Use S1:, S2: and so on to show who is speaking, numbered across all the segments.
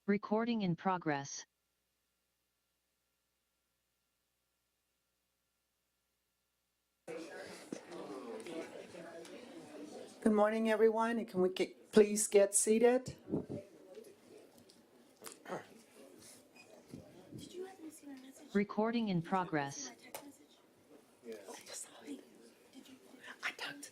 S1: Recording in progress.
S2: Good morning, everyone. Can we please get seated?
S1: Recording in progress.
S2: I talked to them.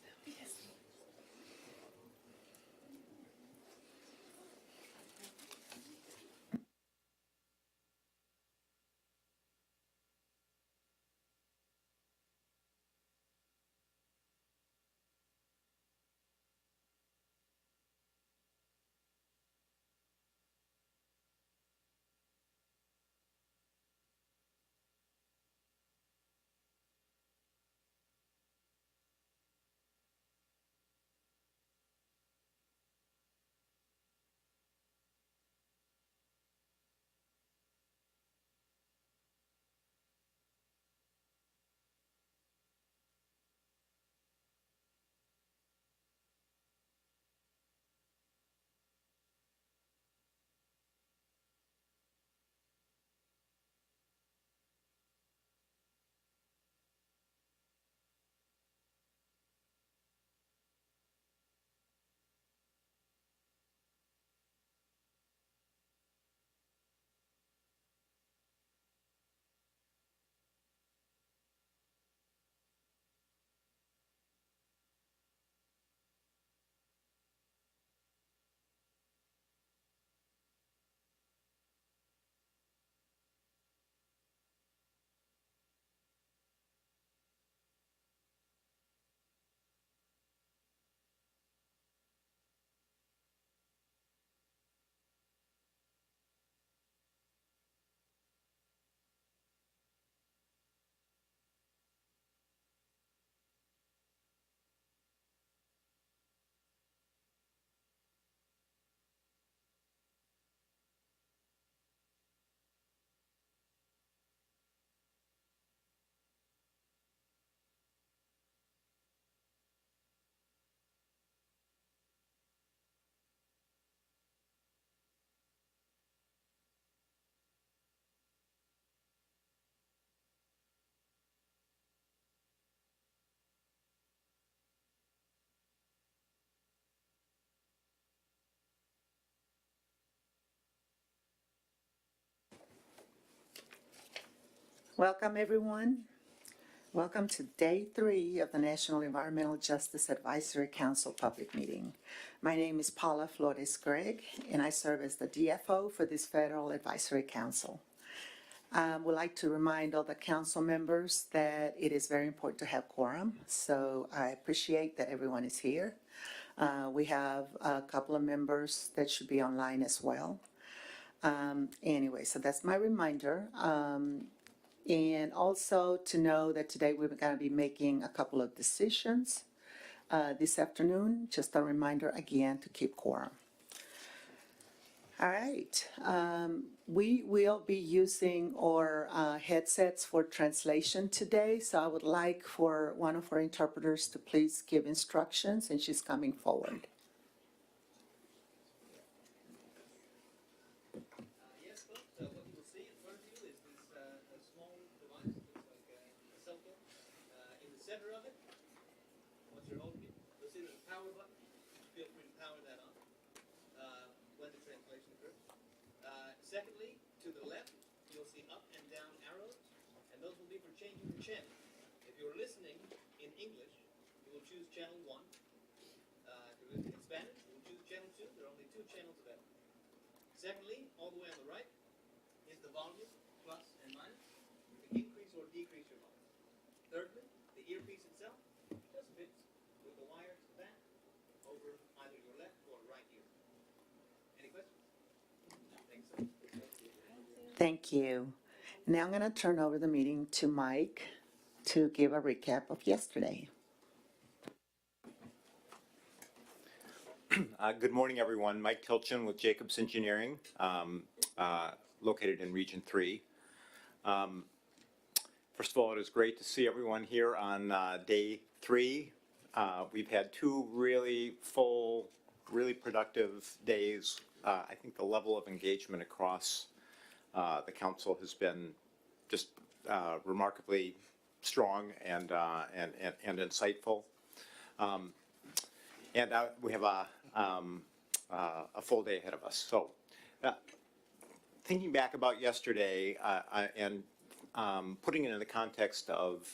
S2: Welcome, everyone. Welcome to day 3 of the National Environmental Justice Advisory Council public meeting. My name is Paula Flores Gregg, and I serve as the DFO for this Federal Advisory Council. Would like to remind all the council members that it is very important to have quorum, so I appreciate that everyone is here. We have a couple of members that should be online as well. Anyway, so that's my reminder. And also to know that today we're going to be making a couple of decisions this afternoon. Just a reminder again to keep quorum. All right. We will be using our headsets for translation today, so I would like for one of our interpreters to please give instructions, and she's coming forward.
S3: Yes, folks, what you will see in front of you is this a small device. It looks like a cell phone. In the center of it, what you're holding, you'll see there's a power button. Feel free to power that on when the translation occurs. Secondly, to the left, you'll see up and down arrows, and those will be for changing the channel. If you're listening in English, you will choose channel 1. If you're listening in Spanish, you will choose channel 2. There are only 2 channels available. Secondly, all the way on the right is the volume, plus and minus. You can increase or decrease your volume. Thirdly, the earpiece itself just fits with the wire to the back over either your left or right ear. Any questions? Thanks so much.
S2: Thank you. Now I'm going to turn over the meeting to Mike to give a recap of yesterday.
S4: Good morning, everyone. Mike Tilchin with Jacobs Engineering, located in Region 3. First of all, it is great to see everyone here on day 3. We've had 2 really full, really productive productive days. I think the level of engagement across the council has been just remarkably strong and insightful. And we have a full day ahead of us. So, thinking back about yesterday and putting it in the context of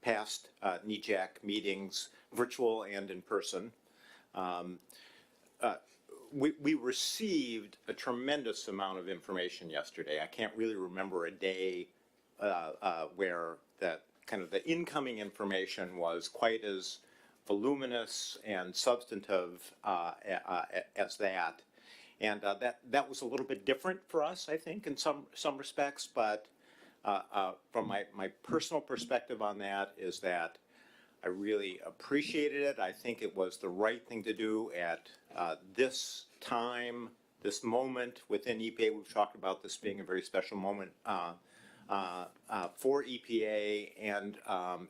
S4: past NEJAC meetings, virtual and in person, we received a tremendous amount of information yesterday. I can't really remember a day where that kind of the incoming information was quite as voluminous and substantive as that. And that was a little bit different for us, I think, in some respects. But from my personal perspective on that is that I really appreciated it. I think it was the right thing to do at this time, this moment within EPA. We've talked about this being a very special moment for EPA and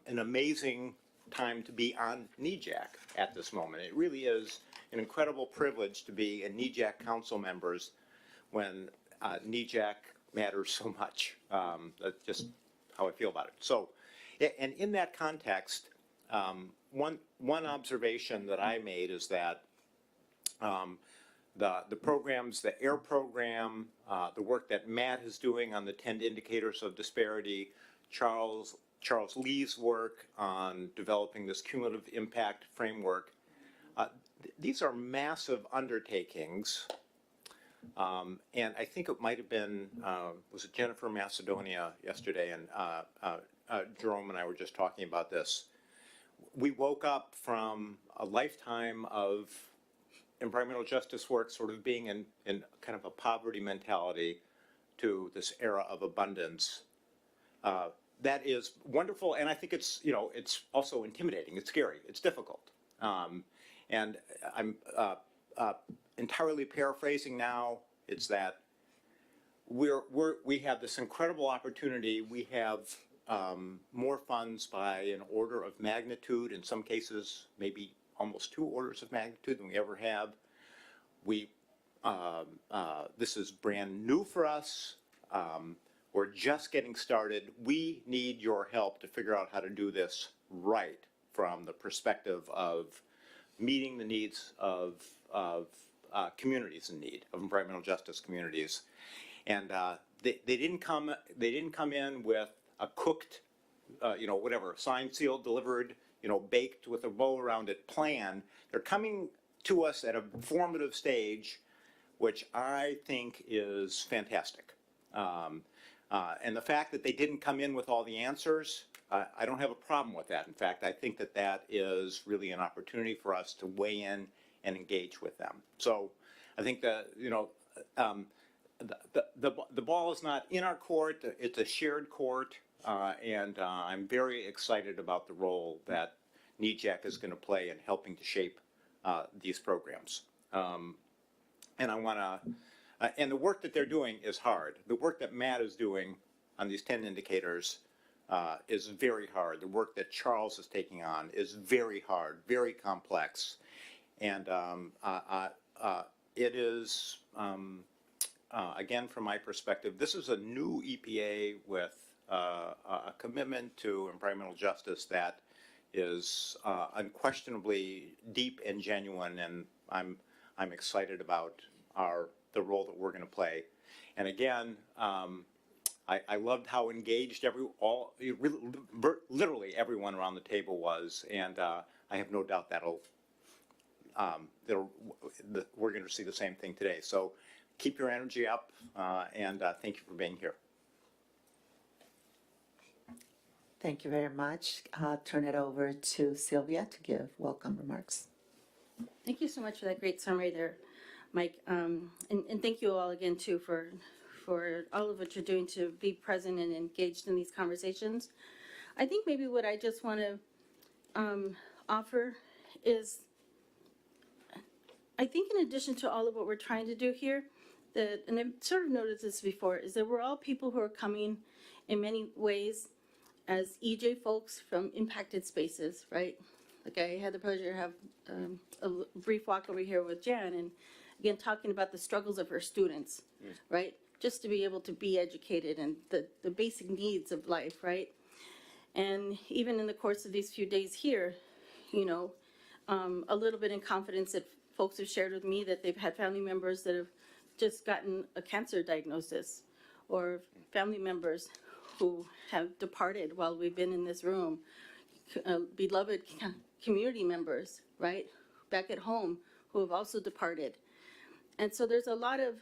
S4: an amazing time to be on NEJAC at this moment. It really is an incredible privilege to be a NEJAC council members when NEJAC matters so much. That's just how I feel about it. So, and in that context, one observation that I made is that the programs, the AIR program, the work that Matt is doing on the 10 indicators of disparity, Charles Lee's work on developing this cumulative impact framework, these are massive undertakings. And I think it might have been, was it Jennifer Macedonia yesterday, and Jerome and I were just talking about this. We woke up from a lifetime of environmental justice work sort of being in kind of a poverty mentality to this era of abundance. That is wonderful, and I think it's, you know, it's also intimidating, it's scary, it's difficult. And I'm entirely paraphrasing now. It's that we have this incredible opportunity. We have more funds by an order of magnitude, in some cases maybe almost 2 orders of magnitude than we ever have. This is brand new for us. We're just getting started. We need your help to figure out how to do this right from the perspective of meeting the needs of communities in need, of environmental justice communities. And they didn't come in with a cooked, you know, whatever, signed, sealed, delivered, you know, baked with a bow around it plan. They're coming to us at a formative stage, which I think is fantastic. And the fact that they didn't come in with all the answers, I don't have a problem with that. In fact, I think that that is really an opportunity for us to weigh in and engage with them. So I think that, you know, the ball is not in our court, it's a shared court, and I'm very excited about the role that NEJAC is going to play in helping to shape these programs. And I want to, and the work that they're doing is hard. The work that Matt is doing on these 10 indicators is very hard. The work that Charles is taking on is very hard, very complex. And it is, again, from my perspective, this is a new EPA with a commitment to environmental justice that is unquestionably deep and genuine, and I'm excited about the role that we're going to play. And again, I loved how engaged literally everyone around the table was, and I have no doubt we're going to see the same thing today. So keep your energy up, and thank you for being here.
S2: Thank you very much. I'll turn it over to Sylvia to give welcome remarks.
S5: Thank you so much for that great summary there, Mike. And thank you all again, too, for all of what you're doing to be present and engaged in these conversations. I think maybe what I just want to offer is, I think in addition to all of what we're trying to do here, and I've sort of noticed this before, is that we're all people who are coming in many ways as EJ folks from impacted spaces, right? Like I had the pleasure to have brief walk over here with Jan, and again, talking about the struggles of her students, right? Just to be able to be educated and the basic needs of life, right? And even in the course of these few days here, you know, a little bit in confidence that folks have shared with me that they've had family members that have just gotten a cancer diagnosis, or family members who have departed while we've been in this room, beloved community members, right, back at home who have also departed. And so there's a lot of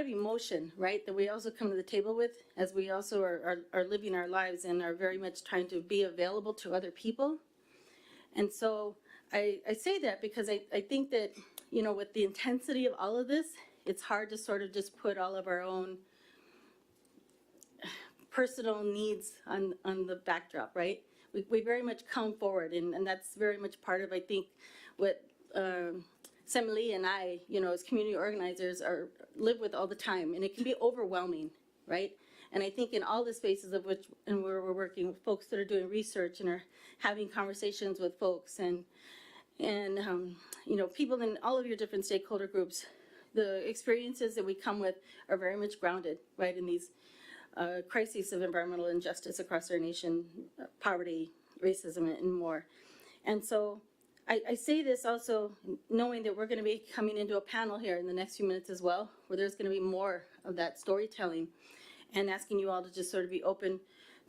S5: emotion, right, that we also come to the table with as we also are living our lives and are very much trying to be available to other people. And so I say that because I think that, you know, with the intensity of all of this, it's hard to sort of just put all of our own personal needs on the backdrop, right? We very much come forward, and that's very much part of, I think, what Semele and I, you know, as community organizers live with all the time, and it can be overwhelming, right? And I think in all the spaces of which, and where we're working with folks that are doing research and are having conversations with folks and you know, people in all of your different stakeholder groups, the experiences that we come with are very much grounded, right, in these crises of environmental injustice across our nation, poverty, racism, and more. And so I say this also knowing that we're going to be coming into a panel here in the next few minutes as well, where there's going to be more of that storytelling, and asking you all to just sort of be open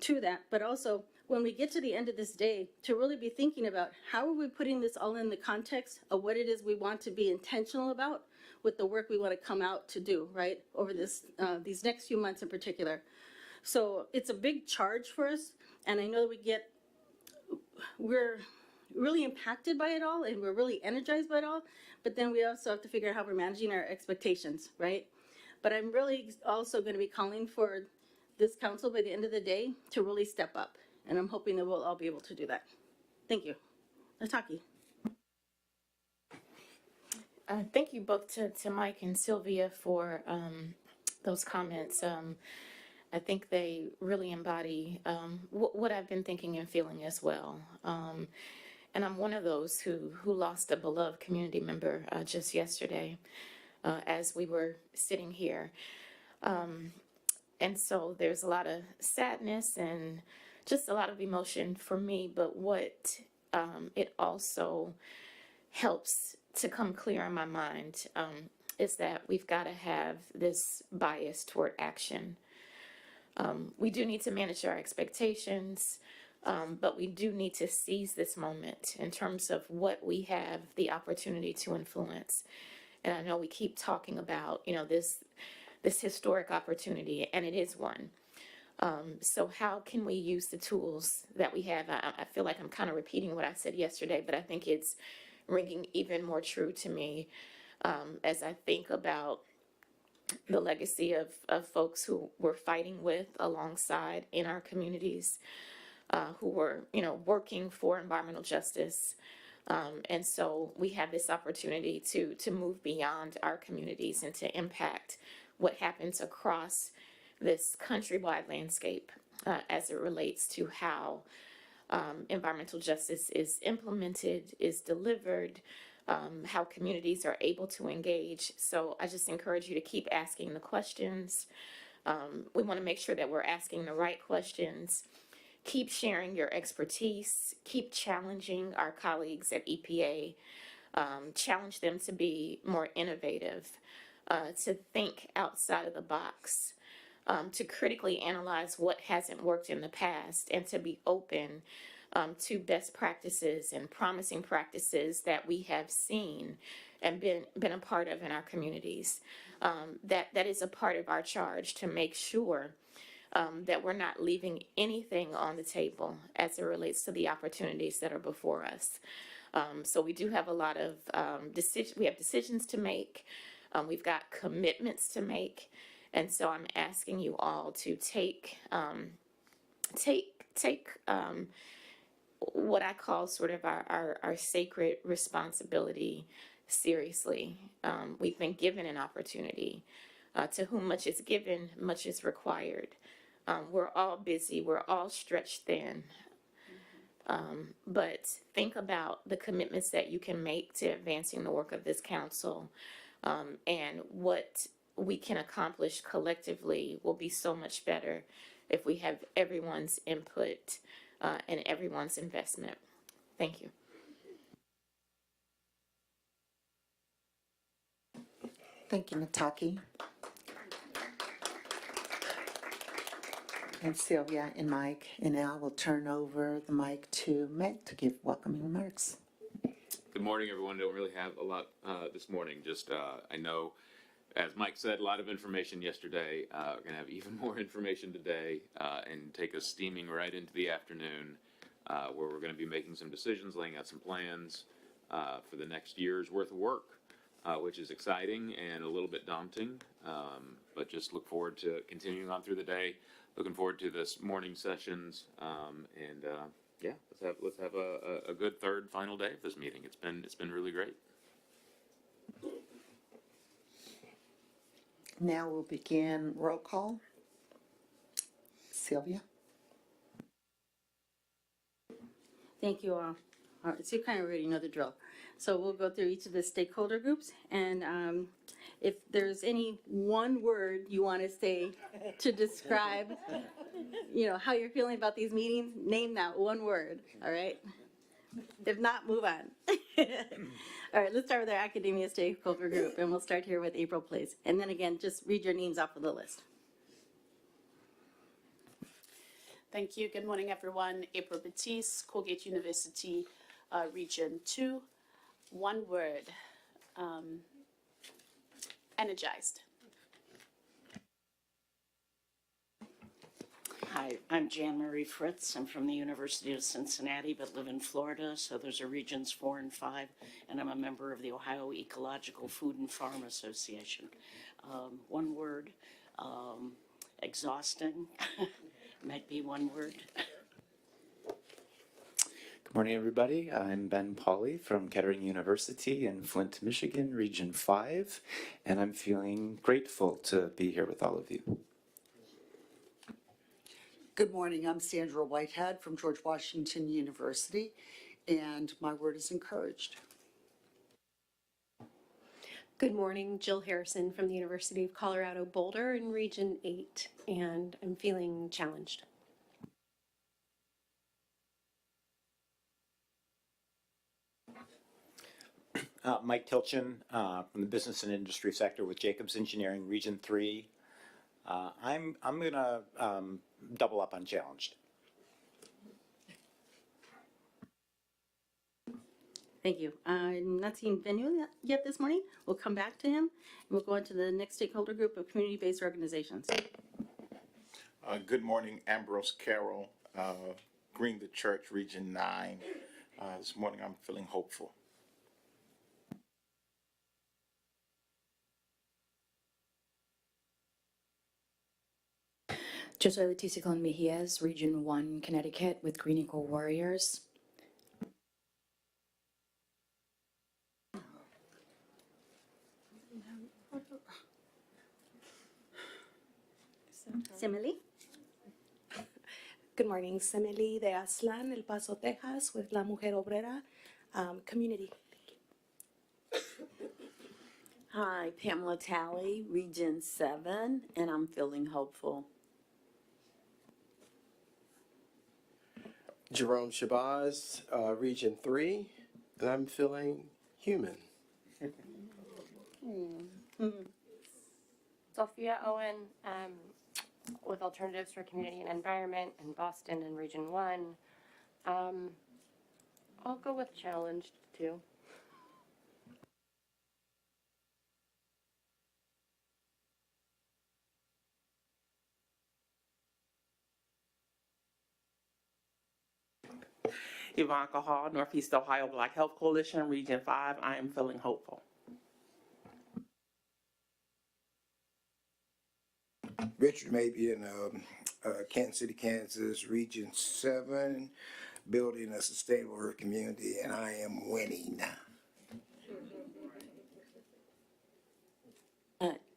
S5: to that. But also, when we get to the end of this day, to really be thinking about how are we putting this all in the context of what it is we want to be intentional about with the work we want to come out to do, right, over this these next few months in particular. So it's a big charge for us, and I know that we're really impacted by it all, and we're really energized by it all, but then we also have to figure out how we're managing our expectations, right? But I'm really also going to be calling for this council by the end of the day to really step up, and I'm hoping that we'll all be able to do that. Thank you. Nataki.
S6: Thank you both to Mike and Sylvia for those comments. I think they really embody what I've been thinking and feeling as well. And I'm one of those who lost a beloved community member just yesterday as we were sitting here. And so there's a lot of sadness and just a lot of emotion for me, but what it also helps to come clear in my mind is that we've got to have this bias toward action. We do need to manage our expectations, but we do need to seize this moment in terms of what we have the opportunity to influence. And I know we keep talking about, you know, this historic opportunity, and it is one. So how can we use the tools that we have? I feel like I'm kind of repeating what I said yesterday, but I think it's ringing even more true to me as I think about the legacy of folks who we're fighting with alongside in our communities, who were, you know, working for environmental justice. And so we have this opportunity to move beyond our communities and to impact what happens across this countrywide landscape as it relates to how environmental justice is implemented, is delivered, how communities are able to engage. So I just encourage you to keep asking the questions. We want to make sure that we're asking the right questions. Keep sharing your expertise. Keep challenging our colleagues at EPA. Challenge them to be more innovative, to think outside of the box, to critically analyze what hasn't worked in the past, and to be open to best practices and promising practices that we have seen and been a part of in our communities. That is a part of our charge to make sure that we're not leaving anything on the table as it relates to the opportunities that are before us. So we do have a lot of we have decisions to make. We've got commitments to make. And so I'm asking you all to take what I call sort of our sacred responsibility seriously. We've been given an opportunity. To whom much is given, much is required. We're all busy. We're all stretched thin. But think about the commitments that you can make to advancing the work of this council, and what we can accomplish collectively will be so much better if we have everyone's input and everyone's investment. Thank you.
S2: Thank you, Nataki. And Sylvia and Mike. And now I will turn over the mic to Matt to give welcoming remarks.
S7: Good morning, everyone. Don't really have a lot this morning. Just I know, as Mike said, a lot of information yesterday. We're gonna have even more information today, and take us steaming right into the afternoon, where we're gonna be making some decisions, laying out some plans for the next year's worth of work, which is exciting and a little bit daunting. But just look forward to continuing on through the day. Looking forward to this morning sessions, and yeah, let's have a good third final day of this meeting. It's been really great.
S2: Now we'll begin roll call. Sylvia?
S5: Thank you all. All right, so you kind of already know the drill. So we'll go through each of the stakeholder groups, and if there's any one word you want to say to describe, how you're feeling about these meetings, name that one word, all right? If not, move on. All right, let's start with our academia stakeholder group, and we'll start here with April, please. And then again, just read your names off of the list.
S8: Thank you. Good morning, everyone. April Batiste, Colgate University, Region 2. One word, energized.
S9: Hi, I'm Jan Marie Fritz. I'm from the University of Cincinnati, but live in Florida. So those are regions 4 and 5, and I'm a member of the Ohio Ecological Food and Farm Association. One word, exhausting, might be one word.
S10: Good morning, everybody. I'm Ben Pauley from Kettering University in Flint, Michigan, Region 5, and I'm feeling grateful to be here with all of you.
S11: Good morning, I'm Sandra Whitehead from George Washington University, and my word is encouraged.
S12: Good morning, Jill Harrison from the University of Colorado Boulder in Region 8, and I'm feeling challenged.
S4: Mike Tilchin from the business and industry sector with Jacobs Engineering, Region 3. I'm gonna double up on challenged.
S5: Thank you. I'm not seeing Venu yet this morning. We'll come back to him, and we'll go on to the next stakeholder group of community-based organizations.
S13: Good morning, Ambrose Carroll, Green the Church, Region 9. This morning I'm feeling hopeful.
S14: Yo soy Leticia Colón Mejías, Region 1, Connecticut, with Green Equal Warriors.
S5: Simile?
S15: Good morning, Semeli de Aslan, El Paso, Texas, with La Mujer Obrera community.
S16: Hi, Pamela Talley, Region 7, and I'm feeling hopeful.
S17: Jerome Shabazz, Region 3, and I'm feeling human.
S18: Sophia Owen, with Alternatives for Community and Environment in Boston in Region 1. I'll go with challenged too.
S19: Ivanka Hall, Northeast Ohio Black Health Coalition, Region 5. I am feeling hopeful.
S20: Richard Maybe in Kansas City, Kansas, Region 7, building a sustainable community, and I am winning.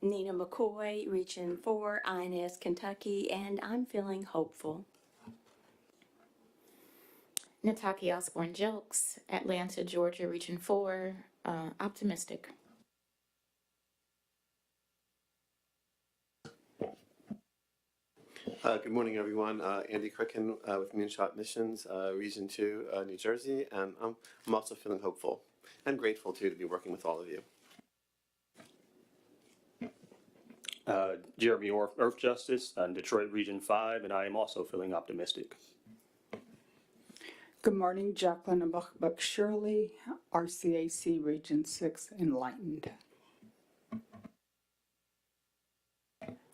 S16: Nina McCoy, Region 4, INS, Kentucky, and I'm feeling hopeful.
S6: Nataki Osborne Jelks, Atlanta, Georgia, Region 4, optimistic.
S21: Good morning, everyone. Andy Cricken with Moonshot Missions, Region 2, New Jersey, and I'm also feeling hopeful and grateful, too, to be working with all of you.
S22: Jeremy Orr, Earth Justice, Detroit Region 5, and I am also feeling optimistic.
S23: Good morning, Jacqueline and Buck Shirley, RCAC Region 6, Enlightened.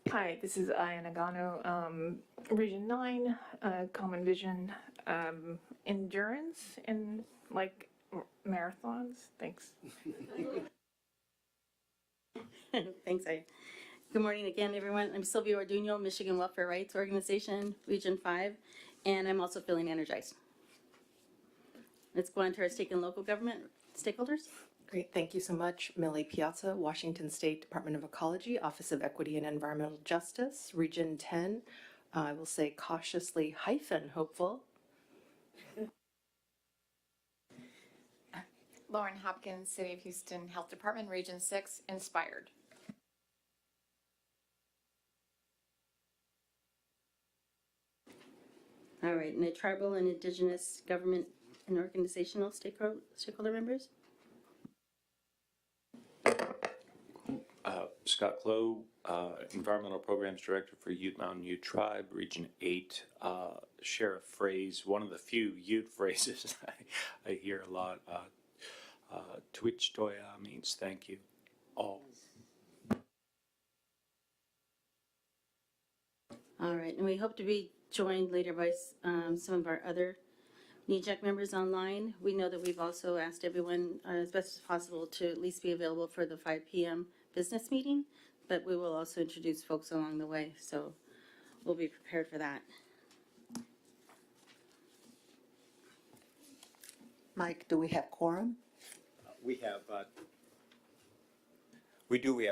S24: Hi, this is Aya Nagano, Region 9, Common Vision, endurance in like marathons. Thanks.
S5: Thanks, Aya. Good morning again, everyone. I'm Sylvia Orduno, Michigan Welfare Rights Organization, Region 5, and I'm also feeling energized. Let's go on to our state and local government stakeholders.
S25: Great, thank you so much. Millie Piazza, Washington State Department of Ecology, Office of Equity and Environmental Justice, Region 10. I will say cautiously hopeful.
S26: Lauren Hopkins, City of Houston Health Department, Region 6, inspired.
S5: All right, and the tribal and indigenous government and organizational stakeholder members.
S27: Scott Clough, Environmental Programs Director for Ute Mountain Ute Tribe, Region 8. Share a phrase, one of the few Ute phrases I hear a lot. Twitch Toya means thank you all.
S5: All right, and we hope to be joined later by some of our other NEJAC members online. We know that we've also asked everyone as best as possible to at least be available for the 5 p.m. business meeting, but we will also introduce folks along the way, so we'll be prepared for that.
S2: Mike, do we have quorum?
S4: We have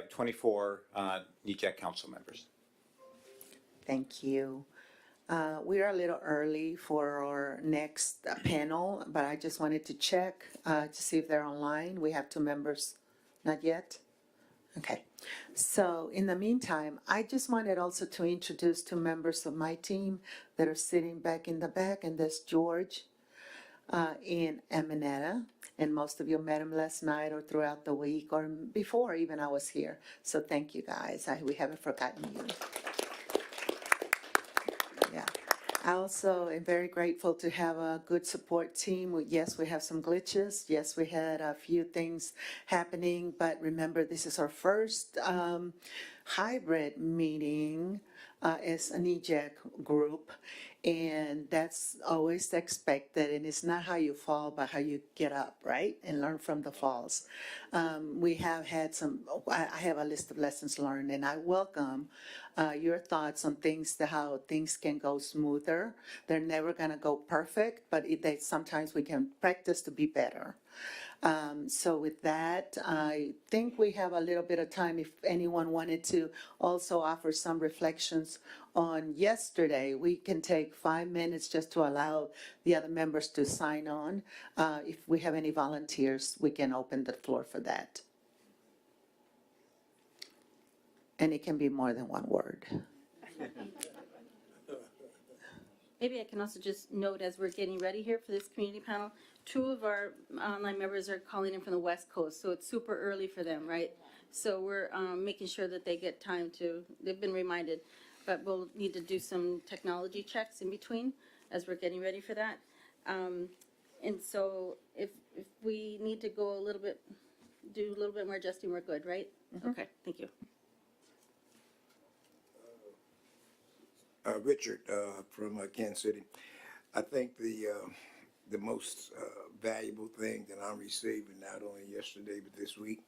S4: 24 NEJAC council members.
S2: Thank you. We are a little early for our next panel, but I just wanted to check to see if they're online. We have 2 members, not yet? Okay. So in the meantime, I just wanted also to introduce 2 members of my team that are sitting back in the back, and that's George and Eminetta. And most of you met him last night or throughout the week or before even I was here. So thank you guys. We haven't forgotten you. Yeah. I also am very grateful to have a good support team. Yes, we have some glitches. Yes, we had a few things happening, but remember, this is our first hybrid meeting as a NEJAC group, and that's always expected, and it's not how you fall, but how you get up, right, and learn from the falls. We have had I have a list of lessons learned, and I welcome your thoughts on how things can go smoother. They're never gonna go perfect, but sometimes we can practice to be better. So with that, I think we have a little bit of time if anyone wanted to also offer some reflections on yesterday. We can take 5 minutes just to allow the other members to sign on. If we have any volunteers, we can open the floor for that. And it can be more than 1 word.
S5: Maybe I can also just note as we're getting ready here for this community panel, 2 of our online members are calling in from the West Coast, so it's super early for them, right? So we're making sure that they get time they've been reminded, but we'll need to do some technology checks in between as we're getting ready for that. And so if we need to go do a little bit more adjusting, we're good, right?
S2: Mm-hmm.
S5: Okay, thank you.
S20: Richard from Kansas City. I think the most valuable thing that I'm receiving, not only yesterday but this week,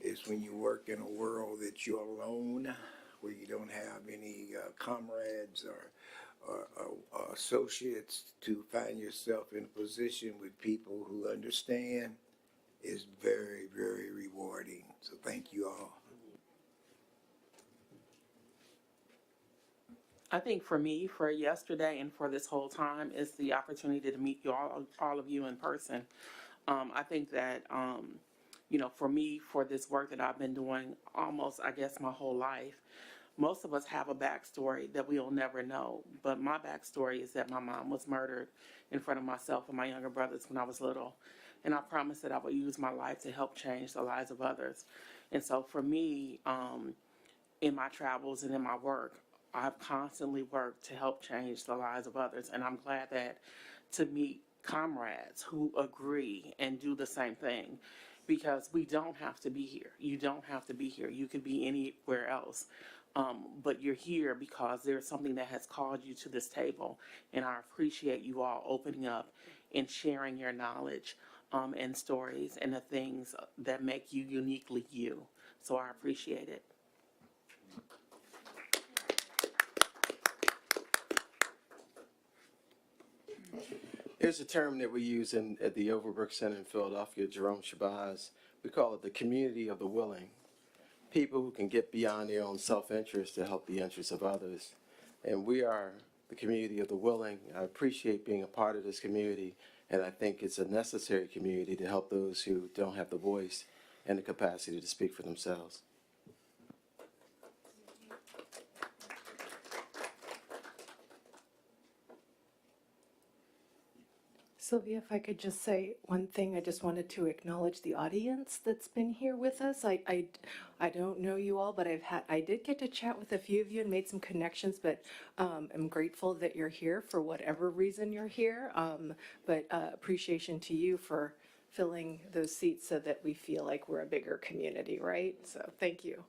S20: is when you work in a world that you're alone, where you don't have any comrades or associates, to find yourself in a position with people who understand is very, very rewarding. So thank you all.
S19: I think for me, for yesterday and for this whole time, is the opportunity to meet you all of you in person. I think that, for me, for this work that I've been doing almost, I guess, my whole life, most of us have a backstory that we'll never know. But my backstory is that my mom was murdered in front of myself and my younger brothers when I was little. And I promised that I would use my life to help change the lives of others. And so for me, in my travels and in my work, I've constantly worked to help change the lives of others. And I'm glad that to meet comrades who agree and do the same thing, because we don't have to be here. You don't have to be here. You could be anywhere else. But you're here because there's something that has called you to this table. And I appreciate you all opening up and sharing your knowledge and stories and the things that make you uniquely you. So I appreciate it.
S17: There's a term that we use at the Overbrook Center in Philadelphia, Jerome Shabazz. We call it the community of the willing. People who can get beyond their own self-interest to help the interests of others. And we are the community of the willing. I appreciate being a part of this community, and I think it's a necessary community to help those who don't have the voice and the capacity to speak for themselves.
S25: Sylvia, if I could just say one thing, I just wanted to acknowledge the audience that's been here with us. I don't know you all, but I did get to chat with a few of you and made some connections, but I'm grateful that you're here for whatever reason you're here. But appreciation to you for filling those seats so that we feel like we're a bigger community, right? So thank you.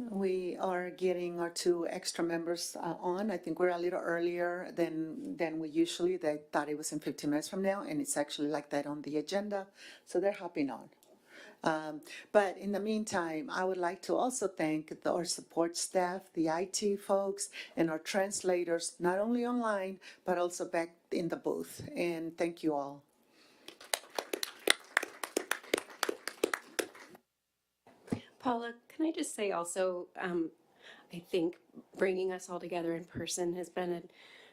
S2: We are getting our 2 extra members on. I think we're a little earlier than we usually. They thought it was in 15 minutes from now, and it's actually like that on the agenda. So they're hopping on. But in the meantime, I would like to also thank our support staff, the IT folks, and our translators, not only online, but also back in the booth. And thank you all.
S12: Paula, can I just say also, I think bringing us all together in person has been a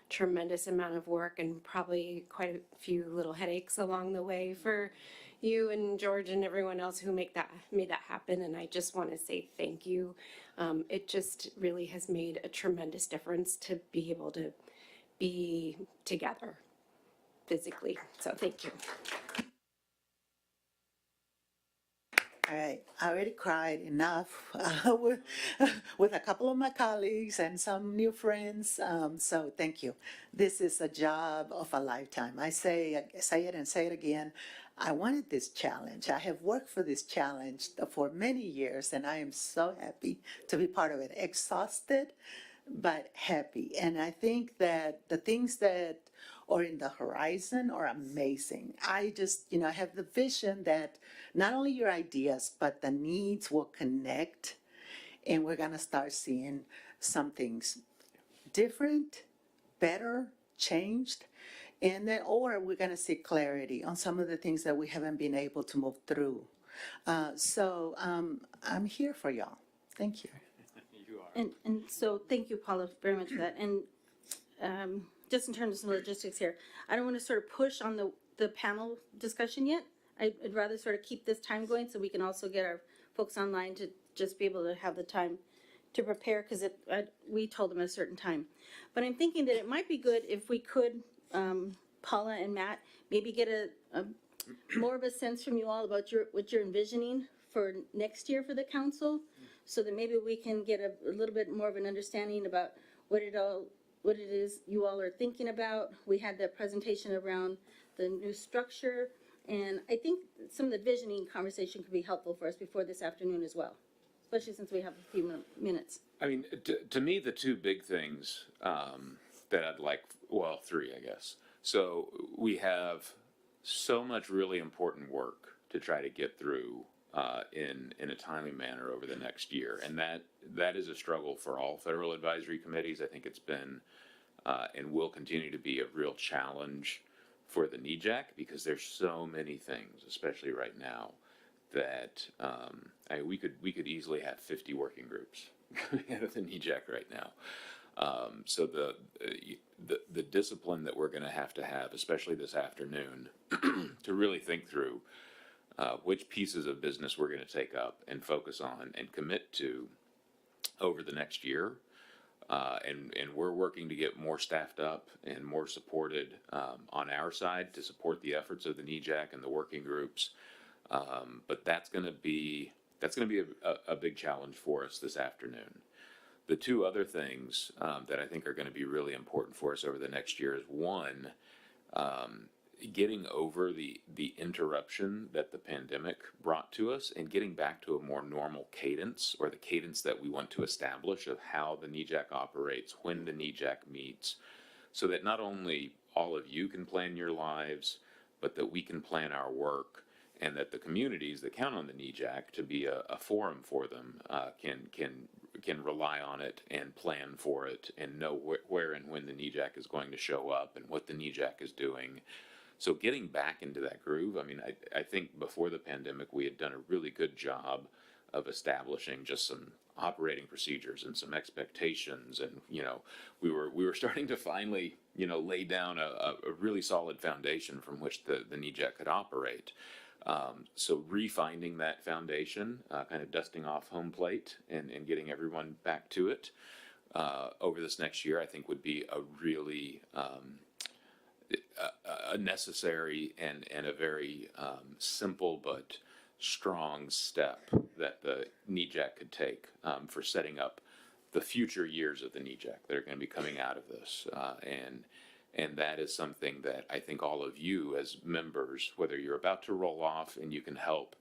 S12: tremendous amount of work and probably quite a few little headaches along the way for you and George and everyone else who made that happen. And I just want to say thank you. It just really has made a tremendous difference to be able to be together physically. So thank you.
S2: All right, I already cried enough with a couple of my colleagues and some new friends. So thank you. This is a job of a lifetime. I say it and say it again. I wanted this challenge. I have worked for this challenge for many years, and I am so happy to be part of it. Exhausted, but happy. And I think that the things that are in the horizon are amazing. I just, have the vision that not only your ideas, but the needs will connect, and we're going to start seeing some things different, better, changed, and then, or we're going to see clarity on some of the things that we haven't been able to move through. So I'm here for y'all. Thank you.
S5: And so thank you, Paula, very much for that. And just in terms of some logistics here, I don't want to sort of push on the panel discussion yet. I'd rather sort of keep this time going so we can also get our folks online to just be able to have the time to prepare, because we told them at a certain time. But I'm thinking that it might be good if we could, Paula and Matt, maybe get a more of a sense from you all about what you're envisioning for next year for the council, so that maybe we can get a little bit more of an understanding about what it is you all are thinking about. We had the presentation around the new structure, and I think some of the visioning conversation could be helpful for us before this afternoon as well, especially since we have a few minutes.
S1: I mean, to me, the 2 big things that I'd like, well, 3, I guess. So we have so much really important work to try to get through in a timely manner over the next year, and that is a struggle for all federal advisory committees. I think it's been and will continue to be a real challenge for the NEJAC, because there's so many things, especially right now, that I mean, we could easily have 50 working groups out of the NEJAC right now. So the discipline that we're going to have, especially this afternoon, to really think through which pieces of business we're going to take up and focus on and commit to over the next year. And we're working to get more staffed up and more supported on our side to support the efforts of the NEJAC and the working groups. But that's going to be a big challenge for us this afternoon. The two other things that I think are going to be really important for us over the next year is one, getting over the interruption that the pandemic brought to us and getting back to a more normal cadence, or the cadence that we want to establish of how the NEJAC operates, when the NEJAC meets, so that not only all of you can plan your lives, but that we can plan our work, and that the communities that count on the NEJAC to be a forum for them can rely on it and plan for it and know where and when the NEJAC is going to show up and what the NEJAC is doing. So getting back into that groove, I mean, I think before the pandemic, we had done a really good job of establishing just some operating procedures and some expectations. And, you know, we were starting to finally, you know, lay down a really solid foundation from which the NEJAC could operate. So refinding that foundation, kind of dusting off home plate and getting everyone back to it over this next year, I think would be a really a necessary and a very simple but strong step that the NEJAC could take for setting up the future years of the NEJAC that are going to be coming out of this. And that is something that I think all of you as members, whether you're about to roll off and you can help,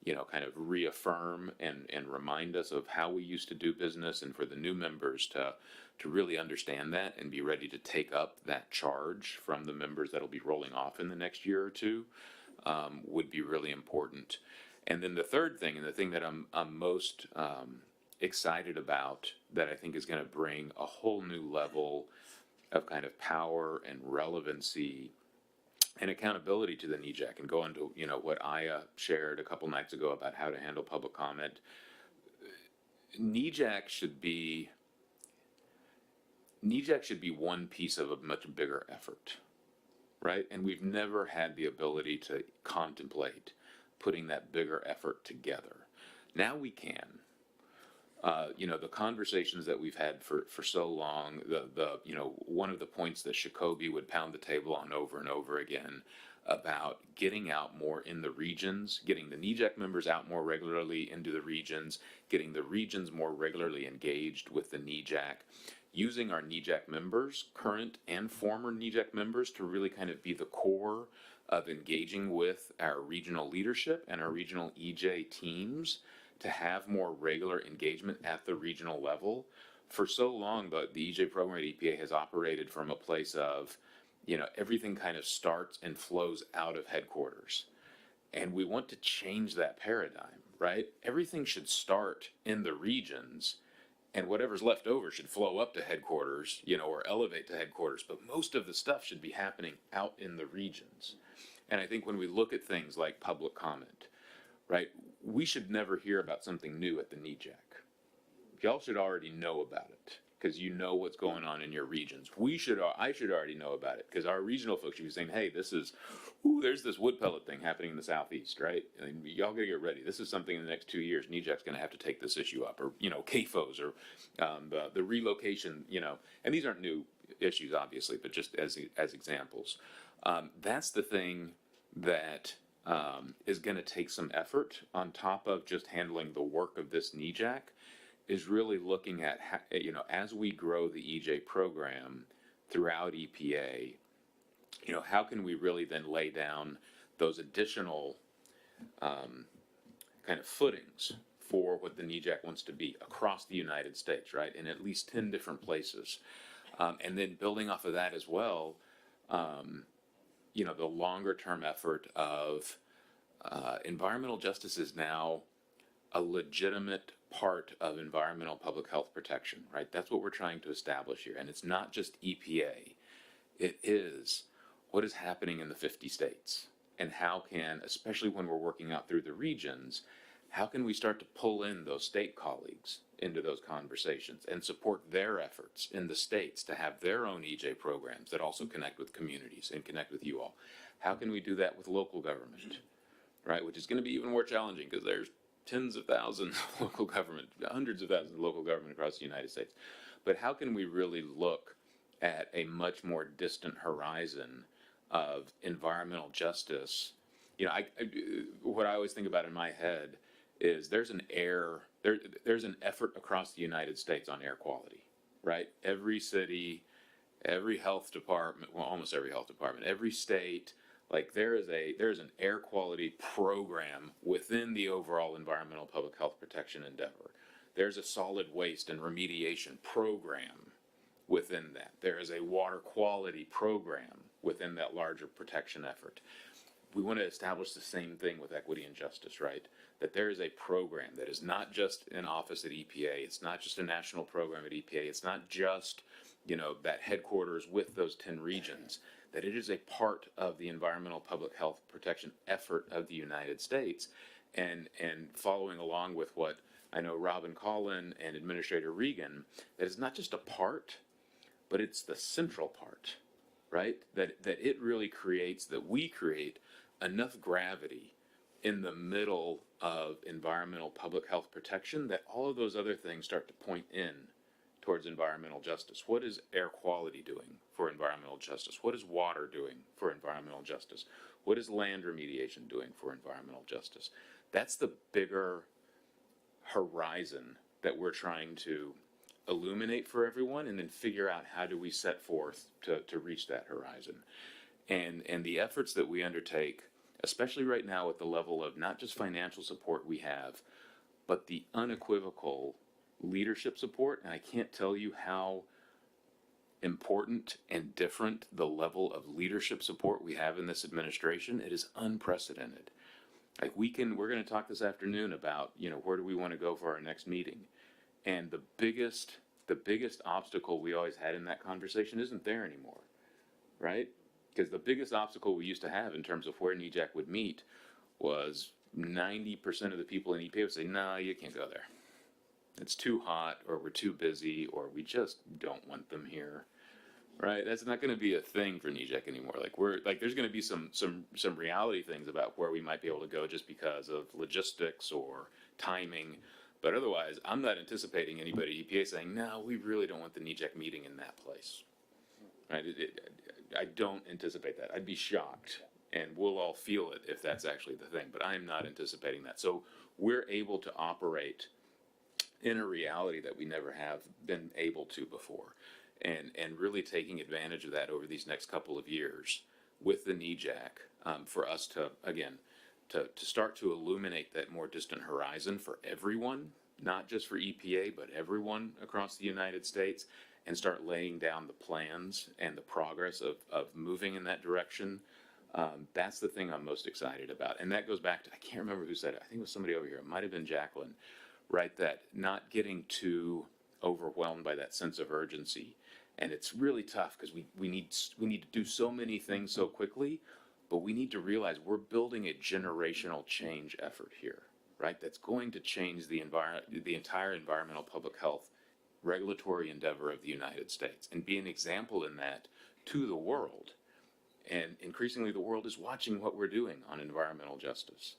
S1: you know, kind of reaffirm and remind us of how we used to do business, and for the new members to really understand that and be ready to take up that charge from the members that'll be rolling off in the next year or two, would be really important. And then the third thing, and the thing that I'm most excited about, that I think is going to bring a whole new level of kind of power and relevancy and accountability to the NEJAC, and go into, you know, what Aya shared a couple nights ago about how to handle public comment. NEJAC should be one piece of a much bigger effort, right? And we've never had the ability to contemplate putting that bigger effort together. Now we can. You know, the conversations that we've had for so long, you know, one of the points that Shakobi would pound the table on over and over again about getting out more in the regions, getting the NEJAC members out more regularly into the regions, getting the regions more regularly engaged with the NEJAC, using our NEJAC members, current and former NEJAC members, to really kind of be the core of engaging with our regional leadership and our regional EJ teams, to have more regular engagement at the regional level. For so long, the EJ program at EPA has operated from a place of, you know, everything kind of starts and flows out of headquarters. And we want to change that paradigm, right? Everything should start in the regions, and whatever's left over should flow up to headquarters, you know, or elevate to headquarters. But most of the stuff should be happening out in the regions. And I think when we look at things like public comment, right, we should never hear about something new at the NEJAC. Y'all should already know about it, because you know what's going on in your regions. I should already know about it, because our regional folks should be saying, hey, there's this wood pellet thing happening in the southeast, right? And y'all gotta get ready. This is something in the next 2 years, NEJAC's gonna have to take this issue up, or, you know, CAFOs, or the relocation, you know, and these aren't new issues, obviously, but just as examples. That's the thing that is going to take some effort on top of just handling the work of this NEJAC, is really looking at, how, you know, as we grow the EJ program throughout EPA, you know, how can we really then lay down those additional kind of footings for what the NEJAC wants to be across the United States, right, in at least 10 different places. And then building off of that as well, you know, the longer term effort of environmental justice is now a legitimate part of environmental public health protection, right? That's what we're trying to establish here. And it's not just EPA. It is what is happening in the 50 states, and how can, especially when we're working out through the regions, how can we start to pull in those state colleagues into those conversations and support their efforts in the states to have their own EJ programs that also connect with communities and connect with you all? How can we do that with local government, right? Which is going to be even more challenging because there's tens of thousands of local government, hundreds of thousands of local government across the United States. But how can we really look at a much more distant horizon of environmental justice? You know, what I always think about in my head is there's an effort across the United States on air quality, right? Every city, every health department, well, almost every health department, every state, like there's an air quality program within the overall environmental public health protection endeavor. There's a solid waste and remediation program within that. There is a water quality program within that larger protection effort. We want to establish the same thing with equity and justice, right? That there is a program that is not just an office at EPA. It's not just a national program at EPA. It's not just, you know, that headquarters with those 10 regions. That it is a part of the environmental public health protection effort of the United States. And following along with what I know Robin Collin and Administrator Regan, that it's not just a part, but it's the central part, right? That it really creates, that we create enough gravity in the middle of environmental public health protection that all of those other things start to point in towards environmental justice. What is air quality doing for environmental justice? What is water doing for environmental justice? What is land remediation doing for environmental justice? That's the bigger horizon that we're trying to illuminate for everyone, and then figure out how do we set forth to reach that horizon. And the efforts that we undertake, especially right now at the level of not just financial support we have, but the unequivocal leadership support. And I can't tell you how important and different the level of leadership support we have in this administration. It is unprecedented. Like we're going to talk this afternoon about, you know, where do we want to go for our next meeting? And the biggest obstacle we always had in that conversation isn't there anymore, right? Because the biggest obstacle we used to have in terms of where NEJAC would meet was 90% of the people in EPA would say, no, you can't go there. It's too hot, or we're too busy, or we just don't want them here, right? That's not going to be a thing for NEJAC anymore. There's going to be some reality things about where we might be able to go just because of logistics or timing. But otherwise, I'm not anticipating anybody at EPA saying, no, we really don't want the NEJAC meeting in that place. Right? I don't anticipate that. I'd be shocked, and we'll all feel it if that's actually the thing, but I'm not anticipating that. So we're able to operate in a reality that we never have been able to before, and really taking advantage of that over these next couple of years with the NEJAC for us to, again, to start to illuminate that more distant horizon for everyone, not just for EPA, but everyone across the United States, and start laying down the plans and the progress of moving in that direction. That's the thing I'm most excited about. And that goes back to, I can't remember who said it. I think it was somebody over here. It might have been Jacqueline, right? That not getting too overwhelmed by that sense of urgency. And it's really tough because we need to do so many things so quickly, but we need to realize we're building a generational change effort here, right? That's going to change the entire environmental public health regulatory endeavor of the United States, and be an example in that to the world. And increasingly the world is watching what we're doing on environmental justice,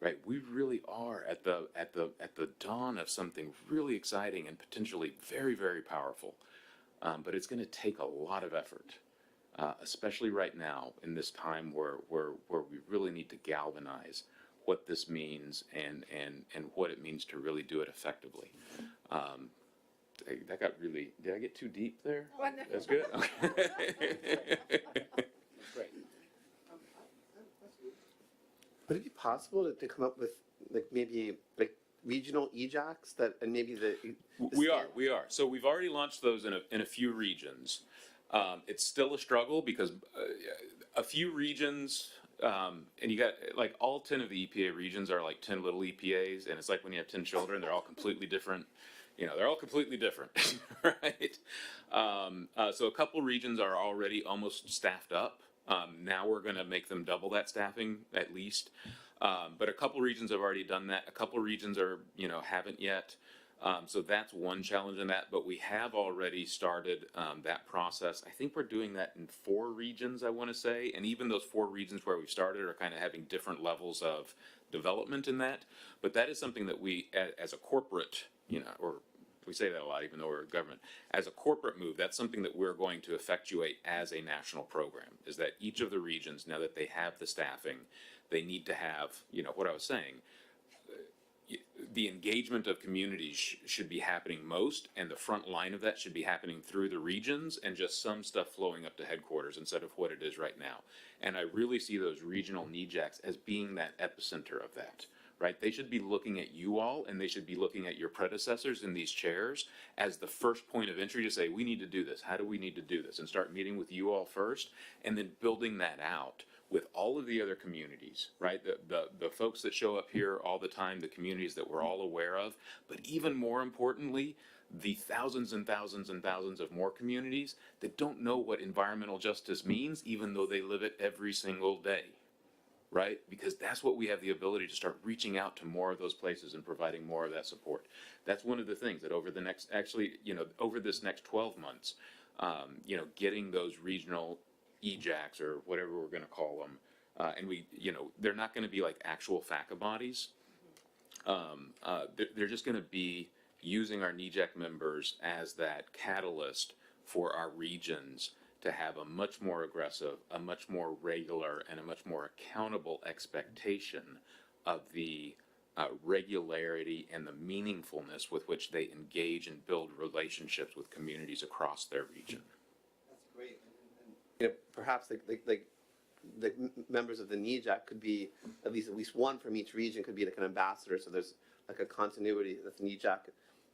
S1: right? We really are at the dawn of something really exciting and potentially very, very powerful. But it's going to take a lot of effort, especially right now in this time where we really need to galvanize what this means and what it means to really do it effectively. That got really, did I get too deep there? That's good? Okay.
S4: Great.
S21: Would it be possible to come up with maybe regional EJACs that, and maybe
S1: We are. So we've already launched those in a few regions. It's still a struggle because a few regions, and you got like all 10 of the EPA regions are like 10 little EPAs, and it's like when you have 10 children, they're all completely different. You know, they're all completely different, right? So a couple regions are already almost staffed up Now we're going to make them double that staffing at least. But a couple regions have already done that. A couple regions are, haven't yet. So that's one challenge in that. But we have already started that process. I think we're doing that in 4 regions, I want to say. And even those 4 regions where we've started are kind of having different levels of development in that. But that is something that we, as a corporate, or we say that a lot, even though we're a government. As a corporate move, that's something that we're going to effectuate as a national program, is that each of the regions, now that they have the staffing, they need to have, what I was saying, the engagement of communities should be happening most, and the front line of that should be happening through the regions, and just some stuff flowing up to headquarters instead of what it is right now. And I really see those regional NEJACs as being that epicenter of that. Right? They should be looking at you all, and they should be looking at your predecessors in these chairs as the first point of entry to say, we need to do this. How do we need to do this? And start meeting with you all first, and then building that out with all of the other communities, right? The folks that show up here all the time, the communities that we're all aware of, but even more importantly, the thousands and thousands and thousands of more communities that don't know what environmental justice means, even though they live it every single day. Right? Because that's what we have the ability to start reaching out to more of those places and providing more of that support. That's one of the things that over the next, over this next 12 months, getting those regional EJACs or whatever we're going to call them, and they're not going to be like actual FACA bodies. They're just going to be using our NEJAC members as that catalyst for our regions to have a much more aggressive, a much more regular, and a much more accountable expectation of the regularity and the meaningfulness with which they engage and build relationships with communities across their region.
S21: That's great. Perhaps the members of the NEJAC could be at least one from each region could be like an ambassador, so there's like a continuity that the NEJAC.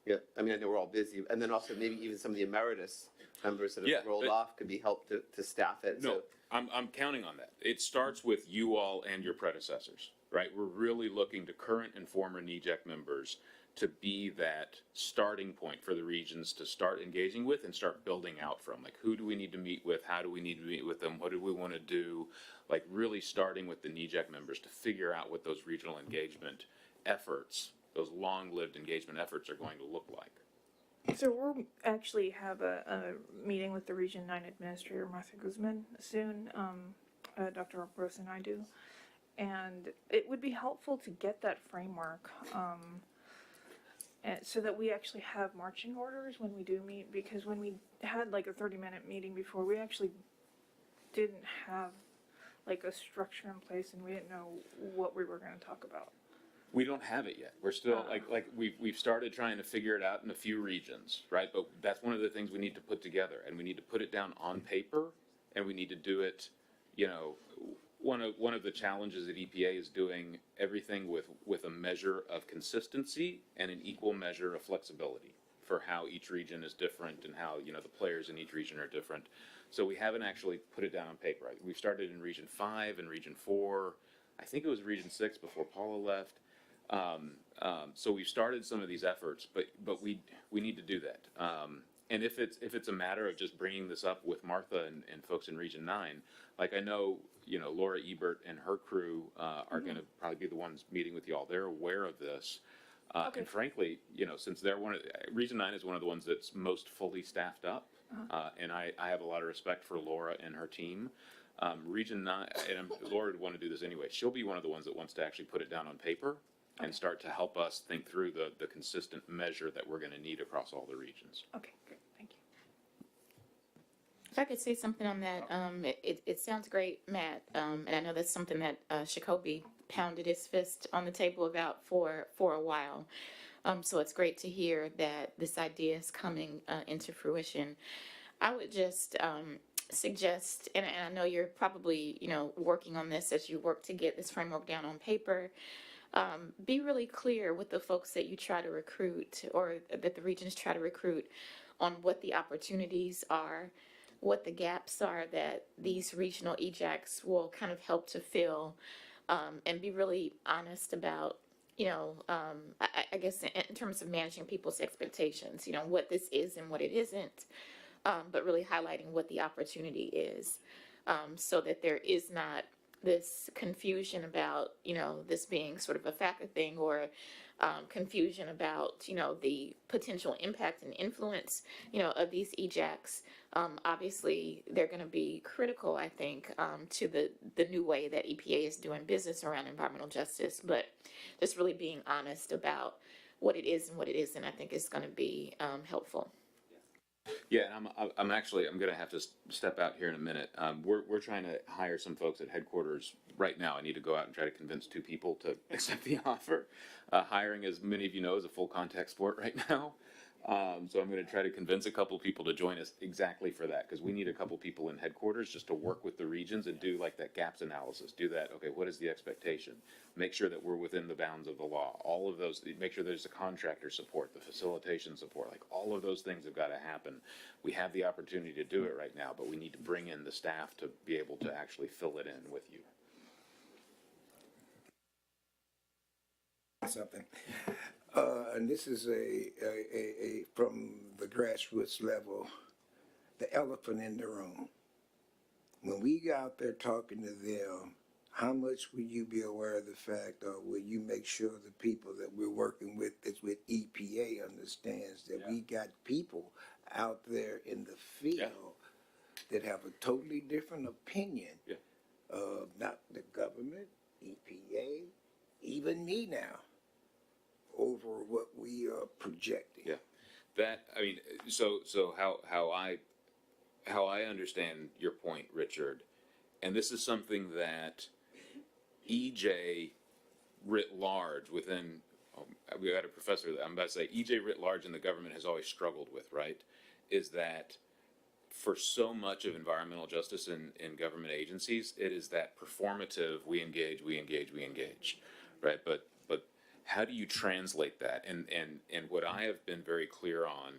S21: Yeah, I mean, I know we're all busy, and then also maybe even some of the emeritus members that have rolled off could be helped to staff it.
S1: No,
S21: So.
S1: I'm counting on that. It starts with you all and your predecessors, right? We're really looking to current and former NEJAC members to be that starting point for the regions to start engaging with and start building out from. Like, who do we need to meet with? How do we need to meet with them? What do we want to do? Like, really starting with the NEJAC members to figure out what those regional engagement efforts, those long-lived engagement efforts are going to look like.
S24: So we'll actually have a meeting with the Region 9 Administrator, Martha Guzman, soon. Dr. Rose and I do. And it would be helpful to get that framework and so that we actually have marching orders when we do meet, because when we had like a 30-minute meeting before, we actually didn't have like a structure in place and we didn't know what we were going to talk about.
S1: We don't have it yet. We're still like we've started trying to figure it out in a few regions, right? But that's one of the things we need to put together, and we need to put it down on paper, and we need to do it. One of the challenges that EPA is doing everything with a measure of consistency and an equal measure of flexibility for how each region is different and how the players in each region are different. So we haven't actually put it down on paper. We've started in Region 5 and Region 4. I think it was Region 6 before Paula left. So we've started some of these efforts, but we need to do that. And if it's a matter of just bringing this up with Martha and folks in Region 9, like I know, Laura Ebert and her crew are going to probably be the ones meeting with y'all. They're aware of this. And frankly, since they're Region 9 is one of the ones that's most fully staffed up. And I have a lot of respect for Laura and her team. Region 9, and Laura would want to do this anyway. She'll be one of the ones that wants to actually put it down on paper and start to help us think through the consistent measure that we're going to need across all the regions.
S24: Okay, great, thank you.
S6: If I could say something on that, it sounds great, Matt, and I know that's something that Shakobi pounded his fist on the table about for a while. So it's great to hear that this idea is coming into fruition. I would just suggest, and I know you're probably working on this as you work to get this framework down on paper. Be really clear with the folks that you try to recruit or that the regions try to recruit on what the opportunities are, what the gaps are that these regional EJACs will kind of help to fill, and be really honest about, I guess in terms of managing people's expectations, what this is and what it isn't, but really highlighting what the opportunity is. so that there is not this confusion about, this being sort of a FACA thing, or confusion about, the potential impact and influence, of these EJACs. Obviously, they're going to be critical, I think, to the new way that EPA is doing business around environmental justice, but just really being honest about what it is and what it isn't, I think is going to be helpful.
S1: Yeah, and I'm going to have to step out here in a minute. We're trying to hire some folks at headquarters right now. I need to go out and try to convince 2 people to accept the offer. Hiring, as many of you know, is a full contact sport right now. So I'm going to try to convince a couple people to join us exactly for that, because we need a couple people in headquarters just to work with the regions and do like that gaps analysis. Do that. Okay, what is the expectation? Make sure that we're within the bounds of the law. All of those. Make sure there's the contractor support, the facilitation support. Like all of those things have got to happen. We have the opportunity to do it right now, but we need to bring in the staff to be able to actually fill it in with you.
S20: Something. And this is a from the grassroots level, the elephant in the room. When we go out there talking to them, how much will you be aware of the fact, or will you make sure the people that we're working with, that's with EPA, understands that we got people out there in the field that have a totally different opinion of not the government, EPA, even me now, over what we are projecting.
S1: Yeah, that, I mean, so how I understand your point, Richard, and this is something that EJ writ large within, we had a professor that I'm about to say, EJ writ large in the government has always struggled with, right? Is that for so much of environmental justice in government agencies, it is that performative, we engage, right? But how do you translate that? And what I have been very clear on,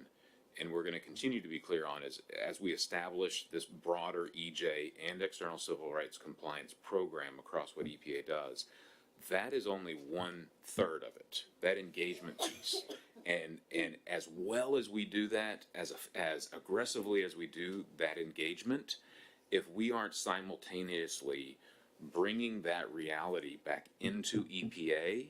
S1: and we're going to continue to be clear on, is as we establish this broader EJ and external civil rights compliance program across what EPA does, that is only 1/3 of it, that engagement piece. And as well as we do that, as aggressively as we do that engagement, if we aren't simultaneously bringing that reality back into EPA,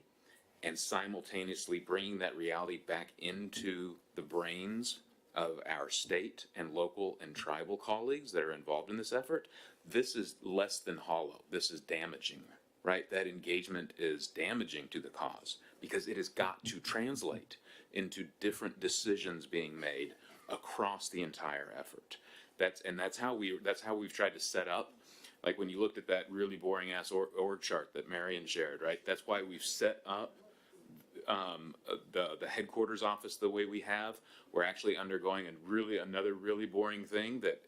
S1: and simultaneously bringing that reality back into the brains of our state and local and tribal colleagues that are involved in this effort, this is less than hollow. This is damaging, right? That engagement is damaging to the cause, because it has got to translate into different decisions being made across the entire effort. That's how we've tried to set up. Like when you looked at that really boring ass org chart that Marion shared, right? That's why we've set up the headquarters office the way we have. We're actually undergoing another really boring thing that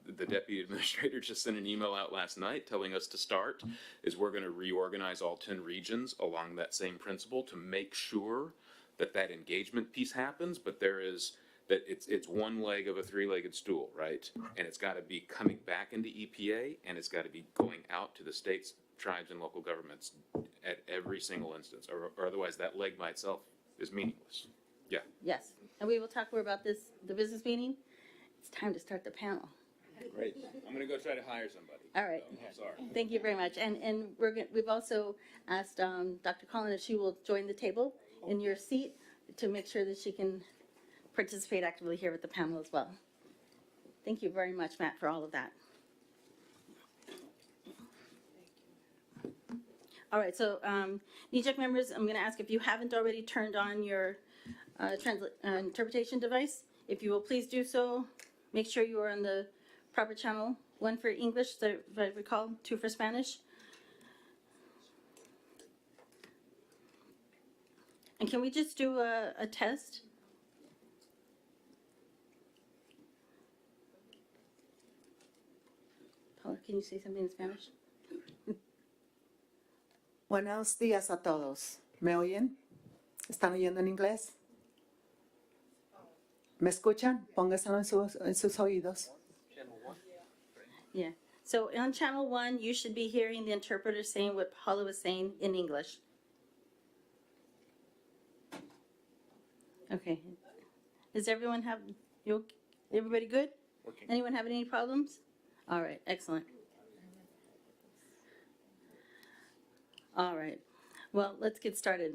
S1: the deputy administrator just sent an email out last night telling us to start, is we're going to reorganize all 10 regions along that same principle to make sure that that engagement piece happens, but it's one leg of a 3-legged stool, right? And it's got to be coming back into EPA, and it's got to be going out to the states, tribes, and local governments at every single instance, or otherwise that leg by itself is meaningless. Yeah.
S5: Yes, and we will talk more about this, the business meeting. It's time to start the panel.
S1: Great. I'm going to go try to hire somebody.
S5: All right.
S1: So, I'm sorry.
S5: Thank you very much. And we've also asked Dr. Collin if she will join the table in your seat to make sure that she can participate actively here with the panel as well. Thank you very much, Matt, for all of that. All right, so NEJAC members, I'm going to ask if you haven't already turned on your interpretation device. If you will please do so, make sure you are on the proper channel. 1 for English, so if I recall, 2 for Spanish. And can we just do a test? Paula, can you say something in Spanish?
S2: Buenos días a todos. ¿Me oyen? ¿Están oyendo en inglés? ¿Me escuchan? Póngaselo en sus oídos.
S5: Yeah. So on channel 1, you should be hearing the interpreter saying what Paula was saying in English. Okay. Does everyone have, everybody good? Anyone have any problems? All right, excellent. All right. Well, let's get started.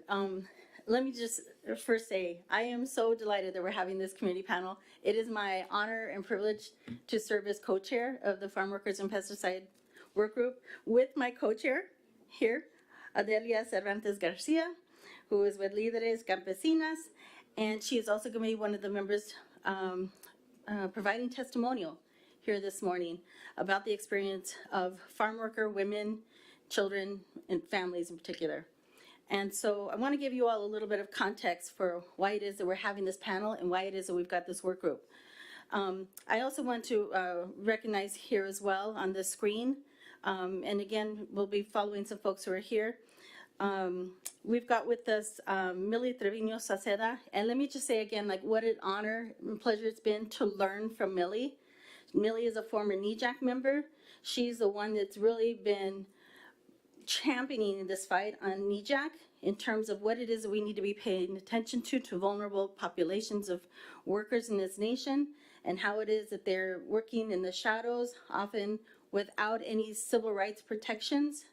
S5: Let me just first say, I am so delighted that we're having this community panel. It is my honor and privilege to serve as co-chair of the Farm Workers and Pesticide Work Group with my co-chair here, Adelia Cervantes Garcia, who is with Líderes Campesinas, and she is also going to be one of the members providing testimonial here this morning about the experience of farm worker women, children, and families in particular. And so I want to give you all a little bit of context for why it is that we're having this panel and why it is that we've got this work group. I also want to recognize here as well on the screen, and again, we'll be following some folks who are here. We've got with us Millie Trevino Saceda, and let me just say again, like what an honor and pleasure it's been to learn from Millie. Millie is a former NEJAC member. She's the one that's really been championing this fight on NEJAC in terms of what it is that we need to be paying attention to vulnerable populations of workers in this nation, and how it is that they're working in the shadows, often without any civil rights protections,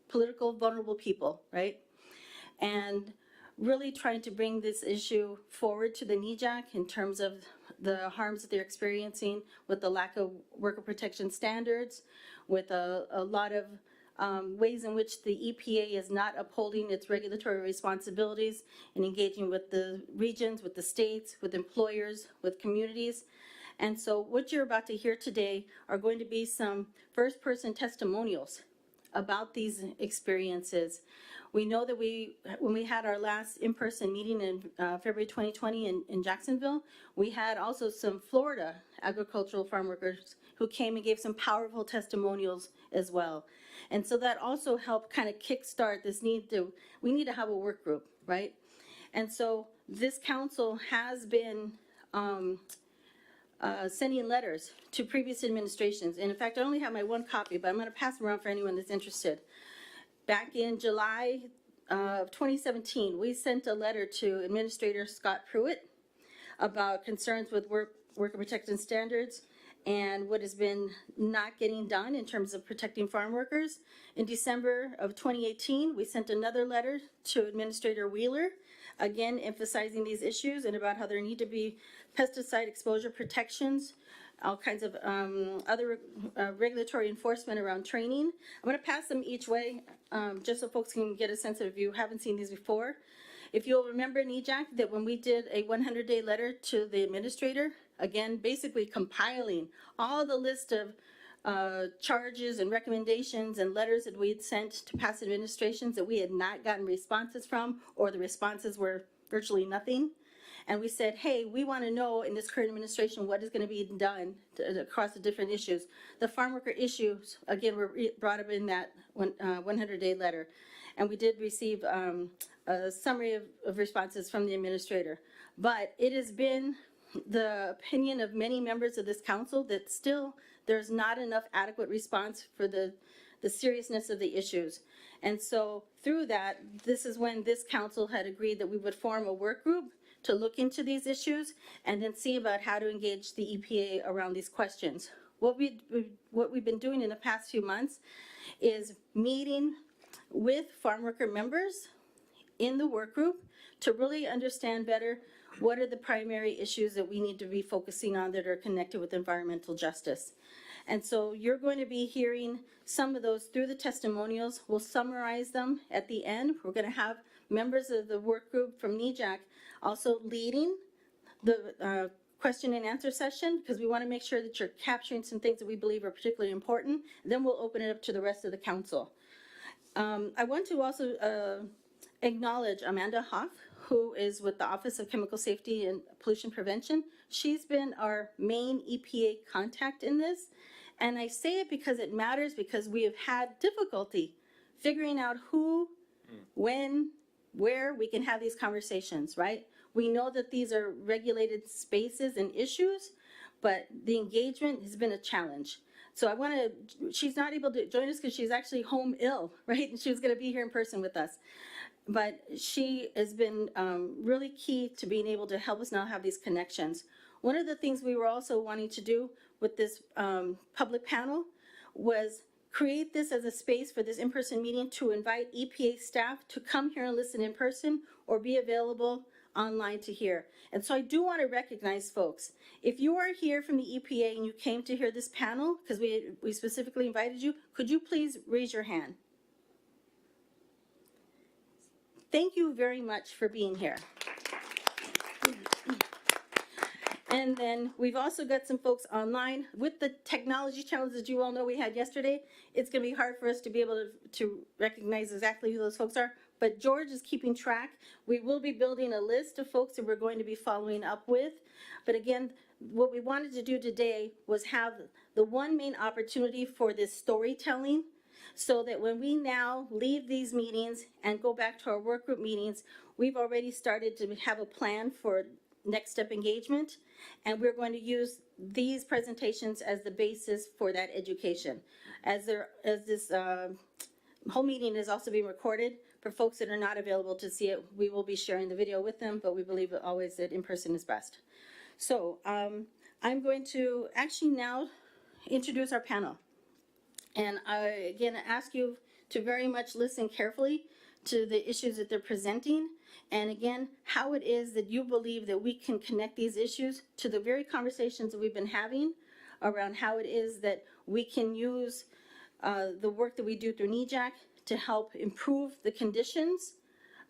S5: political vulnerable people, right? And really trying to bring this issue forward to the NEJAC in terms of the harms that they're experiencing with the lack of worker protection standards, with a lot of ways in which the EPA is not upholding its regulatory responsibilities and engaging with the regions, with the states, with employers, with communities. And so what you're about to hear today are going to be some first-person testimonials about these experiences. We know that when we had our last in-person meeting in February 2020 in Jacksonville, we had also some Florida agricultural farm workers who came and gave some powerful testimonials as well. And so that also helped kind of kickstart this we need to have a work group, right? And so this council has been sending letters to previous administrations. And in fact, I only have my one copy, but I'm going to pass them around for anyone that's interested. Back in July of 2017, we sent a letter to Administrator Scott Pruitt about concerns with worker protection standards and what has been not getting done in terms of protecting farm workers. In December of 2018, we sent another letter to Administrator Wheeler, again emphasizing these issues and about how there need to be pesticide exposure protections, all kinds of other regulatory enforcement around training. I'm going to pass them each way just so folks can get a sense of if you haven't seen these before. If you'll remember, NEJAC, that when we did a 100-day letter to the administrator, again, basically compiling all the list of charges and recommendations and letters that we had sent to past administrations that we had not gotten responses from, or the responses were virtually nothing. And we said, hey, we want to know in this current administration what is going to be done across the different issues. The farm worker issues, again, were brought up in that 100-day letter. And we did receive a summary of responses from the administrator. But it has been the opinion of many members of this council that still there's not enough adequate response for the seriousness of the issues. And so through that, this is when this council had agreed that we would form a work group to look into these issues and then see about how to engage the EPA around these questions. What we've been doing in the past few months is meeting with farm worker members in the work group to really understand better what are the primary issues that we need to be focusing on that are connected with environmental justice. And so you're going to be hearing some of those through the testimonials. We'll summarize them at the end. We're going to have members of the work group from NEJAC also leading the question and answer session, because we want to make sure that you're capturing some things that we believe are particularly important. Then we'll open it up to the rest of the council. I want to also acknowledge Amanda Hoff, who is with the Office of Chemical Safety and Pollution Prevention. She's been our main EPA contact in this. And I say it because it matters, because we have had difficulty figuring out who, when, where we can have these conversations, right? We know that these are regulated spaces and issues, but the engagement has been a challenge. So I want to, she's not able to join us because she's actually home ill, right? And she was going to be here in person with us. But she has been really key to being able to help us now have these connections. One of the things we were also wanting to do with this public panel was create this as a space for this in-person meeting to invite EPA staff to come here and listen in person or be available online to hear. And so I do want to recognize folks. If you are here from the EPA and you came to hear this panel, because we specifically invited you, could you please raise your hand? Thank you very much for being here. And then we've also got some folks online. With the technology challenges that you all know we had yesterday, it's going to be hard for us to be able to recognize exactly who those folks are. But George is keeping track. We will be building a list of folks that we're going to be following up with. But again, what we wanted to do today was have the one main opportunity for this storytelling, so that when we now leave these meetings and go back to our work group meetings, we've already started to have a plan for next step engagement, and we're going to use these presentations as the basis for that education. As this whole meeting is also being recorded, for folks that are not available to see it, we will be sharing the video with them, but we believe always that in person is best. So I'm going to actually now introduce our panel. And I, again, ask you to very much listen carefully to the issues that they're presenting. And again, how it is that you believe that we can connect these issues to the very conversations that we've been having around how it is that we can use the work that we do through NEJAC to help improve the conditions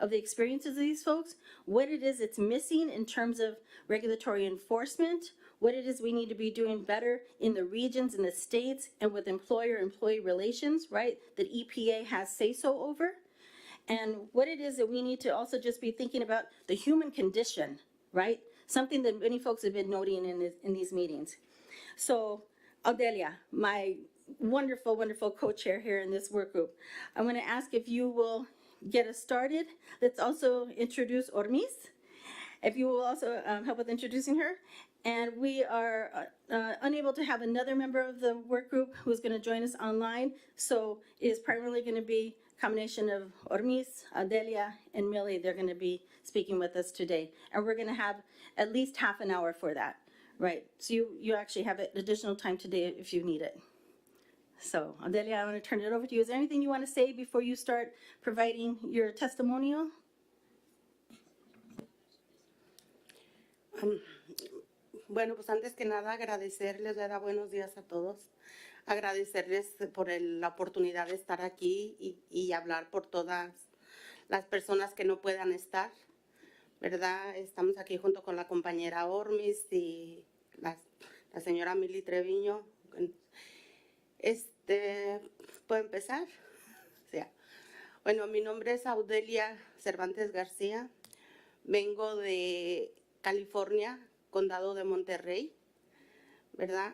S5: of the experiences of these folks, what it is it's missing in terms of regulatory enforcement, what it is we need to be doing better in the regions, in the states, and with employer-employee relations, right, that EPA has say-so over, and what it is that we need to also just be thinking about the human condition, right, something that many folks have been noting in these meetings. So, Audelia, my wonderful, wonderful co-chair here in this work group, I'm going to ask if you will get us started. Let's also introduce Ormis, if you will also help with introducing her. And we are unable to have another member of the work group who's going to join us online, so it is primarily going to be a combination of Ormis, Adelia, and Millie. They're going to be speaking with us today, and we're going to have at least half an hour for that, right? So you actually have additional time today if you need it. So, Adelia, I want to turn it over to you. Is there anything you want to say before you start providing your testimonial?
S3: Bueno, pues antes que nada agradecerles, ¿verdad? Buenos días a todos. Agradecerles por la oportunidad de estar aquí y hablar por todas las personas que no puedan estar, ¿verdad? Estamos aquí junto con la compañera Ormis y la señora Mili Treviño. ¿Puedo empezar? Sí. Bueno, mi nombre es Audelia Cervantes García. Vengo de California, condado de Monterrey, ¿verdad?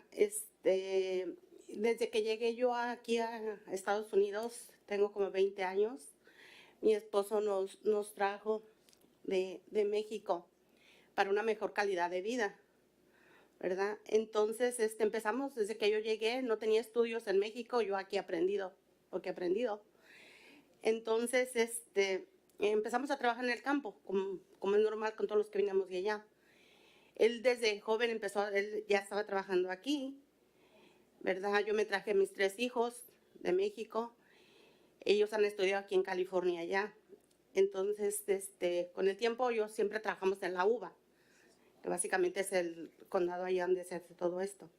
S3: Desde que llegué yo aquí a Estados Unidos, tengo como 20 años. Mi esposo nos trajo de México para una mejor calidad de vida, ¿verdad? Entonces, empezamos desde que yo llegué, no tenía estudios en México, yo aquí he aprendido, porque he aprendido. Entonces, empezamos a trabajar en el campo, como es normal con todos los que vinimos de allá. Él desde joven él ya estaba trabajando aquí, ¿verdad? Yo me traje a mis 3 hijos de México, ellos han estudiado aquí en California ya. Entonces, con el tiempo yo siempre trabajamos en la uva, que básicamente es el condado allá donde se hace todo esto.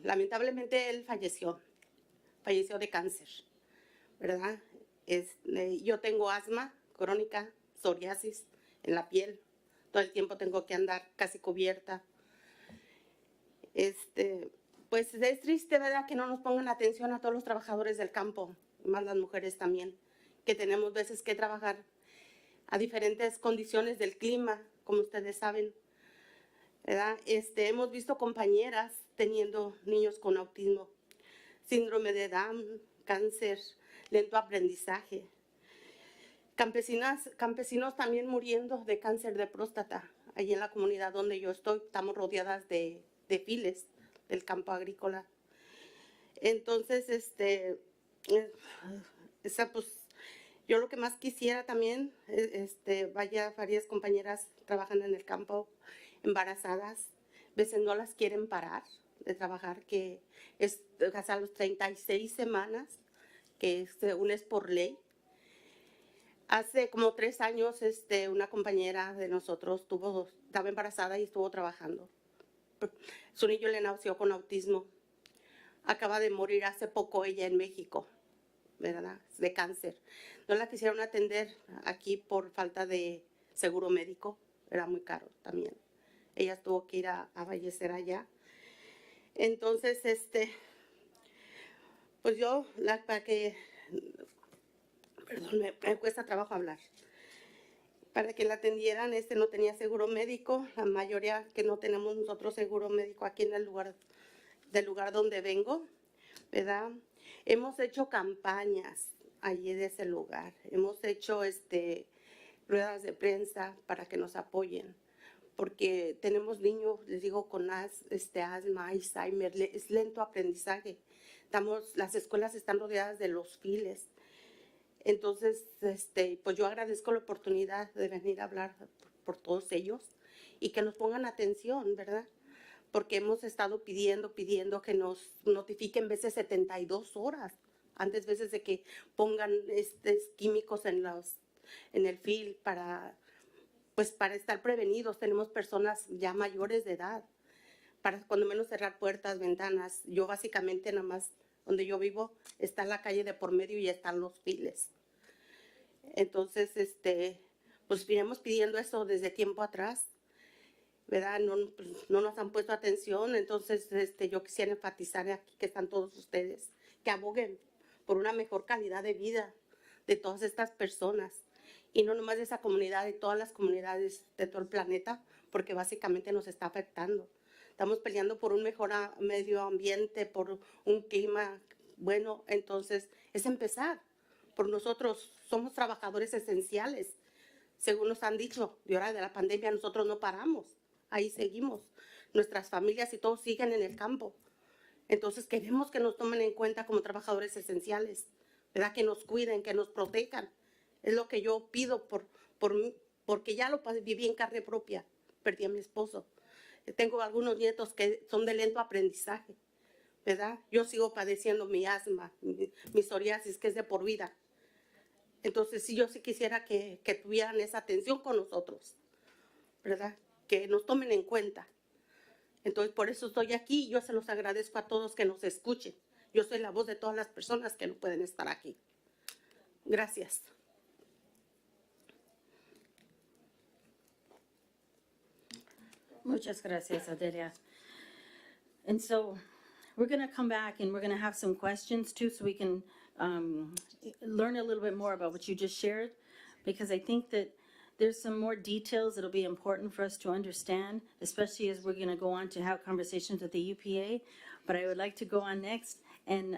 S3: Lamentablemente él falleció de cáncer, ¿verdad? Yo tengo asma crónica, psoriasis en la piel, todo el tiempo tengo que andar casi cubierta. Pues es triste, ¿verdad?, que no nos pongan atención a todos los trabajadores del campo, más las mujeres también, que tenemos veces que trabajar a diferentes condiciones del clima, como ustedes saben, ¿verdad? Hemos visto compañeras teniendo niños con autismo, síndrome de Down, cáncer, lento aprendizaje. Campesinos también muriendo de cáncer de próstata. Allí en la comunidad donde yo estoy, estamos rodeadas de files del campo agrícola. Entonces, pues, yo lo que más quisiera también, varias compañeras trabajan en el campo embarazadas, a veces no las quieren parar de trabajar, que es hasta los 36 semanas, que según es por ley. Hace como 3 años, una compañera de nosotros estaba embarazada y estuvo trabajando. Su niño le nació con autismo. Acaba de morir hace poco ella en México, ¿verdad? De cáncer. No la quisieron atender aquí por falta de seguro médico. Era muy caro también. Ella tuvo que ir a fallecer allá. Entonces, pues yo, para que, perdón, me cuesta trabajo hablar. Para que la atendieran, no tenía seguro médico. La mayoría que no tenemos nosotros seguro médico aquí en el lugar, del lugar donde vengo, ¿verdad? Hemos hecho campañas allí de ese lugar. Hemos hecho ruedas de prensa para que nos apoyen. Porque tenemos niños, les digo, con asma, Alzheimer, es lento aprendizaje. Las escuelas están rodeadas de los files. Entonces, pues yo agradezco la oportunidad de venir a hablar por todos ellos y que nos pongan atención, ¿verdad? Porque hemos estado pidiendo que nos notifiquen veces 72 horas, antes veces de que pongan químicos en el fil para estar prevenidos. Tenemos personas ya mayores de edad, para cuando menos cerrar puertas, ventanas. Yo básicamente nada más, donde yo vivo, está la calle de por medio y están los files. Entonces, pues iremos pidiendo eso desde tiempo atrás, ¿verdad? No nos han puesto atención. Entonces, yo quisiera enfatizar aquí que están todos ustedes, que aboguen por una mejor calidad de vida de todas estas personas. Y no nomás de esa comunidad, de todas las comunidades de todo el planeta, porque básicamente nos está afectando. Estamos peleando por un mejor medio ambiente, por un clima bueno. Entonces, es empezar por nosotros. Somos trabajadores esenciales, según nos han dicho. Y ahora de la pandemia nosotros no paramos, ahí seguimos. Nuestras familias y todos siguen en el campo. Entonces, queremos que nos tomen en cuenta como trabajadores esenciales, ¿verdad? Que nos cuiden, que nos protejan. Es lo que yo pido porque ya lo viví en carne propia. Perdí a mi esposo. Tengo algunos nietos que son de lento aprendizaje, ¿verdad? Yo sigo padeciendo mi asma, mi psoriasis, que es de por vida. Entonces, sí, yo sí quisiera que tuvieran esa atención con nosotros, ¿verdad? Que nos tomen en cuenta. Entonces, por eso estoy aquí y yo se los agradezco a todos que nos escuchen. Yo soy la voz de todas las personas que no pueden estar aquí. Gracias.
S5: Muchas gracias, Adelia. And so we're going to come back and we're going to have some questions too, so we can learn a little bit more about what you just shared, because I think that there's some more details that'll be important for us to understand, especially as we're going to go on to have conversations with the UPA. But I would like to go on next. And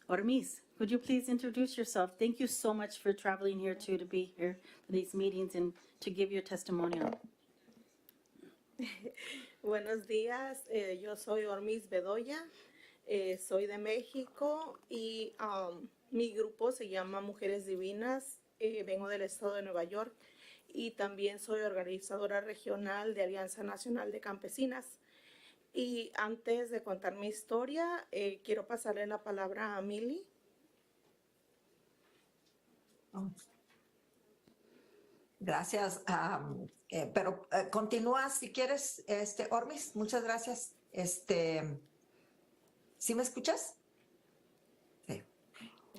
S5: Ormis, could you please introduce yourself? Thank you so much for traveling here too, to be here for these meetings and to give your testimonial.
S7: Buenos días, yo soy Ormis Bedoya, soy de México y mi grupo se llama Mujeres Divinas, vengo del estado de Nueva York y también soy organizadora regional de Alianza Nacional de Campesinas. Y antes de contar mi historia, quiero pasarle la palabra a Mili.
S8: Gracias. Pero continúa si quieres, Ormis. Muchas gracias. ¿Sí me escuchas? Sí.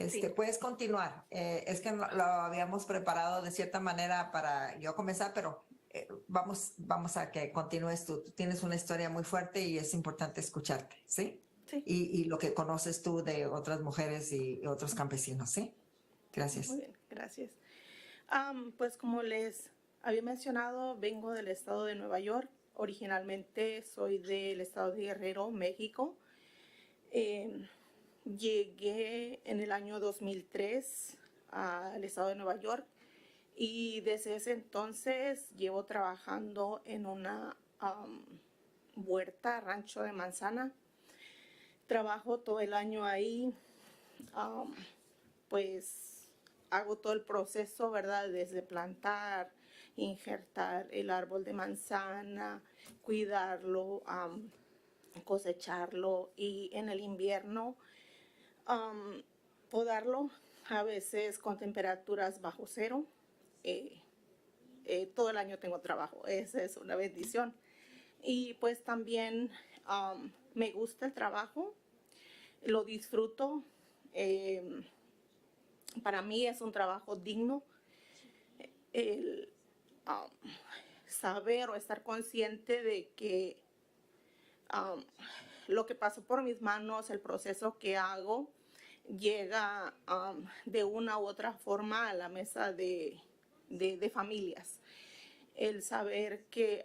S7: Sí.
S8: Puedes continuar. Es que lo habíamos preparado de cierta manera para yo comenzar, pero vamos a que continúes tú. Tú tienes una historia muy fuerte y es importante escucharte, ¿sí?
S7: Sí.
S8: Y lo que conoces tú de otras mujeres y otros campesinos, ¿sí? Gracias.
S7: Muy bien, gracias. Pues como les había mencionado, vengo del estado de Nueva York. Originalmente soy del estado de Guerrero, México. Llegué en el año 2003 al estado de Nueva York y desde ese entonces llevo trabajando en una huerta, rancho de manzana. Trabajo todo el año ahí, pues hago todo el proceso, ¿verdad? Desde plantar, injertar el árbol de manzana, cuidarlo, cosecharlo y en el invierno podarlo, a veces con temperaturas bajo cero. Todo el año tengo trabajo, esa es una bendición. Y pues también me gusta el trabajo, lo disfruto. Para mí es un trabajo digno. El saber o estar consciente de que lo que pasó por mis manos, el proceso que hago, llega de una u otra forma a la mesa de familias. El saber que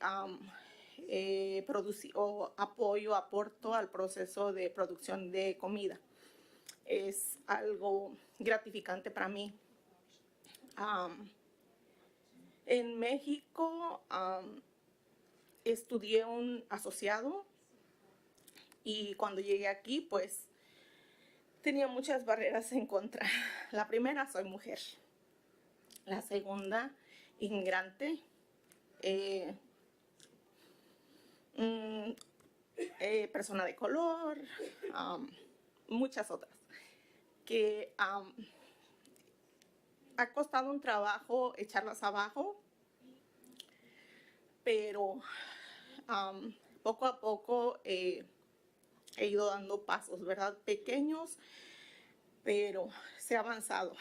S7: apoyo, aporto al proceso de producción de comida es algo gratificante para mí. En México estudié un asociado y cuando llegué aquí pues tenía muchas barreras en contra. La primera, soy mujer. La segunda, inmigrante. Persona de color, muchas otras, que ha costado un trabajo echarlas abajo, pero poco a poco he ido dando pasos, ¿verdad? Pequeños, pero se ha avanzado.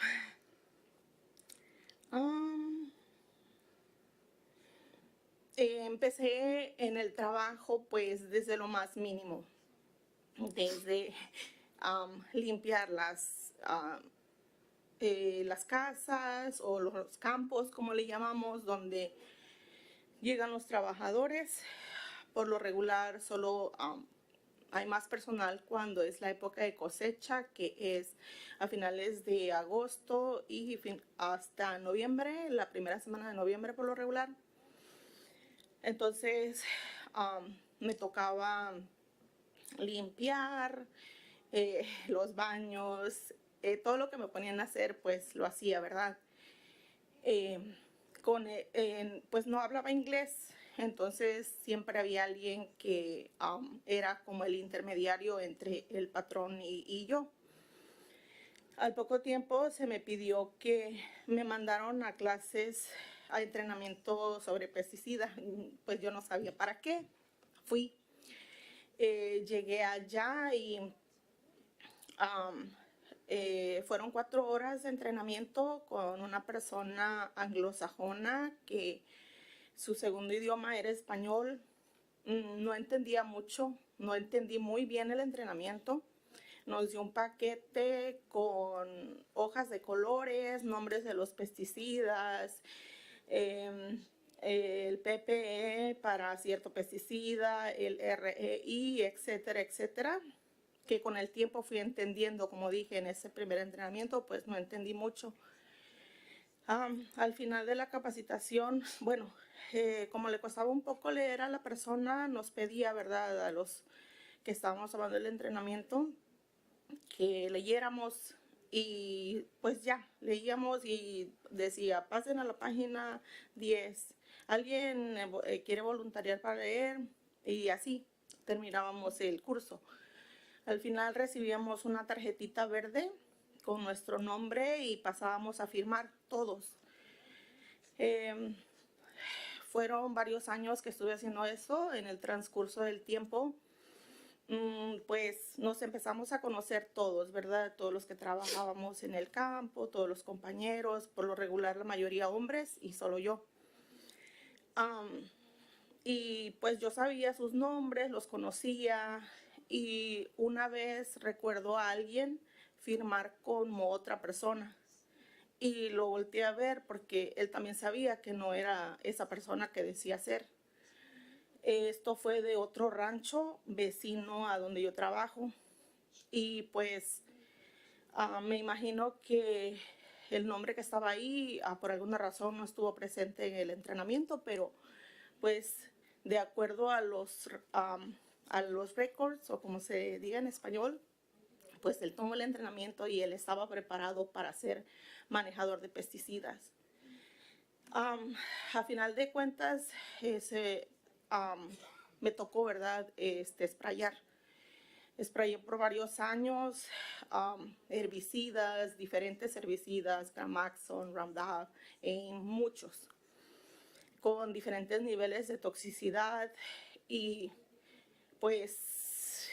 S7: Empecé en el trabajo pues desde lo más mínimo, desde limpiar las casas o los campos, como le llamamos, donde llegan los trabajadores. Por lo regular solo hay más personal cuando es la época de cosecha, que es a finales de agosto y hasta noviembre, la primera semana de noviembre por lo regular. Entonces me tocaba limpiar los baños, todo lo que me ponían a hacer pues lo hacía, ¿verdad? Pues no hablaba inglés, entonces siempre había alguien que era como el intermediario entre el patrón y yo. Al poco tiempo se me pidió que me mandaron a clases, a entrenamiento sobre pesticidas, pues yo no sabía para qué. Fui, llegué allá y fueron 4 horas de entrenamiento con una persona anglosajona que su segundo idioma era español. No entendía mucho, no entendí muy bien el entrenamiento. Nos dio un paquete con hojas de colores, nombres de los pesticidas, el PPE para cierto pesticida, el REI, etcétera, etcétera, que con el tiempo fui entendiendo, como dije en ese primer entrenamiento, pues no entendí mucho. Al final de la capacitación, bueno, como le costaba un poco leer a la persona, nos pedía, ¿verdad?, a los que estábamos tomando el entrenamiento, que leyéramos y pues ya, leíamos y decía, pasen a la página 10. ¿Alguien quiere voluntariar para leer? Y así terminábamos el curso. Al final recibíamos una tarjetita verde con nuestro nombre y pasábamos a firmar todos. Fueron varios años que estuve haciendo eso. En el transcurso del tiempo pues nos empezamos a conocer todos, ¿verdad? Todos los que trabajábamos en el campo, todos los compañeros, por lo regular la mayoría hombres y solo yo. Y pues yo sabía sus nombres, los conocía, y una vez recuerdo a alguien firmar como otra persona y lo volteé a ver porque él también sabía que no era esa persona que decía ser. Esto fue de otro rancho vecino a donde yo trabajo y pues me imagino que el nombre que estaba ahí por alguna razón no estuvo presente en el entrenamiento, pero pues de acuerdo a los records, o como se diga en español, pues él tomó el entrenamiento y él estaba preparado para ser manejador de pesticidas. A final de cuentas,
S3: me tocó, ¿verdad? Sprayar. Sprayé por varios años, herbicidas, diferentes herbicidas, Gramaxon, Roundup, en muchos, con diferentes niveles de toxicidad y pues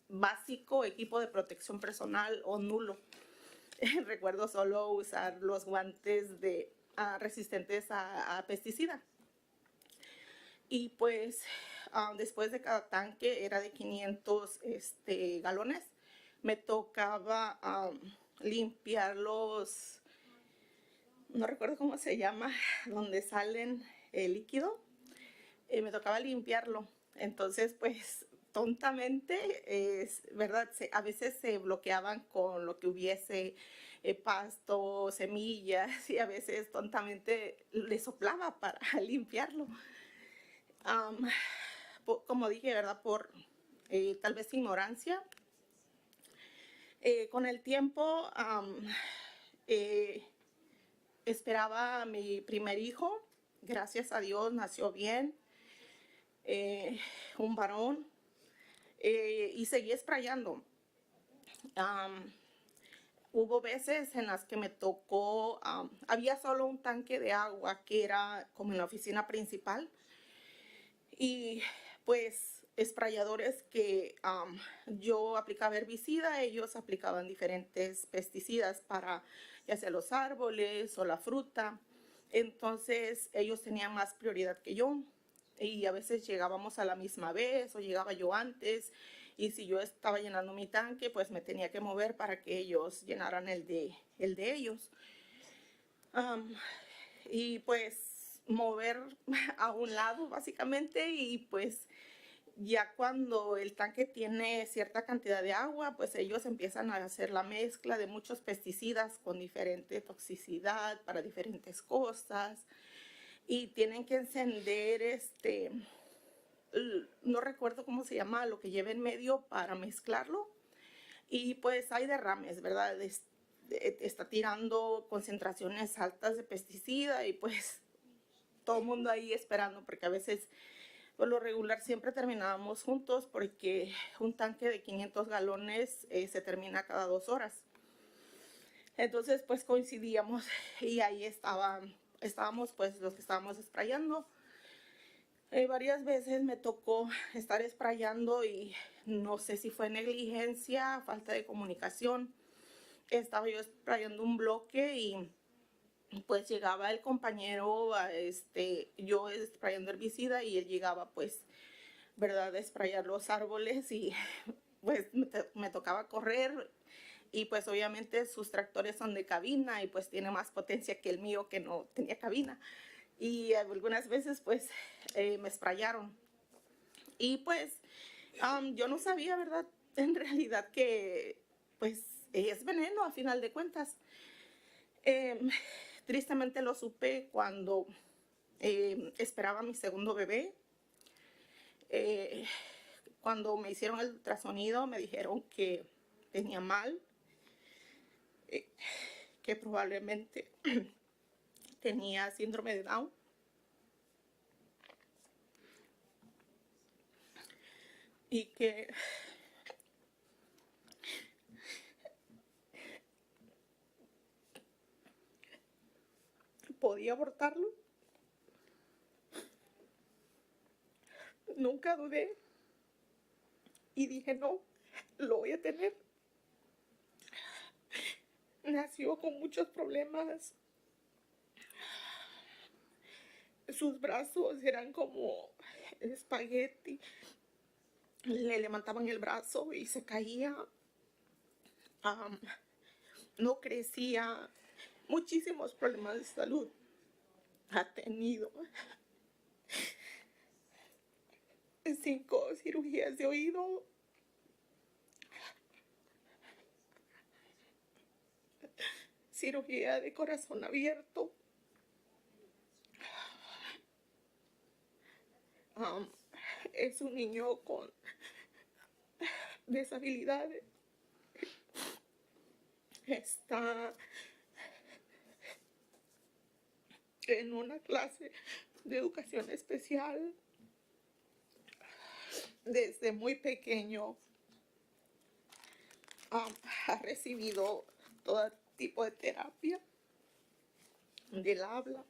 S3: básico equipo de protección personal o nulo. Recuerdo solo usar los guantes resistentes a pesticida. Y pues después de cada tanque, era de 500 galones, me tocaba limpiar no recuerdo cómo se llama, donde salen el líquido, me tocaba limpiarlo. Entonces, pues tontamente, ¿verdad? A veces se bloqueaban con lo que hubiese, pasto, semillas, y a veces tontamente le soplaba para limpiarlo. Como dije, ¿verdad? Por tal vez ignorancia. Con el tiempo esperaba a mi primer hijo. Gracias a Dios nació bien, un varón, y seguí sprayando. Hubo veces en las que me tocó, había solo un tanque de agua que era como en la oficina principal. Y pues sprayadores que yo aplicaba herbicida, ellos aplicaban diferentes pesticidas para ya sea los árboles o la fruta. Entonces ellos tenían más prioridad que yo y a veces llegábamos a la misma vez o llegaba yo antes, y si yo estaba llenando mi tanque, pues me tenía que mover para que ellos llenaran el de ellos. Y pues mover a un lado básicamente, y pues ya cuando el tanque tiene cierta cantidad de agua, pues ellos empiezan a hacer la mezcla de muchos pesticidas con diferente toxicidad para diferentes cosas, y tienen que encender no recuerdo cómo se llama, lo que lleva en medio para mezclarlo, y pues hay derrames, ¿verdad? Está tirando concentraciones altas de pesticida y pues todo el mundo ahí esperando, porque a veces, por lo regular, siempre terminábamos juntos porque un tanque de 500 galones se termina cada 2 horas. Entonces, pues coincidíamos y ahí estábamos pues los que estábamos sprayando. Varias veces me tocó estar sprayando y no sé si fue negligencia, falta de comunicación. Estaba yo sprayando un bloque y pues llegaba el compañero, yo sprayando herbicida, y él llegaba pues, ¿verdad?, a sprayar los árboles, y pues me tocaba correr, y pues obviamente sus tractores son de cabina y pues tiene más potencia que el mío, que no tenía cabina, y algunas veces pues me sprayaron. Y pues yo no sabía, ¿verdad?, en realidad que pues es veneno a final de cuentas. Tristemente lo supe cuando esperaba a mi segundo bebé. Cuando me hicieron el ultrasonido me dijeron que tenía mal, que probablemente tenía síndrome de Down. Y que podía abortarlo. Nunca dudé y dije, no, lo voy a tener. Nació con muchos problemas. Sus brazos eran como espagueti. Le levantaban el brazo y se caía. No crecía. Muchísimos problemas de salud ha tenido. 5 cirugías de oído. Cirugía de corazón abierto. Es un niño con deshabilidades. Está en una clase de educación especial.
S7: desde muy pequeño ha recibido todo tipo de terapia del habla,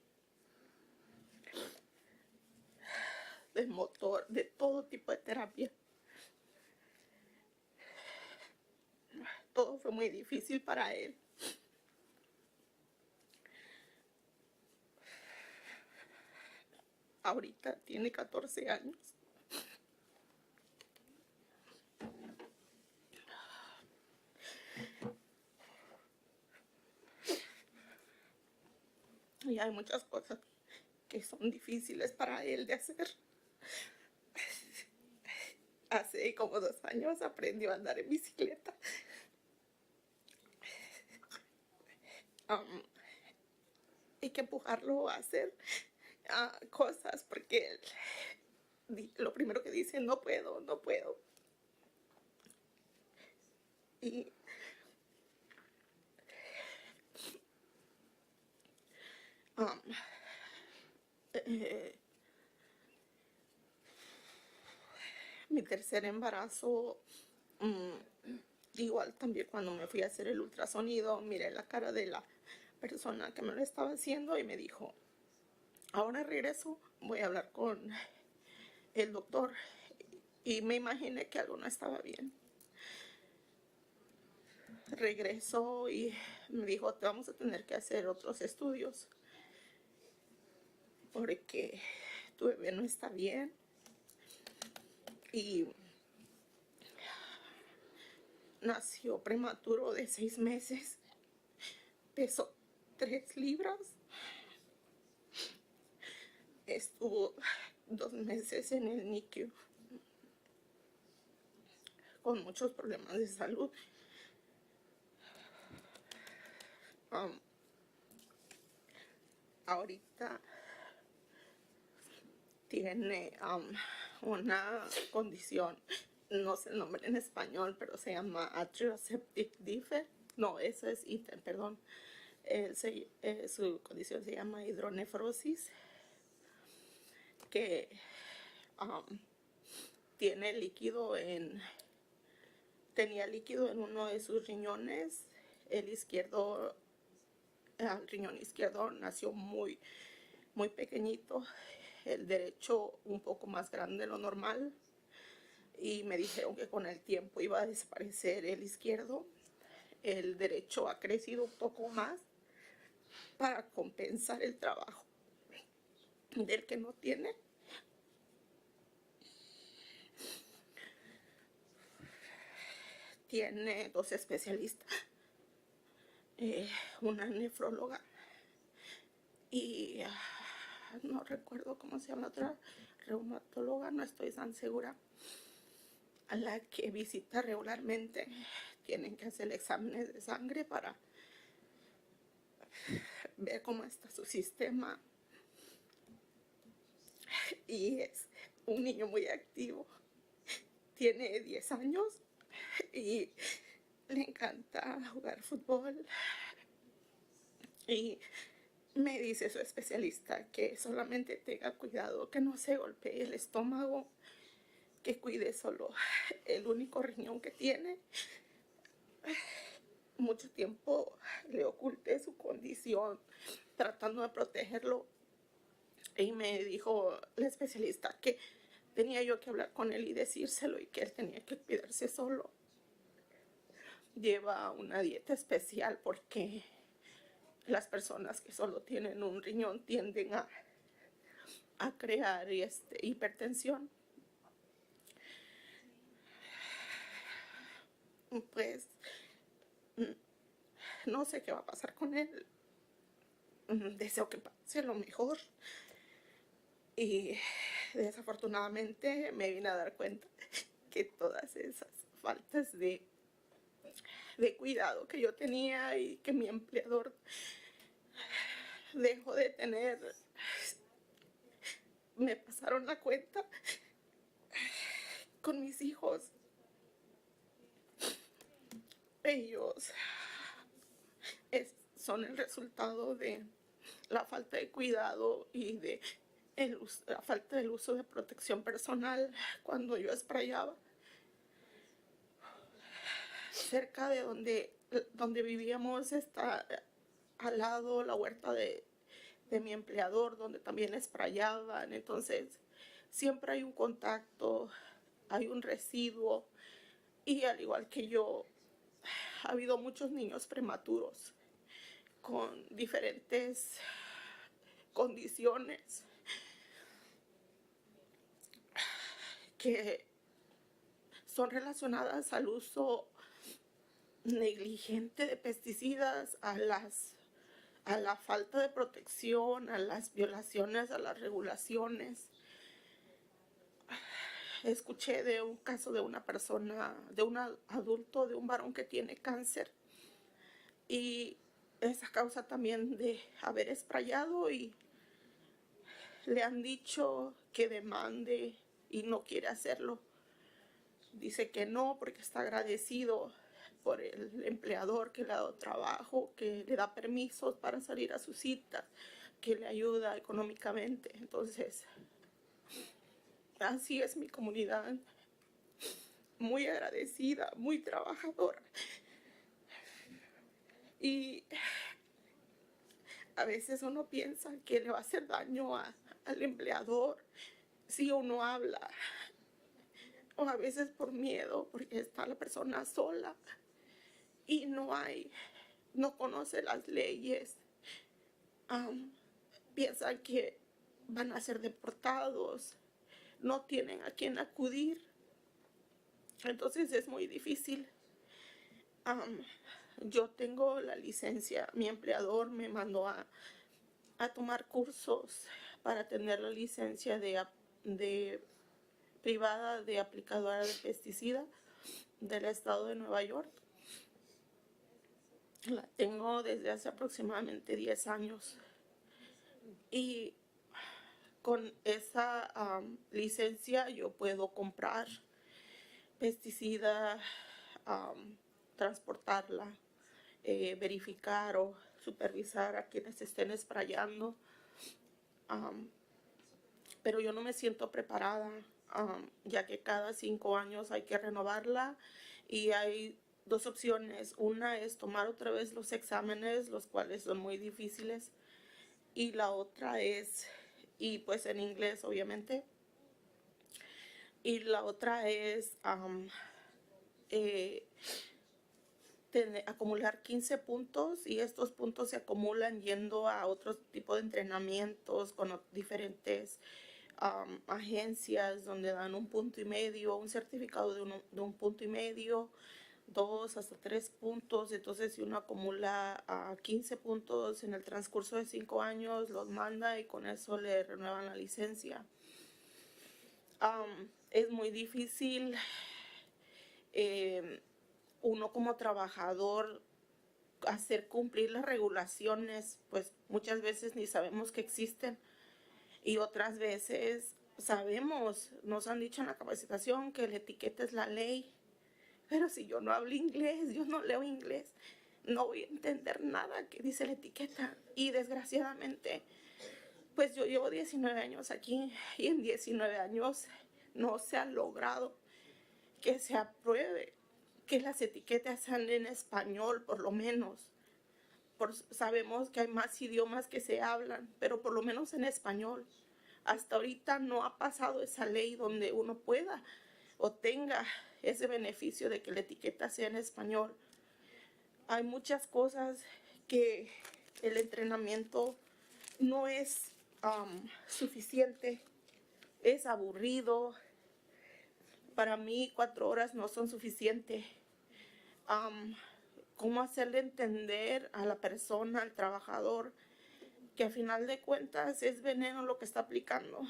S7: del motor, de todo tipo de terapia. Todo fue muy difícil para él. Ahorita tiene 14 años. Y hay muchas cosas que son difíciles para él de hacer. Hace como 2 años aprendió a andar en bicicleta. Hay que empujarlo a hacer cosas porque él, lo primero que dice, no puedo, no puedo. Y mi tercer embarazo, igual también cuando me fui a hacer el ultrasonido, miré la cara de la persona que me lo estaba haciendo y me dijo, ahora regreso, voy a hablar con el doctor. Y me imaginé que algo no estaba bien. Regresó y me dijo, te vamos a tener que hacer otros estudios porque tu bebé no está bien. Y nació prematuro de 6 meses. Pesó 3 libras. Estuvo 2 meses en el NICU con muchos problemas de salud. Ahorita tiene una condición, no sé el nombre en español, pero se llama atrial septic defect. No, eso es ITEM, perdón. Su condición se llama hidronefrosis, que tenía líquido en uno de sus riñones. El riñón izquierdo nació muy, muy pequeñito, el derecho un poco más grande de lo normal, y me dijeron que con el tiempo iba a desaparecer el izquierdo. El derecho ha crecido un poco más para compensar el trabajo del que no tiene. Tiene 2 especialistas, una nefróloga y no recuerdo cómo se llama otra, reumatóloga, no estoy tan segura, a la que visita regularmente. Tienen que hacer exámenes de sangre para ver cómo está su sistema. Y es un niño muy activo. Tiene 10 años y le encanta jugar fútbol. Y me dice su especialista que solamente tenga cuidado, que no se golpee el estómago, que cuide solo el único riñón que tiene. Mucho tiempo le oculté su condición, tratando de protegerlo. Y me dijo la especialista que tenía yo que hablar con él y decírselo, y que él tenía que cuidarse solo. Lleva una dieta especial porque las personas que solo tienen un riñón tienden a crear hipertensión. Pues no sé qué va a pasar con él. Deseo que pase lo mejor. Y desafortunadamente me vine a dar cuenta que todas esas faltas de cuidado que yo tenía y que mi empleador dejó de tener, me pasaron la cuenta con mis hijos. Ellos son el resultado de la falta de cuidado y de la falta del uso de protección personal cuando yo sprayaba. Cerca de donde vivíamos está al lado la huerta de mi empleador, donde también sprayaban. Entonces, siempre hay un contacto, hay un residuo. Y al igual que yo, ha habido muchos niños prematuros con diferentes condiciones que son relacionadas al uso negligente de pesticidas, a la falta de protección, a las violaciones a las regulaciones. Escuché de un caso de una persona, de un adulto, de un varón que tiene cáncer, y es a causa también de haber sprayado, y le han dicho que demande y no quiere hacerlo. Dice que no porque está agradecido por el empleador que le ha dado trabajo, que le da permisos para salir a sus citas, que le ayuda económicamente. Entonces, así es mi comunidad, muy agradecida, muy trabajadora. Y a veces uno piensa que le va a hacer daño al empleador si uno habla, o a veces por miedo, porque está la persona sola y no conoce las leyes. Piensan que van a ser deportados, no tienen a quién acudir. Entonces es muy difícil. Yo tengo la licencia, mi empleador me mandó a tomar cursos para tener la licencia de privada de aplicadora de pesticida del estado de Nueva York. La tengo desde hace aproximadamente 10 años. Y con esa licencia yo puedo comprar pesticida, transportarla, verificar o supervisar a quienes estén sprayando. Pero yo no me siento preparada, ya que cada 5 años hay que renovarla, y hay dos opciones. Una es tomar otra vez los exámenes, los cuales son muy difíciles, y la otra es, y pues en inglés obviamente, y la otra es acumular 15 puntos, y estos puntos se acumulan yendo a otro tipo de entrenamientos con diferentes agencias donde dan 1,5 puntos, un certificado de 1,5 puntos, 2 hasta 3 puntos. Entonces, si uno acumula 15 puntos en el transcurso de 5 años, los manda y con eso le renuevan la licencia. Es muy difícil uno como trabajador hacer cumplir las regulaciones, pues muchas veces ni sabemos que existen, y otras veces sabemos, nos han dicho en la capacitación que la etiqueta es la ley, pero si yo no hablo inglés, yo no leo inglés, no voy a entender nada que dice la etiqueta. Y desgraciadamente, pues yo llevo 19 años aquí, y en 19 años no se ha logrado que se apruebe que las etiquetas sean en español, por lo menos. Sabemos que hay más idiomas que se hablan, pero por lo menos en español. Hasta ahorita no ha pasado esa ley donde uno pueda o tenga ese beneficio de que la etiqueta sea en español. Hay muchas cosas que el entrenamiento no es suficiente, es aburrido. Para mí 4 horas no son suficientes. Cómo hacerle entender a la persona, al trabajador, que a final de cuentas es veneno lo que está aplicando,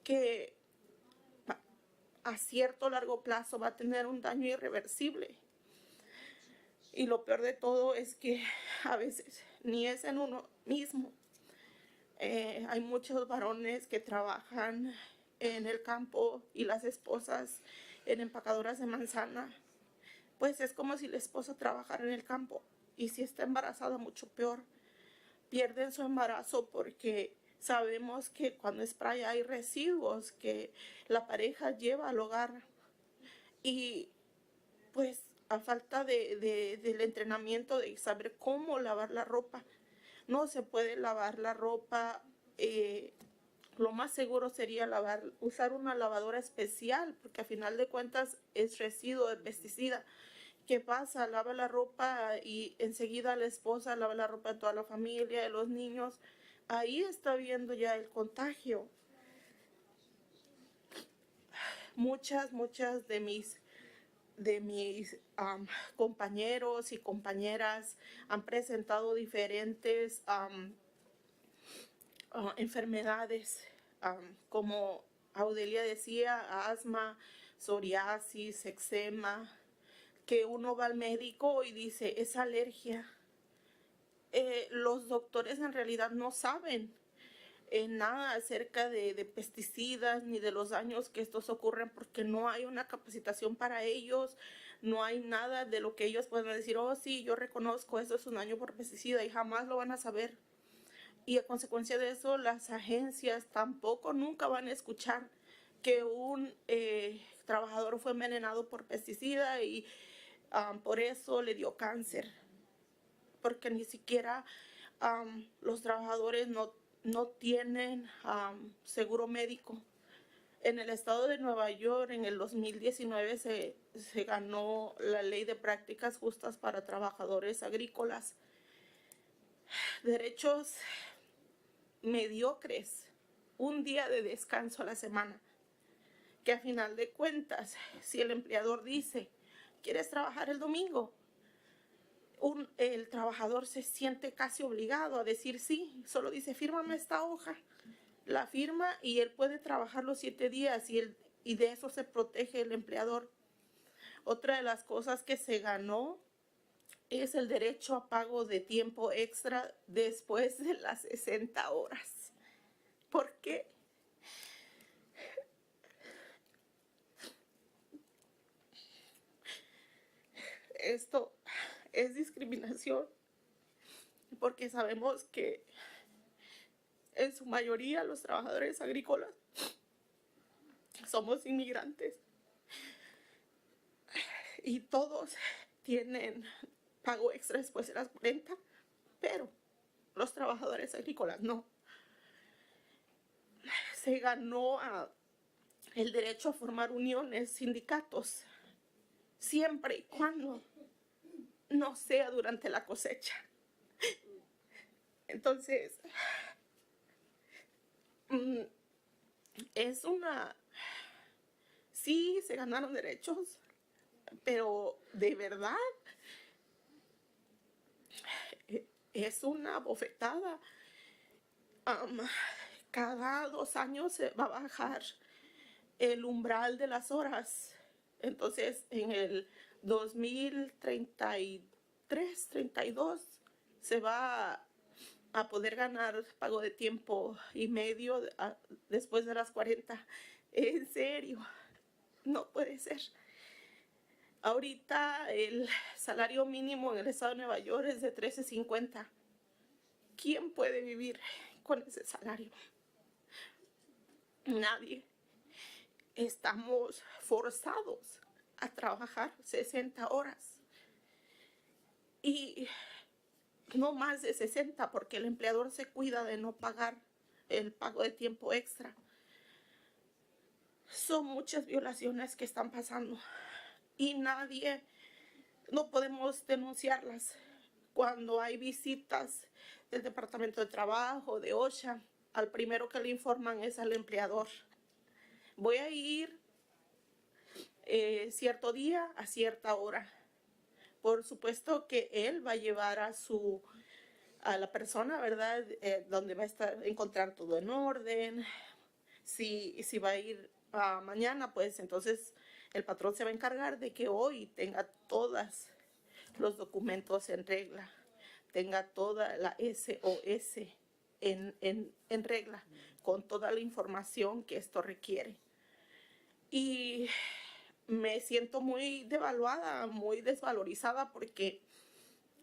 S7: que a cierto largo plazo va a tener un daño irreversible. Y lo peor de todo es que a veces ni es en uno mismo. Hay muchos varones que trabajan en el campo y las esposas en empacadoras de manzana. Pues es como si la esposa trabajara en el campo, y si está embarazada mucho peor. Pierden su embarazo porque Sabemos que cuando es playa hay residuos que la pareja lleva al hogar y pues a falta del entrenamiento de saber cómo lavar la ropa, no se puede lavar la ropa. Lo más seguro sería usar una lavadora especial, porque a final de cuentas es residuo de pesticida. ¿Qué pasa? Lava la ropa y enseguida la esposa lava la ropa de toda la familia, de los niños. Ahí está viendo ya el contagio. Muchas de mis compañeros y compañeras han presentado diferentes enfermedades, como Audelia decía, asma, psoriasis, eczema, que uno va al médico y dice, es alergia. Los doctores en realidad no saben nada acerca de pesticidas ni de los daños que estos ocurren, porque no hay una capacitación para ellos, no hay nada de lo que ellos puedan decir, oh sí, yo reconozco esto es un daño por pesticida, y jamás lo van a saber. Y a consecuencia de eso, las agencias tampoco nunca van a escuchar que un trabajador fue envenenado por pesticida y por eso le dio cáncer, porque ni siquiera los trabajadores no tienen seguro médico. En el estado de Nueva York, en el 2019, se ganó la ley de prácticas justas para trabajadores agrícolas. Derechos mediocres, un día de descanso a la semana, que a final de cuentas, si el empleador dice, ¿quieres trabajar el domingo? El trabajador se siente casi obligado a decir sí, solo dice, fírmame esta hoja. La firma y él puede trabajar los 7 días y de eso se protege el empleador. Otra de las cosas que se ganó es el derecho a pago de tiempo extra después de las 60 horas. ¿Por qué? Esto es discriminación, porque sabemos que en su mayoría los trabajadores agrícolas somos inmigrantes y todos tienen pago extra después de las 40, pero los trabajadores agrícolas no. Se ganó el derecho a formar uniones, sindicatos, siempre y cuando no sea durante la cosecha. Entonces, sí, se ganaron derechos, pero de verdad es una bofetada. Cada 2 años se va a bajar el umbral de las horas. Entonces, en el 2033, 32, se va a poder ganar pago de tiempo y medio después de las 40. En serio, no puede ser. Ahorita el salario mínimo en el estado de Nueva York es de $13.50. ¿Quién puede vivir con ese salario? Nadie. Estamos forzados a trabajar 60 horas. Y no más de 60, porque el empleador se cuida de no pagar el pago de tiempo extra. Son muchas violaciones que están pasando y no podemos denunciarlas. Cuando hay visitas del Departamento de Trabajo, de OSHA, al primero que le informan es al empleador. Voy a ir cierto día a cierta hora. Por supuesto que él va a llevar a la persona, ¿verdad? Donde va a encontrar todo en orden. Si va a ir mañana, pues entonces el patrón se va a encargar de que hoy tenga todos los documentos en regla, tenga toda la SOS en regla, con toda la información que esto requiere. Y me siento muy devaluada, muy desvalorizada, porque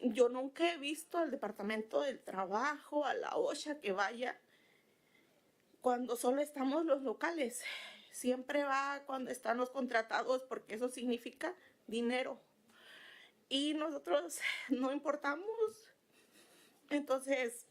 S7: yo nunca he visto al Departamento del Trabajo, a la OSHA, que vaya cuando solo estamos los locales. Siempre va cuando están los contratados porque eso significa dinero. Y nosotros no importamos. Entonces,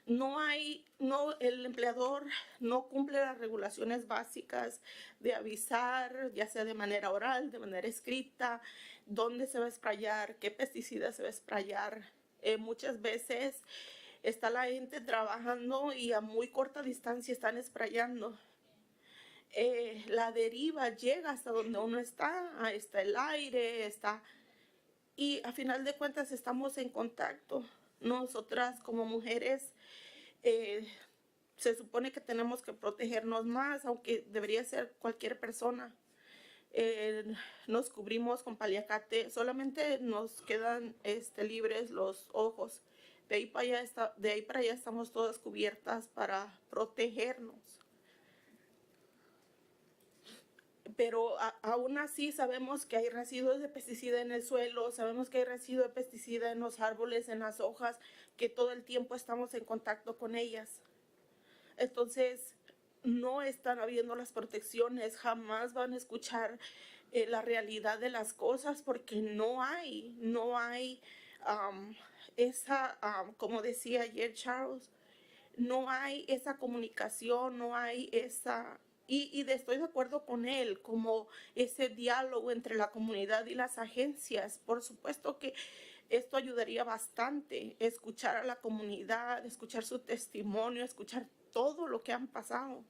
S7: el empleador no cumple las regulaciones básicas de avisar, ya sea de manera oral, de manera escrita, dónde se va a sprayar, qué pesticidas se va a sprayar. Muchas veces está la gente trabajando y a muy corta distancia están sprayando. La deriva llega hasta donde uno está el aire, y a final de cuentas estamos en contacto. Nosotras como mujeres se supone que tenemos que protegernos más, aunque debería ser cualquier persona. Nos cubrimos con paliacate, solamente nos quedan libres los ojos. De ahí para allá estamos todas cubiertas para protegernos. Pero aún así sabemos que hay residuos de pesticida en el suelo, sabemos que hay residuos de pesticida en los árboles, en las hojas, que todo el tiempo estamos en contacto con ellas. Entonces, no están habiendo las protecciones, jamás van a escuchar la realidad de las cosas porque no hay esa, como decía ayer Charles, no hay esa comunicación, no hay esa... Y estoy de acuerdo con él, como ese diálogo entre la comunidad y las agencias. Por supuesto que esto ayudaría bastante, escuchar a la comunidad, escuchar su testimonio, escuchar todo lo que han pasado.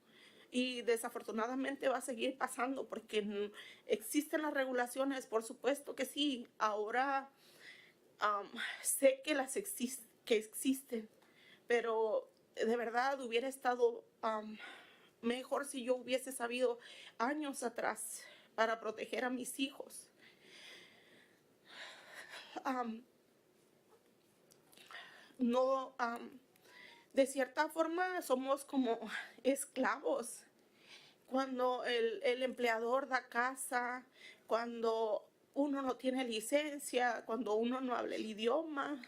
S7: Y desafortunadamente va a seguir pasando porque existen las regulaciones, por supuesto que sí. Ahora sé que que existen, pero de verdad hubiera estado mejor si yo hubiese sabido años atrás para proteger a mis hijos. De cierta forma somos como esclavos. Cuando el empleador da casa, cuando uno no tiene licencia, cuando uno no habla el idioma,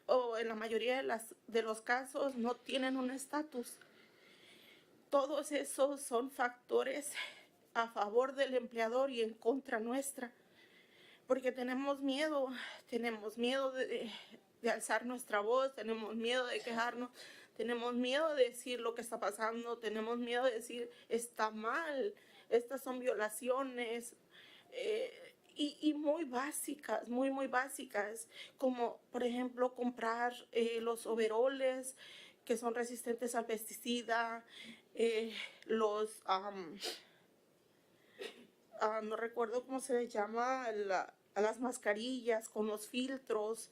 S7: o en la mayoría de los casos no tienen un estatus. Todos esos son factores a favor del empleador y en contra nuestra, porque tenemos miedo de alzar nuestra voz, tenemos miedo de quejarnos, tenemos miedo de decir lo que está pasando, tenemos miedo de decir está mal, estas son violaciones, y muy básicas, muy básicas, como por ejemplo comprar los overoles que son resistentes al pesticida, no recuerdo cómo se les llama, a las mascarillas con los filtros,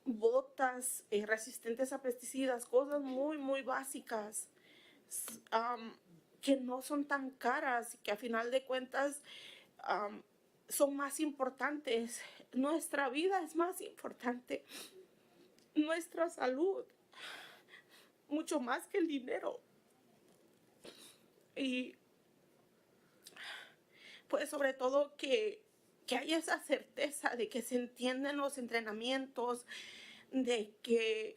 S7: botas resistentes a pesticidas, cosas muy básicas que no son tan caras y que a final de cuentas son más importantes. Nuestra vida es más importante, nuestra salud, mucho más que el dinero. Y pues sobre todo que haya esa certeza de que se entienden los entrenamientos, de que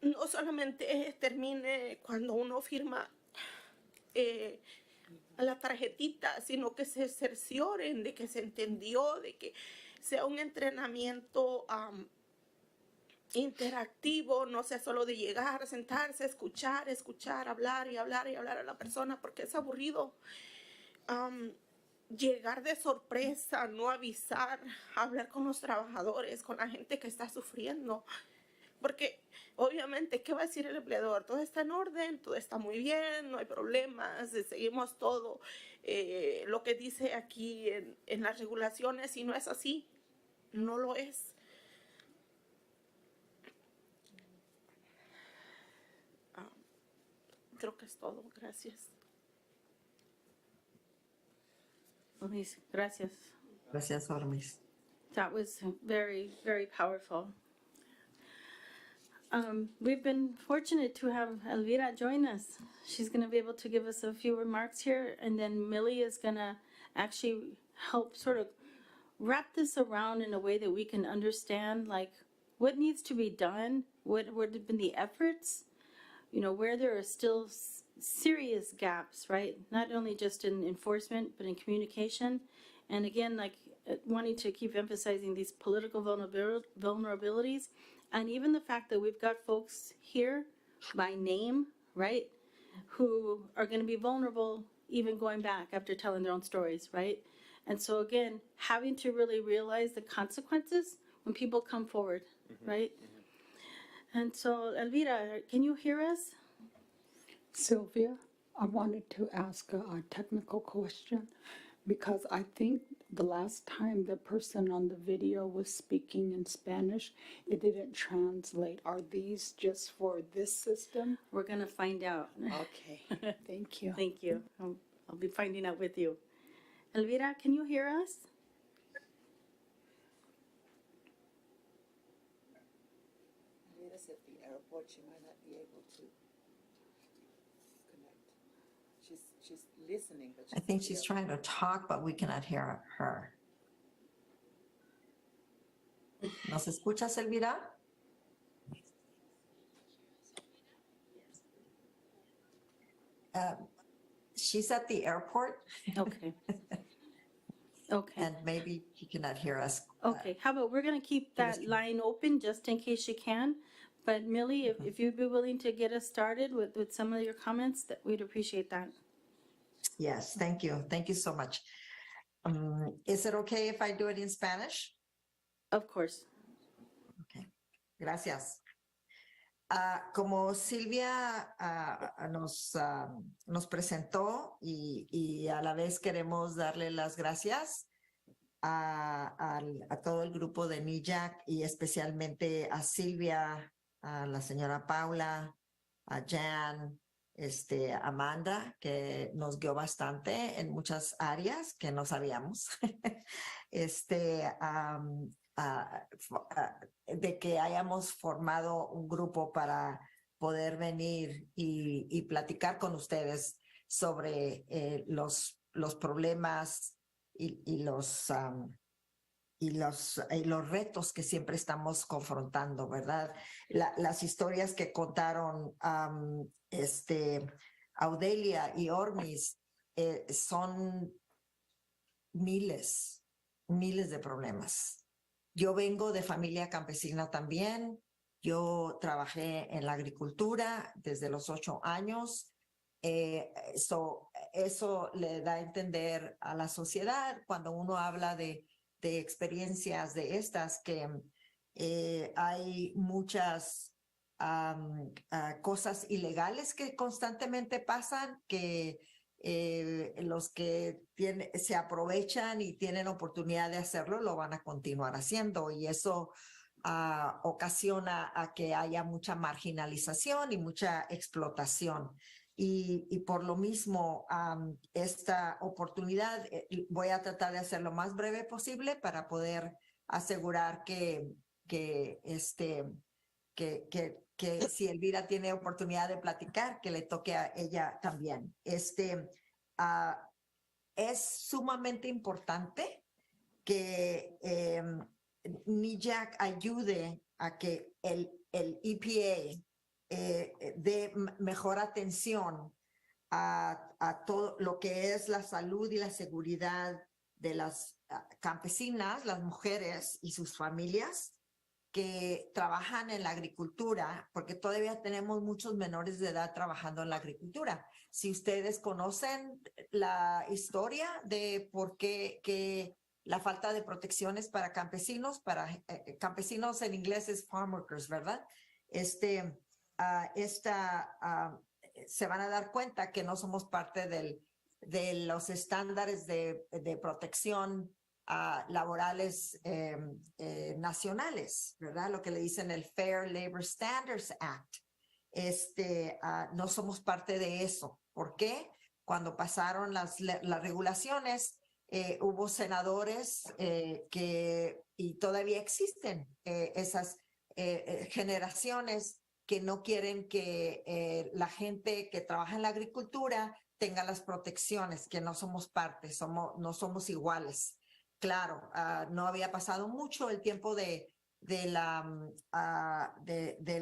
S7: no solamente termine cuando uno firma la tarjetita, sino que se cercioren de que se entendió, de que sea un entrenamiento interactivo, no sea solo de llegar, sentarse, escuchar, hablar a la persona, porque es aburrido. Llegar de sorpresa, no avisar, hablar con los trabajadores, con la gente que está sufriendo. Porque obviamente, ¿qué va a decir el empleador? Todo está en orden, todo está muy bien, no hay problemas, seguimos todo lo que dice aquí en las regulaciones, y no es así, no lo es. Creo que es todo, gracias.
S5: Luis, gracias.
S8: Gracias, Ormis.
S5: That was very, very powerful. We've been fortunate to have Elvira join us. She's going to be able to give us a few remarks here, and then Millie is going to actually help sort of wrap this around in a way that we can understand, like, what needs to be done, what have been the efforts, where there are still serious gaps, right? Not only just in enforcement, but in communication. And again, like wanting to keep emphasizing these political vulnerabilities. And even the fact that we've got folks here by name, right, who are going to be vulnerable even going back after telling their own stories, right? And so again, having to really realize the consequences when people come forward, right? And so, Elvira, can you hear us?
S23: Sylvia, I wanted to ask a technical question because I think the last time the person on the video was speaking in Spanish, it didn't translate. Are these just for this system?
S5: We're going to find out.
S23: Okay, thank you.
S5: Thank you. I'll be finding out with you. Elvira, can you hear us?
S2: Elvira's at the airport. She might not be able to connect. She's listening, but
S8: I think she's trying to talk, but we cannot hear her. ¿Nos escuchas, Elvira? She's at the airport.
S5: Okay. Okay.
S8: And maybe she cannot hear us.
S5: Okay, how about we're going to keep that line open just in case she can. But Millie, if you'd be willing to get us started with some of your comments, that we'd appreciate that.
S8: Yes, thank you. Thank you so much. Is it okay if I do it in Spanish?
S5: Of course.
S8: Okay, gracias. Como Silvia nos presentó y a la vez queremos darle las gracias a todo el grupo de NEJAC y especialmente a Silvia, a la señora Paula, a Jan, Amanda, que nos guió bastante en muchas áreas que no sabíamos. De que hayamos formado un grupo para poder venir y platicar con ustedes sobre los problemas y los retos que siempre estamos confrontando, ¿verdad? Las historias que contaron Audelia y Ormis son miles de problemas. Yo vengo de familia campesina también. Yo trabajé en la agricultura desde los 8 años. Eso le da a entender a la sociedad cuando uno habla de experiencias de estas que hay muchas cosas ilegales que constantemente pasan, que los que se aprovechan y tienen oportunidad de hacerlo lo van a continuar haciendo y eso ocasiona a que haya mucha marginalización y mucha explotación. Y por lo mismo, esta oportunidad, voy a tratar de hacer lo más breve posible para poder asegurar que si Elvira tiene oportunidad de platicar, que le toque a ella también. Es sumamente importante que NEJAC ayude a que el EPA dé mejor atención a todo lo que es la salud y la seguridad de las campesinas, las mujeres y sus familias que trabajan en la agricultura, porque todavía tenemos muchos menores de edad trabajando en la agricultura. Si ustedes conocen la historia de por qué la falta de protecciones para campesinos en inglés es farm workers, ¿verdad? Se van a dar cuenta que no somos parte de los estándares de protección laborales nacionales, ¿verdad? Lo que le dicen el Fair Labor Standards Act. No somos parte de eso. ¿Por qué? Cuando pasaron las regulaciones, hubo senadores y todavía existen esas generaciones que no quieren que la gente que trabaja en la agricultura tenga las protecciones, que no somos parte, no somos iguales. Claro, no había pasado mucho el tiempo de la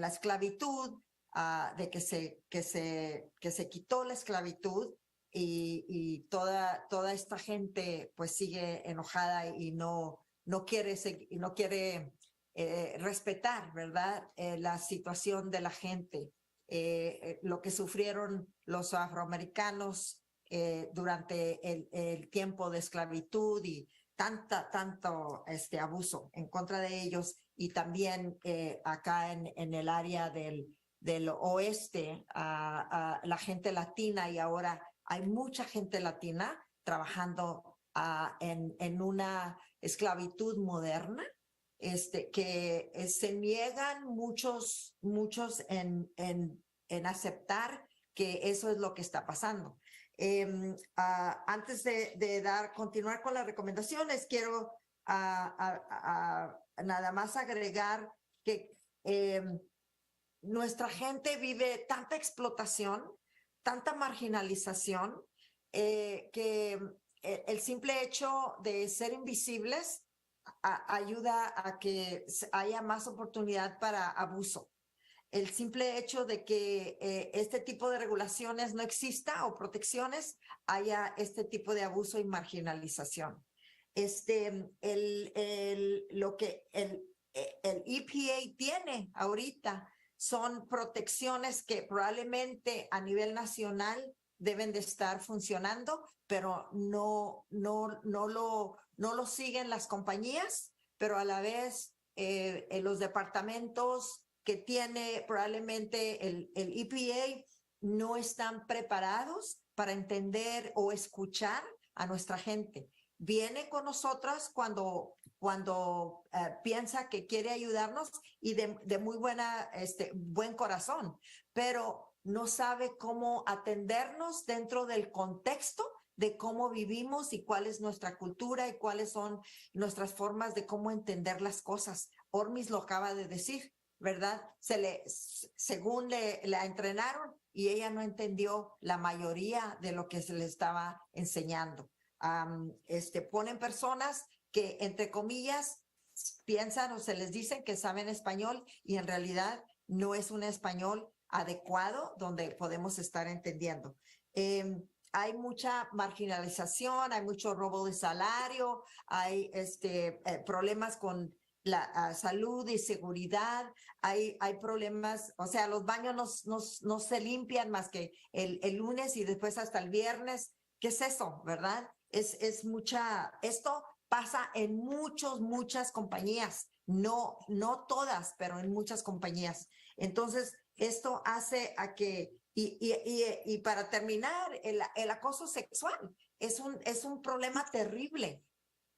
S8: esclavitud, de que se quitó la esclavitud y toda esta gente pues sigue enojada y no quiere respetar, ¿verdad? La situación de la gente, lo que sufrieron los afroamericanos durante el tiempo de esclavitud y tanto abuso en contra de ellos y también acá en el área del oeste a la gente latina y ahora hay mucha gente latina trabajando en una esclavitud moderna que se niegan muchos en aceptar que eso es lo que está pasando. Antes de continuar con las recomendaciones, quiero nada más agregar que nuestra gente vive tanta explotación, tanta marginalización, que el simple hecho de ser invisibles ayuda a que haya más oportunidad para abuso. El simple hecho de que este tipo de regulaciones no exista o protecciones, haya este tipo de abuso y marginalización. Lo que el EPA tiene ahorita son protecciones que probablemente a nivel nacional deben de estar funcionando, pero no lo siguen las compañías, pero a la vez en los departamentos que tiene probablemente el EPA no están preparados para entender o escuchar a nuestra gente. Viene con nosotras cuando piensa que quiere ayudarnos y de muy buen corazón, pero no sabe cómo atendernos dentro del contexto de cómo vivimos y cuál es nuestra cultura y cuáles son nuestras formas de cómo entender las cosas. Ormis lo acaba de decir, ¿verdad? Según la entrenaron y ella no entendió la mayoría de lo que se le estaba enseñando. Ponen personas que, entre comillas, piensan o se les dicen que saben español y en realidad no es un español adecuado donde podemos estar entendiendo. Hay mucha marginalización, hay mucho robo de salario, hay problemas con la salud y seguridad, hay problemas, o sea, los baños no se limpian más que el lunes y después hasta el viernes. ¿Qué es eso, verdad? Esto pasa en muchas compañías, no todas, pero en muchas compañías. Entonces, esto hace a que, y para terminar, el acoso sexual es un problema terrible.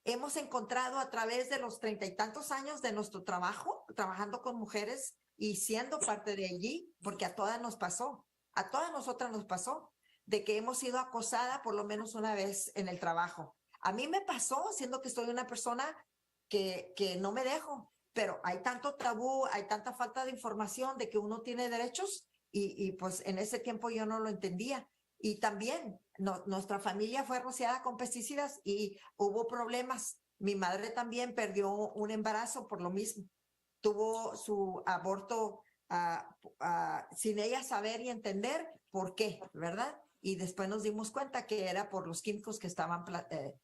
S8: Hemos encontrado a través de los 30 y tantos años de nuestro trabajo, trabajando con mujeres y siendo parte de allí, porque a todas nosotras nos pasó, de que hemos sido acosada por lo menos una vez en el trabajo. A mí me pasó, siendo que soy una persona que no me dejo, pero hay tanto tabú, hay tanta falta de información de que uno tiene derechos y pues en ese tiempo yo no lo entendía. Y también nuestra familia fue rociada con pesticidas y hubo problemas. Mi madre también perdió un embarazo por lo mismo. Tuvo su aborto sin ella saber y entender por qué, ¿verdad? Y después nos dimos cuenta que era por los químicos que estaban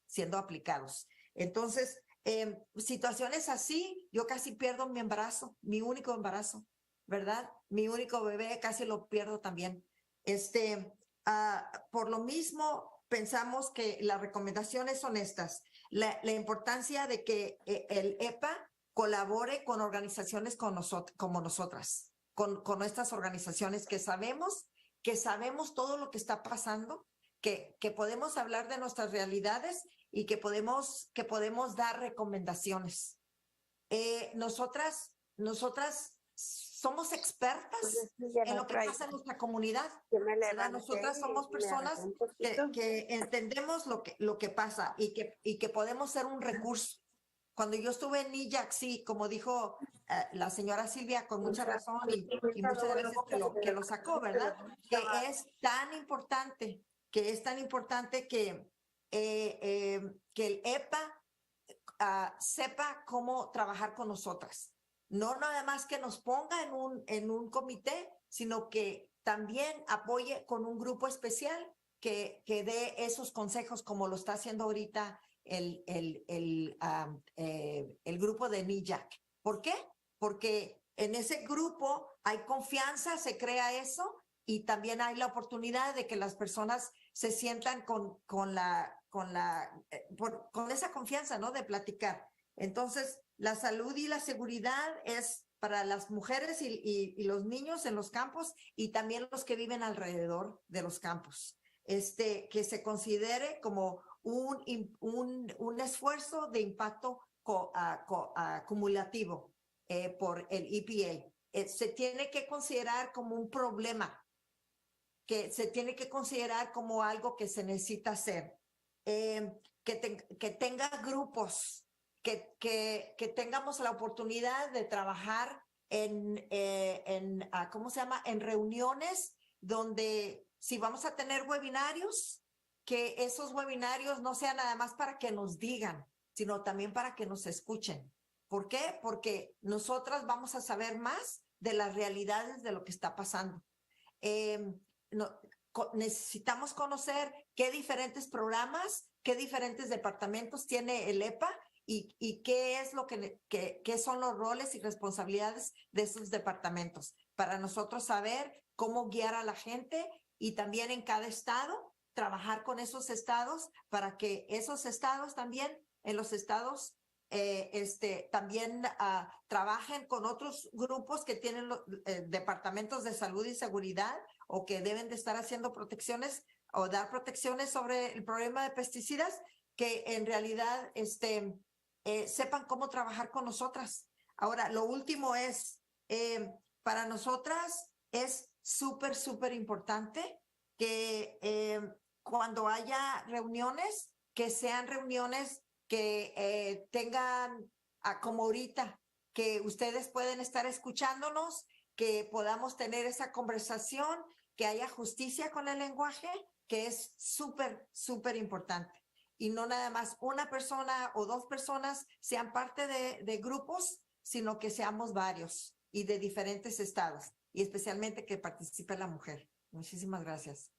S8: siendo aplicados. Entonces, situaciones así, yo casi pierdo mi embarazo, mi único embarazo, ¿verdad? Mi único bebé casi lo pierdo también. Por lo mismo, pensamos que las recomendaciones son estas. La importancia de que el EPA colabore con organizaciones como nosotras, con nuestras organizaciones que sabemos todo lo que está pasando, que podemos hablar de nuestras realidades y que podemos dar recomendaciones. Nosotras somos expertas en lo que pasa en nuestra comunidad. Nosotras somos personas que entendemos lo que pasa y que podemos ser un recurso. Cuando yo estuve en NEJAC, sí, como dijo la señora Silvia, con mucha razón y muchas veces que lo sacó, ¿verdad? Que es tan importante que el EPA sepa cómo trabajar con nosotras. no nada más que nos ponga en un comité, sino que también apoye con un grupo especial que dé esos consejos como lo está haciendo ahorita el grupo de NEJAC. ¿Por qué? Porque en ese grupo hay confianza, se crea eso y también hay la oportunidad de que las personas se sientan con esa confianza, ¿no? De platicar. Entonces, la salud y la seguridad es para las mujeres y los niños en los campos y también los que viven alrededor de los campos. Que se considere como un esfuerzo de impacto acumulativo por el EPA. Se tiene que considerar como un problema, que se tiene que considerar como algo que se necesita hacer. Que tenga grupos, que tengamos la oportunidad de trabajar ¿cómo se llama? En reuniones donde si vamos a tener webinarios, que esos webinarios no sean nada más para que nos digan, sino también para que nos escuchen. ¿Por qué? Porque nosotras vamos a saber más de las realidades de lo que está pasando. Necesitamos conocer qué diferentes programas, qué diferentes departamentos tiene el EPA y qué es lo qué son los roles y responsabilidades de esos departamentos para nosotros saber cómo guiar a la gente y también en cada estado trabajar con esos estados para que esos estados también en los estados también trabajen con otros grupos que tienen departamentos de salud y seguridad o que deben de estar haciendo protecciones o dar protecciones sobre el problema de pesticidas, que en realidad sepan cómo trabajar con nosotras. Ahora, lo último es, para nosotras es súper, súper importante que cuando haya reuniones, que sean reuniones que tengan, como ahorita, que ustedes pueden estar escuchándonos, que podamos tener esa conversación, que haya justicia con el lenguaje, que es súper, súper importante. Y no nada más una persona o dos personas sean parte de grupos, sino que seamos varios y de diferentes estados, y especialmente que participe la mujer. Muchísimas gracias.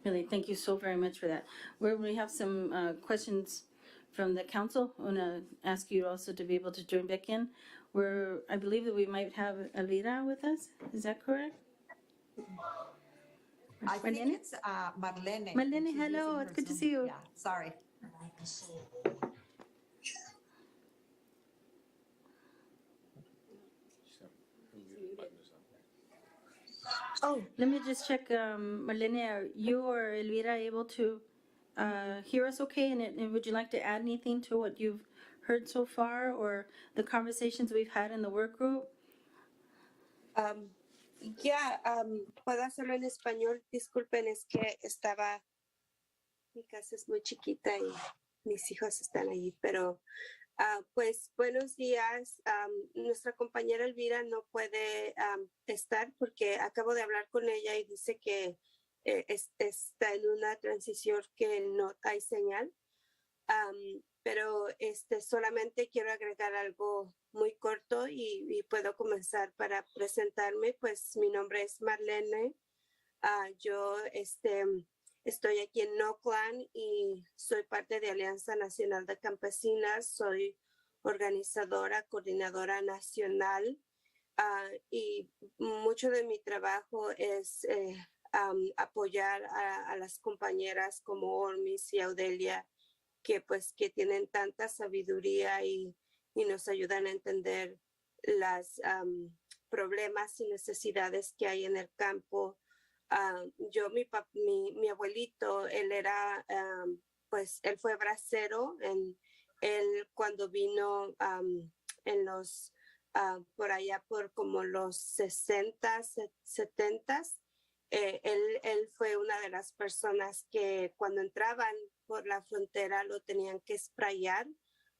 S5: Really, thank you so very much for that. We have some questions from the council. I want to ask you also to be able to join back in. I believe that we might have Elvira with us. Is that correct?
S8: I think it's Marlene.
S5: Marlene, hello. It's good to see you.
S8: Yeah, sorry.
S5: Oh, let me just check, Marlene, are you or Elvira able to hear us okay? And would you like to add anything to what you've heard so far or the conversations we've had in the work group?
S9: Puedo hacerlo en español. Disculpen, es que mi casa es muy chiquita y mis hijos están allí, pero pues buenos días. Nuestra compañera Elvira no puede estar porque acabo de hablar con ella y dice que está en una transición que no hay señal. Pero solamente quiero agregar algo muy corto y puedo comenzar para presentarme. Pues mi nombre es Marlene. Yo estoy aquí en Oakland y soy parte de Alianza Nacional de Campesinas. Soy organizadora, coordinadora nacional y mucho de mi trabajo es apoyar a las compañeras como Ormis y Audelia que tienen tanta sabiduría y nos ayudan a entender los problemas y necesidades que hay en el campo. Mi abuelito, él fue bracero, él cuando vino por allá por como los 60, 70, él fue una de las personas que cuando entraban por la frontera lo tenían que sprayar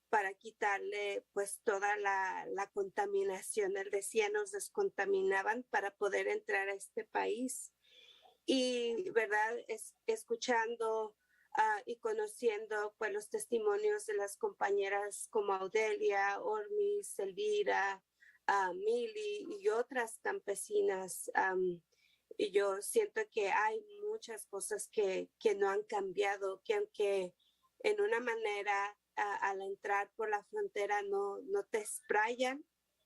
S9: para quitarle pues toda la contaminación. Él decía, nos descontaminaban para poder entrar a este país. Y, ¿verdad? Escuchando y conociendo pues los testimonios de las compañeras como Audelia, Ormis, Elvira, Mili y otras campesinas. Y yo siento que hay muchas cosas que no han cambiado, que aunque en una manera al entrar por la frontera no te sprayan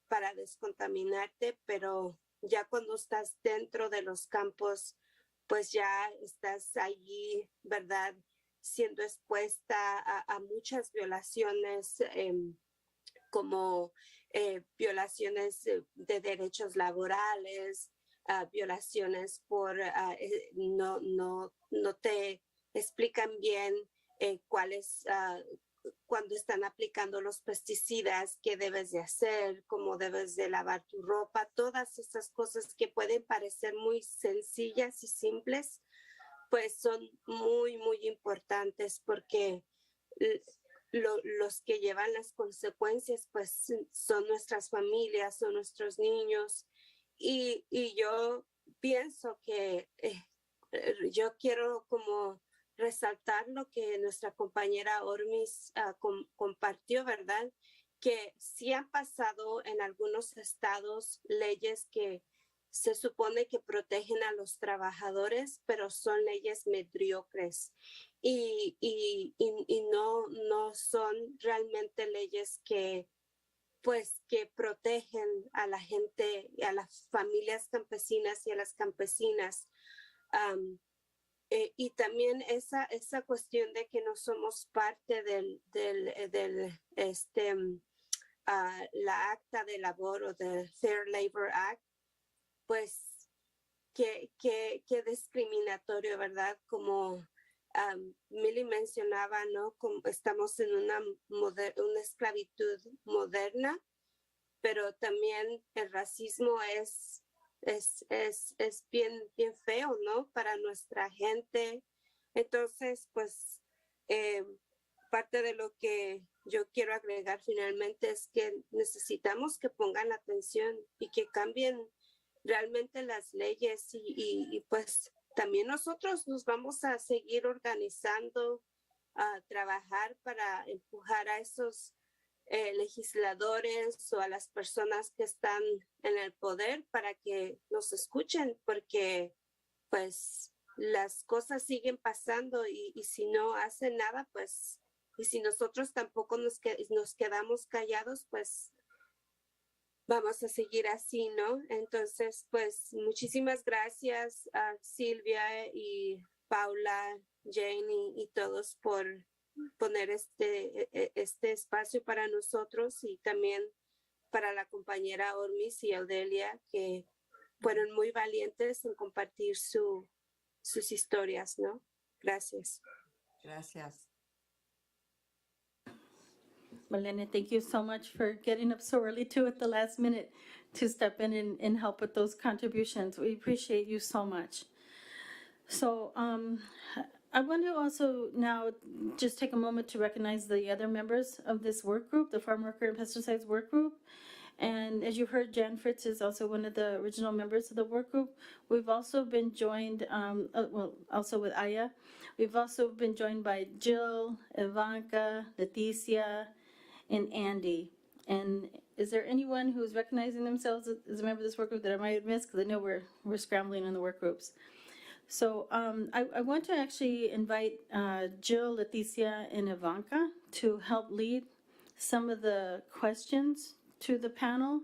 S9: para descontaminarte, pero ya cuando estás dentro de los campos, pues ya estás allí, ¿verdad? Siendo expuesta a muchas violaciones, como violaciones de derechos laborales, violaciones por no te explican bien cuáles cuando están aplicando los pesticidas, qué debes de hacer, cómo debes de lavar tu ropa, todas esas cosas que pueden parecer muy sencillas y simples, pues son muy, muy importantes porque los que llevan las consecuencias pues son nuestras familias, son nuestros niños y yo pienso que yo quiero como resaltar lo que nuestra compañera Ormis compartió, ¿verdad? Que sí han pasado en algunos estados leyes que se supone que protegen a los trabajadores, pero son leyes mediocres y no son realmente leyes que pues que protegen a la gente, a las familias campesinas y a las campesinas. Y también esa cuestión de que no somos parte la acta de labor o del Fair Labor Act, pues qué discriminatorio, ¿verdad? Como Millie mencionaba, ¿no? Como estamos en una esclavitud moderna, pero también el racismo es bien, bien feo, ¿no? Para nuestra gente. Entonces, pues, parte de lo que yo quiero agregar finalmente es que necesitamos que pongan atención y que cambien realmente las leyes y pues también nosotros nos vamos a seguir organizando, a trabajar para empujar a esos legisladores o a las personas que están en el poder para que nos escuchen, porque pues las cosas siguen pasando y si no hacen nada, pues, y si nosotros tampoco nos quedamos callados, pues vamos a seguir así, ¿no? Entonces, pues muchísimas gracias a Silvia y Paula, Jane y todos por poner este espacio para nosotros y también para la compañera Ormis y Audelia, que fueron muy valientes en compartir sus historias, ¿no? Gracias.
S8: Gracias.
S5: Marlene, thank you so much for getting up so early too at the last minute to step in and help with those contributions. We appreciate you so much. So I want to also now just take a moment to recognize the other members of this work group, the Farm Worker and Pesticides Work Group. And as you've heard, Jan Fritz is also one of the original members of the work group. We've also been joined, also with Aya. We've also been joined by Jill, Ivanka, Leticia, and Andy. And is there anyone who's recognizing themselves as a member of this work group that I might have missed? Because I know we're scrambling on the work groups. So I want to actually invite Jill, Leticia, and Ivanka to help lead some of the questions to the panel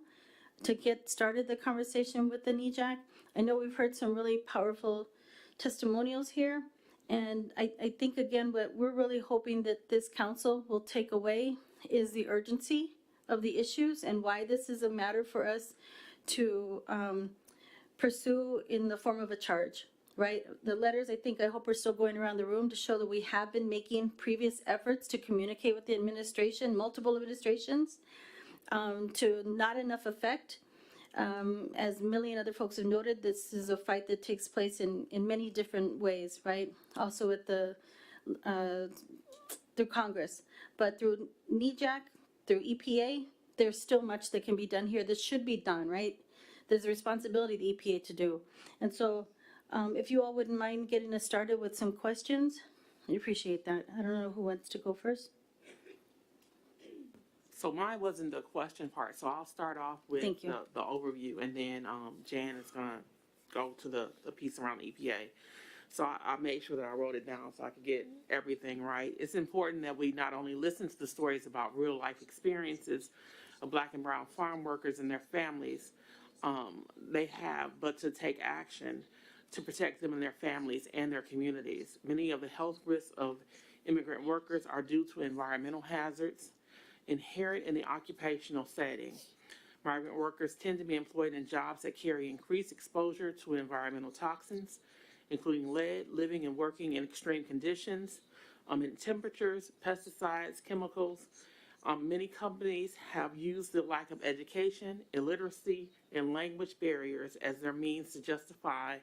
S5: to get started the conversation with the NEJAC. I know we've heard some really powerful testimonials here. And I think, again, what we're really hoping that this council will take away is the urgency of the issues and why this is a matter for us to pursue in the form of a charge, right? The letters, I hope are still going around the room to show that we have been making previous efforts to communicate with the administration, multiple administrations, to not enough effect. As Millie and other folks have noted, this is a fight that takes place in many different ways, right? Also at through Congress, but through NEJAC, through EPA, there's still much that can be done here. This should be done, right? There's a responsibility of the EPA to do. And so if you all wouldn't mind getting us started with some questions, I appreciate that. I don't know who wants to go first.
S19: So mine wasn't the question part, so I'll start off with
S5: Thank you.
S19: the overview, and then Jan is gonna go to the piece around the EPA. So I made sure that I wrote it down so I could get everything right. It's important that we not only listen to the stories about real life experiences of Black and brown farm workers and their families they have, but to take action to protect them and their families and their communities. Many of the health risks of immigrant workers are due to environmental hazards inherent in the occupational setting. Migrant workers tend to be employed in jobs that carry increased exposure to environmental toxins, including lead, living and working in extreme conditions, in temperatures, pesticides, chemicals. Many companies have used the lack of education, illiteracy, and language barriers as their means to justify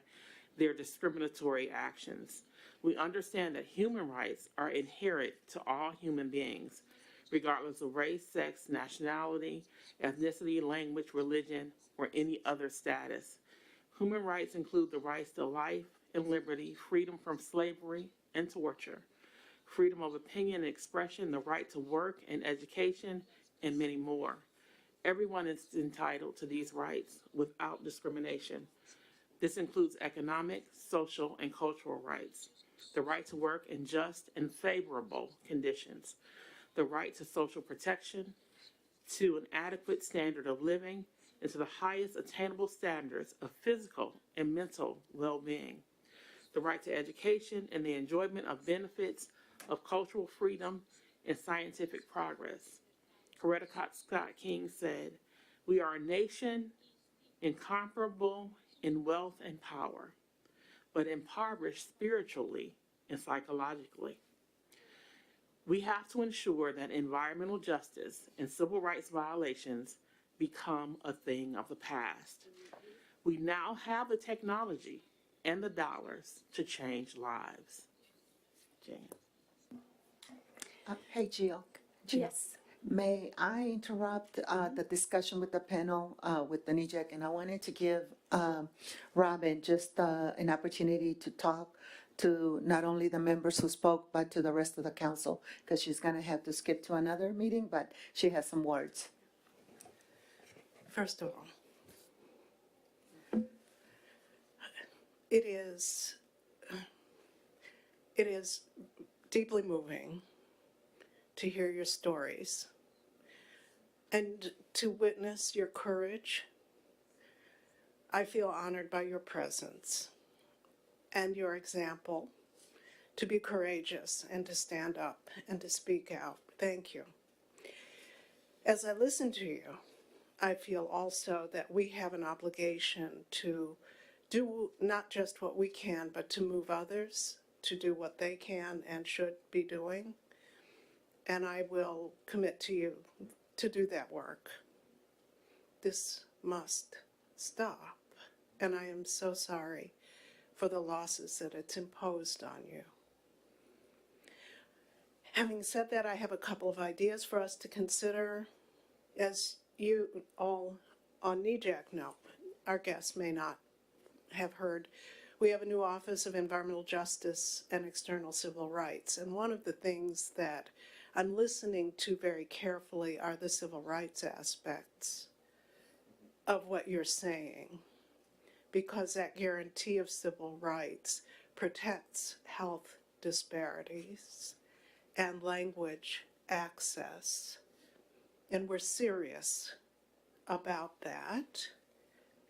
S19: their discriminatory actions. We understand that human rights are inherent to all human beings, regardless of race, sex, nationality, ethnicity, language, religion, or any other status. Human rights include the rights to life and liberty, freedom from slavery and torture, freedom of opinion and expression, the right to work and education, and many more. Everyone is entitled to these rights without discrimination. This includes economic, social, and cultural rights, the right to work in just and favorable conditions, the right to social protection, to an adequate standard of living, and to the highest attainable standards of physical and mental well-being, the right to education and the enjoyment of benefits of cultural freedom and scientific progress. Coretta Scott King said, "We are a nation incomparable in wealth and power, but impoverished spiritually and psychologically. We have to ensure that environmental justice and civil rights violations become a thing of the past. We now have the technology and the dollars to change lives." Jan.
S2: Hey, Jill.
S6: Yes.
S2: May I interrupt the discussion with the panel with the NEJAC? And I wanted to give Robin just an opportunity to talk to not only the members who spoke, but to the rest of the council, because she's going to have to skip to another meeting, but she has some words.
S10: First of all, it is deeply moving to hear your stories and to witness your courage. I feel honored by your presence and your example to be courageous and to stand up and to speak out. Thank you. As I listen to you, I feel also that we have an obligation to do not just what we can, but to move others to do what they can and should be doing. And I will commit to you to do that work. This must stop. And I am so sorry for the losses that it's imposed on you. Having said that, I have a couple of ideas for us to consider. As you all on NEJAC know, our guests may not have heard, we have a new Office of Environmental Justice and External Civil Rights. And one of the things that I'm listening to very carefully are the civil rights aspects of what you're saying, because that guarantee of civil rights protects health disparities and language access. And we're serious about that,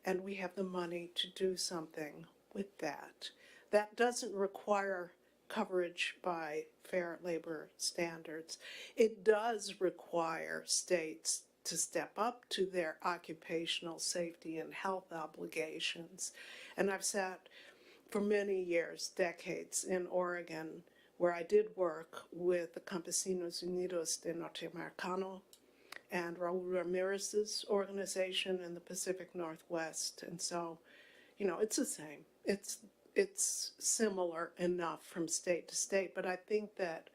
S10: and we have the money to do something with that. That doesn't require coverage by fair labor standards. It does require states to step up to their occupational safety and health obligations. And I've sat for many years, decades, in Oregon, where I did work with the Campesinos Unidos de Norteamericano and Raul Ramirez's organization in the Pacific Northwest. And so, you know, it's the same. It's similar enough from state to state, but I think that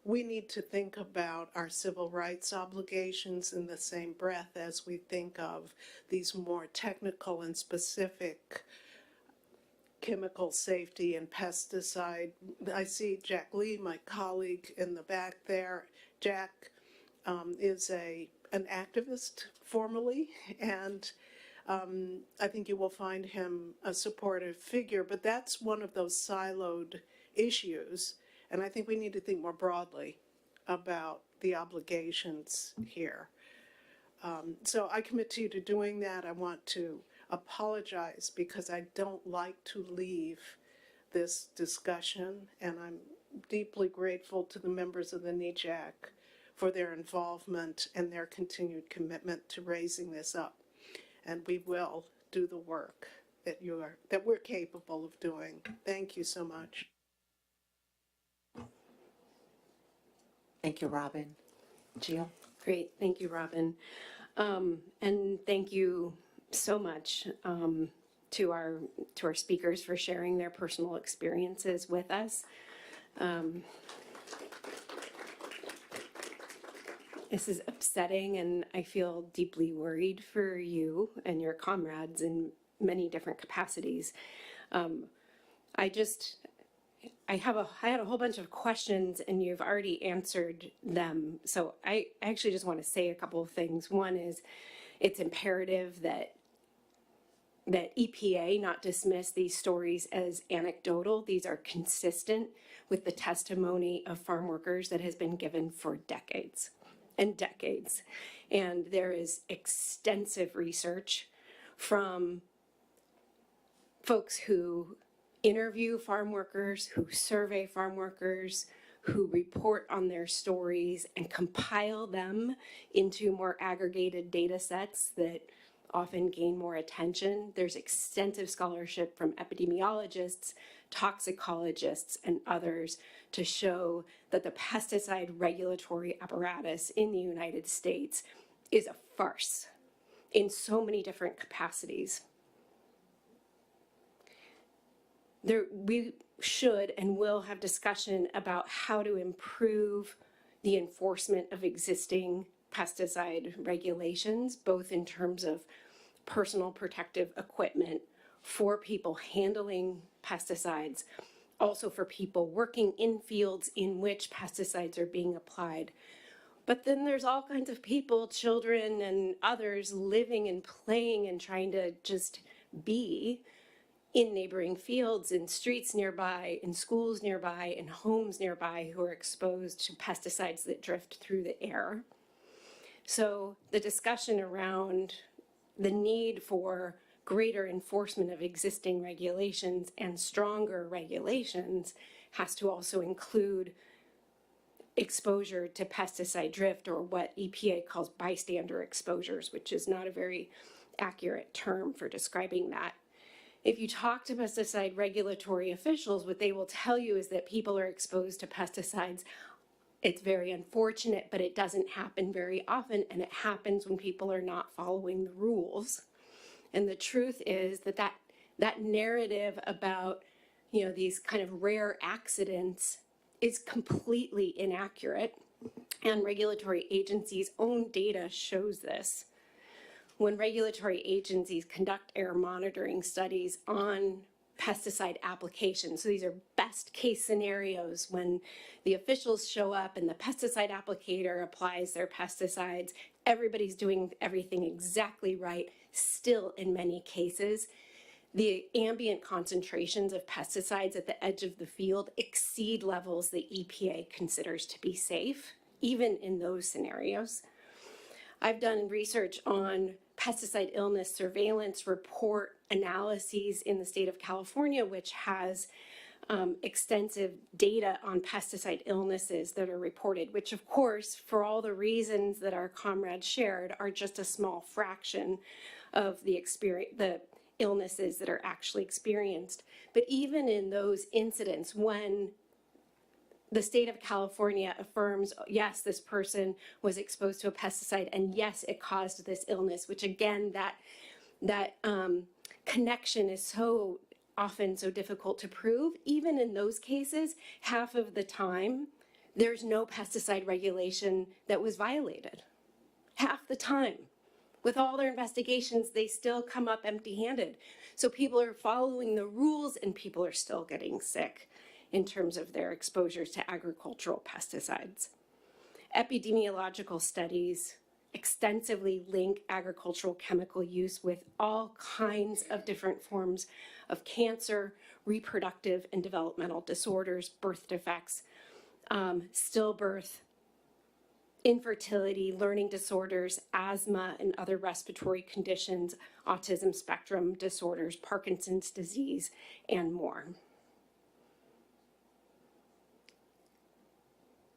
S10: we need to think about our civil rights obligations in the same breath as we think of these more technical and specific chemical safety and pesticide. I see Jack Lee, my colleague in the back there. Jack is an activist formally, and I think you will find him a supportive figure, but that's one of those siloed issues, and I think we need to think more broadly about the obligations here. So I commit to you to doing that. I want to apologize because I don't like to leave this discussion, and I'm deeply grateful to the members of the NEJAC for their involvement and their continued commitment to raising this up. And we will do the work that we're capable of doing. Thank you so much.
S2: Thank you, Robin. Jill?
S12: Great, thank you, Robin. And thank you so much to our speakers for sharing their personal experiences with us. This is upsetting, and I feel deeply worried for you and your comrades in many different capacities. I had a whole bunch of questions, and you've already answered them. So I actually just want to say a couple of things. One is, it's imperative that EPA not dismiss these stories as anecdotal. These are consistent with the testimony of farm workers that has been given for decades and decades. And there is extensive research from folks who interview farm workers, who survey farm workers, who report on their stories and compile them into more aggregated data sets that often gain more attention. There's extensive scholarship from epidemiologists, toxicologists, and others to show that the pesticide regulatory apparatus in the United States is a farce in so many different capacities. We should and will have discussion about how to improve the enforcement of existing pesticide regulations, both in terms of personal protective equipment for people handling pesticides, also for people working in fields in which pesticides are being applied. But then there's all kinds of people, children and others, living and playing and trying to just be in neighboring fields, in streets nearby, in schools nearby, in homes nearby, who are exposed to pesticides that drift through the air. So the discussion around the need for greater enforcement of existing regulations and stronger regulations has to also include exposure to pesticide drift, or what EPA calls bystander exposures, which is not a very accurate term for describing that. If you talk to pesticide regulatory officials, what they will tell you is that people are exposed to pesticides. It's very unfortunate, but it doesn't happen very often, and it happens when people are not following the rules. And the truth is that narrative about, these kind of rare accidents is completely inaccurate, and regulatory agencies' own data shows this. When regulatory agencies conduct air monitoring studies on pesticide applications, so these are best case scenarios when the officials show up and the pesticide applicator applies their pesticides, everybody's doing everything exactly right. Still, in many cases, the ambient concentrations of pesticides at the edge of the field exceed levels the EPA considers to be safe, even in those scenarios. I've done research on pesticide illness surveillance report analyses in the state of California, which has extensive data on pesticide illnesses that are reported, which of course, for all the reasons that our comrades shared, are just a small fraction of the illnesses that are actually experienced. But even in those incidents, when the state of California affirms, yes, this person was exposed to a pesticide, and yes, it caused this illness, which again, that connection is so often so difficult to prove. Even in those cases, half of the time, there's no pesticide regulation that was violated. Half the time. with all their investigations, they still come up empty-handed. So people are following the rules and people are still getting sick in terms of their exposures to agricultural pesticides. Epidemiological studies extensively link agricultural chemical use with all kinds of different forms of cancer, reproductive and developmental disorders, birth defects, stillbirth, infertility, learning disorders, asthma and other respiratory conditions, autism spectrum disorders, Parkinson's disease, and more.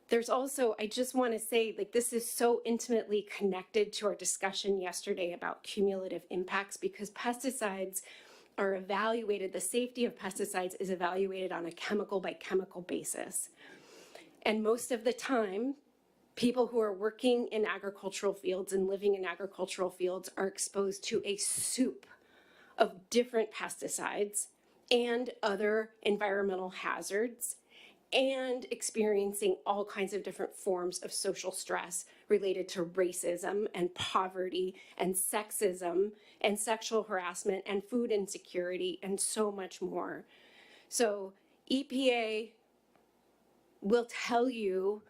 S12: There's also, I just want to say, like, this is so intimately connected to our discussion yesterday about cumulative impacts, because pesticides are evaluated, the safety of pesticides is evaluated on a chemical by chemical basis. And most of the time, people who are working in agricultural fields and living in agricultural fields are exposed to a soup of different pesticides and other environmental hazards, and experiencing all kinds of different forms of social stress related to racism and poverty and sexism and sexual harassment and food insecurity and so much more. So EPA will tell you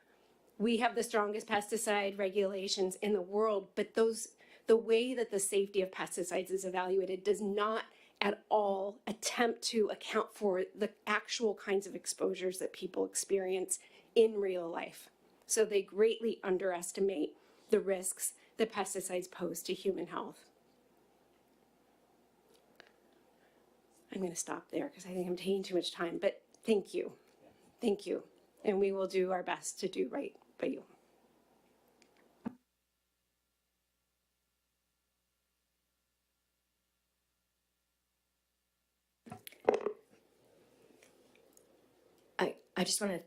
S12: we have the strongest pesticide regulations in the world, but the way that the safety of pesticides is evaluated does not at all attempt to account for the actual kinds of exposures that people experience in real life. So they greatly underestimate the risks that pesticides pose to human health. I'm going to stop there because I think I'm taking too much time, but thank you. Thank you. And we will do our best to do right by you.
S11: I just want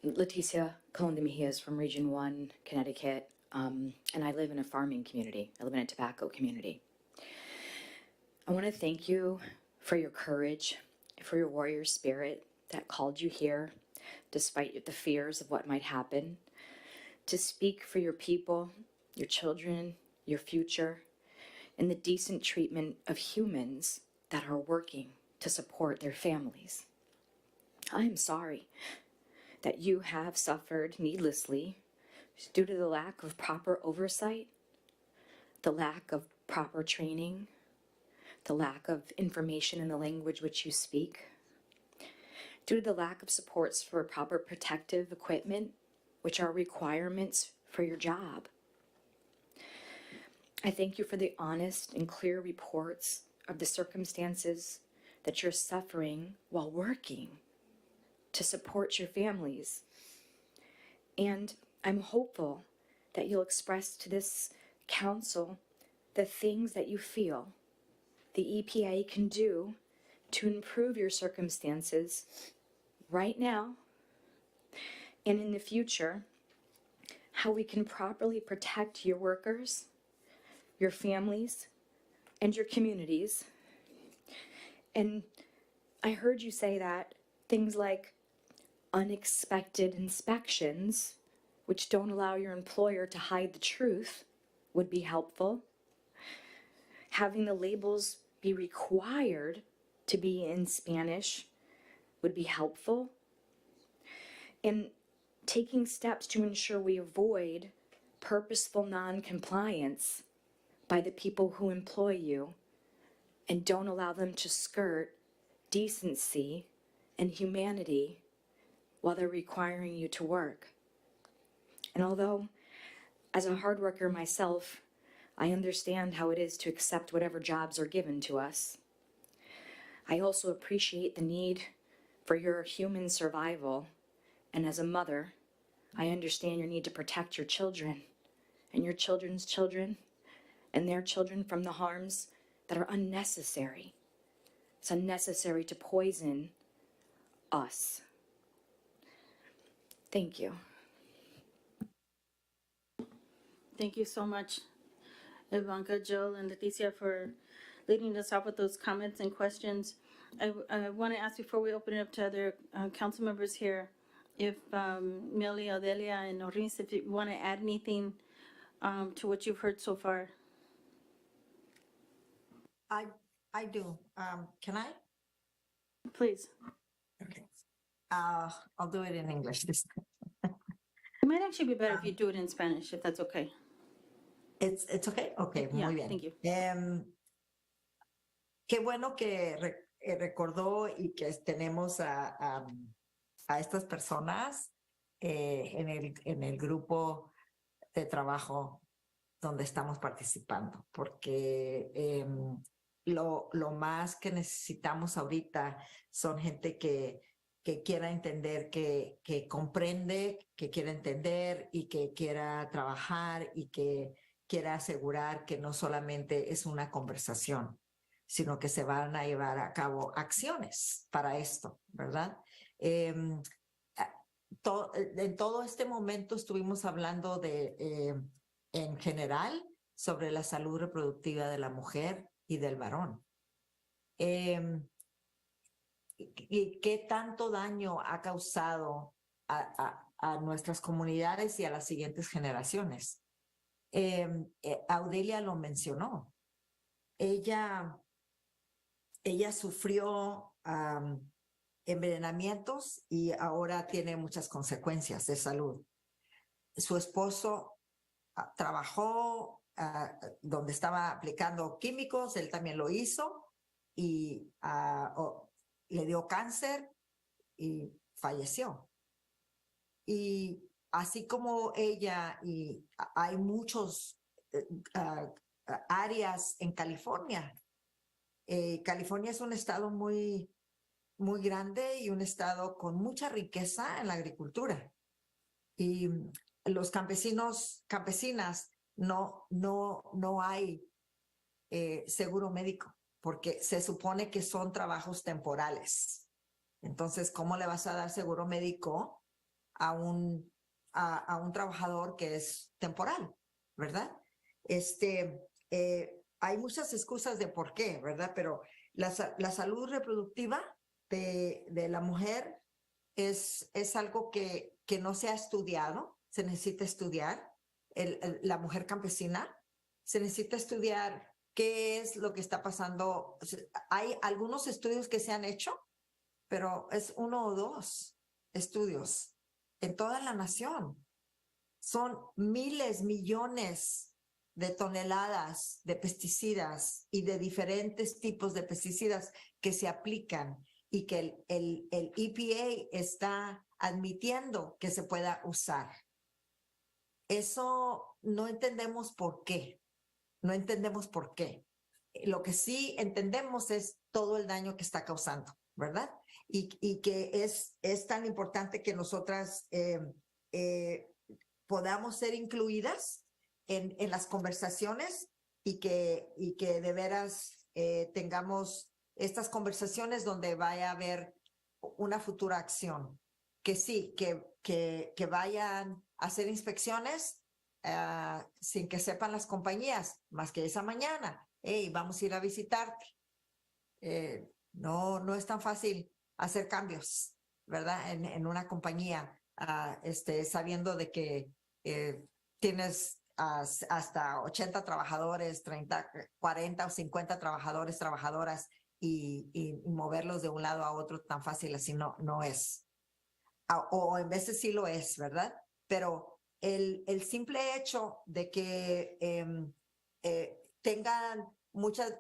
S11: to, Leticia Colon de Mejia is from Region 1, Connecticut, and I live in a farming community. I live in a tobacco community. I want to thank you for your courage, for your warrior spirit that called you here, despite the fears of what might happen, to speak for your people, your children, your future, and the decent treatment of humans that are working to support their families. I am sorry that you have suffered needlessly due to the lack of proper oversight, the lack of proper training, the lack of information in the language which you speak, due to the lack of supports for proper protective equipment, which are requirements for your job. I thank you for the honest and clear reports of the circumstances that you're suffering while working to support your families. And I'm hopeful that you'll express to this council the things that you feel the EPA can do to improve your circumstances right now and in the future, how we can properly protect your workers, your families, and your communities. And I heard you say that things like unexpected inspections, which don't allow your employer to hide the truth, would be helpful. Having the labels be required to be in Spanish would be helpful. And taking steps to ensure we avoid purposeful non-compliance by the people who employ you and don't allow them to skirt decency and humanity while they're requiring you to work. And although, as a hard worker myself, I understand how it is to accept whatever jobs are given to us, I also appreciate the need for your human survival. And as a mother, I understand your need to protect your children and your children's children and their children from the harms that are unnecessary. It's unnecessary to poison us. Thank you.
S5: Thank you so much, Ivanka, Jill, and Leticia, for leading us off with those comments and questions. I want to ask before we open it up to other council members here, if Millie, Odelia, and Oris, if you want to add anything to what you've heard so far.
S8: I do. Can I?
S5: Please.
S8: Okay. I'll do it in English this time.
S5: It might actually be better if you do it in Spanish, if that's okay.
S8: It's okay? Okay,
S5: Yeah,
S8: muy bien.
S5: thank you.
S8: Qué bueno que recordó y que tenemos a estas personas en el grupo de trabajo donde estamos participando, porque lo más que necesitamos ahorita son gente que quiera entender, que comprende, que quiera entender y que quiera trabajar y que quiera asegurar que no solamente es una conversación, sino que se van a llevar a cabo acciones para esto, ¿verdad? En todo este momento estuvimos hablando en general sobre la salud reproductiva de la mujer y del varón. Y qué tanto daño ha causado a nuestras comunidades y a las siguientes generaciones. Audelia lo mencionó. Ella sufrió envenenamientos y ahora tiene muchas consecuencias de salud. Su esposo trabajó donde estaba aplicando químicos, él también lo hizo y le dio cáncer y falleció. Y así como ella, y hay muchos áreas en California. California es un estado muy grande y un estado con mucha riqueza en la agricultura. Y los campesinas no hay seguro médico porque se supone que son trabajos temporales. Entonces, ¿cómo le vas a dar seguro médico a un trabajador que es temporal, verdad? Hay muchas excusas de por qué, ¿verdad? Pero la salud reproductiva de la mujer es algo que no se ha estudiado, se necesita estudiar. La mujer campesina se necesita estudiar qué es lo que está pasando. Hay algunos estudios que se han hecho, pero es 1 o 2 estudios en toda la nación. Son miles, millones de toneladas de pesticidas y de diferentes tipos de pesticidas que se aplican y que el EPA está admitiendo que se pueda usar. Eso no entendemos por qué. No entendemos por qué. Lo que sí entendemos es todo el daño que está causando, ¿verdad? Y que es tan importante que nosotras podamos ser incluidas en las conversaciones y que de veras tengamos estas conversaciones donde vaya a haber una futura acción. Que sí, que vayan a hacer inspecciones sin que sepan las compañías, más que esa mañana. Hey, vamos a ir a visitarte. No es tan fácil hacer cambios, ¿verdad? En una compañía, sabiendo de que tienes hasta 80 trabajadores, 30, 40 o 50 trabajadoras y moverlos de un lado a otro tan fácil así no es. O en veces sí lo es, ¿verdad? Pero el simple hecho de que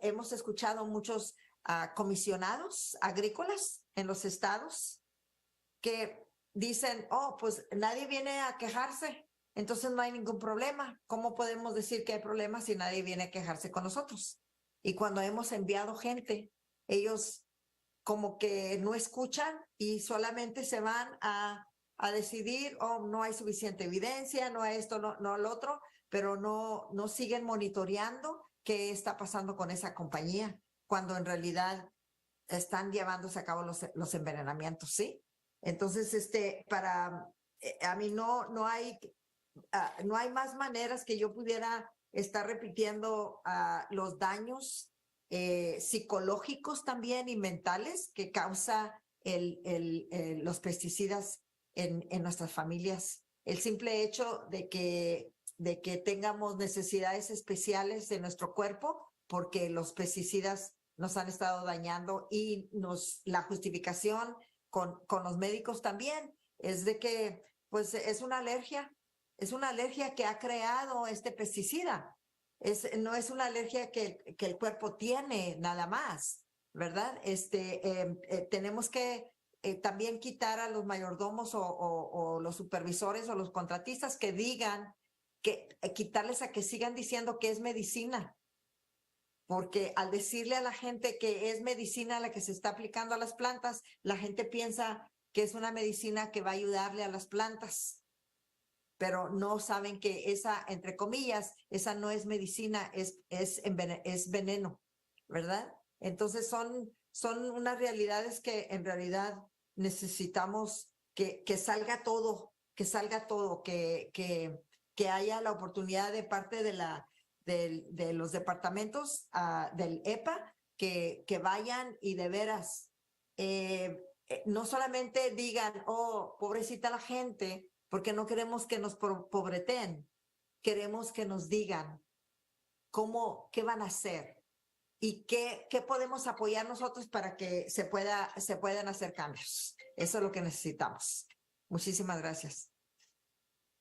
S8: hemos escuchado muchos comisionados agrícolas en los estados que dicen, oh, pues nadie viene a quejarse, entonces no hay ningún problema. ¿Cómo podemos decir que hay problemas si nadie viene a quejarse con nosotros? Y cuando hemos enviado gente, ellos como que no escuchan y solamente se van a decidir, oh, no hay suficiente evidencia, no hay esto, no lo otro, pero no siguen monitoreando qué está pasando con esa compañía, cuando en realidad están llevándose a cabo los envenenamientos, ¿sí? Entonces, a mí no hay más maneras que yo pudiera estar repitiendo los daños psicológicos también y mentales que causa los pesticidas en nuestras familias. El simple hecho de que tengamos necesidades especiales de nuestro cuerpo porque los pesticidas nos han estado dañando y la justificación con los médicos también es de que pues es una alergia que ha creado este pesticida. No es una alergia que el cuerpo tiene nada más, ¿verdad? Tenemos que también quitar a los mayordomos o los supervisores o los contratistas que digan, quitarles a que sigan diciendo que es medicina. Porque al decirle a la gente que es medicina la que se está aplicando a las plantas, la gente piensa que es una medicina que va a ayudarle a las plantas, pero no saben que esa, entre comillas, esa no es medicina, es veneno, ¿verdad? Entonces son unas realidades que en realidad necesitamos que salga todo, que haya la oportunidad de parte de los departamentos del EPA que vayan y de veras no solamente digan, oh, pobrecita la gente, porque no queremos que nos pobreten, queremos que nos digan qué van a hacer y qué podemos apoyar nosotros para que se puedan hacer cambios. Eso es lo que necesitamos. Muchísimas gracias.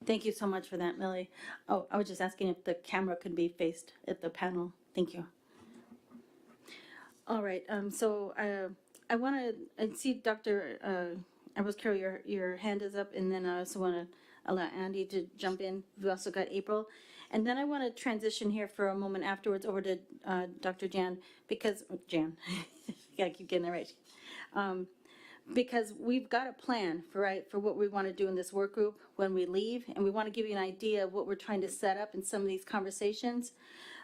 S5: Thank you so much for that, Millie. Oh, I was just asking if the camera could be faced at the panel. Thank you. All right, so I want to, I see Dr. Ambrose Carroll, your hand is up, and then I also want to allow Andy to jump in. We also got April. And then I want to transition here for a moment afterwards over to Dr. Jan, because, Jan, gotta keep getting that right. Because we've got a plan for what we want to do in this work group when we leave, and we want to give you an idea of what we're trying to set up in some of these conversations.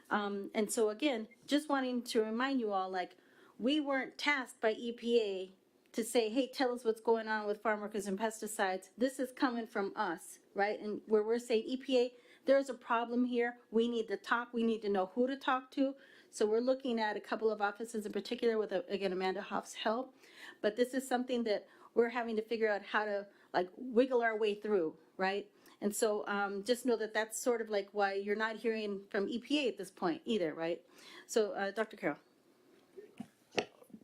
S5: And so again, just wanting to remind you all, like, we weren't tasked by EPA to say, hey, tell us what's going on with farm workers and pesticides. This is coming from us, right? And where we're saying, EPA, there's a problem here. We need to talk. We need to know who to talk to. So we're looking at a couple of offices in particular with, again, Amanda Hoff's help. But this is something that we're having to figure out how to, like, wiggle our way through, right? And so just know that that's sort of like why you're not hearing from EPA at this point either, right? So Dr. Carroll.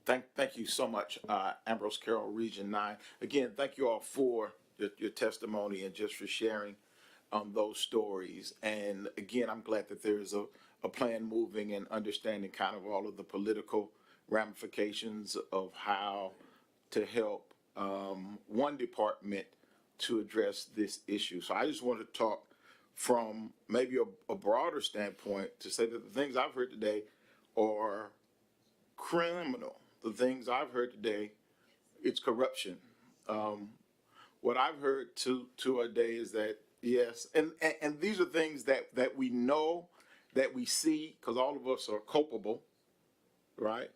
S13: Thank you so much, Ambrose Carroll, Region 9. Again, thank you all for your testimony and just for sharing those stories. And again, I'm glad that there is a plan moving and understanding kind of all of the political ramifications of how to help one department to address this issue. So I just want to talk from maybe a broader standpoint to say that the things I've heard today are criminal. The things I've heard today, it's corruption. What I've heard today is that, yes, and these are things that we know, that we see, because all of us are culpable, right?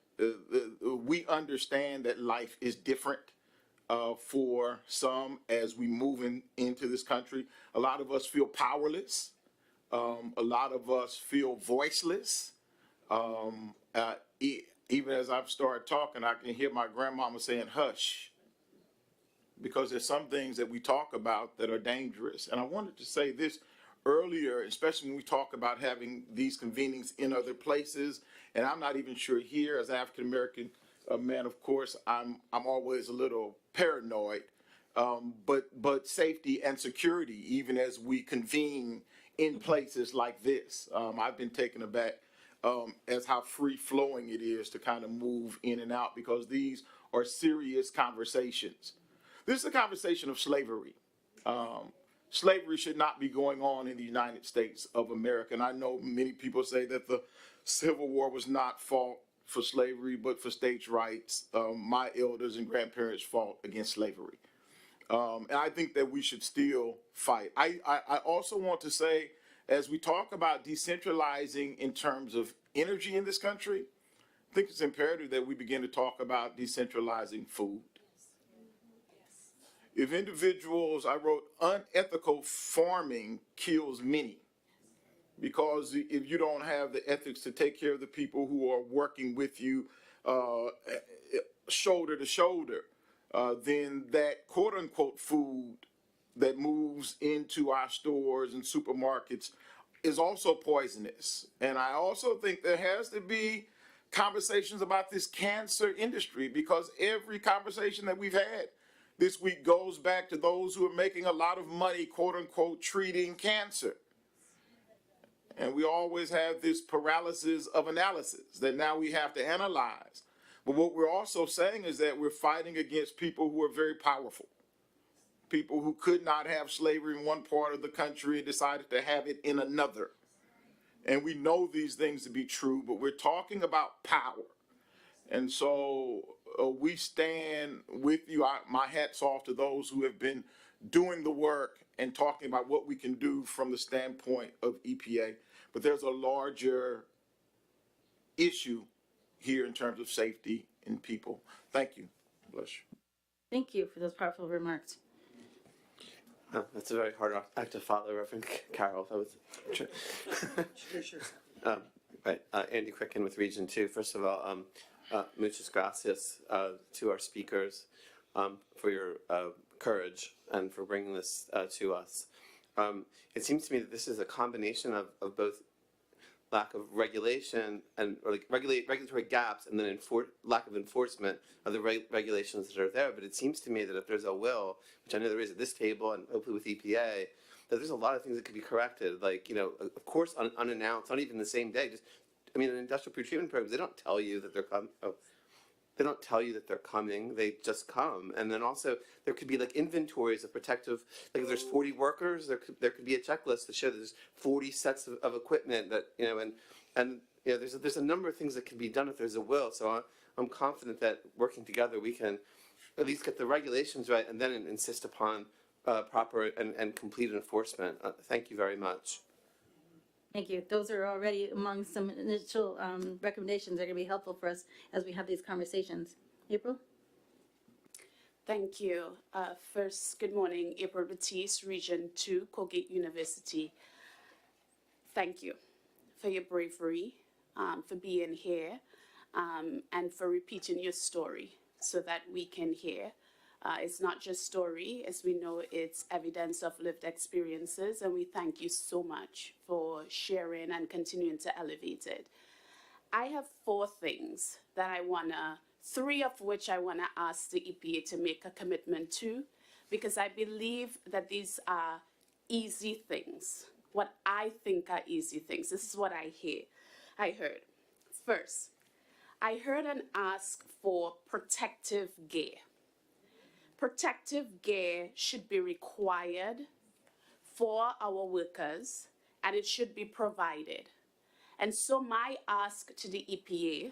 S13: We understand that life is different for some as we move into this country. A lot of us feel powerless. A lot of us feel voiceless. Even as I've started talking, I can hear my grandmama saying, hush, because there's some things that we talk about that are dangerous. And I wanted to say this earlier, especially when we talk about having these convenings in other places. And I'm not even sure here, as African-American man, of course, I'm always a little paranoid. But safety and security, even as we convene in places like this, I've been taken aback as how free-flowing it is to kind of move in and out, because these are serious conversations. This is a conversation of slavery. Slavery should not be going on in the United States of America. And I know many people say that the Civil War was not fought for slavery, but for states' rights. My elders and grandparents fought against slavery. And I think that we should still fight. I also want to say, as we talk about decentralizing in terms of energy in this country, I think it's imperative that we begin to talk about decentralizing food. If individuals, I wrote, unethical farming kills many, because if you don't have the ethics to take care of the people who are working with you shoulder to shoulder, then that quote unquote food that moves into our stores and supermarkets is also poisonous. And I also think there has to be conversations about this cancer industry, because every conversation that we've had this week goes back to those who are making a lot of money, quote unquote, treating cancer. And we always have this paralysis of analysis that now we have to analyze. But what we're also saying is that we're fighting against people who are very powerful, people who could not have slavery in one part of the country and decided to have it in another. And we know these things to be true, but we're talking about power. And so we stand with you. My hat's off to those who have been doing the work and talking about what we can do from the standpoint of EPA. But there's a larger issue here in terms of safety in people. Thank you. Bless you.
S5: Thank you for those powerful remarks.
S21: That's a very hard act to follow, Reverend Carroll. That was right. Andy Quicken with Region 2. First of all, muchas gracias to our speakers for your courage and for bringing this to us. It seems to me that this is a combination of both lack of regulation and or like regulatory gaps, and then lack of enforcement of the regulations that are there. But it seems to me that if there's a will, which I know there is at this table and hopefully with EPA, that there's a lot of things that could be corrected. Like, you know, of course, unannounced, not even the same day. Just, I mean, in industrial pretreatment programs, they don't tell you that they're coming. Oh, they don't tell you that they're coming. They just come. And then also there could be like inventories of protective, like if there's 40 workers, there could be a checklist to show there's 40 sets of equipment that, you know, and you know, there's a number of things that can be done if there's a will. So I'm confident that working together, we can at least get the regulations right and then insist upon proper and complete enforcement. Thank you very much.
S5: Thank you. Those are already among some initial recommendations that are going to be helpful for us as we have these conversations. April?
S14: Thank you. First, good morning. April Batiste, Region 2, Colgate University. Thank you for your bravery, for being here, and for repeating your story so that we can hear. It's not just story, as we know, it's evidence of lived experiences, and we thank you so much for sharing and continuing to elevate it. I have 4 things that I want to, 3 of which I want to ask the EPA to make a commitment to, because I believe that these are easy things, what I think are easy things. This is what I heard. First, I heard an ask for protective gear. Protective gear should be required for our workers, and it should be provided. And so my ask to the EPA,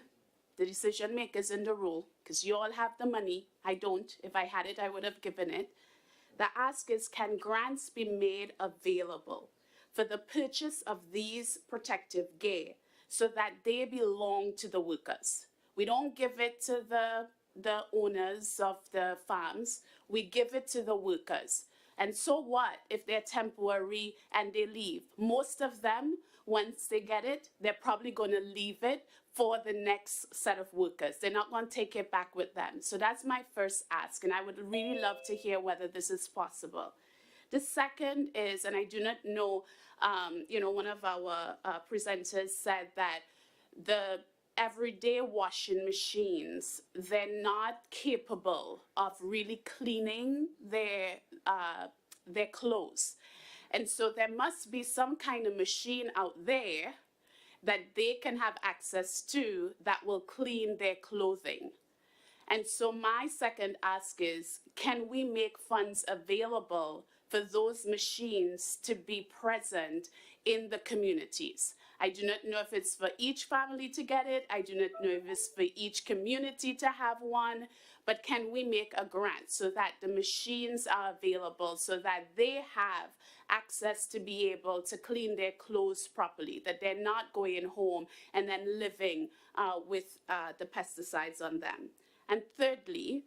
S14: the decision makers in the role, because you all have the money, I don't. If I had it, I would have given it. The ask is, can grants be made available for the purchase of these protective gear so that they belong to the workers? We don't give it to the owners of the farms, we give it to the workers. And so what if they're temporary and they leave? Most of them, once they get it, they're probably going to leave it for the next set of workers. They're not going to take it back with them. So that's my first ask, and I would really love to hear whether this is possible. The second is, and I do not know, one of our presenters said that the everyday washing machines, they're not capable of really cleaning their clothes. And so there must be some kind of machine out there that they can have access to that will clean their clothing. And so my second ask is, can we make funds available for those machines to be present in the communities? I do not know if it's for each family to get it. I do not know if it's for each community to have one, but can we make a grant so that the machines are available, so that they have access to be able to clean their clothes properly, that they're not going home and then living with the pesticides on them. And thirdly,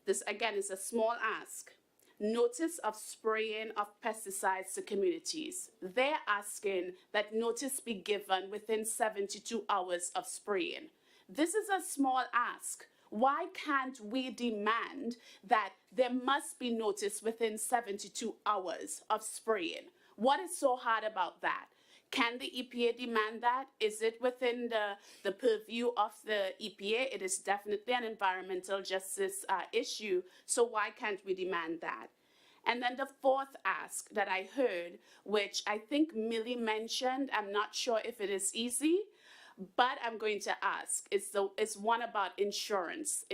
S14: this again is a small ask. Notice of spraying of pesticides to communities. They're asking that notice be given within 72 hours of spraying. This is a small ask. Why can't we demand that there must be notice within 72 hours of spraying? What is so hard about that? Can the EPA demand that? Is it within the purview of the EPA? It is definitely an environmental justice issue, so why can't we demand that? And then the fourth ask that I heard, which I think Millie mentioned, I'm not sure if it is easy, but I'm going to ask, it's one about insurance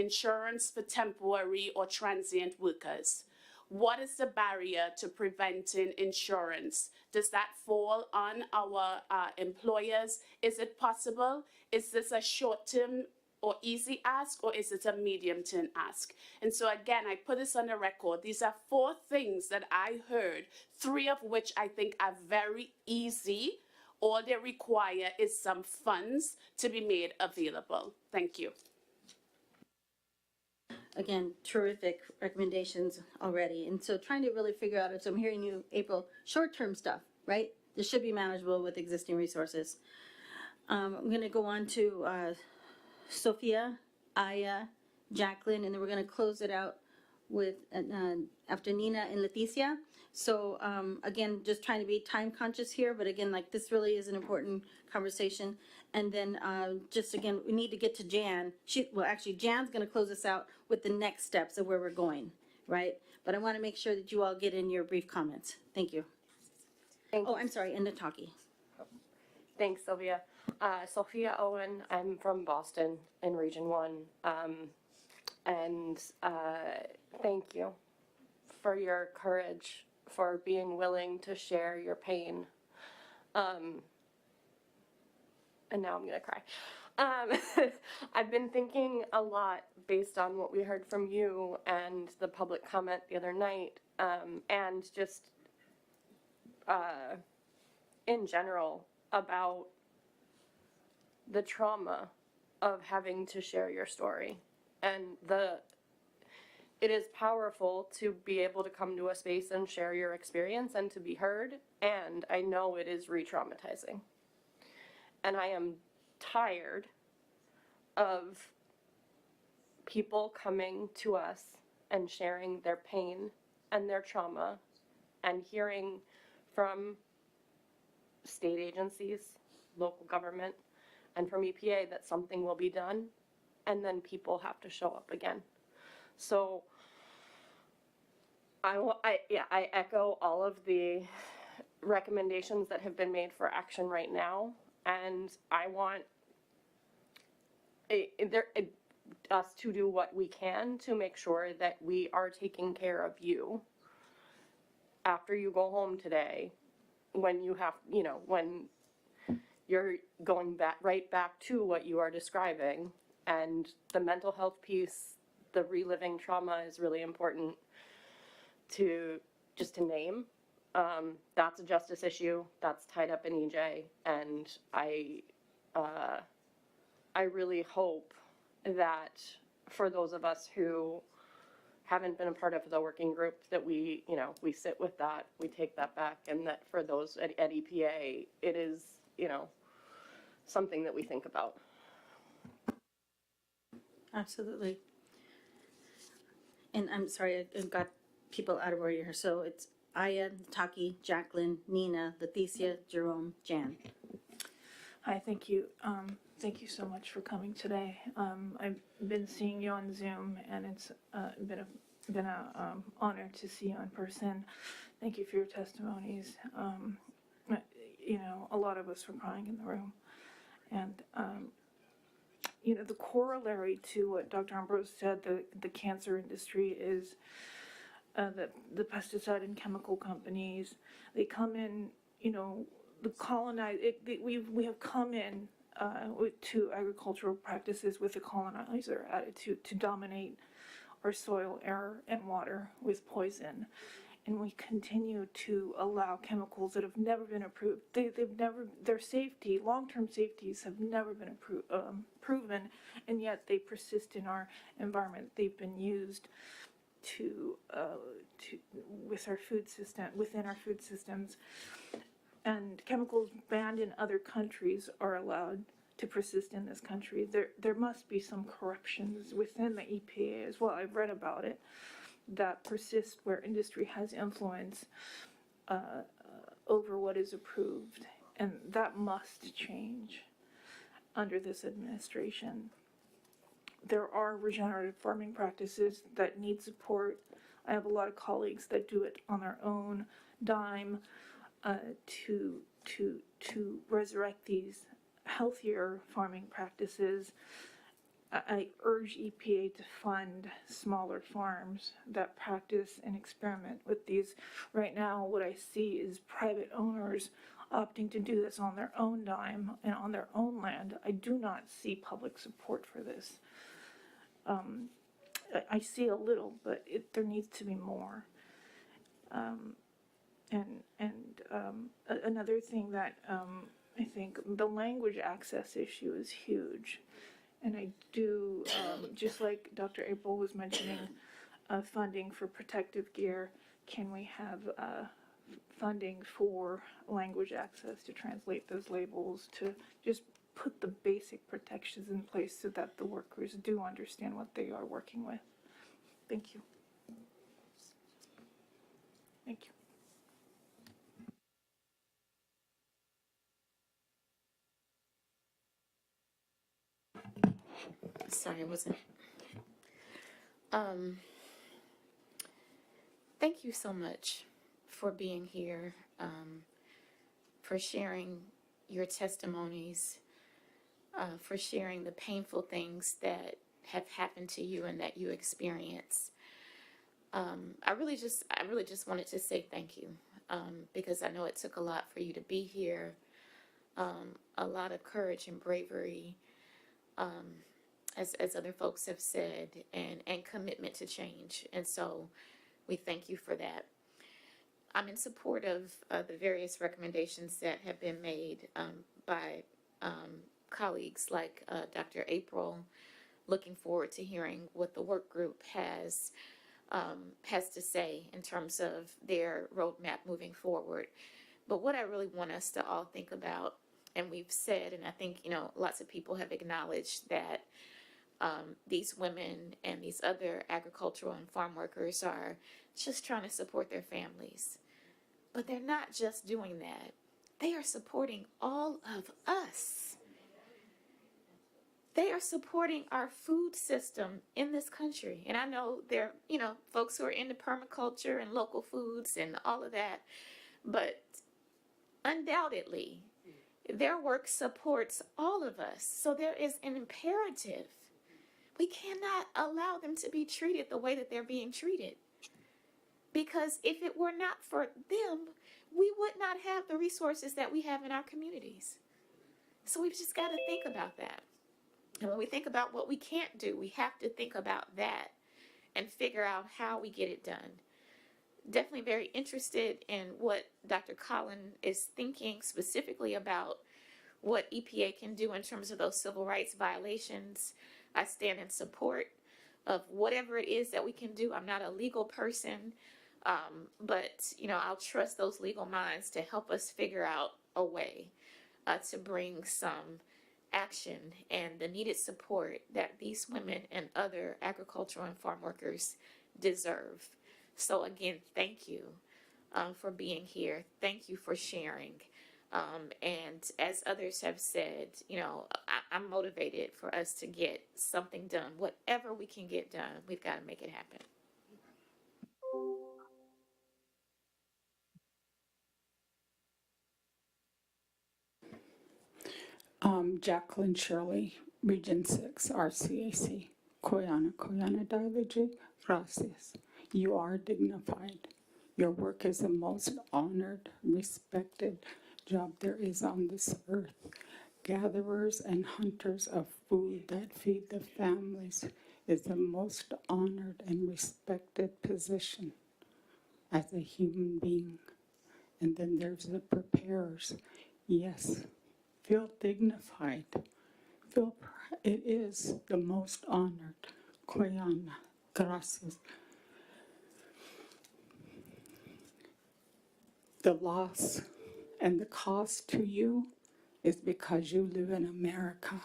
S14: for temporary or transient workers. What is the barrier to preventing insurance? Does that fall on our employers? Is it possible? Is this a short-term or easy ask, or is it a medium-term ask? And so again, I put this on the record. These are 4 things that I heard, 3 of which I think are very easy. All they require is some funds to be made available. Thank you.
S5: Again, terrific recommendations already. And so trying to really figure out, so I'm hearing you, April, short-term stuff, right? This should be manageable with existing resources. I'm going to go on to Sophia, Aya, Jacqueline, and then we're going to close it out with after Nina and Leticia. So again, just trying to be time conscious here, but again, like this really is an important conversation. And then just again, we need to get to Jan. Actually, Jan's going to close us out with the next steps of where we're going, right? But I want to make sure that you all get in your brief comments. Thank you. I'm sorry, and Nataki.
S15: Thanks, Sylvia. Sophia Owen, I'm from Boston in Region 1. And thank you for your courage, for being willing to share your pain. And now I'm gonna cry. I've been thinking a lot based on what we heard from you and the public comment the other night, and just in general about the trauma of having to share your story. And it is powerful to be able to come to a space and share your experience and to be heard, and I know it is re-traumatizing. And I am tired of people coming to us and sharing their pain and their trauma and hearing from state agencies, local government, and from EPA that something will be done, and then people have to show up again. So I echo all of the recommendations that have been made for action right now, and I want us to do what we can to make sure that we are taking care of you after you go home today, when you have, when you're going right back to what you are describing. And the mental health piece, the reliving trauma is really important to name. That's a justice issue that's tied up in EJ, and I really hope that for those of us who haven't been a part of the working group, that we sit with that, we take that back, and that for those at EPA, it is, something that we think about.
S5: Absolutely. And I'm sorry, I got people out of order here. So it's Aya, Taki, Jacqueline, Nina, Leticia, Jerome, Jan.
S24: Hi, thank you. Thank you so much for coming today. I've been seeing you on Zoom, and it's been a honor to see you in person. Thank you for your testimonies. A lot of us were crying in the room, and the corollary to what Dr. Ambrose said, the cancer industry is the pesticide and chemical companies. They come in, the colonize. We have come in to agricultural practices with a colonizer attitude to dominate our soil, air, and water with poison. And we continue to allow chemicals that have never been approved. Their safety, long-term safeties have never been proven, and yet they persist in our environment. They've been used within our food systems. And chemicals banned in other countries are allowed to persist in this country. There must be some corruptions within the EPA as well. I've read about it, that persist where industry has influence over what is approved. And that must change under this administration. There are regenerative farming practices that need support. I have a lot of colleagues that do it on their own dime to resurrect these healthier farming practices. I urge EPA to fund smaller farms that practice and experiment with these. Right now, what I see is private owners opting to do this on their own dime and on their own land. I do not see public support for this. I see a little, but there needs to be more. Another thing that I think the language access issue is huge. And I do, just like Dr. April was mentioning, funding for protective gear, can we have funding for language access to translate those labels, to just put the basic protections in place so that the workers do understand what they are working with? Thank you. Thank you.
S6: Sorry, I wasn't. Thank you so much for being here, for sharing your testimonies, for sharing the painful things that have happened to you and that you experience. I really just wanted to say thank you, because I know it took a lot for you to be here, a lot of courage and bravery, as other folks have said, and commitment to change. And so we thank you for that. I'm in support of the various recommendations that have been made by colleagues like Dr. April. Looking forward to hearing what the work group has to say in terms of their roadmap moving forward. But what I really want us to all think about, and we've said, and I think, lots of people have acknowledged that these women and these other agricultural and farm workers are just trying to support their families. But they're not just doing that. They are supporting all of us. They are supporting our food system in this country. And I know there are, folks who are into permaculture and local foods and all of that. But undoubtedly, their work supports all of us. So there is an imperative. We cannot allow them to be treated the way that they're being treated. Because if it were not for them, we would not have the resources that we have in our communities. So we've just got to think about that. And when we think about what we can't do, we have to think about that and figure out how we get it done. Definitely very interested in what Dr. Collin is thinking specifically about what EPA can do in terms of those civil rights violations. I stand in support of whatever it is that we can do. I'm not a legal person, but I'll trust those legal minds to help us figure out a way to bring some action and the needed support that these women and other agricultural and farm workers deserve. So again, thank you for being here. Thank you for sharing. And as others have said, I'm motivated for us to get something done. Whatever we can get done, we've got to make it happen.
S23: Jacqueline Shirley, Region 6, RCAC. Koyana Dialogue, gracias. You are dignified. Your work is the most honored, respected job there is on this earth. Gatherers and hunters of food that feed the families is the most honored and respected position as a human being. And then there's the preparers. Yes, feel dignified. It is the most honored. Koyana, gracias. The loss and the cost to you is because you live in America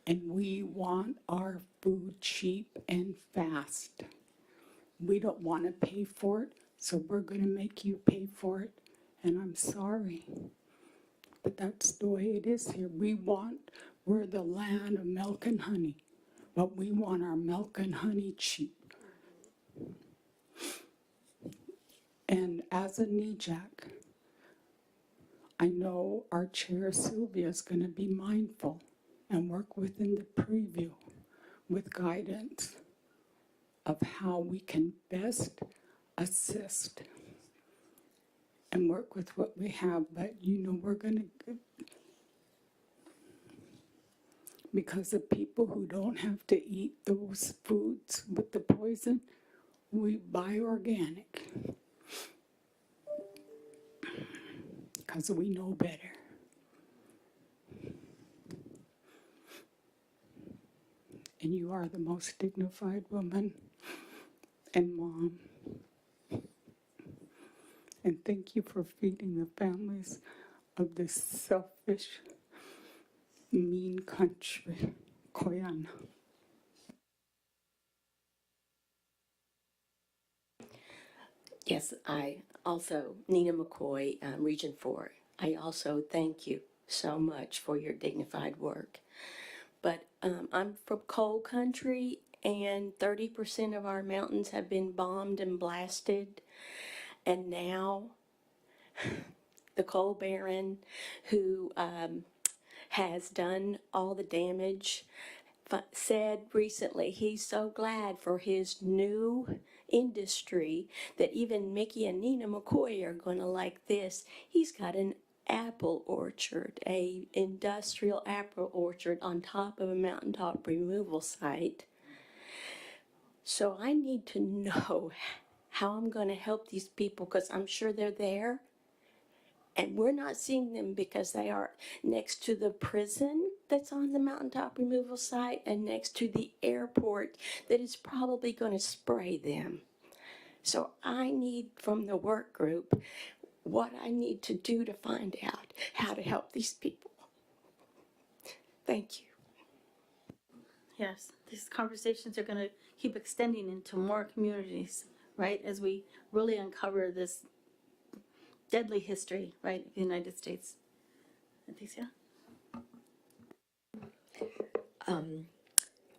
S23: and we want our food cheap and fast. We don't want to pay for it, so we're going to make you pay for it. And I'm sorry. but that's the way it is here. We're the land of milk and honey, but we want our milk and honey cheap. And as a NEJAC, I know our chair Sylvia is going to be mindful and work within the preview with guidance of how we can best assist and work with what we have. But we're going to, because the people who don't have to eat those foods with the poison, we buy organic because we know better. And you are the most dignified woman and mom. And thank you for feeding the families of this selfish, mean country, Koyana.
S16: Yes, I also, Nina McCoy, Region 4, I also thank you so much for your dignified work. But I'm from coal country, and 30% of our mountains have been bombed and blasted. And now the coal baron who has done all the damage said recently he's so glad for his new industry that even Mickey and Nina McCoy are going to like this. He's got an apple orchard, a industrial apple orchard on top of a mountaintop removal site. So I need to know how I'm going to help these people, because I'm sure they're there. And we're not seeing them because they are next to the prison that's on the mountaintop removal site and next to the airport that is probably going to spray them. So I need from the work group what I need to do to find out how to help these people. Thank you.
S5: Yes, these conversations are going to keep extending into more communities, right? As we really uncover this deadly history, right, of the United States. Leticia?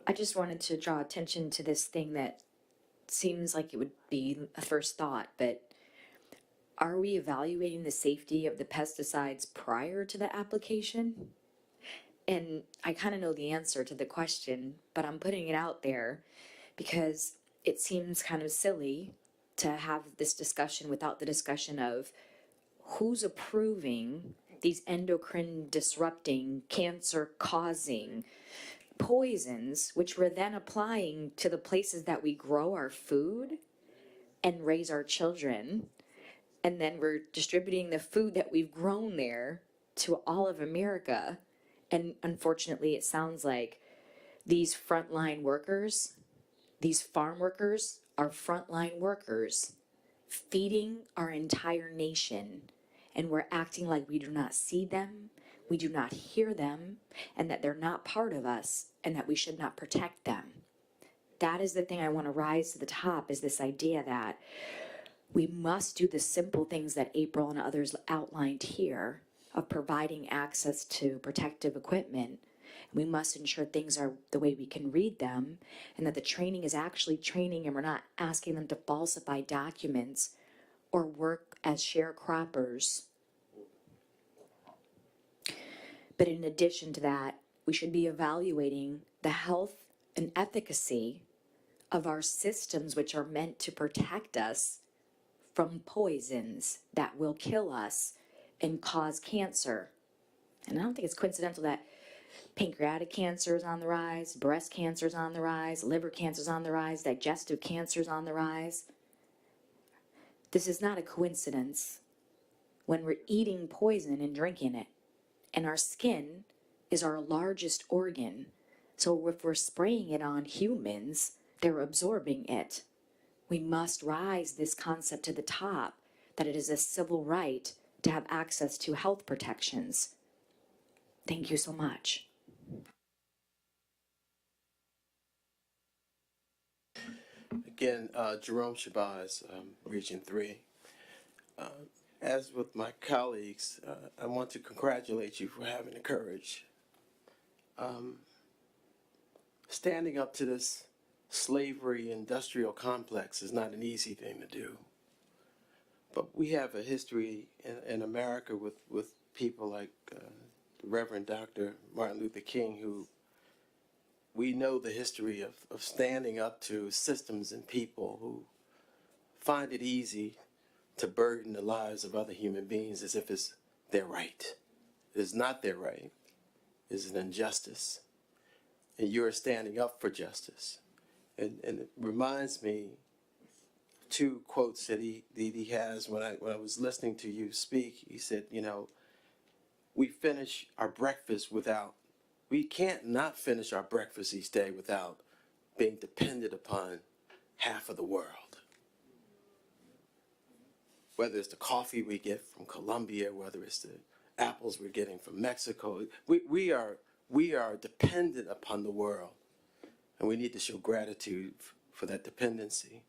S11: I just wanted to draw attention to this thing that seems like it would be a first thought, but are we evaluating the safety of the pesticides prior to the application? And I kind of know the answer to the question, but I'm putting it out there because it seems kind of silly to have this discussion without the discussion of who's approving these endocrine disrupting, cancer causing poisons, which we're then applying to the places that we grow our food and raise our children. And then we're distributing the food that we've grown there to all of America. And unfortunately, it sounds like these frontline workers, these farm workers, are frontline workers feeding our entire nation. And we're acting like we do not see them, we do not hear them, and that they're not part of us, and that we should not protect them. That is the thing I want to rise to the top, is this idea that we must do the simple things that April and others outlined here of providing access to protective equipment. We must ensure things are the way we can read them, and that the training is actually training and we're not asking them to falsify documents or work as sharecroppers. But in addition to that, we should be evaluating the health and efficacy of our systems, which are meant to protect us from poisons that will kill us and cause cancer. And I don't think it's coincidental that pancreatic cancer is on the rise, breast cancer is on the rise, liver cancer is on the rise, digestive cancer is on the rise. This is not a coincidence when we're eating poison and drinking it. And our skin is our largest organ. So if we're spraying it on humans, they're absorbing it. We must rise this concept to the top, that it is a civil right to have access to health protections. Thank you so much.
S17: Again, Jerome Shabazz, Region 3.
S4: As with my colleagues, I want to congratulate you for having the courage. Standing up to this slavery industrial complex is not an easy thing to do. But we have a history in America with people like the Reverend Dr. Martin Luther King, who we know the history of standing up to systems and people who find it easy to burden the lives of other human beings as if it's their right. It is not their right. It is an injustice. And you're standing up for justice. And it reminds me of two quotes that he has when I was listening to you speak. He said, you know, we can't not finish our breakfast each day without being dependent upon half of the world. Whether it's the coffee we get from Colombia, whether it's the apples we're getting from Mexico, we are dependent upon the world, and we need to show gratitude for that dependency.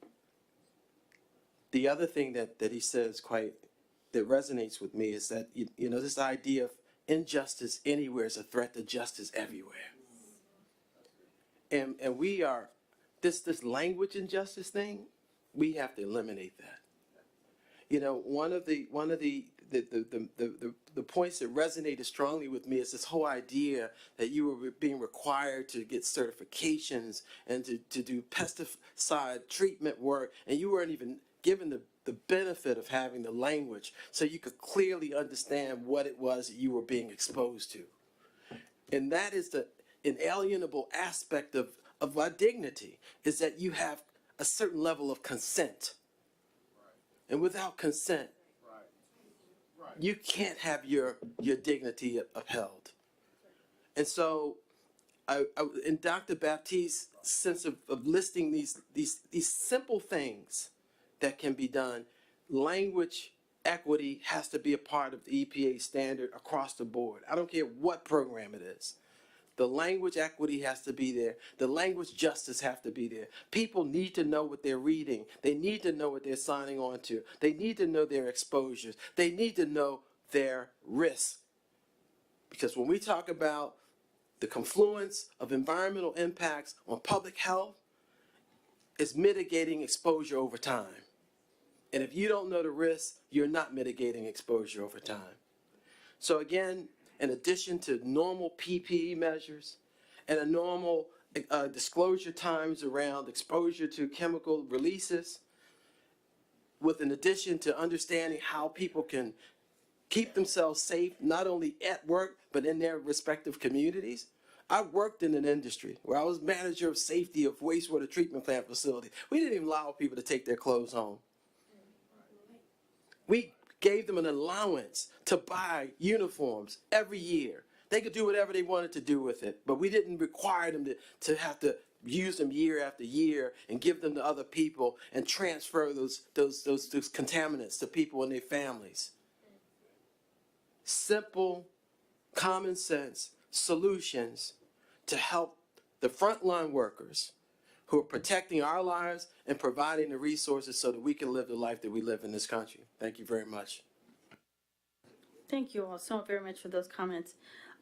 S4: The other thing that he says that resonates with me is that, you know, this idea of injustice anywhere is a threat to justice everywhere. And we are, this language injustice thing, we have to eliminate that. You know, one of the points that resonated strongly with me is this whole idea that you were being required to get certifications and to do pesticide treatment work, and you weren't even given the benefit of having the language so you could clearly understand what it was that you were being exposed to. And that is the inalienable aspect of our dignity, is that you have a certain level of consent. And without consent, you can't have your dignity upheld. And so, in Dr. Baptiste's sense of listing these simple things that can be done, language equity has to be a part of the EPA standard across the board. I don't care what program it is. The language equity has to be there. The language justice have to be there. People need to know what they're reading. They need to know what they're signing on to. They need to know their exposures. They need to know their risks. Because when we talk about the confluence of environmental impacts on public health, it's mitigating exposure over time. And if you don't know the risks, you're not mitigating exposure over time. So again, in addition to normal PPE measures and a normal disclosure times around exposure to chemical releases, with an addition to understanding how people can keep themselves safe, not only at work, but in their respective communities. I worked in an industry where I was manager of safety of wastewater treatment plant facility. We didn't even allow people to take their clothes home. We gave them an allowance to buy uniforms every year. They could do whatever they wanted to do with it, but we didn't require them to have to use them year after year and give them to other people and transfer those contaminants to people and their families. Simple, common sense solutions to help the frontline workers who are protecting our lives and providing the resources so that we can live the life that we live in this country. Thank you very much.
S5: Thank you all so very much for those comments.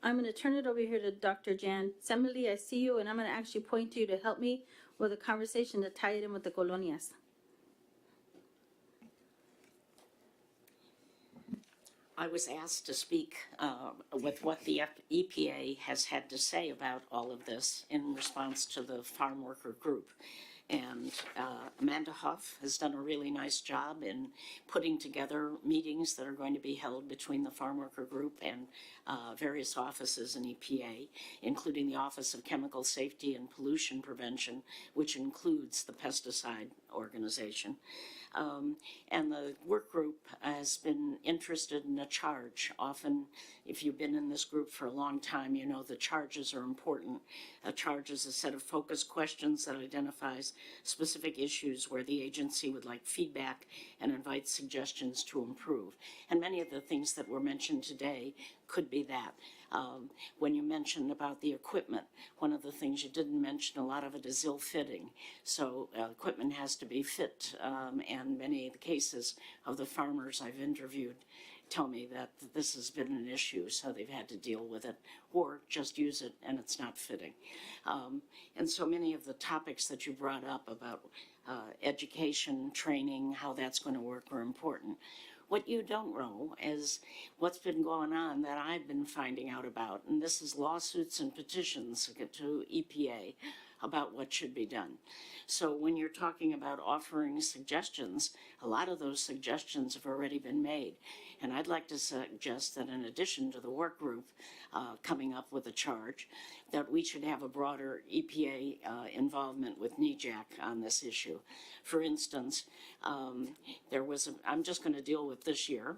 S5: I'm going to turn it over here to Dr. Jan Semele. I see you, and I'm going to actually point to you to help me with a conversation to tie it in with the colonias.
S17: I was asked to speak with what the EPA has had to say about all of this in response to the farm worker group. And Amanda Huff has done a really nice job in putting together meetings that are going to be held between the farm worker group and various offices in EPA, including the Office of Chemical Safety and Pollution Prevention, which includes the pesticide organization. And the work group has been interested in a charge. Often, if you've been in this group for a long time, you know the charges are important. A charge is a set of focused questions that identifies specific issues where the agency would like feedback and invite suggestions to improve. And many of the things that were mentioned today could be that. When you mentioned about the equipment, one of the things you didn't mention, a lot of it is ill-fitting. So equipment has to be fit and and many of the cases of the farmers I've interviewed tell me that this has been an issue, so they've had to deal with it or just use it and it's not fitting. And so many of the topics that you brought up about education, training, how that's going to work are important. What you don't know is what's been going on that I've been finding out about, and this is lawsuits and petitions to EPA about what should be done. So when you're talking about offering suggestions, a lot of those suggestions have already been made. And I'd like to suggest that in addition to the work group coming up with a charge, that we should have a broader EPA involvement with NEJAC on this issue. For instance, I'm just going to deal with this year.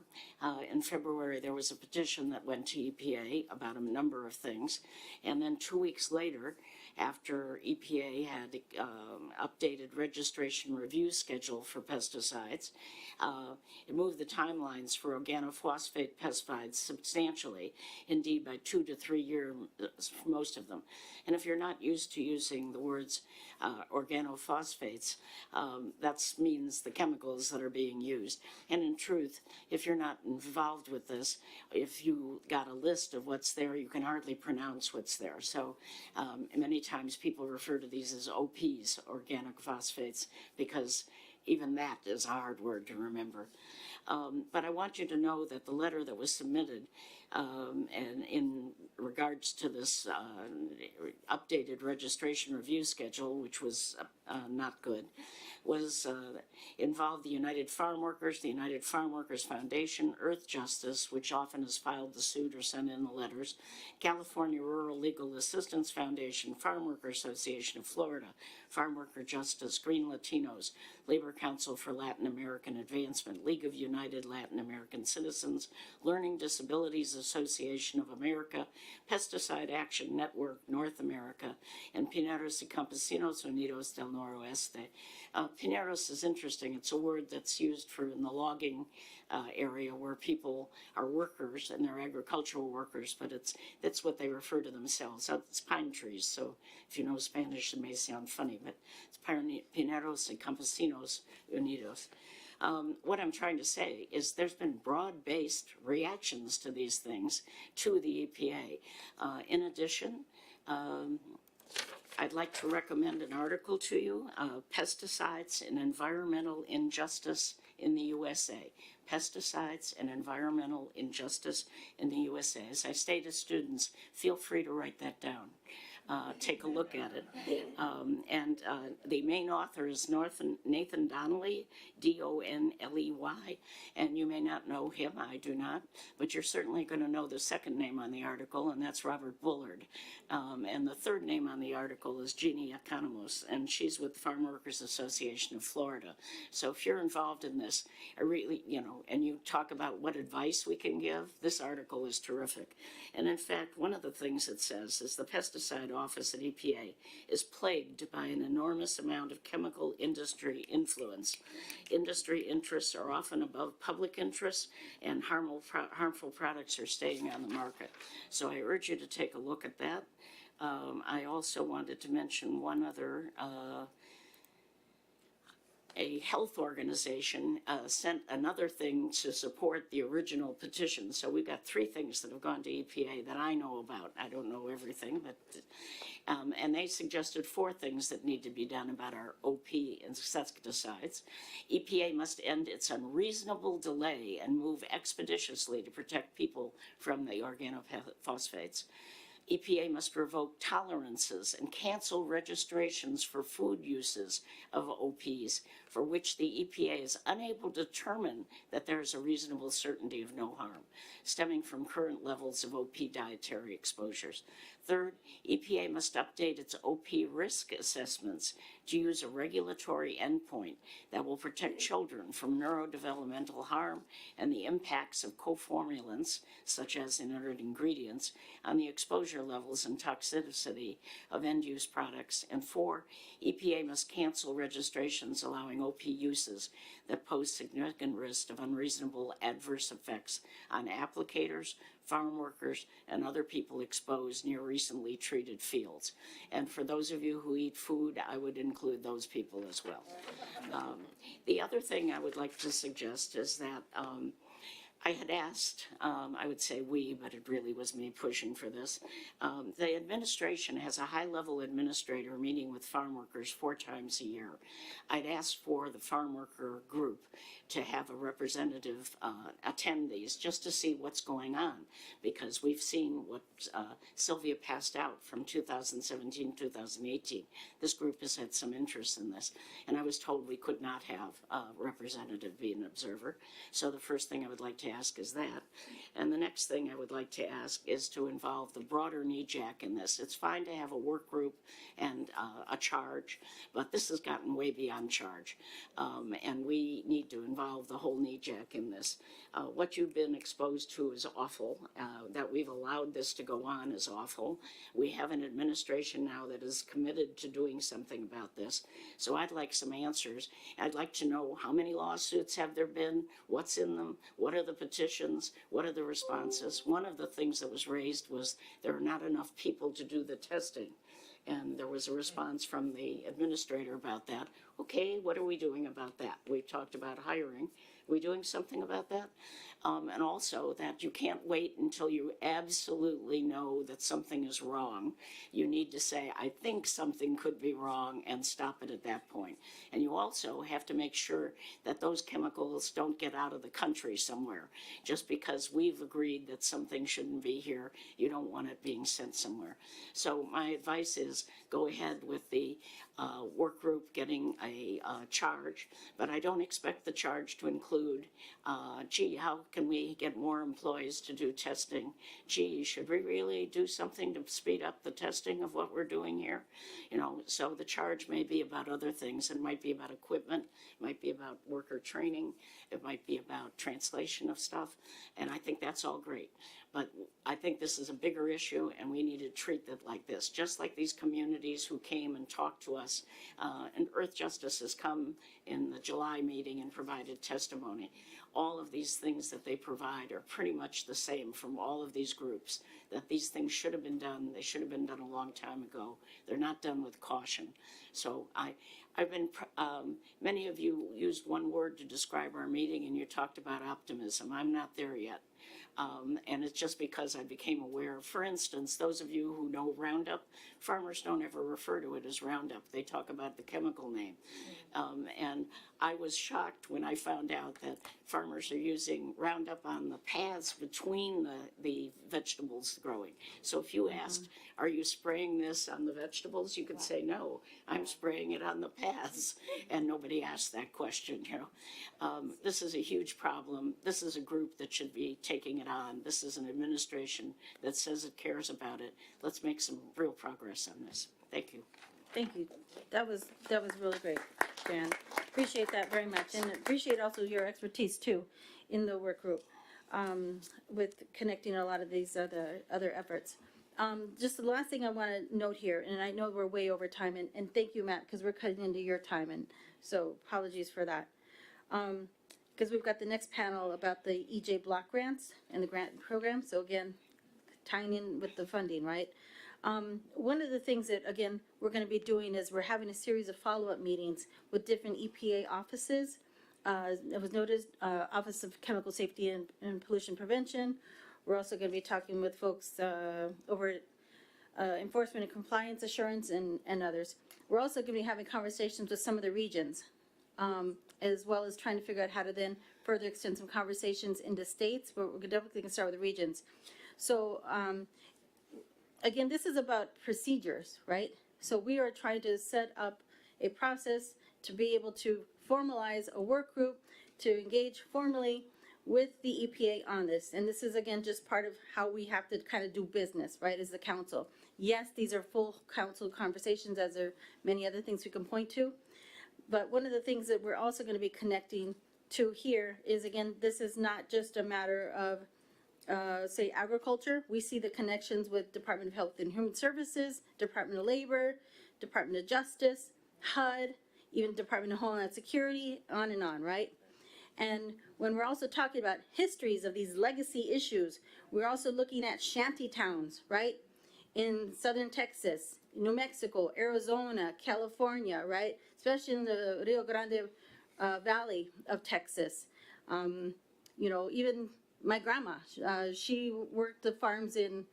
S17: In February, there was a petition that went to EPA about a number of things. And then 2 weeks later, after EPA had updated registration review schedule for pesticides, it moved the timelines for organophosphate pesticides substantially, indeed by 2 to 3 years for most of them. And if you're not used to using the words organophosphates, that means the chemicals that are being used. And in truth, if you're not involved with this, if you got a list of what's there, you can hardly pronounce what's there. So many times people refer to these as OPs, organic phosphates, because even that is a hard word to remember. But I want you to know that the letter that was submitted and in regards to this updated registration review schedule, which was not good, was involved the United Farm Workers, the United Farm Workers Foundation, Earth Justice, which often has filed the suit or sent in the letters, California Rural Legal Assistance Foundation, Farm Worker Association of Florida, Farm Worker Justice, Green Latinos, Labor Council for Latin American Advancement, League of United Latin American Citizens, Learning Disabilities Association of America, Pesticide Action Network North America, and Pineros y Campesinos Unidos del Noroeste. Pineros is interesting. It's a word that's used for in the logging area where people are workers and they're agricultural workers, but that's what they refer to themselves. It's pine trees, so if you know Spanish, it may sound funny, but it's Pineros y Campesinos Unidos. What I'm trying to say is there's been broad-based reactions to these things to the EPA. In addition, I'd like to recommend an article to you, Pesticides and Environmental Injustice in the USA. Pesticides and Environmental Injustice in the USA. As I say to students, feel free to write that down. Take a look at it. The main author is Nathan Donnelly, D-O-N-L-E-Y, and you may not know him, I do not, but you're certainly going to know the second name on the article, and that's Robert Bullard. And the third name on the article is Jeannie Economos, and she's with the Farm Workers Association of Florida. So if you're involved in this, I really, and you talk about what advice we can give, this article is terrific. And in fact, one of the things it says is the pesticide office at EPA is plagued by an enormous amount of chemical industry influence. Industry interests are often above public interests, and harmful products are staying on the market. So I urge you to take a look at that. I also wanted to mention one other a health organization sent another thing to support the original petition. So we've got 3 things that have gone to EPA that I know about. I don't know everything, but and they suggested 4 things that need to be done about our OP insecticides. EPA must end its unreasonable delay and move expeditiously to protect people from the organophosphates. EPA must revoke tolerances and cancel registrations for food uses of OPs for which the EPA is unable to determine that there is a reasonable certainty of no harm, stemming from current levels of OP dietary exposures. Third, EPA must update its OP risk assessments to use a regulatory endpoint that will protect children from neurodevelopmental harm and the impacts of coformulants, such as inert ingredients, on the exposure exposure levels and toxicity of end-use products. And 4, EPA must cancel registrations allowing OP uses that pose significant risk of unreasonable adverse effects on applicators, farm workers, and other people exposed near recently treated fields. And for those of you who eat food, I would include those people as well. The other thing I would like to suggest is that I had asked, I would say we, but it really was me pushing for this. The administration has a high-level administrator meeting with farm workers 4 times a year. I'd asked for the farm worker group to have a representative attend these just to see what's going on, because we've seen what Sylvia passed out from 2017, 2018. This group has had some interest in this, and I was told we could not have a representative be an observer. So the first thing I would like to ask is that. And the next thing I would like to ask is to involve the broader NEJAC in this. It's fine to have a work group and a charge, but this has gotten way beyond charge. And we need to involve the whole NEJAC in this. What you've been exposed to is awful. That we've allowed this to go on is awful. We have an administration now that is committed to doing something about this. So I'd like some answers. I'd like to know how many lawsuits have there been, what's in them, what are the petitions, what are the responses. One of the things that was raised was there are not enough people to do the testing. And there was a response from the administrator about that. Okay, what are we doing about that? We've talked about hiring. Are we doing something about that? And also that you can't wait until you absolutely know that something is wrong. You need to say, I think something could be wrong, and stop it at that point. And you also have to make sure that those chemicals don't get out of the country somewhere. Just because we've agreed that something shouldn't be here, you don't want it being sent somewhere. So my advice is go ahead with the work group getting a charge, but I don't expect the charge to include, gee, how can we get more employees to do testing? Gee, should we really do something to speed up the testing of what we're doing here? You know, so the charge may be about other things. It might be about equipment, it might be about worker training, it might be about translation of stuff, and I think that's all great. But I think this is a bigger issue, and we need to treat it like this, just like these communities who came and talked to us. And Earth Justice has come in the July meeting and provided testimony. All of these things that they provide are pretty much the same from all of these groups, that these things should have been done. They should have been done a long time ago. They're not done with caution. So I've been, many of you used one word to describe our meeting, and you talked about optimism. I'm not there yet. And it's just because I became aware. For instance, those of you who know Roundup, farmers don't ever refer to it as Roundup. They talk about the chemical name. And I was shocked when I found out that farmers are using Roundup on the paths between the vegetables growing. So if you asked, are you spraying this on the vegetables? You could say, no, I'm spraying it on the paths. And nobody asked that question, you know. This is a huge problem. This is a group that should be taking it on. This is an administration that says it cares about it. Let's make some real progress on this. Thank you.
S5: Thank you. That was really great, Jan. Appreciate that very much, and appreciate also your expertise too in the work group with connecting a lot of these other efforts. Just the last thing I want to note here, and I know we're way over time, and thank you, Matt, because we're cutting into your time, and so apologies for that. Because we've got the next panel about the EJ block grants and the grant program. So again, tying in with the funding, right? One of the things that, again, we're going to be doing is we're having a series of follow-up meetings with different EPA offices. It was noticed, Office of Chemical Safety and Pollution Prevention. We're also going to be talking with folks over Enforcement and Compliance Assurance and others. We're also going to be having conversations with some of the regions, as well as trying to figure out how to then further extend some conversations into states, but we're definitely going to start with the regions. So, again, this is about procedures, right? So we are trying to set up a process to be able to formalize a work group, to engage formally with the EPA on this. And this is, again, just part of how we have to kind of do business, right, as the council. Yes, these are full council conversations, as there are many other things we can point to. But one of the things that we're also going to be connecting to here is, again, this is not just a matter of say agriculture, we see the connections with Department of Health and Human Services, Department of Labor, Department of Justice, HUD, even Department of Homeland Security, on, right? And when we're also talking about histories of these legacy issues, we're also looking at shanty towns, right? In southern Texas, New Mexico, Arizona, California, right? Especially in the Rio Grande Valley of Texas. You know, even my grandma, she worked the farms in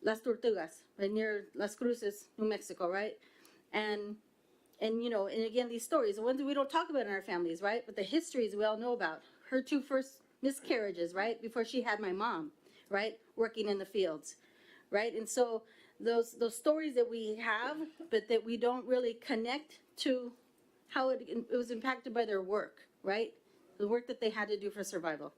S5: Las Tortugas, right near Las Cruces, New Mexico, right? And you know, and again, these stories, the ones that we don't talk about in our families, right? But the histories we all know about. Her two first miscarriages, right? Before she had my mom, right? Working in the fields, right? And so those stories that we have, but that we don't really connect to how it was impacted by their work, right? The work that they had to do for survival.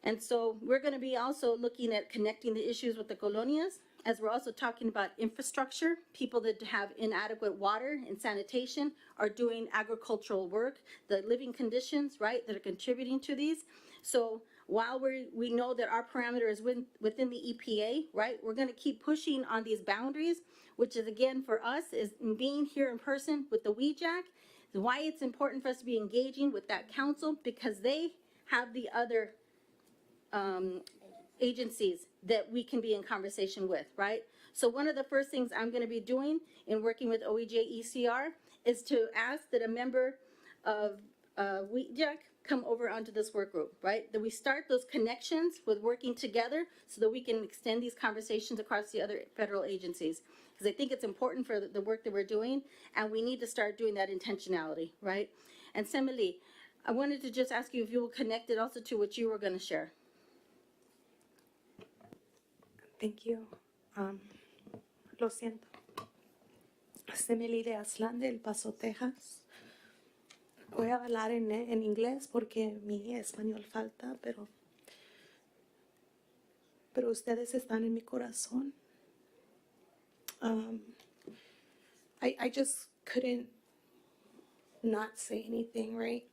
S5: And so we're going to be also looking at connecting the issues with the colonias, as we're also talking about infrastructure. People that have inadequate water and sanitation are doing agricultural work, the living conditions, right, that are contributing to these. So while we know that our parameter is within the EPA, right, we're going to keep pushing on these boundaries, which is, again, for us, is being here in person with the NEJAC, why it's important for us to be engaging with that council, because they have the other agencies that we can be in conversation with, right? So one of the first things I'm going to be doing in working with OEJ-ECR is to ask that a member of NEJAC come over onto this work group, right? That we start those connections with working together so that we can extend these conversations across the other federal agencies. Because I think it's important for the work that we're doing, and we need to start doing that intentionality, right? And Semele, I wanted to just ask you if you will connect it also to what you were going to share.
S1: Thank you. Lo siento. Semele de Aslan del Paso, Texas. Voy a hablar en inglés porque mi español falta, pero ustedes están en mi corazón. I just couldn't not say anything, right?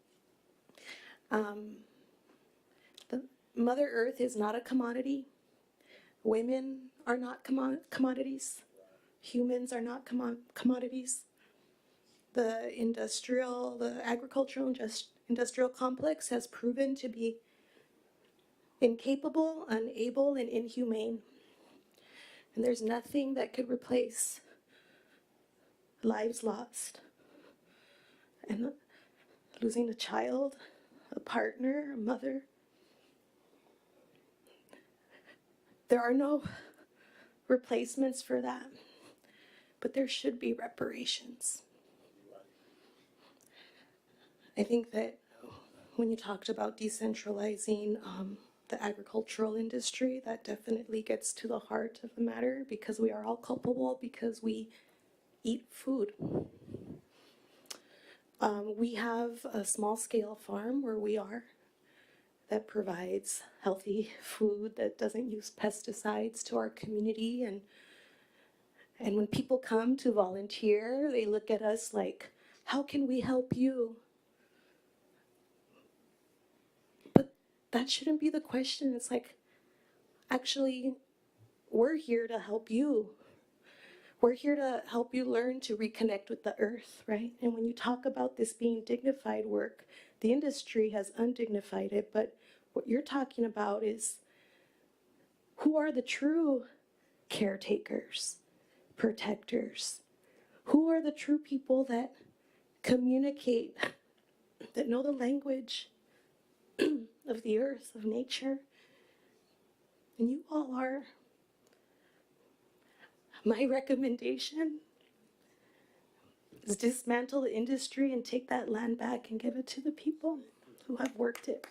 S1: The Mother Earth is not a commodity. Women are not commodities. Humans are not commodities. The agricultural industrial complex has proven to be incapable, unable, and inhumane. And there's nothing that could replace lives lost. And losing a child, a partner, a mother. There are no replacements for that, but there should be reparations. I think that when you talked about decentralizing the agricultural industry, that definitely gets to the heart of the matter, because we are all culpable because we eat food. We have a small-scale farm where we are that provides healthy food that doesn't use pesticides to our community. And when people come to volunteer, they look at us like, how can we help you? But that shouldn't be the question. It's like, actually, we're here to help you. We're here to help you learn to reconnect with the earth, right? And when you talk about this being dignified work, the industry has undignified it, but what you're talking about is who are the true caretakers, protectors? Who are the true people that communicate, that know the language of the earth, of nature? And you all are. My recommendation is dismantle the industry and take that land back and give it to the people who have worked it.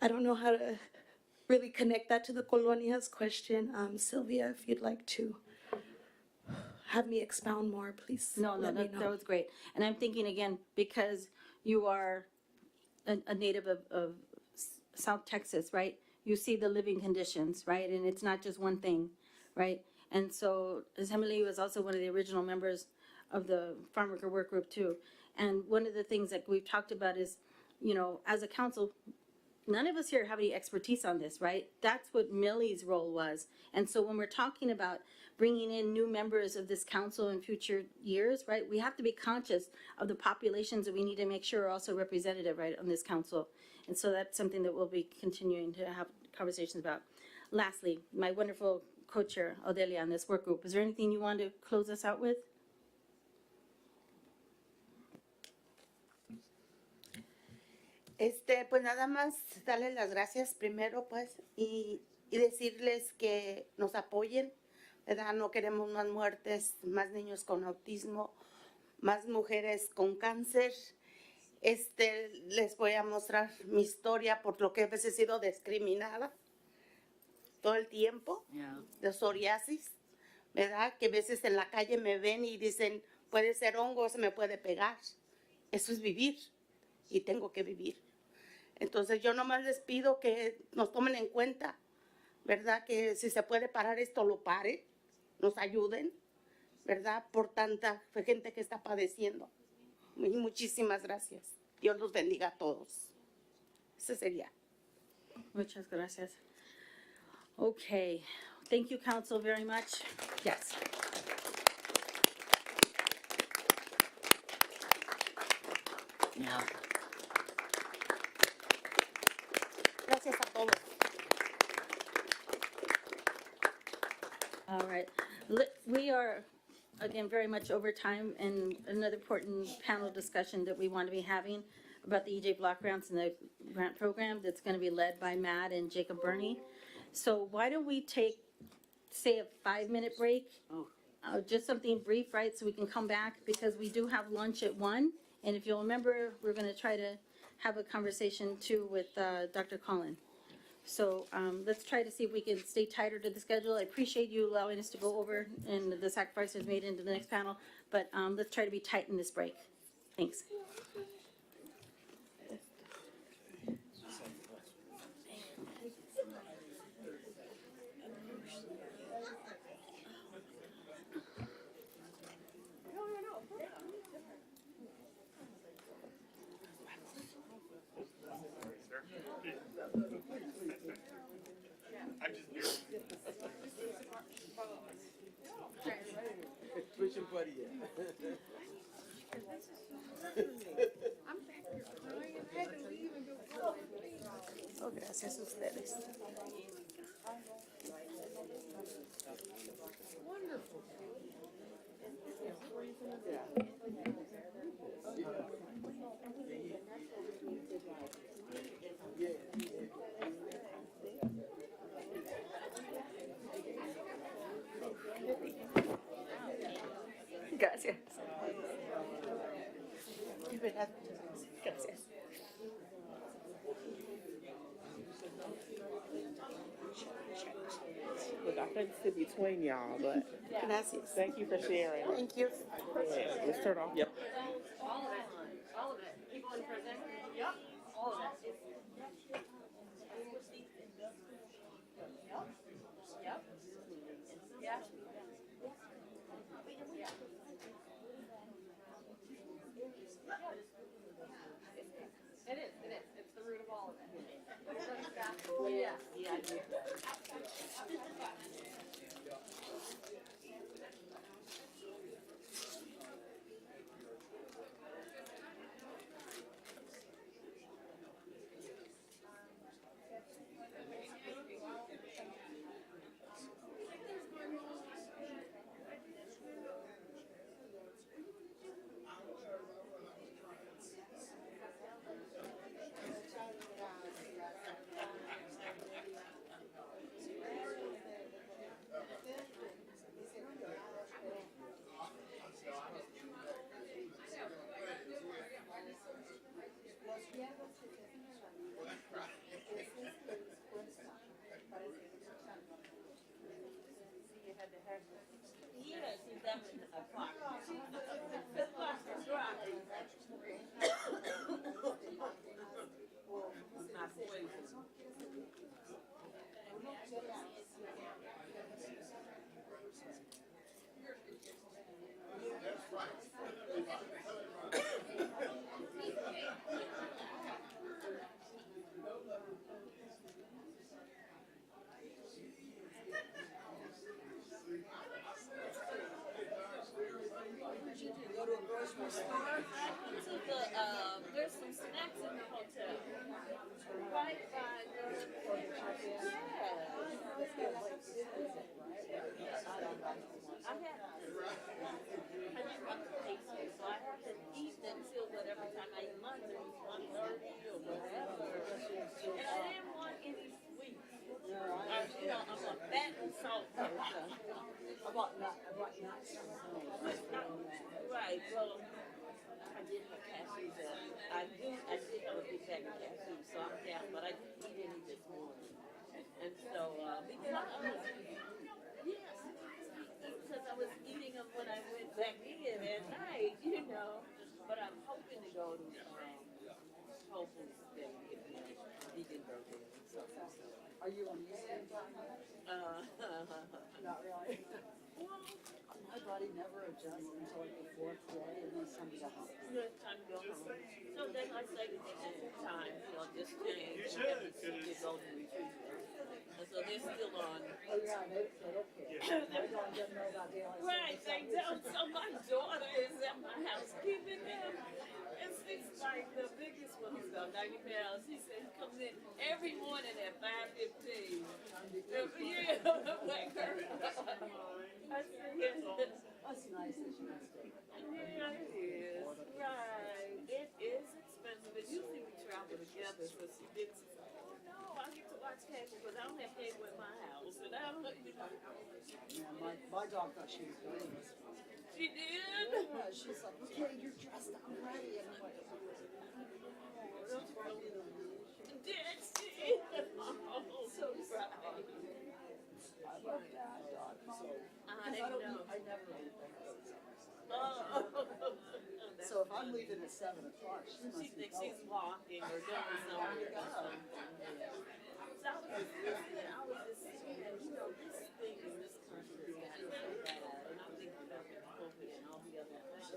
S1: I don't know how to really connect that to the colonia's question. Sylvia, if you'd like to have me expound more, please.
S5: No, that was great. And I'm thinking again, because you are a native of South Texas, right? You see the living conditions, right? And it's not just one thing, right? And so, as Emily was also one of the original members of the farm worker work group too. And one of the things that we've talked about is, you know, as a council, none of us here have any expertise on this, right? That's what Millie's role was. And so when we're talking about bringing in new members of this council in future years, right, we have to be conscious of the populations that we need to make sure are also representative, right, on this council. And so that's something that we'll be continuing to have conversations about. Lastly, my wonderful co-chair, Odelia, on this work group, is there anything you want to close us out with?
S3: Pues nada más darles las gracias primero, pues, y decirles que nos apoyen, ¿verdad? No queremos más muertes, más niños con autismo, más mujeres con cáncer. Les voy a mostrar mi historia por lo que a veces he sido discriminada todo el tiempo, de psoriasis, ¿verdad? Que a veces en la calle me ven y dicen, puede ser hongo, se me puede pegar. Eso es vivir y tengo que vivir. Entonces yo nomás les pido que nos tomen en cuenta, ¿verdad? Que si se puede parar esto, lo pare, nos ayuden, ¿verdad? Por tanta gente que está padeciendo. Y muchísimas gracias. Dios los bendiga a todos. Ese sería.
S5: Muchas gracias. Okay, thank you, council, very much. Yes.
S3: Yeah. Gracias a todos.
S5: All right, we are, again, very much over time, and another important panel discussion that we want to be having about the EJ Block grants and the grant program that's going to be led by Matt and Jacob Burney. So why don't we take, say, a 5-minute break? Just something brief, right, so we can come back, because we do have lunch at 1. And if you'll remember, we're going to try to have a conversation too with Dr. Collin. So let's try to see if we can stay tighter to the schedule. I appreciate you allowing us to go over and the sacrifices made into the next panel, but let's try to be tight in this break. Thanks.
S4: Where's your buddy at?
S3: Oh, gracias a ustedes.
S4: Wonderful.
S3: Gracias. De verdad, gracias.
S19: Look, I think it's between y'all, but
S3: Gracias.
S19: thank you for sharing.
S3: Thank you.
S19: Let's turn off. Yep.
S5: All of it. All of it. People in prison? Yep. All of it. Yep. Yeah. It is. It's the root of all of it. Yeah. Yeah, I do.
S13: That's right.
S7: So I haven't eaten until whatever time I eat lunch, and it's 1:30 or whatever. And I didn't want any sweets. I'm a fat and salt person. Right, well, I did have cashews. I did have a big bag of cashews, so I'm down, but I didn't eat any this morning. And so, because I was eating them when I went back in at night, but I'm hoping to go to Whole Foods today and get me a vegan burger and stuff.
S18: Are you on Eastern time?
S7: Not really.
S18: Well, my body never adjusts until like the fourth day, and then time to go home.
S7: Good time to go home. So then I say to the time, just change. You should. Golden retriever. And so they're still on.
S18: Oh yeah, they don't care. They don't know about daylight savings.
S7: Right, they don't. So my daughter is at my house keeping them. And she's like the biggest one, who's about 90 pounds. She said he comes in every morning at 5:15. Yeah, like her. I said,
S18: that's nice that she can stay.
S7: Yeah, it is. Right. It is expensive. And usually we travel together, so she did. Oh no, I get to watch cable because I don't have cable in my house. And I don't,
S18: Yeah, my dog thought she was going this week.
S7: She did?
S18: Yeah, she's like, okay, you're dressed, I'm ready. And I'm like,
S7: did she? Oh, so right.
S18: I love that dog, Mom.
S7: I know.
S18: I never eat breakfast.
S7: Oh.
S18: So if I'm leaving at 7 o'clock, she
S7: thinks she's walking or doing something. So I was just listening. I was just saying, this thing in this country is so bad. And I'm thinking about COVID and all the other things.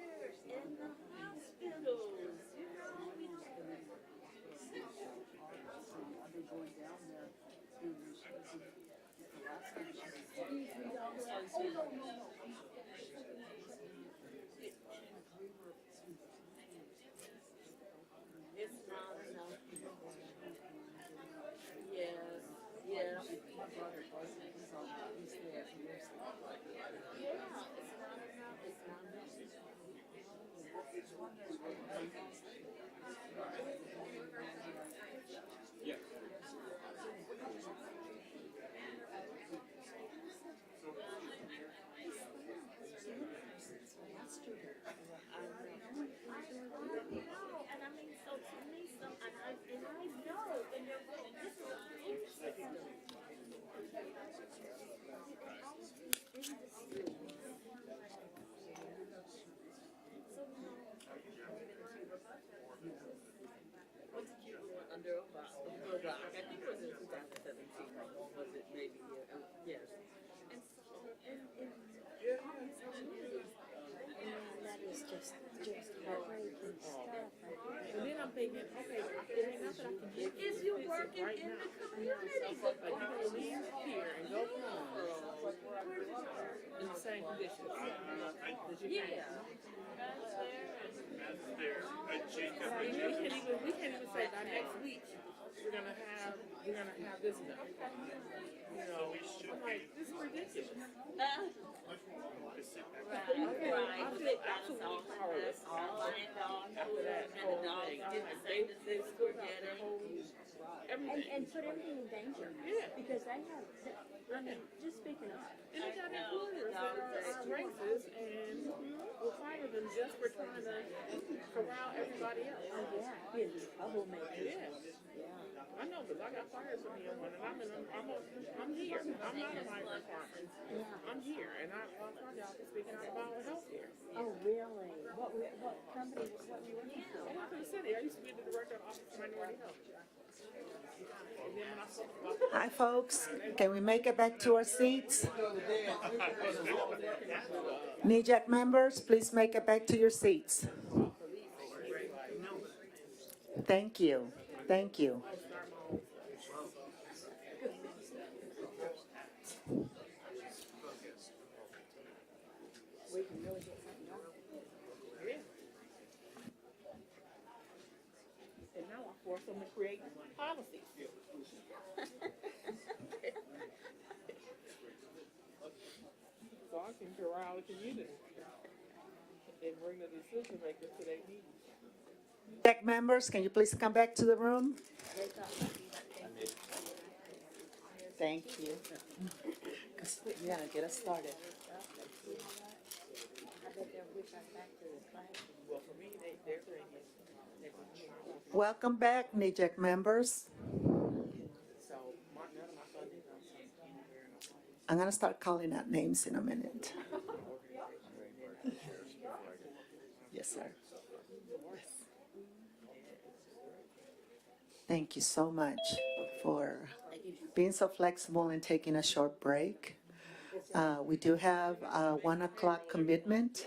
S7: Years in the hospitals,
S18: I've been going down there to the last time she was
S7: It's not enough. Yes, yes.
S18: My brother wasn't, he's there at university.
S7: Yeah, it's not enough. It's not enough.
S18: Yeah.
S7: And I mean, so to me, and I know, and they're going, this is a food system. What's the cute one under Obama? I think it was in 2017. Was it maybe? Yes. And so,
S16: That is just heartbreaking stuff.
S15: And then I'm thinking, okay, there ain't nothing I can do.
S7: Is you working in the community?
S15: But you can leave here and go home in the same conditions that you came. We can't even say by next week we're gonna have this done. I'm like, this is ridiculous.
S7: Right.
S15: They absolutely powerless after that whole thing. They still got their whole everything.
S16: And put everything in danger.
S15: Yeah.
S16: Because they have, just speaking of.
S15: And they got employers that are racist and will fire them just for trying to corral everybody else.
S16: Oh, yeah. Being troublemakers.
S15: Yeah. I know, because I got fired from here one, and I'm here. I'm not a migrant farmer.
S16: Yeah.
S15: I'm here, and I lost my job for speaking out about health care.
S16: Oh, really? What company, what were you working for?
S15: I went to the city. I used to be the director of the Office of Minority Health. And then when I spoke about
S2: Hi, folks. Can we make it back to our seats? NEJAC members, please make it back to your seats. Thank you. Thank you.
S16: We can really get something done.
S19: them to create policies. So I can corral the community and bring the decision makers to their needs.
S2: NEJAC members, can you please come back to the room? Thank you.
S9: Because you're going to get us started.
S19: Well, for me, they're bringing.
S2: Welcome back, NEJAC members.
S19: So none of my funding comes from
S2: I'm going to start calling out names in a minute. Yes, sir. Thank you so much for being so flexible and taking a short break. We do have a 1 o'clock commitment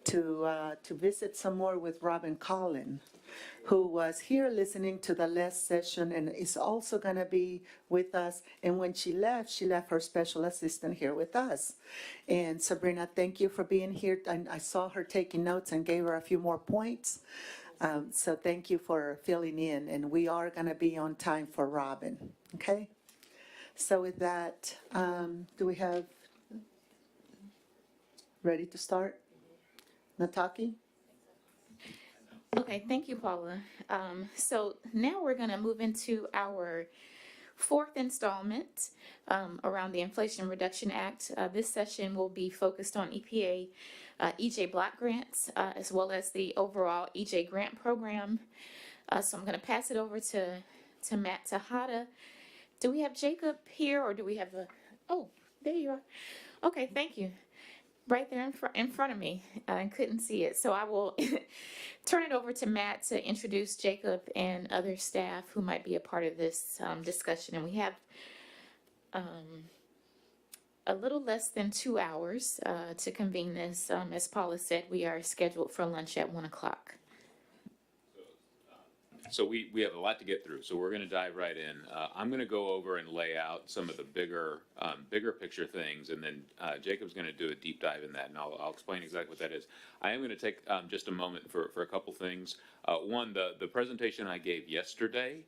S2: to visit some more with Robin Collin, who was here listening to the last session and is also going to be with us. And when she left her special assistant here with us. And Sabrina, thank you for being here. I saw her taking notes and gave her a few more points. So thank you for filling in. And we are going to be on time for Robin. Okay? So with that, do we have ready to start? Nataki?
S6: Okay, thank you, Paula. So now we're going to move into our fourth installment around the Inflation Reduction Act. This session will be focused on EPA EJ block grants as well as the overall EJ grant program. So I'm going to pass it over to Matt Tejada. Do we have Jacob here or do we have a... Oh, there you are. Okay, thank you. Right there in front of me. I couldn't see it. So I will turn it over to Matt to introduce Jacob and other staff who might be a part of this discussion. And we have a little less than 2 hours to convene this. As Paula said, we are scheduled for lunch at 1 o'clock.
S10: So we have a lot to get through, so we're going to dive right in. I'm going to go over and lay out some of the bigger picture things, and then Jacob's going to do a deep dive in that, and I'll explain exactly what that is. I am going to take just a moment for a couple things. One, the presentation I gave yesterday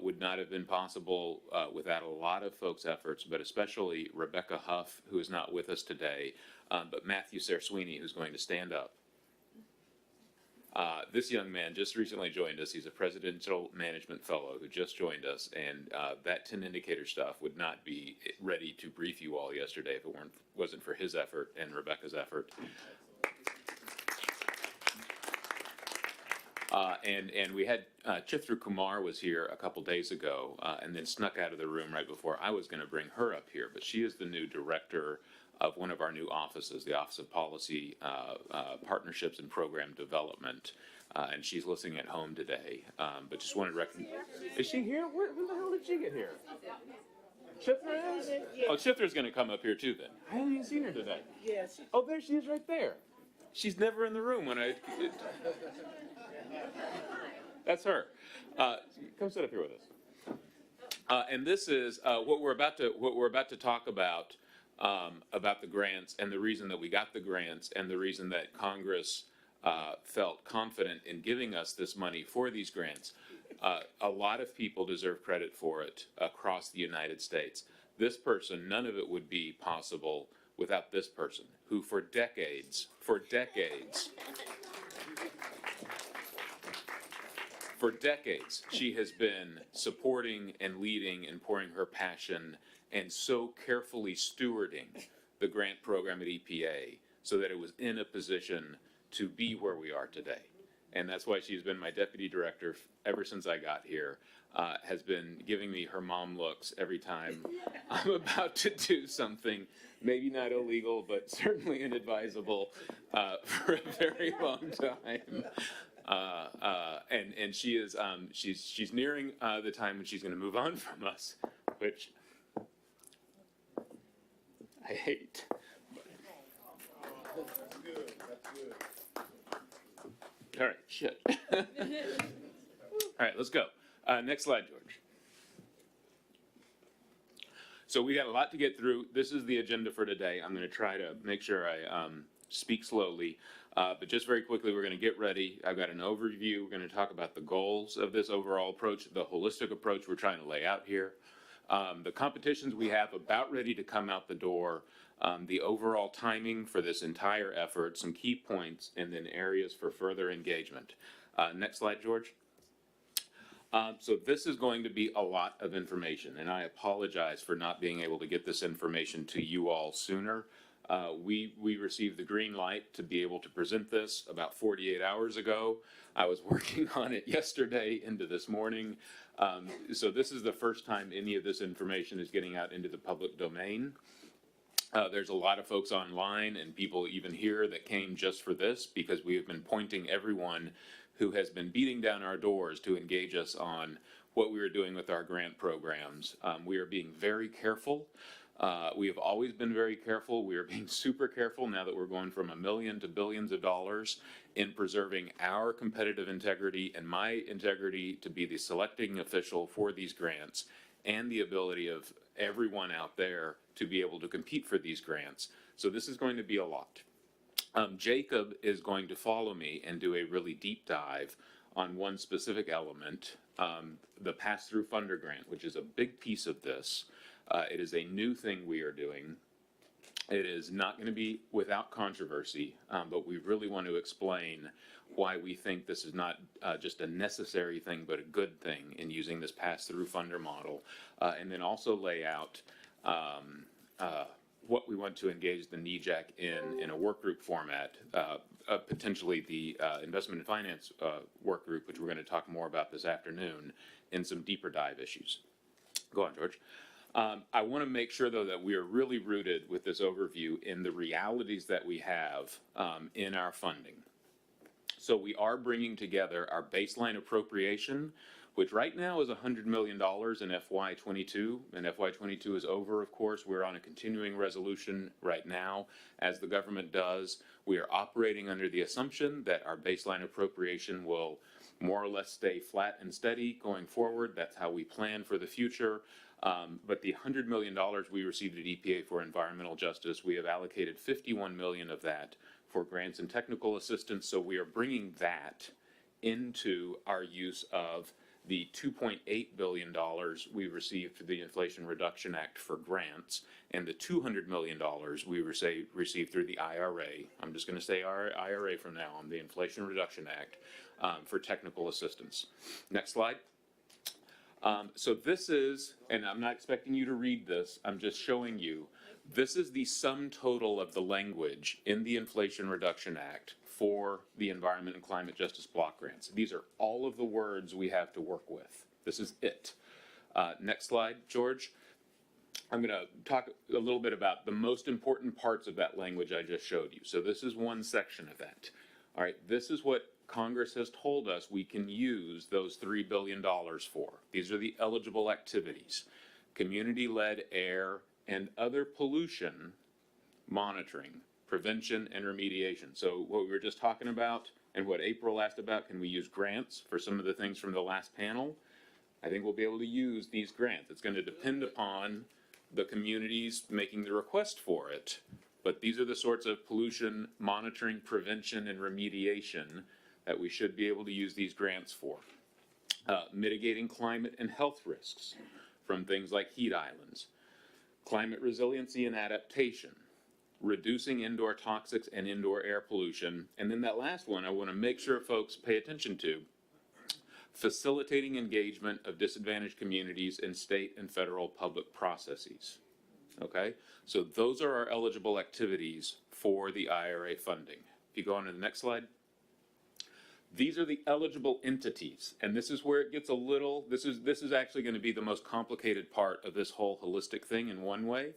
S10: would not have been possible without a lot of folks' efforts, but especially Rebecca Huff, who is not with us today, but Matthew Sarswini, who's going to stand up. This young man just recently joined us. He's a presidential management fellow who just joined us, and that 10 indicator stuff would not be ready to brief you all yesterday if it wasn't for his effort and Rebecca's effort. And we had Chithra Kumar was here a couple days ago and then snuck out of the room right before I was going to bring her up here, but she is the new director of one of our new offices, the Office of Policy Partnerships and Program Development, and she's listening at home today. But just wanted to recognize. Is she here? When the hell did she get here? Chithra is? Oh, Chithra's going to come up here too then. I haven't even seen her today.
S19: Yeah.
S10: Oh, there she is right there. She's never in the room when I... That's her. Come sit up here with us. And this is what we're about to talk about the grants and the reason that we got the grants and the reason that Congress felt confident in giving us this money for these grants. A lot of people deserve credit for it across the United States. This person, none of it would be possible without this person, who for decades, she has been supporting and leading and pouring her passion and so carefully stewarding the grant program at EPA so that it was in a position to be where we are today. And that's why she's been my deputy director ever since I got here, has been giving me her mom looks every time I'm about to do something, maybe not illegal, but certainly inadvisable for a very long time. And she is she's nearing the time when she's going to move on from us, which I hate.
S13: That's good. That's good.
S10: All right, shit. All right, let's go. Next slide, George. So we got a lot to get through. This is the agenda for today. I'm going to try to make sure I speak slowly. But just very quickly, we're going to get ready. I've got an overview. We're going to talk about the goals of this overall approach, the holistic approach we're trying to lay out here. The competitions we have about ready to come out the door, the overall timing for this entire effort, some key points, and then areas for further engagement. Next slide, George. So this is going to be a lot of information, and I apologize for not being able to get this information to you all sooner. We received the green light to be able to present this about 48 hours ago. I was working on it yesterday into this morning. So this is the first time any of this information is getting out into the public domain. There's a lot of folks online and people even here that came just for this because we have been pointing everyone who has been beating down our doors to engage us on what we are doing with our grant programs. We are being very careful. We have always been very careful. We are being super careful now that we're going from $1 million to billions of dollars in preserving our competitive integrity and my integrity to be the selecting official for these grants and the ability of everyone out there to be able to compete for these grants. So this is going to be a lot. Jacob is going to follow me and do a really deep dive on one specific element, the pass-through funder grant, which is a big piece of this. It is a new thing we are doing. It is not going to be without controversy, but we really want to explain why we think this is not just a necessary thing, but a good thing in using this pass-through funder model, and then also lay out what we want to engage the NEJAC in a work group format, potentially the investment and finance work group, which we're going to talk more about this afternoon, in some deeper dive issues. Go on, George. I want to make sure, though, that we are really rooted with this overview in the realities that we have in our funding. So we are bringing together our baseline appropriation, which right now is $100 million in FY22, and FY22 is over, of course. We're on a continuing resolution right now, as the government does. We are operating under the assumption that our baseline appropriation will more or less stay flat and steady going forward. That's how we plan for the future. But the $100 million we received at EPA for environmental justice, we have allocated $51 million of that for grants and technical assistance. So we are bringing that into our use of the $2.8 billion we received through the Inflation Reduction Act for grants and the $200 million we received through the IRA. I'm just going to say IRA from now on, the Inflation Reduction Act, for technical assistance. Next slide. So this is, and I'm not expecting you to read this, I'm just showing you, this is the sum total of the language in the Inflation Reduction Act for the Environment and Climate Justice Block Grants. These are all of the words we have to work with. This is it. Next slide, George. I'm going to talk a little bit about the most important parts of that language I just showed you. So this is one section of that. All right, this is what Congress has told us we can use those $3 billion for. These are the eligible activities: community-led air and other pollution monitoring, prevention, and remediation. So what we were just talking about and what April asked about, can we use grants for some of the things from the last panel? I think we'll be able to use these grants. It's going to depend upon the communities making the request for it, but these are the sorts of pollution monitoring, prevention, and remediation that we should be able to use these grants for. Mitigating climate and health risks from things like heat islands, climate resiliency and adaptation, reducing indoor toxics and indoor air pollution, and then that last one I want to make sure folks pay attention to: facilitating engagement of disadvantaged communities in state and federal public processes. Okay, so those are our eligible activities for the IRA funding. If you go on to the next slide. These are the eligible entities, and this is where it gets a little, this is actually going to be the most complicated part of this whole holistic thing in one way,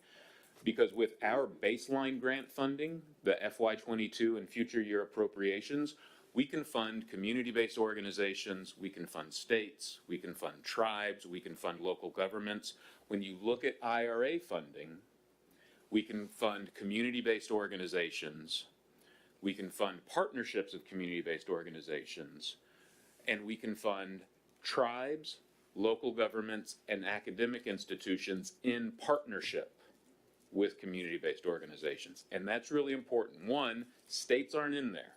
S10: because with our baseline grant funding, the FY22 and future year appropriations, we can fund community-based organizations, we can fund states, we can fund tribes, we can fund local governments. When you look at IRA funding, we can fund community-based organizations, we can fund partnerships of community-based organizations, and we can fund tribes, local governments, and academic institutions in partnership with community-based organizations. And that's really important. One, states aren't in there.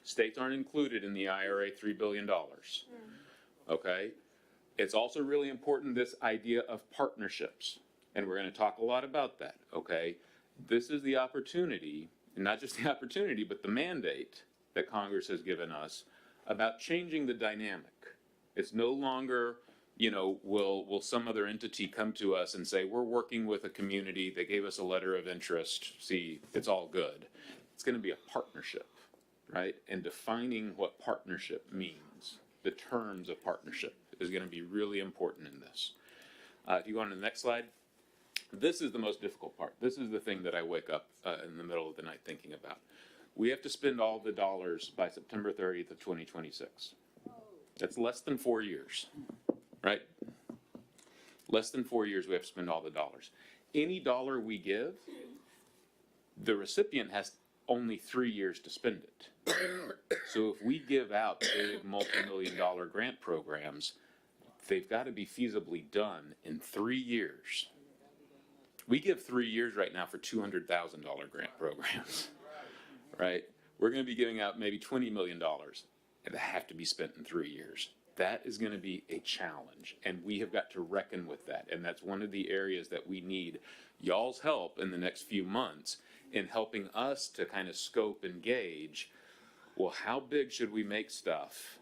S10: States aren't included in the IRA $3 billion. Okay? It's also really important, this idea of partnerships. And we're going to talk a lot about that. Okay? This is the opportunity, and not just the opportunity, but the mandate that Congress has given us about changing the dynamic. It's no longer, you know, will some other entity come to us and say, we're working with a community, they gave us a letter of interest, see, it's all good. It's going to be a partnership, right? And defining what partnership means, the terms of partnership, is going to be really important in this. If you go on to the next slide, this is the most difficult part. This is the thing that I wake up in the middle of the night thinking about. We have to spend all the dollars by September 30th of 2026. That's less than 4 years, right? Less than 4 years we have to spend all the dollars. Any dollar we give, the recipient has only 3 years to spend it. So if we give out big multi-million-dollar grant programs, they've got to be feasibly done in 3 years. We give 3 years right now for $200,000 grant programs, right? We're going to be giving out maybe $20 million, and they have to be spent in 3 years. That is going to be a challenge, and we have got to reckon with that. And that's one of the areas that we need y'all's help in the next few months in helping us to kind of scope and gauge, well, how big should we make stuff?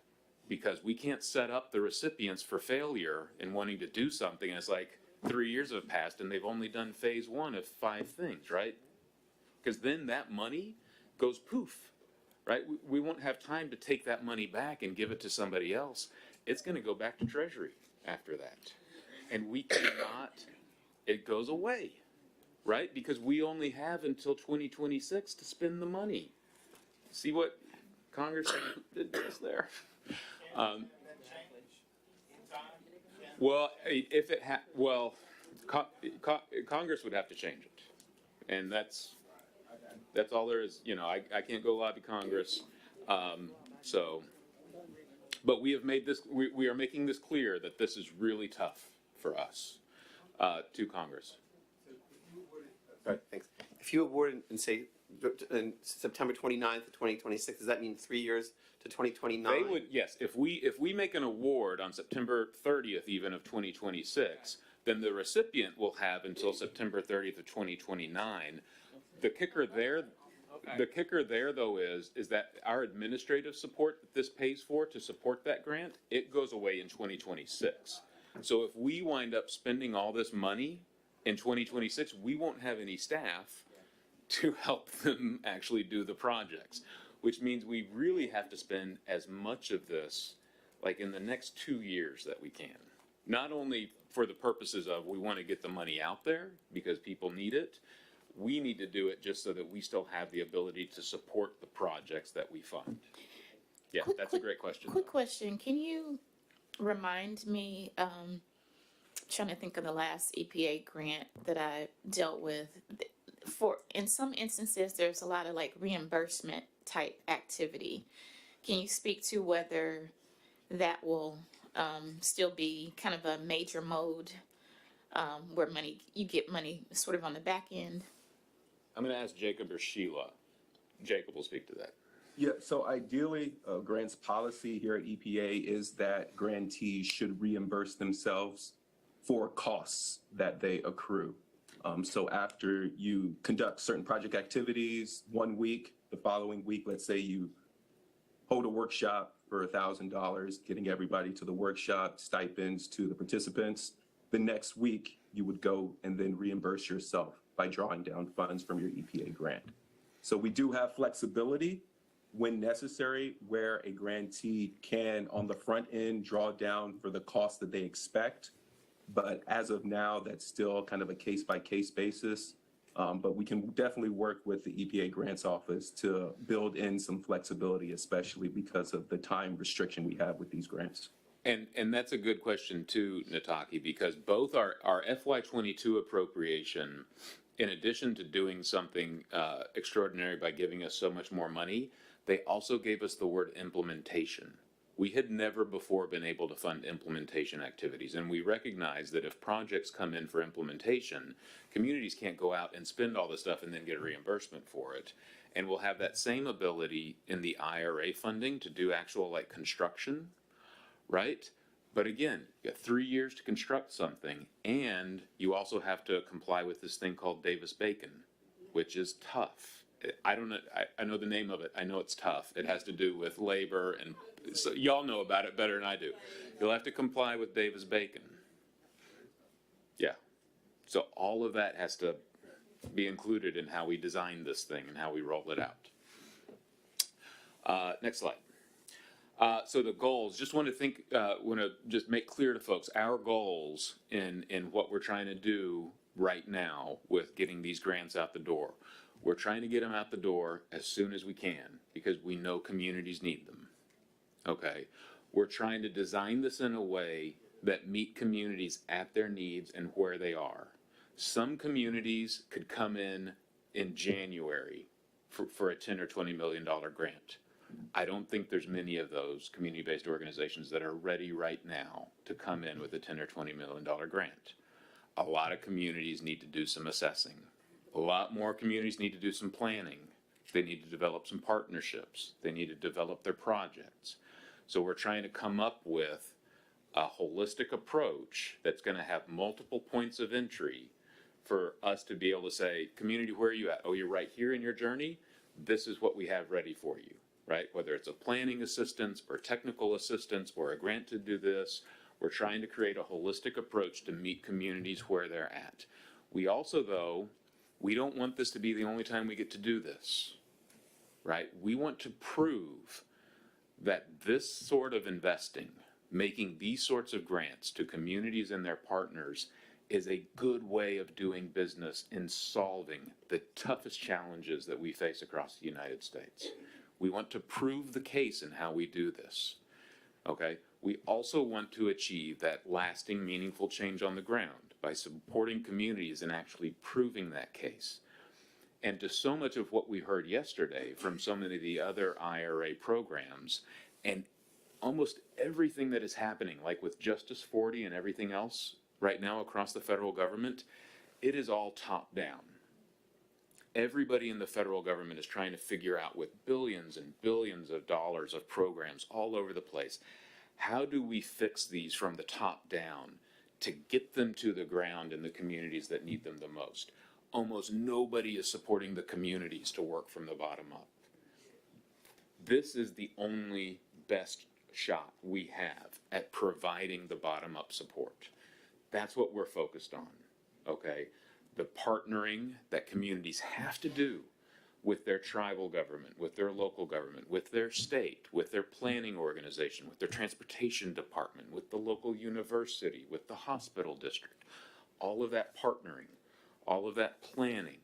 S10: Because we can't set up the recipients for failure in wanting to do something. And it's like 3 years have passed and they've only done phase 1 of 5 things, right? Because then that money goes poof, right? We won't have time to take that money back and give it to somebody else. It's going to go back to Treasury after that. And we cannot, it goes away, right? Because we only have until 2026 to spend the money. See what Congress did just there? Well, if it Congress would have to change it, and that's all there is. You know, I can't go lobby Congress, but we have made this. We are making this clear that this is really tough for us to Congress.
S21: All right, thanks. If you award in say in September 29th of 2026, does that mean 3 years to 2029?
S10: They would, yes. If we make an award on September 30th even of 2026, then the recipient will have until September 30th of 2029. The kicker there though is that our administrative support that this pays for to support that grant, it goes away in 2026. So if we wind up spending all this money in 2026, we won't have any staff to help them actually do the projects, which means we really have to spend as much of this like in the next 2 years that we can. Not only for the purposes of we want to get the money out there because people need it, we need to do it just so that we still have the ability to support the projects that we fund. Yeah, that's a great question.
S6: Quick question. Can you remind me, trying to think of the last EPA grant that I dealt with. In some instances, there's a lot of like reimbursement type activity. Can you speak to whether that will still be kind of a major mode where you get money sort of on the back end?
S10: I'm going to ask Jacob or Sheila. Jacob will speak to that.
S8: Yeah, so ideally, grants policy here at EPA is that grantees should reimburse themselves for costs that they accrue. So after you conduct certain project activities 1 week, the following week, let's say you hold a workshop for $1,000, getting everybody to the workshop, stipends to the participants. The next week, you would go and then reimburse yourself by drawing down funds from your EPA grant. So we do have flexibility when necessary, where a grantee can, on the front end, draw down for the cost that they expect. But as of now, that's still kind of a case-by-case basis. But we can definitely work with the EPA Grants Office to build in some flexibility, especially because of the time restriction we have with these grants.
S10: And that's a good question too, Nataki, because both our FY22 appropriation, in addition to doing something extraordinary by giving us so much more money, they also gave us the word implementation. we had never before been able to fund implementation activities. And we recognize that if projects come in for implementation, communities can't go out and spend all this stuff and then get a reimbursement for it. And we'll have that same ability in the IRA funding to do actual like construction, right? But again, you got 3 years to construct something, and you also have to comply with this thing called Davis-Bacon, which is tough. I don't know. I know the name of it. I know it's tough. It has to do with labor, and so y'all know about it better than I do. You'll have to comply with Davis-Bacon. Yeah. So all of that has to be included in how we design this thing and how we roll it out. Next slide. So the goals, just want to just make clear to folks, our goals in what we're trying to do right now with getting these grants out the door. We're trying to get them out the door as soon as we can because we know communities need them. Okay. We're trying to design this in a way that meet communities at their needs and where they are. Some communities could come in January for a $10 or $20 million grant. I don't think there's many of those community-based organizations that are ready right now to come in with a $10 or $20 million grant. A lot of communities need to do some assessing. A lot more communities need to do some planning. They need to develop some partnerships. They need to develop their projects. So we're trying to come up with a holistic approach that's going to have multiple points of entry for us to be able to say, community, where are you at? Oh, you're right here in your journey? This is what we have ready for you, right? Whether it's a planning assistance or technical assistance or a grant to do this, we're trying to create a holistic approach to meet communities where they're at. We also, though, we don't want this to be the only time we get to do this, right? We want to prove that this sort of investing, making these sorts of grants to communities and their partners, is a good way of doing business in solving the toughest challenges that we face across the United States. We want to prove the case in how we do this, okay? We also want to achieve that lasting, meaningful change on the ground by supporting communities and actually proving that case. And to so much of what we heard yesterday from so many of the other IRA programs and almost everything that is happening, like with Justice 40 and everything else right now across the federal government, it is all top down. Everybody in the federal government is trying to figure out, with billions and billions of dollars of programs all over the place, how do we fix these from the top down to get them to the ground in the communities that need them the most? Almost nobody is supporting the communities to work from the bottom up. This is the only best shot we have at providing the bottom up support. That's what we're focused on, okay? The partnering that communities have to do with their tribal government, with their local government, with their state, with their planning organization, with their transportation department, with the local university, with the hospital district. All of that partnering, all of that planning,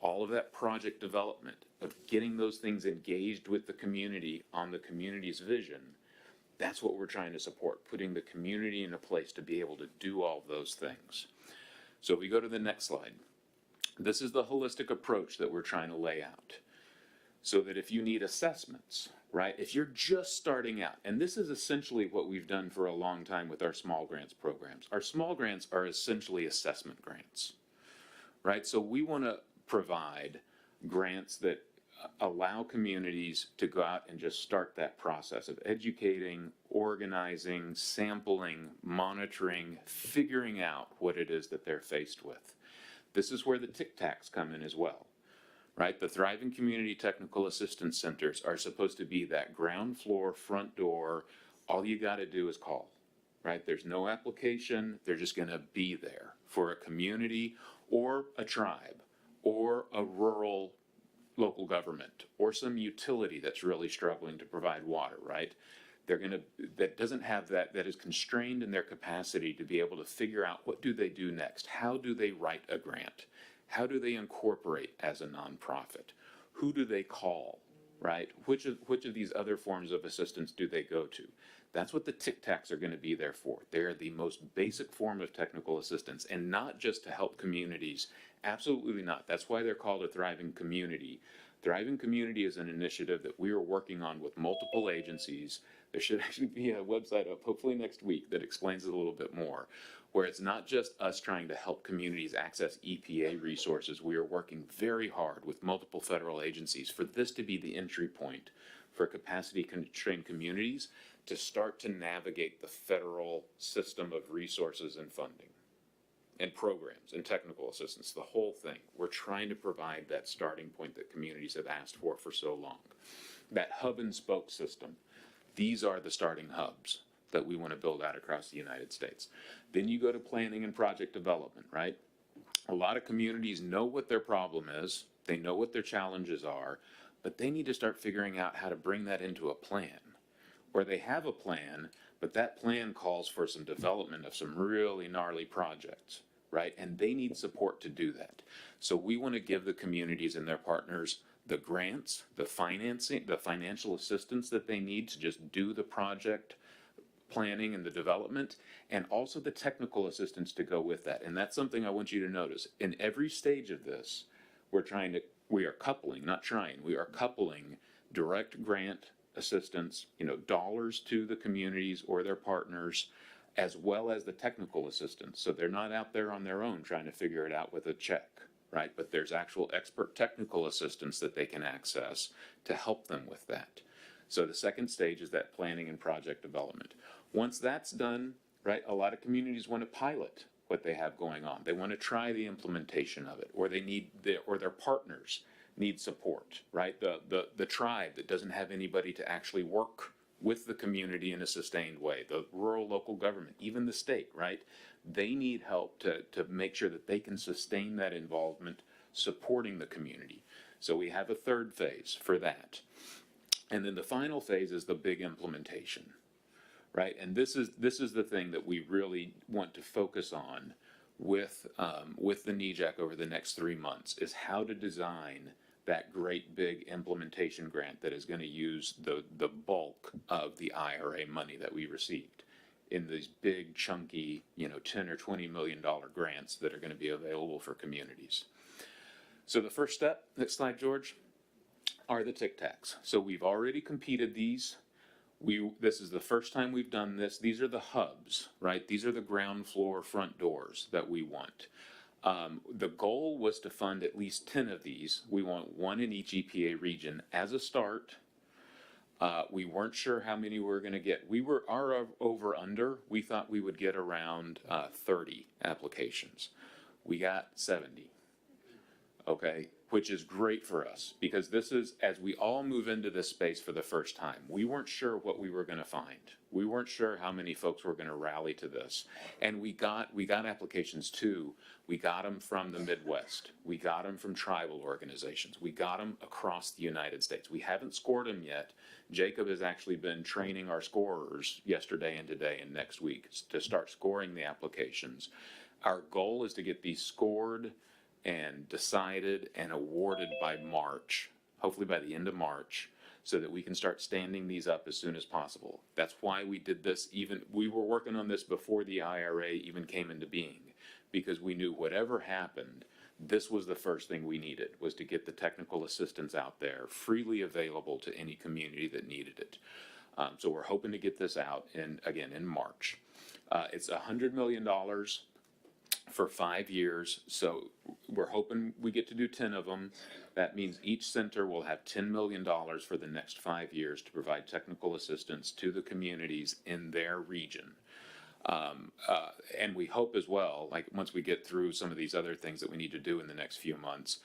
S10: all of that project development of getting those things engaged with the community on the community's vision, that's what we're trying to support, putting the community in a place to be able to do all those things. So if we go to the next slide, this is the holistic approach that we're trying to lay out. So that if you need assessments, right, if you're just starting out, and this is essentially what we've done for a long time with our small grants programs. Our small grants are essentially assessment grants, right? So we want to provide grants that allow communities to go out and just start that process of educating, organizing, sampling, monitoring, figuring out what it is that they're faced with. This is where the TICTACs come in as well, right? The Thriving Community Technical Assistance Centers are supposed to be that ground floor, front door. All you got to do is call, right? There's no application. They're just going to be there for a community or a tribe or a rural local government or some utility that's really struggling to provide water, right? That doesn't have that is constrained in their capacity to be able to figure out what do they do next? How do they write a grant? How do they incorporate as a nonprofit? Who do they call, right? Which of these other forms of assistance do they go to? That's what the Tic Tacs are going to be there for. They're the most basic form of technical assistance, and not just to help communities. Absolutely not. That's why they're called a thriving community. Thriving Community is an initiative that we are working on with multiple agencies. There should actually be a website up, hopefully next week, that explains it a little bit more, where it's not just us trying to help communities access EPA resources. We are working very hard with multiple federal agencies for this to be the entry point for capacity-constrained communities to start to navigate the federal system of resources and funding and programs and technical assistance, the whole thing. We're trying to provide that starting point that communities have asked for so long. That hub and spoke system, these are the starting hubs that we want to build out across the United States. Then you go to planning and project development, right? A lot of communities know what their problem is, they know what their challenges are, but they need to start figuring out how to bring that into a plan. Or they have a plan, but that plan calls for some development of some really gnarly projects, right? And they need support to do that. So we want to give the communities and their partners the grants, the financing, the financial assistance that they need to just do the project planning and the development, and also the technical assistance to go with that. And that's something I want you to notice. In every stage of this, we are coupling, not trying, we are coupling direct grant assistance, dollars to the communities or their partners, as well as the technical assistance. So they're not out there on their own trying to figure it out with a check, right? But there's actual expert technical assistance that they can access to help them with that. So the second stage is that planning and project development. Once that's done, right, a lot of communities want to pilot what they have going on. They want to try the implementation of it, or their partners need support, right? The tribe that doesn't have anybody to actually work with the community in a sustained way, the rural local government, even the state, right? They need help to make sure that they can sustain that involvement supporting the community. So we have a third phase for that. And then the final phase is the big implementation, right? And this is the thing that we really want to focus on with the NEJAC over the next 3 months, is how to design that great big implementation grant that is going to use the bulk of the IRA money that we received in these big chunky, $10 or $20 million grants that are going to be available for communities. So the first step, next slide, George, are the Tic Tacs. So we've already competed these. This is the first time we've done this. These are the hubs, right? These are the ground floor front doors that we want. The goal was to fund at least 10 of these. We want one in each EPA region as a start. We weren't sure how many we were going to get. Our over under, we thought we would get around 30 applications. We got 70. Okay, which is great for us, because this is, as we all move into this space for the first time, we weren't sure what we were going to find. We weren't sure how many folks were going to rally to this. And we got applications too. We got them from the Midwest. We got them from tribal organizations. We got them across the United States. We haven't scored them yet. Jacob has actually been training our scorers yesterday and today and next week to start scoring the applications. Our goal is to get these scored and decided and awarded by March, hopefully by the end of March, so that we can start standing these up as soon as possible. That's why we did this. We were working on this before the IRA even came into being, because we knew whatever happened, this was the first thing we needed, was to get the technical assistance out there freely available to any community that needed it. So we're hoping to get this out in March. It's $100 million for 5 years, so we're hoping we get to do 10 of them. That means each center will have $10 million for the next 5 years to provide technical assistance to the communities in their region. And we hope as well, like once we get through some of these other things that we need to do in the next few months,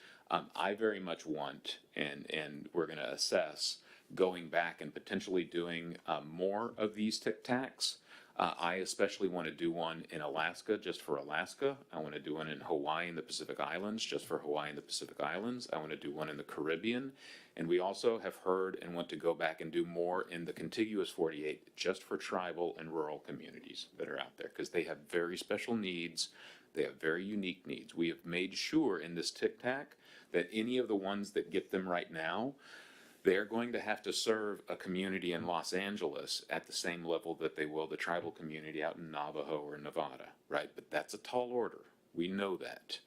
S10: I very much want, and we're going to assess, going back and potentially doing more of these Tic Tacs. I especially want to do one in Alaska, just for Alaska. I want to do one in Hawaii and the Pacific Islands, just for Hawaii and the Pacific Islands. I want to do one in the Caribbean. And we also have heard and want to go back and do more in the contiguous 48, just for tribal and rural communities that are out there, because they have very special needs. They have very unique needs. We have made sure in this Tic Tac that any of the ones that get them right now, they're going to have to serve a community in Los Angeles at the same level that they will the tribal community out in Navajo or Nevada, right? But that's a tall order. We know that.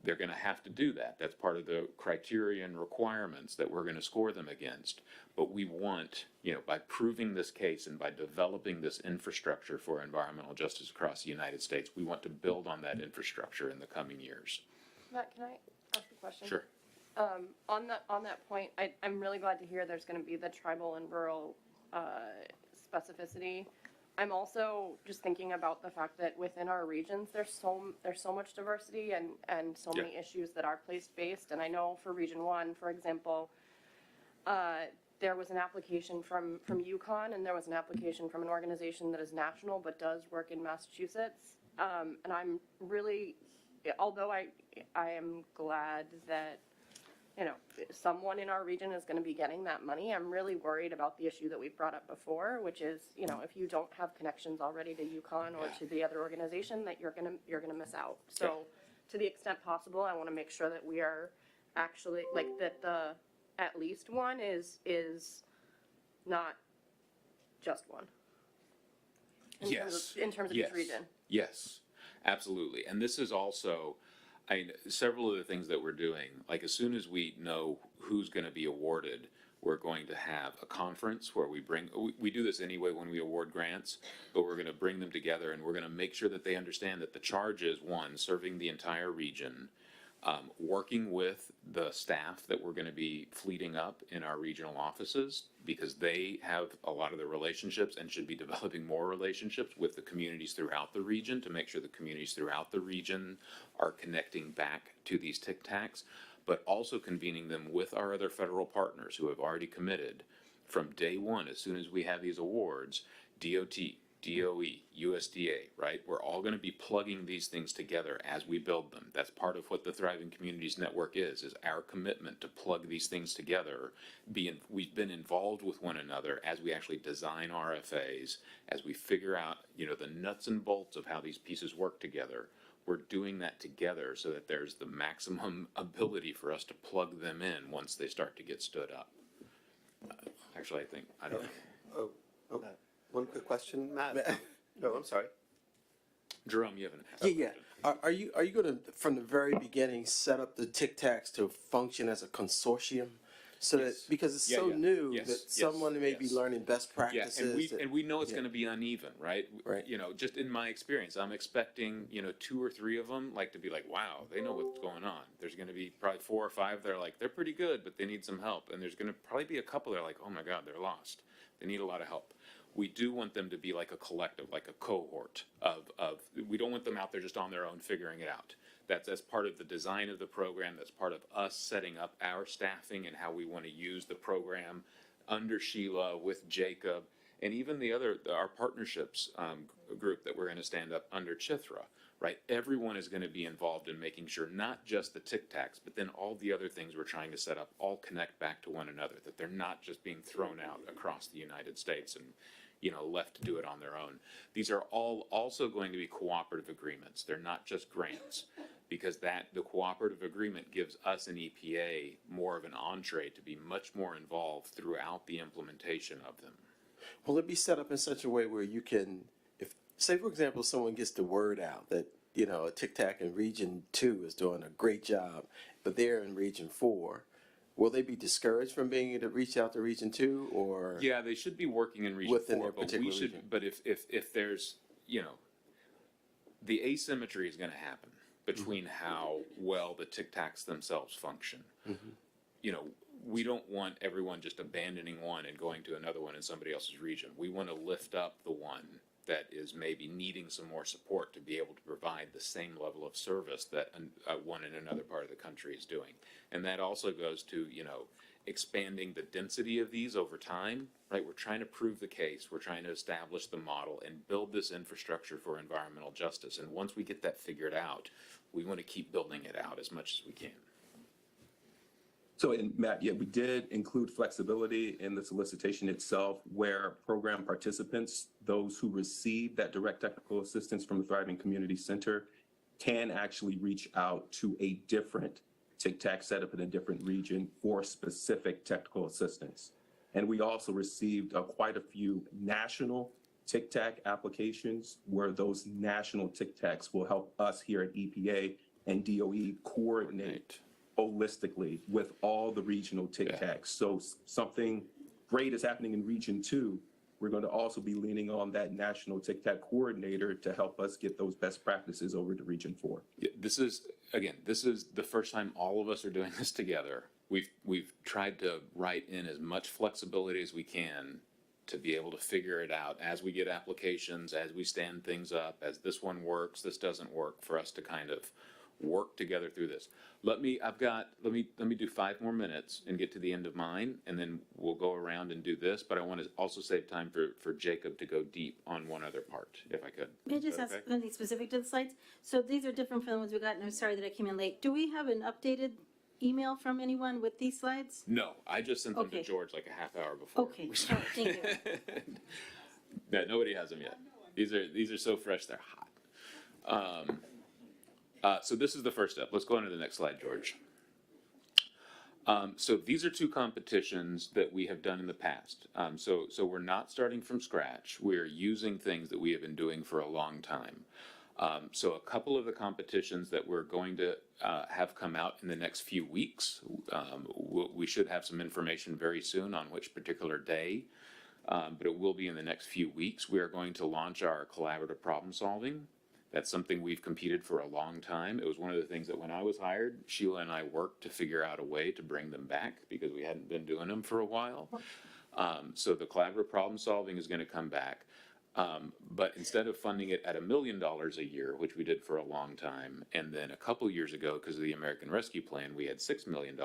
S10: They're going to have to do that. That's part of the criteria and requirements that we're going to score them against. But we want, by proving this case and by developing this infrastructure for environmental justice across the United States, we want to build on that infrastructure in the coming years.
S15: Matt, can I ask a question?
S10: Sure.
S15: On that point, I'm really glad to hear there's going to be the tribal and rural specificity. I'm also just thinking about the fact that within our regions, there's so much diversity and so many issues that are place-based. And I know for Region 1, for example, there was an application from Yukon, and there was an application from an organization that is national but does work in Massachusetts. And I'm really, although I am glad that someone in our region is going to be getting that money, I'm really worried about the issue that we've brought up before, which is, if you don't have connections already to Yukon or to the other organization, that you're gonna miss out. So, to the extent possible, I want to make sure that we are actually that the at least one is not just one. In terms of each region.
S10: Yes, absolutely. And this is also, several of the things that we're doing, like as soon as we know who's going to be awarded, we're going to have a conference where we do this anyway when we award grants, but we're going to bring them together and we're going to make sure that they understand that the charge is, one, serving the entire region, working with the staff that we're going to be fleeting up in our regional offices, because they have a lot of the relationships and should be developing more relationships with the communities throughout the region to make sure the communities throughout the region are connecting back to these tic-tacs, but also convening them with our other federal partners who have already committed from day one. As soon as we have these awards, DOT, DOE, USDA, right? We're all going to be plugging these things together as we build them. That's part of what the Thriving Communities Network is our commitment to plug these things together. We've been involved with one another as we actually design RFAs, as we figure out, the nuts and bolts of how these pieces work together. We're doing that together so that there's the maximum ability for us to plug them in once they start to get stood up. Actually, I don't know.
S21: One quick question, Matt. No, I'm sorry.
S10: Jerome, you haven't.
S4: Yeah. Are you going to, from the very beginning, set up the Tic Tacs to function as a consortium, so that because it's new that someone may be learning best practices?
S10: And we know it's going to be uneven, right? Right. Just in my experience, I'm expecting 2 or 3 of them to be like, wow, they know what's going on. There's going to be probably 4 or 5 that are like, they're pretty good, but they need some help. And there's going to probably be a couple that are like, oh my God, they're lost. They need a lot of help. We do want them to be like a collective, like a cohort of we don't want them out there just on their own figuring it out. That's part of the design of the program. That's part of us setting up our staffing and how we want to use the program under Sheila, with Jacob, and even our partnerships group that we're going to stand up under Chithra, right? Everyone is going to be involved in making sure not just the Tic Tacs, but then all the other things we're trying to set up all connect back to one another, that they're not just being thrown out across the United States and left to do it on their own. These are all also going to be cooperative agreements. They're not just grants, because the cooperative agreement gives us an EPA more of an entree to be much more involved throughout the implementation of them.
S4: Will it be set up in such a way where you can, if, say for example, someone gets the word out that, a Tic Tac in Region 2 is doing a great job, but they're in Region 4, will they be discouraged from being able to reach out to Region 2, or?
S10: Yeah, they should be working in Region 4, but we should, but if there's, the asymmetry is going to happen between how well the Tic Tacs themselves function. We don't want everyone just abandoning one and going to another one in somebody else's region. We want to lift up the one that is maybe needing some more support to be able to provide the same level of service that one in another part of the country is doing. And that also goes to, expanding the density of these over time, right? We're trying to prove the case. We're trying to establish the model and build this infrastructure for environmental justice. And once we get that figured out, we want to keep building it out as much as we can.
S8: So, and Matt, we did include flexibility in the solicitation itself, where program participants, those who receive that direct technical assistance from the Thriving Community Center, can actually reach out to a different TICTAC set up in a different region for specific technical assistance. And we also received quite a few national TICTAC applications where those national TICTACs will help us here at EPA and DOE coordinate holistically with all the regional TICTACs. So something great is happening in Region 2. We're going to also be leaning on that national TICTAC coordinator to help us get those best practices over to Region 4.
S10: Yeah, this is the first time all of us are doing this together. We've tried to write in as much flexibility as we can to be able to figure it out as we get applications, as we stand things up, as this one works, this doesn't work, for us to kind of work together through this. Let me do 5 more minutes and get to the end of mine, and then we'll go around and do this, but I want to also save time for Jacob to go deep on one other part, if I could.
S5: May I just ask something specific to the slides? So these are different from the ones we got, and I'm sorry that I came in late. Do we have an updated email from anyone with these slides?
S10: No, I just sent them to
S5: Okay.
S10: George like a half hour before.
S5: Okay,
S10: we started.
S5: thank you.
S10: Yeah, nobody has them yet. These are so fresh, they're hot. So this is the first step. Let's go on to the next slide, George. So these are 2 competitions that we have done in the past. So we're not starting from scratch. We're using things that we have been doing for a long time. So a couple of the competitions that we're going to have come out in the next few weeks, we should have some information very soon on which particular day, but it will be in the next few weeks. We are going to launch our collaborative problem solving. That's something we've competed for a long time. It was one of the things that when I was hired, Sheila and I worked to figure out a way to bring them back because we hadn't been doing them for a while. So the collaborative problem solving is going to come back. But instead of funding it at $1 million a year, which we did for a long time, and then a couple years ago, because of the American Rescue Plan, we had $6 million,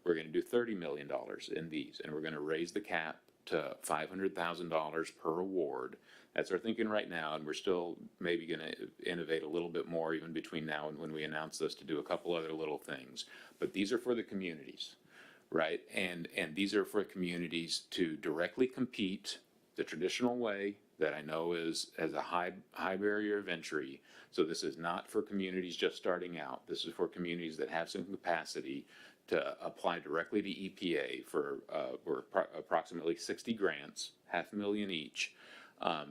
S10: we're going to do $30 million in these, and we're going to raise the cap to $500,000 per award. That's our thinking right now, and we're still maybe going to innovate a little bit more even between now and when we announce this to do a couple other little things. But these are for the communities, right? And these are for communities to directly compete the traditional way that I know is as a high barrier of entry. So this is not for communities just starting out. This is for communities that have some capacity to apply directly to EPA for approximately 60 grants, $500,000 each,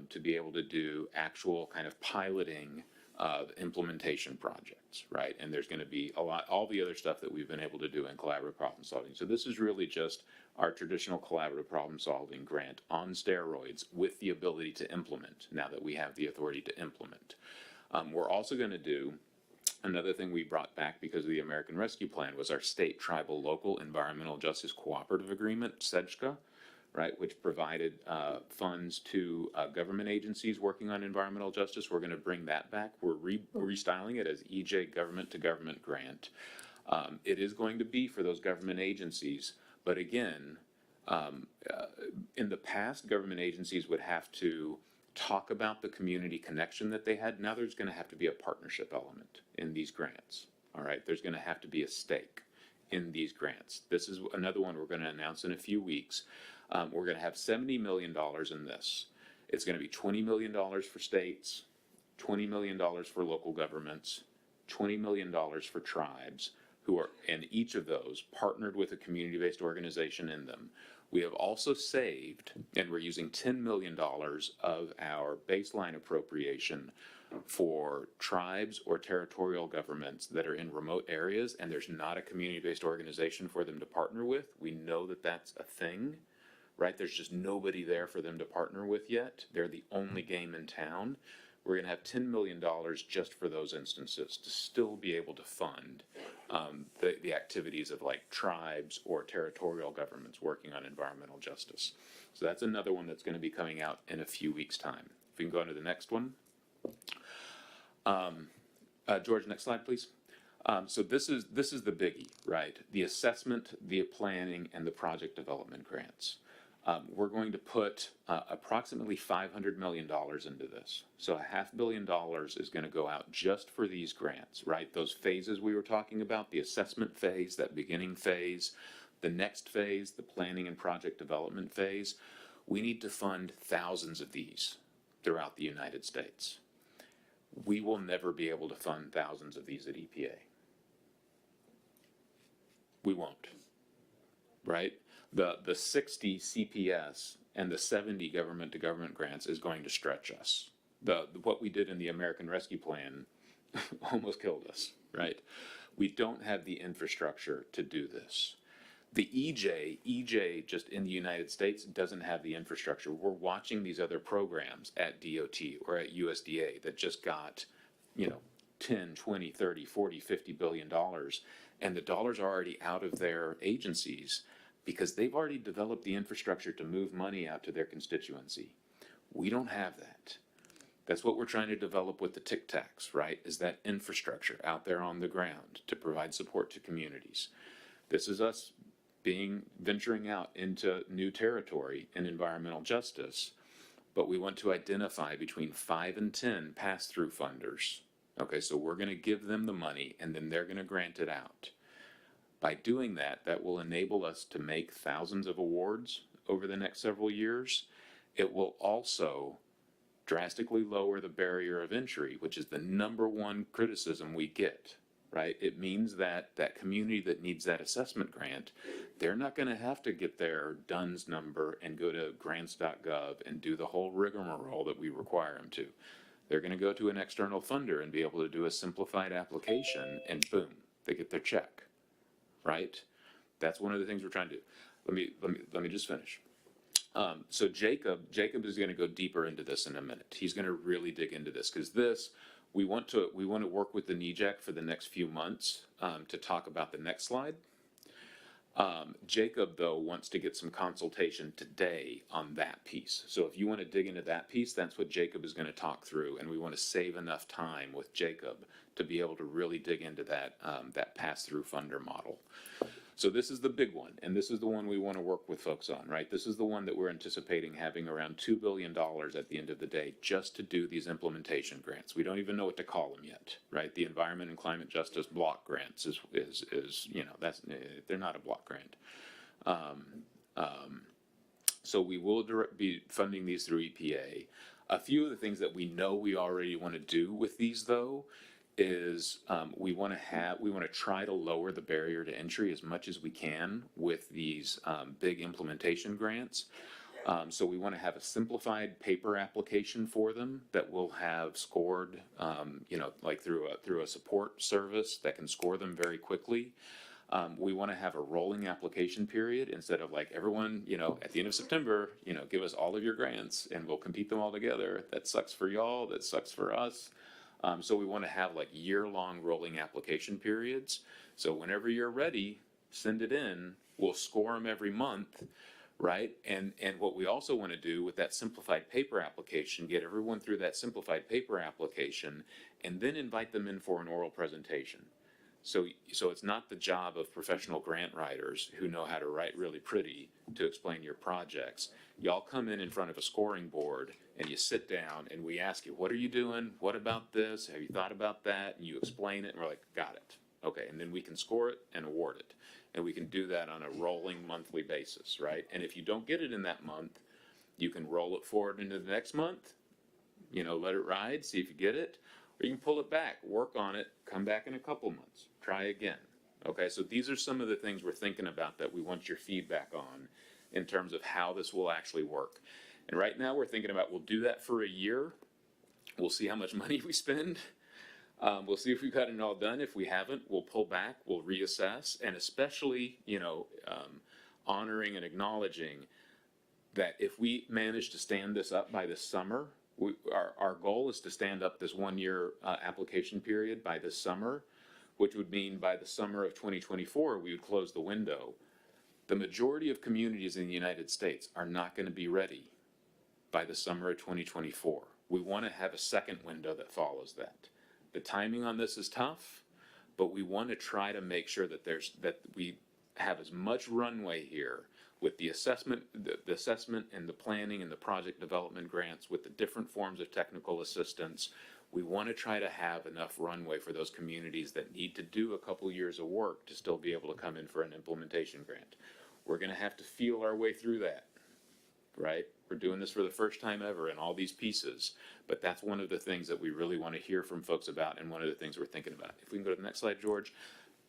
S10: to be able to do actual kind of piloting of implementation projects, right? And there's going to be all the other stuff that we've been able to do in collaborative problem solving. So this is really just our traditional collaborative problem solving grant on steroids with the ability to implement now that we have the authority to implement. We're also going to do another thing we brought back because of the American Rescue Plan was our state, tribal, local environmental justice cooperative agreement, SEJCA, right, which provided funds to government agencies working on environmental justice. We're going to bring that back. We're restyling it as EJ government to government grant. It is going to be for those government agencies, but again, in the past, government agencies would have to talk about the community connection that they had. Now there's going to have to be a partnership element in these grants. All right, there's going to have to be a stake in these grants. This is another one we're going to announce in a few weeks. We're going to have $70 million in this. It's going to be $20 million for states, $20 million for local governments, $20 million for tribes who are, and each of those partnered with a community-based organization in them. We have also saved, and we're using $10 million of our baseline appropriation for tribes or territorial governments that are in remote areas and there's not a community-based organization for them to partner with. We know that that's a thing, right? There's just nobody there for them to partner with yet. They're the only game in town. We're going to have $10 million just for those instances to still be able to fund the activities of like tribes or territorial governments working on environmental justice. So that's another one that's going to be coming out in a few weeks' time. If we can go on to the next one. George, next slide, please. So this is the biggie, right? The assessment, the planning, and the project development grants. We're going to put approximately $500 million into this. So $500 million is going to go out just for these grants, right? Those phases we were talking about, the assessment phase, that beginning phase, the next phase, the planning and project development phase. We need to fund thousands of these throughout the United States. We will never be able to fund thousands of these at EPA. We won't, right? The 60 CPS and the 70 government to government grants is going to stretch us. What we did in the American Rescue Plan almost killed us, right? We don't have the infrastructure to do this. The EJ just in the United States doesn't have the infrastructure. We're watching these other programs at DOT or at USDA that just got, 10, 20, 30, 40, 50 billion dollars, and the dollars are already out of their agencies because they've already developed the infrastructure to move money out to their constituency. We don't have that. That's what we're trying to develop with the TIC tax, right? Is that infrastructure out there on the ground to provide support to communities. This is us venturing out into new territory in environmental justice, but we want to identify between 5 and 10 pass-through funders. Okay, so we're going to give them the money and then they're going to grant it out. By doing that, that will enable us to make thousands of awards over the next several years. It will also drastically lower the barrier of entry, which is the number one criticism we get, right? It means that that community that needs that assessment grant, they're not going to have to get their DUNS number and go to grants.gov and do the whole rigmarole that we require them to. They're going to go to an external funder and be able to do a simplified application, and boom, they get their check, right? That's one of the things we're trying to do. Let me just finish. So Jacob is going to go deeper into this in a minute. He's going to really dig into this because we want to work with the NEJAC for the next few months to talk about the next slide. Jacob, though, wants to get some consultation today on that piece. So if you want to dig into that piece, that's what Jacob is going to talk through, and we want to save enough time with Jacob to be able to really dig into that pass-through funder model. So this is the big one, and this is the one we want to work with folks on, right? This is the one that we're anticipating having around $2 billion at the end of the day just to do these implementation grants. We don't even know what to call them yet, right? The Environment and Climate Justice block grants is they're not a block grant. So we will be funding these through EPA. A few of the things that we know we already want to do with these, though, is we want to try to lower the barrier to entry as much as we can with these big implementation grants. So we want to have a simplified paper application for them that will have scored, like through a support service that can score them very quickly. We want to have a rolling application period instead of like everyone, at the end of September, give us all of your grants and we'll compete them all together. That sucks for y'all. That sucks for us. So we want to have like year-long rolling application periods. So whenever you're ready, send it in. We'll score them every month, right? And what we also want to do with that simplified paper application, get everyone through that simplified paper application, and then invite them in for an oral presentation. So it's not the job of professional grant writers who know how to write really pretty to explain your projects. Y'all come in front of a scoring board and you sit down and we ask you, what are you doing? What about this? Have you thought about that? And you explain it and we're like, got it. Okay, and then we can score it and award it. And we can do that on a rolling monthly basis, right? And if you don't get it in that month, you can roll it forward into the next month, let it ride, see if you get it. Or you can pull it back, work on it, come back in a couple months, try again. Okay, so these are some of the things we're thinking about that we want your feedback on in terms of how this will actually work. And right now we're thinking about we'll do that for a year. We'll see how much money we spend. We'll see if we've got it all done. If we haven't, we'll pull back, we'll reassess, and especially, honoring and acknowledging that if we manage to stand this up by this summer, our goal is to stand up this 1 year application period by this summer, which would mean by the summer of 2024, we would close the window. The majority of communities in the United States are not going to be ready by the summer of 2024. We want to have a second window that follows that. The timing on this is tough, but we want to try to make sure that we have as much runway here with the assessment and the planning and the project development grants with the different forms of technical assistance. We want to try to have enough runway for those communities that need to do a couple years of work to still be able to come in for an implementation grant. We're going to have to feel our way through that, right? We're doing this for the first time ever in all these pieces, but that's one of the things that we really want to hear from folks about and one of the things we're thinking about. If we can go to the next slide, George.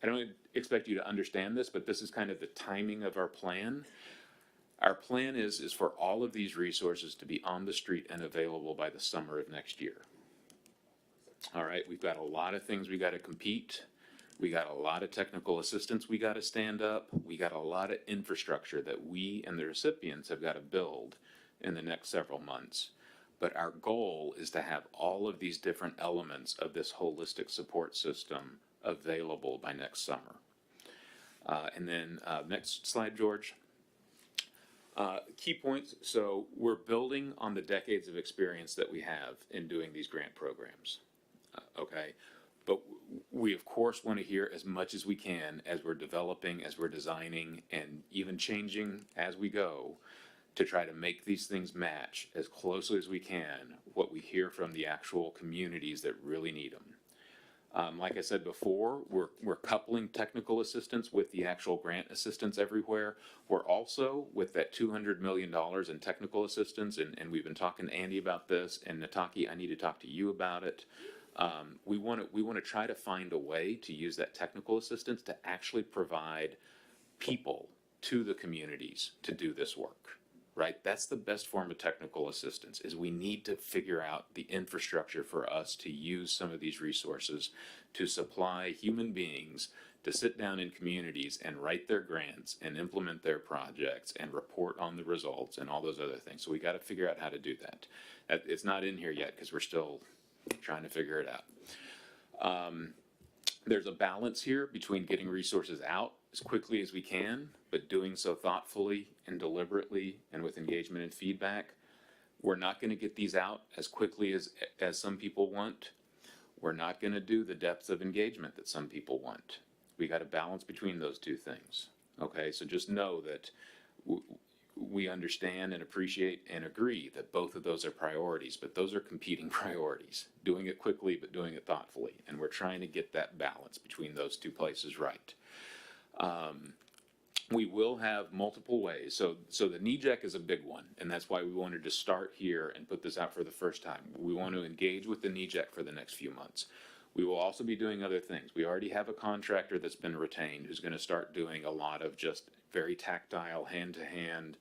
S10: I don't expect you to understand this, but this is kind of the timing of our plan. Our plan is for all of these resources to be on the street and available by the summer of next year. All right, we've got a lot of things we got to compete. We got a lot of technical assistance we got to stand up. We got a lot of infrastructure that we and the recipients have got to build in the next several months. But our goal is to have all of these different elements of this holistic support system available by next summer. And then next slide, George. Key points. So we're building on the decades of experience that we have in doing these grant programs. Okay. But we, of course, want to hear as much as we can as we're developing, as we're designing, and even changing as we go to try to make these things match as closely as we can what we hear from the actual communities that really need them. Like I said before, we're coupling technical assistance with the actual grant assistance everywhere. We're also, with that $200 million in technical assistance, and we've been talking to Andy about this, and Nataki, I need to talk to you about it. We want to try to find a way to use that technical assistance to actually provide people to the communities to do this work, right? That's the best form of technical assistance, is we need to figure out the infrastructure for us to use some of these resources to supply human beings to sit down in communities and write their grants and implement their projects and report on the results and all those other things. So we got to figure out how to do that. It's not in here yet because we're still trying to figure it out. There's a balance here between getting resources out as quickly as we can, but doing so thoughtfully and deliberately and with engagement and feedback. We're not going to get these out as quickly as some people want. We're not going to do the depth of engagement that some people want. We got to balance between those two things. Okay, so just know that we understand and appreciate and agree that both of those are priorities, but those are competing priorities. Doing it quickly, but doing it thoughtfully. And we're trying to get that balance between those two places right. We will have multiple ways. So the NEJAC is a big one, and that's why we wanted to start here and put this out for the first time. We want to engage with the NEJAC for the next few months. We will also be doing other things. We already have a contractor that's been retained who's going to start doing a lot of just very tactile, hand-to-hand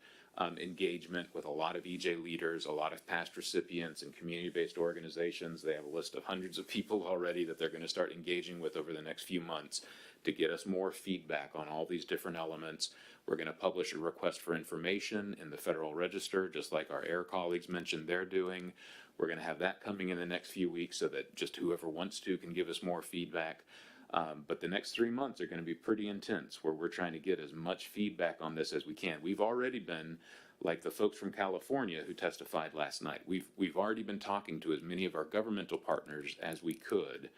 S10: engagement with a lot of EJ leaders, a lot of past recipients and community-based organizations. They have a list of hundreds of people already that they're going to start engaging with over the next few months to get us more feedback on all these different elements. We're going to publish a request for information in the Federal Register, just like our AIR colleagues mentioned they're doing. We're going to have that coming in the next few weeks so that just whoever wants to can give us more feedback. But the next 3 months are going to be pretty intense, where we're trying to get as much feedback on this as we can. We've already been, like the folks from California who testified last night, we've already been talking to as many of our governmental partners as we could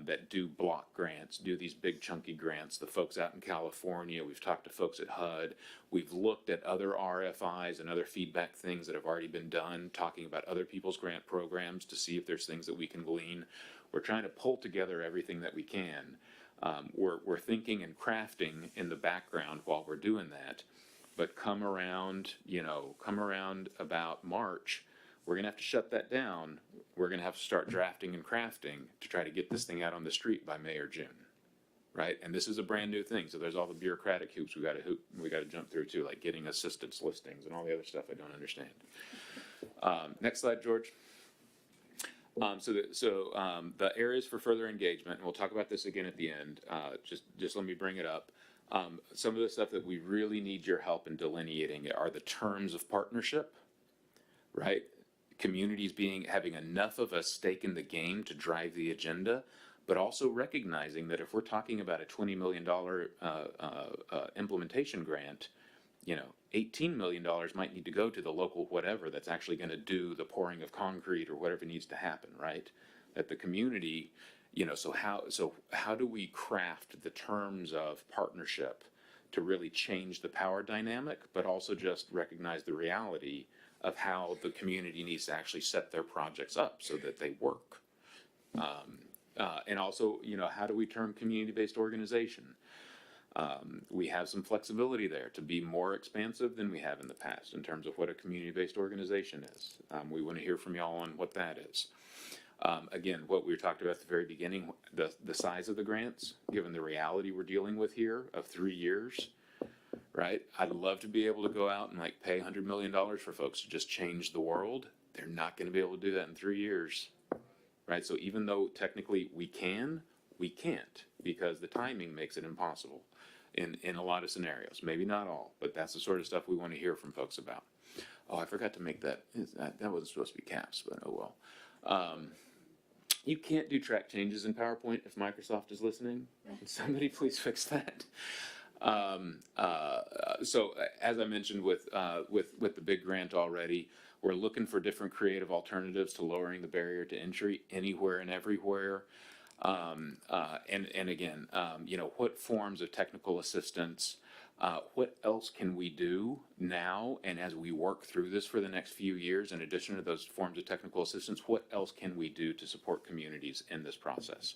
S10: that do block grants, do these big chunky grants. The folks out in California, we've talked to folks at HUD. We've looked at other RFIs and other feedback things that have already been done, talking about other people's grant programs to see if there's things that we can glean. We're trying to pull together everything that we can. We're thinking and crafting in the background while we're doing that. But come around about March, we're going to have to shut that down. We're going to have to start drafting and crafting to try to get this thing out on the street by May or June, right? And this is a brand new thing, so there's all the bureaucratic hoops we got to jump through too, like getting assistance listings and all the other stuff I don't understand. Next slide, George. The areas for further engagement, and we'll talk about this again at the end. Just let me bring it up. Some of the stuff that we really need your help in delineating are the terms of partnership, right? Communities having enough of a stake in the game to drive the agenda, but also recognizing that if we're talking about a $20 million implementation grant, $18 million might need to go to the local whatever that's actually going to do the pouring of concrete or whatever needs to happen, right? That the community, so how do we craft the terms of partnership to really change the power dynamic, but also just recognize the reality of how the community needs to actually set their projects up so that they work. And also, how do we term community-based organization? We have some flexibility there to be more expansive than we have in the past in terms of what a community-based organization is. We want to hear from y'all on what that is. Again, what we talked about at the very beginning, the size of the grants, given the reality we're dealing with here of 3 years, right? I'd love to be able to go out and like pay $100 million for folks to just change the world. They're not going to be able to do that in 3 years, right? So even though technically we can, we can't because the timing makes it impossible in a lot of scenarios. Maybe not all, but that's the sort of stuff we want to hear from folks about. Oh, I forgot to make that. That wasn't supposed to be caps, but oh well. You can't do track changes in PowerPoint if Microsoft is listening. Can somebody please fix that? So as I mentioned with the big grant already, we're looking for different creative alternatives to lowering the barrier to entry anywhere and everywhere. And again, you know, what forms of technical assistance, what else can we do now and as we work through this for the next few years, in addition to those forms of technical assistance, what else can we do to support communities in this process?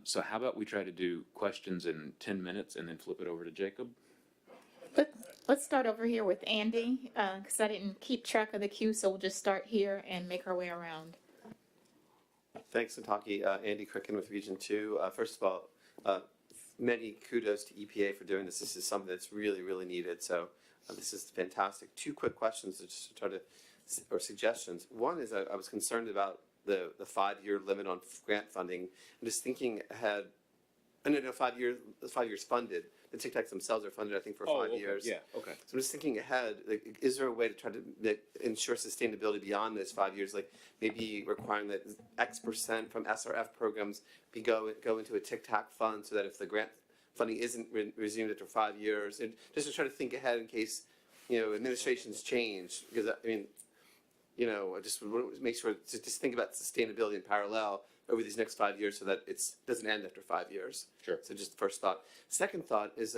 S10: So how about we try to do questions in 10 minutes and then flip it over to Jacob?
S6: Let's start over here with Andy, because I didn't keep track of the queue, so we'll just start here and make our way around.
S21: Thanks, Nataki. Andy Cricken with Region 2. First of all, many kudos to EPA for doing this. This is something that's really, really needed. So this is fantastic. 2 quick questions to just try to, or suggestions. One is I was concerned about the 5-year limit on grant funding. I'm just thinking ahead. No, 5 years. 5 years funded. The Tic Tacs themselves are funded, I think, for 5 years.
S10: Yeah. Okay.
S21: So I'm just thinking ahead. Like, is there a way to try to ensure sustainability beyond those 5 years? Like maybe requiring that X% from SRF programs go into a Tic Tac fund, so that if the grant funding isn't resumed after 5 years, and just to try to think ahead in case, you know, administrations change. Because I mean, you know, I just want to make sure to just think about sustainability in parallel over these next 5 years, so that it doesn't end after 5 years.
S10: Sure.
S21: So just the first thought. Second thought is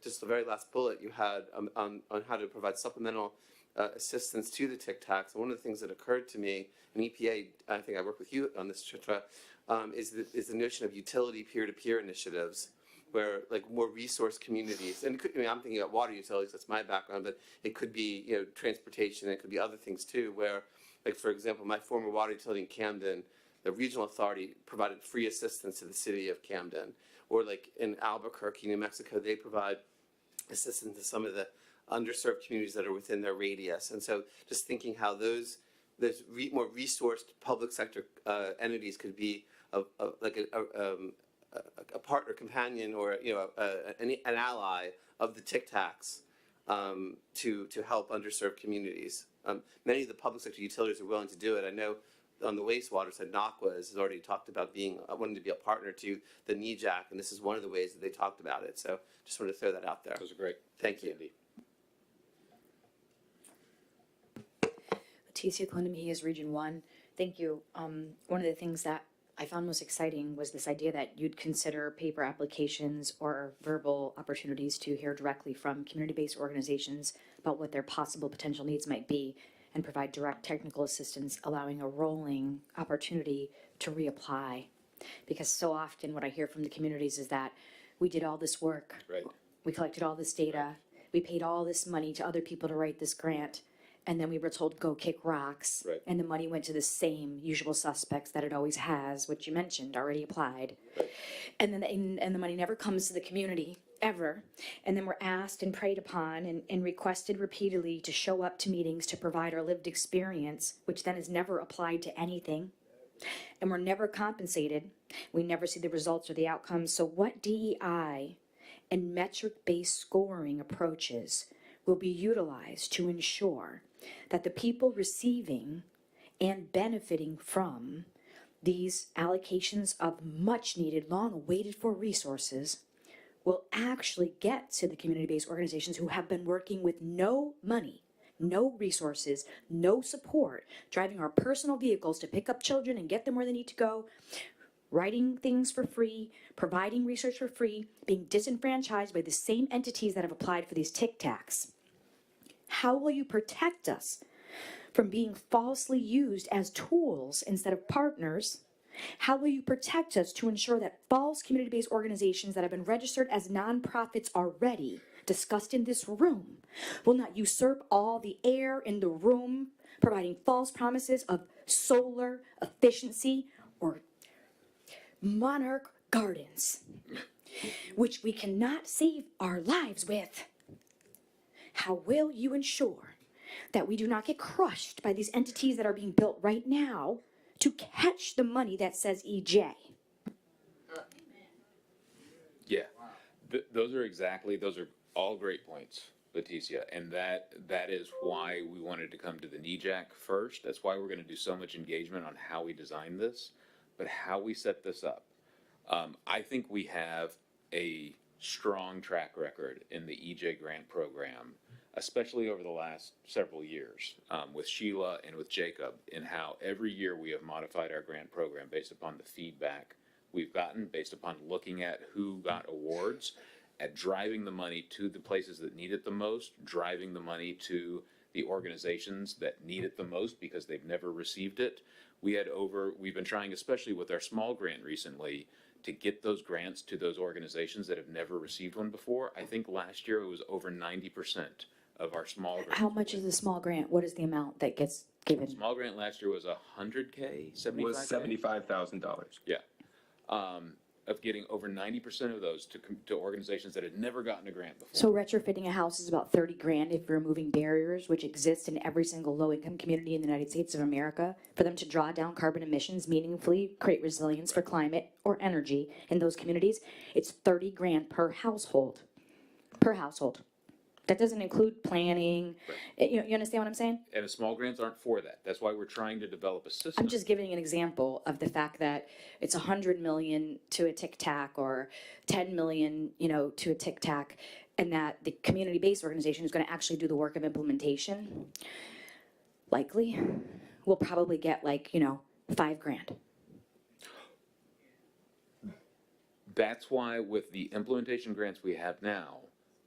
S21: just the very last bullet you had on how to provide supplemental assistance to the Tic Tacs. And one of the things that occurred to me, and EPA, I think I work with you on this, Chitra, is the notion of utility peer-to-peer initiatives, where like more resource communities, and it could, I mean, I'm thinking about water utilities, that's my background, but it could be, you know, transportation, it could be other things too, where, like for example, my former water utility in Camden, the regional authority provided free assistance to the city of Camden. Or like in Albuquerque, New Mexico, they provide assistance to some of the underserved communities that are within their radius. And so just thinking how those more resourced public sector entities could be a partner, companion, or, you know, an ally of the Tic Tacs to help underserved communities. Many of the public sector utilities are willing to do it. I know on the wastewater side, NACWA has already talked about wanting to be a partner to the NEJAC, and this is one of the ways that they talked about it. So just wanted to throw that out there.
S10: Those are great.
S21: Thank you.
S10: Andy.
S11: Leticia Clonamie is Region 1. Thank you. One of the things that I found most exciting was this idea that you'd consider paper applications or verbal opportunities to hear directly from community-based organizations about what their possible potential needs might be, and provide direct technical assistance, allowing a rolling opportunity to reapply. Because so often what I hear from the communities is that we did all this work,
S10: Right.
S11: we collected all this data, we paid all this money to other people to write this grant, and then we were told go kick rocks,
S10: Right.
S11: and the money went to the same usual suspects that it always has, which you mentioned, already applied.
S10: Right.
S11: And then and the money never comes to the community, ever. And then we're asked and preyed upon and requested repeatedly to show up to meetings to provide our lived experience, which then is never applied to anything. And we're never compensated. We never see the results or the outcomes. So what DEI and metric-based scoring approaches will be utilized to ensure that the people receiving and benefiting from these allocations of much-needed, long-awaited for resources will actually get to the community-based organizations who have been working with no money, no resources, no support, driving our personal vehicles to pick up children and get them where they need to go, writing things for free, providing research for free, being disenfranchised by the same entities that have applied for these Tic Tacs. How will you protect us from being falsely used as tools instead of partners? How will you protect us to ensure that false community-based organizations that have been registered as nonprofits already discussed in this room will not usurp all the air in the room, providing false promises of solar efficiency or monarch gardens, which we cannot save our lives with. How will you ensure that we do not get crushed by these entities that are being built right now to catch the money that says EJ?
S10: Yeah, those are all great points, Leticia, and that is why we wanted to come to the NEJAC first. That's why we're going to do so much engagement on how we design this, but how we set this up. I think we have a strong track record in the EJ grant program, especially over the last several years, with Sheila and with Jacob, in how every year we have modified our grant program based upon the feedback we've gotten, based upon looking at who got awards, at driving the money to the places that need it the most, driving the money to the organizations that need it the most because they've never received it. We've been trying, especially with our small grant recently, to get those grants to those organizations that have never received one before. I think last year it was over 90% of our small grants.
S11: How much is a small grant? What is the amount that gets given?
S10: Small grant last year was $100K, $75K?
S8: Was $75,000.
S10: Yeah. Of getting over 90% of those to organizations that had never gotten a grant before.
S11: So retrofitting a house is about 30 grand if you're removing barriers, which exist in every single low-income community in the United States of America, for them to draw down carbon emissions meaningfully, create resilience for climate or energy in those communities. It's 30 grand per household. Per household. That doesn't include planning. You understand what I'm saying?
S10: And the small grants aren't for that. That's why we're trying to develop a system.
S11: I'm just giving an example of the fact that it's 100 million to a Tic Tac or 10 million, to a Tic Tac, and that the community-based organization is going to actually do the work of implementation, likely, will probably get $5 grand.
S10: That's why with the implementation grants we have now,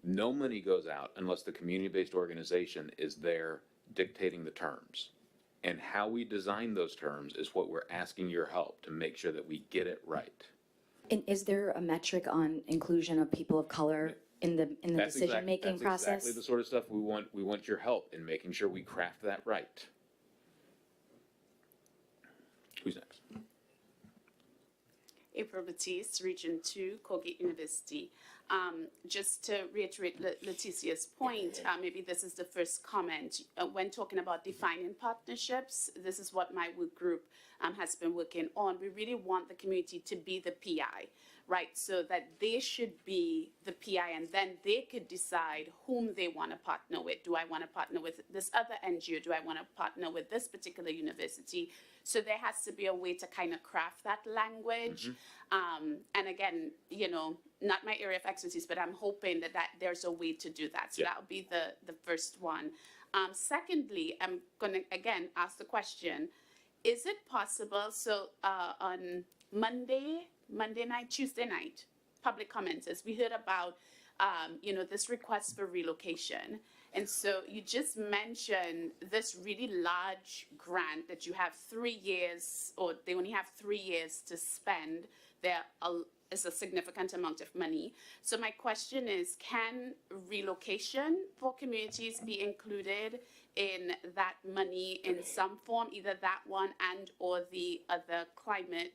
S10: no money goes out unless the community-based organization is there dictating the terms. And how we design those terms is what we're asking your help to make sure that we get it right.
S11: And is there a metric on inclusion of people of color in the decision-making process?
S10: That's exactly the sort of stuff we want. We want your help in making sure we craft that right. Who's next?
S12: April Batiste, Region 2, Colgate University. Just to reiterate Leticia's point, maybe this is the first comment. When talking about defining partnerships, this is what my work group has been working on. We really want the community to be the PI, right? So that they should be the PI, and then they could decide whom they want to partner with. Do I want to partner with this other NGO? Do I want to partner with this particular university? So there has to be a way to kind of craft that language. And again, not my area of expertise, but I'm hoping that there's a way to do that. So that'll be the first one. Secondly, I'm going to, again, ask the question, is it possible, so on Monday night, Tuesday night, public commenters, we heard about, this request for relocation. And so you just mentioned this really large grant that you have 3 years, or they only have 3 years to spend. There is a significant amount of money. So my question is, can relocation for communities be included in that money in some form, either that one and or the other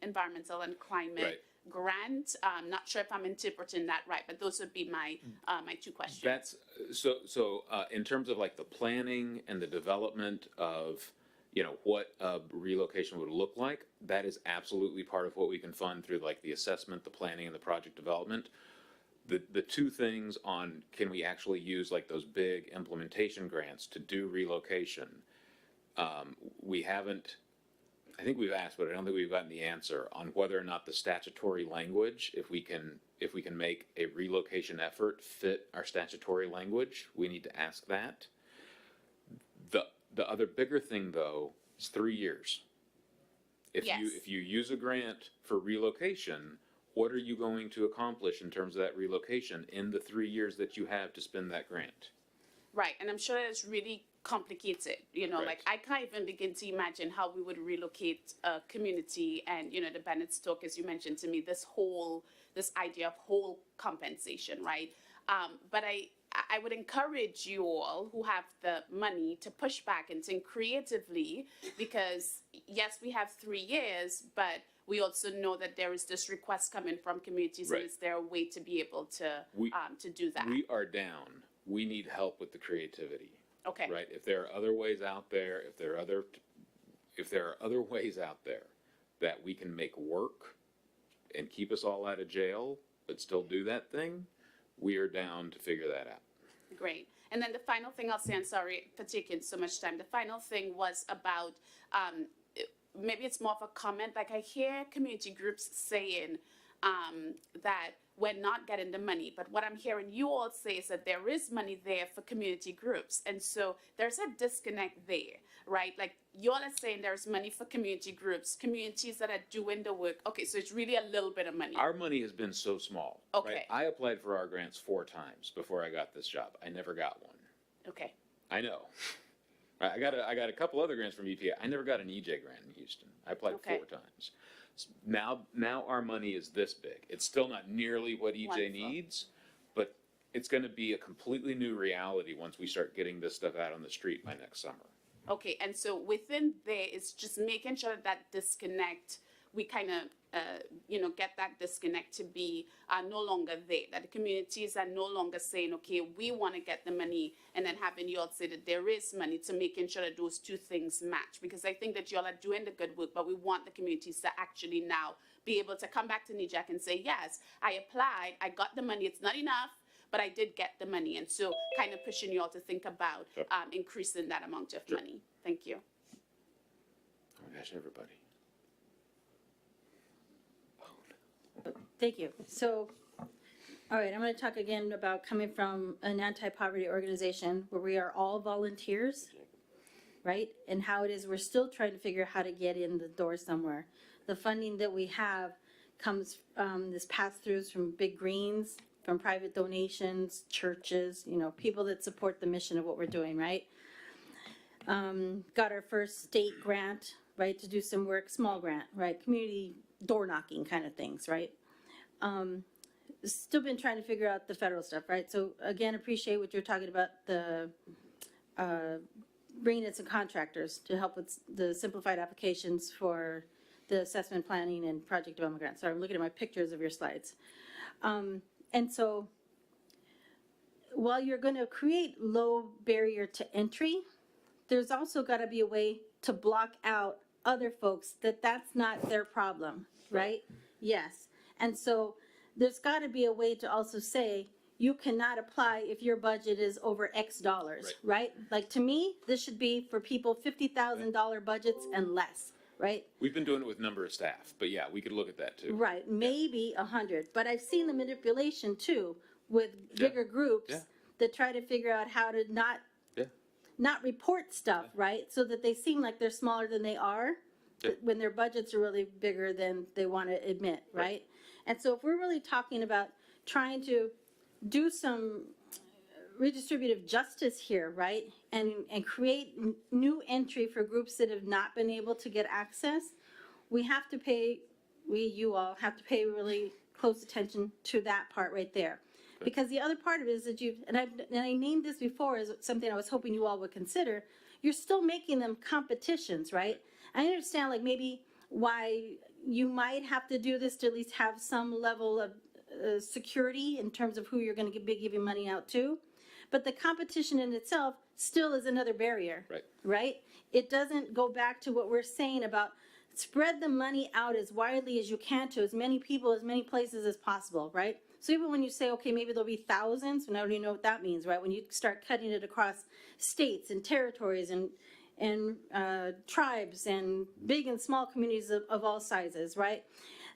S12: environmental and climate grant? I'm not sure if I'm interpreting that right, but those would be my my two questions.
S10: That's so in terms of like the planning and the development of what a relocation would look like, that is absolutely part of what we can fund through like the assessment, the planning, and the project development. The two things on can we actually use like those big implementation grants to do relocation, we haven't. I think we've asked, but I don't think we've gotten the answer on whether or not the statutory language, if we can make a relocation effort fit our statutory language. We need to ask that. The other bigger thing though is 3 years. If you use a grant for relocation, what are you going to accomplish in terms of that relocation in the 3 years that you have to spend that grant?
S12: Right, and I'm sure it's really complicated, like I can't even begin to imagine how we would relocate a community. And the Bennett's talk, as you mentioned to me, this idea of whole compensation, right? But I would encourage you all who have the money to push back and think creatively, because yes, we have 3 years, but we also know that there is this request coming from communities,
S10: Right.
S12: and is there a way to be able to do that?
S10: We are down. We need help with the creativity.
S12: Okay.
S10: Right? If there are other ways out there, if there are other ways out there that we can make work and keep us all out of jail, but still do that thing, we are down to figure that out.
S12: Great. And then the final thing I'll say, and sorry for taking so much time, the final thing was about, maybe it's more of a comment, like I hear community groups saying that we're not getting the money, but what I'm hearing you all say is that there is money there for community groups. And so there's a disconnect there, right? Like you all are saying there's money for community groups, communities that are doing the work. Okay, so it's really a little bit of money.
S10: Our money has been so small.
S12: Okay.
S10: Right? I applied for our grants 4 times before I got this job. I never got one.
S12: Okay.
S10: I know. I got a couple other grants from EPA. I never got an NEJAC grant in Houston. I applied
S12: Okay.
S10: 4 times. Now our money is this big. It's still not nearly what EJ
S12: Wonderful.
S10: needs, but it's going to be a completely new reality once we start getting this stuff out on the street by next summer.
S12: Okay, and so within there, it's just making sure that disconnect, we kind of, get that disconnect to be no longer there, that the communities are no longer saying, okay, we want to get the money, and then having you all say that there is money, to making sure that those two things match. Because I think that you all are doing the good work, but we want the communities to actually now be able to come back to NEJAC and say, yes, I applied, I got the money, it's not enough, but I did get the money. And so kind of pushing you all to think about increasing that amount of money. Thank you.
S10: Oh my gosh, everybody.
S5: Thank you. So, all right, I'm going to talk again about coming from an anti-poverty organization where we are all volunteers, right? And how it is we're still trying to figure out how to get in the door somewhere. The funding that we have comes, this pass-throughs from Big Greens, from private donations, churches, people that support the mission of what we're doing, right? Got our first state grant, right, to do some work, small grant, right? Community door knocking kind of things, right? Still been trying to figure out the federal stuff, right? So again, appreciate what you're talking about, the bringing in some contractors to help with the simplified applications for the assessment planning and project development grants. Sorry, I'm looking at my pictures of your slides. And so while you're going to create low barrier to entry, there's also got to be a way to block out other folks that's not their problem, right? Yes. And so there's got to be a way to also say you cannot apply if your budget is over X dollars, right? Like to me, this should be for people $50,000 budgets and less, right?
S10: We've been doing it with number of staff, but yeah, we could look at that too.
S5: Right, maybe 100, but I've seen the manipulation too with bigger groups that try to figure out how to not report stuff, right? So that they seem like they're smaller than they are, when their budgets are really bigger than they want to admit, right? And so if we're really talking about trying to do some redistributive justice here, right? And create new entry for groups that have not been able to get access, we have to pay, you all have to pay really close attention to that part right there. Because the other part of it is that and I named this before as something I was hoping you all would consider, you're still making them competitions, right? I understand like maybe why you might have to do this to at least have some level of security in terms of who you're going to be giving money out to. But the competition in itself still is another barrier, right? It doesn't go back to what we're saying about spread the money out as widely as you can to as many people, as many places as possible, right? So even when you say, okay, maybe there'll be thousands, and I don't even know what that means, right? When you start cutting it across states and territories and tribes and big and small communities of all sizes, right?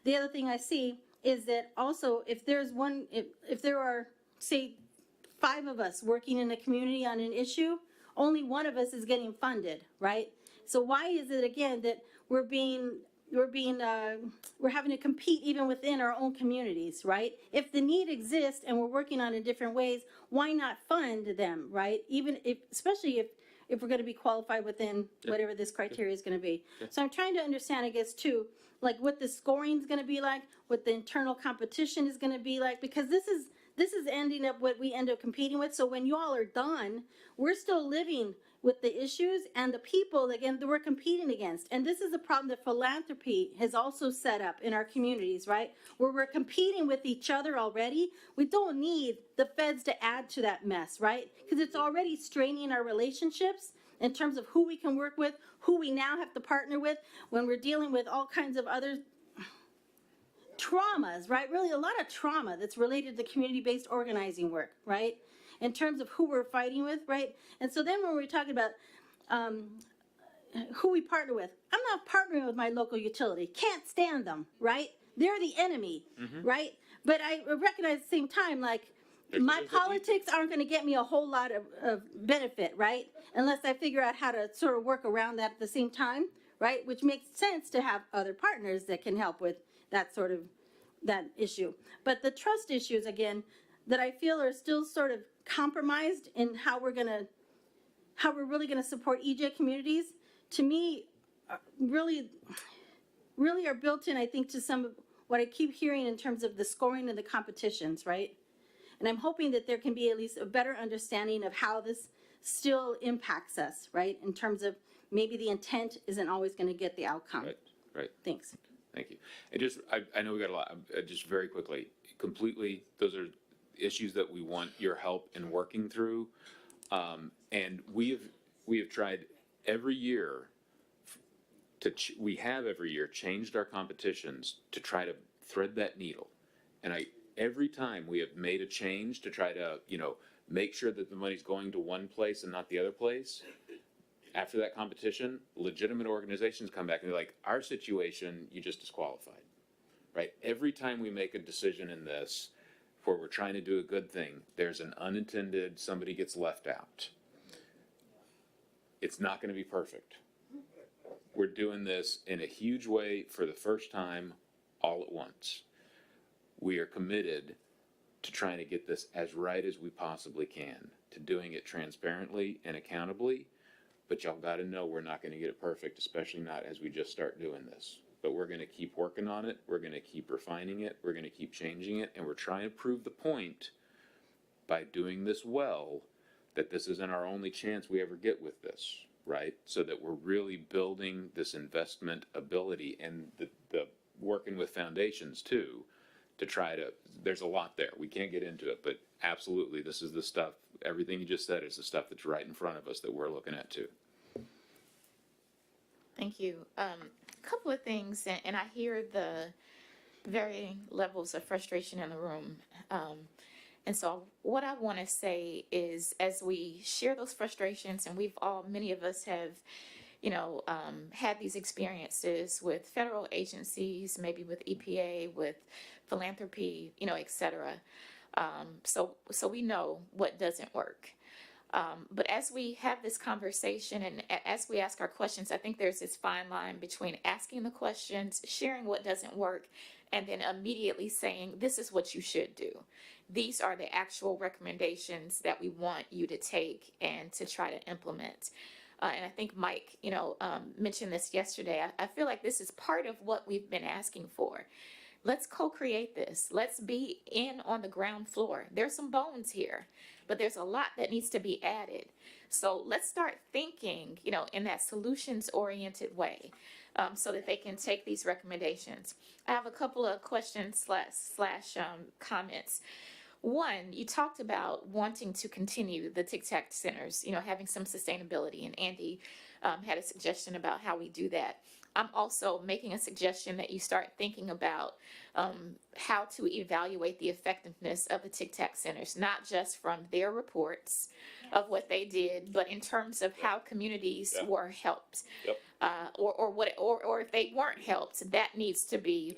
S5: The other thing I see is that also if there's if there are, say, 5 of us working in a community on an issue, only one of us is getting funded, right? So why is it again that we're having to compete even within our own communities, right? If the need exists and we're working on it in different ways, why not fund them, right? Especially if we're going to be qualified within whatever this criteria is going to be. So I'm trying to understand, I guess, too, like what the scoring is going to be like, what the internal competition is going to be like, because this this is ending up what we end up competing with. So when you all are done, we're still living with the issues and the people again that we're competing against. And this is a problem that philanthropy has also set up in our communities, right? Where we're competing with each other already. We don't need the feds to add to that mess, right? Because it's already straining our relationships in terms of who we can work with, who we now have to partner with when we're dealing with all kinds of other traumas, right? Really a lot of trauma that's related to community-based organizing work, right? In terms of who we're fighting with, right? And so then when we're talking about who we partner with, I'm not partnering with my local utility. Can't stand them, right? They're the enemy, right? But I recognize at the same time, like, my politics aren't going to get me a whole lot of benefit, right? Unless I figure out how to sort of work around that at the same time, right? Which makes sense to have other partners that can help with that sort of that issue. But the trust issues, again, that I feel are still sort of compromised in how we're really gonna support EJ communities, to me, really are built in, I think, to some of what I keep hearing in terms of the scoring and the competitions, right? And I'm hoping that there can be at least a better understanding of how this still impacts us, right? In terms of maybe the intent isn't always gonna get the outcome.
S10: Right.
S5: Thanks.
S10: Thank you. And just, I know we got a lot, just very quickly, completely, those are issues that we want your help in working through. And we have tried every year we have every year changed our competitions to try to thread that needle. And every time we have made a change to try to, make sure that the money's going to one place and not the other place. After that competition, legitimate organizations come back and they're like, our situation, you just disqualified, right? Every time we make a decision in this where we're trying to do a good thing, there's an unintended, somebody gets left out. It's not going to be perfect. We're doing this in a huge way for the first time all at once. We are committed to trying to get this as right as we possibly can, to doing it transparently and accountably. But y'all got to know we're not going to get it perfect, especially not as we just start doing this. But we're going to keep working on it. We're going to keep refining it. We're going to keep changing it. And we're trying to prove the point by doing this well that this isn't our only chance we ever get with this, right? So that we're really building this investment ability and the working with foundations too, to try to, there's a lot there. We can't get into it, but absolutely, this is the stuff, everything you just said is the stuff that's right in front of us that we're looking at too.
S6: Thank you. A couple of things, and I hear the varying levels of frustration in the room. And so what I want to say is, as we share those frustrations, and many of us have, had these experiences with federal agencies, maybe with EPA, with philanthropy, et cetera. So we know what doesn't work. But as we have this conversation and as we ask our questions, I think there's this fine line between asking the questions, sharing what doesn't work, and then immediately saying, this is what you should do. These are the actual recommendations that we want you to take and to try to implement. And I think Mike, mentioned this yesterday. I feel like this is part of what we've been asking for. Let's co-create this. Let's be in on the ground floor. There's some bones here, but there's a lot that needs to be added. So let's start thinking, in that solutions-oriented way, so that they can take these recommendations. I have a couple of questions slash comments. One, you talked about wanting to continue the TICTAC centers, having some sustainability, and Andy had a suggestion about how we do that. I'm also making a suggestion that you start thinking about how to evaluate the effectiveness of the TICTAC centers, not just from their reports of what they did, but in terms of how communities were helped. Or if they weren't helped, that needs to be,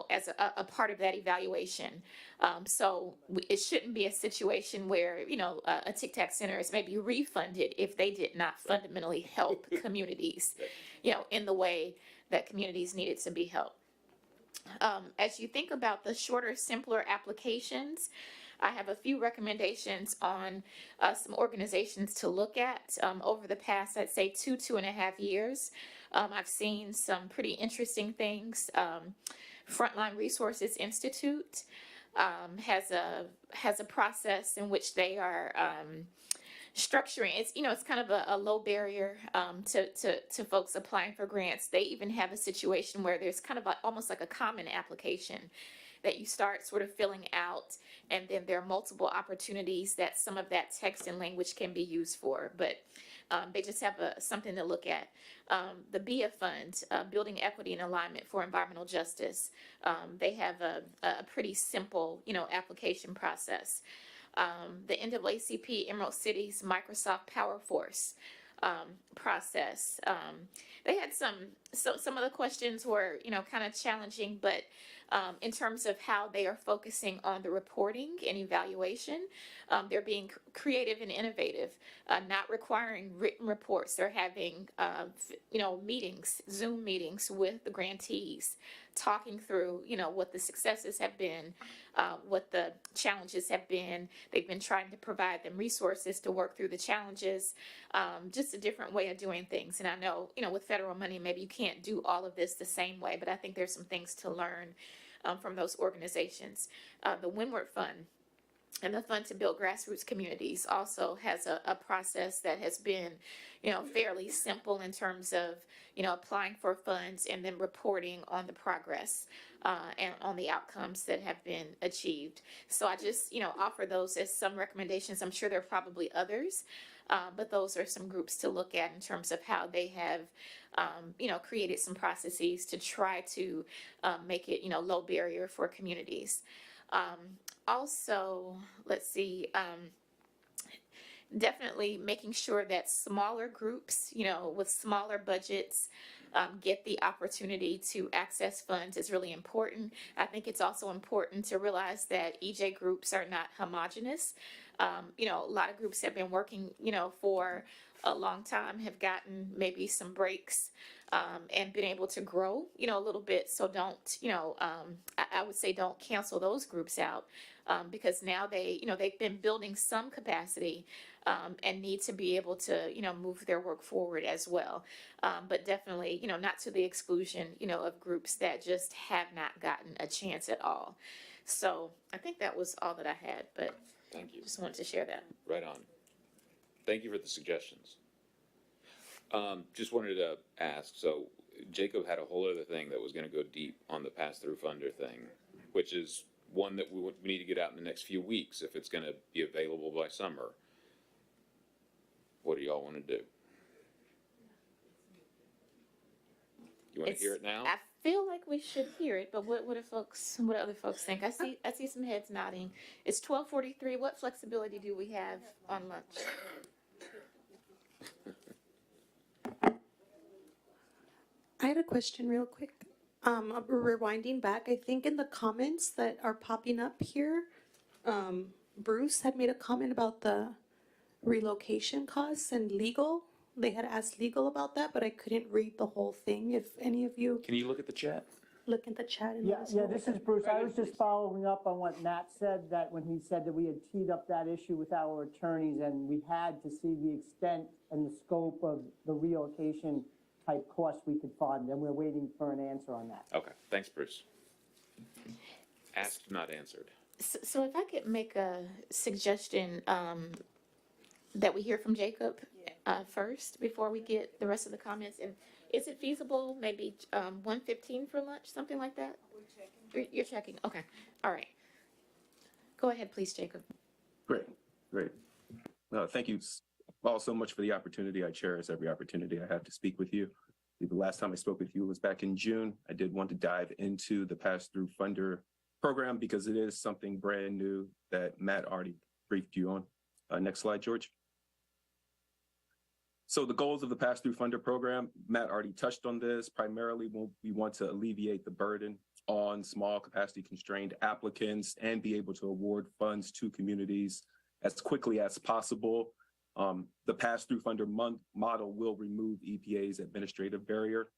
S6: as a part of that evaluation. So it shouldn't be a situation where, a TICTAC center is maybe refunded if they did not fundamentally help communities, in the way that communities needed to be helped. As you think about the shorter, simpler applications, I have a few recommendations on some organizations to look at. Over the past, I'd say 2.5 years, I've seen some pretty interesting things. Frontline Resources Institute, has a process in which they are structuring. It's kind of a low barrier to folks applying for grants. They even have a situation where there's kind of almost like a common application that you start sort of filling out, and then there are multiple opportunities that some of that text and language can be used for. But they just have something to look at. The BIA Fund, Building Equity and Alignment for Environmental Justice, they have a pretty simple, application process. The NAACP Emerald Cities Microsoft Power Force process. They had some of the questions were, kind of challenging, but in terms of how they are focusing on the reporting and evaluation, they're being creative and innovative, not requiring written reports. They're having, meetings, Zoom meetings with the grantees, talking through, what the successes have been, what the challenges have been. They've been trying to provide them resources to work through the challenges, just a different way of doing things. And I know, with federal money, maybe you can't do all of this the same way, but I think there's some things to learn from those organizations. The Windward Fund and the Fund to Build Grassroots Communities also has a process that has been, fairly simple in terms of, applying for funds and then reporting on the progress and on the outcomes that have been achieved. So I just, offer those as some recommendations. I'm sure there are probably others, but those are some groups to look at in terms of how they have, created some processes to try to make it, low barrier for communities. Also, let's see, definitely making sure that smaller groups, with smaller budgets, get the opportunity to access funds is really important. I think it's also important to realize that EJ groups are not homogenous. A lot of groups have been working, for a long time, have gotten maybe some breaks, and been able to grow, a little bit. So don't, I would say don't cancel those groups out, because now they've been building some capacity, and need to be able to, move their work forward as well. But definitely, not to the exclusion, of groups that just have not gotten a chance at all. So I think that was all that I had, but
S10: Thank you.
S6: just wanted to share that.
S10: Right on. Thank you for the suggestions. Just wanted to ask, so Jacob had a whole other thing that was going to go deep on the pass-through funder thing, which is one that we need to get out in the next few weeks if it's going to be available by summer. What do y'all want to do? You want to hear it now?
S6: I feel like we should hear it, but what other folks think? I see some heads nodding. It's 12:43. What flexibility do we have on lunch?
S1: I had a question real quick. Rewinding back, I think in the comments that are popping up here, Bruce had made a comment about the relocation costs and legal. They had asked legal about that, but I couldn't read the whole thing. If any of you
S10: Can you look at the chat?
S1: look at the chat and
S18: Yeah,
S1: let us
S18: yeah,
S1: know.
S18: this is Bruce. I was just following up on what Matt said, that when he said that we had teed up that issue with our attorneys and we had to see the extent and the scope of the relocation type costs we could fund, and we're waiting for an answer on that.
S10: Okay, thanks, Bruce. Asked, not answered.
S6: So if I could make a suggestion, that we hear from Jacob first before we get the rest of the comments. And is it feasible, maybe 1:15 for lunch, something like that? You're checking. Okay. All right. Go ahead, please, Jacob.
S8: Great. Thank you all so much for the opportunity. I cherish every opportunity I have to speak with you. The last time I spoke with you was back in June. I did want to dive into the pass-through funder program because it is something brand new that Matt already briefed you on. Next slide, George. So the goals of the pass-through funder program, Matt already touched on this. Primarily, we want to alleviate the burden on small capacity constrained applicants and be able to award funds to communities as quickly as possible. The pass-through funder model will remove EPA's administrative barrier.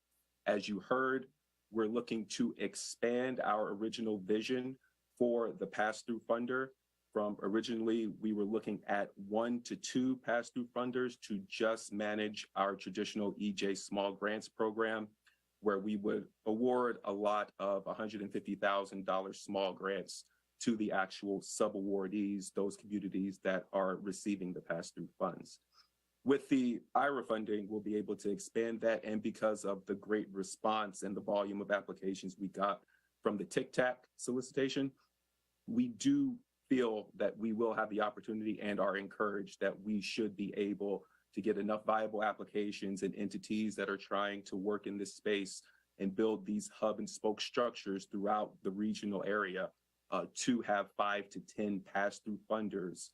S8: As you heard, we're looking to expand our original vision for the pass-through funder. From originally, we were looking at 1 to 2 pass-through funders to just manage our traditional EJ small grants program, where we would award a lot of $150,000 small grants to the actual subawardees, those communities that are receiving the pass-through funds. With the IRA funding, we'll be able to expand that, and because of the great response and the volume of applications we got from the TICTAC solicitation, we do feel that we will have the opportunity and are encouraged that we should be able to get enough viable applications and entities that are trying to work in this space and build these hub and spoke structures throughout the regional area to have 5 to 10 pass-through funders,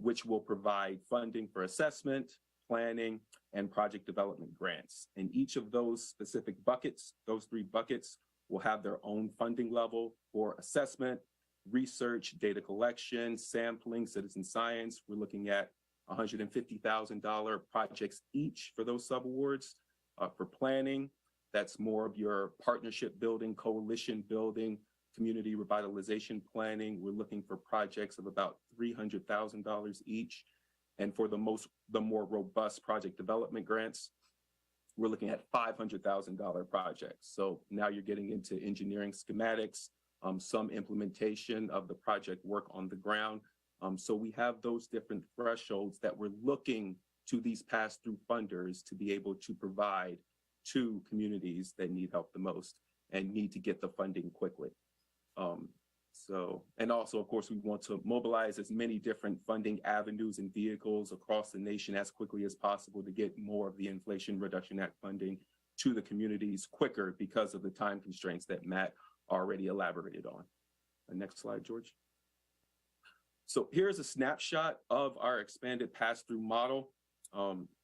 S8: which will provide funding for assessment, planning, and project development grants. And each of those specific buckets, those 3 buckets, will have their own funding level for assessment, research, data collection, sampling, citizen science. We're looking at $150,000 projects each for those subawards. For planning, that's more of your partnership building, coalition building, community revitalization planning. We're looking for projects of about $300,000 each. And for the more robust project development grants, we're looking at $500,000 projects. So now you're getting into engineering schematics, some implementation of the project work on the ground. So we have those different thresholds that we're looking to these pass-through funders to be able to provide to communities that need help the most and need to get the funding quickly. And also, of course, we want to mobilize as many different funding avenues and vehicles across the nation as quickly as possible to get more of the Inflation Reduction Act funding to the communities quicker because of the time constraints that Matt already elaborated on. Next slide, George. So here's a snapshot of our expanded pass-through model.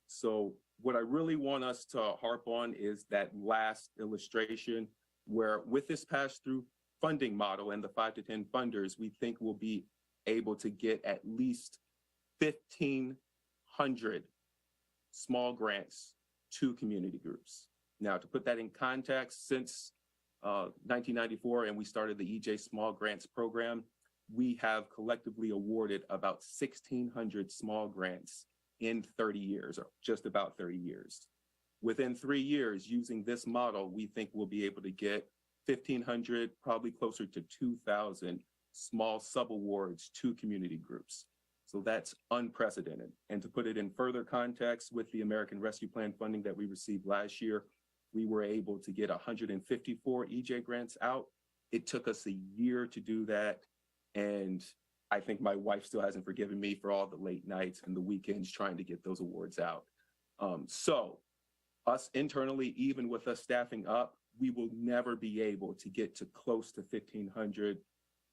S8: So what I really want us to harp on is that last illustration where with this pass-through funding model and the 5 to 10 funders, we think we'll be able to get at least 1,500 small grants to community groups. Now, to put that in context, since 1994 and we started the EJ Small Grants Program, we have collectively awarded about 1,600 small grants in 30 years, or just about 30 years. Within 3 years, using this model, we think we'll be able to get 1,500, probably closer to 2,000 small subawards to community groups. So that's unprecedented. And to put it in further context, with the American Rescue Plan funding that we received last year, we were able to get 154 EJ grants out. It took us a year to do that. And I think my wife still hasn't forgiven me for all the late nights and the weekends trying to get those awards out. So us internally, even with us staffing up, we will never be able to get to close to 1,500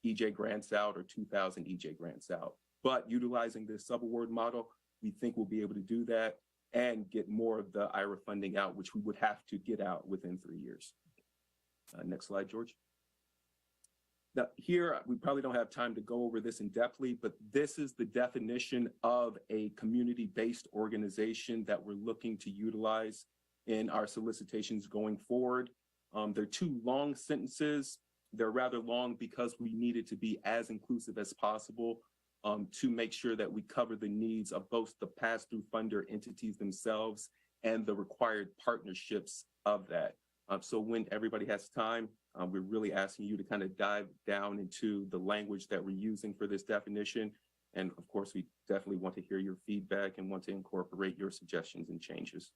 S8: EJ grants out or 2,000 EJ grants out. But utilizing this subaward model, we think we'll be able to do that and get more of the IRA funding out, which we would have to get out within 3 years. Next slide, George. Now here, we probably don't have time to go over this in depthly, but this is the definition of a community-based organization that we're looking to utilize in our solicitations going forward. They're 2 long sentences. They're rather long because we needed to be as inclusive as possible to make sure that we cover the needs of both the pass-through funder entities themselves and the required partnerships of that. So when everybody has time, we're really asking you to kind of dive down into the language that we're using for this definition. And of course, we definitely want to hear your feedback and want to incorporate your suggestions and changes.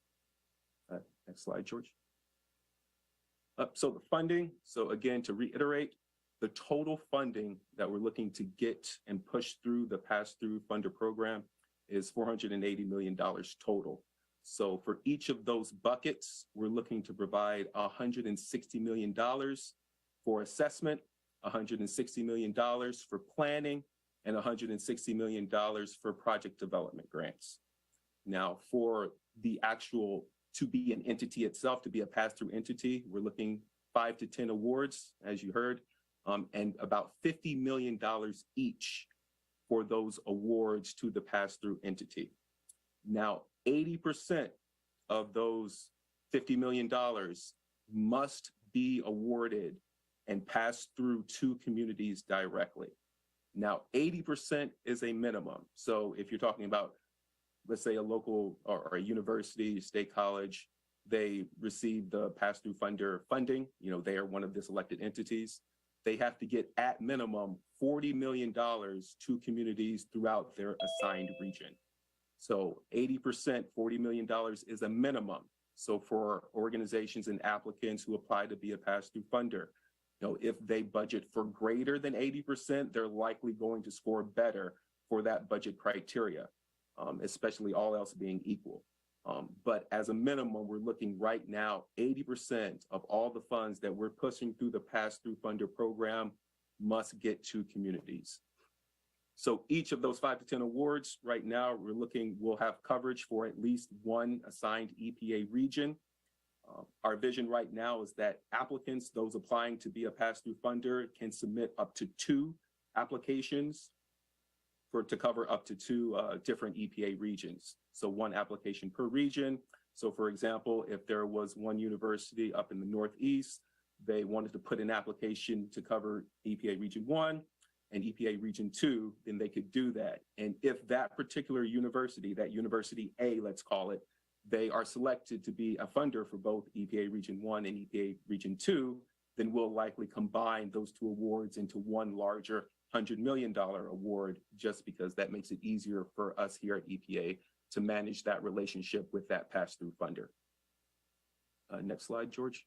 S8: Next slide, George. So the funding, so again, to reiterate, the total funding that we're looking to get and push through the pass-through funder program is $480 million total. So for each of those buckets, we're looking to provide $160 million for assessment, $160 million for planning, and $160 million for project development grants. Now, for the actual, to be an entity itself, to be a pass-through entity, we're looking 5 to 10 awards, as you heard, and about $50 million each for those awards to the pass-through entity. Now, 80% of those $50 million must be awarded and passed through to communities directly. Now, 80% is a minimum. So if you're talking about, let's say, a local or a university, state college, they receive the pass-through funder funding, you know, they are one of the selected entities. They have to get at minimum $40 million to communities throughout their assigned region. So 80%, $40 million is a minimum. So for organizations and applicants who apply to be a pass-through funder, if they budget for greater than 80%, they're likely going to score better for that budget criteria, especially all else being equal. But as a minimum, we're looking right now, 80% of all the funds that we're pushing through the pass-through funder program must get to communities. So each of those 5 to 10 awards right now, we'll have coverage for at least one assigned EPA region. Our vision right now is that applicants, those applying to be a pass-through funder, can submit up to 2 applications to cover up to 2 different EPA regions. So 1 application per region. So for example, if there was one university up in the Northeast, they wanted to put an application to cover EPA Region 1 and EPA Region 2, then they could do that. And if that particular university, that University A, let's call it, they are selected to be a funder for both EPA Region 1 and EPA Region 2, then we'll likely combine those 2 awards into one larger $100 million award, just because that makes it easier for us here at EPA to manage that relationship with that pass-through funder. Next slide, George.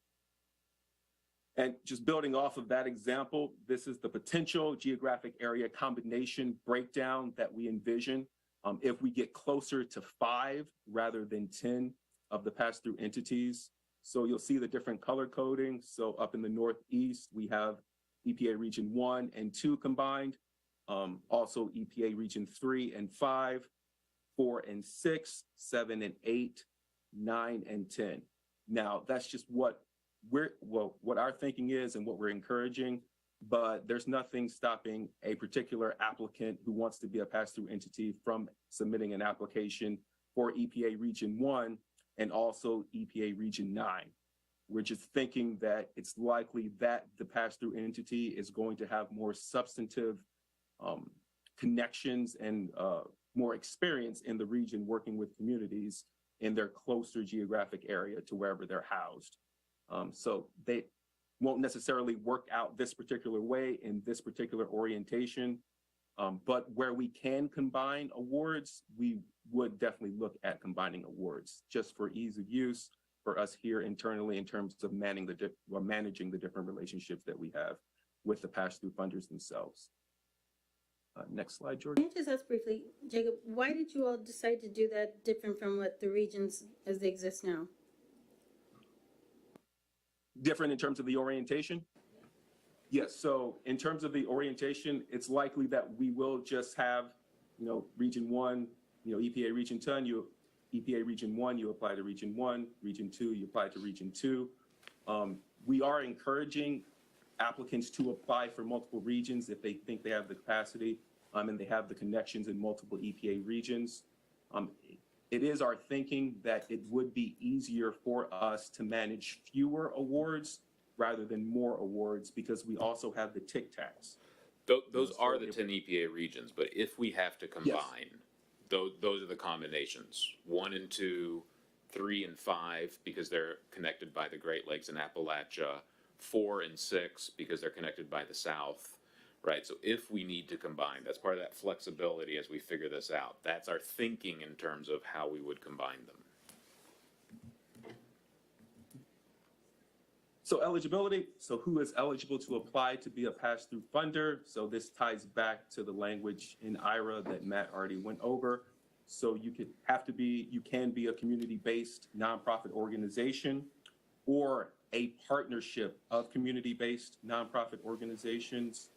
S8: And just building off of that example, this is the potential geographic area combination breakdown that we envision if we get closer to 5 rather than 10 of the pass-through entities. So you'll see the different color coding. So up in the Northeast, we have EPA Region 1 and 2 combined, also EPA Region 3 and 5, 4 and 6, 7 and 8, 9 and 10. Now, that's just what our thinking is and what we're encouraging, but there's nothing stopping a particular applicant who wants to be a pass-through entity from submitting an application for EPA Region 1 and also EPA Region 9. We're just thinking that it's likely that the pass-through entity is going to have more substantive connections and more experience in the region working with communities in their closer geographic area to wherever they're housed. So they won't necessarily work out this particular way in this particular orientation, but where we can combine awards, we would definitely look at combining awards just for ease of use for us here internally in terms of managing the different relationships that we have with the pass-through funders themselves. Next slide, George.
S5: Can I just ask briefly, Jacob, why did you all decide to do that different from what the regions as they exist now?
S8: Different in terms of the orientation? Yes, so in terms of the orientation, it's likely that we will just have, Region 1, EPA Region 10, EPA Region 1, you apply to Region 1, Region 2, you apply to Region 2. We are encouraging applicants to apply for multiple regions if they think they have the capacity and they have the connections in multiple EPA regions. It is our thinking that it would be easier for us to manage fewer awards rather than more awards because we also have the Tic Tacs.
S10: Those are the 10 EPA regions, but if we have to combine, those are the combinations. 1 and 2, 3 and 5, because they're connected by the Great Lakes and Appalachia, 4 and 6, because they're connected by the South, right? So if we need to combine, that's part of that flexibility as we figure this out. That's our thinking in terms of how we would combine them.
S8: So eligibility, so who is eligible to apply to be a pass-through funder? So this ties back to the language in IRA that Matt already went over. So you can be a community-based nonprofit organization or a partnership of community-based nonprofit organizations,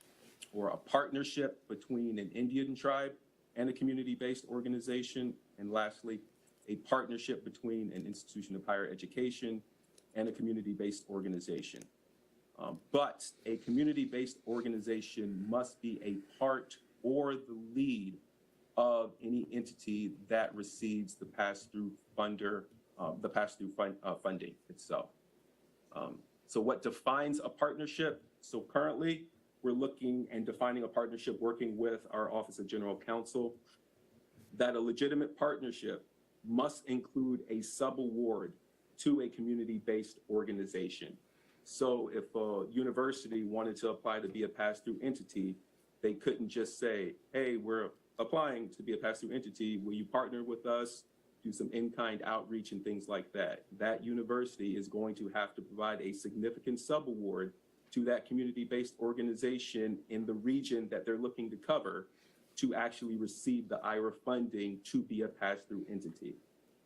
S8: or a partnership between an Indian tribe and a community-based organization. And lastly, a partnership between an institution of higher education and a community-based organization. But a community-based organization must be a part or the lead of any entity that receives the pass-through funder, funding itself. So what defines a partnership? So currently, we're looking and defining a partnership working with our Office of General Counsel, that a legitimate partnership must include a subaward to a community-based organization. So if a university wanted to apply to be a pass-through entity, They couldn't just say, hey, we're applying to be a pass-through entity. Will you partner with us, do some in-kind outreach and things like that? That university is going to have to provide a significant subaward to that community-based organization in the region that they're looking to cover to actually receive the IRA funding to be a pass-through entity.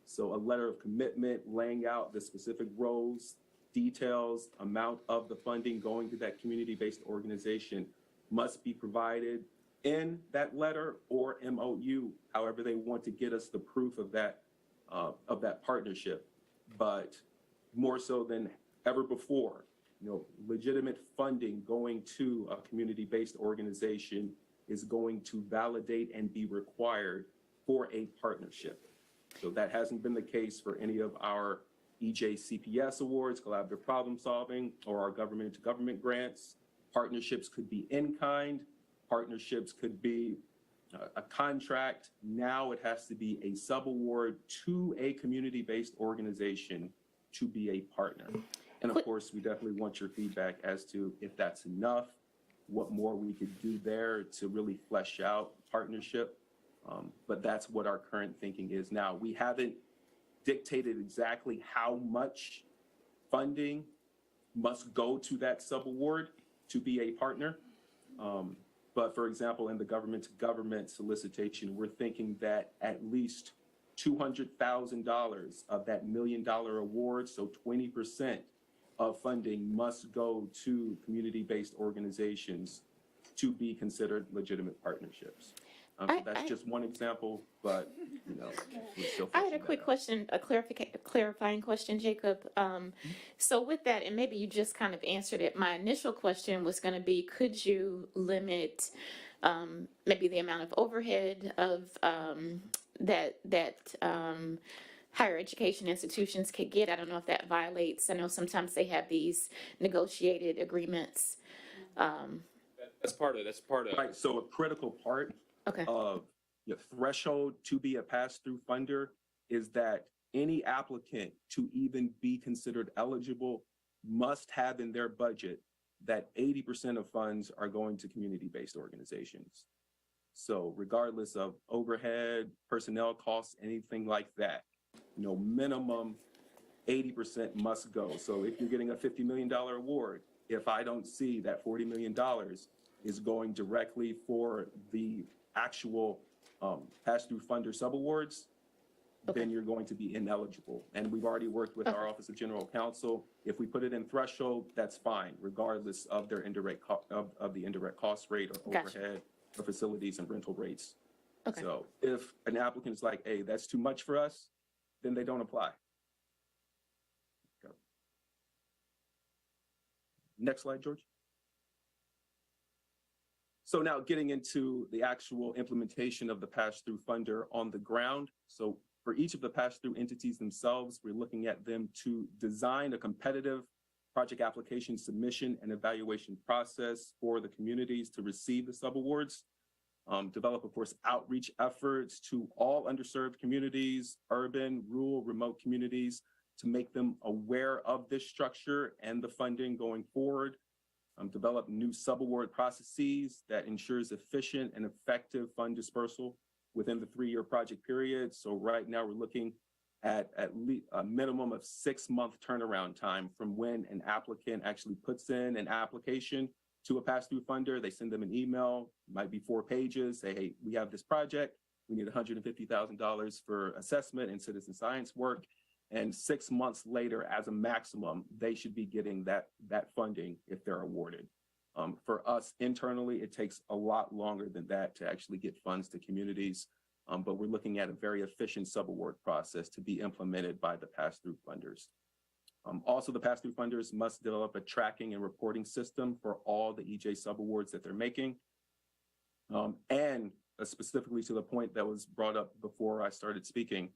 S8: So a letter of commitment laying out the specific roles, details, amount of the funding going to that community-based organization must be provided in that letter or MOU, however they want to get us the proof of that partnership. But more so than ever before, legitimate funding going to a community-based organization is going to validate and be required for a partnership. So that hasn't been the case for any of our EJCPS awards, collaborative problem solving, or our government-to-government grants. Partnerships could be in kind, partnerships could be a contract. Now it has to be a subaward to a community-based organization to be a partner. And of course, we definitely want your feedback as to if that's enough, what more we could do there to really flesh out partnership. But that's what our current thinking is now. We haven't dictated exactly how much funding must go to that subaward to be a partner. But for example, in the government-to-government solicitation, we're thinking that at least $200,000 of that $1 million award, so 20% of funding, must go to community-based organizations to be considered legitimate partnersures. So that's just one example, but we're still
S6: I had a quick question, a clarifying question, Jacob. So with that, and maybe you just kind of answered it, my initial question was going to be, could you limit maybe the amount of overhead of that higher education institutions could get? I don't know if that violates, I know sometimes they have these negotiated agreements.
S10: That's part of.
S8: Right, so a critical part of your threshold to be a pass-through funder is that any applicant to even be considered eligible must have in their budget that 80% of funds are going to community-based organizations. So regardless of overhead, personnel costs, anything like that, minimum 80% must go. So if you're getting a $50 million award, if I don't see that $40 million is going directly for the actual pass-through funder subawards, then you're going to be ineligible. And we've already worked with our Office of General Counsel. If we put it in threshold, that's fine, regardless of their indirect of the indirect cost rate or overhead or facilities and rental rates. So if an applicant is like, hey, that's too much for us, then they don't apply. Next slide, George. So now getting into the actual implementation of the pass-through funder on the ground. So for each of the pass-through entities themselves, we're looking at them to design a competitive project application submission and evaluation process for the communities to receive the subawards. Develop, of course, outreach efforts to all underserved communities, urban, rural, remote communities, to make them aware of this structure and the funding going forward. Develop new subaward processes that ensures efficient and effective fund dispersal within the 3-year project period. So right now we're looking at least a minimum of 6-month turnaround time from when an applicant actually puts in an application to a pass-through funder. They send them an email, might be 4 pages, say, hey, we have this project. We need $150,000 for assessment and citizen science work. And 6 months later, as a maximum, they should be getting that funding if they're awarded. For us internally, it takes a lot longer than that to actually get funds to communities. But we're looking at a very efficient subaward process to be implemented by the pass-through funders. Also, the pass-through funders must develop a tracking and reporting system for all the EJ subawards that they're making. And specifically to the point that was brought up before I started speaking,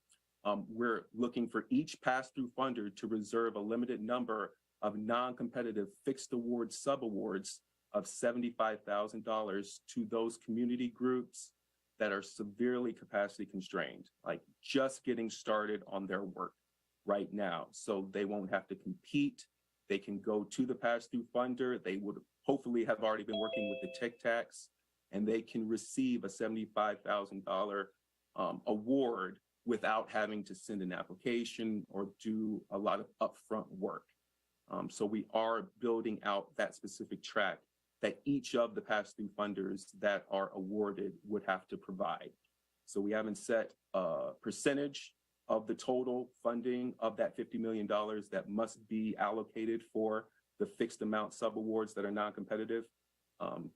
S8: we're looking for each pass-through funder to reserve a limited number of non-competitive fixed award subawards of $75,000 to those community groups that are severely capacity constrained, like just getting started on their work right now. So they won't have to compete. They can go to the pass-through funder. They would hopefully have already been working with the TIC tax and they can receive a $75,000 award without having to send an application or do a lot of upfront work. So we are building out that specific track that each of the pass-through funders that are awarded would have to provide. So we haven't set a percentage of the total funding of that $50 million that must be allocated for the fixed amount subawards that are non-competitive.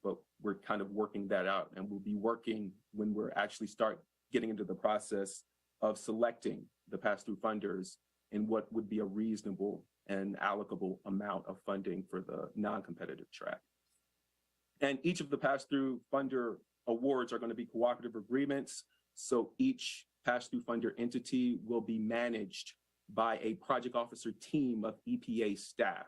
S8: But we're kind of working that out, and we'll be working when we're actually start getting into the process of selecting the pass-through funders in what would be a reasonable and allocable amount of funding for the non-competitive track. And each of the pass-through funder awards are going to be cooperative agreements. So each pass-through funder entity will be managed by a project officer team of EPA staff.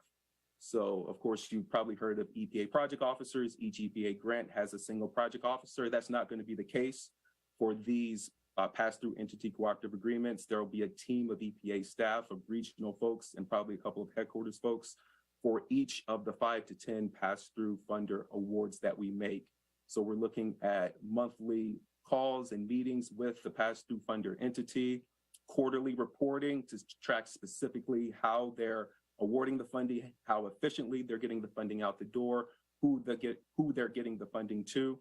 S8: So of course, you've probably heard of EPA project officers. Each EPA grant has a single project officer. That's not going to be the case for these pass-through entity cooperative agreements. There will be a team of EPA staff, of regional folks, and probably a couple of headquarters folks for each of the 5 to 10 pass-through funder awards that we make. So we're looking at monthly calls and meetings with the pass-through funder entity, quarterly reporting to track specifically how they're awarding the funding, how efficiently they're getting the funding out the door, who they're getting the funding to.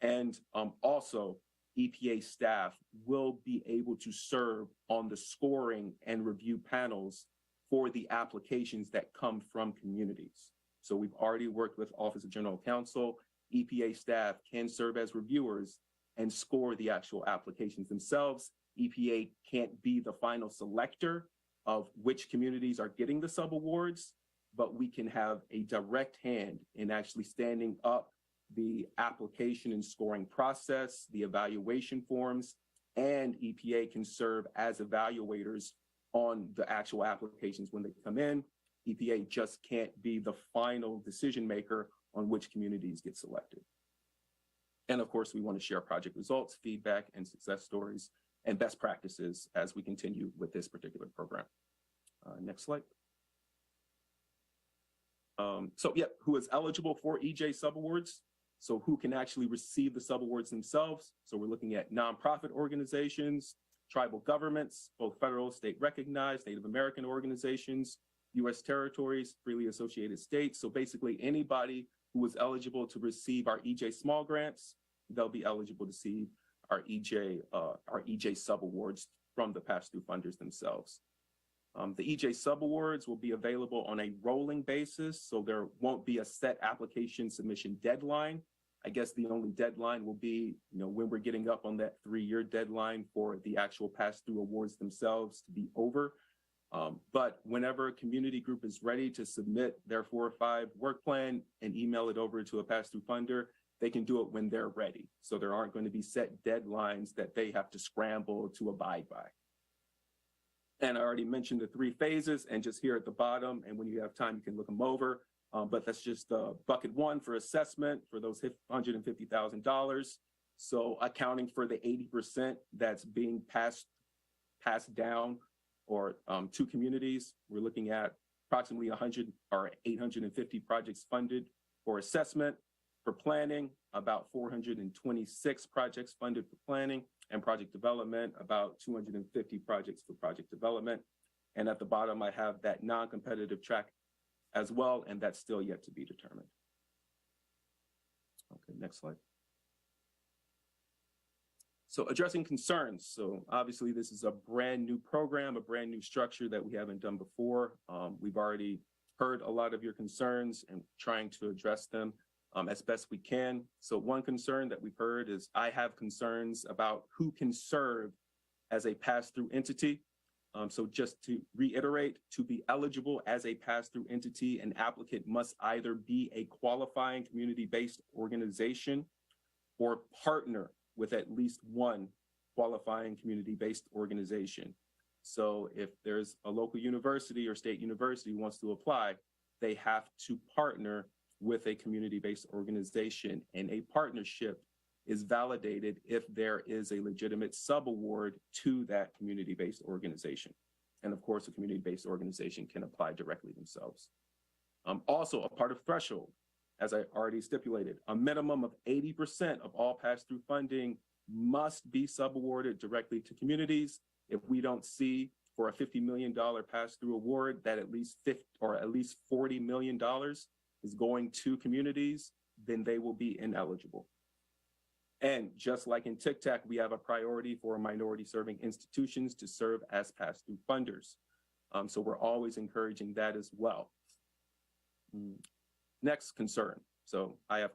S8: And also, EPA staff will be able to serve on the scoring and review panels for the applications that come from communities. So we've already worked with Office of General Counsel. EPA staff can serve as reviewers and score the actual applications themselves. EPA can't be the final selector of which communities are getting the subawards, but we can have a direct hand in actually standing up the application and scoring process, the evaluation forms, and EPA can serve as evaluators on the actual applications when they come in. EPA just can't be the final decision maker on which communities get selected. And of course, we want to share project results, feedback, and success stories and best practices as we continue with this particular program. Next slide. Who is eligible for EJ subawards? So who can actually receive the subawards themselves? So we're looking at nonprofit organizations, tribal governments, both federal, state recognized, Native American organizations, U.S. territories, freely associated states. So basically anybody who is eligible to receive our EJ small grants, they'll be eligible to receive our EJ subawards from the pass-through funders themselves. The EJ subawards will be available on a rolling basis, so there won't be a set application submission deadline. I guess the only deadline will be, when we're getting up on that 3-year deadline for the actual pass-through awards themselves to be over. But whenever a community group is ready to submit their 4 or 5 work plan and email it over to a pass-through funder, they can do it when they're ready. So there aren't going to be set deadlines that they have to scramble to abide by. And I already mentioned the 3 phases, and just here at the bottom, and when you have time, you can look them over. But that's just bucket 1 for assessment for those $150,000. So accounting for the 80% that's being passed down or to communities, we're looking at approximately 100 or 850 projects funded for assessment. For planning, about 426 projects funded for planning, and project development, about 250 projects for project development. And at the bottom, I have that non-competitive track as well, and that's still yet to be determined. Okay, next slide. So addressing concerns. So obviously this is a brand new program, a brand new structure that we haven't done before. We've already heard a lot of your concerns and trying to address them as best we can. So one concern that we've heard is I have concerns about who can serve as a pass-through entity. So just to reiterate, to be eligible as a pass-through entity, an applicant must either be a qualifying community-based organization or partner with at least one qualifying community-based organization. So if there's a local university or state university who wants to apply, they have to partner with a community-based organization, and a partnership is validated if there is a legitimate subaward to that community-based organization. And of course, a community-based organization can apply directly themselves. Also, a part of threshold. as I already stipulated, a minimum of 80% of all pass-through funding must be subawarded directly to communities. If we don't see for a $50 million pass-through award that at least $40 million is going to communities, then they will be ineligible. And just like in TICTAC, we have a priority for minority serving institutions to serve as pass-through funders. So we're always encouraging that as well. Next concern. So I have,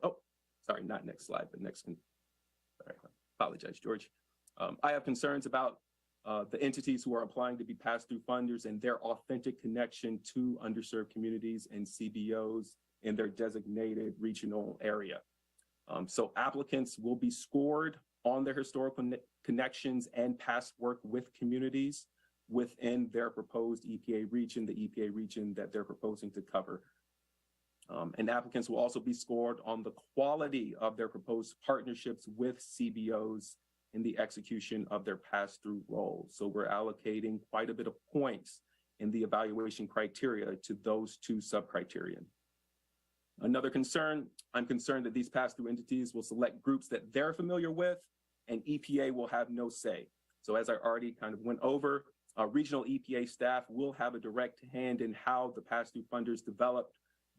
S8: sorry, not next slide, but sorry, apologize, George. I have concerns about the entities who are applying to be pass-through funders and their authentic connection to underserved communities and CBOs in their designated regional area. So applicants will be scored on their historical connections and past work with communities within their proposed EPA region, the EPA region that they're proposing to cover. And applicants will also be scored on the quality of their proposed partnerships with CBOs in the execution of their pass-through roles. So we're allocating quite a bit of points in the evaluation criteria to those two sub-criteria. Another concern, I'm concerned that these pass-through entities will select groups that they're familiar with and EPA will have no say. So as I already kind of went over, regional EPA staff will have a direct hand in how the pass-through funders develop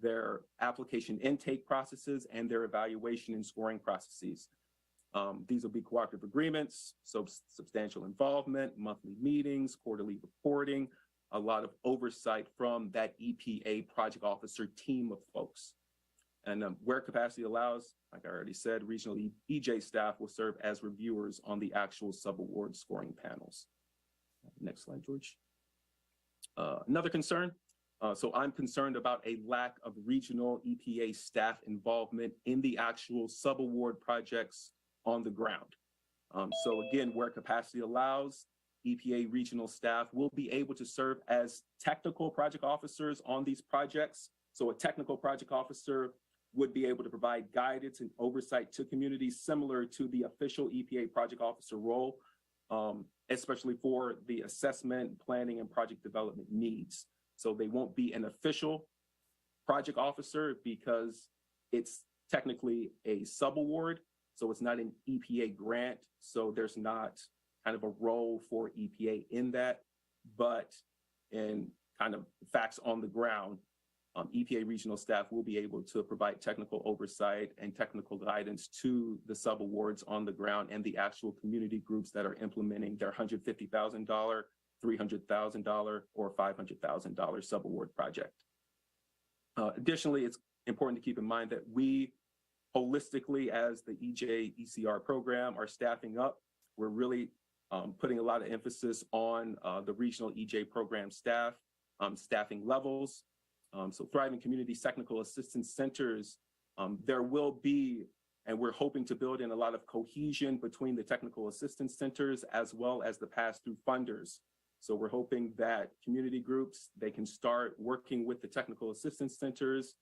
S8: their application intake processes and their evaluation and scoring processes. These will be cooperative agreements, so substantial involvement, monthly meetings, quarterly reporting, a lot of oversight from that EPA project officer team of folks. And where capacity allows, like I already said, regional EJ staff will serve as reviewers on the actual subaward scoring panels. Next slide, George. Another concern. So I'm concerned about a lack of regional EPA staff involvement in the actual subaward projects on the ground. So again, where capacity allows, EPA regional staff will be able to serve as technical project officers on these projects. So a technical project officer would be able to provide guidance and oversight to communities similar to the official EPA project officer role, especially for the assessment, planning, and project development needs. So they won't be an official project officer because it's technically a subaward. So it's not an EPA grant. So there's not kind of a role for EPA in that, but in kind of facts on the ground, EPA regional staff will be able to provide technical oversight and technical guidance to the subawards on the ground and the actual community groups that are implementing their $150,000, $300,000, or $500,000 subaward project. Additionally, it's important to keep in mind that we holistically, as the EJ ECR program, are staffing up. We're really putting a lot of emphasis on the regional EJ program staff, staffing levels. So Thriving Communities Technical Assistance Centers, there will be, and we're hoping to build in a lot of cohesion between the technical assistance centers as well as the pass-through funders. So we're hoping that community groups, they can start working with the technical assistance centers,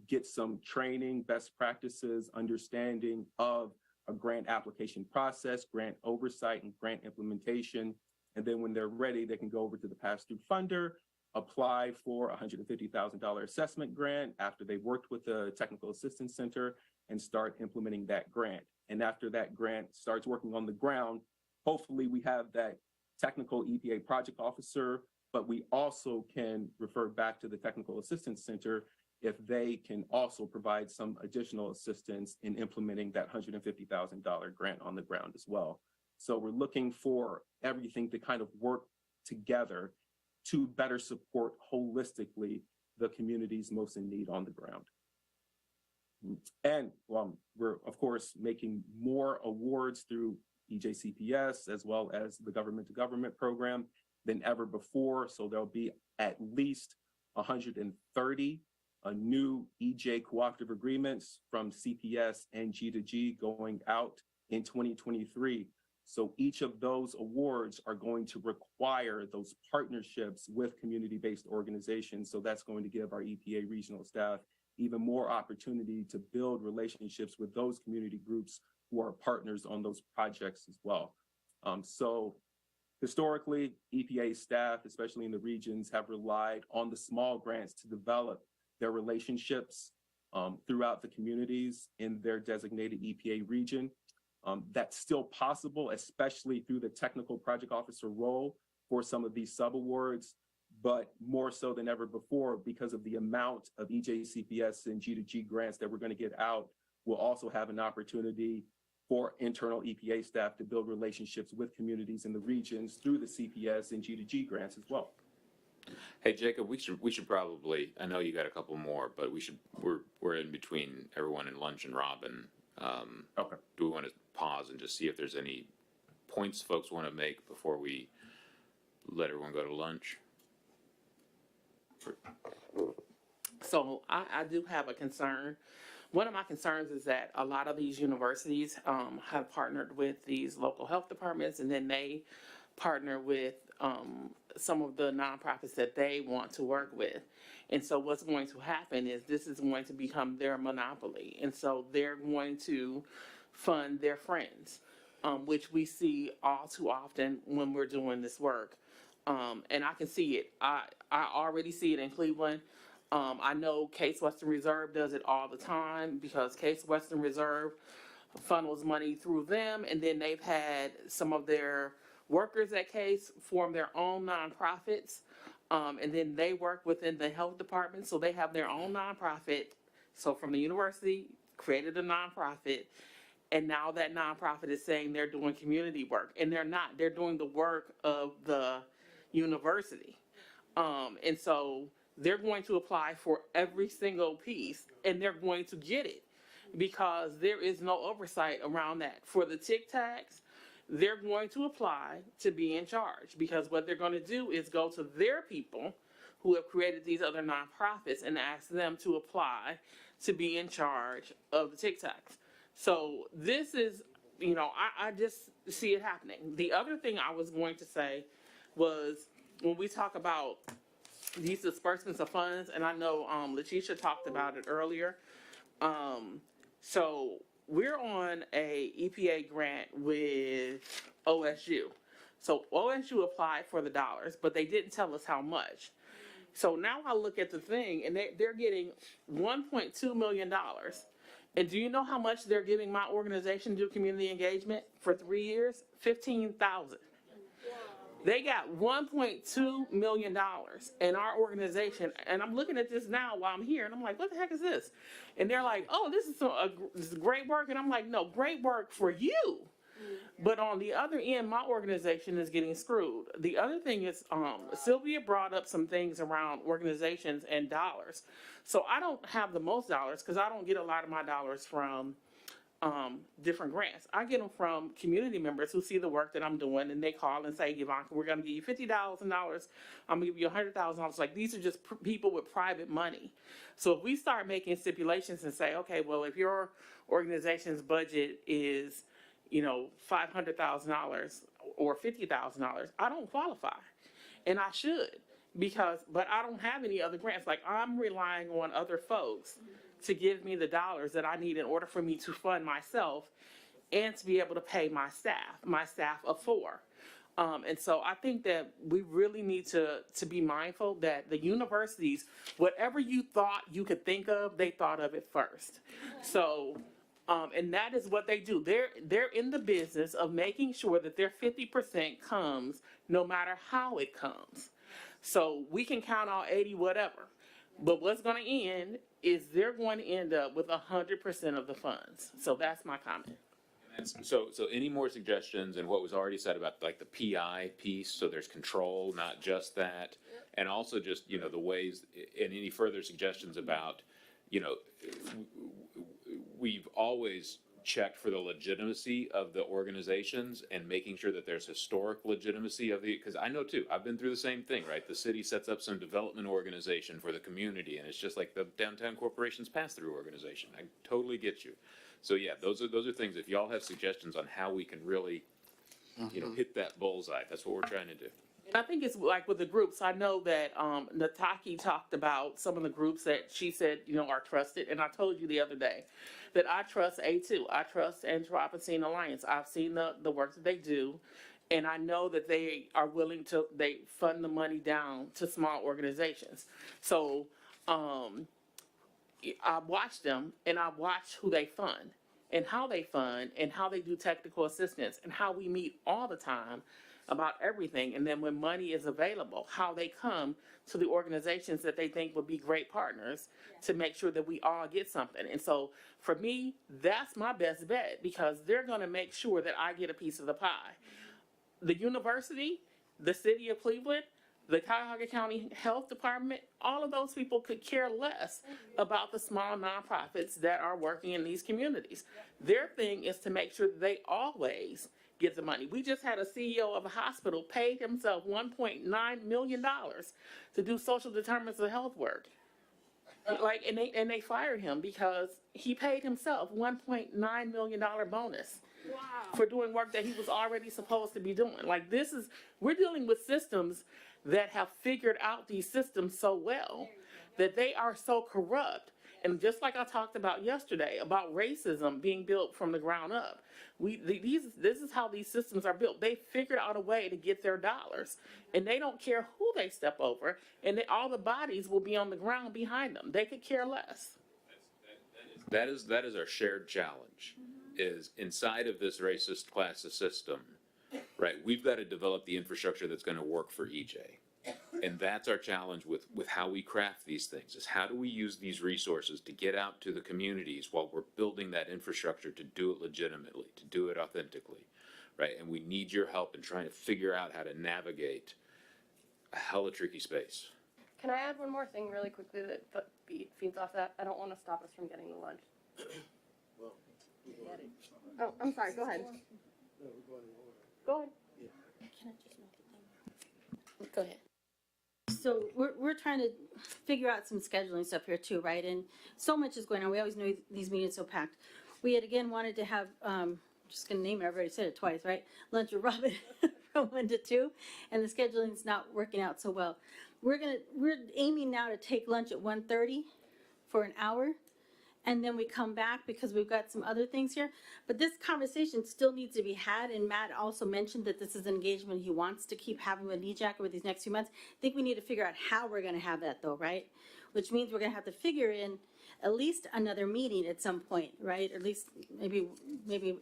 S8: get some training, best practices, understanding of a grant application process, grant oversight, and grant implementation. And then when they're ready, they can go over to the pass-through funder, apply for a $150,000 assessment grant after they've worked with the Technical Assistance Center and start implementing that grant. And after that grant starts working on the ground, hopefully we have that technical EPA project officer, but we also can refer back to the Technical Assistance Center if they can also provide some additional assistance in implementing that $150,000 grant on the ground as well. So we're looking for everything to kind of work together to better support holistically the communities most in need on the ground. And we're, of course, making more awards through EJCPS as well as the government-to-government program than ever before. So there'll be at least 130 new EJ cooperative agreements from CPS and G2G going out in 2023. So each of those awards are going to require those partnerships with community-based organizations. So that's going to give our EPA regional staff even more opportunity to build relationships with those community groups who are partners on those projects as well. So historically, EPA staff, especially in the regions, have relied on the small grants to develop their relationships throughout the communities in their designated EPA region. That's still possible, especially through the technical project officer role for some of these subawards, but more so than ever before because of the amount of EJCPS and G2G grants that we're going to get out. We'll also have an opportunity for internal EPA staff to build relationships with communities in the regions through the CPS and G2G grants as well.
S10: Hey, Jacob, we should probably, I know you got a couple more, but we're in between everyone and lunch and Robin.
S8: Okay.
S10: Do we want to pause and just see if there's any points folks want to make before we let everyone go to lunch?
S19: So I do have a concern. One of my concerns is that a lot of these universities have partnered with these local health departments, and then they partner with some of the nonprofits that they want to work with. And so what's going to happen is this is going to become their monopoly. And so they're going to fund their friends, which we see all too often when we're doing this work. And I can see it. I already see it in Cleveland. I know Case Western Reserve does it all the time because Case Western Reserve funnels money through them, and then they've had some of their workers at Case form their own nonprofits, and then they work within the health department, so they have their own nonprofit. So from the university, created a nonprofit, and now that nonprofit is saying they're doing community work, and they're not. They're doing the work of the university. And so they're going to apply for every single piece, and they're going to get it because there is no oversight around that. For the Tic Tacs, they're going to apply to be in charge because what they're going to do is go to their people who have created these other nonprofits and ask them to apply to be in charge of the Tic Tacs. So this is, I just see it happening. The other thing I was going to say was when we talk about these disbursements of funds, and I know Letitia talked about it earlier. So we're on a EPA grant with OSU. So OSU applied for the dollars, but they didn't tell us how much. So now I look at the thing, and they're getting $1.2 million. And do you know how much they're giving my organization to do community engagement for 3 years? $15,000. They got $1.2 million in our organization. And I'm looking at this now while I'm here, and I'm like, what the heck is this? And they're like, oh, this is great work. And I'm like, no, great work for you. But on the other end, my organization is getting screwed. The other thing is, Sylvia brought up some things around organizations and dollars. So I don't have the most dollars because I don't get a lot of my dollars from different grants. I get them from community members who see the work that I'm doing, and they call and say, Yvonne, we're going to give you $50,000. I'm going to give you $100,000. Like, these are just people with private money. So if we start making stipulations and say, okay, well, if your organization's budget is, $500,000 or $50,000, I don't qualify. And I should, but I don't have any other grants. Like, I'm relying on other folks to give me the dollars that I need in order for me to fund myself and to be able to pay my staff of 4. And so I think that we really need to be mindful that the universities, whatever you thought you could think of, they thought of it first. So, and that is what they do. They're in the business of making sure that their 50% comes no matter how it comes. So we can count on 80 whatever. But what's going to end is they're going to end up with 100% of the funds. So that's my comment.
S10: So any more suggestions and what was already said about like the PI piece, so there's control, not just that, and also just, the ways, and any further suggestions about, we've always checked for the legitimacy of the organizations and making sure that there's historic legitimacy of because I know too, I've been through the same thing, right? The city sets up some development organization for the community, and it's just like the downtown corporation's pass-through organization. I totally get you. So yeah, those are things. If y'all have suggestions on how we can really, hit that bullseye, that's what we're trying to do.
S19: And I think it's like with the groups. I know that Nataki talked about some of the groups that she said, are trusted. And I told you the other day that I trust A2. I trust Anthropocene Alliance. I've seen the work that they do. And I know that they are willing to, they fund the money down to small organizations. So I watch them and I watch who they fund and how they fund and how they do technical assistance and how we meet all the time about everything. And then when money is available, how they come to the organizations that they think would be great partners to make sure that we all get something. And so for me, that's my best bet because they're going to make sure that I get a piece of the pie. The university, the city of Cleveland, the Cuyahoga County Health Department, all of those people could care less about the small nonprofits that are working in these communities. Their thing is to make sure that they always get the money. We just had a CEO of a hospital paid himself $1.9 million to do social determinants of health work. Like, and they fired him because he paid himself $1.9 million bonus. Wow. For doing work that he was already supposed to be doing. Like we're dealing with systems that have figured out these systems so well that they are so corrupt. And just like I talked about yesterday about racism being built from the ground up, this is how these systems are built. They figured out a way to get their dollars, and they don't care who they step over, and all the bodies will be on the ground behind them. They could care less.
S10: That is our shared challenge, is inside of this racist classist system, right? We've got to develop the infrastructure that's going to work for EJ. And that's our challenge with how we craft these things, is how do we use these resources to get out to the communities while we're building that infrastructure to do it legitimately, to do it authentically, right? And we need your help in trying to figure out how to navigate a hella tricky space.
S15: Can I add one more thing really quickly that feeds off that? I don't want to stop us from getting the lunch. Oh, I'm sorry. Go ahead. Go ahead.
S6: Go ahead.
S5: So we're trying to figure out some scheduling stuff here too, right? And so much is going on. We always know these meetings so packed. We had again wanted to have, just gonna name it, I've already said it twice, right? Lunch with Robin from 1 to 2, and the scheduling's not working out so well. We're aiming now to take lunch at 1:30 for an hour, and then we come back because we've got some other things here. But this conversation still needs to be had, and Matt also mentioned that this is an engagement he wants to keep having with NEJAC over these next few months. I think we need to figure out how we're gonna have that though, right? Which means we're gonna have to figure in at least another meeting at some point, right? Or at least maybe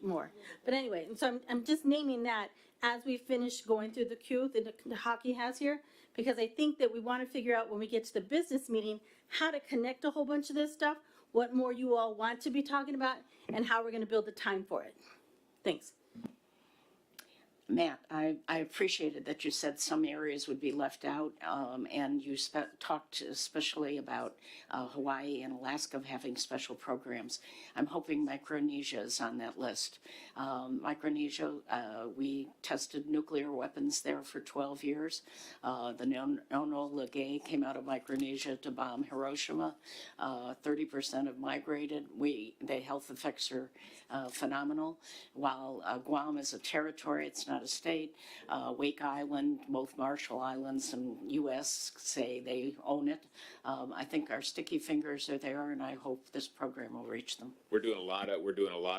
S5: more. But anyway, so I'm just naming that as we finish going through the queue that the hockey has here, because I think that we wanna figure out when we get to the business meeting, how to connect a whole bunch of this stuff, what more you all want to be talking about, and how we're going to build the time for it. Thanks.
S17: Matt, I appreciated that you said some areas would be left out, and you talked especially about Hawaii and Alaska having special programs. I'm hoping Micronesia is on that list. Micronesia, we tested nuclear weapons there for 12 years. The Enola Gay came out of Micronesia to bomb Hiroshima. 30% have migrated. The health effects are phenomenal. While Guam is a territory, it's not a state. Wake Island, both Marshall Islands and U.S. say they own it. I think our sticky fingers are there, and I hope this program will reach them.
S10: We're doing a lot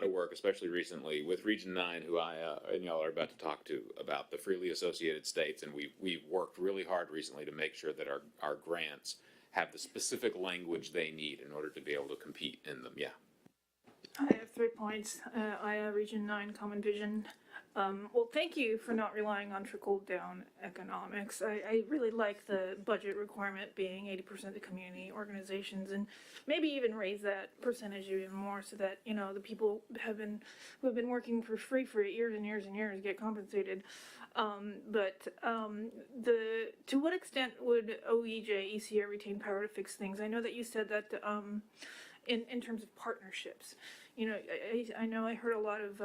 S10: of work, especially recently with Region 9, who I and y'all are about to talk to about the freely associated states, and we've worked really hard recently to make sure that our grants have the specific language they need in order to be able to compete in them. Yeah.
S14: I have 3 points. Region 9 Common Vision. Well, thank you for not relying on trickle-down economics. I really like the budget requirement being 80% to community organizations, and maybe even raise that percentage even more so that, you know, the people who have been working for free for years and years and years get compensated. To what extent would OEJ, ECA retain power to fix things? I know that you said that in terms of partnerships. You know, I know I heard a lot of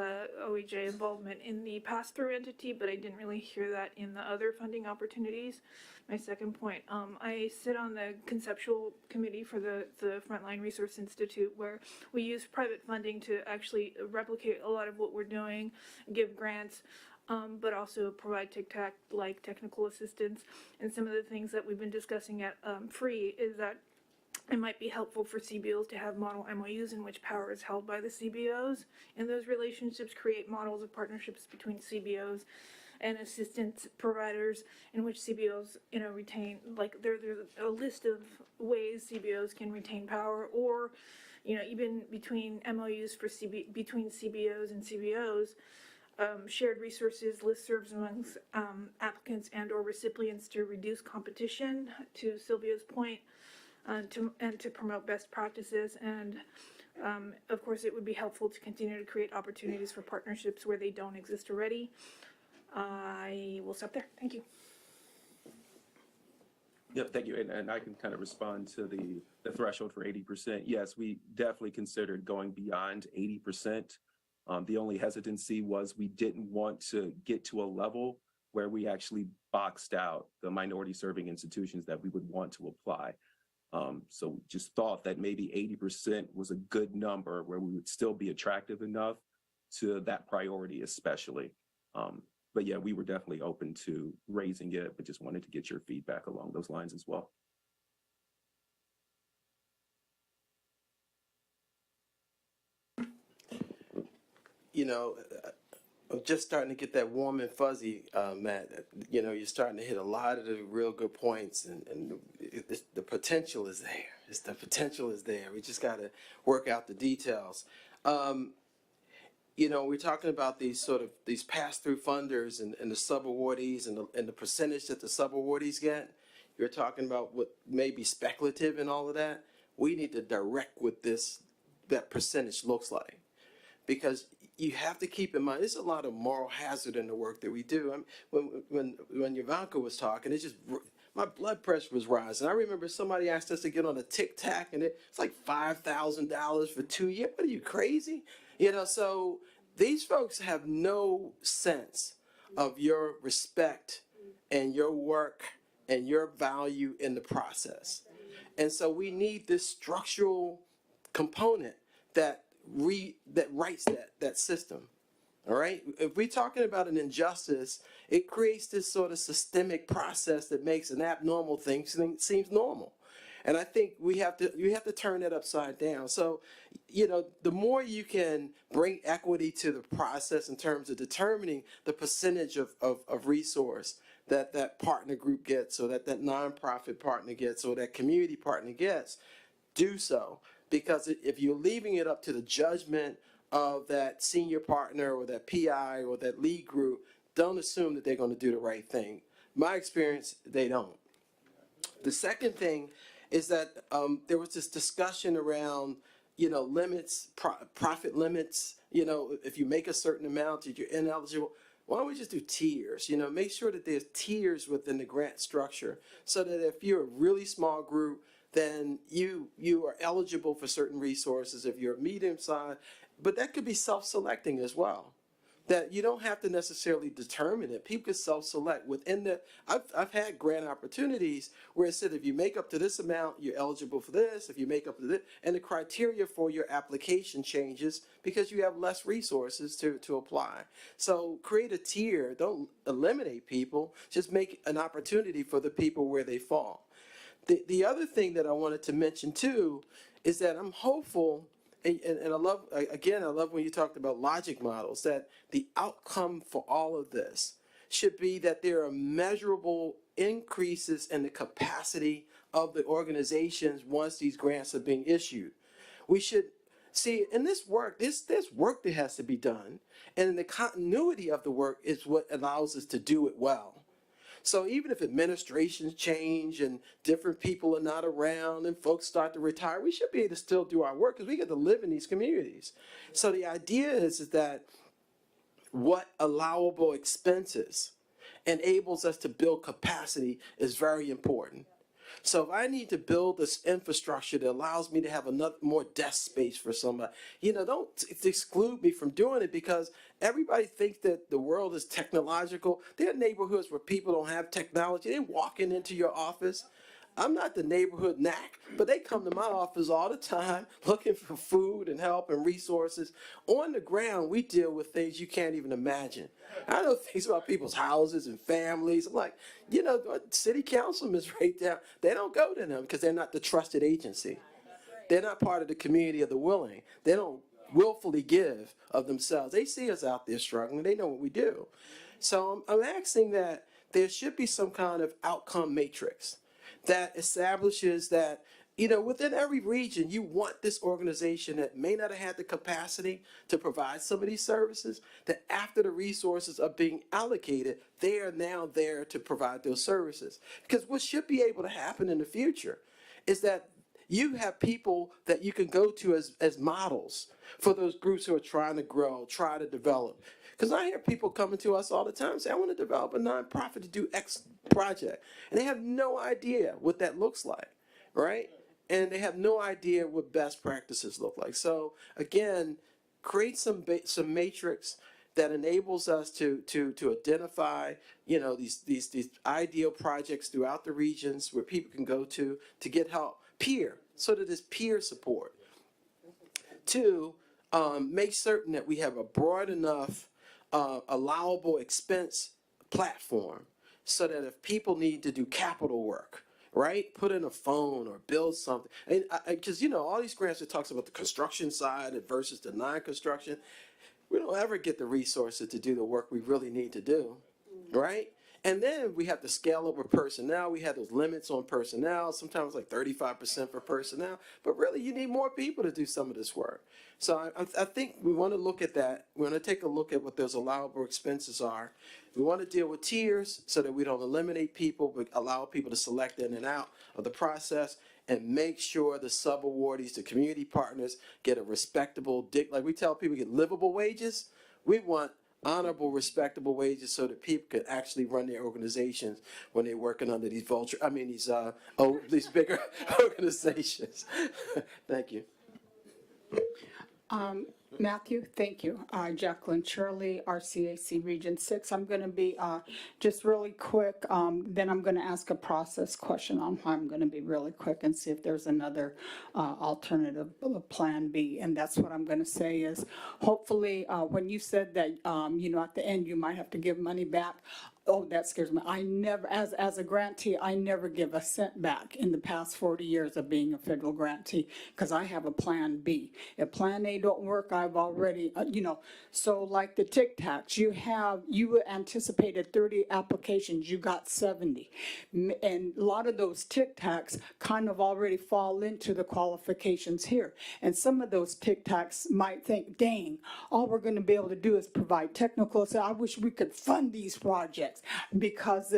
S14: OEJ involvement in the pass-through entity, but I didn't really hear that in the other funding opportunities. My second point, I sit on the conceptual committee for the Frontline Resource Institute, where we use private funding to actually replicate a lot of what we're doing, give grants, but also provide TIC-TAC like technical assistance. And some of the things that we've been discussing at FREE is that it might be helpful for CBOs to have model MOUs in which power is held by the CBOs, and those relationships create models of partnerships between CBOs and assistance providers in which CBOs, retain, like, there's a list of ways CBOs can retain power, or, even between MOUs between CBOs and CBOs, shared resources, listservs amongst applicants and or recipients to reduce competition, to Sylvia's point, and to promote best practices. And of course, it would be helpful to continue to create opportunities for partnerships where they don't exist already. I will stop there. Thank you.
S8: Yep, thank you. And I can kind of respond to the threshold for 80%. Yes, we definitely considered going beyond 80%. The only hesitancy was we didn't want to get to a level where we actually boxed out the minority serving institutions that we would want to apply. So we just thought that maybe 80% was a good number where we would still be attractive enough to that priority especially. But yeah, we were definitely open to raising it, but just wanted to get your feedback along those lines as well.
S4: I'm just starting to get that warm and fuzzy, Matt. You're starting to hit a lot of the real good points, and the potential is there. The potential is there. We just got to work out the details. We're talking about these pass-through funders and the subawardees and the percentage that the subawardees get. You're talking about what may be speculative and all of that. We need to direct what that percentage looks like, because you have to keep in mind there's a lot of moral hazard in the work that we do. When Ivanka was talking, my blood pressure was rising. I remember somebody asked us to get on a Tic Tac, and it's like $5,000 for 2 years. What are you, crazy? So these folks have no sense of your respect and your work and your value in the process. And so we need this structural component that writes that system. All right. If we're talking about an injustice, it creates this sort of systemic process that makes an abnormal thing seems normal. And I think you have to turn that upside down. So, the more you can bring equity to the process in terms of determining the percentage of resource that partner group gets, or that nonprofit partner gets, or that community partner gets, do so. Because if you're leaving it up to the judgment of that senior partner or that PI or that lead group, don't assume that they're going to do the right thing. My experience, they don't. The second thing is that there was this discussion around, limits, profit limits. If you make a certain amount, you're ineligible. Why don't we just do tiers? Make sure that there's tiers within the grant structure, so that if you're a really small group, then you are eligible for certain resources. If you're a medium size, but that could be self-selecting as well. That you don't have to necessarily determine it. People can self-select within the. I've had grant opportunities where it said if you make up to this amount, you're eligible for this. If you make up to this, and the criteria for your application changes because you have less resources to apply. So create a tier. Don't eliminate people. Just make an opportunity for the people where they fall. The other thing that I wanted to mention too is that I'm hopeful, and I love when you talked about logic models, that the outcome for all of this should be that there are measurable increases in the capacity of the organizations once these grants are being issued. We should see in this work, there's work that has to be done, and the continuity of the work is what allows us to do it well. So even if administrations change and different people are not around and folks start to retire, we should be able to still do our work because we get to live in these communities. So the idea is that what allowable expenses enables us to build capacity is very important. So if I need to build this infrastructure that allows me to have more desk space for somebody, don't exclude me from doing it, because everybody thinks that the world is technological. There are neighborhoods where people don't have technology. They're walking into your office. I'm not the neighborhood knack, but they come to my office all the time looking for food and help and resources. On the ground, we deal with things you can't even imagine. I know things about people's houses and families. I'm like, city councilmen right there, they don't go to them because they're not the trusted agency. They're not part of the community of the willing. They don't willfully give of themselves. They see us out there struggling. They know what we do. So I'm asking that there should be some kind of outcome matrix that establishes that, within every region, you want this organization that may not have had the capacity to provide some of these services, that after the resources are being allocated, they are now there to provide those services. Because what should be able to happen in the future is that you have people that you can go to as models for those groups who are trying to grow, try to develop. Because I hear people coming to us all the time say, I want to develop a nonprofit to do X project. And they have no idea what that looks like, right? And they have no idea what best practices look like. So again, create some matrix that enables us to identify, these ideal projects throughout the regions where people can go to get help, so that there's peer support. Two, make certain that we have a broad enough allowable expense platform so that if people need to do capital work, right, put in a phone or build something. And because, all these grants, it talks about the construction side versus the non-construction. We don't ever get the resources to do the work we really need to do, right? And then we have to scale up with personnel. We have those limits on personnel, sometimes like 35% for personnel. But really, you need more people to do some of this work. So I think we want to look at that. We want to take a look at what those allowable expenses are. We want to deal with tiers so that we don't eliminate people, but allow people to select in and out of the process, and make sure the sub-awardees, the community partners, get a respectable, like we tell people, get livable wages. We want honorable, respectable wages so that people can actually run their organizations when they're working under these these bigger organizations. Thank you.
S20: Matthew, thank you. Jacqueline Shirley, RCAC Region 6. I'm going to be just really quick. Then I'm going to ask a process question on why I'm going to be really quick and see if there's another alternative plan B. And that's what I'm going to say is hopefully when you said that, at the end you might have to give money back. Oh, that scares me. I never, as a grantee, I never give a cent back in the past 40 years of being a federal grantee because I have a plan B. If plan A don't work, I've already, so like the Tic Tacs, you anticipated 30 applications, you got 70. And a lot of those Tic Tacs kind of already fall into the qualifications here. And some of those Tic Tacs might think, dang, all we're going to be able to do is provide technical. So I wish we could fund these projects. Because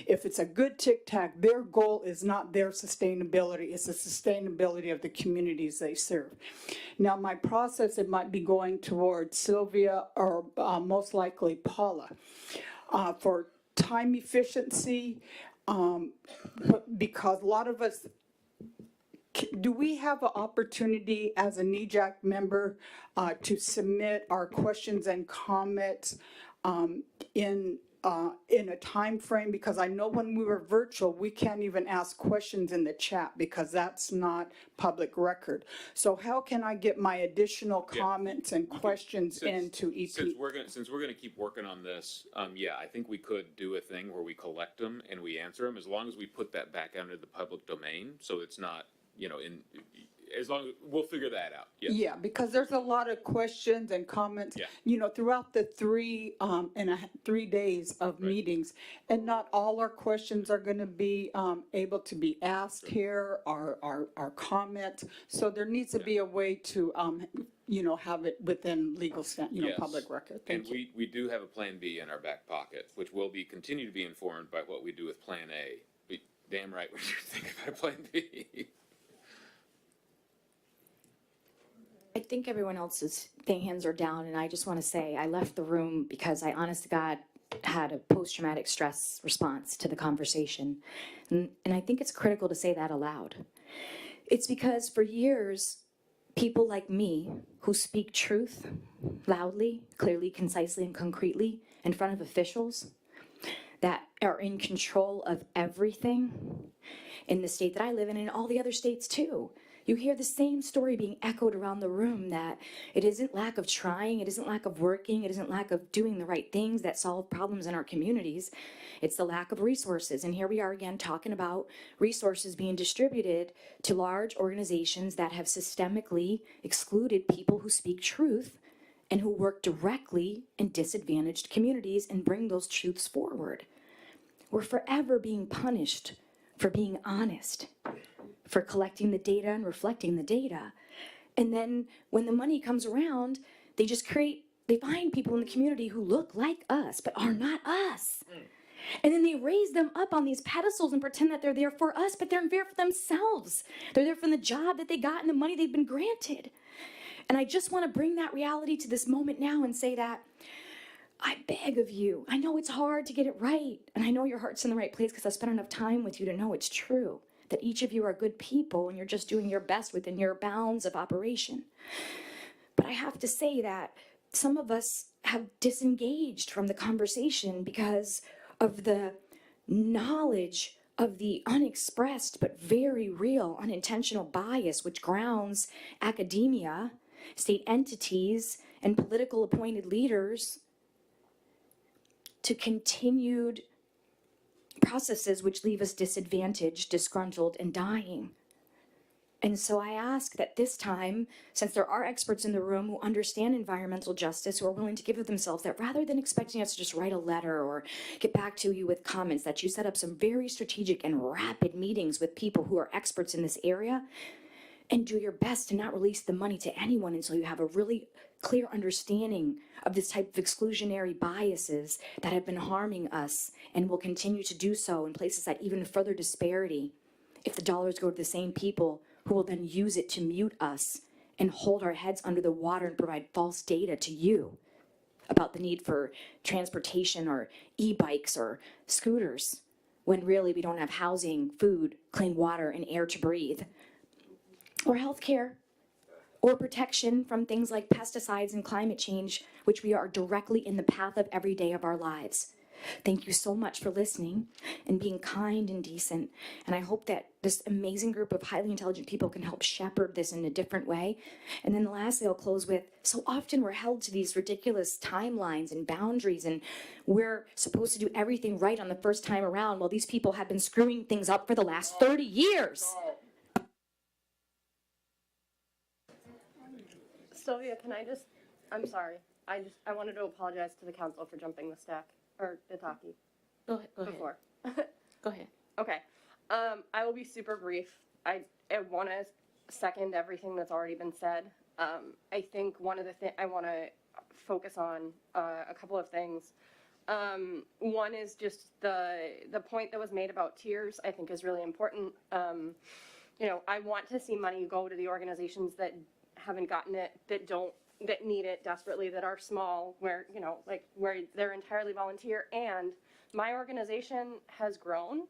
S20: if it's a good Tic Tac, their goal is not their sustainability, it's the sustainability of the communities they serve. Now, my process, it might be going towards Sylvia or most likely Paula. For time efficiency, because a lot of us, do we have an opportunity as a NEJAC member to submit our questions and comments in a time frame? Because I know when we were virtual, we can't even ask questions in the chat because that's not public record. So how can I get my additional comments and questions into EP?
S10: Since we're gonna keep working on this, I think we could do a thing where we collect them and we answer them, as long as we put that back under the public domain, so it's not, as long as we'll figure that out. Yes.
S20: Yeah, because there's a lot of questions and comments, throughout the 3 days of meetings, and not all our questions are going to be able to be asked here, our comments. So there needs to be a way to, have it within legal, public record. Thank you.
S10: And we do have a Plan B in our back pocket, which will continue to be informed by what we do with Plan A. But damn right, what you think about Plan B.
S11: I think everyone else's hands are down, and I just want to say I left the room because I, honest to God, had a post-traumatic stress response to the conversation. And I think it's critical to say that aloud. It's because for years, people like me who speak truth loudly, clearly, concisely, and concretely in front of officials that are in control of everything in the state that I live in and all the other states too. You hear the same story being echoed around the room, that it isn't lack of trying, it isn't lack of working, it isn't lack of doing the right things that solve problems in our communities. It's the lack of resources. And here we are again talking about resources being distributed to large organizations that have systemically excluded people who speak truth and who work directly in disadvantaged communities and bring those truths forward. We're forever being punished for being honest, for collecting the data and reflecting the data. And then when the money comes around, they find people in the community who look like us, but are not us. And then they raise them up on these pedestals and pretend that they're there for us, but they're there for themselves. They're there from the job that they got and the money they've been granted. And I just want to bring that reality to this moment now and say that I beg of you, I know it's hard to get it right, and I know your heart's in the right place because I've spent enough time with you to know it's true, that each of you are good people and you're just doing your best within your bounds of operation. But I have to say that some of us have disengaged from the conversation because of the knowledge of the unexpressed but very real unintentional bias which grounds academia, state entities, and political appointed leaders to continued processes which leave us disadvantaged, disgruntled, and dying. And so I ask that this time, since there are experts in the room who understand environmental justice, who are willing to give of themselves, that rather than expecting us to just write a letter or get back to you with comments, that you set up some very strategic and rapid meetings with people who are experts in this area and do your best to not release the money to anyone until you have a really clear understanding of this type of exclusionary biases that have been harming us and will continue to do so in places that even further disparity if the dollars go to the same people who will then use it to mute us and hold our heads under the water and provide false data to you about the need for transportation or e-bikes or scooters, when really we don't have housing, food, clean water, and air to breathe, or healthcare, or protection from things like pesticides and climate change, which we are directly in the path of every day of our lives. Thank you so much for listening and being kind and decent. And I hope that this amazing group of highly intelligent people can help shepherd this in a different way. And then lastly, I'll close with, so often we're held to these ridiculous timelines and boundaries, and we're supposed to do everything right on the first time around, while these people have been screwing things up for the last 30 years.
S15: Sylvia, I'm sorry. I wanted to apologize to the council for jumping the stack, or Itaki.
S6: Go ahead.
S15: Before.
S6: Go ahead.
S15: Okay. I will be super brief. I want to second everything that's already been said. I think one of the things I want to focus on a couple of things. One is just the point that was made about tiers, I think is really important. I want to see money go to the organizations that haven't gotten it, that need it desperately, that are small, where they're entirely volunteer. And my organization has grown,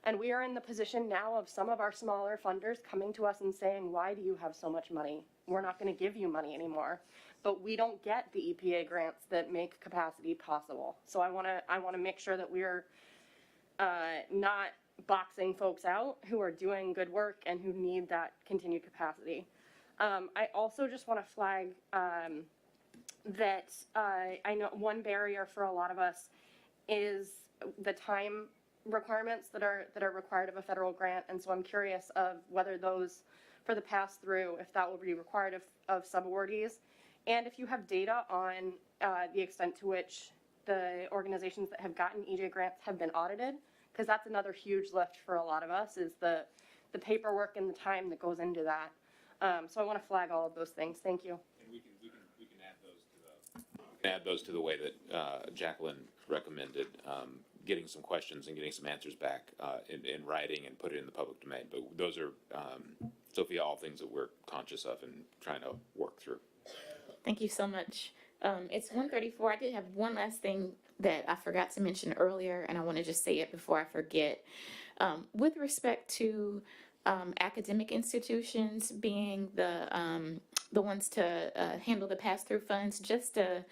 S15: and we are in the position now of some of our smaller funders coming to us and saying, why do you have so much money? We're not going to give you money anymore. But we don't get the EPA grants that make capacity possible. So I want to make sure that we're not boxing folks out who are doing good work and who need that continued capacity. I also just want to flag that I know one barrier for a lot of us is the time requirements that are required of a federal grant, and so I'm curious of whether those for the pass through, if that will be required of subawardees, and if you have data on the extent to which the organizations that have gotten EJ grants have been audited, because that's another huge lift for a lot of us, is the paperwork and the time that goes into that. So I want to flag all of those things. Thank you.
S10: And we can add those to the way that Jacqueline recommended, getting some questions and getting some answers back in writing and put it in the public domain. But those are, Sophia, all things that we're conscious of and trying to work through.
S6: Thank you so much. It's 1:34. I did have one last thing that I forgot to mention earlier, and I want to just say it before I forget. With respect to academic institutions being the ones to handle the pass-through funds, just a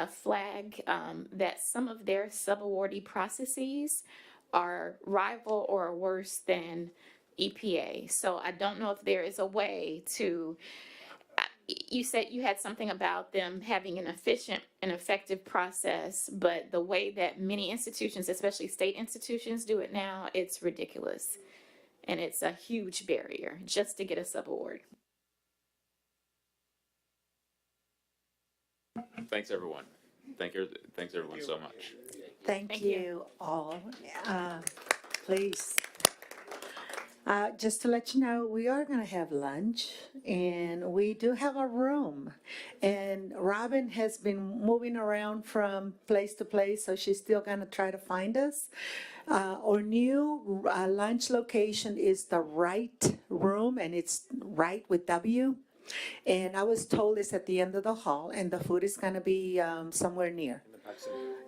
S6: flag that some of their subawardee processes are rival or worse than EPA. So I don't know if there is a way to, you said you had something about them having an efficient and effective process, but the way that many institutions, especially state institutions, do it now, it's ridiculous. And it's a huge barrier just to get a subaward.
S10: Thanks, everyone. Thanks everyone so much.
S2: Thank you all. Please. Just to let you know, we are going to have lunch and we do have a room. And Robin has been moving around from place to place, so she's still going to try to find us. Our new lunch location is the Right Room, and it's Right with W. And I was told it's at the end of the hall, and the food is going to be somewhere near,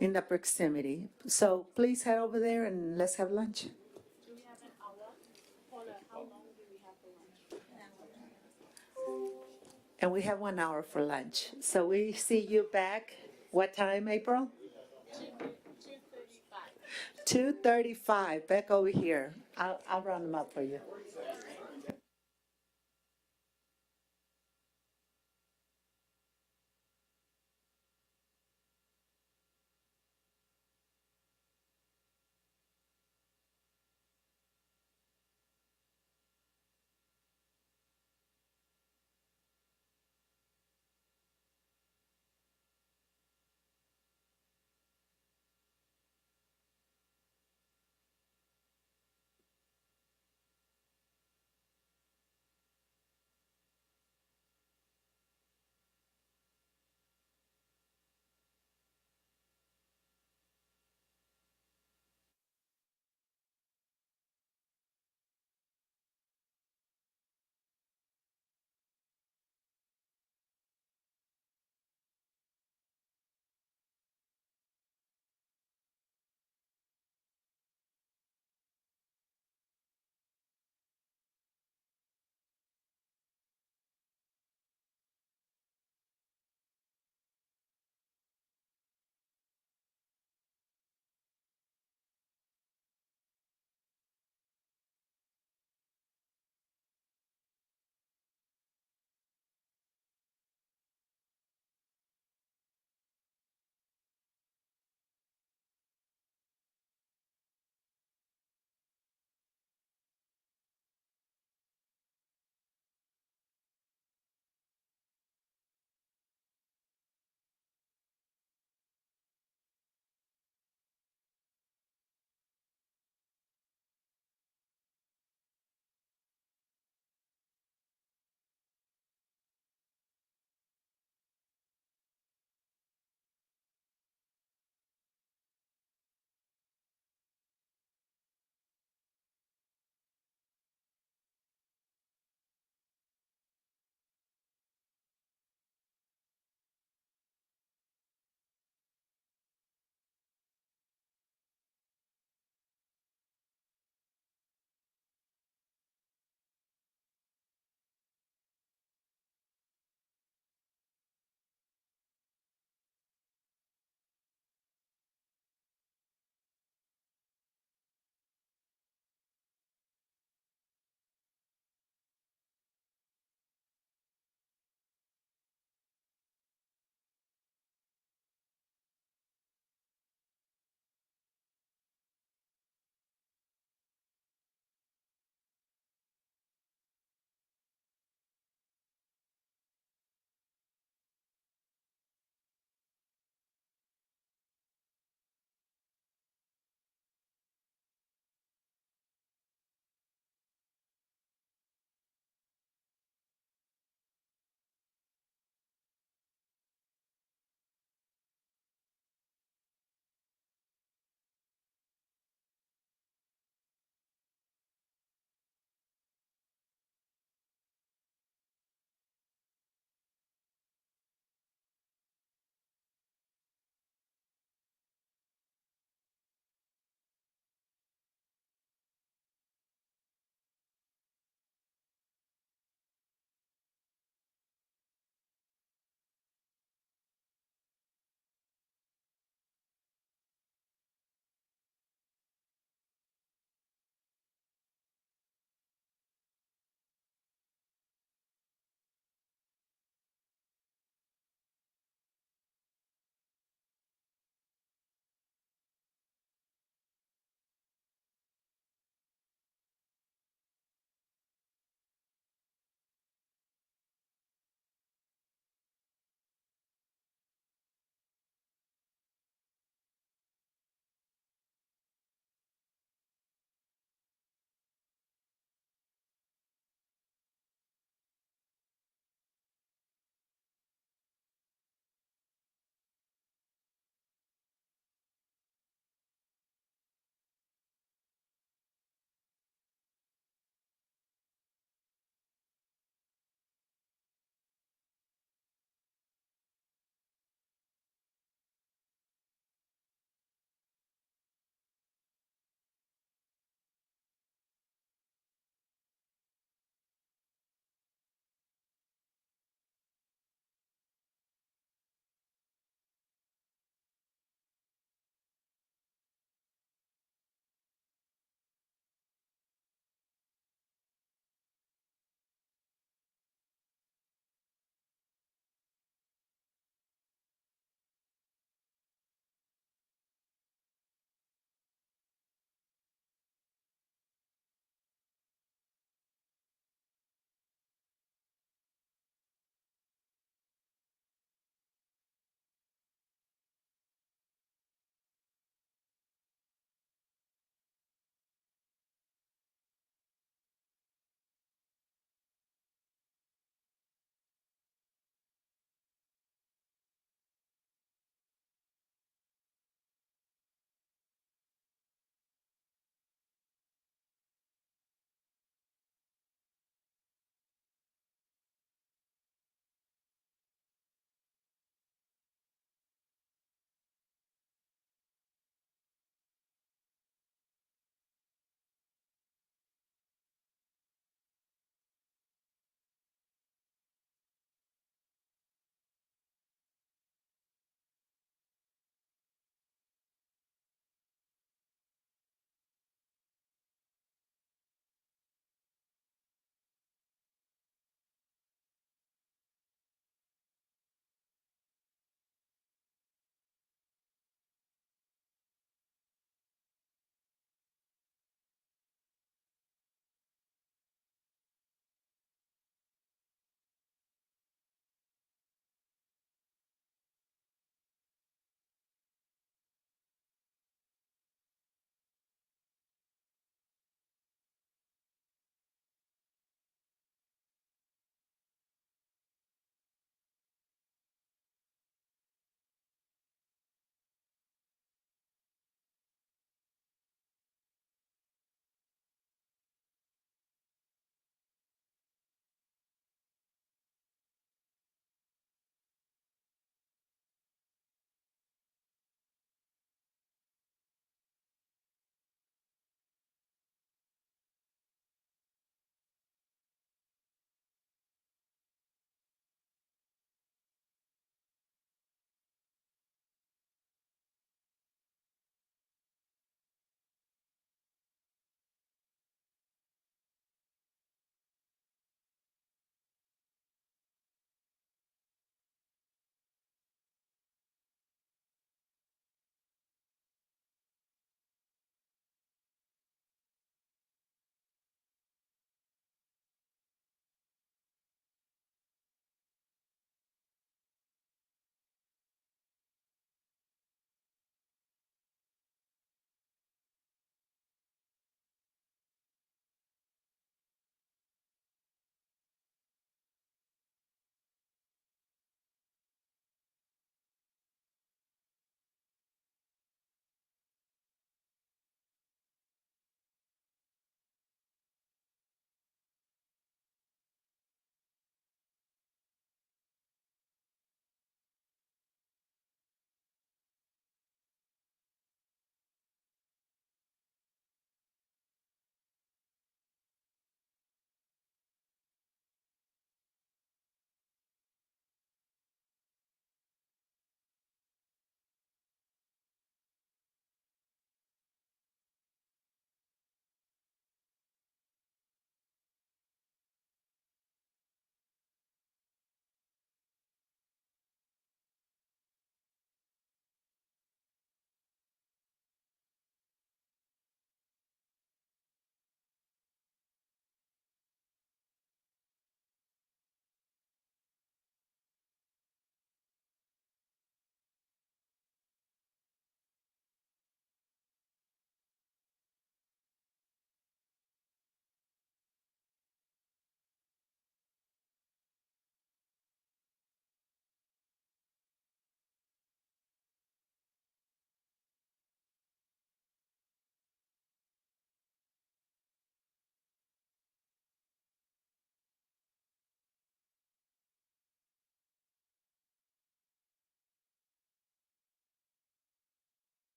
S2: in the proximity. So please head over there and let's have lunch. And we have 1 hour for lunch. So we see you back, what time, April? 2:35, back over here. I'll round them up for you.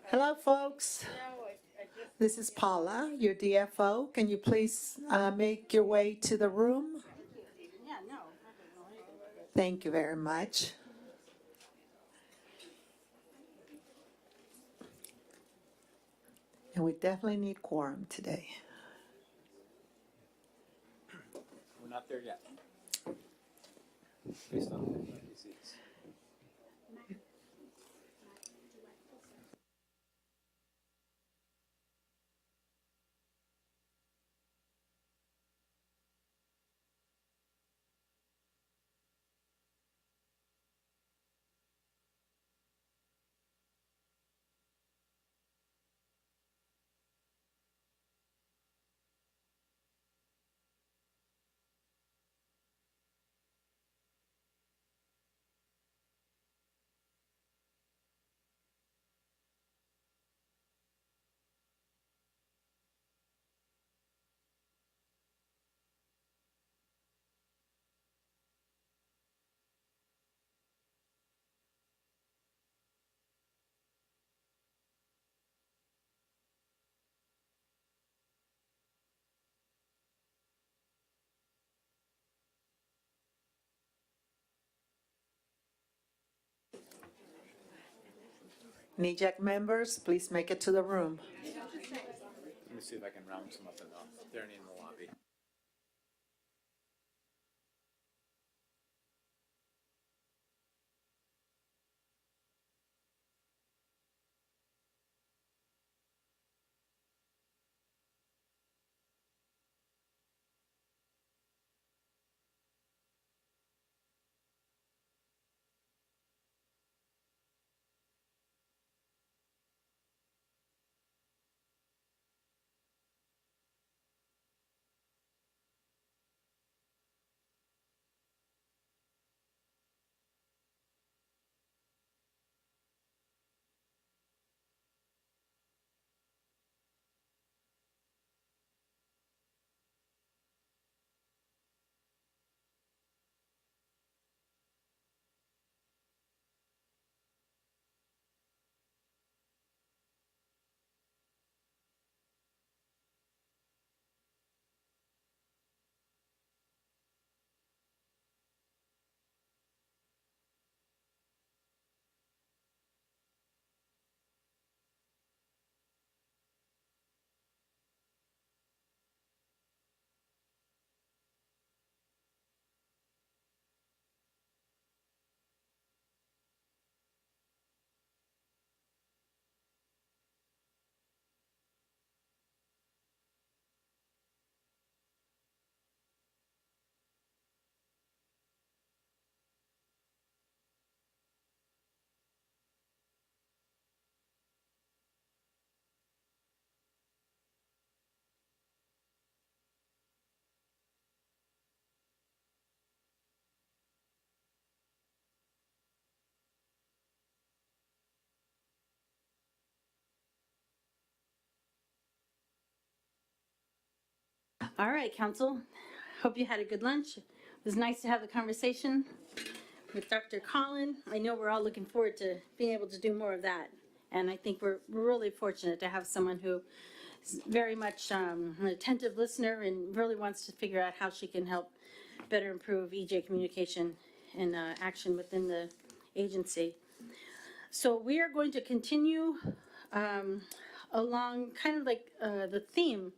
S2: Hello, folks. This is Paula, your DFO. Can you please make your way to the room? Thank you very much. And we definitely need quorum today.
S3: We're not there yet. Please don't take your seats.
S2: NEJAC members, please make it to the room.
S3: Let me see if I can round some up enough. They're in the lobby.
S5: All right, Council. Hope you had a good lunch. It was nice to have the conversation with Dr. Collin. I know we're all looking forward to being able to do more of that. And I think we're really fortunate to have someone who is very much an attentive listener and really wants to figure out how she can help better improve EJ communication and action within the agency. So we are going to continue along kind of like the theme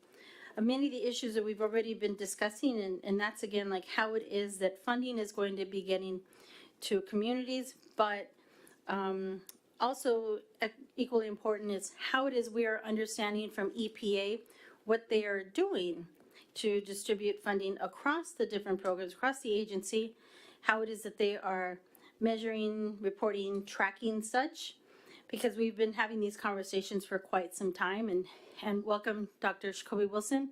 S5: of many of the issues that we've already been discussing, and that's again like how it is that funding is going to be getting to communities, but also equally important is how it is we are understanding from EPA what they are doing to distribute funding across the different programs, across the agency, how it is that they are measuring, reporting, tracking such, because we've been having these conversations for quite some time. And welcome Dr. Jacoby Wilson,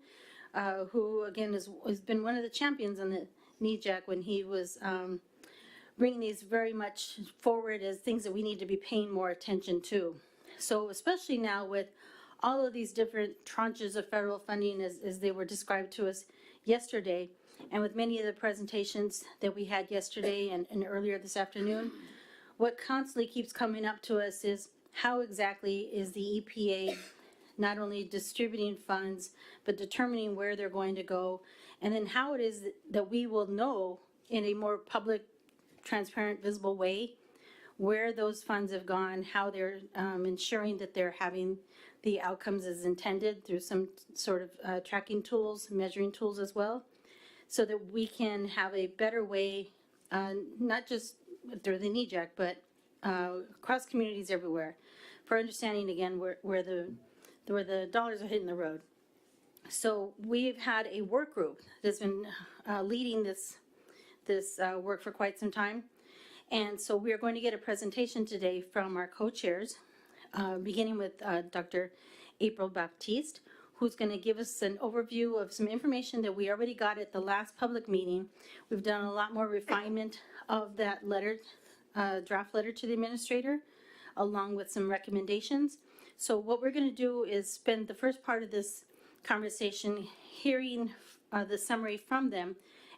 S5: who again has been one of the champions on the NEJAC when he was bringing these very much forward as things that we need to be paying more attention to. So especially now with all of these different tranches of federal funding as they were described to us yesterday, and with many of the presentations that we had yesterday and earlier this afternoon, what constantly keeps coming up to us is how exactly is the EPA not only distributing funds, but determining where they're going to go, and then how it is that we will know in a more public, transparent, visible way where those funds have gone, how they're ensuring that they're having the outcomes as intended through some sort of tracking tools, measuring tools as well, so that we can have a better way, not just through the NEJAC, but across communities everywhere, for understanding again where the dollars are hitting the road. So we've had a work group that's been leading this work for quite some time. And so we are going to get a presentation today from our co-chairs, beginning with Dr. April Baptiste, who's going to give us an overview of some information that we already got at the last public meeting. We've done a lot more refinement of that letter, draft letter to the administrator, along with some recommendations. So what we're going to do is spend the first part of this conversation hearing the summary from them.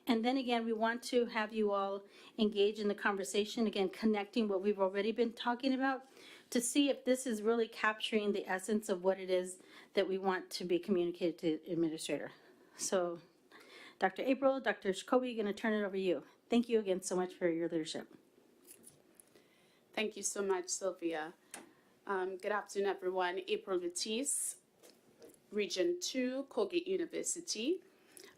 S5: And then again, we want to have you all engage in the conversation, again, connecting what we've already been talking about to see if this is really capturing the essence of what it is that we want to be communicated to the administrator. So Dr. April, Dr. Jacoby, going to turn it over to you. Thank you again so much for your leadership.
S12: Thank you so much, Sylvia. Good afternoon, everyone. April Baptiste, Region 2, Colgate University.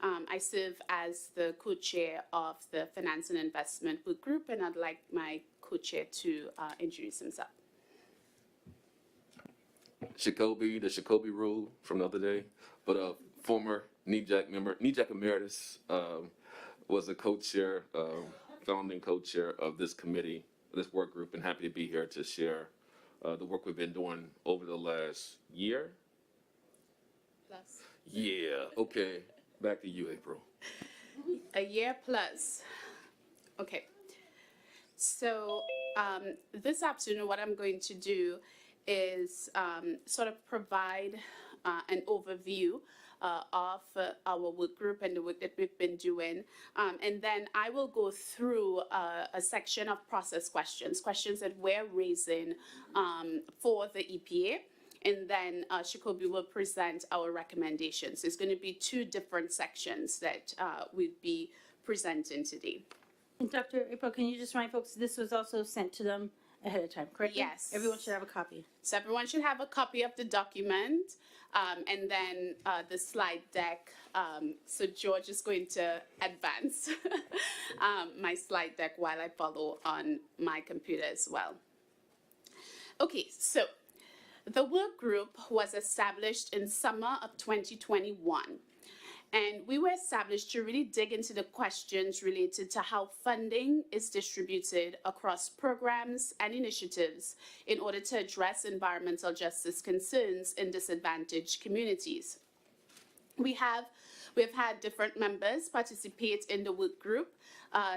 S12: I serve as the co-chair of the Finance and Investment Work Group, and I'd like my co-chair to introduce himself.
S7: Jacoby, the Jacoby rule from the other day, but a former NEJAC member, NEJAC emeritus, was a co-chair, founding co-chair of this committee, this work group, and happy to be here to share the work we've been doing over the last year.
S12: Plus.
S7: Yeah, okay. Back to you, April.
S12: A year plus. Okay. So this afternoon, what I'm going to do is sort of provide an overview of our work group and the work that we've been doing. And then I will go through a section of process questions that we're raising for the EPA. And then Jacoby will present our recommendations. There's going to be two different sections that we'll be presenting today.
S5: And Dr. April, can you just remind folks, this was also sent to them ahead of time, correct?
S12: Yes.
S5: Everyone should have a copy.
S12: So everyone should have a copy of the document and then the slide deck. So George is going to advance my slide deck while I follow on my computer as well. Okay, so the work group was established in summer of 2021. And we were established to really dig into the questions related to how funding is distributed across programs and initiatives in order to address environmental justice concerns in disadvantaged communities. We've had different members participate in the work group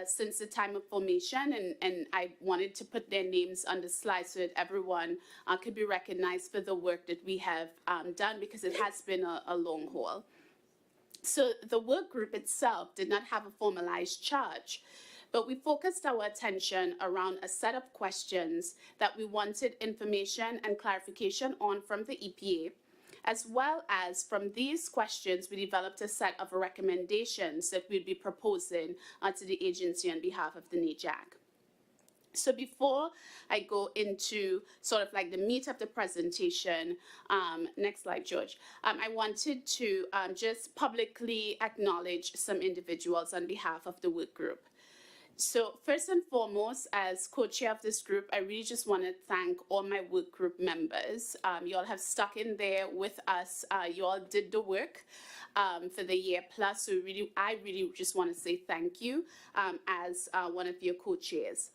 S12: since the time of formation, and I wanted to put their names on the slide so that everyone could be recognized for the work that we have done, because it has been a long haul. So the work group itself did not have a formalized charge, but we focused our attention around a set of questions that we wanted information and clarification on from the EPA. As well as from these questions, we developed a set of recommendations that we'd be proposing to the agency on behalf of the NEJAC. So before I go into sort of like the meat of the presentation, next slide, George, I wanted to just publicly acknowledge some individuals on behalf of the work group. So first and foremost, as co-chair of this group, I really just want to thank all my work group members. You all have stuck in there with us. You all did the work for the year plus. So I really just want to say thank you as one of your co-chairs.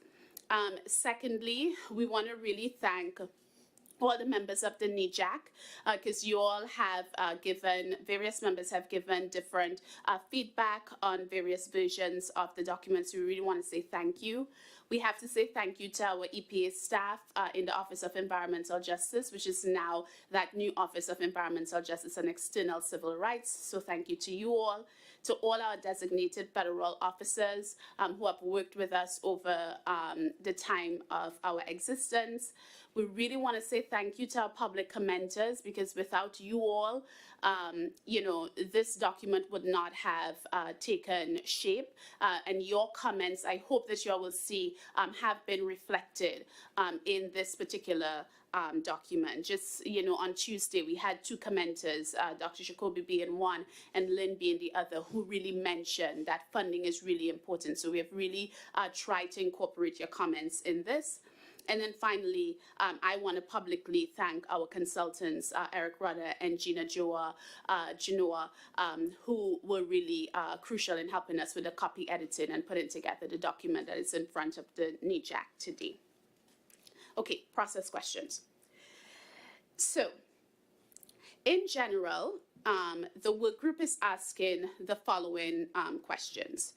S12: Secondly, we want to really thank all the members of the NEJAC, because you all have various members have given different feedback on various versions of the documents. We really want to say thank you. We have to say thank you to our EPA staff in the Office of Environmental Justice, which is now that new Office of Environmental Justice and External Civil Rights. So thank you to you all, to all our designated federal officers who have worked with us over the time of our existence. We really want to say thank you to our public commenters, because without you all, this document would not have taken shape. And your comments, I hope that you all will see, have been reflected in this particular document. Just, on Tuesday, we had two commenters, Dr. Jacoby being one and Lynn being the other, who really mentioned that funding is really important. So we have really tried to incorporate your comments in this. And then finally, I want to publicly thank our consultants, Eric Rudder and Gina Genoa, who were really crucial in helping us with the copy editing and putting together the document that is in front of the NEJAC today. Okay, process questions. So, in general, the work group is asking the following questions.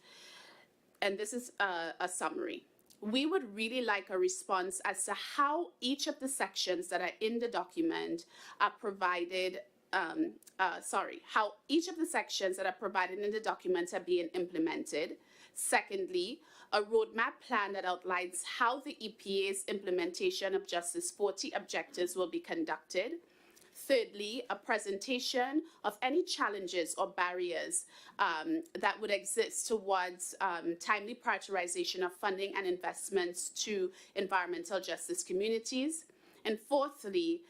S12: And this is a summary. We would really like a response as to how each of the sections that are in the document are provided, how each of the sections that are provided in the document are being implemented. Secondly, a roadmap plan that outlines how the EPA's implementation of Justice 40 objectives will be conducted. Thirdly, a presentation of any challenges or barriers that would exist towards timely prioritization of funding and investments to environmental justice communities. And fourthly,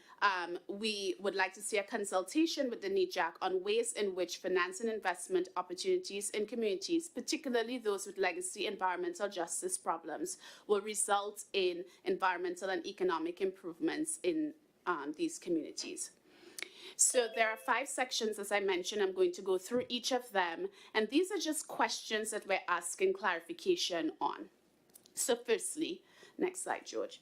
S12: we would like to see a consultation with the NEJAC on ways in which finance and investment opportunities in communities, particularly those with legacy environmental justice problems, will result in environmental and economic improvements in these communities. So there are 5 sections, as I mentioned. I'm going to go through each of them, and these are just questions that we're asking clarification on. So firstly, next slide, George.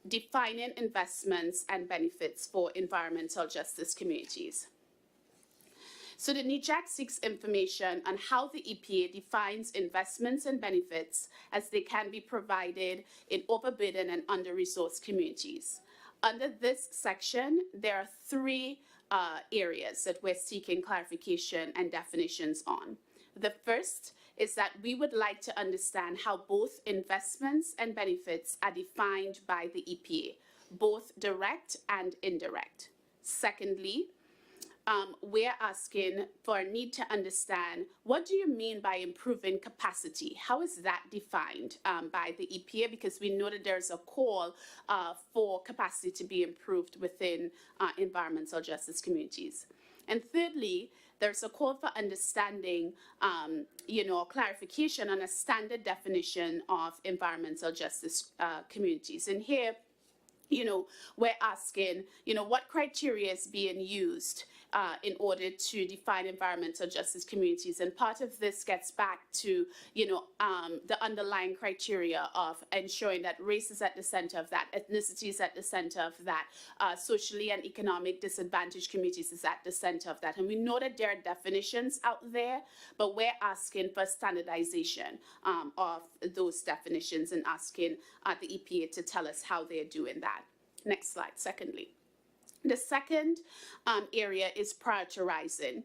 S12: Defining investments and benefits for environmental justice communities. So the NEJAC seeks information on how the EPA defines investments and benefits as they can be provided in overburdened and under-resourced communities. Under this section, there are 3 areas that we're seeking clarification and definitions on. The first is that we would like to understand how both investments and benefits are defined by the EPA, both direct and indirect. Secondly, we're asking for a need to understand, what do you mean by improving capacity? How is that defined by the EPA? Because we know that there's a call for capacity to be improved within environmental justice communities. And thirdly, there's a call for understanding, clarification on a standard definition of environmental justice communities. And here, we're asking, what criteria is being used in order to define environmental justice communities. And part of this gets back to, the underlying criteria of ensuring that race is at the center of that, ethnicity is at the center of that, socially and economic disadvantaged communities is at the center of that. And we know that there are definitions out there, but we're asking for standardization of those definitions and asking the EPA to tell us how they're doing that. Next slide, secondly. The second area is prioritizing.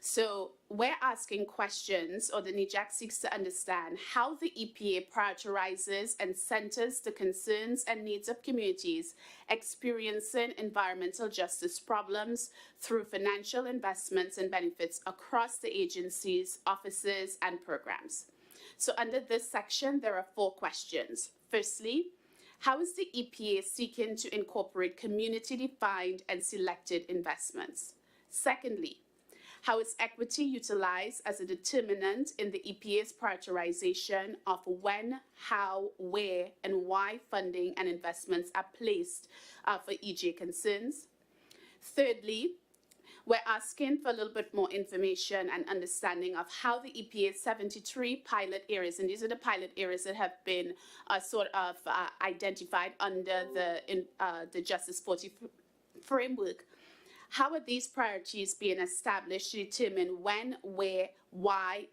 S12: So we're asking questions, or the NEJAC seeks to understand how the EPA prioritizes and centers the concerns and needs of communities experiencing environmental justice problems through financial investments and benefits across the agencies, offices, and programs. So under this section, there are 4 questions. Firstly, how is the EPA seeking to incorporate community-defined and selected investments? Secondly, how is equity utilized as a determinant in the EPA's prioritization of when, how, where, and why funding and investments are placed for EJ concerns? Thirdly, we're asking for a little bit more information and understanding of how the EPA's 73 pilot areas, and these are the pilot areas that have been identified under the Justice 40 framework. How are these priorities being established to determine when, where, why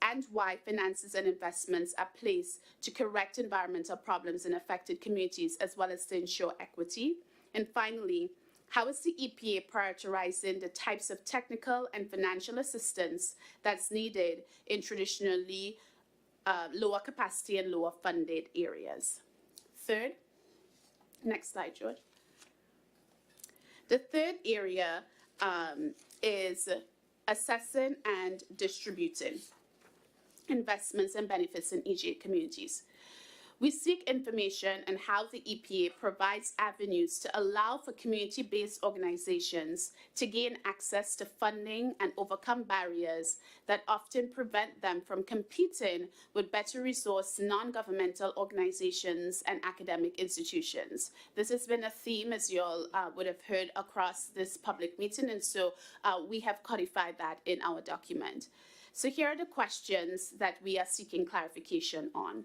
S12: and why finances and investments are placed to correct environmental problems in affected communities, as well as to ensure equity. And finally, how is the EPA prioritizing the types of technical and financial assistance that's needed in traditionally lower capacity and lower funded areas? Third, next slide, George. The third area is assessing and distributing investments and benefits in EJ communities. We seek information on how the EPA provides avenues to allow for community-based organizations to gain access to funding and overcome barriers that often prevent them from competing with better resourced non-governmental organizations and academic institutions. This has been a theme, as you all would have heard, across this public meeting, and so we have codified that in our document. So here are the questions that we are seeking clarification on.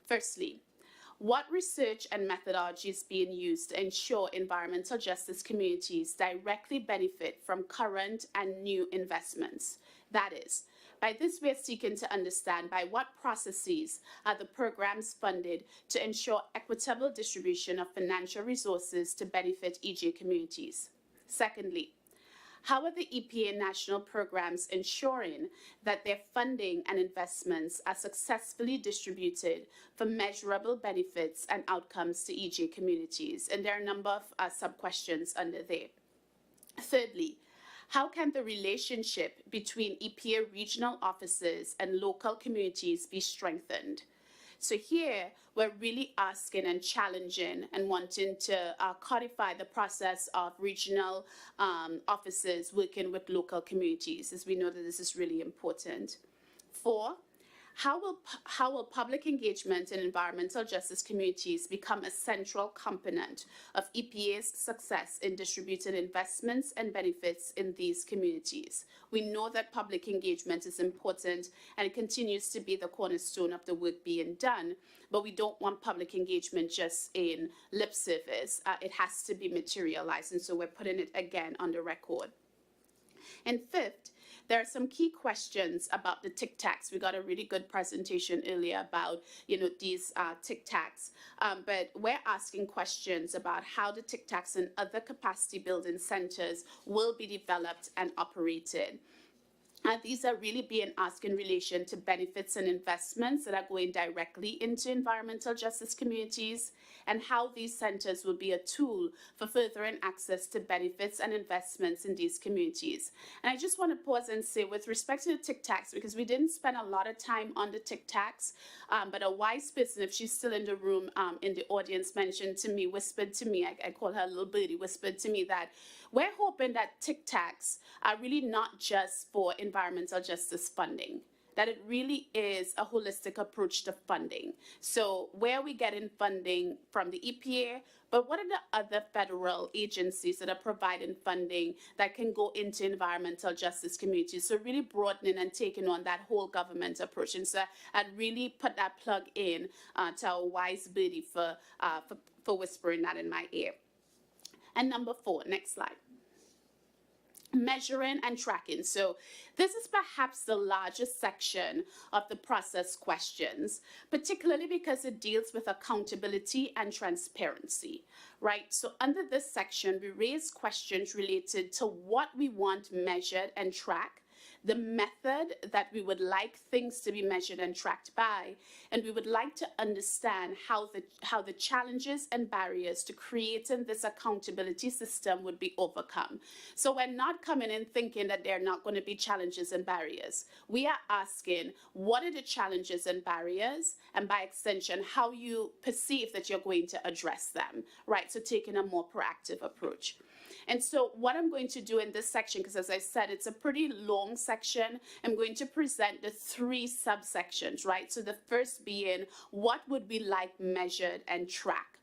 S12: Firstly, what research and methodology is being used to ensure environmental justice communities directly benefit from current and new investments? That is, by this we are seeking to understand by what processes are the programs funded to ensure equitable distribution of financial resources to benefit EJ communities. Secondly, how are the EPA national programs ensuring that their funding and investments are successfully distributed for measurable benefits and outcomes to EJ communities? And there are a number of sub-questions under there. Thirdly, how can the relationship between EPA regional offices and local communities be strengthened? So here, we're really asking and challenging and wanting to codify the process of regional offices working with local communities, as we know that this is really important. 4, how will public engagement in environmental justice communities become a central component of EPA's success in distributing investments and benefits in these communities? We know that public engagement is important and it continues to be the cornerstone of the work being done, but we don't want public engagement just in lip service. It has to be materialized, and so we're putting it again on the record. And fifth, there are some key questions about the TIC-TACs. We got a really good presentation earlier about, these TIC-TACs, but we're asking questions about how the TIC-TACs and other capacity building centers will be developed and operated. These are really being asked in relation to benefits and investments that are going directly into environmental justice communities, and how these centers will be a tool for furthering access to benefits and investments in these communities. And I just want to pause and say, with respect to the TIC-TACs, because we didn't spend a lot of time on the TIC-TACs, but a wise person, if she's still in the room, in the audience, whispered to me, I call her a little birdie, whispered to me that we're hoping that TIC-TACs are really not just for environmental justice funding, that it really is a holistic approach to funding. So where are we getting funding from the EPA, but what are the other federal agencies that are providing funding that can go into environmental justice communities? So really broadening and taking on that whole government approach. And so I'd really put that plug in to our wise birdie for whispering that in my ear. And number 4, next slide. Measuring and tracking. So this is perhaps the largest section of the process questions, particularly because it deals with accountability and transparency, right? So under this section, we raise questions related to what we want measured and tracked, the method that we would like things to be measured and tracked by, and we would like to understand how the challenges and barriers to creating this accountability system would be overcome. So we're not coming in thinking that there are not going to be challenges and barriers. We are asking, what are the challenges and barriers, and by extension, how you perceive that you're going to address them, right? So taking a more proactive approach. And so what I'm going to do in this section, because as I said, it's a pretty long section, I'm going to present the 3 subsections, right? So the first being, what would we like measured and tracked?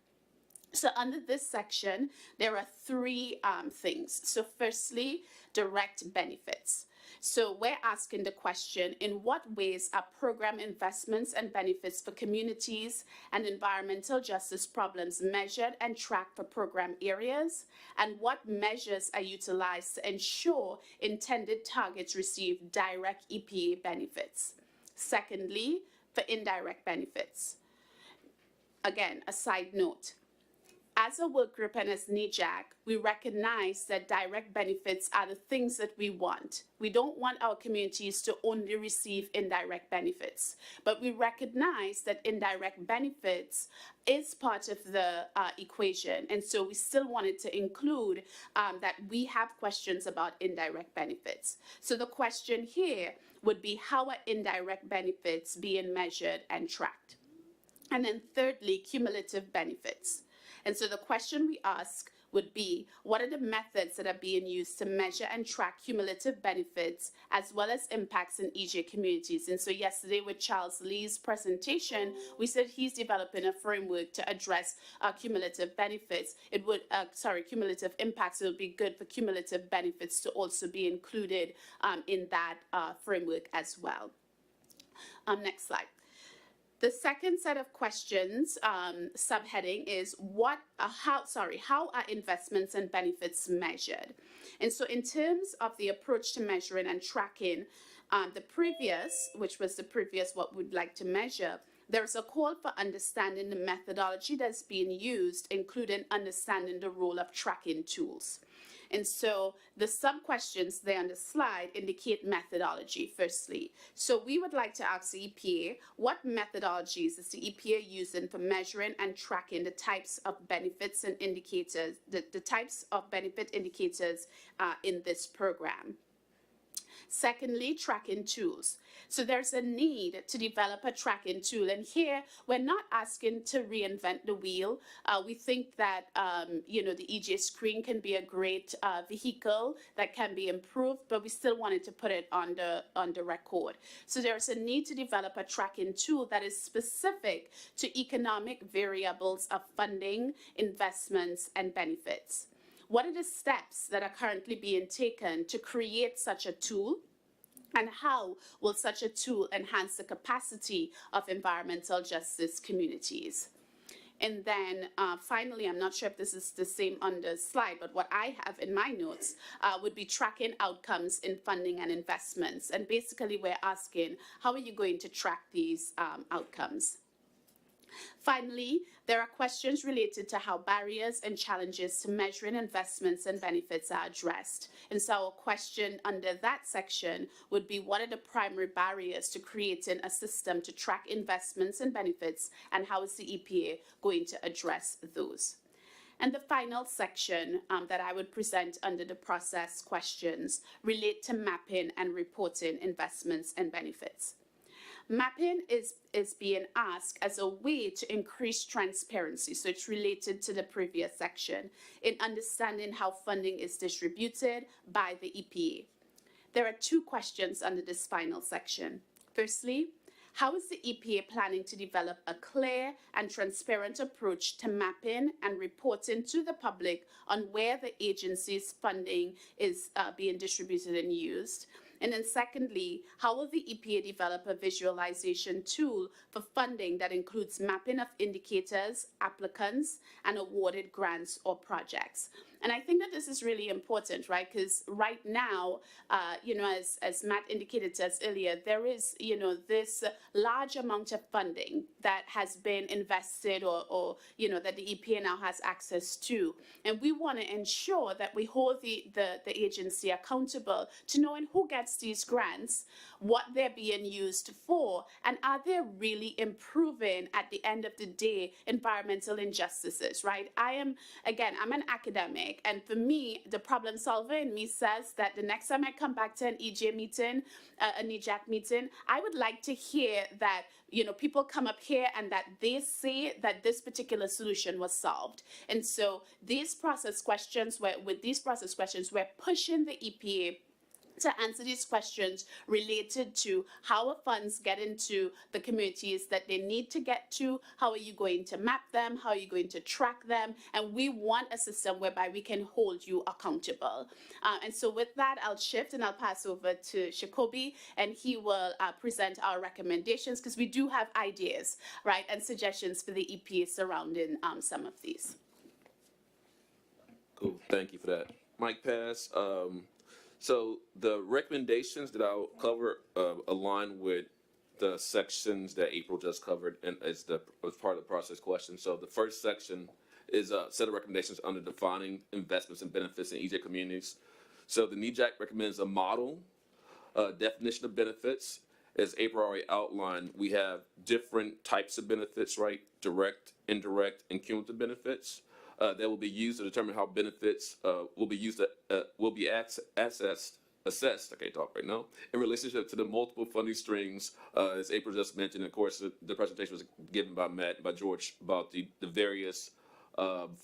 S12: So under this section, there are 3 things. So firstly, direct benefits. So we're asking the question, in what ways are program investments and benefits for communities and environmental justice problems measured and tracked for program areas? And what measures are utilized to ensure intended targets receive direct EPA benefits? Secondly, for indirect benefits. Again, a side note. As a work group and as NEJAC, we recognize that direct benefits are the things that we want. We don't want our communities to only receive indirect benefits, but we recognize that indirect benefits is part of the equation. And so we still wanted to include that we have questions about indirect benefits. So the question here would be, how are indirect benefits being measured and tracked? And then thirdly, cumulative benefits. And so the question we ask would be, what are the methods that are being used to measure and track cumulative benefits as well as impacts in EJ communities? And so yesterday with Charles Lee's presentation, we said he's developing a framework to address cumulative benefits. It would, cumulative impacts. It would be good for cumulative benefits to also be included in that framework as well. Next slide. The second set of questions, subheading, is how are investments and benefits measured? And so in terms of the approach to measuring and tracking, which was the previous what we'd like to measure, there's a call for understanding the methodology that's being used, including understanding the role of tracking tools. And so the sub-questions there on the slide indicate methodology, firstly. So we would like to ask the EPA, what methodologies is the EPA using for measuring and tracking the types of benefits and indicators, the types of benefit indicators in this program? Secondly, tracking tools. So there's a need to develop a tracking tool. And here, we're not asking to reinvent the wheel. We think that, the EJ screen can be a great vehicle that can be improved, but we still wanted to put it on the record. So there's a need to develop a tracking tool that is specific to economic variables of funding, investments, and benefits. What are the steps that are currently being taken to create such a tool? And how will such a tool enhance the capacity of environmental justice communities? And then finally, I'm not sure if this is the same on the slide, but what I have in my notes would be tracking outcomes in funding and investments. And basically, we're asking, how are you going to track these outcomes? Finally, there are questions related to how barriers and challenges to measuring investments and benefits are addressed. And so a question under that section would be, what are the primary barriers to creating a system to track investments and benefits, and how is the EPA going to address those? And the final section that I would present under the process questions relate to mapping and reporting investments and benefits. Mapping is being asked as a way to increase transparency, so it's related to the previous section, in understanding how funding is distributed by the EPA. There are two questions under this final section. Firstly, how is the EPA planning to develop a clear and transparent approach to mapping and reporting to the public on where the agency's funding is being distributed and used? And then secondly, how will the EPA develop a visualization tool for funding that includes mapping of indicators, applicants, and awarded grants or projects? And I think that this is really important, right? Because right now, as Matt indicated to us earlier, there is, this large amount of funding that has been invested or that the EPA now has access to. And we want to ensure that we hold the agency accountable to knowing who gets these grants, what they're being used for, and are they really improving, at the end of the day, environmental injustices, right? I'm an academic, and for me, the problem solver in me says that the next time I come back to an EJ meeting, a NEJAC meeting, I would like to hear that people come up here and that they say that this particular solution was solved. And so with these process questions, we're pushing the EPA to answer these questions related to how are funds get into the communities that they need to get to, how are you going to map them, how are you going to track them, and we want a system whereby we can hold you accountable. And so with that, I'll shift and I'll pass over to Shakobi, and he will present our recommendations, because we do have ideas, right, and suggestions for the EPA surrounding some of these.
S7: Cool, thank you for that. Mike Pass. So the recommendations that I'll cover align with the sections that April just covered and as part of the process question. So the first section is a set of recommendations under defining investments and benefits in EJ communities. So the NEJAC recommends a model definition of benefits. As April already outlined, we have different types of benefits, right? Direct, indirect, and cumulative benefits that will be used to determine how benefits will be used, will be assessed, I can't talk right now, in relationship to the multiple funding streams, as April just mentioned. Of course, the presentation was given by Matt and by George about the various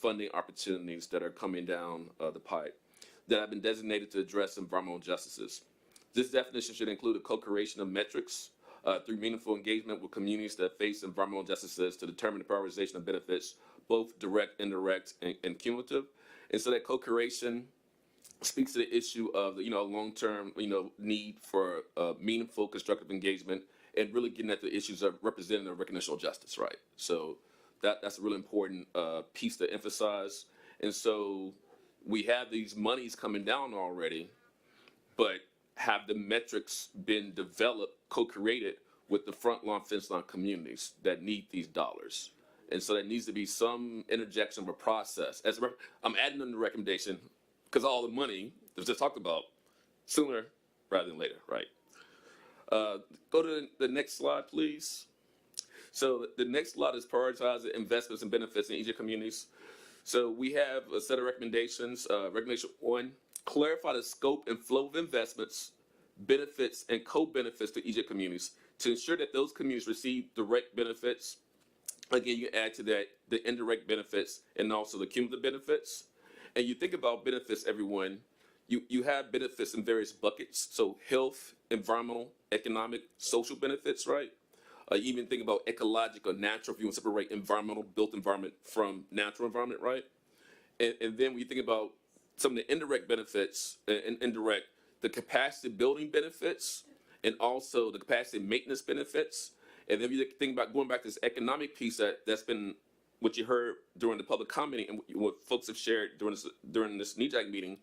S7: funding opportunities that are coming down the pipe that have been designated to address environmental injustices. This definition should include a co-creation of metrics through meaningful engagement with communities that face environmental injustices to determine the prioritization of benefits, both direct, indirect, and cumulative. And so that co-creation speaks to the issue of the long-term need for meaningful constructive engagement and really getting at the issues of representing the recognition of justice, right? So that's a really important piece to emphasize. And so we have these monies coming down already, but have the metrics been developed, co-created with the front line, fence line communities that need these dollars? And so there needs to be some interjection of a process. I'm adding in the recommendation because all the money that was just talked about sooner rather than later, right? Go to the next slide, please. So the next slide is prioritizing investments and benefits in EJ communities. So we have a set of recommendations. Recommendation 1, clarify the scope and flow of investments, benefits, and co-benefits to EJ communities to ensure that those communities receive direct benefits. Again, you add to that the indirect benefits and also the cumulative benefits. And you think about benefits, everyone, you have benefits in various buckets. So health, environmental, economic, social benefits, right? You even think about ecological, natural, if you want to separate environmental, built environment from natural environment, right? And then when you think about some of the indirect benefits, the capacity building benefits, and also the capacity maintenance benefits. And then you think about going back to this economic piece that's been what you heard during the public commenting and what folks have shared during this NEJAC meeting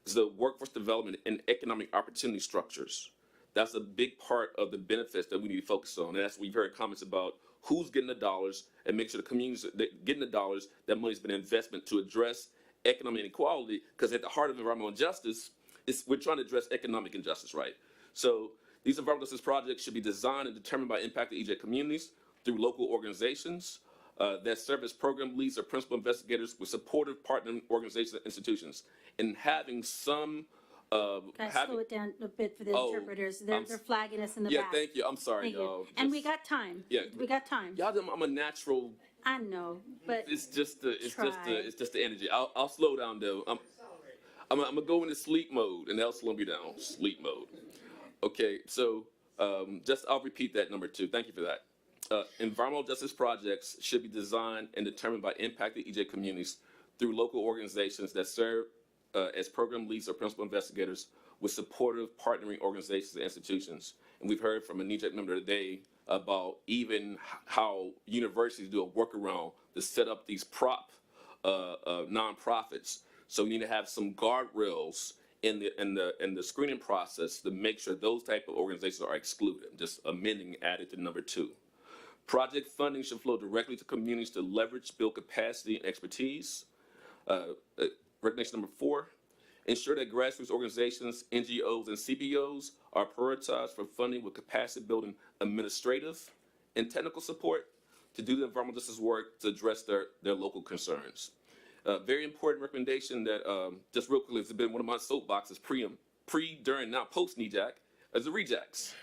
S7: is the workforce development and economic opportunity structures. That's a big part of the benefits that we need to focus on. And that's what we've heard comments about who's getting the dollars and make sure the communities that getting the dollars, that money's been an investment to address economic inequality, because at the heart of environmental injustice is we're trying to address economic injustice, right? So these environmental justice projects should be designed and determined by impacted EJ communities through local organizations that serve as program leads or principal investigators with supportive partnering organizations and institutions, and having some
S5: Guys, slow it down a bit for the interpreters. They're flagging us in the back.
S7: Yeah, thank you. I'm sorry,
S5: Thank you.
S7: y'all.
S5: And we got time.
S7: Yeah,
S5: we got time.
S7: Y'all, I'm a natural.
S5: I know, but
S7: It's just the energy. I'll slow down though. I'm gonna go into sleep mode, and that'll slow me down. Sleep mode. Okay, so I'll repeat that number 2. Thank you for that. Environmental justice projects should be designed and determined by impacted EJ communities through local organizations that serve as program leads or principal investigators with supportive partnering organizations and institutions. And we've heard from a NEJAC member today about even how universities do a workaround to set up these prop nonprofits. So we need to have some guardrails in the screening process to make sure those type of organizations are excluded. Just amending, added to number 2. Project funding should flow directly to communities to leverage, build capacity and expertise. Recommendation number 4, ensure that grassroots organizations, NGOs, and CBOs are prioritized for funding with capacity building, administrative, and technical support to do the environmental justice work to address their local concerns. Very important recommendation that, just real quickly, it's been one of my soapboxes pre, during, now post NEJAC, as the REJACs.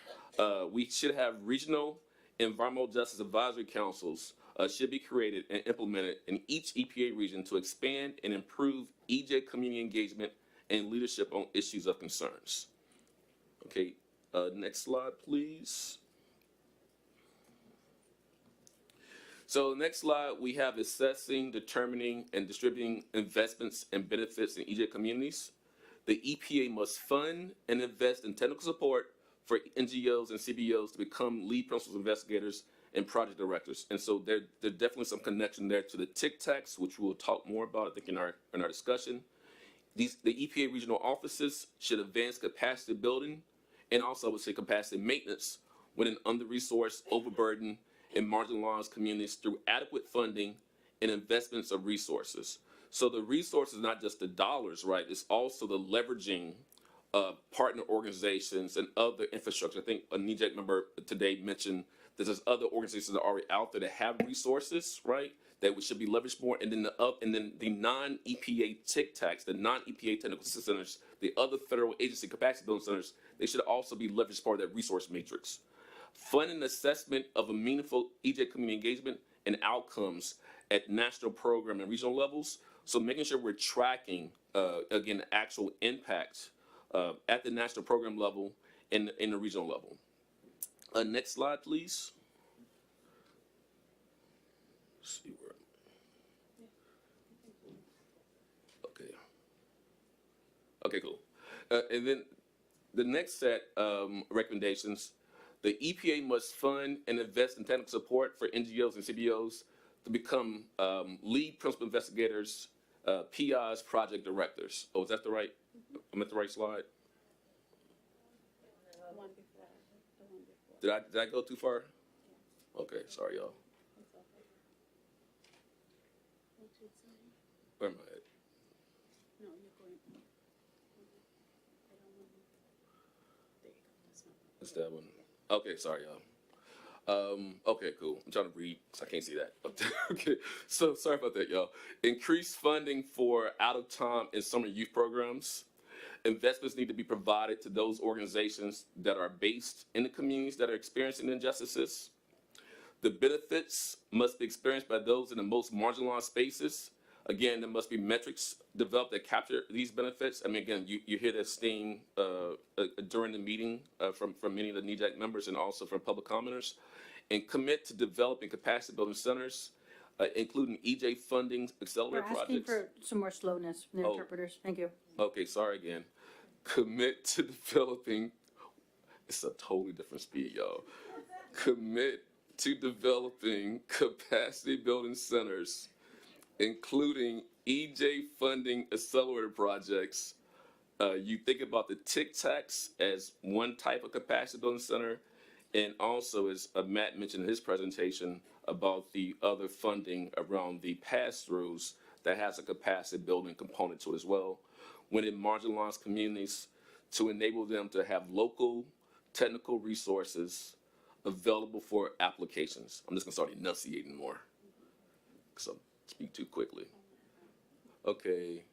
S7: We should have regional environmental justice advisory councils should be created and implemented in each EPA region to expand and improve EJ community engagement and leadership on issues of concerns. Okay, next slide, please. So next slide, we have assessing, determining, and distributing investments and benefits in EJ communities. The EPA must fund and invest in technical support for NGOs and CBOs to become lead principal investigators and project directors. And so there's definitely some connection there to the TIC-TACs, which we'll talk more about, I think, in our discussion. The EPA regional offices should advance capacity building and also, I would say, capacity maintenance within under-resourced, overburdened, and marginalized communities through adequate funding and investments of resources. So the resources, not just the dollars, right? It's also the leveraging of partner organizations and other infrastructure. I think a NEJAC member today mentioned that there's other organizations that are already out there that have resources, right? That we should be leveraged more. And then the non-EPA TIC tax, the non-EPA technical assistance centers, the other federal agency capacity building centers, they should also be leveraged as part of that resource matrix. Fund and assessment of a meaningful EJ community engagement and outcomes at national program and regional levels. So making sure we're tracking, again, the actual impact at the national program level and in the regional level. Next slide, please. Let's see where. Okay. Okay, cool. And then the next set recommendations, the EPA must fund and invest in technical support for NGOs and CBOs to become lead principal investigators, PIs, project directors. Oh, is that the right? I'm at the right slide. Did I go too far? Okay, sorry, y'all. Where am I at? That's that one. Okay, sorry, y'all. Okay, cool. I'm trying to read because I can't see that. Okay, so sorry about that, y'all. Increase funding for out-of-time and summer youth programs. Investments need to be provided to those organizations that are based in the communities that are experiencing injustices. The benefits must be experienced by those in the most marginalized spaces. Again, there must be metrics developed that capture these benefits. I mean, again, you hear this theme during the meeting from many of the NEJAC members and also from public commenters. And commit to developing capacity building centers, including EJ funding accelerator projects.
S5: We're asking for some more slowness from the interpreters. Thank you.
S7: Okay, sorry again. Commit to developing, it's a totally different speed, y'all. Commit to developing capacity building centers, including EJ funding accelerator projects. You think about the TIC tax as one type of capacity building center, and also, as Matt mentioned in his presentation, about the other funding around the pass-throughs that has a capacity building component to it as well. When in marginalized communities, to enable them to have local technical resources available for applications. I'm just gonna start enunciating more, because I speak too quickly. Okay,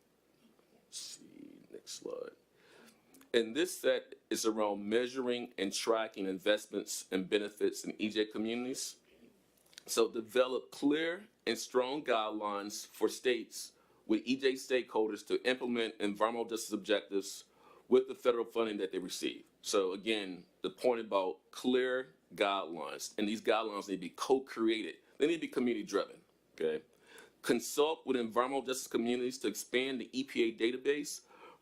S7: let's see, next slide. And this set is around measuring and tracking investments and benefits in EJ communities. So develop clear and strong guidelines for states with EJ stakeholders to implement environmental justice objectives with the federal funding that they receive. So again, the point about clear guidelines, and these guidelines need to be co-created. They need to be community driven, okay? Consult with environmental justice communities to expand the EPA database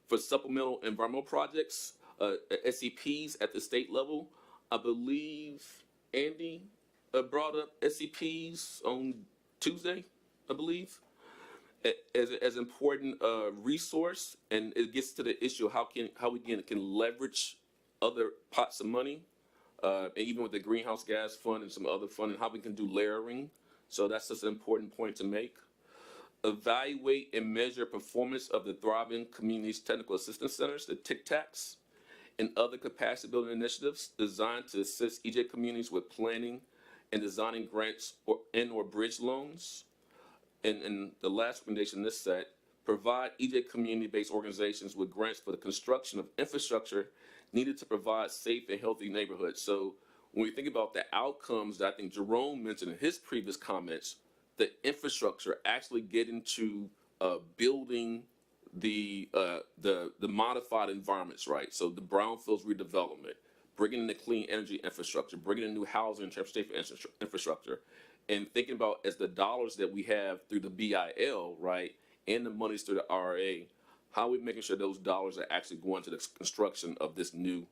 S7: for supplemental environmental projects, SCPs at the state level. I believe Andy brought up SCPs on Tuesday, I believe, as important resource, and it gets to the issue of how we can leverage other pots of money, and even with the greenhouse gas fund and some other funding, how we can do layering. So that's just an important point to make. Evaluate and measure performance of the Thriving Communities Technical Assistance Centers, the TIC tax, and other capacity building initiatives designed to assist EJ communities with planning and designing grants or bridge loans. And the last recommendation in this set, provide EJ community-based organizations with grants for the construction of infrastructure needed to provide safe and healthy neighborhoods. So when we think about the outcomes that I think Jerome mentioned in his previous comments, the infrastructure, actually getting to building the modified environments, right? So the brownfields redevelopment, bringing in the clean energy infrastructure, bringing in new housing and transportation infrastructure, and thinking about as the dollars that we have through the BIL, right, and the monies through the RA, how are we making sure those dollars are actually going to the construction of this new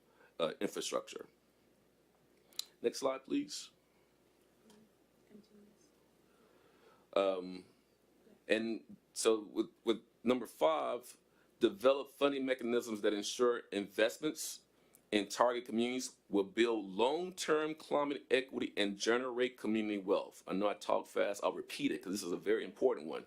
S7: infrastructure? Next slide, please. And so with number 5, develop funding mechanisms that ensure investments in target communities will build long-term climate equity and generate community wealth. I know I talk fast, I'll repeat it because this is a very important one.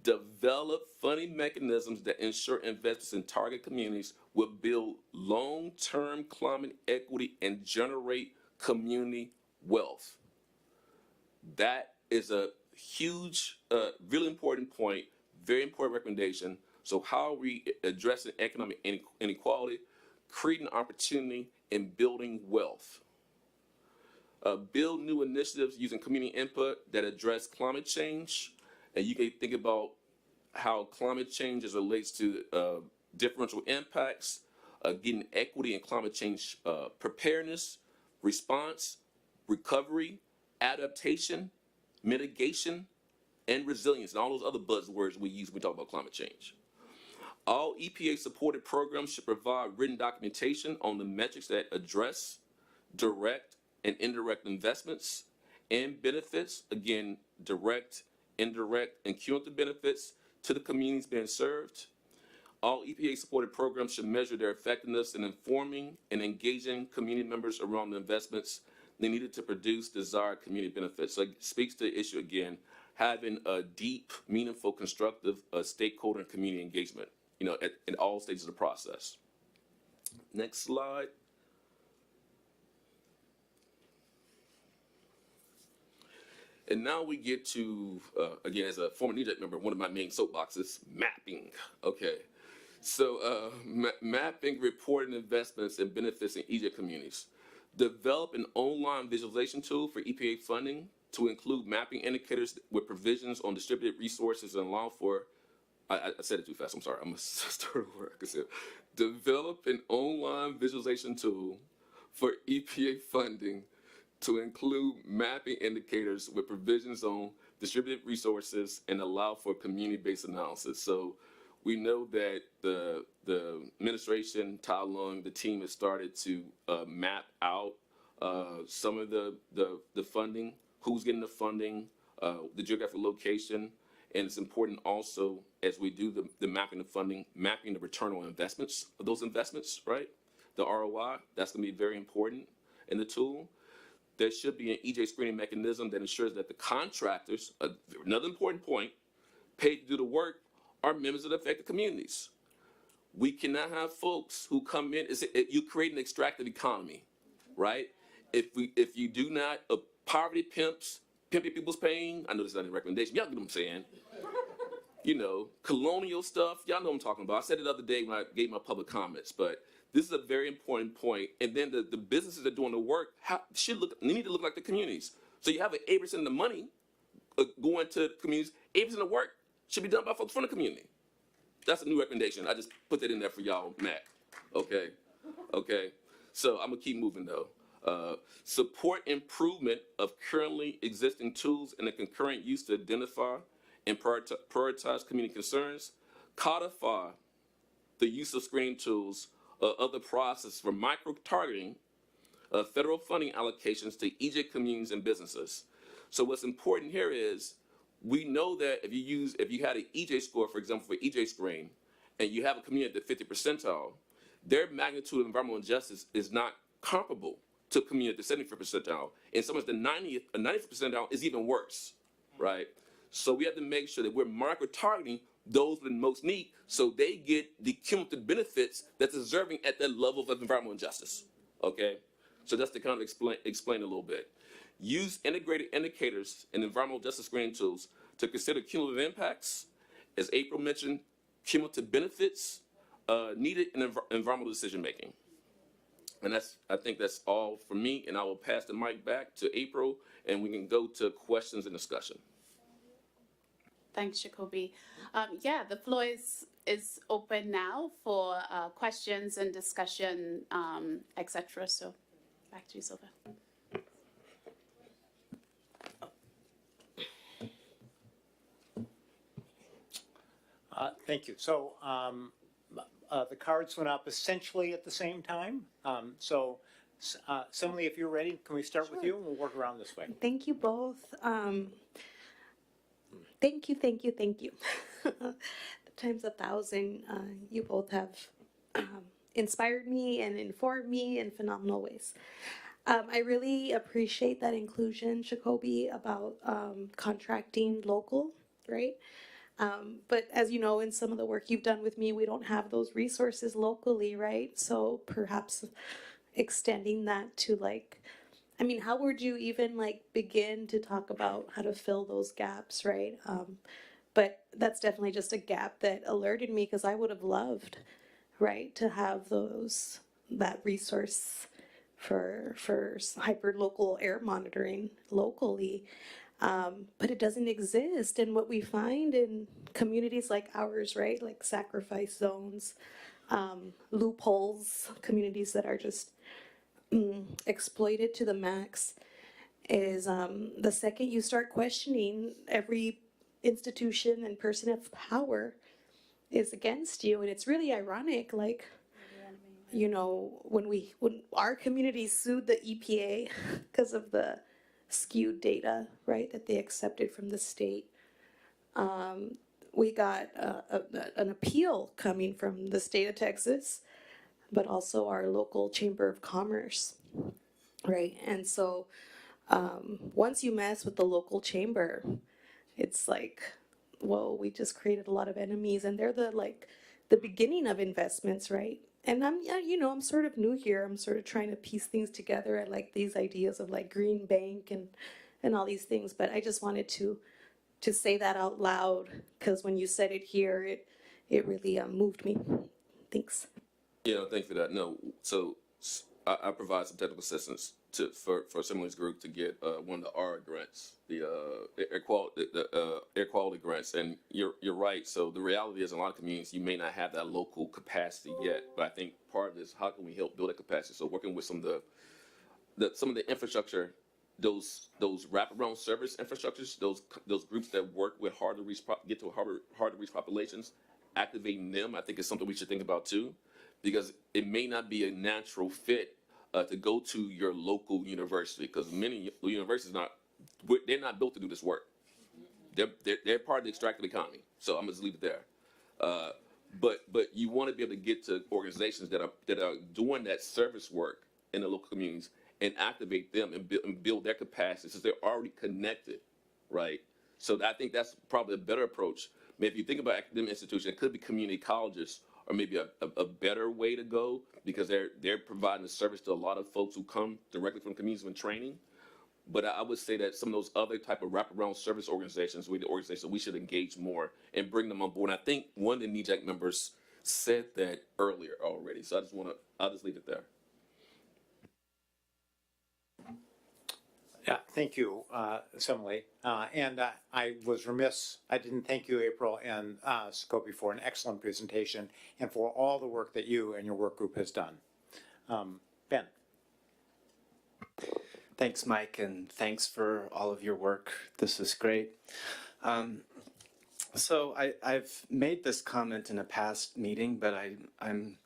S7: Develop funding mechanisms that ensure investments in target communities will build long-term climate equity and generate community wealth. That is a huge, really important point, very important recommendation. So how are we addressing economic inequality, creating opportunity, and building wealth? Build new initiatives using community input that address climate change. And you can think about how climate change as relates to differential impacts, getting equity and climate change preparedness, response, recovery, adaptation, mitigation, and resilience, and all those other buzzwords we use when we talk about climate change. All EPA-supported programs should provide written documentation on the metrics that address direct and indirect investments and benefits, again, direct, indirect, and cumulative benefits to the communities being served. All EPA-supported programs should measure their effectiveness in informing and engaging community members around the investments they needed to produce desired community benefits. So it speaks to the issue again, having a deep, meaningful, constructive stakeholder and community engagement, you know, in all stages of the process. Next slide. And now we get to, again, as a former NEJAC member, one of my main soapboxes, mapping. Okay. So mapping reporting investments and benefits in EJAC communities. Develop an online visualization tool for EPA funding to include mapping indicators with provisions on distributed resources and allow for, I said it too fast, I'm sorry, I'm gonna start over. I said, develop an online visualization tool for EPA funding to include mapping indicators with provisions on distributed resources and allow for community-based analysis. So we know that the administration, Tai Lung, the team has started to map out some of the funding, who's getting the funding, the geographic location, and it's important also as we do the mapping of funding, mapping the return on investments of those investments, right? The ROI, that's gonna be very important in the tool. There should be an EJ screening mechanism that ensures that the contractors, another important point, paid to do the work are members of the affected communities. We cannot have folks who come in, you create an extractive economy, right? If you do not, poverty pimps, pimping people's pain, I know this is not a recommendation, y'all get what I'm saying. You know, colonial stuff, y'all know what I'm talking about. I said it the other day when I gave my public comments, but this is a very important point. And then the businesses that are doing the work need to look like the communities. So you have an 8% of the money going to communities, 8% of the work should be done by folks from the community. That's a new recommendation. I just put that in there for y'all, Mac. Okay, okay. So I'm gonna keep moving though. Support improvement of currently existing tools and the concurrent use to identify and prioritize community concerns. Codify the use of screening tools, other processes for micro-targeting federal funding allocations to EJ communities and businesses. So what's important here is we know that if you had an EJ score, for example, for EJ screen, and you have a community at the 50th percentile, their magnitude of environmental injustice is not comparable to a community at the 75th percentile. And sometimes the 90th percentile is even worse, right? So we have to make sure that we're micro-targeting those with the most need so they get the cumulative benefits that's deserving at that level of environmental injustice, okay? So that's to kind of explain a little bit. Use integrated indicators and environmental justice screening tools to consider cumulative impacts. As April mentioned, cumulative benefits needed in environmental decision making. And I think that's all for me, and I will pass the mic back to April, and we can go to questions and discussion.
S12: Thanks, Jacoby. Yeah, the floor is open now for questions and discussion, etc. So back to you, Silva.
S16: Thank you. So the cards went up essentially at the same time. Simile, if you're ready, can we start with you and we'll work around this way?
S1: Thank you both. Thank you. The times 1,000, you both have inspired me and informed me in phenomenal ways. I really appreciate that inclusion, Jacoby, about contracting local, right? But as you know, in some of the work you've done with me, we don't have those resources locally, right? So perhaps extending that to like, I mean, how would you even like begin to talk about how to fill those gaps, right? But that's definitely just a gap that alerted me because I would have loved, right, to have that resource for hyper local air monitoring locally. But it doesn't exist. And what we find in communities like ours, right, like sacrifice zones, loopholes, communities that are just exploited to the max, is the second you start questioning, every institution and person of power is against you. And it's really ironic, like, you know, when our community sued the EPA because of the skewed data, right, that they accepted from the state, we got an appeal coming from the state of Texas, but also our local chamber of commerce, right? And so once you mess with the local chamber, it's like, whoa, we just created a lot of enemies, and they're the beginning of investments, right? And I'm sort of new here. I'm sort of trying to piece things together. I like these ideas of like green bank and all these things, but I just wanted to say that out loud because when you said it here, it really moved me. Thanks.
S7: Yeah, no, thank you for that. No, so I provide some technical assistance for some of these groups to get one of the R grants, the air quality grants. And you're right. So the reality is, in a lot of communities, you may not have that local capacity yet. But I think part of this, how can we help build that capacity? So working with some of the infrastructure, those wraparound service infrastructures, those groups that work with hard to reach populations, activating them, I think is something we should think about too, because it may not be a natural fit to go to your local university, because many universities they're not built to do this work. They're part of the extractive economy. So I'm gonna just leave it there. But you want to be able to get to organizations that are doing that service work in the local communities and activate them and build their capacity since they're already connected, right? So I think that's probably a better approach. Maybe if you think about academic institutions, it could be community colleges, or maybe a better way to go, because they're providing a service to a lot of folks who come directly from communities when training. But I would say that some of those other type of wraparound service organizations, we should engage more and bring them on board. And I think one of the NEJAC members said that earlier already. So I'll just leave it there.
S16: Yeah, thank you, Simile. And I was remiss, I didn't thank you, April and Scopy, for an excellent presentation and for all the work that you and your work group has done. Ben.
S9: Thanks, Mike, and thanks for all of your work. This is great. So I've made this comment in a past meeting, but I'm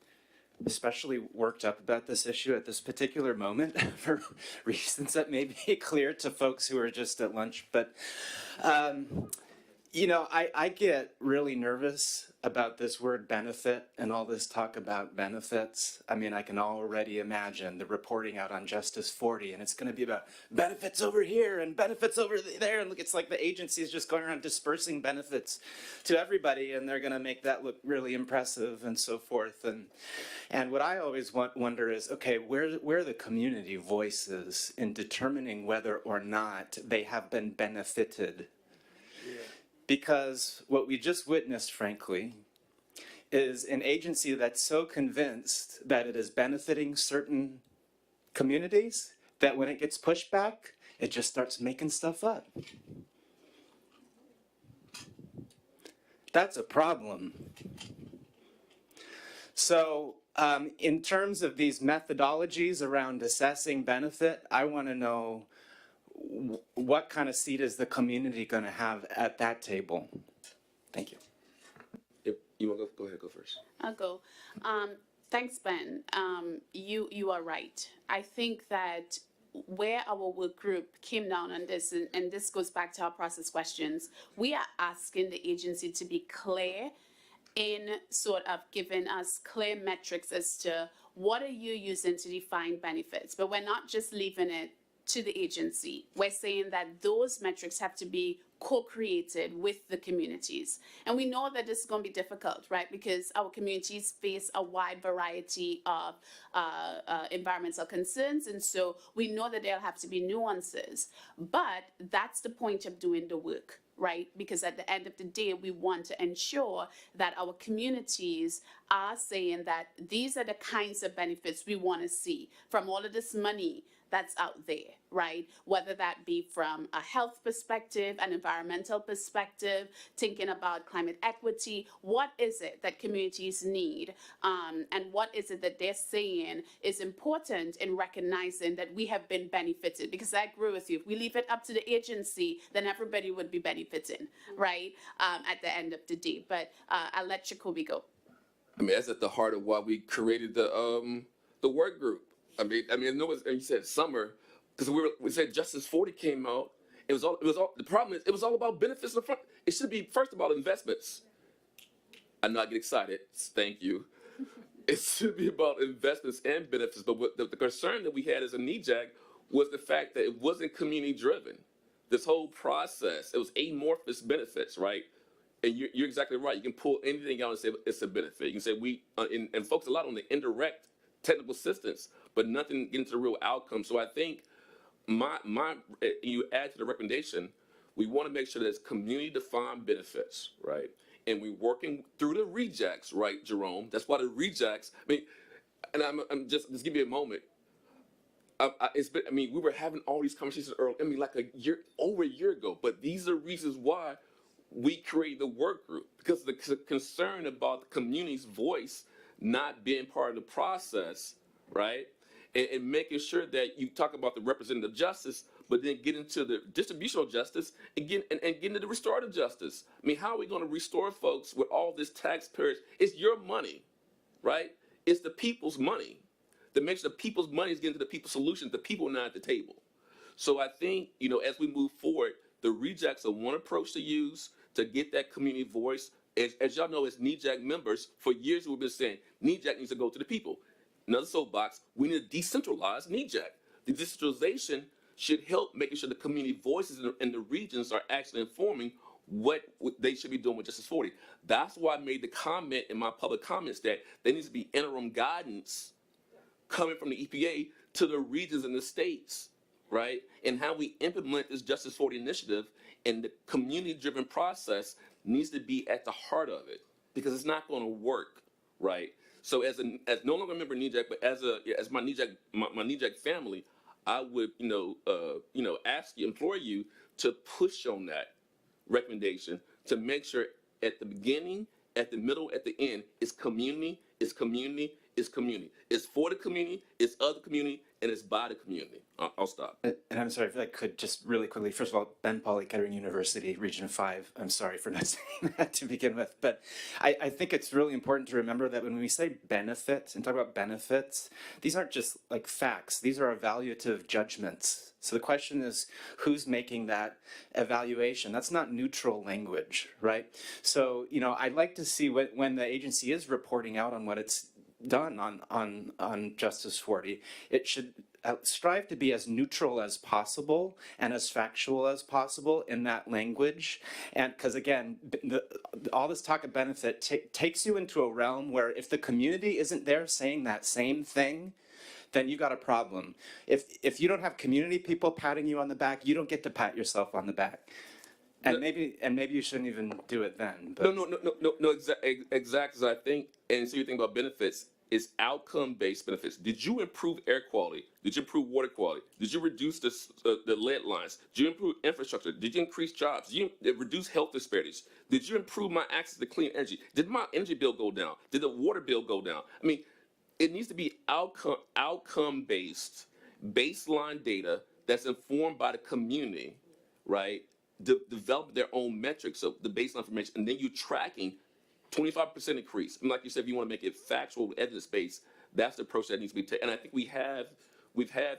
S9: especially worked up about this issue at this particular moment for reasons that may be clear to folks who are just at lunch. But, you know, I get really nervous about this word benefit and all this talk about benefits. I mean, I can already imagine the reporting out on Justice 40, and it's going to be about benefits over here and benefits over there. And look, it's like the agency is just going around dispersing benefits to everybody, and they're going to make that look really impressive and so forth. And what I always wonder is, okay, where are the community voices in determining whether or not they have been benefited? Because what we just witnessed, frankly, is an agency that's so convinced that it is benefiting certain communities that when it gets pushed back, it just starts making stuff up. That's a problem. So in terms of these methodologies around assessing benefit, I want to know what kind of seat is the community going to have at that table? Thank you.
S7: If you want to go ahead, go first.
S12: I'll go. Thanks, Ben. You are right. I think that where our work group came down on this, and this goes back to our process questions, we are asking the agency to be clear in sort of giving us clear metrics as to what are you using to define benefits. But we're not just leaving it to the agency. We're saying that those metrics have to be co-created with the communities. And we know that this is going to be difficult, right? Because our communities face a wide variety of environmental concerns. And so we know that there'll have to be nuances. But that's the point of doing the work, right? Because at the end of the day, we want to ensure that our communities are saying that these are the kinds of benefits we want to see from all of this money that's out there, right? Whether that be from a health perspective, an environmental perspective, thinking about climate equity, what is it that communities need? And what is it that they're saying is important in recognizing that we have been benefited? Because I agree with you, if we leave it up to the agency, then everybody would be benefiting, right? At the end of the day. But I'll let Jacoby go.
S7: I mean, that's at the heart of why we created the work group. I mean, I know and you said summer because we said Justice 40 came out. It was all. The problem is it was all about benefits in the front. It should be first about investments. I know I get excited. Thank you. It should be about investments and benefits. But what the concern that we had as a NEJAC was the fact that it wasn't community driven. This whole process, it was amorphous benefits, right? And you're exactly right. You can pull anything out and say it's a benefit. You can say we and focus a lot on the indirect technical assistance, but nothing into the real outcome. So I think you add to the recommendation, we want to make sure there's community defined benefits, right? And we're working through the rejects, right, Jerome? That's why the rejects. I mean, and I'm just give me a moment. We were having all these conversations early. I mean, like over a year ago. But these are reasons why we created the work group, because the concern about the community's voice not being part of the process, right? And making sure that you talk about the representative justice, but then get into the distributional justice and get into the restorative justice. I mean, how are we going to restore folks with all this taxpayers? It's your money, right? It's the people's money. To make sure the people's money is getting to the people's solutions, the people are not at the table. So I think, as we move forward, the rejects are one approach to use to get that community voice. As y'all know, as NEJAC members, for years we've been saying NEJAC needs to go to the people. Another soapbox, we need to decentralize NEJAC. The decentralization should help making sure the community voices in the regions are actually informing what they should be doing with Justice 40. That's why I made the comment in my public comments that there needs to be interim guidance coming from the EPA to the regions and the states, right? And how we implement this Justice 40 initiative, and the community-driven process needs to be at the heart of it, because it's not going to work, right? So as no longer a member of NEJAC, but as my NEJAC family, I would implore you to push on that recommendation to make sure at the beginning, at the middle, at the end, it's community, it's community, it's community. It's for the community, it's of the community, and it's by the community. I'll stop.
S9: And I'm sorry if I could just really quickly, first of all, Ben Pauley, Kettering University, Region 5. I'm sorry for not saying that to begin with, but I think it's really important to remember that when we say benefits and talk about benefits, these aren't just like facts. These are evaluative judgments. So the question is, who's making that evaluation? That's not neutral language, right? So, I'd like to see when the agency is reporting out on what it's done on Justice 40, it should strive to be as neutral as possible and as factual as possible in that language. And because again, all this talk of benefit takes you into a realm where if the community isn't there saying that same thing, then you got a problem. If you don't have community people patting you on the back, you don't get to pat yourself on the back. And maybe you shouldn't even do it then. But.
S7: No, exactly. I think, and so you think about benefits, it's outcome-based benefits. Did you improve air quality? Did you improve water quality? Did you reduce the lead lines? Did you improve infrastructure? Did you increase jobs? Did you reduce health disparities? Did you improve my access to clean energy? Did my energy bill go down? Did the water bill go down? I mean, it needs to be outcome-based, baseline data that's informed by the community, right? Develop their own metrics of the baseline information, and then you're tracking 25% increase. And like you said, if you want to make it factual, evidence-based, that's the approach that needs to be taken. And I think we've had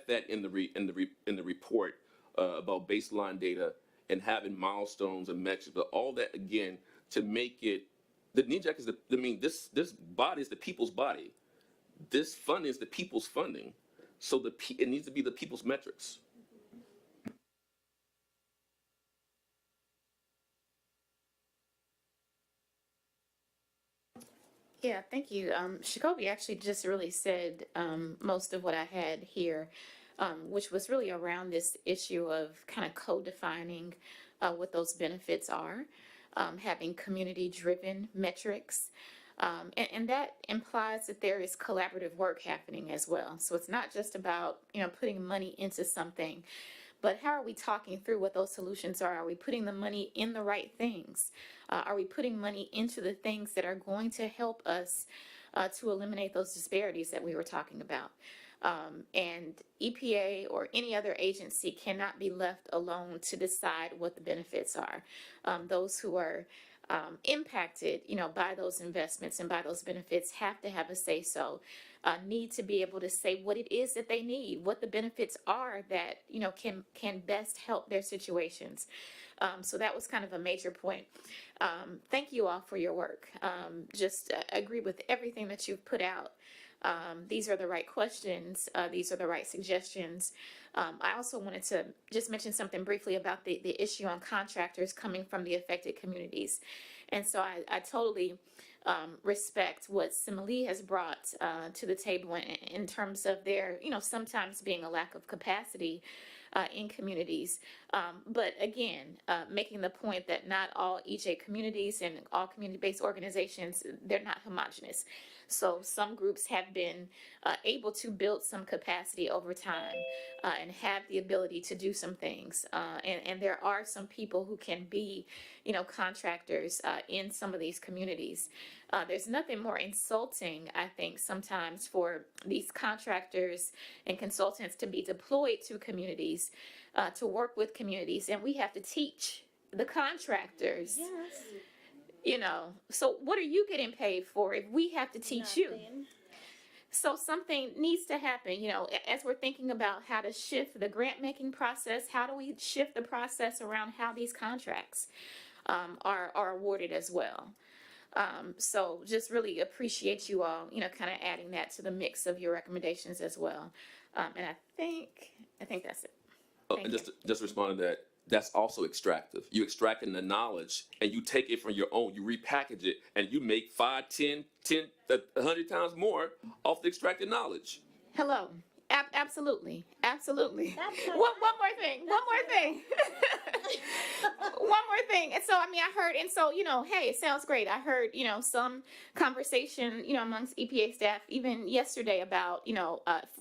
S7: that in the report about baseline data and having milestones and metrics, but all that again to make it The NEJAC is this body is the people's body. This funding is the people's funding. So it needs to be the people's metrics.
S6: Yeah, thank you. Shakobi actually just really said most of what I had here, which was really around this issue of kind of co-defining what those benefits are, having community-driven metrics. And that implies that there is collaborative work happening as well. So it's not just about, putting money into something, but how are we talking through what those solutions are? Are we putting the money in the right things? Are we putting money into the things that are going to help us to eliminate those disparities that we were talking about? And EPA or any other agency cannot be left alone to decide what the benefits are. Those who are impacted, by those investments and by those benefits have to have a say-so. Need to be able to say what it is that they need, what the benefits are that can best help their situations. So that was kind of a major point. Thank you all for your work. Just agree with everything that you've put out. These are the right questions. These are the right suggestions. I also wanted to just mention something briefly about the issue on contractors coming from the affected communities. And so I totally respect what Simile has brought to the table in terms of there, sometimes being a lack of capacity in communities. But again, making the point that not all EJ communities and all community-based organizations, they're not homogenous. So some groups have been able to build some capacity over time and have the ability to do some things. And there are some people who can be, contractors in some of these communities. There's nothing more insulting, I think, sometimes for these contractors and consultants to be deployed to communities, to work with communities, and we have to teach the contractors. Yes. So what are you getting paid for if we have to teach you? So something needs to happen, as we're thinking about how to shift the grant making process, how do we shift the process around how these contracts are awarded as well? So just really appreciate you all, kind of adding that to the mix of your recommendations as well. And I think that's it.
S7: And just respond to that. That's also extractive. You extracting the knowledge and you take it from your own, you repackage it, and you make 5, 10, 100 times more off the extracted knowledge.
S6: Hello. Absolutely. One more thing. One more thing. And so, I heard, and so, hey, it sounds great. I heard, some conversation, amongst EPA staff, even yesterday about,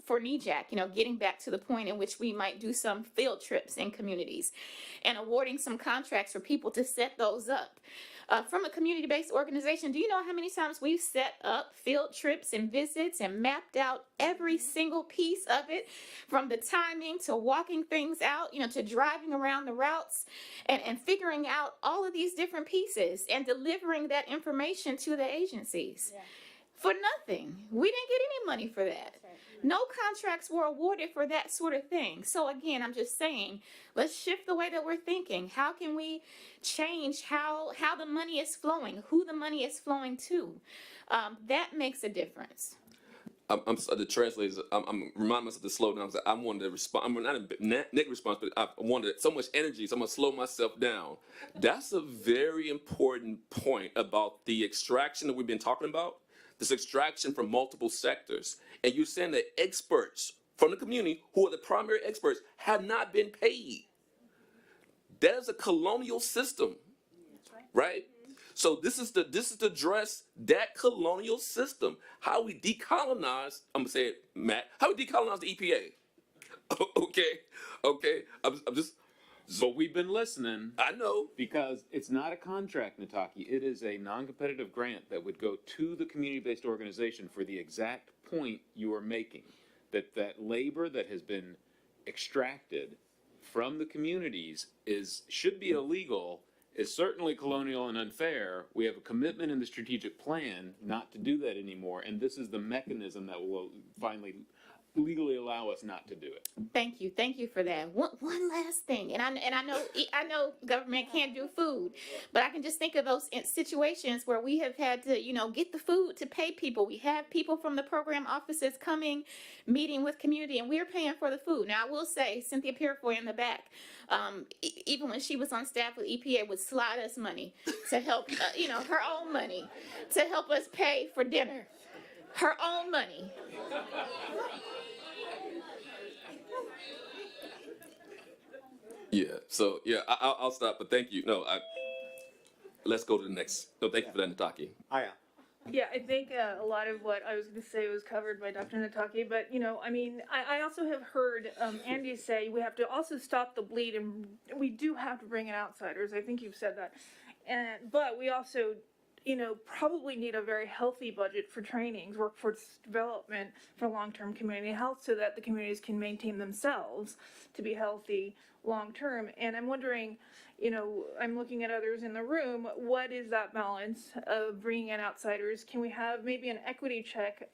S6: for NEJAC, getting back to the point in which we might do some field trips in communities and awarding some contracts for people to set those up. From a community-based organization, do you know how many times we've set up field trips and visits and mapped out every single piece of it, from the timing to walking things out, to driving around the routes and figuring out all of these different pieces and delivering that information to the agencies? Yeah. For nothing. We didn't get any money for that. Right. No contracts were awarded for that sort of thing. So again, I'm just saying, let's shift the way that we're thinking. How can we change how the money is flowing, who the money is flowing to? That makes a difference.
S7: I'm the translators. I'm reminding myself to slow down. I wanted to respond. I'm not a negative response, but I wanted so much energy, so I'm gonna slow myself down. That's a very important point about the extraction that we've been talking about. This extraction from multiple sectors, and you're saying that experts from the community, who are the primary experts, have not been paid. That is a colonial system, right? So this is to address that colonial system. How we decolonize. I'm gonna say it, Matt. How we decolonize the EPA. Okay. I'm just.
S10: But we've been listening.
S7: I know.
S10: Because it's not a contract, Nataki. It is a non-competitive grant that would go to the community-based organization for the exact point you are making. That labor that has been extracted from the communities should be illegal, is certainly colonial and unfair. We have a commitment in the strategic plan not to do that anymore, and this is the mechanism that will finally legally allow us not to do it.
S6: Thank you for that. One last thing, and I know government can't do food, but I can just think of those situations where we have had to, get the food to pay people. We have people from the program offices coming, meeting with community, and we're paying for the food. Now, I will say, Cynthia Purefoy in the back, even when she was on staff with EPA, would slide us money to help, her own money to help us pay for dinner, her own money.
S7: Yeah. So yeah, I'll stop. But thank you. No, let's go to the next. No, thank you for that, Nataki.
S14: Yeah, I think a lot of what I was going to say was covered by Dr. Nataki, but I also have heard Andy say we have to also stop the bleed, and we do have to bring in outsiders. I think you've said that, but we also, probably need a very healthy budget for trainings, workforce development for long-term community health, so that the communities can maintain themselves to be healthy long-term. And I'm wondering, I'm looking at others in the room, what is that balance of bringing in outsiders? Can we have maybe an equity check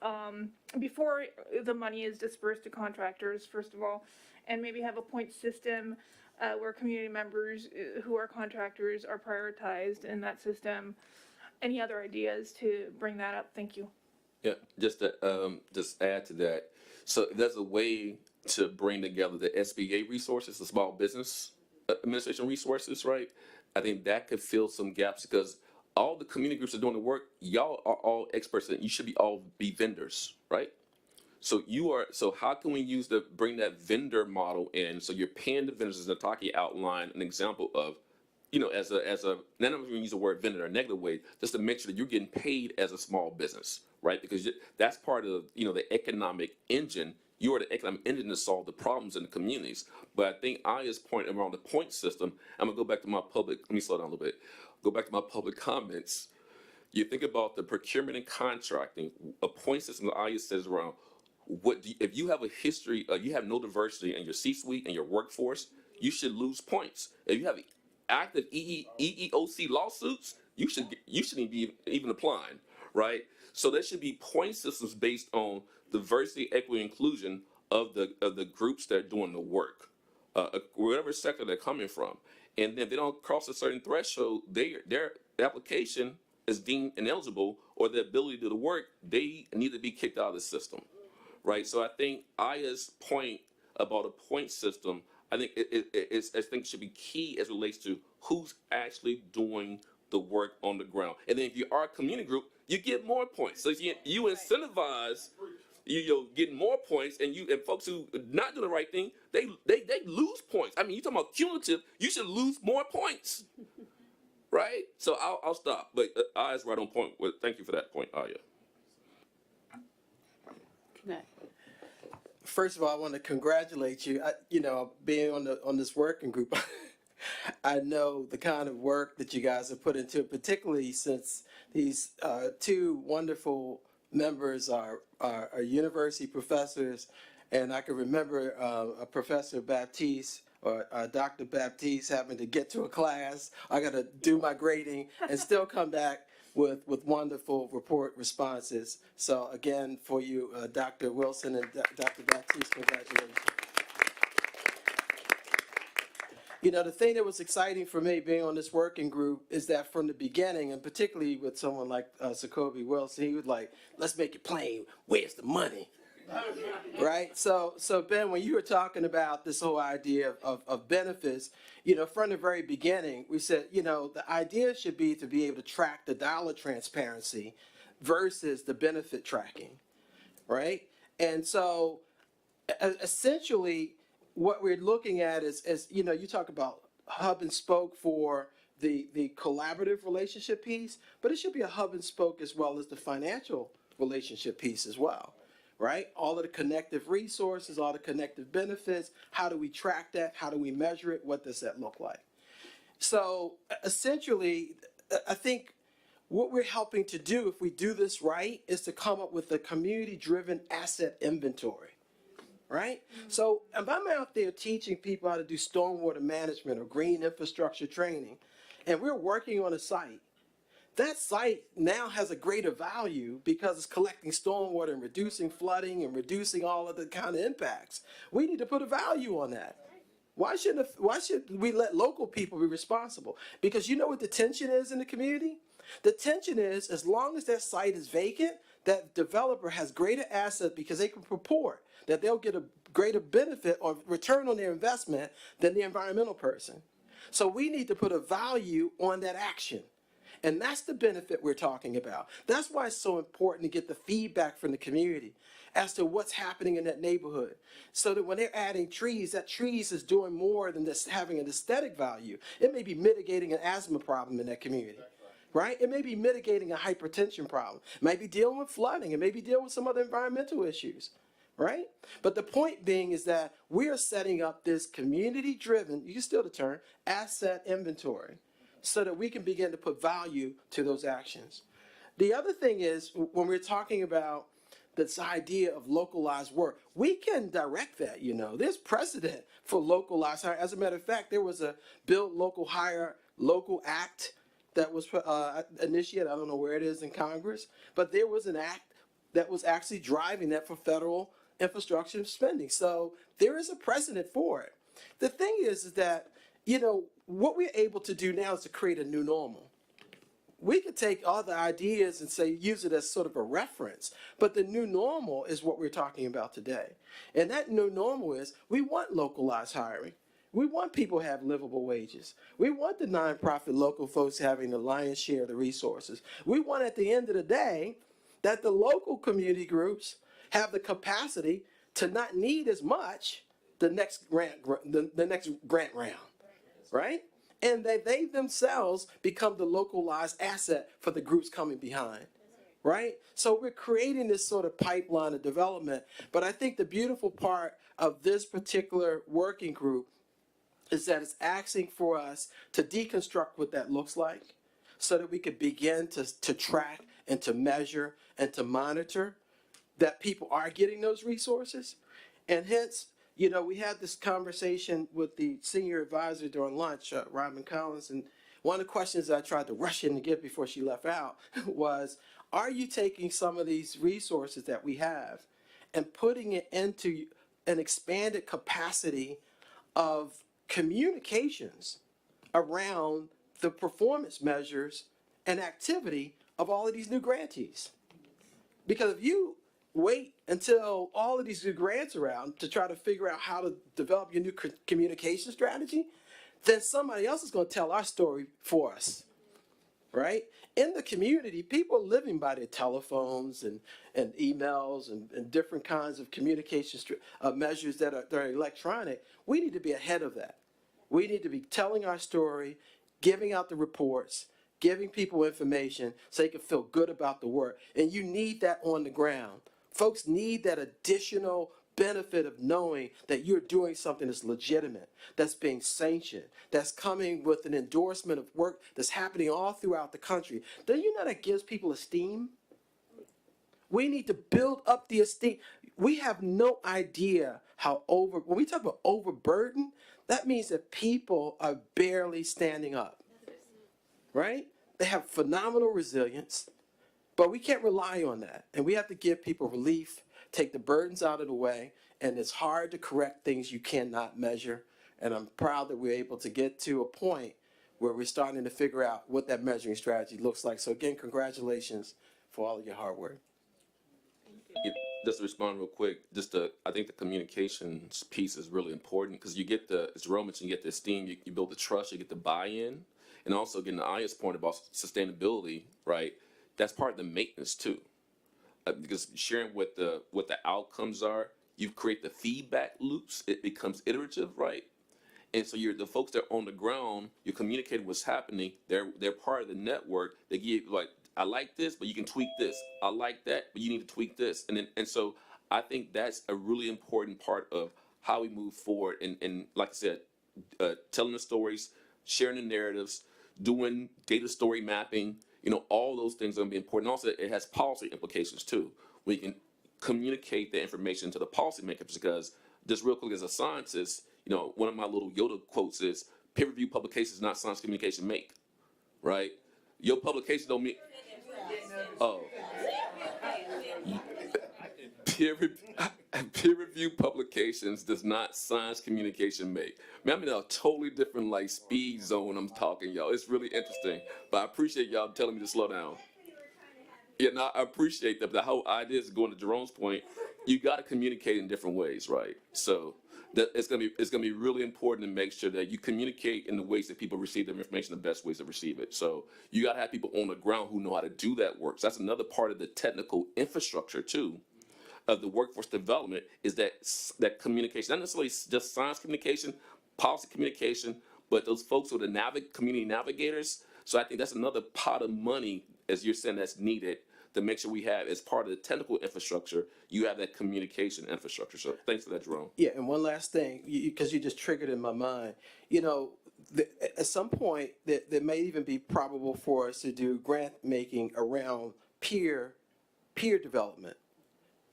S14: before the money is dispersed to contractors, first of all, and maybe have a point system where community members who are contractors are prioritized in that system? Any other ideas to bring that up? Thank you.
S7: Yeah, just to just add to that. So there's a way to bring together the SBA resources, the Small Business Administration resources, right? I think that could fill some gaps because all the community groups are doing the work. Y'all are all experts, and you should be vendors, right? So how can we bring that vendor model in? So you're paying the vendors, as Nataki outlined an example of, as a, none of them use the word vendor in a negative way, just to make sure that you're getting paid as a small business, right? Because that's part of, the economic engine. You are the economic engine to solve the problems in the communities. But I think Aya's point around the point system, I'm gonna go back to my public, let me slow down a little bit, go back to my public comments. You think about the procurement and contracting, a point system that Aya says around, if you have a history, you have no diversity in your C-suite and your workforce, you should lose points. If you have active EEOC lawsuits, you shouldn't be even applying, right? So there should be point systems based on diversity, equity, inclusion of the groups that are doing the work, whatever sector they're coming from. And then if they don't cross a certain threshold, their application is deemed ineligible, or their ability to do the work, they need to be kicked out of the system, right? So I think Aya's point about a point system, I think it should be key as it relates to who's actually doing the work on the ground. And then if you are a community group, you get more points. So you incentivize you getting more points, and folks who are not doing the right thing, they lose points. I mean, you're talking about cumulative. You should lose more points, right? So I'll stop. But Aya's right on point. Well, thank you for that point, Aya.
S4: First of all, I want to congratulate you. Being on this working group, I know the kind of work that you guys have put into it, particularly since these two wonderful members are university professors, and I can remember a Professor Baptiste or Dr. Baptiste having to get to a class. I got to do my grading and still come back with wonderful report responses. So again, for you, Dr. Wilson and Dr. Baptiste, congratulations. The thing that was exciting for me being on this working group is that from the beginning, and particularly with someone like Jacoby Wilson, he was like, let's make it plain. Where's the money? Right? So Ben, when you were talking about this whole idea of benefits, from the very beginning, we said, the idea should be to be able to track the dollar transparency versus the benefit tracking, right? And so essentially, what we're looking at is you talk about hub and spoke for the collaborative relationship piece, but it should be a hub and spoke as well as the financial relationship piece as well, right? All of the connective resources, all the connective benefits, how do we track that? How do we measure it? What does that look like? So essentially, I think what we're helping to do, if we do this right, is to come up with a community-driven asset inventory. Right? So if I'm out there teaching people how to do stormwater management or green infrastructure training, and we're working on a site that site now has a greater value because it's collecting stormwater and reducing flooding and reducing all of the kind of impacts. We need to put a value on that. Why should we let local people be responsible? Because you know what the tension is in the community? The tension is as long as that site is vacant, that developer has greater asset because they can purport that they'll get a greater benefit or return on their investment than the environmental person. So we need to put a value on that action. And that's the benefit we're talking about. That's why it's so important to get the feedback from the community as to what's happening in that neighborhood. So that when they're adding trees, that trees is doing more than just having an aesthetic value. It may be mitigating an asthma problem in that community. Right? It may be mitigating a hypertension problem. It may be dealing with flooding. It may be dealing with some other environmental issues. Right? But the point being is that we are setting up this community-driven, you can steal the term, asset inventory, so that we can begin to put value to those actions. The other thing is, when we're talking about this idea of localized work, we can direct that, you know. There's precedent for localized hire. As a matter of fact, there was a Build Local Hire Local Act that was initiated, I don't know where it is in Congress, but there was an act that was actually driving that for federal infrastructure spending. So there is a precedent for it. The thing is that, you know, what we're able to do now is to create a new normal. We could take all the ideas and say, use it as sort of a reference, but the new normal is what we're talking about today. And that new normal is we want localized hiring. We want people to have livable wages. We want the nonprofit local folks having the lion's share of the resources. We want at the end of the day that the local community groups have the capacity to not need as much the next grant round, right? And that they themselves become the localized asset for the groups coming behind, right? So we're creating this sort of pipeline of development. But I think the beautiful part of this particular working group is that it's asking for us to deconstruct what that looks like so that we could begin to track and to measure and to monitor that people are getting those resources. And hence, you know, we had this conversation with the senior advisor during lunch, Robin Collins, and one of the questions I tried to rush in to get before she left out was, are you taking some of these resources that we have and putting it into an expanded capacity of communications around the performance measures and activity of all of these new grantees? Because if you wait until all of these new grants are out to try to figure out how to develop your new communication strategy, then somebody else is going to tell our story for us, right? In the community, people are living by their telephones and emails and different kinds of communication measures that are electronic. We need to be ahead of that. We need to be telling our story, giving out the reports, giving people information so they can feel good about the work. And you need that on the ground. Folks need that additional benefit of knowing that you're doing something that's legitimate, that's being sanctioned, that's coming with an endorsement of work that's happening all throughout the country. Do you know that gives people esteem? We need to build up the esteem. We have no idea how when we talk about overburden, that means that people are barely standing up, right? They have phenomenal resilience, but we can't rely on that. And we have to give people relief, take the burdens out of the way, and it's hard to correct things you cannot measure. And I'm proud that we're able to get to a point where we're starting to figure out what that measuring strategy looks like. So again, congratulations for all of your hard work.
S7: Just to respond real quick, I think the communications piece is really important because you get as Roman, you get the esteem, you build the trust, you get the buy-in, and also getting the Aya's point about sustainability, right? That's part of the maintenance too, because sharing what the outcomes are, you create the feedback loops. It becomes iterative, right? And so the folks that are on the ground, you're communicating what's happening. They're part of the network. They give like, I like this, but you can tweak this. I like that, but you need to tweak this. And so I think that's a really important part of how we move forward. And like I said, telling the stories, sharing the narratives, doing data story mapping, all those things are going to be important. Also, it has policy implications too. We can communicate the information to the policymakers because just real quick as a scientist, one of my little Yoda quotes is peer-reviewed publications, not science communication make, right? Your publication don't mean, oh. Peer, peer review publications does not science communication make. Man, I'm in a totally different like speed zone I'm talking, y'all. It's really interesting. But I appreciate y'all telling me to slow down. Yeah, no, I appreciate that. But the whole idea is going to Jerome's point, you got to communicate in different ways, right? So that it's gonna be really important to make sure that you communicate in the ways that people receive their information, the best ways to receive it. So you got to have people on the ground who know how to do that work. So that's another part of the technical infrastructure too of the workforce development is that communication, not necessarily just science communication, policy communication, but those folks who are the community navigators. So I think that's another pot of money, as you're saying, that's needed to make sure we have, as part of the technical infrastructure, you have that communication infrastructure. So thanks for that, Jerome.
S4: Yeah, and one last thing, because you just triggered in my mind, you know, at some point, there may even be probable for us to do grant making around peer development,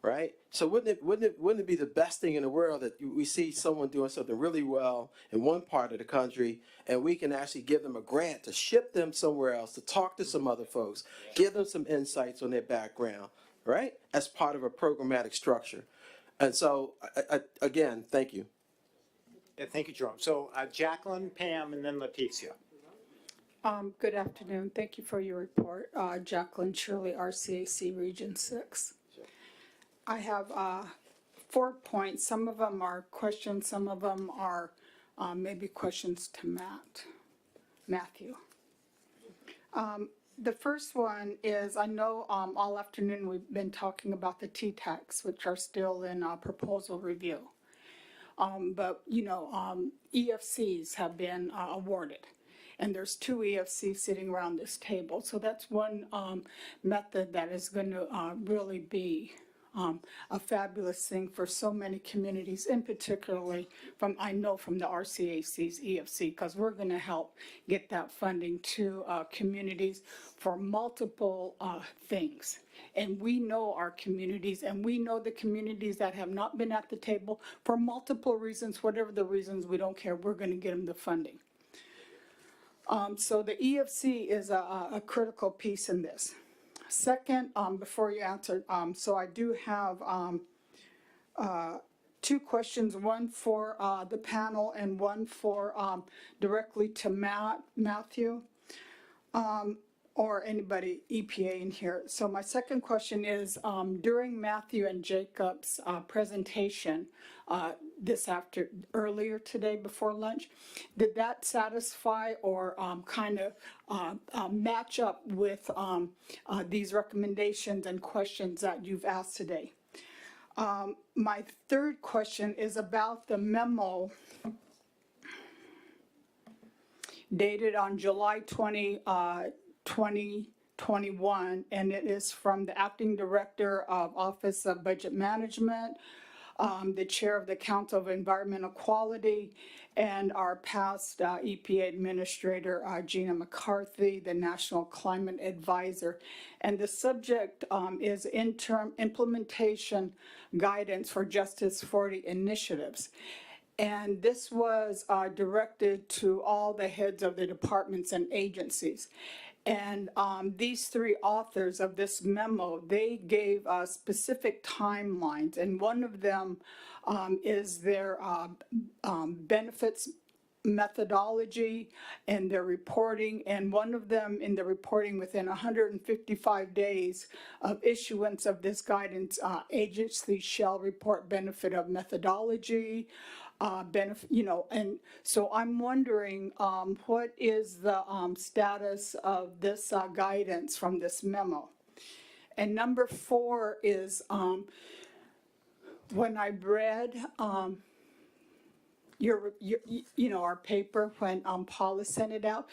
S4: right? So wouldn't it be the best thing in the world that we see someone doing something really well in one part of the country, and we can actually give them a grant to ship them somewhere else, to talk to some other folks, give them some insights on their background, right? As part of a programmatic structure. And so, again, thank you.
S16: Yeah, thank you, Jerome. So Jacqueline, Pam, and then Leticia.
S20: Good afternoon. Thank you for your report. Jacqueline Shirley, RCAC Region 6. I have 4 points. Some of them are questions, some of them are maybe questions to Matthew. The first one is, I know all afternoon we've been talking about the TTACs, which are still in proposal review. But, you know, EFCs have been awarded. And there's 2 EFCs sitting around this table. So that's one method that is going to really be a fabulous thing for so many communities, and particularly I know from the RCAC's EFC, because we're going to help get that funding to communities for multiple things. And we know our communities, and we know the communities that have not been at the table for multiple reasons, whatever the reasons, we don't care, we're going to get them the funding. So the EFC is a critical piece in this. Second, before you answer, so I do have 2 questions, one for the panel and one for directly to Matthew, or anybody EPA in here. So my second question is, during Matthew and Jacob's presentation earlier today before lunch, did that satisfy or kind of match up with these recommendations and questions that you've asked today? My third question is about the memo dated on July 20, 2021, and it is from the Acting Director of Office of Budget Management, the Chair of the Council of Environmental Quality, and our past EPA Administrator, Gina McCarthy, the National Climate Advisor. And the subject is interim implementation guidance for Justice 40 initiatives. And this was directed to all the heads of the departments and agencies. And these 3 authors of this memo, they gave specific timelines. And one of them is their benefits methodology and their reporting. And one of them in the reporting within 155 days of issuance of this guidance, agencies shall report benefit of methodology, and so I'm wondering what is the status of this guidance from this memo? And number 4 is when I read our paper when Paula sent it out,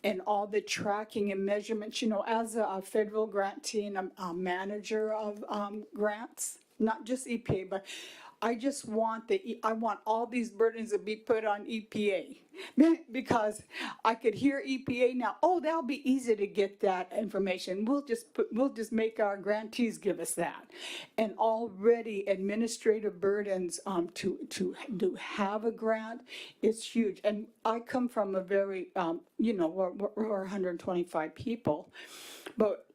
S20: and all the tracking and measurements, as a federal grantee and a manager of grants, not just EPA, but I just want I want all these burdens to be put on EPA. Because I could hear EPA now, oh, that'll be easy to get that information. We'll just make our grantees give us that. And already administrative burdens to have a grant is huge. And I come from a very, we're 125 people, but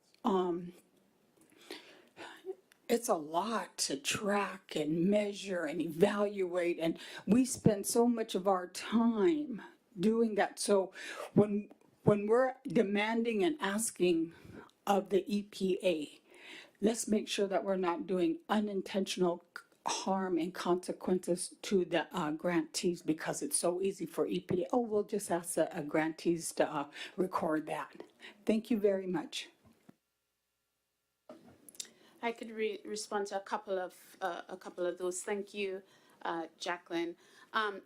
S20: it's a lot to track and measure and evaluate, and we spend so much of our time doing that. So when we're demanding and asking of the EPA, let's make sure that we're not doing unintentional harm and consequences to the grantees, because it's so easy for EPA. Oh, we'll just ask the grantees to record that. Thank you very much.
S12: I could respond to a couple of those. Thank you, Jacqueline.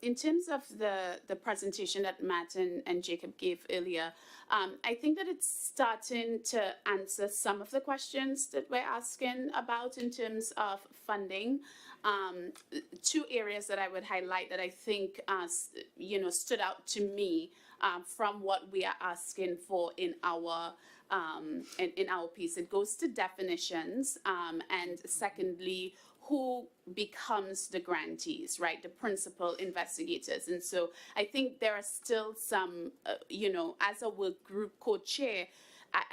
S12: In terms of the presentation that Matt and Jacob gave earlier, I think that it's starting to answer some of the questions that we're asking about in terms of funding. Two areas that I would highlight that I think stood out to me from what we are asking for in our piece. It goes to definitions, and secondly, who becomes the grantees, right? The principal investigators. And so I think there are still some, as a work group co-chair,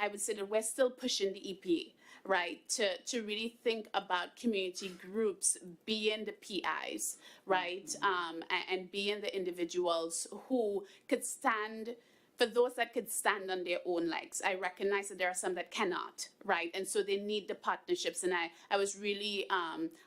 S12: I would say that we're still pushing the EPA, right, to really think about community groups being the PIs, right, and being the individuals who could stand. For those that could stand on their own legs, I recognize that there are some that cannot, right? And so they need the partnerships. And I was really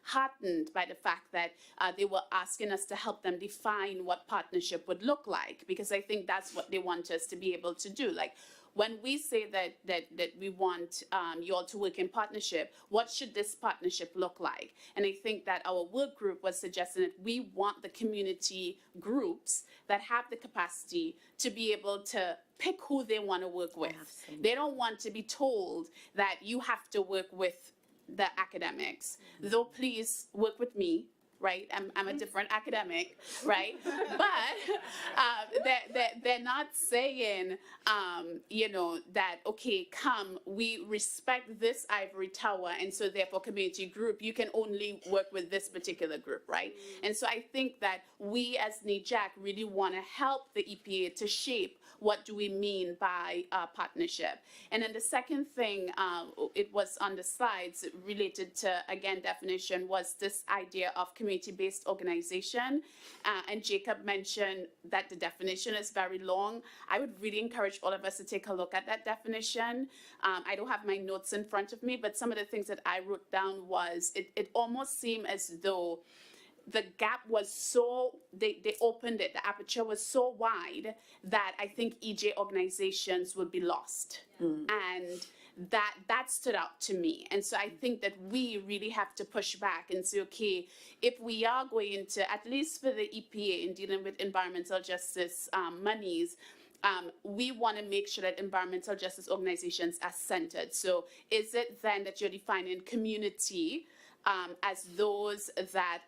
S12: heartened by the fact that they were asking us to help them define what partnership would look like, because I think that's what they want us to be able to do. Like, when we say that we want you all to work in partnership, what should this partnership look like? And I think that our work group was suggesting that we want the community groups that have the capacity to be able to pick who they want to work with. Absolutely. They don't want to be told that you have to work with the academics, though please work with me. Right, I'm a different academic, right? But they're not saying, that okay, come, we respect this ivory tower, and so therefore community group, you can only work with this particular group, right? And so I think that we as NEJAC really want to help the EPA to shape what do we mean by partnership. And then the second thing, it was on the slides related to, again, definition, was this idea of community-based organization. And Jacob mentioned that the definition is very long. I would really encourage all of us to take a look at that definition. I don't have my notes in front of me, but some of the things that I wrote down was, it almost seemed as though the gap was so, they opened it, the aperture was so wide that I think EJ organizations would be lost. And that stood out to me. And so I think that we really have to push back and say, okay, if we are going to, at least for the EPA in dealing with environmental justice monies, we want to make sure that environmental justice organizations are centered. So is it then that you're defining community as those that,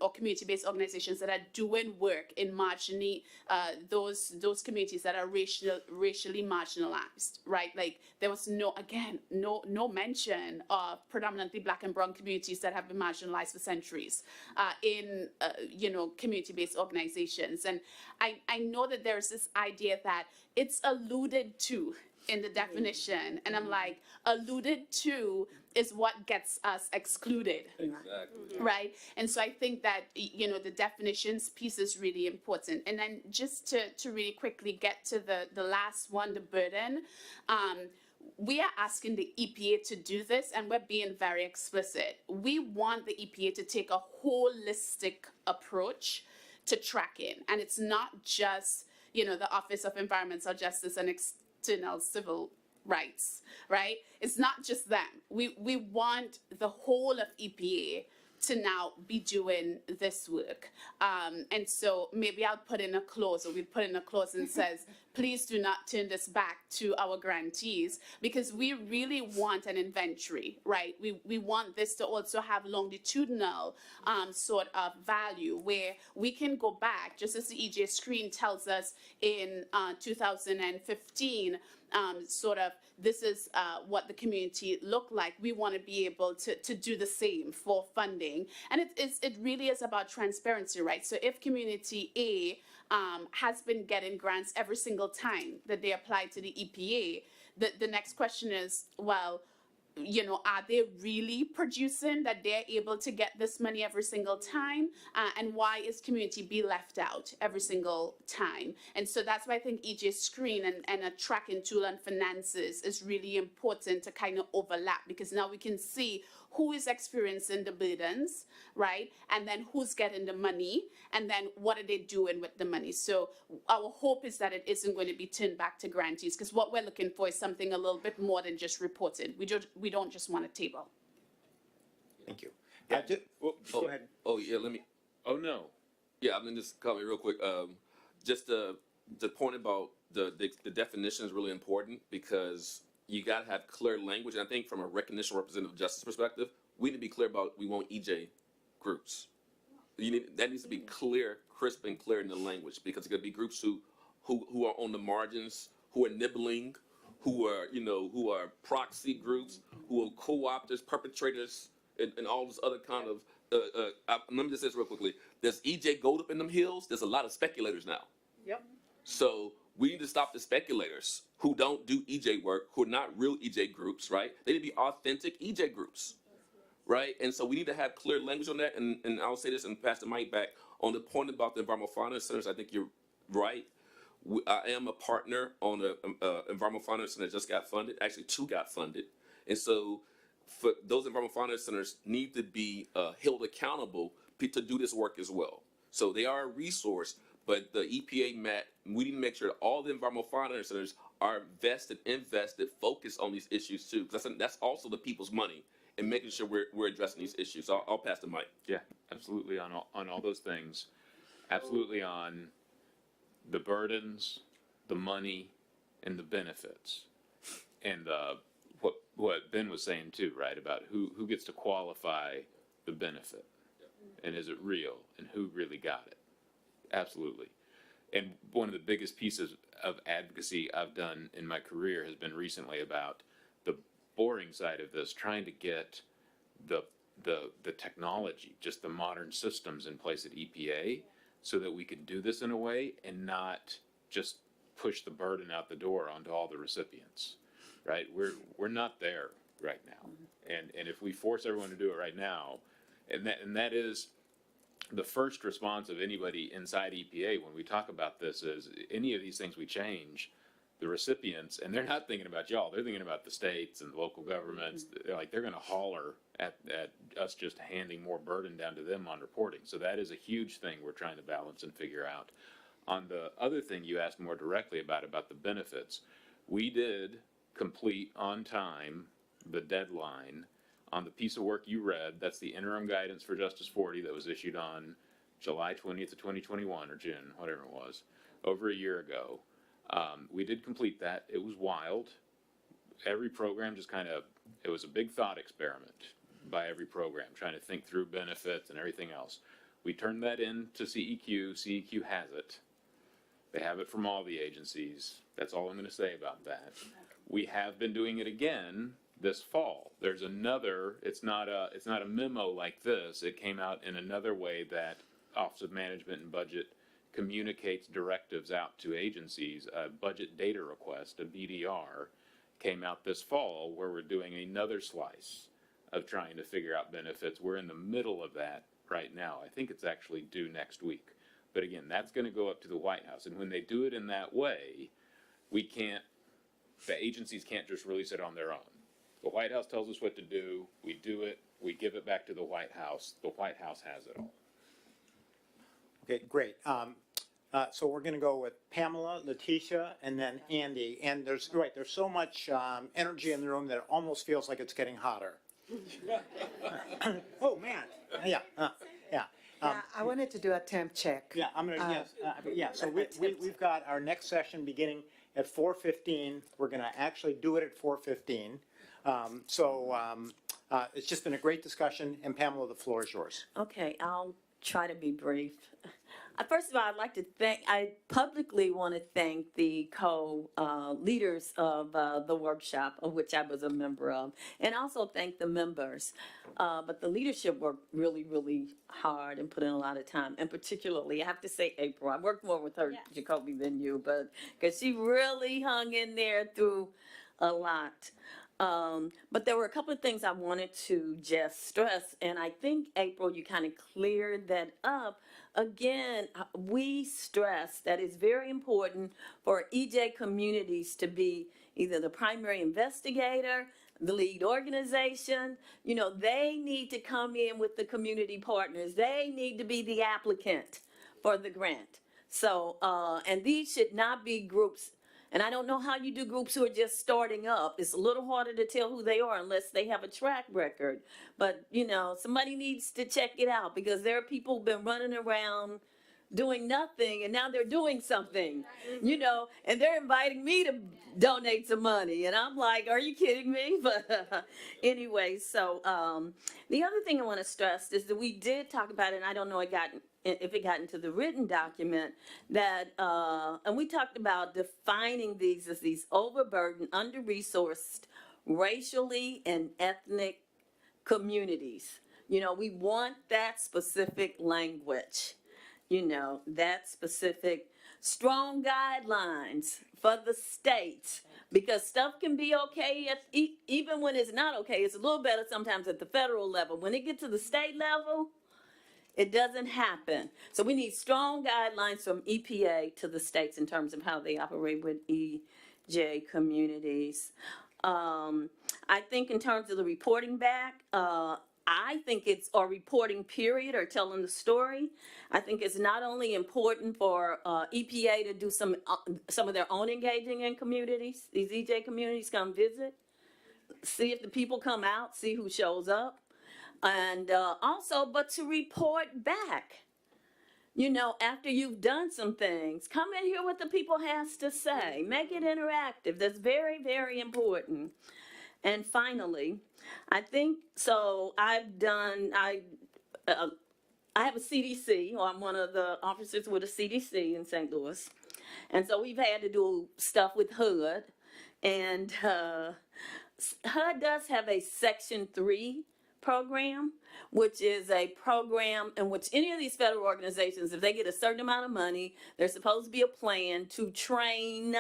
S12: or community-based organizations that are doing work in marginally, those communities that are racially marginalized, right? Like, there was no mention of predominantly Black and brown communities that have been marginalized for centuries in, community-based organizations. And I know that there's this idea that it's alluded to in the definition, and I'm like, alluded to is what gets us excluded. Exactly. Right? And so I think that, the definitions piece is really important. And then just to really quickly get to the last one, the burden, we are asking the EPA to do this, and we're being very explicit. We want the EPA to take a holistic approach to tracking. And it's not just, the Office of Environmental Justice and External Civil Rights, right? It's not just them. We want the whole of EPA to now be doing this work. And so maybe I'll put in a clause, or we put in a clause and says, please do not turn this back to our grantees, because we really want an inventory, right? We want this to also have longitudinal sort of value, where we can go back, just as the EJ screen tells us in 2015, sort of, this is what the community looked like. We want to be able to do the same for funding. And it really is about transparency, right? So if community A has been getting grants every single time that they apply to the EPA, the next question is, well, you know, are they really producing that they're able to get this money every single time? And why is community B left out every single time? And so that's why I think EJ screen and a tracking tool on finances is really important to kind of overlap, because now we can see who is experiencing the burdens, right? And then who's getting the money, and then what are they doing with the money? So our hope is that it isn't going to be turned back to grantees, because what we're looking for is something a little bit more than just reported. We don't just want a table.
S16: Thank you.
S7: Go ahead. Oh, yeah, let me.
S10: Oh, no.
S7: Yeah, I mean, just comment real quick. Just the point about the definition is really important, because you got to have clear language. And I think from a recognition representative justice perspective, we need to be clear about we want EJ groups. That needs to be clear, crisp, and clear in the language, because it's going to be groups who are on the margins, who are nibbling, who are proxy groups, who are co-opters, perpetrators, and all this other kind of. Let me just say this real quickly. There's EJ gold up in them hills. There's a lot of speculators now.
S14: Yep.
S7: So we need to stop the speculators who don't do EJ work, who are not real EJ groups, right? They need to be authentic EJ groups, right? And so we need to have clear language on that. And I'll say this and pass the mic back on the point about the environmental finance centers. I think you're right. I am a partner on the environmental finance center that just got funded. Actually, 2 got funded. And so for those environmental finance centers need to be held accountable to do this work as well. So they are a resource, but the EPA we need to make sure that all the environmental finance centers are invested, focused on these issues too, because that's also the people's money, and making sure we're addressing these issues. So I'll pass the mic.
S10: Yeah, absolutely on all those things. Absolutely on the burdens, the money, and the benefits. And what Ben was saying too, right, about who gets to qualify the benefit, and is it real, and who really got it. Absolutely. And one of the biggest pieces of advocacy I've done in my career has been recently about the boring side of this, trying to get the technology, just the modern systems in place at EPA, so that we can do this in a way and not just push the burden out the door onto all the recipients, right? We're not there right now. And if we force everyone to do it right now, and that is the first response of anybody inside EPA when we talk about this, is any of these things we change, the recipients, and they're not thinking about y'all, they're thinking about the states and local governments. They're going to holler at us just handing more burden down to them on reporting. So that is a huge thing we're trying to balance and figure out. On the other thing you asked more directly about the benefits, we did complete on time the deadline on the piece of work you read. That's the interim guidance for Justice 40 that was issued on July 20th of 2021, or June, whatever it was, over a year ago. We did complete that. It was wild. Every program just it was a big thought experiment by every program, trying to think through benefits and everything else. We turned that in to CEQ. CEQ has it. They have it from all the agencies. That's all I'm going to say about that. We have been doing it again this fall. There's another, it's not a memo like this. It came out in another way that Office of Management and Budget communicates directives out to agencies. A budget data request, a BDR, came out this fall, where we're doing another slice of trying to figure out benefits. We're in the middle of that right now. I think it's actually due next week. But again, that's going to go up to the White House. And when they do it in that way, the agencies can't just release it on their own. The White House tells us what to do, we do it, we give it back to the White House has it all.
S16: Okay, great. So we're going to go with Pamela, Letitia, and then Andy. And there's so much energy in the room that it almost feels like it's getting hotter. Oh, man, yeah, yeah.
S2: Yeah, I wanted to do a temp check.
S16: Yeah, I'm gonna, yes, yeah, so we've got our next session beginning at 4:15. We're gonna actually do it at 4:15. It's just been a great discussion, and Pamela, the floor is yours.
S13: Okay, I'll try to be brief. First of all, I publicly want to thank the leaders of the workshop, of which I was a member of, and also thank the members. But the leadership worked really, really hard and put in a lot of time. And particularly, I have to say April. I worked more with her, Jacoby, than you, but because she really hung in there through a lot. But there were a couple of things I wanted to just stress, and I think, April, you kind of cleared that up. Again, we stress that it's very important for EJ communities to be either the primary investigator, the lead organization. You know, they need to come in with the community partners. They need to be the applicant for the grant. So, and these should not be groups. And I don't know how you do groups who are just starting up. It's a little harder to tell who they are unless they have a track record. But, you know, somebody needs to check it out because there are people who've been running around doing nothing and now they're doing something, you know, and they're inviting me to donate some money. And I'm like, are you kidding me? But anyway, so the other thing I want to stress is that we did talk about it, and I don't know if it got into the written document, that, and we talked about defining these as these overburdened, under-resourced, racially and ethnic communities. You know, we want that specific language, you know, that specific strong guidelines for the states, because stuff can be okay even when it's not okay. It's a little better sometimes at the federal level. When it gets to the state level, it doesn't happen. So we need strong guidelines from EPA to the states in terms of how they operate with EJ communities. I think in terms of the reporting back, I think it's a reporting period or telling the story. I think it's not only important for EPA to do some of their own engaging in communities. These EJ communities come visit, see if the people come out, see who shows up. And also, but to report back, you know, after you've done some things, come and hear what the people has to say. Make it interactive. That's very, very important. And finally, I think, so I have a CDC, or I'm one of the officers with a CDC in St. Louis. And so we've had to do stuff with HUD. And HUD does have a Section 3 program, which is a program in which any of these federal organizations, if they get a certain amount of money, there's supposed to be a plan to train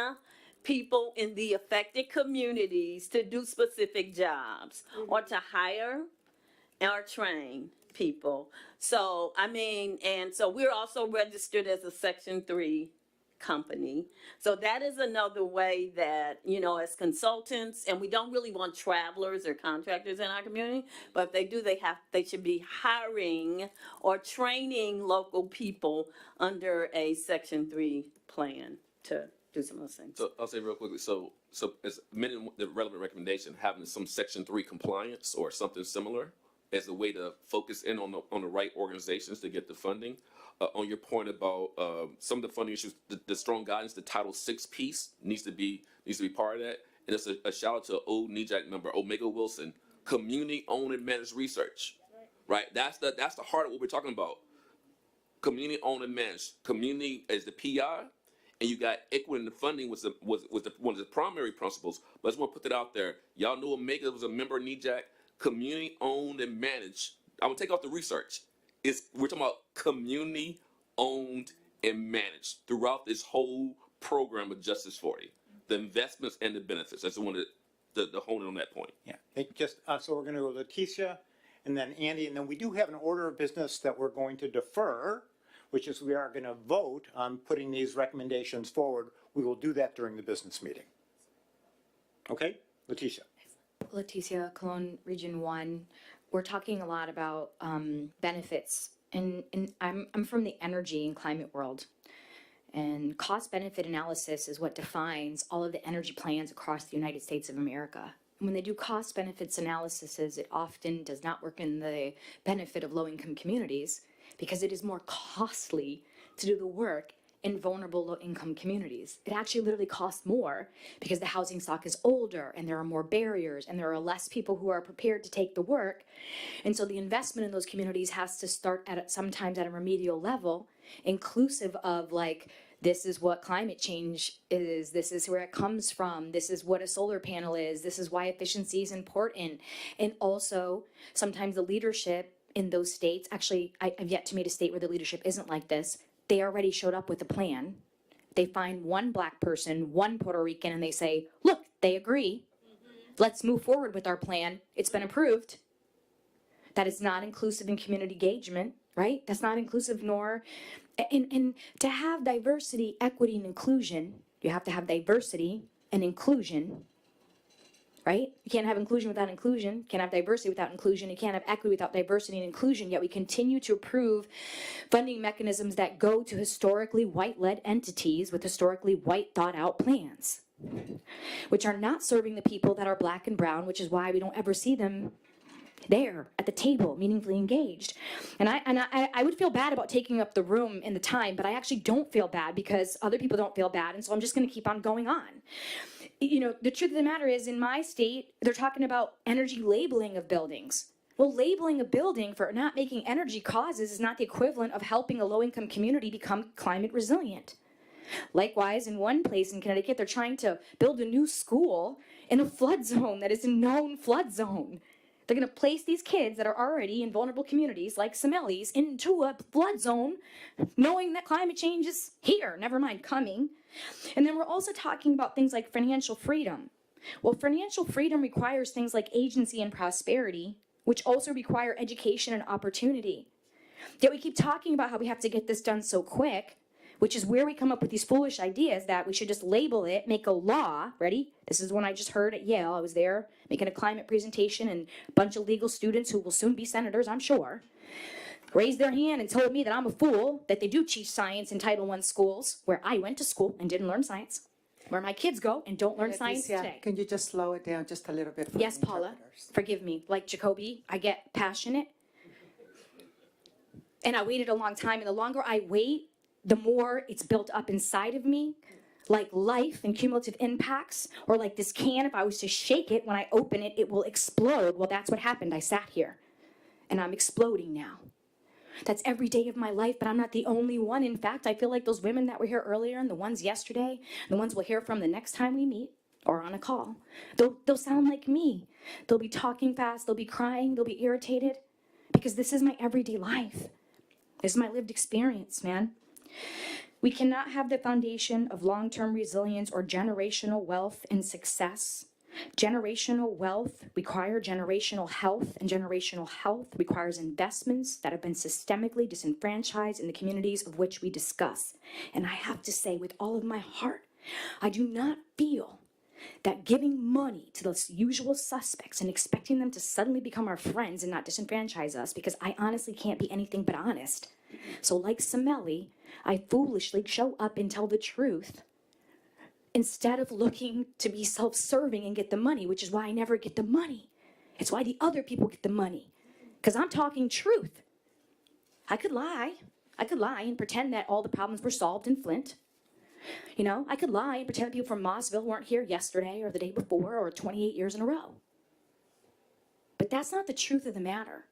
S13: people in the affected communities to do specific jobs or to hire or train people. So, I mean, and so we're also registered as a Section 3 company. So that is another way that, you know, as consultants, and we don't really want travelers or contractors in our community, but if they do, they should be hiring or training local people under a Section 3 plan to do some of those things.
S7: So I'll say real quickly, so as amending the relevant recommendation, having some Section 3 compliance or something similar as a way to focus in on the right organizations to get the funding. On your point about some of the funding issues, the strong guidance, the Title VI piece needs to be part of that. And it's a shout out to old NEJAC member Omega Wilson, community owned and managed research, right? That's the heart of what we're talking about. Community owned and managed. Community as the PI, and you got equity in the funding was one of the primary principles. But I just want to put that out there. Y'all know Omega was a member of NEJAC, community owned and managed. I'm gonna take off the research. We're talking about community owned and managed throughout this whole program of Justice 40, the investments and the benefits. I just wanted to hone in on that point.
S16: Yeah, so we're going to go Leticia and then Andy, and then we do have an order of business that we're going to defer, which is we are going to vote on putting these recommendations forward. We will do that during the business meeting. Okay, Leticia.
S11: Leticia, Cologne Region 1. We're talking a lot about benefits, and I'm from the energy and climate world. And cost-benefit analysis is what defines all of the energy plans across the United States of America. when they do cost benefits analyses, it often does not work in the benefit of low-income communities because it is more costly to do the work in vulnerable low-income communities. It actually literally costs more because the housing stock is older and there are more barriers and there are less people who are prepared to take the work. And so the investment in those communities has to start at sometimes at a remedial level, inclusive of like, this is what climate change is, this is where it comes from, this is what a solar panel is, this is why efficiency is important. And also, sometimes the leadership in those states, actually, I've yet to meet a state where the leadership isn't like this. They already showed up with a plan. They find one black person, one Puerto Rican, and they say, look, they agree. Let's move forward with our plan. It's been approved. That is not inclusive in community engagement, right? That's not inclusive nor, and to have diversity, equity, and inclusion, you have to have diversity and inclusion, right? You can't have inclusion without inclusion. You can't have diversity without inclusion. You can't have equity without diversity and inclusion, yet we continue to approve funding mechanisms that go to historically white-led entities with historically white thought-out plans, which are not serving the people that are black and brown, which is why we don't ever see them there at the table, meaningfully engaged. And I would feel bad about taking up the room and the time, but I actually don't feel bad because other people don't feel bad, and so I'm just going to keep on going on. You know, the truth of the matter is, in my state, they're talking about energy labeling of buildings. Well, labeling a building for not making energy causes is not the equivalent of helping a low-income community become climate resilient. Likewise, in one place in Connecticut, they're trying to build a new school in a flood zone that is a known flood zone. They're going to place these kids that are already in vulnerable communities like Somalis into a flood zone, knowing that climate change is here, never mind coming. And then we're also talking about things like financial freedom. Well, financial freedom requires things like agency and prosperity, which also require education and opportunity. Yet we keep talking about how we have to get this done so quick, which is where we come up with these foolish ideas that we should just label it, make a law. Ready? This is one I just heard at Yale. I was there making a climate presentation, and a bunch of legal students who will soon be senators, I'm sure, raised their hand and told me that I'm a fool, that they do teach science in Title I schools, where I went to school and didn't learn science, where my kids go and don't learn science today.
S2: Can you just slow it down just a little bit for
S11: Yes,
S2: the
S11: Paula,
S2: interpreters?
S11: forgive me. Like Jacoby, I get passionate. And I waited a long time, and the longer I wait, the more it's built up inside of me, like life and cumulative impacts, or like this can, if I was to shake it, when I open it, it will explode. Well, that's what happened. I sat here, and I'm exploding now. That's every day of my life, but I'm not the only one. In fact, I feel like those women that were here earlier and the ones yesterday, the ones we'll hear from the next time we meet or on a call, they'll sound like me. They'll be talking fast, they'll be crying, they'll be irritated, because this is my everyday life. This is my lived experience, man. We cannot have the foundation of long-term resilience or generational wealth and success. Generational wealth requires generational health, and generational health requires investments that have been systemically disenfranchised in the communities of which we discuss. And I have to say with all of my heart, I do not feel that giving money to those usual suspects and expecting them to suddenly become our friends and not disenfranchise us, because I honestly can't be anything but honest. So like Sameli, I foolishly show up and tell the truth instead of looking to be self-serving and get the money, which is why I never get the money. It's why the other people get the money, because I'm talking truth. I could lie and pretend that all the problems were solved in Flint. You know, I could lie and pretend that people from Mossville weren't here yesterday or the day before or 28 years in a row. But that's not the truth of the matter.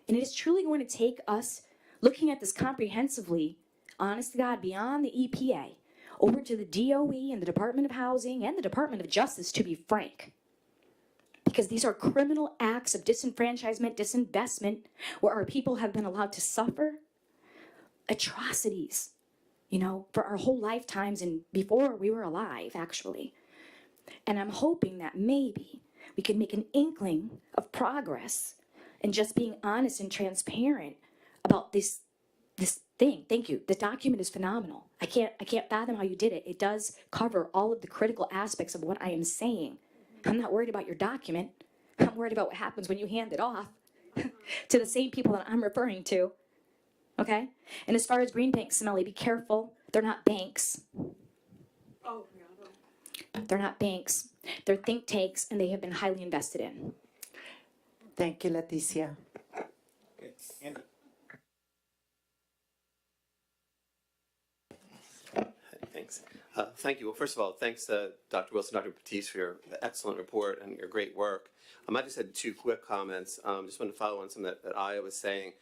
S11: And it is truly going to take us looking at this comprehensively, honest to God, beyond the EPA, over to the DOE and the Department of Housing and the Department of Justice, to be frank. Because these are criminal acts of disenfranchisement, disinvestment, where our people have been allowed to suffer atrocities, you know, for our whole lifetimes and before we were alive, actually. And I'm hoping that maybe we can make an inkling of progress and just being honest and transparent about this thing. Thank you. The document is phenomenal. I can't fathom how you did it. It does cover all of the critical aspects of what I am saying. I'm not worried about your document. I'm worried about what happens when you hand it off to the same people that I'm referring to. Okay? And as far as green banks, Smelly, be careful. They're not banks.
S14: Oh, yeah.
S11: They're not banks. They're think tanks, and they have been highly invested in.
S2: Thank you, Leticia.
S16: Andy.
S4: Thanks. Thank you. Well, first of all, thanks to Dr. Wilson, Dr. Batiste for your excellent report and your great work. I just had two quick comments. Just want to follow on some that Aya was saying,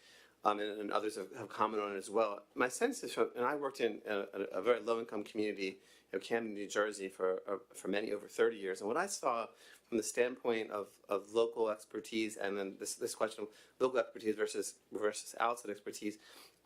S4: and others have commented on it as well. My sense is, and I worked in a very low-income community, Camden, New Jersey, for many over 30 years, and what I saw from the standpoint of local expertise, and then this question of local expertise versus outside expertise,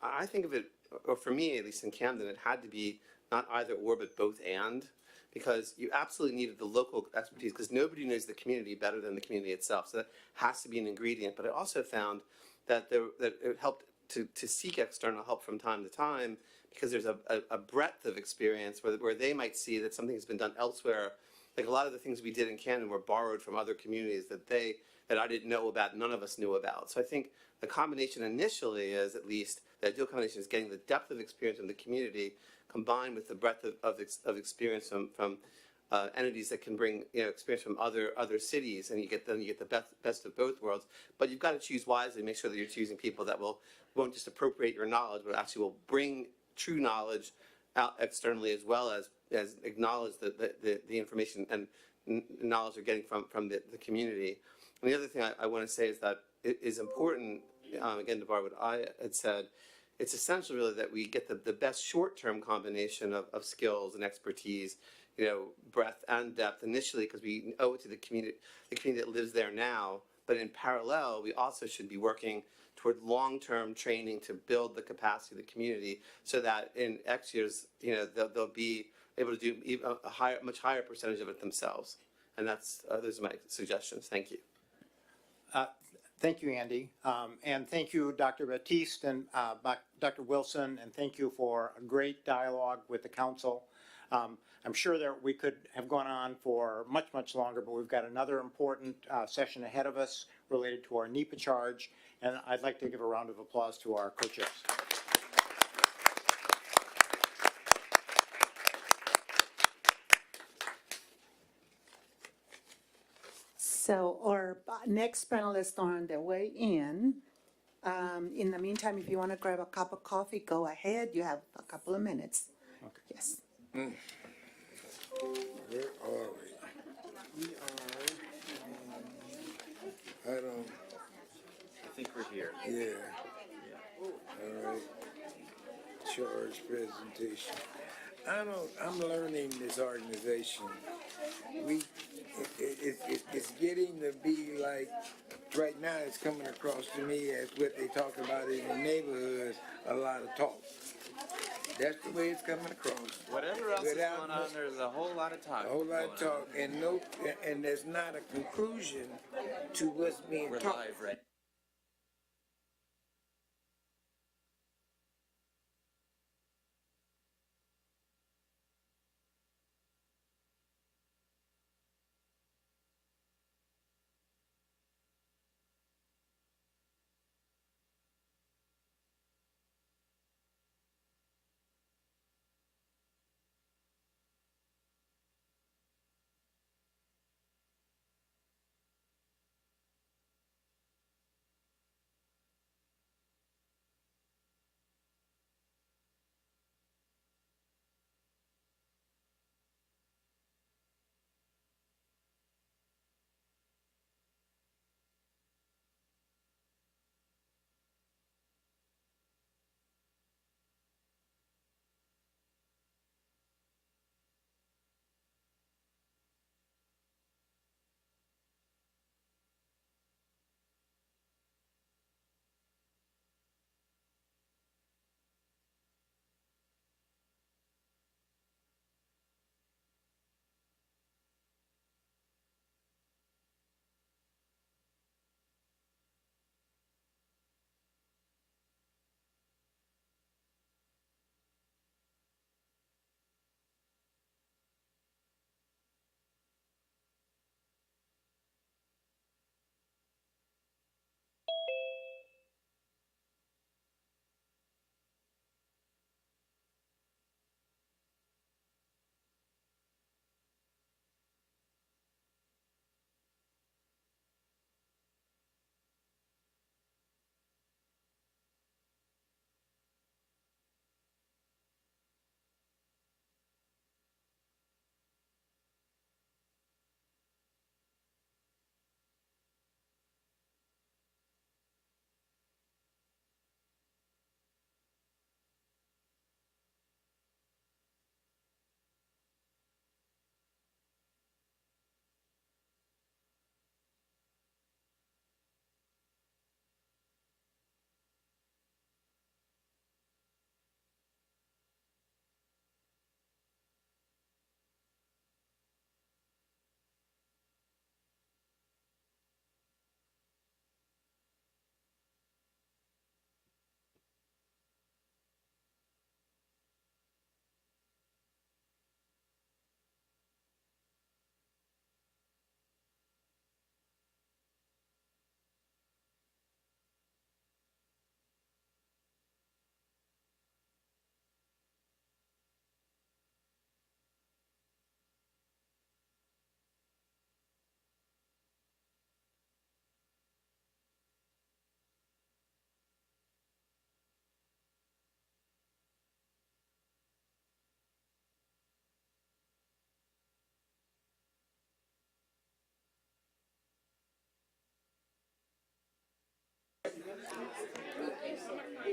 S4: I think of it, or for me at least in Camden, it had to be not either or, but both and, because you absolutely needed the local expertise because nobody knows the community better than the community itself. So that has to be an ingredient. But I also found that it helped to seek external help from time to time because there's a breadth of experience where they might see that something has been done elsewhere. Like a lot of the things we did in Camden were borrowed from other communities that I didn't know about, none of us knew about. So I think the combination initially is, at least, the ideal combination is getting the depth of experience from the community combined with the breadth of experience from entities that can bring experience from other cities, and you get the best of both worlds. But you've got to choose wisely, make sure that you're choosing people that won't just appropriate your knowledge, but actually will bring true knowledge out externally as well as acknowledge the information and knowledge they're getting from the community. And the other thing I want to say is that it is important, again, to borrow what I had said, it's essential really that we get the best short-term combination of skills and expertise, breadth and depth initially, because we owe it to the community that lives there now. But in parallel, we also should be working toward long-term training to build the capacity of the community so that in X years, they'll be able to do even much higher percentage of it themselves. And those are my suggestions. Thank you.
S16: Thank you, Andy. And thank you, Dr. Batiste and Dr. Wilson, and thank you for a great dialogue with the council. I'm sure that we could have gone on for much, much longer, but we've got another important session ahead of us related to our NEPA charge, and I'd like to give a round of applause to our co-chairs.
S2: So our next panelists are on their way in. In the meantime, if you want to grab a cup of coffee, go ahead. You have a couple of minutes. Okay. Yes.
S21: Where are we? We are.
S3: I think we're here.
S21: Yeah. All right. Charge presentation. I'm learning this organization. It's getting to be like, right now it's coming across to me as what they talk about in the neighborhoods, a lot of talk. That's the way it's coming across.
S3: Whatever else is going on, there's a whole lot of talk.
S21: A whole lot of talk, and there's not a conclusion to what's being
S3: We're
S21: talked.
S3: live, right?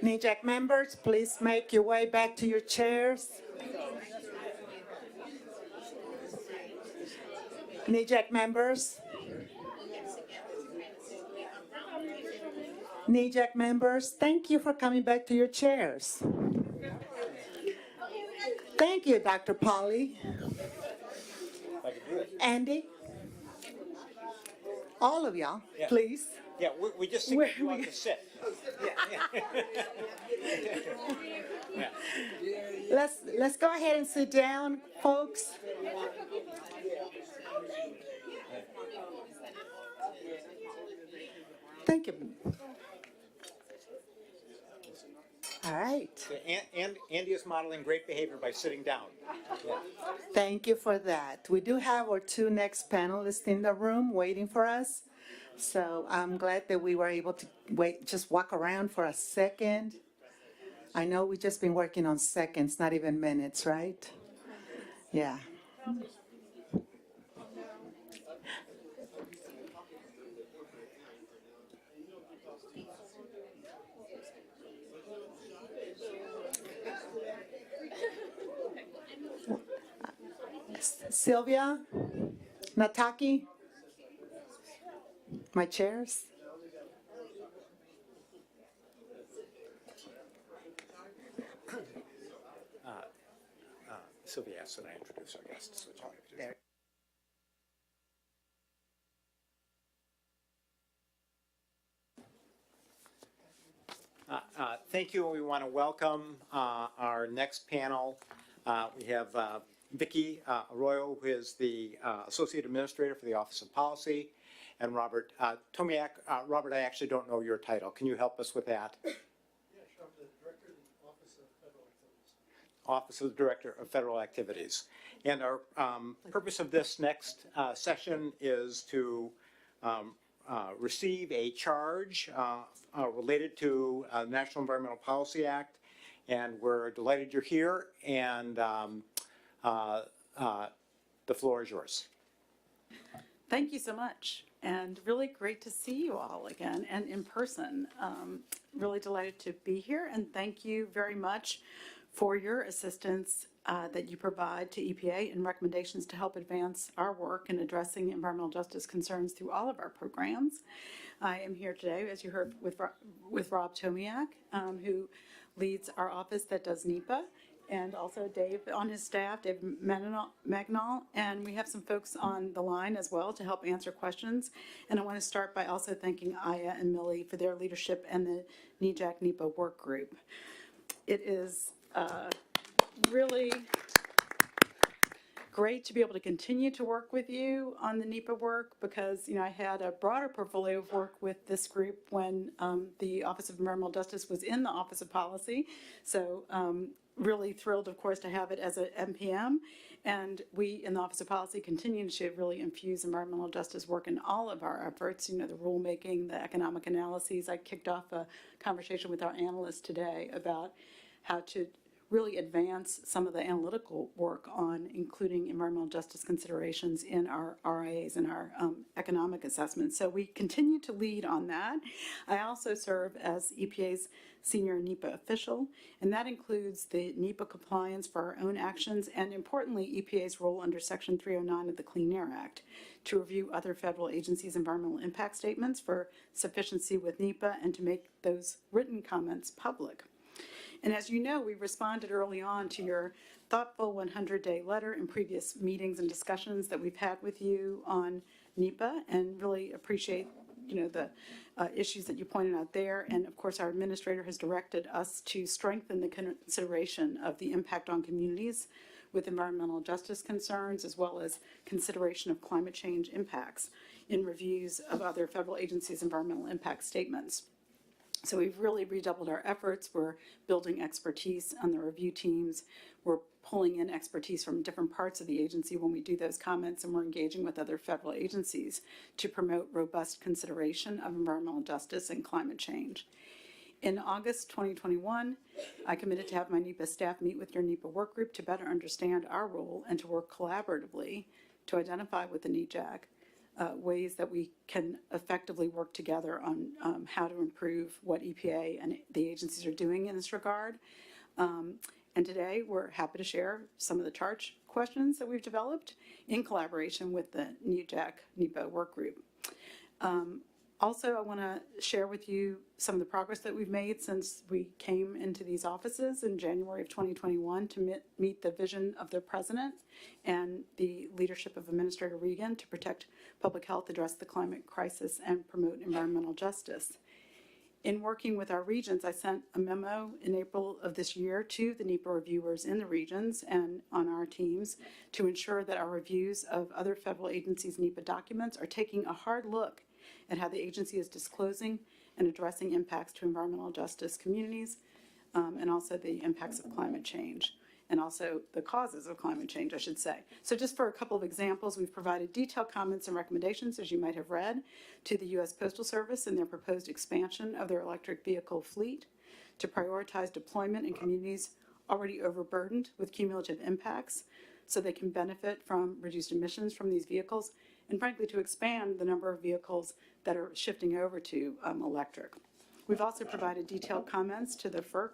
S2: NEJAC members, please make your way back to your chairs. NEJAC members. NEJAC members, thank you for coming back to your chairs. Thank you, Dr. Polly. Andy? All of y'all,
S16: Yeah.
S2: please.
S16: Yeah, we just think you want to sit. Yeah.
S2: Let's go ahead and sit down, folks. Thank you. All right.
S16: And Andy is modeling great behavior by sitting down. Yeah.
S2: Thank you for that. We do have our two next panelists in the room waiting for us. So I'm glad that we were able to wait, just walk around for a second. I know we've just been working on seconds, not even minutes, right? Yeah. Sylvia? Nataki? My chairs?
S16: Sylvia asked that I introduce our guests, which I'll introduce.
S2: There.
S16: Thank you, and we want to welcome our next panel. We have Vicki Arroyo, who is the Associate Administrator for the Office of Policy, and Robert Tomiak. Robert, I actually don't know your title. Can you help us with that?
S18: Yeah, sure. I'm the Director of the Office of Federal Activities.
S16: Office of the Director of Federal Activities. And our purpose of this next session is to receive a charge related to the National Environmental Policy Act. And we're delighted you're here, and the floor is yours.
S22: Thank you so much, and really great to see you all again and in person. Really delighted to be here, and thank you very much for your assistance that you provide to EPA and recommendations to help advance our work in addressing environmental justice concerns through all of our programs. I am here today, as you heard, with Rob Tomiak, who leads our office that does NEPA, and also Dave on his staff, Dave Magnol, and we have some folks on the line as well to help answer questions. And I want to start by also thanking Aya and Millie for their leadership and the NEJAC NEPA work group. It is really great to be able to continue to work with you on the NEPA work, because I had a broader portfolio of work with this group when the Office of Environmental Justice was in the Office of Policy. So really thrilled, of course, to have it as an MPM. And we in the Office of Policy continue to really infuse environmental justice work in all of our efforts, the rulemaking, the economic analyses. I kicked off a conversation with our analysts today about how to really advance some of the analytical work on including environmental justice considerations in our RIAs and our economic assessments. So we continue to lead on that. I also serve as EPA's senior NEPA official, and that includes the NEPA compliance for our own actions and, importantly, EPA's role under Section 309 of the Clean Air Act to review other federal agencies' environmental impact statements for sufficiency with NEPA and to make those written comments public. And as you know, we responded early on to your thoughtful 100-day letter in previous meetings and discussions that we've had with you on NEPA, and really appreciate the issues that you pointed out there. And of course, our administrator has directed us to strengthen the consideration of the impact on communities with environmental justice concerns, as well as consideration of climate change impacts in reviews of other federal agencies' environmental impact statements. So we've really redoubled our efforts. We're building expertise on the review teams. We're pulling in expertise from different parts of the agency when we do those comments, and we're engaging with other federal agencies to promote robust consideration of environmental justice and climate change. In August 2021, I committed to have my NEPA staff meet with your NEPA work group to better understand our role and to work collaboratively to identify with the NEJAC ways that we can effectively work together on how to improve what EPA and the agencies are doing in this regard. And today, we're happy to share some of the charge questions that we've developed in collaboration with the NEJAC NEPA work group. Also, I want to share with you some of the progress that we've made since we came into these offices in January of 2021 to meet the vision of the president and the leadership of Administrator Regan to protect public health, address the climate crisis, and promote environmental justice. In working with our regions, I sent a memo in April of this year to the NEPA reviewers in the regions and on our teams to ensure that our reviews of other federal agencies' NEPA documents are taking a hard look at how the agency is disclosing and addressing impacts to environmental justice communities, and also the impacts of climate change, and also the causes of climate change, I should say. So just for a couple of examples, we've provided detailed comments and recommendations, as you might have read, to the U.S. Postal Service in their proposed expansion of their electric vehicle fleet to prioritize deployment in communities already overburdened with cumulative impacts so they can benefit from reduced emissions from these vehicles, and frankly, to expand the number of vehicles that are shifting over to electric. We've also provided detailed comments to the FERC,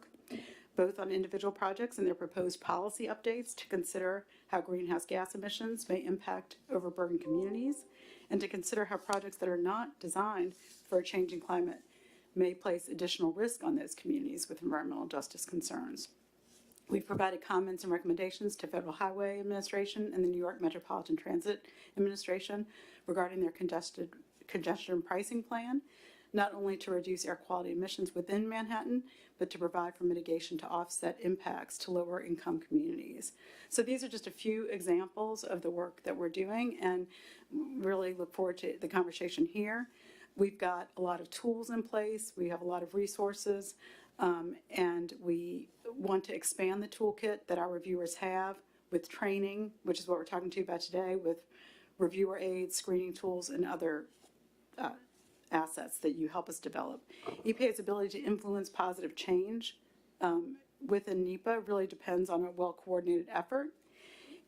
S22: both on individual projects and their proposed policy updates to consider how greenhouse gas emissions may impact overburdened communities, and to consider how projects that are not designed for a changing climate may place additional risk on those communities with environmental justice concerns. We've provided comments and recommendations to Federal Highway Administration and the New York Metropolitan Transit Administration regarding their congestion pricing plan, not only to reduce air quality emissions within Manhattan, but to provide for mitigation to offset impacts to lower income communities. So these are just a few examples of the work that we're doing, and really look forward to the conversation here. We've got a lot of tools in place. We have a lot of resources. And we want to expand the toolkit that our reviewers have with training, which is what we're talking to you about today, with reviewer aids, screening tools, and other assets that you help us develop. EPA's ability to influence positive change within NEPA really depends on a well-coordinated effort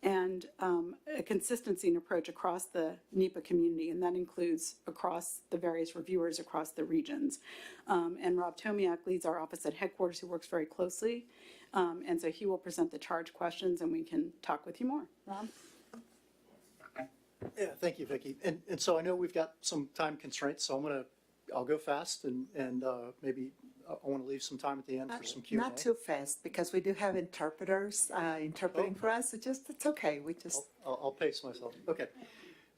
S22: and a consistency in approach across the NEPA community, and that includes across the various reviewers across the regions. And Rob Tomiak leads our office at headquarters, who works very closely, and so he will present the charge questions and we can talk with you more. Rob?
S18: Yeah, thank you, Vicki. And so I know we've got some time constraints, so I'll go fast and maybe I want to leave some time at the end for some Q&A.
S2: Not too fast, because we do have interpreters interpreting for us. It's okay.
S18: I'll pace myself. Okay.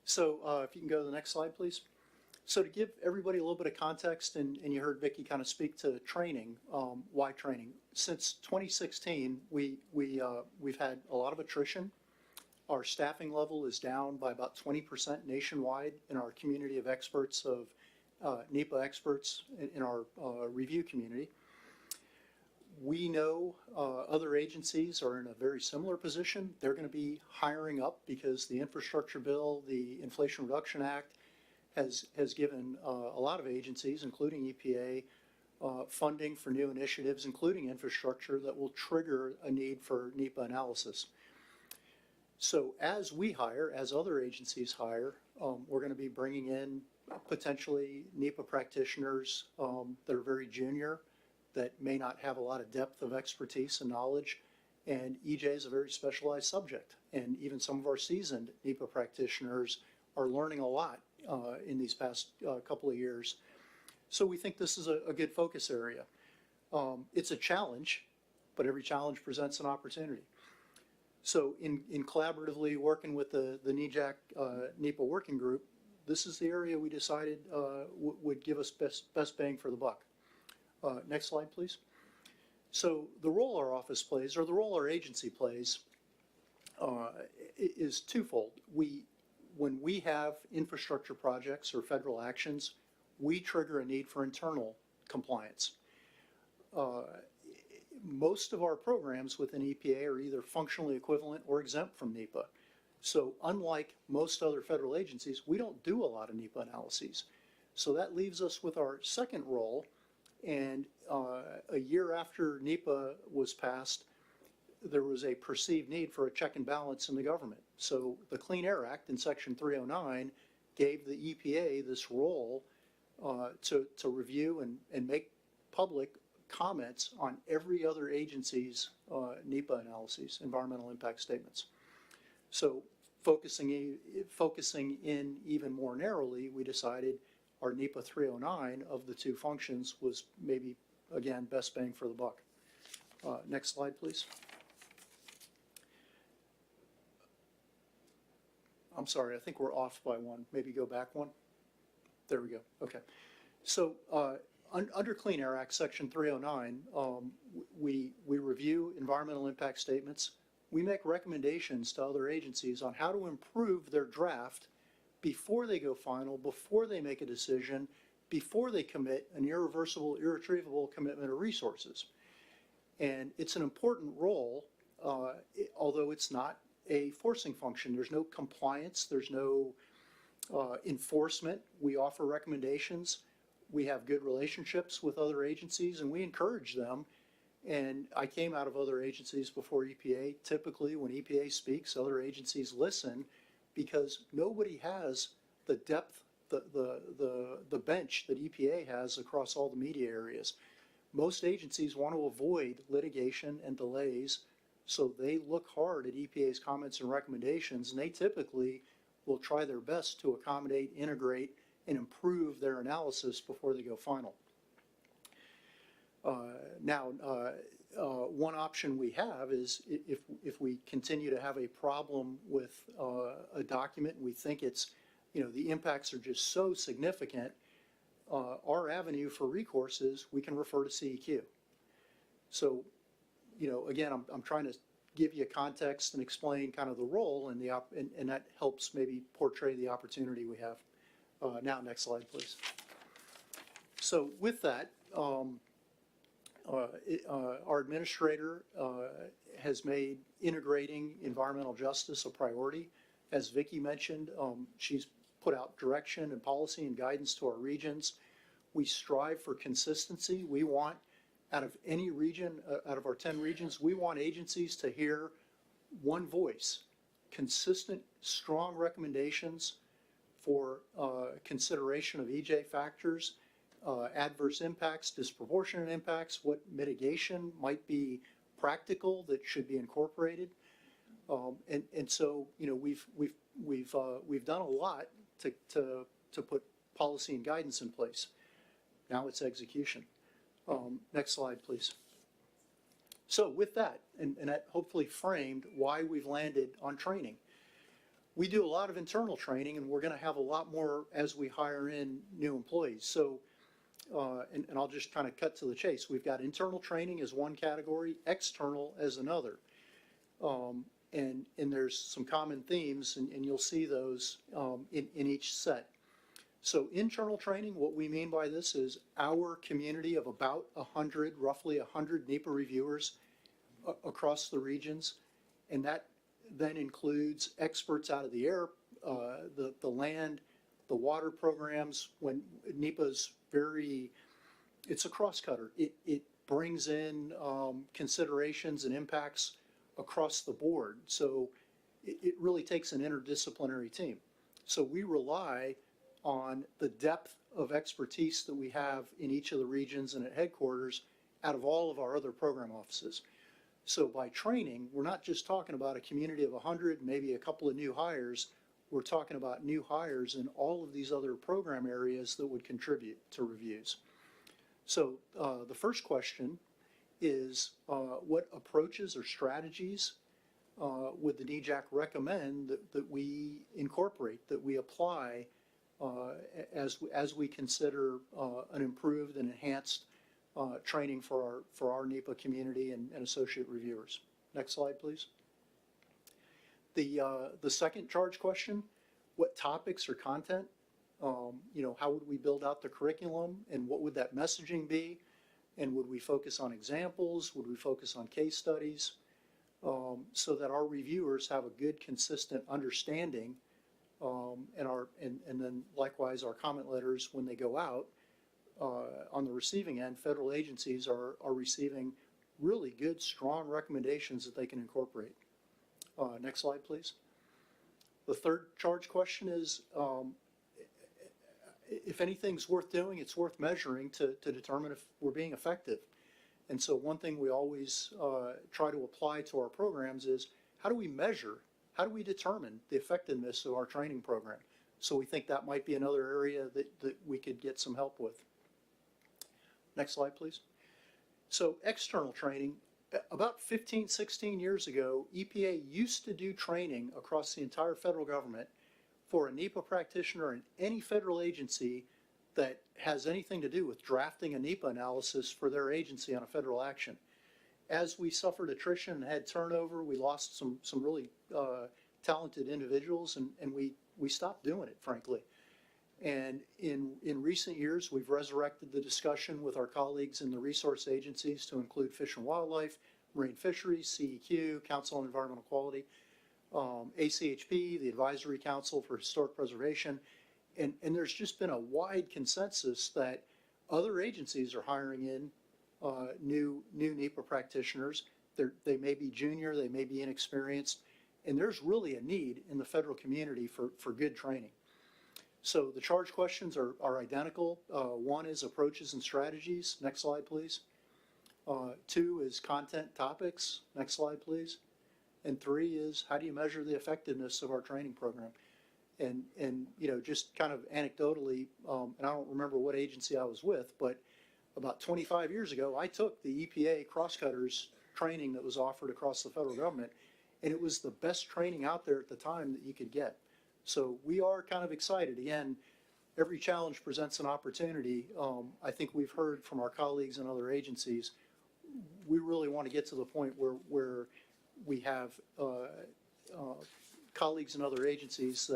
S18: So if you can go to the next slide, please. So to give everybody a little bit of context, and you heard Vicki kind of speak to training, why training? Since 2016, we've had a lot of attrition. Our staffing level is down by about 20% nationwide in our community of experts, of NEPA experts in our review community. We know other agencies are in a very similar position. They're going to be hiring up because the infrastructure bill, the Inflation Reduction Act, has given a lot of agencies, including EPA, funding for new initiatives, including infrastructure, that will trigger a need for NEPA analysis. So as we hire, as other agencies hire, we're going to be bringing in potentially NEPA practitioners that are very junior, that may not have a lot of depth of expertise and knowledge. And EJ is a very specialized subject. And even some of our seasoned NEPA practitioners are learning a lot in these past couple of years. So we think this is a good focus area. It's a challenge, but every challenge presents an opportunity. So in collaboratively working with the NEJAC NEPA working group, this is the area we decided would give us best bang for the buck. Next slide, please. So the role our office plays, or the role our agency plays, is twofold. When we have infrastructure projects or federal actions, we trigger a need for internal compliance. Most of our programs within EPA are either functionally equivalent or exempt from NEPA. So unlike most other federal agencies, we don't do a lot of NEPA analyses. So that leaves us with our second role. And a year after NEPA was passed, there was a perceived need for a check and balance in the government. So the Clean Air Act in Section 309 gave the EPA this role to review and make public comments on every other agency's NEPA analyses, environmental impact statements. So focusing in even more narrowly, we decided our NEPA 309 of the two functions was maybe, again, best bang for the buck. Next slide, please. I'm sorry, I think we're off by one. Maybe go back one. There we go. Okay. So under Clean Air Act, Section 309, we review environmental impact statements. We make recommendations to other agencies on how to improve their draft before they go final, before they make a decision, before they commit an irreversible, irretrievable commitment of resources. And it's an important role, although it's not a forcing function. There's no compliance, there's no enforcement. We offer recommendations. We have good relationships with other agencies, and we encourage them. And I came out of other agencies before EPA. Typically, when EPA speaks, other agencies listen because nobody has the depth, the bench that EPA has across all the media areas. Most agencies want to avoid litigation and delays, so they look hard at EPA's comments and recommendations, and they typically will try their best to accommodate, integrate, and improve their analysis before they go final. One option we have is if we continue to have a problem with a document, and we think it's, the impacts are just so significant, our avenue for recourse is we can refer to CEQ. So, again, I'm trying to give you a context and explain kind of the role and and that helps maybe portray the opportunity we have. Now, next slide, please. So with that, our administrator has made integrating environmental justice a priority. As Vicki mentioned, she's put out direction and policy and guidance to our regions. We strive for consistency. We want, out of any region, out of our 10 regions, we want agencies to hear one voice, consistent, strong recommendations for consideration of EJ factors, adverse impacts, disproportionate impacts, what mitigation might be practical that should be incorporated. And so, we've done a lot to put policy and guidance in place. Now it's execution. Next slide, please. So with that, and that hopefully framed why we've landed on training. We do a lot of internal training, and we're going to have a lot more as we hire in new employees. So, and I'll just kind of cut to the chase. We've got internal training as one category, external as another. And there's some common themes, and you'll see those in each set. So internal training, what we mean by this is our community of about 100, roughly 100 NEPA reviewers across the regions, and that then includes experts out of the air, the land, the water programs. When NEPA's it's a cross-cutter. It brings in considerations and impacts across the board. So it really takes an interdisciplinary team. So we rely on the depth of expertise that we have in each of the regions and at headquarters out of all of our other program offices. So by training, we're not just talking about a community of 100, maybe a couple of new hires. We're talking about new hires in all of these other program areas that would contribute to reviews. So the first question is what approaches or strategies would the NEJAC recommend that we incorporate, that we apply as we consider an improved and enhanced training for our NEPA community and associate reviewers. Next slide, please. The second charge question, what topics or content, how would we build out the curriculum and what would that messaging be? And would we focus on examples? Would we focus on case studies? So that our reviewers have a good, consistent understanding, and then likewise our comment letters when they go out on the receiving end, federal agencies are receiving really good, strong recommendations that they can incorporate. Next slide, please. The third charge question is if anything's worth doing, it's worth measuring to determine if we're being effective. And so one thing we always try to apply to our programs is how do we measure, how do we determine the effectiveness of our training program? So we think that might be another area that we could get some help with. Next slide, please. So external training, about 15, 16 years ago, EPA used to do training across the entire federal government for a NEPA practitioner in any federal agency that has anything to do with drafting a NEPA analysis for their agency on a federal action. As we suffered attrition and had turnover, we lost some really talented individuals, and we stopped doing it, frankly. And in recent years, we've resurrected the discussion with our colleagues in the resource agencies to include Fish and Wildlife, Marine Fisheries, CEQ, Council on Environmental Quality, ACHP, the Advisory Council for Historic Preservation. And there's just been a wide consensus that other agencies are hiring in new NEPA practitioners. They may be junior, they may be inexperienced, and there's really a need in the federal community for good training. So the charge questions are identical. One is approaches and strategies. Next slide, please. 2 is content topics. Next slide, please. And 3 is how do you measure the effectiveness of our training program? And you know, just kind of anecdotally, and I don't remember what agency I was with, but about 25 years ago, I took the EPA Crosscutters training that was offered across the federal government, and it was the best training out there at the time that you could get. So we are kind of excited. Again, every challenge presents an opportunity. I think we've heard from our colleagues in other agencies, we really want to get to the point where we have colleagues in other agencies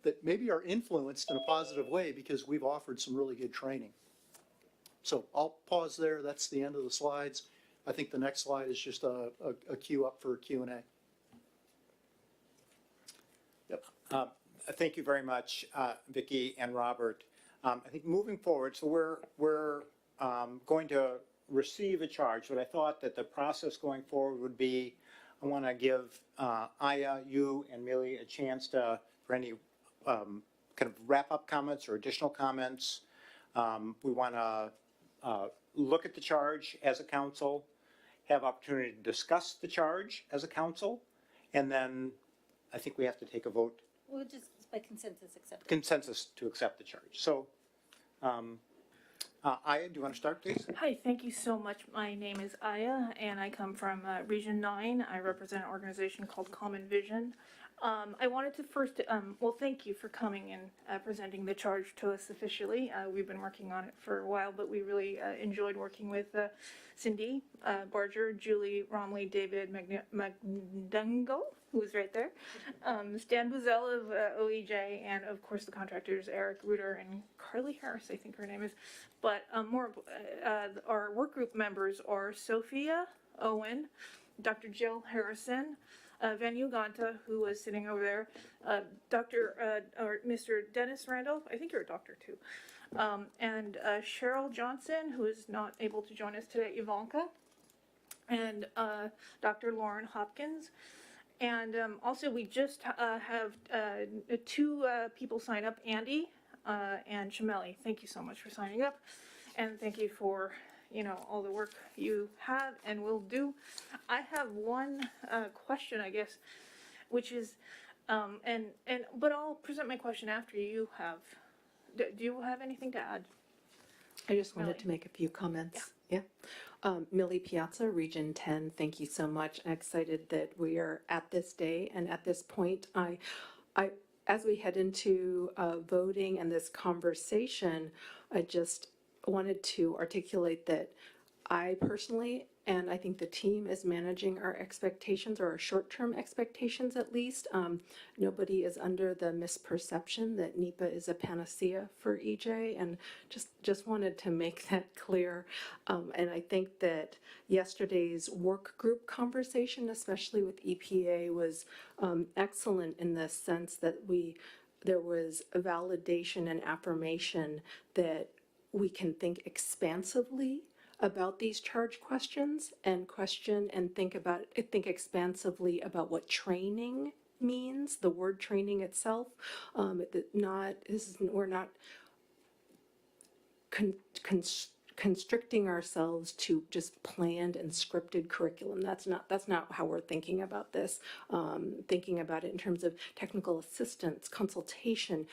S18: that maybe are influenced in a positive way because we've offered some really good training. So I'll pause there. That's the end of the slides. I think the next slide is just a queue up for Q&A.
S16: Thank you very much, Vicki and Robert. I think moving forward, so we're going to receive a charge, but I thought that the process going forward would be, I want to give Aya, you, and Millie a chance for any kind of wrap-up comments or additional comments. We want to look at the charge as a council, have opportunity to discuss the charge as a council, and then I think we have to take a vote.
S5: We'll just by consensus accept it.
S16: Consensus to accept the charge. So, Aya, do you want to start, please?
S14: Hi, thank you so much. My name is Aya, and I come from Region 9. I represent an organization called Common Vision. I wanted to first, well, thank you for coming and presenting the charge to us officially. We've been working on it for a while, but we really enjoyed working with Cindy Barger, Julie Romley, David McDungle, who was right there, Stan Boozell of OEJ, and of course the contractors, Eric Reuter and Carly Harris, I think her name is. But our work group members are Sophia Owen, Dr. Jill Harrison, Van Uganta, who was sitting over there, or Mr. Dennis Randolph, I think you're a doctor too, and Cheryl Johnson, who is not able to join us today, Ivanka, and Dr. Lauren Hopkins. And also we just have 2 people sign up, Andy and Chameli. Thank you so much for signing up, and thank you for all the work you have and will do. I have one question, I guess, which is, but I'll present my question after you have. Do you have anything to add?
S17: I just wanted to make a few comments. Yeah. Millie Piazza, Region 10, thank you so much. I'm excited that we are at this day and at this point. As we head into voting and this conversation, I just wanted to articulate that I personally, and I think the team is managing our expectations, or our short-term expectations at least. Nobody is under the misperception that NEPA is a panacea for EJ, and just wanted to make that clear. And I think that yesterday's work group conversation, especially with EPA, was excellent in the sense that there was a validation and affirmation that we can think expansively about these charge questions and think expansively about what training means, the word training itself. We're not constricting ourselves to just planned and scripted curriculum. That's not how we're thinking about this. Thinking about it in terms of technical assistance, consultation,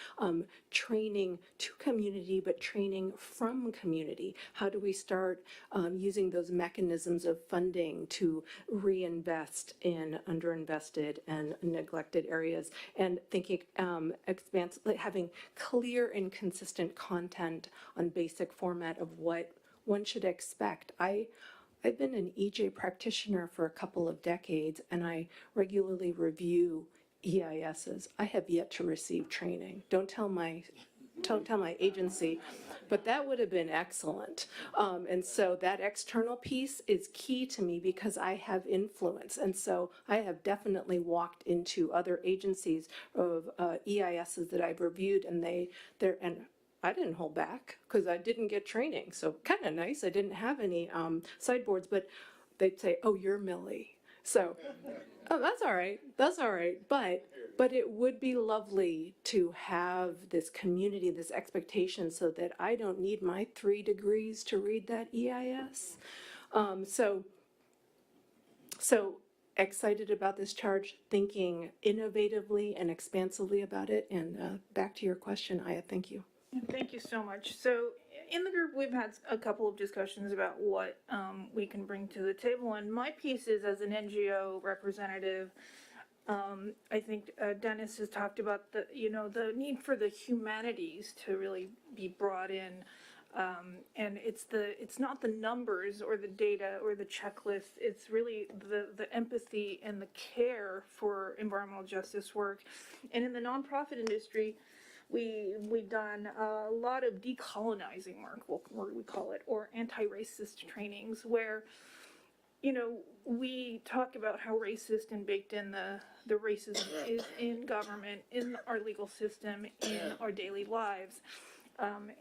S17: training to community, but training from community. How do we start using those mechanisms of funding to reinvest in underinvested and neglected areas, and thinking having clear and consistent content on basic format of what one should expect. I've been an EJ practitioner for a couple of decades, and I regularly review EISs. I have yet to receive training. Don't tell my agency, but that would have been excellent. And so that external piece is key to me because I have influence. And so I have definitely walked into other agencies of EISs that I've reviewed, and and I didn't hold back because I didn't get training. So kind of nice. I didn't have any sideboards, but they'd say, "Oh, you're Millie." So, oh, that's all right. That's all right. But it would be lovely to have this community, this expectation, so that I don't need my 3 degrees to read that EIS. So excited about this charge, thinking innovatively and expansively about it. And back to your question, Aya, thank you.
S14: Thank you so much. So in the group, we've had a couple of discussions about what we can bring to the table. And my piece is, as an NGO representative, I think Dennis has talked about the need for the humanities to really be brought in. And it's not the numbers or the data or the checklist. It's really the empathy and the care for environmental justice work. And in the nonprofit industry, we've done a lot of decolonizing work, we call it, or anti-racist trainings, where we talk about how racist and baked in the racism is in government, in our legal system, in our daily lives,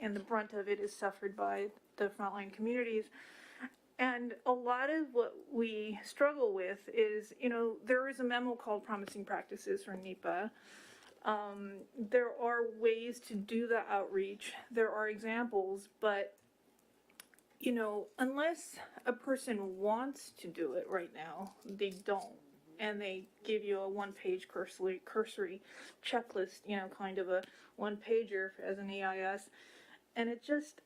S14: and the brunt of it is suffered by the frontline communities. And a lot of what we struggle with is, there is a memo called Promising Practices for NEPA. There are ways to do the outreach. There are examples, but unless a person wants to do it right now, they don't. And they give you a one-page cursory checklist, kind of a one-pager as an EIS. And it just,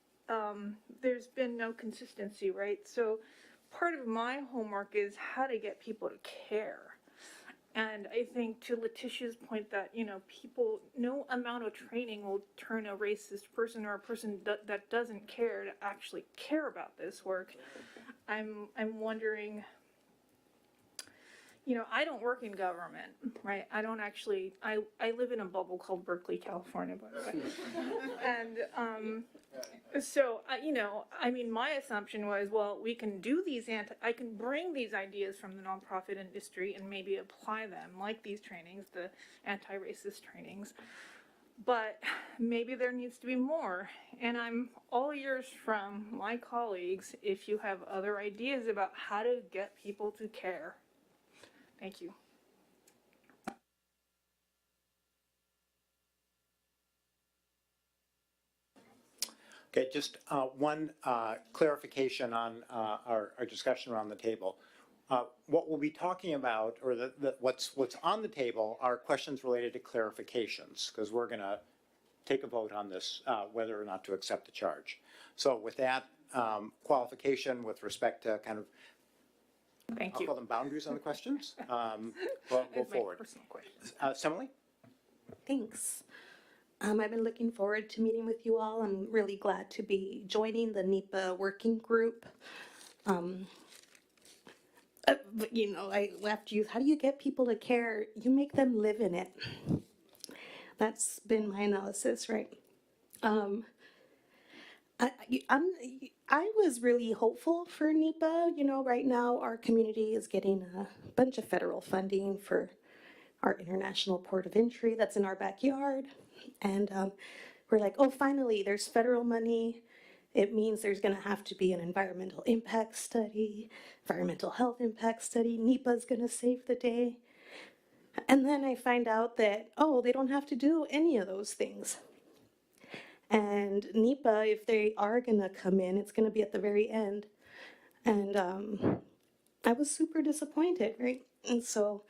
S14: there's been no consistency, right? So part of my homework is how to get people to care. And I think, to Letitia's point, that people, no amount of training will turn a racist person or a person that doesn't care to actually care about this work. I'm wondering, I don't work in government, right? I don't actually. I live in a bubble called Berkeley, California, by the way. And so, my assumption was, well, we can do these I can bring these ideas from the nonprofit industry and maybe apply them, like these trainings, the anti-racist trainings. But maybe there needs to be more. And I'm all ears from my colleagues if you have other ideas about how to get people to care. Thank you.
S16: Okay, just one clarification on our discussion around the table. What we'll be talking about, or what's on the table, are questions related to clarifications, because we're going to take a vote on this, whether or not to accept the charge. So with that qualification with respect to kind of,
S14: Thank
S16: I'll
S14: you.
S16: call them boundaries on the questions, we'll go forward. Simile?
S1: Thanks. I've been looking forward to meeting with you all. I'm really glad to be joining the NEPA working group. I left you. How do you get people to care? You make them live in it. That's been my analysis, right? I was really hopeful for NEPA. Right now our community is getting a bunch of federal funding for our international port of entry that's in our backyard. And we're like, oh, finally, there's federal money. It means there's going to have to be an environmental impact study, environmental health impact study. NEPA's going to save the day. And then I find out that, oh, they don't have to do any of those things. And NEPA, if they are gonna come in, it's gonna be at the very end. And I was super disappointed, right? And so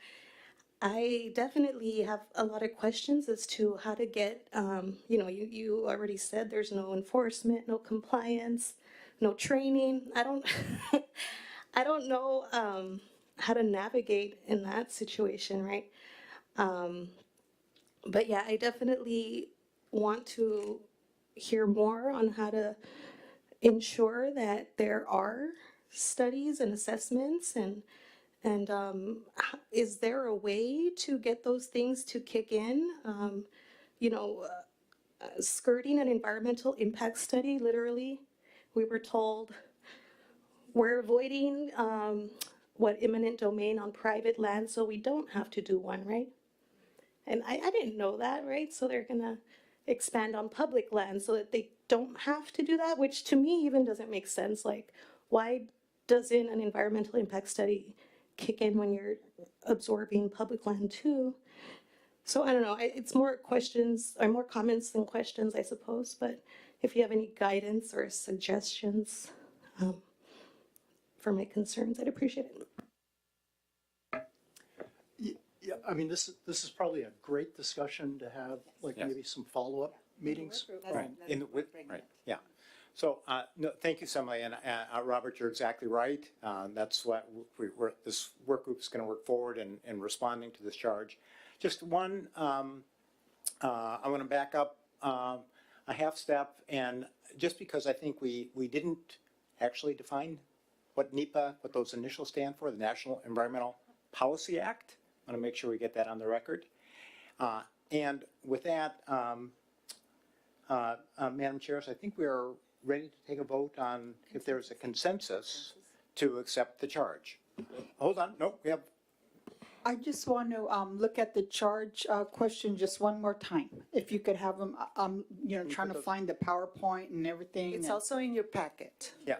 S1: I definitely have a lot of questions as to how to get, you already said there's no enforcement, no compliance, no training. I don't, I don't know how to navigate in that situation, right? But yeah, I definitely want to hear more on how to ensure that there are studies and assessments is there a way to get those things to kick in? Skirting an environmental impact study, literally, we were told we're avoiding what eminent domain on private land, so we don't have to do one, right? And I didn't know that, right? So they're gonna expand on public land so that they don't have to do that, which to me even doesn't make sense. Like, why doesn't an environmental impact study kick in when you're absorbing public land too? So I don't know, it's more questions, or more comments than questions, I suppose, but if you have any guidance or suggestions for my concerns, I'd appreciate it.
S18: Yeah, I mean, this is probably a great discussion to have, like
S16: Yes.
S18: maybe some follow-up meetings.
S16: Right, in the, right, yeah. So, no, thank you, Semele, and Robert, you're exactly right. That's what this work group is going to work forward in responding to this charge. Just one, I want to back up a half step, and just because I think we didn't actually define what NEPA, what those initials stand for, the National Environmental Policy Act. I want to make sure we get that on the record. And with that, Madam Chair, I think we are ready to take a vote on if there's a consensus to accept the charge. Hold on, nope, we have.
S20: I just want to look at the charge question just one more time. If you could have them, trying to find the PowerPoint and everything.
S2: It's
S20: and-
S2: also in your packet.
S16: Yeah.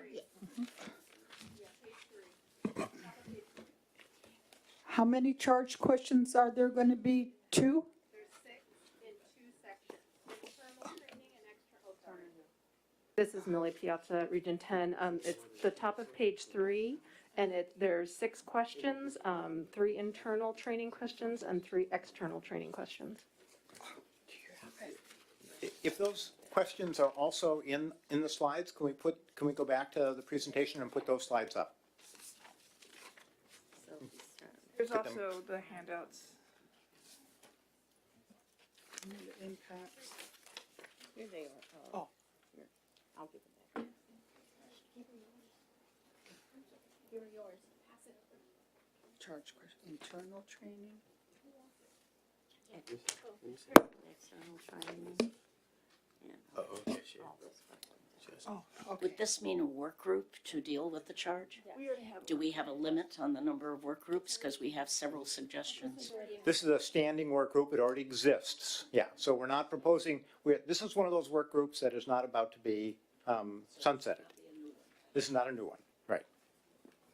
S20: How many charge questions are there going to be? 2?
S17: This is Millie Piazza, Region 10. It's the top of page 3, and there's 6 questions, 3 internal training questions and 3 external training questions.
S16: If those questions are also in the slides, can we go back to the presentation and put those slides up?
S14: There's
S16: Get them.
S14: also the handouts.
S20: The impacts.
S13: Here they are.
S20: Oh.
S13: Here, I'll give them back. Here are yours. Pass it over.
S20: Charge question, internal training.
S13: External training.
S4: Oh, okay, sure.
S13: All this stuff.
S20: Oh, okay.
S8: Would this mean a work group to deal with the charge?
S14: We already have.
S8: Do we have a limit on the number of work groups? Because we have several suggestions.
S16: This is a standing work group, it already exists. Yeah, so we're not proposing, this is one of those work groups that is not about to be sunsetted. This is not a new one, right?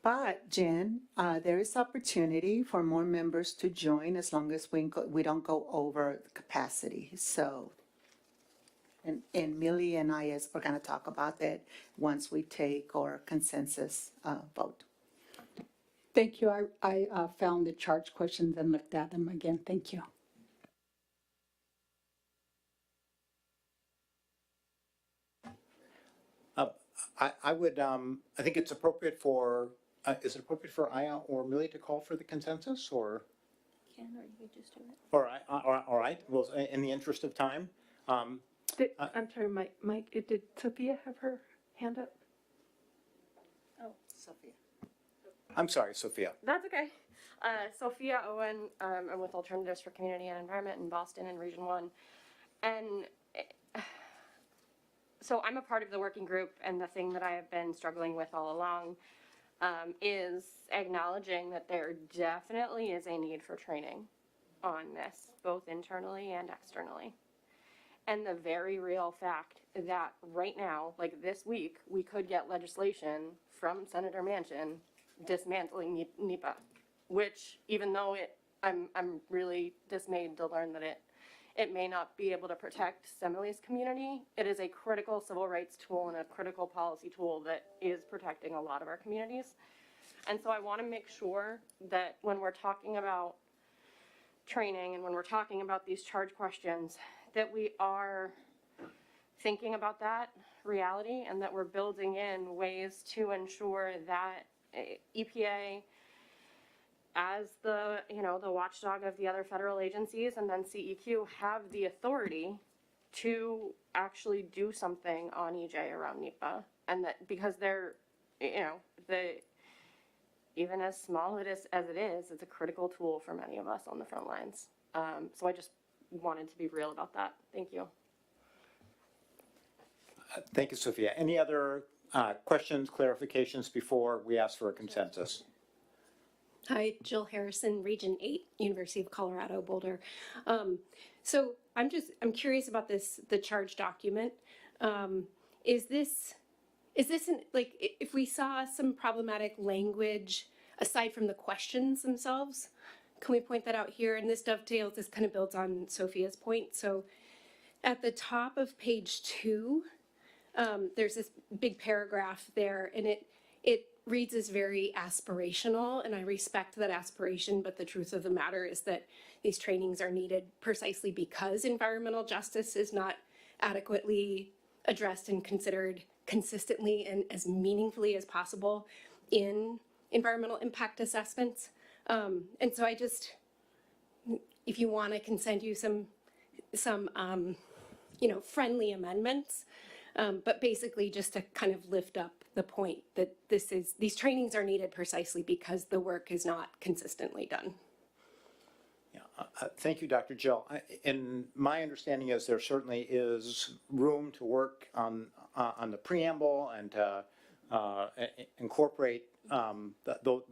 S2: But, Jen, there is opportunity for more members to join as long as we don't go over the capacity. So, and Millie and I are going to talk about that once we take our consensus vote.
S20: Thank you. I found the charge questions and looked at them again. Thank you.
S16: I would, I think it's appropriate for, is it appropriate for Aya or Millie to call for the consensus, or?
S13: Ken, or you could just do it.
S16: All right, well, in the interest of time.
S17: I'm sorry, Mike, did Sophia have her hand up?
S13: Oh, Sophia.
S16: I'm sorry, Sophia.
S15: That's okay. Sophia Owen, I'm with Alternatives for Community and Environment in Boston in Region 1. And so I'm a part of the working group, and the thing that I have been struggling with all along is acknowledging that there definitely is a need for training on this, both internally and externally. And the very real fact that right now, like this week, we could get legislation from Senator Manchin dismantling NEPA, which even though I'm really dismayed to learn that it may not be able to protect Semile's community. It is a critical civil rights tool and a critical policy tool that is protecting a lot of our communities. And so I want to make sure that when we're talking about training and when we're talking about these charge questions, that we are thinking about that reality and that we're building in ways to ensure that EPA, as the, you know, the watchdog of the other federal agencies, and then CEQ have the authority to actually do something on EJ around NEPA. And that because they're, you know, even as small as it is, it's a critical tool for many of us on the front lines. So I just wanted to be real about that. Thank you.
S16: Thank you, Sophia. Any other questions, clarifications before we ask for a consensus?
S9: Hi, Jill Harrison, Region 8, University of Colorado, Boulder. So I'm curious about the charge document. Is this like, if we saw some problematic language aside from the questions themselves, can we point that out here? And this dovetails, this kind of builds on Sophia's point. So at the top of page 2, there's this big paragraph there, and it reads as very aspirational, and I respect that aspiration, but the truth of the matter is that these trainings are needed precisely because environmental justice is not adequately addressed and considered consistently and as meaningfully as possible in environmental impact assessments. And so if you want, I can send you some friendly amendments. But basically just to kind of lift up the point that these trainings are needed precisely because the work is not consistently done.
S16: Yeah, thank you, Dr. Jill. And my understanding is there certainly is room to work on the preamble and to incorporate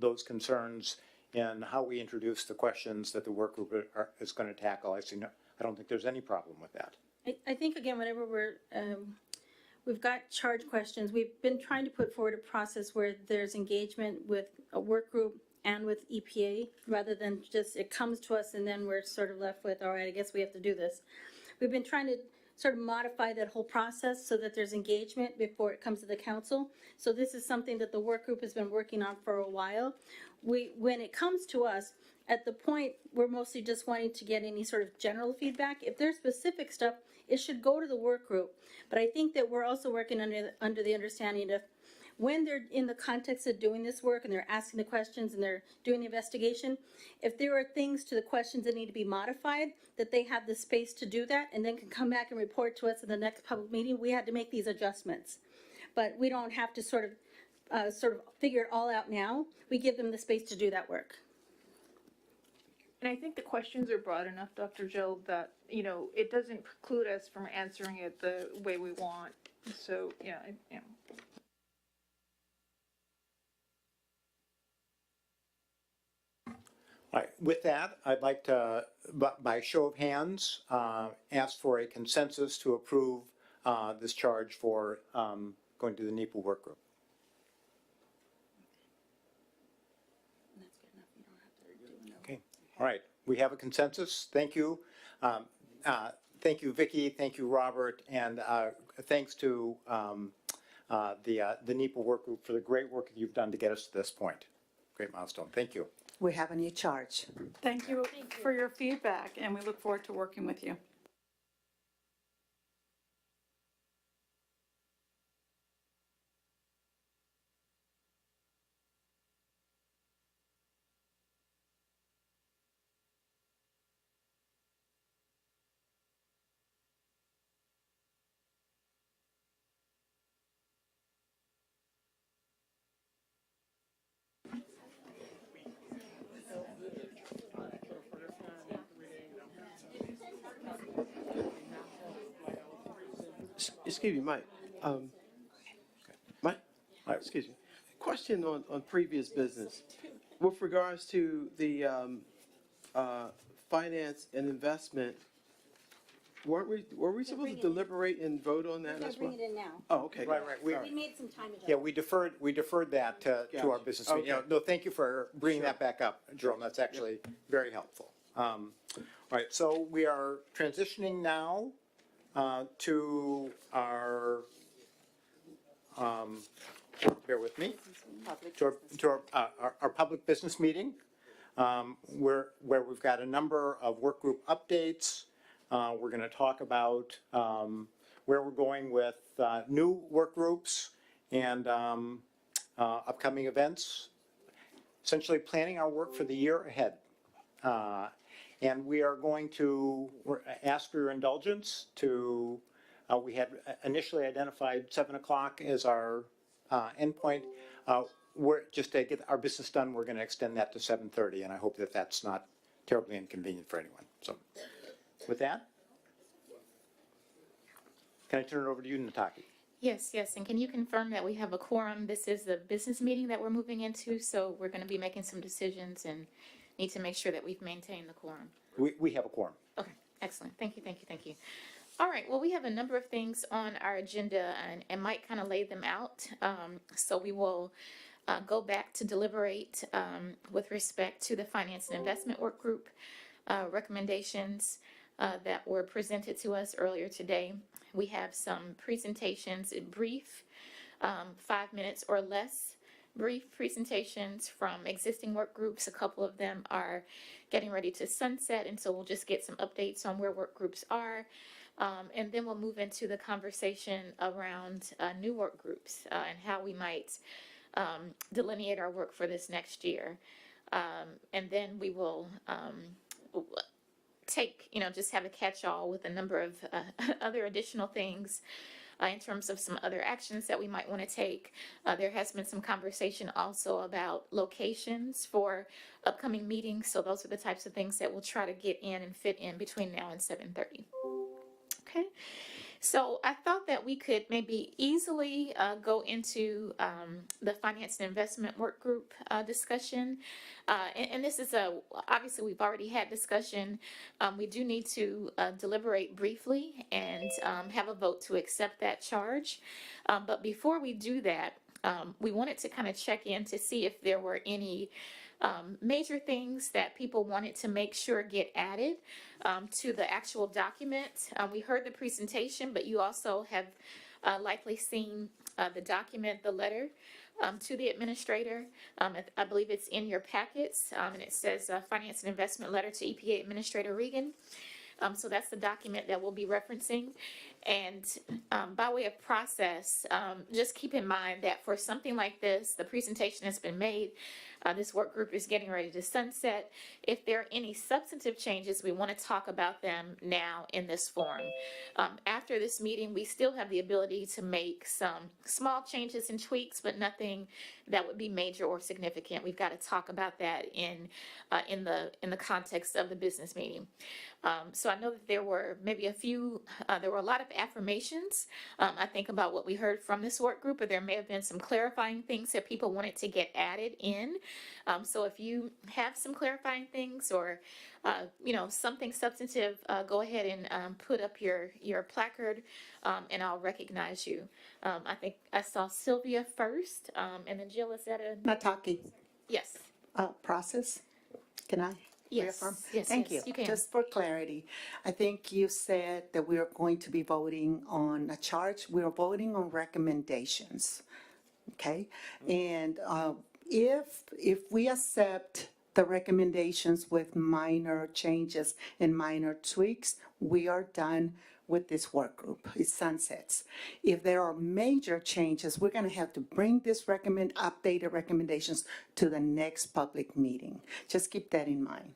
S16: those concerns in how we introduce the questions that the work group is going to tackle. I don't think there's any problem with that.
S5: I think, again, whenever we've got charge questions, we've been trying to put forward a process where there's engagement with a work group and with EPA, rather than just it comes to us and then we're sort of left with, all right, I guess we have to do this. We've been trying to sort of modify that whole process so that there's engagement before it comes to the council. So this is something that the work group has been working on for a while. When it comes to us, at the point, we're mostly just wanting to get any sort of general feedback. If there's specific stuff, it should go to the work group. But I think that we're also working under the understanding of when they're in the context of doing this work and they're asking the questions and they're doing the investigation, if there are things to the questions that need to be modified, that they have the space to do that and then can come back and report to us in the next public meeting, we had to make these adjustments. But we don't have to sort of figure it all out now. We give them the space to do that work.
S14: And I think the questions are broad enough, Dr. Jill, that, you know, it doesn't preclude us from answering it the way we want. So, yeah.
S16: All right, with that, I'd like to, by show of hands, ask for a consensus to approve this charge for going to the NEPA work group. Okay, all right, we have a consensus. Thank you. Thank you, Vicki. Thank you, Robert. And thanks to the NEPA work group for the great work that you've done to get us to this point. Great milestone. Thank you.
S2: We have a new charge.
S22: Thank you for your feedback, and we look forward to working with you.
S4: Excuse me, Mike. Mike, excuse me. Question on previous business. With regards to the finance and investment, were we supposed to deliberate and vote on that as well?
S5: Bring it in now.
S4: Oh, okay.
S16: Right.
S5: We made some time adjustments.
S16: Yeah, we deferred that to our business meeting.
S4: Okay.
S16: No, thank you for bringing that back up, Jerome. That's actually very helpful. All right, so we are transitioning now to our, bear with me, our public business meeting, where we've got a number of work group updates. We're going to talk about where we're going with new work groups and upcoming events, essentially planning our work for the year ahead. And we are going to ask for your indulgence to, we had initially identified 7 o'clock as our endpoint. We're, just to get our business done, we're going to extend that to 7:30, and I hope that that's not terribly inconvenient for anyone. So with that, can I turn it over to you, Nataki?
S6: Yes, yes, and can you confirm that we have a quorum? This is the business meeting that we're moving into, so we're going to be making some decisions and need to make sure that we've maintained the quorum.
S16: We have a quorum.
S6: Okay, excellent. Thank you, thank you, thank you. All right, well, we have a number of things on our agenda, and Mike kind of laid them out. So we will go back to deliberate with respect to the Finance and Investment Work Group recommendations that were presented to us earlier today. We have some presentations, brief, 5 minutes or less, brief presentations from existing work groups. A couple of them are getting ready to sunset, and so we'll just get some updates on where work groups are. And then we'll move into the conversation around new work groups and how we might delineate our work for this next year. And then we will take, just have a catch-all with a number of other additional things in terms of some other actions that we might want to take. There has been some conversation also about locations for upcoming meetings, so those are the types of things that we'll try to get in and fit in between now and 7:30. Okay, so I thought that we could maybe easily go into the Finance and Investment Work Group discussion. And this is obviously we've already had discussion. We do need to deliberate briefly and have a vote to accept that charge. But before we do that, we wanted to kind of check in to see if there were any major things that people wanted to make sure get added to the actual document. We heard the presentation, but you also have likely seen the document, the letter to the administrator. I believe it's in your packets, and it says Finance and Investment Letter to EPA Administrator Regan. So that's the document that we'll be referencing. And by way of process, just keep in mind that for something like this, the presentation has been made. This work group is getting ready to sunset. If there are any substantive changes, we want to talk about them now in this forum. After this meeting, we still have the ability to make some small changes and tweaks, but nothing that would be major or significant. We've got to talk about that in the context of the business meeting. So I know that there were maybe there were a lot of affirmations, I think, about what we heard from this work group, or there may have been some clarifying things that people wanted to get added in. So if you have some clarifying things or, something substantive, go ahead and put up your placard, and I'll recognize you. I think I saw Sylvia first, and then Jill, is that a?
S2: Nataki,
S6: Yes.
S2: process, can I?
S6: Yes,
S2: reaffirm?
S6: yes,
S2: Thank
S6: yes,
S2: you.
S6: you can.
S2: Just for clarity, I think you said that we are going to be voting on a charge. We are voting on recommendations, okay? And if we accept the recommendations with minor changes and minor tweaks, we are done with this work group. It sunsets. If there are major changes, we're going to have to bring this updated recommendations to the next public meeting. Just keep that in mind.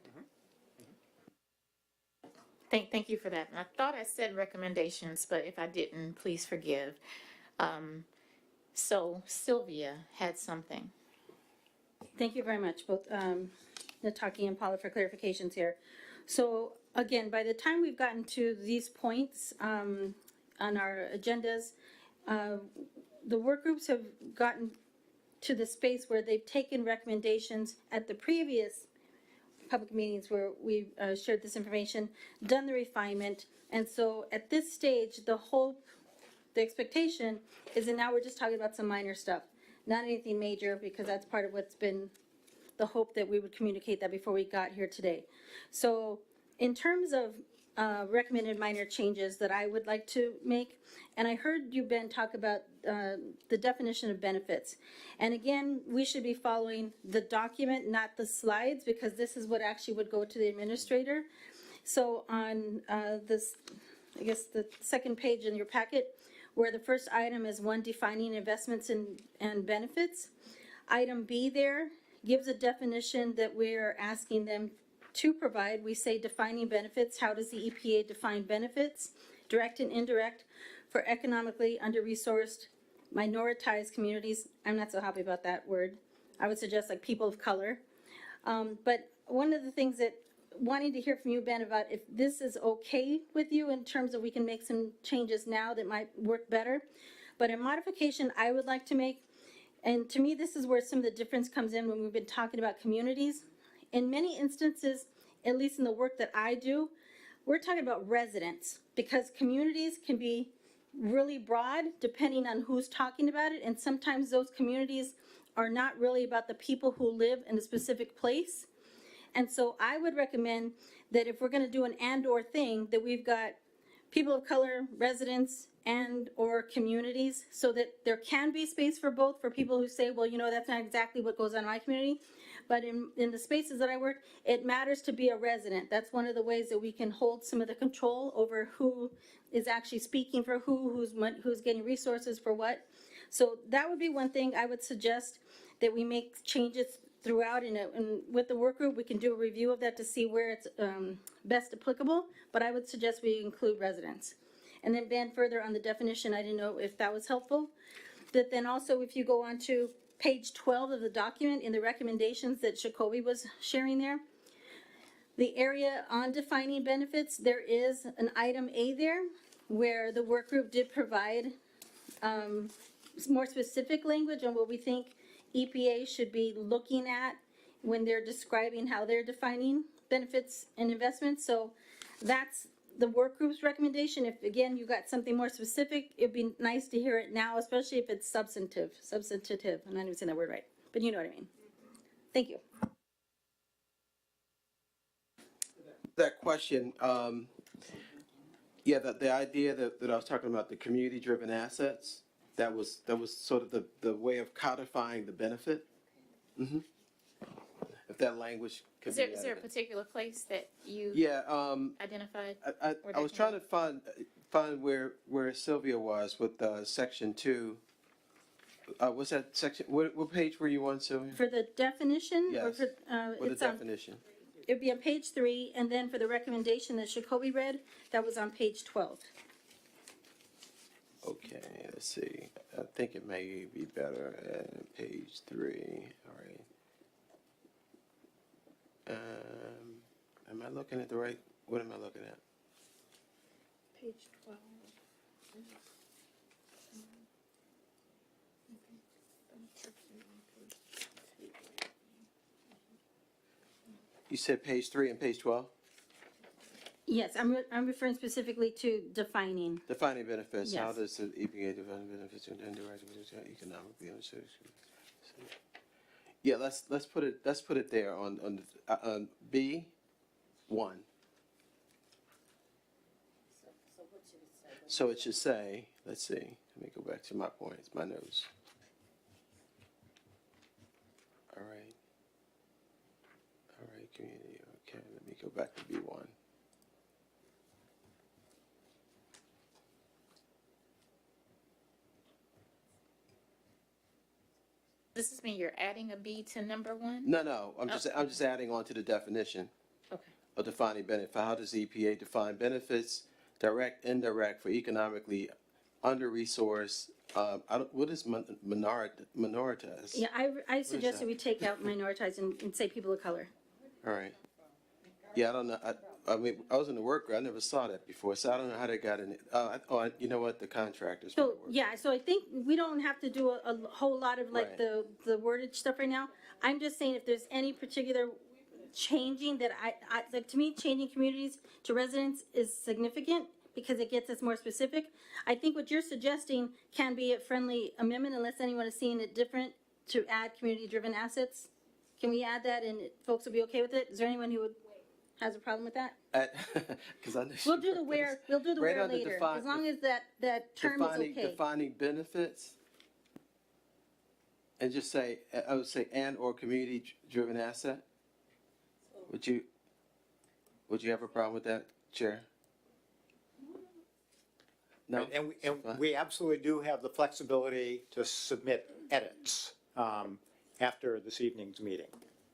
S6: Thank you for that. And I thought I said recommendations, but if I didn't, please forgive. So Sylvia had something.
S5: Thank you very much, both Nataki and Paula, for clarifications here. So again, by the time we've gotten to these points on our agendas, the work groups have gotten to the space where they've taken recommendations at the previous public meetings where we've shared this information, done the refinement, and so at this stage, the expectation is that now we're just talking about some minor stuff, not anything major, because that's part of what's been the hope that we would communicate that before we got here today. So in terms of recommended minor changes that I would like to make, and I heard you, Ben, talk about the definition of benefits. And again, we should be following the document, not the slides, because this is what actually would go to the administrator. So on this, I guess the second page in your packet, where the first item is one defining investments and benefits, item B there gives a definition that we're asking them to provide. We say defining benefits. How does the EPA define benefits? Direct and indirect for economically under-resourced, minoritized communities. I'm not so happy about that word. I would suggest like people of color. But one of the things that wanting to hear from you, Ben, about if this is okay with you in terms of we can make some changes now that might work better. But a modification I would like to make, and to me, this is where some of the difference comes in when we've been talking about communities. In many instances, at least in the work that I do, we're talking about residents, because communities can be really broad depending on who's talking about it. And sometimes those communities are not really about the people who live in a specific place. And so I would recommend that if we're going to do an and/or thing, that we've got people of color, residents, and/or communities, so that there can be space for both, for people who say, well, you know, that's not exactly what goes on in my community. But in the spaces that I work, it matters to be a resident. That's one of the ways that we can hold some of the control over who is actually speaking for who's getting resources for what. So that would be one thing I would suggest, that we make changes throughout, and with the work group, we can do a review of that to see where it's best applicable, but I would suggest we include residents. And then Ben, further on the definition, I didn't know if that was helpful. That then also, if you go on to page 12 of the document in the recommendations that Jacoby was sharing there, the area on defining benefits, there is an item A there where the work group did provide more specific language on what we think EPA should be looking at when they're describing how they're defining benefits and investments. So that's the work group's recommendation. If, again, you got something more specific, it'd be nice to hear it now, especially if it's substantive. I'm not even saying that word right, but you know what I mean. Thank you.
S4: That question, yeah, the idea that I was talking about, the community-driven assets, that was sort of the way of codifying the benefit. Mm-hmm. If that language could
S6: Is
S4: be
S6: there a
S4: added.
S6: particular place that you identified?
S4: I was trying to find where Sylvia was with section 2. What's that section? What page were you on, Sylvia?
S5: For the definition? Or
S4: Yes.
S5: for,
S4: For the
S5: it's on,
S4: definition.
S5: it'd be on page 3, and then for the recommendation that Jacoby read, that was on page 12.
S4: Okay, let's see. I think it may be better at page 3. All right. Am I looking at the right? What am I looking at?
S5: Page 12.
S4: You said page 3 and page 12?
S5: Yes, I'm referring specifically to defining.
S4: Defining benefits. How
S5: Yes.
S4: does the EPA define benefits and indirect economically? Yeah, let's put it there on B1. So it should say, let's see. Let me go back to my points, my notes. All right, community. Okay, let me go back to B1.
S6: Does this mean you're adding a B to number 1?
S4: No, I'm just adding on to the definition.
S6: Okay.
S4: Of defining benefit. How does the EPA define benefits, direct, indirect, for economically under-resourced? What is minoritized?
S5: Yeah, I suggested we take out minoritized and say people of color.
S4: All right. Yeah, I don't know. I mean, I was in the work group. I never saw that before, so I don't know how they got in it. You know what? The contractors.
S5: So, yeah, so I think we don't have to do a whole lot of like
S4: Right.
S5: the wordage stuff right now. I'm just saying if there's any particular changing that I like, to me, changing communities to residents is significant because it gets us more specific. I think what you're suggesting can be a friendly amendment unless anyone is seeing it different, to add community-driven assets. Can we add that and folks will be okay with it? Is there anyone who would has a problem with that?
S4: Because I know
S5: We'll do the where,
S4: Right under
S5: later,
S4: define-
S5: as long as that term is okay.
S4: defining benefits, and just say, I would say, and/or community-driven asset. Would you have a problem with that, Chair? No?
S16: Right, and we absolutely do have the flexibility to submit edits after this evening's meeting.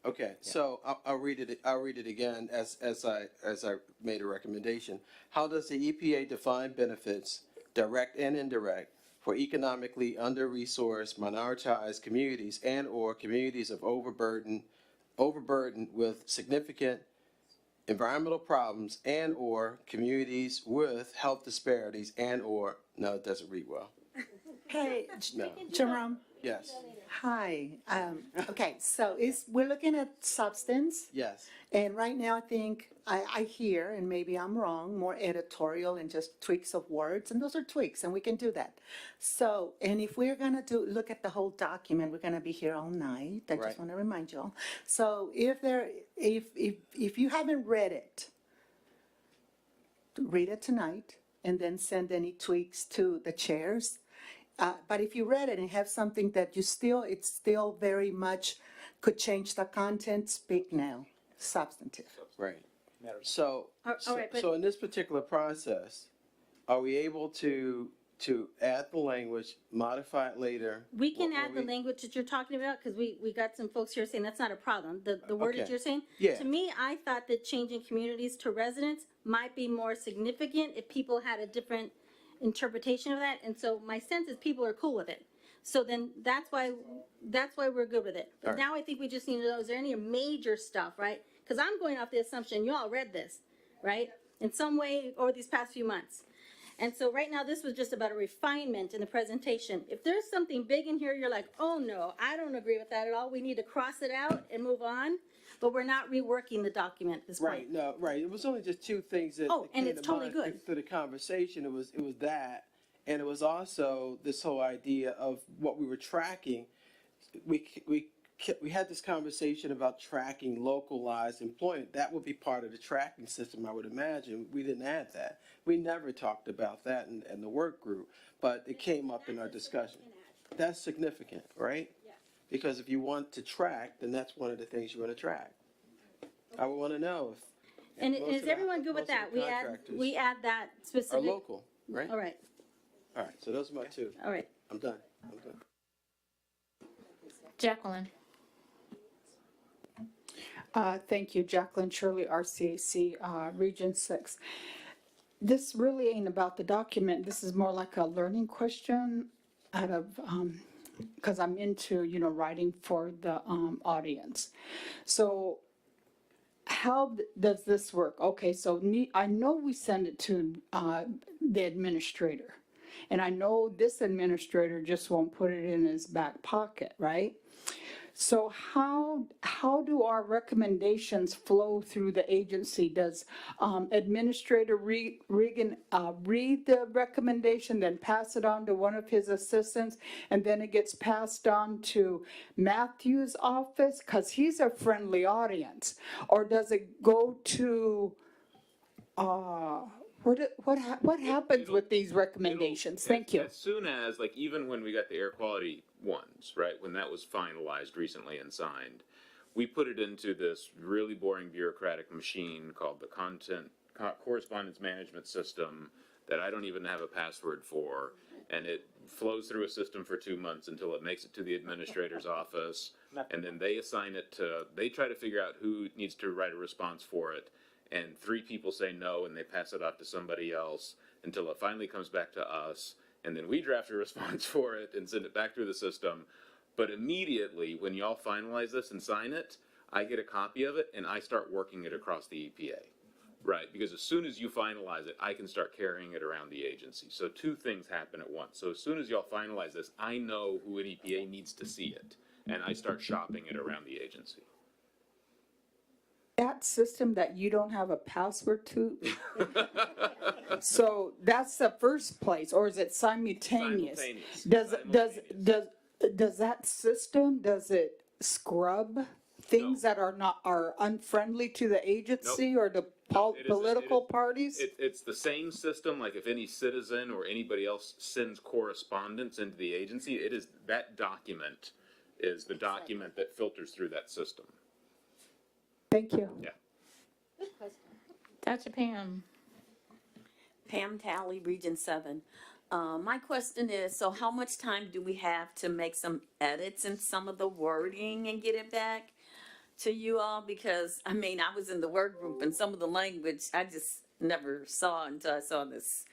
S4: Okay, so I'll read it again as I made a recommendation. How does the EPA define benefits, direct and indirect, for economically under-resourced, minoritized communities and/or communities of overburdened with significant environmental problems and/or communities with health disparities and/or, no, it doesn't read well.
S2: Hey,
S4: No.
S2: Jerome.
S4: Yes,
S2: Hi. Okay, so we're looking at substance.
S4: yes.
S2: And right now, I think I hear, and maybe I'm wrong, more editorial and just tweaks of words, and those are tweaks, and we can do that. So, and if we're gonna look at the whole document, we're gonna be here all night. I
S4: Right.
S2: just want to remind you all. So, if you haven't read it, read it tonight, and then send any tweaks to the chairs. But if you read it and have something that it's still very much could change the content, speak now. Substantive.
S4: Right. So,
S5: All right, but-
S4: so in this particular process, are we able to add the language, modify it later?
S5: We can
S4: What
S5: add the
S4: we-
S5: language that you're talking about, because we got some folks here saying that's not a problem, the wordage
S4: Okay.
S5: you're saying.
S4: Yeah.
S5: To me, I thought that changing communities to residents might be more significant if people had a different interpretation of that, and so my sense is people are cool with it. So then that's why we're good with it. But
S4: All right.
S5: now I think we just need to know, is there any major stuff, right? Because I'm going off the assumption you all read this, right? In some way over these past few months. And so right now, this was just about a refinement in the presentation. If there's something big in here, you're like, oh no, I don't agree with that at all. We need to cross it out and move on. But we're not reworking the document at this point.
S4: Right, no, right. It was only just two things that
S5: Oh,
S4: that
S5: and
S4: came
S5: it's
S4: to
S5: totally
S4: mind
S5: good.
S4: through the conversation. It was that, and it was also this whole idea of what we were tracking. We had this conversation about tracking localized employment. That would be part of the tracking system, I would imagine. We didn't add that. We never talked about that in the work group, but it came up in our discussion. That's significant, right? Because if you want to track, then that's one of the things you want to track. I would want to know if.
S5: And
S4: most
S5: is
S4: of the-
S5: everyone good with
S4: most of
S5: that?
S4: the
S5: We
S4: contractors
S5: add that
S4: Are
S5: specific.
S4: local, right?
S5: All right,
S4: All right, so those are my two.
S5: all right.
S4: I'm done.
S6: Jacqueline.
S20: Thank you, Jacqueline Shirley, RCAC, Region 6. This really ain't about the document. This is more like a learning question out of, because I'm into, writing for the audience. So how does this work? Okay, so I know we send it to the administrator. And I know this administrator just won't put it in his back pocket, right? So how do our recommendations flow through the agency? Does Administrator Regan read the recommendation, then pass it on to one of his assistants, and then it gets passed on to Matthew's office because he's a friendly audience? Or does it go to what happens with these recommendations? Thank you.
S10: As soon as, like, even when we got the air quality ones, right, when that was finalized recently and signed, we put it into this really boring bureaucratic machine called the correspondence management system that I don't even have a password for, and it flows through a system for 2 months until it makes it to the administrator's office, and then they try to figure out who needs to write a response for it, and 3 people say no, and they pass it off to somebody else until it finally comes back to us, and then we draft a response for it and send it back through the system. But immediately, when y'all finalize this and sign it, I get a copy of it and I start working it across the EPA. Right, because as soon as you finalize it, I can start carrying it around the agency. So 2 things happen at once. So as soon as y'all finalize this, I know who at EPA needs to see it, and I start shopping it around the agency.
S20: That system that you don't have a password to? So that's the first place, or is it simultaneous?
S10: Simultaneous.
S20: Does that system, does it scrub things that are not, are unfriendly to the agency or the political parties?
S10: It's the same system, like if any citizen or anybody else sends correspondence into the agency, it is, that document is the document that filters through that system.
S20: Thank you.
S10: Yeah.
S6: Dr. Pam.
S13: Pam Talley, Region 7. My question is, so how much time do we have to make some edits in some of the wording and get it back to you all? Because, I mean, I was in the work group and some of the language I just never saw until I saw this.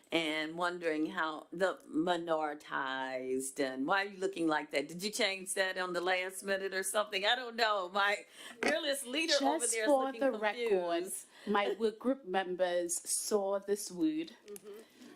S13: And wondering how the minoritized and why are you looking like that? Did you change that on the last minute or something? I don't know. My fearless leader over there is looking confused.
S12: Record, my work group members saw this word.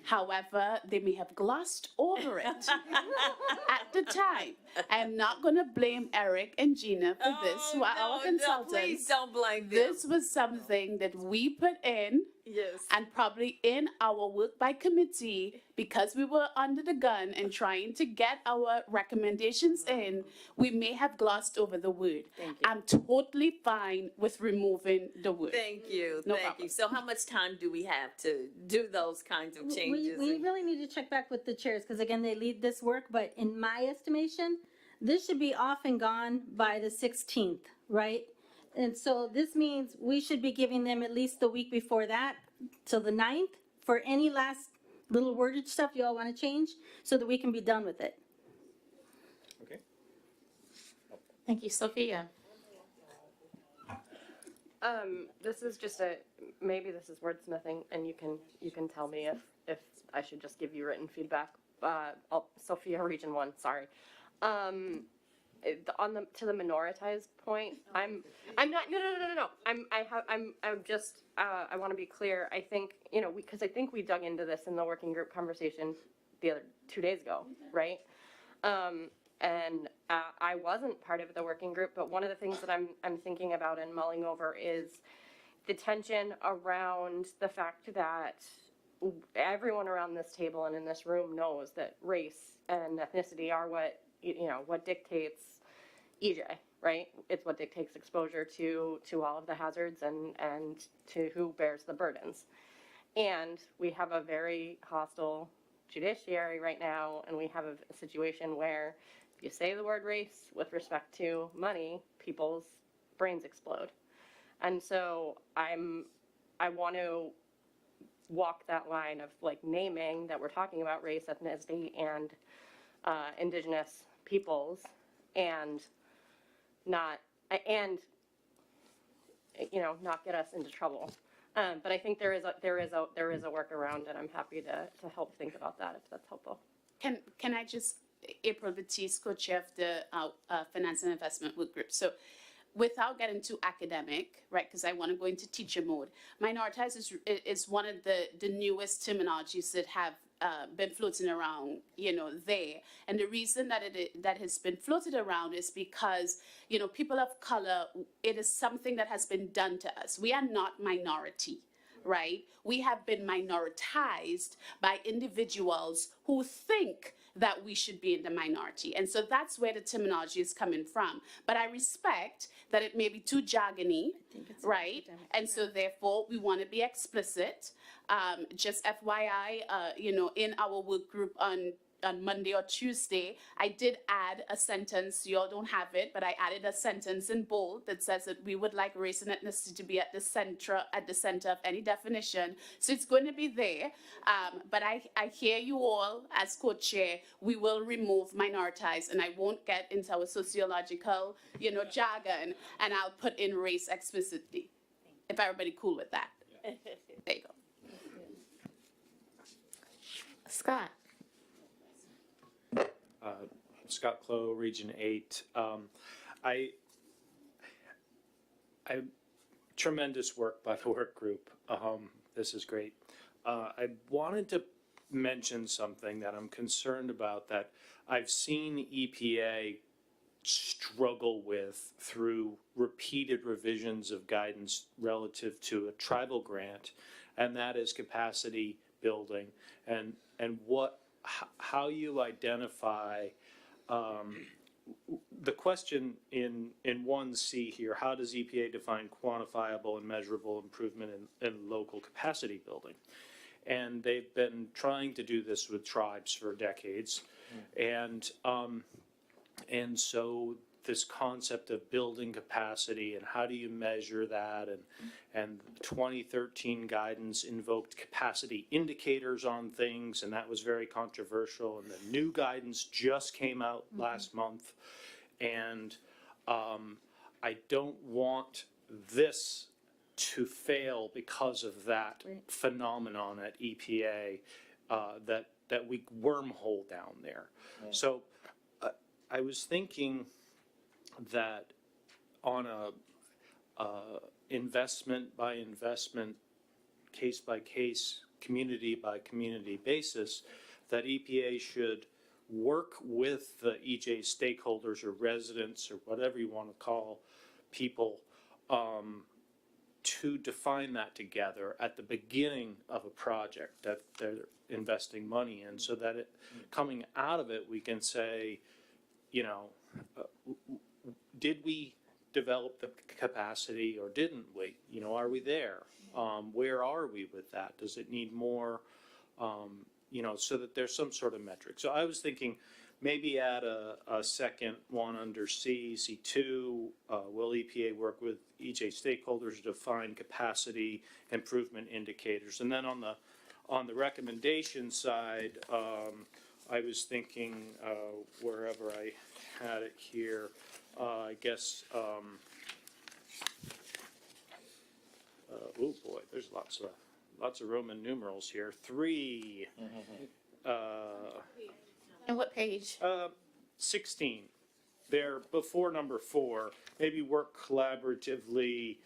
S12: However, they may have glossed over it at the time. I'm not going to blame Eric and Gina for this, who are our consultants.
S13: No, please don't blame them.
S12: This was something that we put in.
S13: Yes.
S12: And probably in our work by committee, because we were under the gun and trying to get our recommendations in, we may have glossed over the word.
S13: Thank you.
S12: I'm totally fine with removing the word.
S13: Thank you.
S12: No
S13: Thank
S12: problem.
S13: you. So how much time do we have to do those kinds of changes?
S5: We really need to check back with the chairs, because again, they lead this work, but in my estimation, this should be off and gone by the 16th, right? And so this means we should be giving them at least the week before that, till the 9th, for any last little wordage stuff you all want to change, so that we can be done with it.
S10: Okay.
S6: Thank you, Sophia.
S15: This is just maybe this is wordsmithing, and you can tell me if I should just give you written feedback. Sophia, Region 1, sorry. To the minoritized point, I'm not, no. I'm just, I want to be clear. I think, because I think we dug into this in the working group conversation the other 2 days ago, right? And I wasn't part of the working group, but one of the things that I'm thinking about and mulling over is the tension around the fact that everyone around this table and in this room knows that race and ethnicity are what dictates EJ, right? It's what dictates exposure to all of the hazards and to who bears the burdens. And we have a very hostile judiciary right now, and we have a situation where if you say the word race with respect to money, people's brains explode. And so I want to walk that line of like naming that we're talking about race, ethnicity, and indigenous peoples, and not get us into trouble. But I think there is a workaround, and I'm happy to help think about that if that's helpful.
S12: Can I just, April Batiste, co-chair of the Finance and Investment Work Group. So without getting too academic, right, because I want to go into teacher mode, minoritized is one of the newest terminologies that have been floating around, there. And the reason that has been floated around is because, people of color, it is something that has been done to us. We are not minority, right? We have been minoritized by individuals who think that we should be in the minority. And so that's where the terminology is coming from. But I respect that it may be too jargony, right? And so therefore we want to be explicit. Just FYI, in our work group on Monday or Tuesday, I did add a sentence. You all don't have it, but I added a sentence in bold that says that we would like race and ethnicity to be at the center of any definition. So it's going to be there. But I hear you all as co-chair. We will remove minoritized, and I won't get into our sociological, jargon, and I'll put in race explicitly. If everybody cool with that. There you go.
S6: Scott.
S19: Scott Clough, Region 8. Tremendous work by the work group. This is great. I wanted to mention something that I'm concerned about that I've seen EPA struggle with through repeated revisions of guidance relative to a tribal grant, and that is capacity building and how you identify the question in 1C here, how does EPA define quantifiable and measurable improvement in local capacity building? And they've been trying to do this with tribes for decades. And so this concept of building capacity and how do you measure that, and 2013 guidance invoked capacity indicators on things, and that was very controversial. And the new guidance just came out last month, and I don't want this to fail because of that phenomenon at EPA, that we wormhole down there. So I was thinking that on a investment by investment, case by case, community by community basis, that EPA should work with the EJ stakeholders or residents or whatever you want to call people, to define that together at the beginning of a project that they're investing money in, so that coming out of it, we can say, you know, did we develop the capacity or didn't we? You know, are we there? Where are we with that? Does it need more? You know, so that there's some sort of metric. So I was thinking maybe add a second one under C2. Will EPA work with EJ stakeholders to define capacity improvement indicators? And then on the recommendation side, I was thinking wherever I had it here, I guess, oh boy, there's lots of Roman numerals here. 3.
S6: And what page?
S19: 16. They're before number 4. Maybe work collaboratively,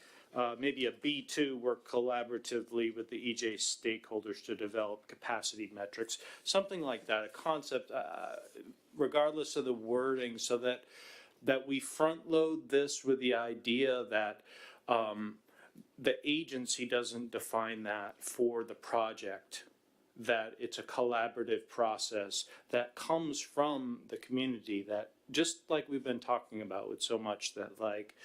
S19: maybe a B2, work collaboratively with the EJ stakeholders to develop capacity metrics. Something like that, a concept, regardless of the wording, so that we front load this with the idea that the agency doesn't define that for the project, that it's a collaborative process that comes from the community, that just like we've been talking about with so much, that like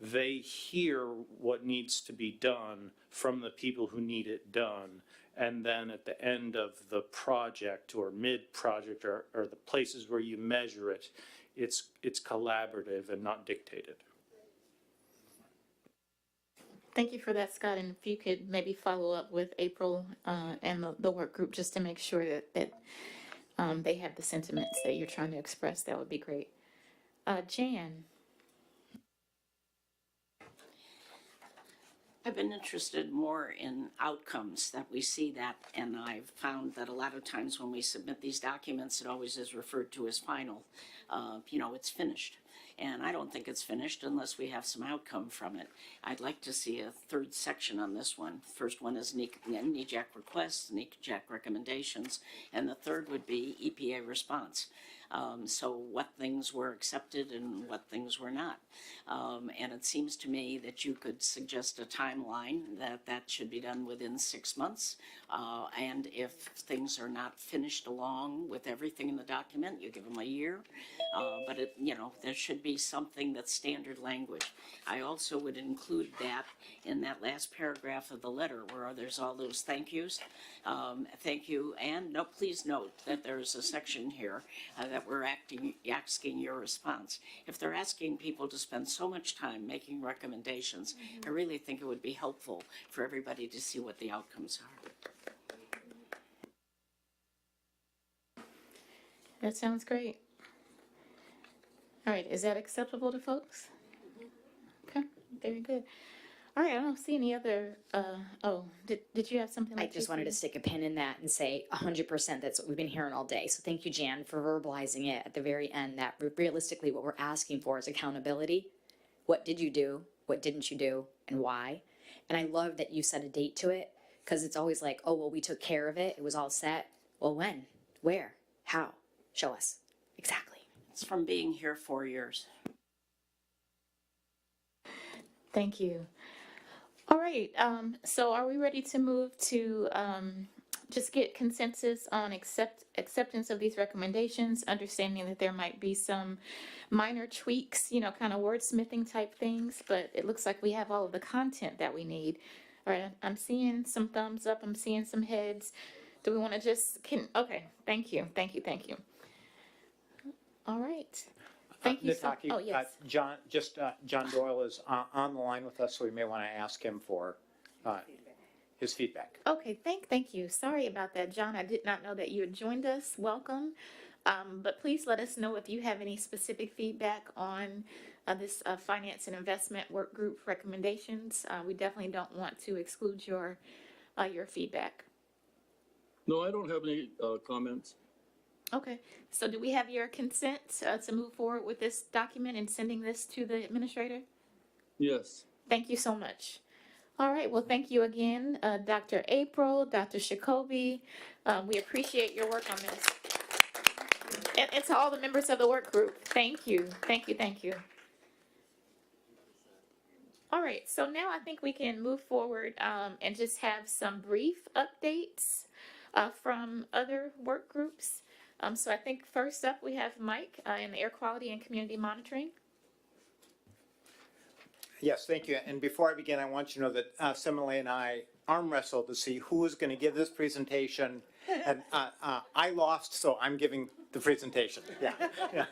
S19: they hear what needs to be done from the people who need it done. And then at the end of the project or mid-project or the places where you measure it, it's collaborative and not dictated.
S6: Thank you for that, Scott. And if you could maybe follow up with April and the work group just to make sure that they have the sentiments that you're trying to express, that would be great. Jan.
S8: I've been interested more in outcomes, that we see that, and I've found that a lot of times when we submit these documents, it always is referred to as final. You know, it's finished. And I don't think it's finished unless we have some outcome from it. I'd like to see a third section on this one. First one is NEJAC requests, NEJAC recommendations, and the third would be EPA response. So what things were accepted and what things were not. And it seems to me that you could suggest a timeline that should be done within 6 months. And if things are not finished along with everything in the document, you give them a year. But it, you know, there should be something that's standard language. I also would include that in that last paragraph of the letter where there's all those thank yous. Thank you, and no, please note that there's a section here that we're asking your response. If they're asking people to spend so much time making recommendations, I really think it would be helpful for everybody to see what the outcomes are.
S6: That sounds great. All right, is that acceptable to folks? Okay, very good. All right, I don't see any other, did you have something?
S7: I just wanted to stick a pin in that and say 100% that's what we've been hearing all day. So thank you, Jan, for verbalizing it at the very end, that realistically what we're asking for is accountability. What did you do? What didn't you do? And why? And I love that you set a date to it, because it's always like, oh, well, we took care of it. It was all set. Well, when? Where? How? Show us. Exactly.
S8: It's from being here 4 years.
S6: Thank you. All right, so are we ready to move to just get consensus on acceptance of these recommendations, understanding that there might be some minor tweaks, you know, kind of wordsmithing type things, but it looks like we have all of the content that we need. All right, I'm seeing some thumbs up, I'm seeing some heads. Do we want to okay, thank you, thank you, thank you. All right. Thank you so,
S16: Nataki,
S6: oh, yes.
S16: John Doyle is on the line with us, so we may want to ask him for his feedback.
S6: Okay, thank you. Sorry about that, John. I did not know that you had joined us. Welcome. But please let us know if you have any specific feedback on this finance and investment work group recommendations. We definitely don't want to exclude your feedback.
S11: No, I don't have any comments.
S6: Okay, so do we have your consent to move forward with this document and sending this to the administrator?
S11: Yes.
S6: Thank you so much. All right, well, thank you again, Dr. April, Dr. Jacoby. We appreciate your work on this. And to all the members of the work group, thank you, thank you, thank you. All right, so now I think we can move forward and just have some brief updates from other work groups. So I think first up we have Mike in the air quality and community monitoring.
S16: Yes, thank you. And before I begin, I want you to know that Simile and I arm wrestled to see who was going to give this presentation. And I lost, so I'm giving the presentation. Yeah.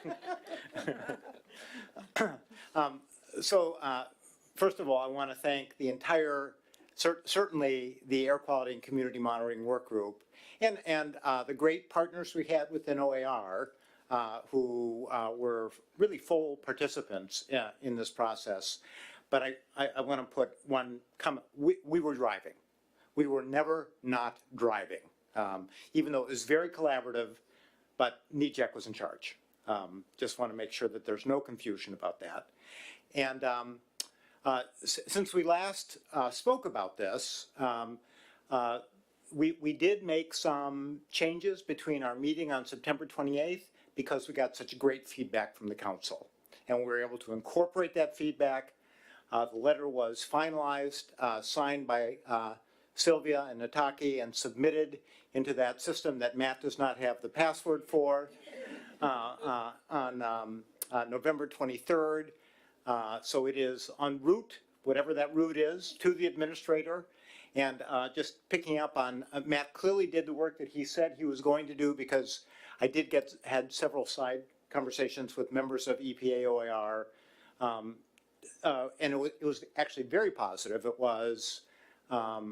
S16: So first of all, I want to thank the entire, certainly the air quality and community monitoring work group and the great partners we had within OAR who were really full participants in this process. But I want to put one comment. We were driving. We were never not driving, even though it was very collaborative, but NEJAC was in charge. Just want to make sure that there's no confusion about that. And since we last spoke about this, we did make some changes between our meeting on September 28th because we got such great feedback from the council. And we were able to incorporate that feedback. The letter was finalized, signed by Sylvia and Nataki and submitted into that system that Matt does not have the password for on November 23rd. So it is en route, whatever that route is, to the administrator. And just picking up on, Matt clearly did the work that he said he was going to do because I had several side conversations with members of EPA OAR. And it was actually very positive. It was how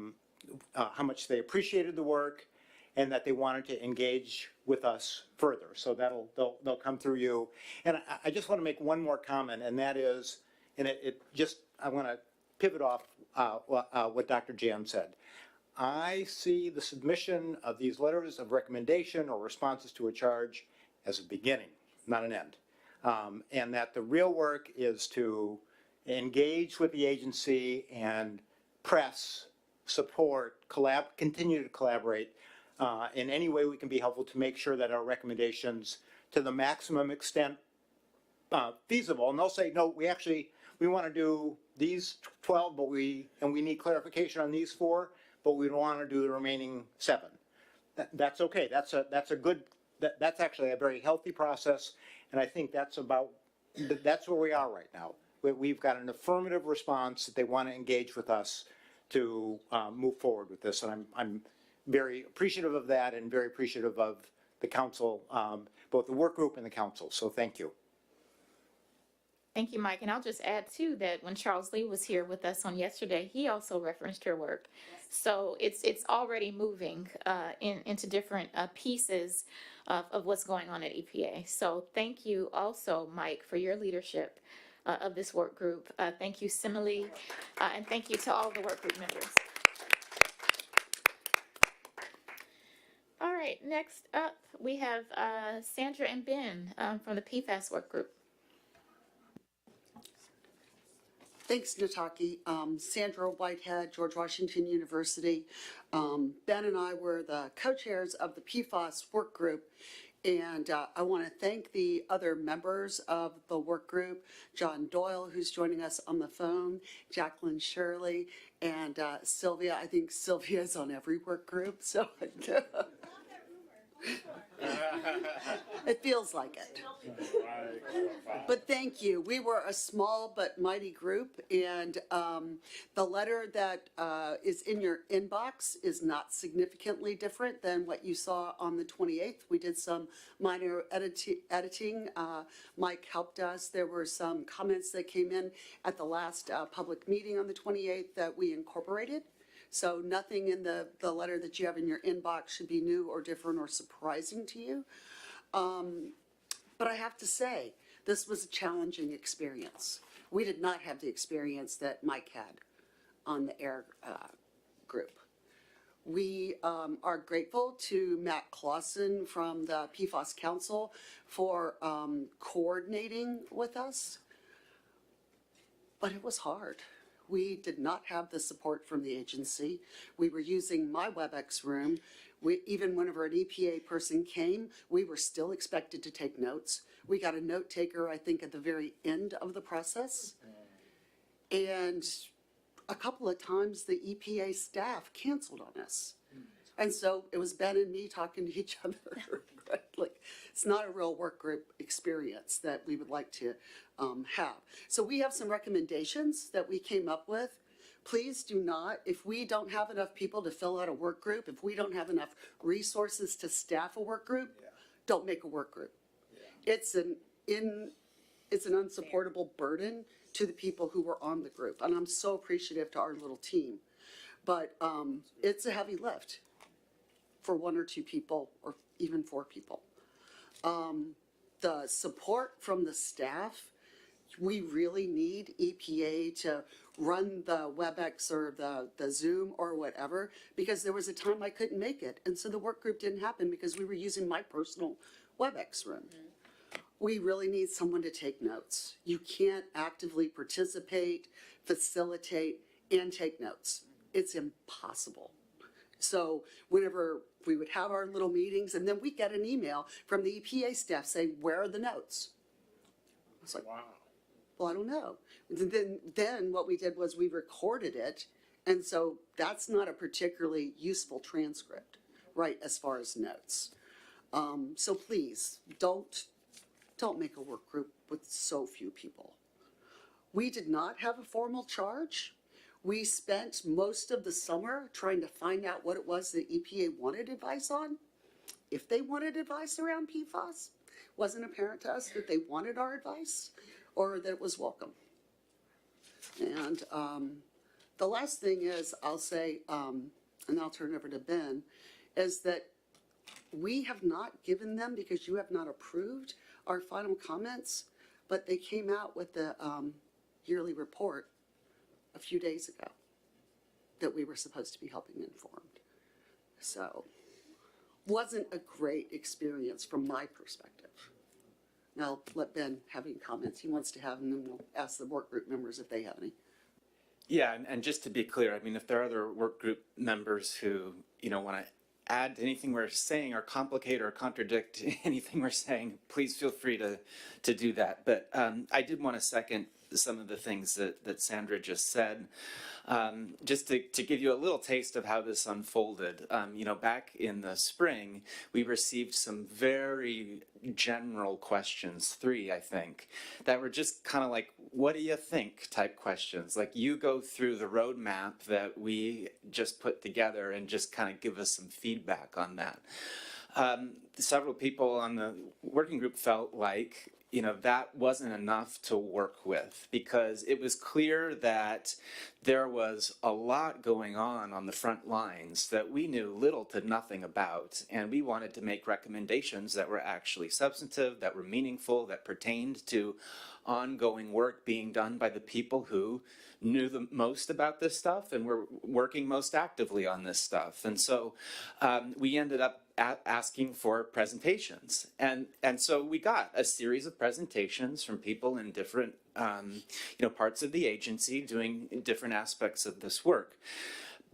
S16: much they appreciated the work and that they wanted to engage with us further. So they'll come through you. And I just want to make one more comment, and that is, and I want to pivot off what Dr. Jan said. I see the submission of these letters of recommendation or responses to a charge as a beginning, not an end. And that the real work is to engage with the agency and press, support, continue to collaborate in any way we can be helpful to make sure that our recommendations to the maximum extent feasible. And they'll say, no, we want to do these 12, and we need clarification on these 4, but we don't want to do the remaining 7. That's okay. That's actually a very healthy process. And I think that's where we are right now. We've got an affirmative response that they want to engage with us to move forward with this. And I'm very appreciative of that and very appreciative of the council, both the work group and the council. So thank you.
S6: Thank you, Mike. And I'll just add too that when Charles Lee was here with us on yesterday, he also referenced your work. So it's already moving into different pieces of what's going on at EPA. So thank you also, Mike, for your leadership of this work group. Thank you, Simile, and thank you to all the work group members. All right, next up we have Sandra and Ben from the PFAS work group.
S21: Thanks, Nataki. Sandra Whitehead, George Washington University. Ben and I were the co-chairs of the PFAS work group, And I want to thank the other members of the work group, John Doyle, who's joining us on the phone, Jacqueline Shirley, and Sylvia. I think Sylvia is on every work group, so it feels like it. But thank you. We were a small but mighty group, and the letter that is in your inbox is not significantly different than what you saw on the 28th. We did some minor editing. Mike helped us. There were some comments that came in at the last public meeting on the 28th that we incorporated. So nothing in the letter that you have in your inbox should be new or different or surprising to you. But I have to say, this was a challenging experience. We did not have the experience that Mike had on the AIR group. We are grateful to Matt Clausen from the PFAS Council for coordinating with us, but it was hard. We did not have the support from the agency. We were using my WebEx room. Even whenever an EPA person came, we were still expected to take notes. We got a note taker, I think, at the very end of the process. And a couple of times the EPA staff canceled on us. And so it was Ben and me talking to each other. Like, it's not a real work group experience that we would like to have. So we have some recommendations that we came up with. Please do not, if we don't have enough people to fill out a work group, if we don't have enough resources to staff a work group, don't make a work group. It's an unsupportable burden to the people who were on the group. And I'm so appreciative to our little team. But it's a heavy lift for 1 or 2 people or even 4 people. The support from the staff, we really need EPA to run the WebEx or the Zoom or whatever, because there was a time I couldn't make it. And so the work group didn't happen because we were using my personal WebEx room. We really need someone to take notes. You can't actively participate, facilitate, and take notes. It's impossible. So whenever we would have our little meetings, and then we get an email from the EPA staff saying, where are the notes? I was like, wow. Well, I don't know. Then what we did was we recorded it, and so that's not a particularly useful transcript, right, as far as notes. So please, don't make a work group with so few people. We did not have a formal charge. We spent most of the summer trying to find out what it was the EPA wanted advice on. If they wanted advice around PFAS, wasn't apparent to us that they wanted our advice or that it was welcome. And the last thing is, I'll say, and I'll turn it over to Ben, is that we have not given them, because you have not approved our final comments, but they came out with the yearly report a few days ago that we were supposed to be helping informed. So, wasn't a great experience from my perspective. Now, I'll let Ben have any comments he wants to have, and then we'll ask the work group members if they have any.
S1: Yeah, and just to be clear, I mean, if there are other work group members who, want to add anything we're saying or complicate or contradict anything we're saying, please feel free to do that. But I did want to second some of the things that Sandra just said. Just to give you a little taste of how this unfolded, back in the spring, we received some very general questions, 3, I think, that were just kind of like, what do you think type questions. Like, you go through the roadmap that we just put together and just kind of give us some feedback on that. Several people on the working group felt like, that wasn't enough to work with, because it was clear that there was a lot going on the front lines that we knew little to nothing about, and we wanted to make recommendations that were actually substantive, that were meaningful, that pertained to ongoing work being done by the people who knew the most about this stuff and were working most actively on this stuff. And so we ended up asking for presentations. And so we got a series of presentations from people in different parts of the agency doing different aspects of this work.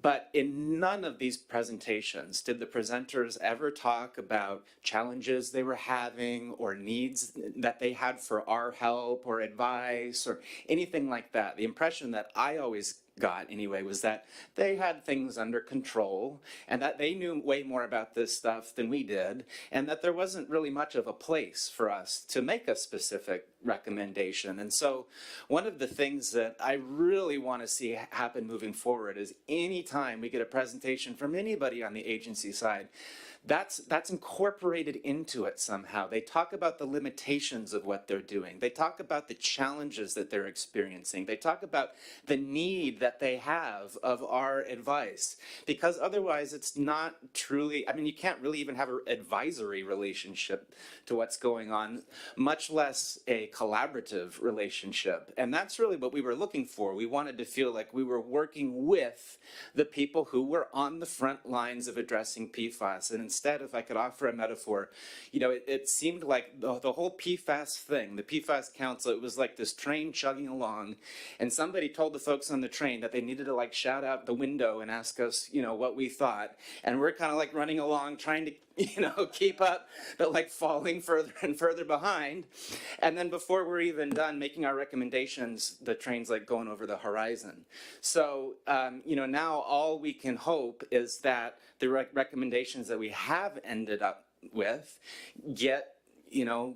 S1: But in none of these presentations did the presenters ever talk about challenges they were having or needs that they had for our help or advice or anything like that. The impression that I always got anyway was that they had things under control and that they knew way more about this stuff than we did, and that there wasn't really much of a place for us to make a specific recommendation. And so one of the things that I really want to see happen moving forward is anytime we get a presentation from anybody on the agency side, that's incorporated into it somehow. They talk about the limitations of what they're doing. They talk about the challenges that they're experiencing. They talk about the need that they have of our advice. Because otherwise it's not truly, I mean, you can't really even have an advisory relationship to what's going on, much less a collaborative relationship. And that's really what we were looking for. We wanted to feel like we were working with the people who were on the front lines of addressing PFAS. And instead, if I could offer a metaphor, you know, it seemed like the whole PFAS thing, the PFAS Council, it was like this train chugging along, and somebody told the folks on the train that they needed to like shout out the window and ask us, you know, what we thought. And we're kind of like running along trying to, you know, keep up, but like falling further and further behind. And then before we're even done making our recommendations, the train's like going over the horizon. So, you know, now all we can hope is that the recommendations that we have ended up with get, you know,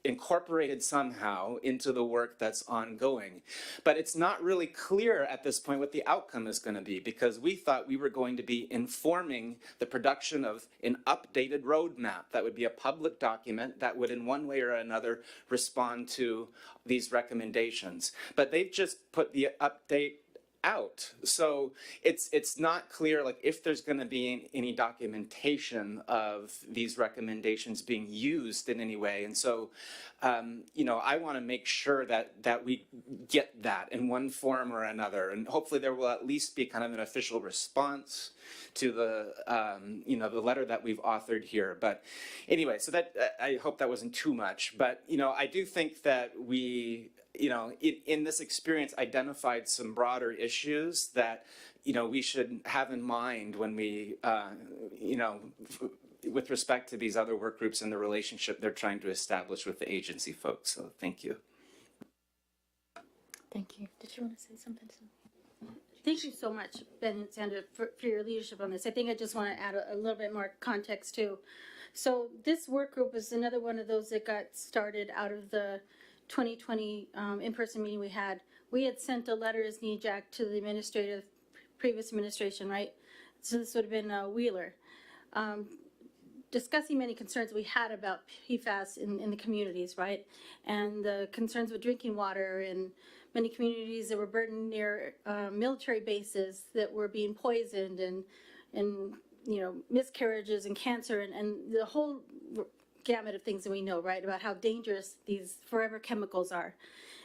S1: incorporated somehow into the work that's ongoing. But it's not really clear at this point what the outcome is going to be, because we thought we were going to be informing the production of an updated roadmap that would be a public document that would in one way or another respond to these recommendations. But they've just put the update out. So it's not clear like if there's going to be any documentation of these recommendations being used in any way. And so, you know, I want to make sure that we get that in one form or another. And hopefully there will at least be kind of an official response to the, you know, the letter that we've authored here. But anyway, so that, I hope that wasn't too much. But, you know, I do think that we, you know, in this experience identified some broader issues that, you know, we should have in mind when we, you know, with respect to these other work groups and the relationship they're trying to establish with the agency folks. So thank you.
S6: Thank you. Did you want to say something?
S5: Thank you so much, Ben and Sandra, for your leadership on this. I think I just want to add a little bit more context too. So this work group was another one of those that got started out of the 2020 in-person meeting we had. We had sent a letter as NEJAC to the previous administration, right? So this would have been Wheeler, discussing many concerns we had about PFAS in the communities, right? And the concerns with drinking water and many communities that were burdened near military bases that were being poisoned and you know, miscarriages and cancer and the whole gamut of things that we know, right, about how dangerous these forever chemicals are.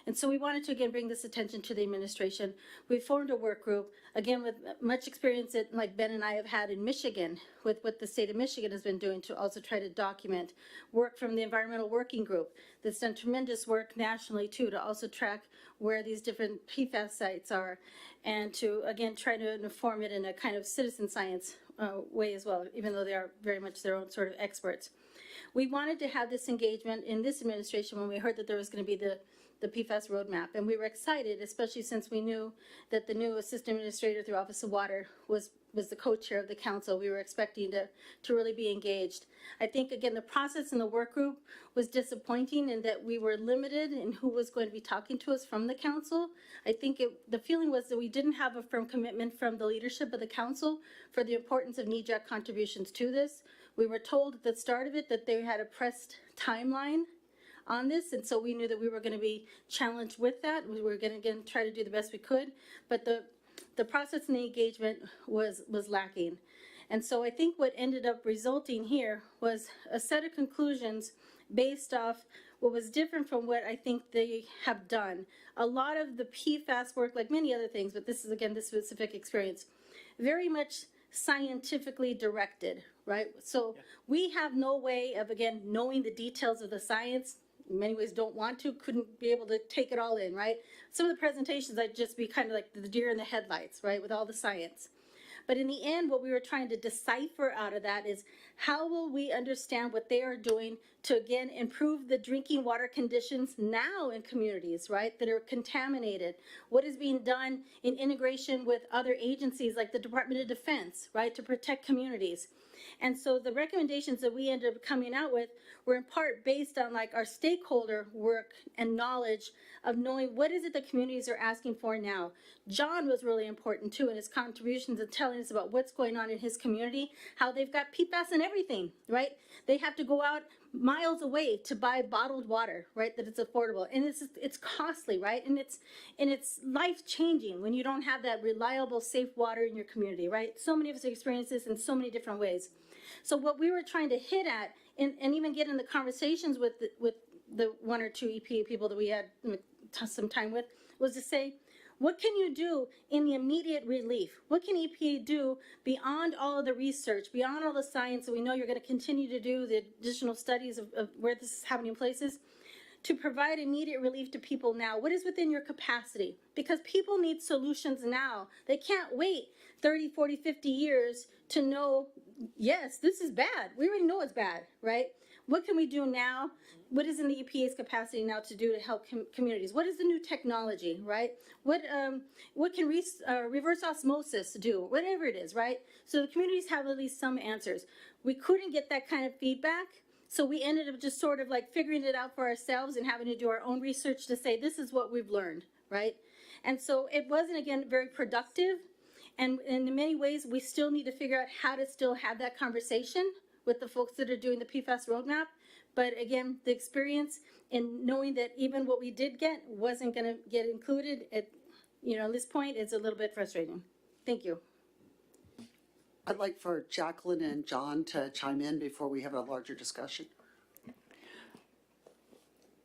S5: And so we wanted to, again, bring this attention to the administration. We formed a work group, again, with much experience that, like Ben and I have had in Michigan, with what the state of Michigan has been doing to also try to document work from the Environmental Working Group that's done tremendous work nationally, too, to also track where these different PFAS sites are and to, again, try to inform it in a kind of citizen science way as well, even though they are very much their own sort of experts. We wanted to have this engagement in this administration when we heard that there was going to be the PFAS roadmap. And we were excited, especially since we knew that the new assistant administrator through Office of Water was the co-chair of the council. We were expecting to really be engaged. I think, again, the process in the work group was disappointing in that we were limited in who was going to be talking to us from the council. I think the feeling was that we didn't have a firm commitment from the leadership of the council for the importance of NEJAC contributions to this. We were told at the start of it that they had a pressed timeline on this, and so we knew that we were going to be challenged with that. We were going to, again, try to do the best we could, but the process and the engagement was lacking. And so I think what ended up resulting here was a set of conclusions based off what was different from what I think they have done. A lot of the PFAS work, like many other things, but this is, again, this specific experience, very much scientifically directed, right? So we have no way of, again, knowing the details of the science. In many ways don't want to, couldn't be able to take it all in, right? Some of the presentations I'd just be kind of like the deer in the headlights, right, with all the science. But in the end, what we were trying to decipher out of that is how will we understand what they are doing to, again, improve the drinking water conditions now in communities, right, that are contaminated? What is being done in integration with other agencies like the Department of Defense, right, to protect communities? And so the recommendations that we ended up coming out with were in part based on like our stakeholder work and knowledge of knowing what is it the communities are asking for now. John was really important too in his contributions and telling us about what's going on in his community, how they've got PFAS and everything, right? They have to go out miles away to buy bottled water, right? That it's affordable, and it's costly, right? And it's life changing when you don't have that reliable, safe water in your community, right? So many of us experience this in so many different ways. So what we were trying to hit at, and even get in the conversations with the one or two EPA people that we had some time with, was to say, what can you do in the immediate relief? What can EPA do beyond all of the research, beyond all the science that we know you're going to continue to do, the additional studies of where this is happening in places, to provide immediate relief to people now? What is within your capacity? Because people need solutions now. They can't wait 30, 40, 50 years to know, yes, this is bad. We already know it's bad, right? What can we do now? What is in the EPA's capacity now to do to help communities? What is the new technology, right? What can reverse osmosis do? Whatever it is, right? So the communities have at least some answers. We couldn't get that kind of feedback, so we ended up just sort of like figuring it out for ourselves and having to do our own research to say, this is what we've learned, right? And so it wasn't, again, very productive. And in many ways, we still need to figure out how to still have that conversation with the folks that are doing the PFAS roadmap. But again, the experience in knowing that even what we did get wasn't going to get included at, at this point, it's a little bit frustrating. Thank you.
S21: I'd like for Jacqueline and John to chime in before we have a larger discussion.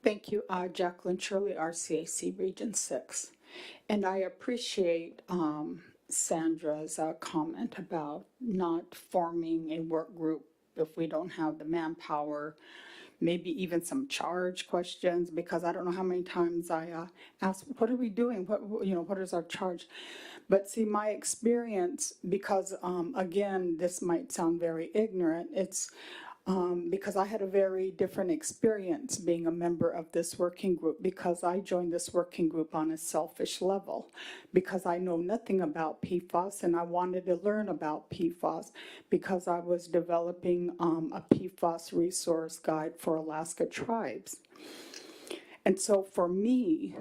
S20: Thank you, Jacqueline Shirley, RCAC Region 6. And I appreciate Sandra's comment about not forming a work group if we don't have the manpower, maybe even some charge questions, because I don't know how many times I ask, what are we doing? What is our charge? But see, my experience, because again, this might sound very ignorant, it's because I had a very different experience being a member of this working group, because I joined this working group on a selfish level, because I know nothing about PFAS and I wanted to learn about PFAS because I was developing a PFAS resource guide for Alaska tribes. And so for me,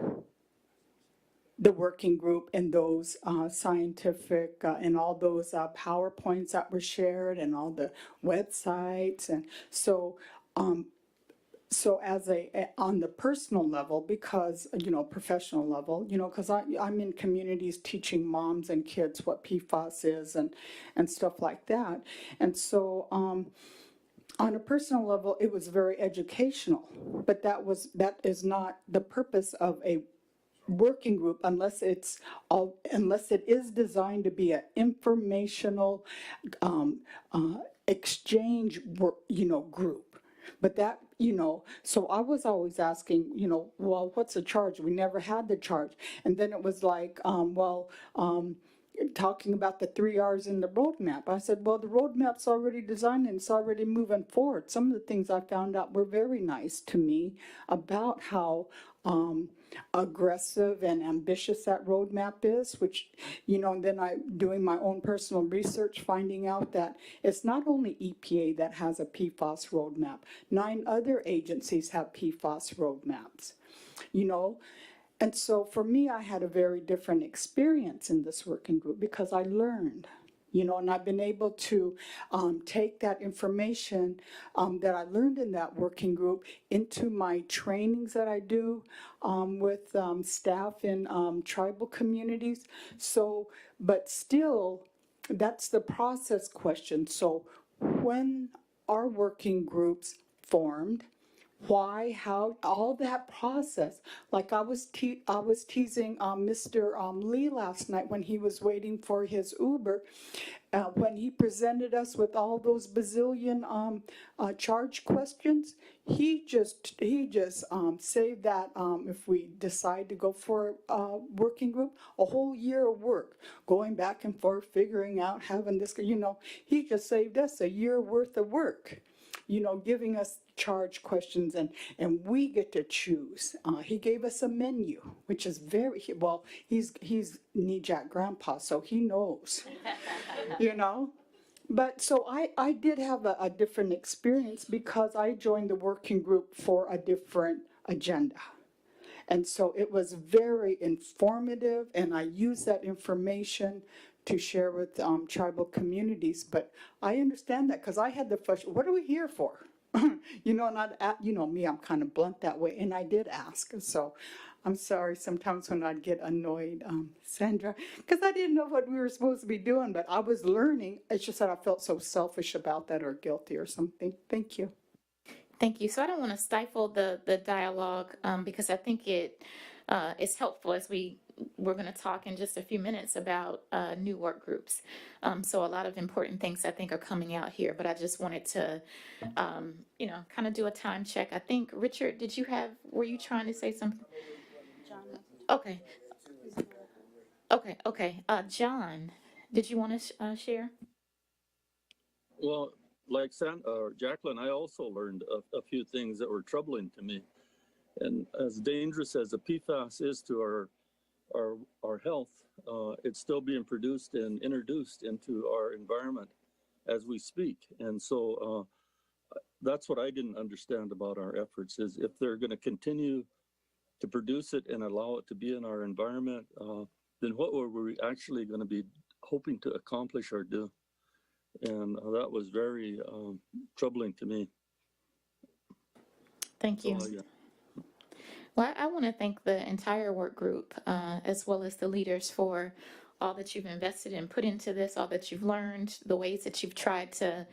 S20: the working group and those scientific and all those PowerPoints that were shared and all the websites. And so as on the personal level, because, professional level, because I'm in communities teaching moms and kids what PFAS is and stuff like that. And so, on a personal level, it was very educational, but that is not the purpose of a working group unless it is designed to be an informational exchange group. But that, so I was always asking, well, what's the charge? We never had the charge. And then it was like, talking about the 3 R's in the roadmap. I said, well, the roadmap's already designed and it's already moving forward. Some of the things I found out were very nice to me about how aggressive and ambitious that roadmap is, which, and then I doing my own personal research, finding out that it's not only EPA that has a PFAS roadmap. 9 other agencies have PFAS roadmaps, And so for me, I had a very different experience in this working group because I learned, and I've been able to take that information that I learned in that working group into my trainings that I do with staff in tribal communities. So, but still, that's the process question. So when our working groups formed, why, how, all that process. Like I was teasing Mr. Lee last night when he was waiting for his Uber, when he presented us with all those bazillion charge questions. He just saved that, if we decide to go for a working group, a whole year of work, going back and forth, figuring out, having this, he just saved us a year worth of work, giving us charge questions, and we get to choose. He gave us a menu, which is well, he's NEJAC grandpa, so he knows, you know. But so I did have a different experience because I joined the working group for a different agenda. And so it was very informative, and I used that information to share with tribal communities. But I understand that because I had the first, what are we here for? And me, I'm kind of blunt that way, and I did ask. So I'm sorry sometimes when I'd get annoyed, Sandra, because I didn't know what we were supposed to be doing, but I was learning. It's just that I felt so selfish about that or guilty or something. Thank you.
S6: Thank you. So I don't want to stifle the dialogue because I think it is helpful as we're going to talk in just a few minutes about new work groups. So a lot of important things I think are coming out here, but I just wanted to, kind of do a time check. I think, Richard, were you trying to say something? Okay. Okay. John, did you want to share?
S11: Well, like Jacqueline, I also learned a few things that were troubling to me. And as dangerous as the PFAS is to our health, it's still being produced and introduced into our environment as we speak. And so that's what I didn't understand about our efforts, is if they're going to continue to produce it and allow it to be in our environment, then what were we actually going to be hoping to accomplish or do? And that was very troubling to me.
S6: Thank you.
S11: So, yeah.
S6: Well, I want to thank the entire work group, as well as the leaders, for all that you've invested and put into this, all that you've learned, the ways that you've tried to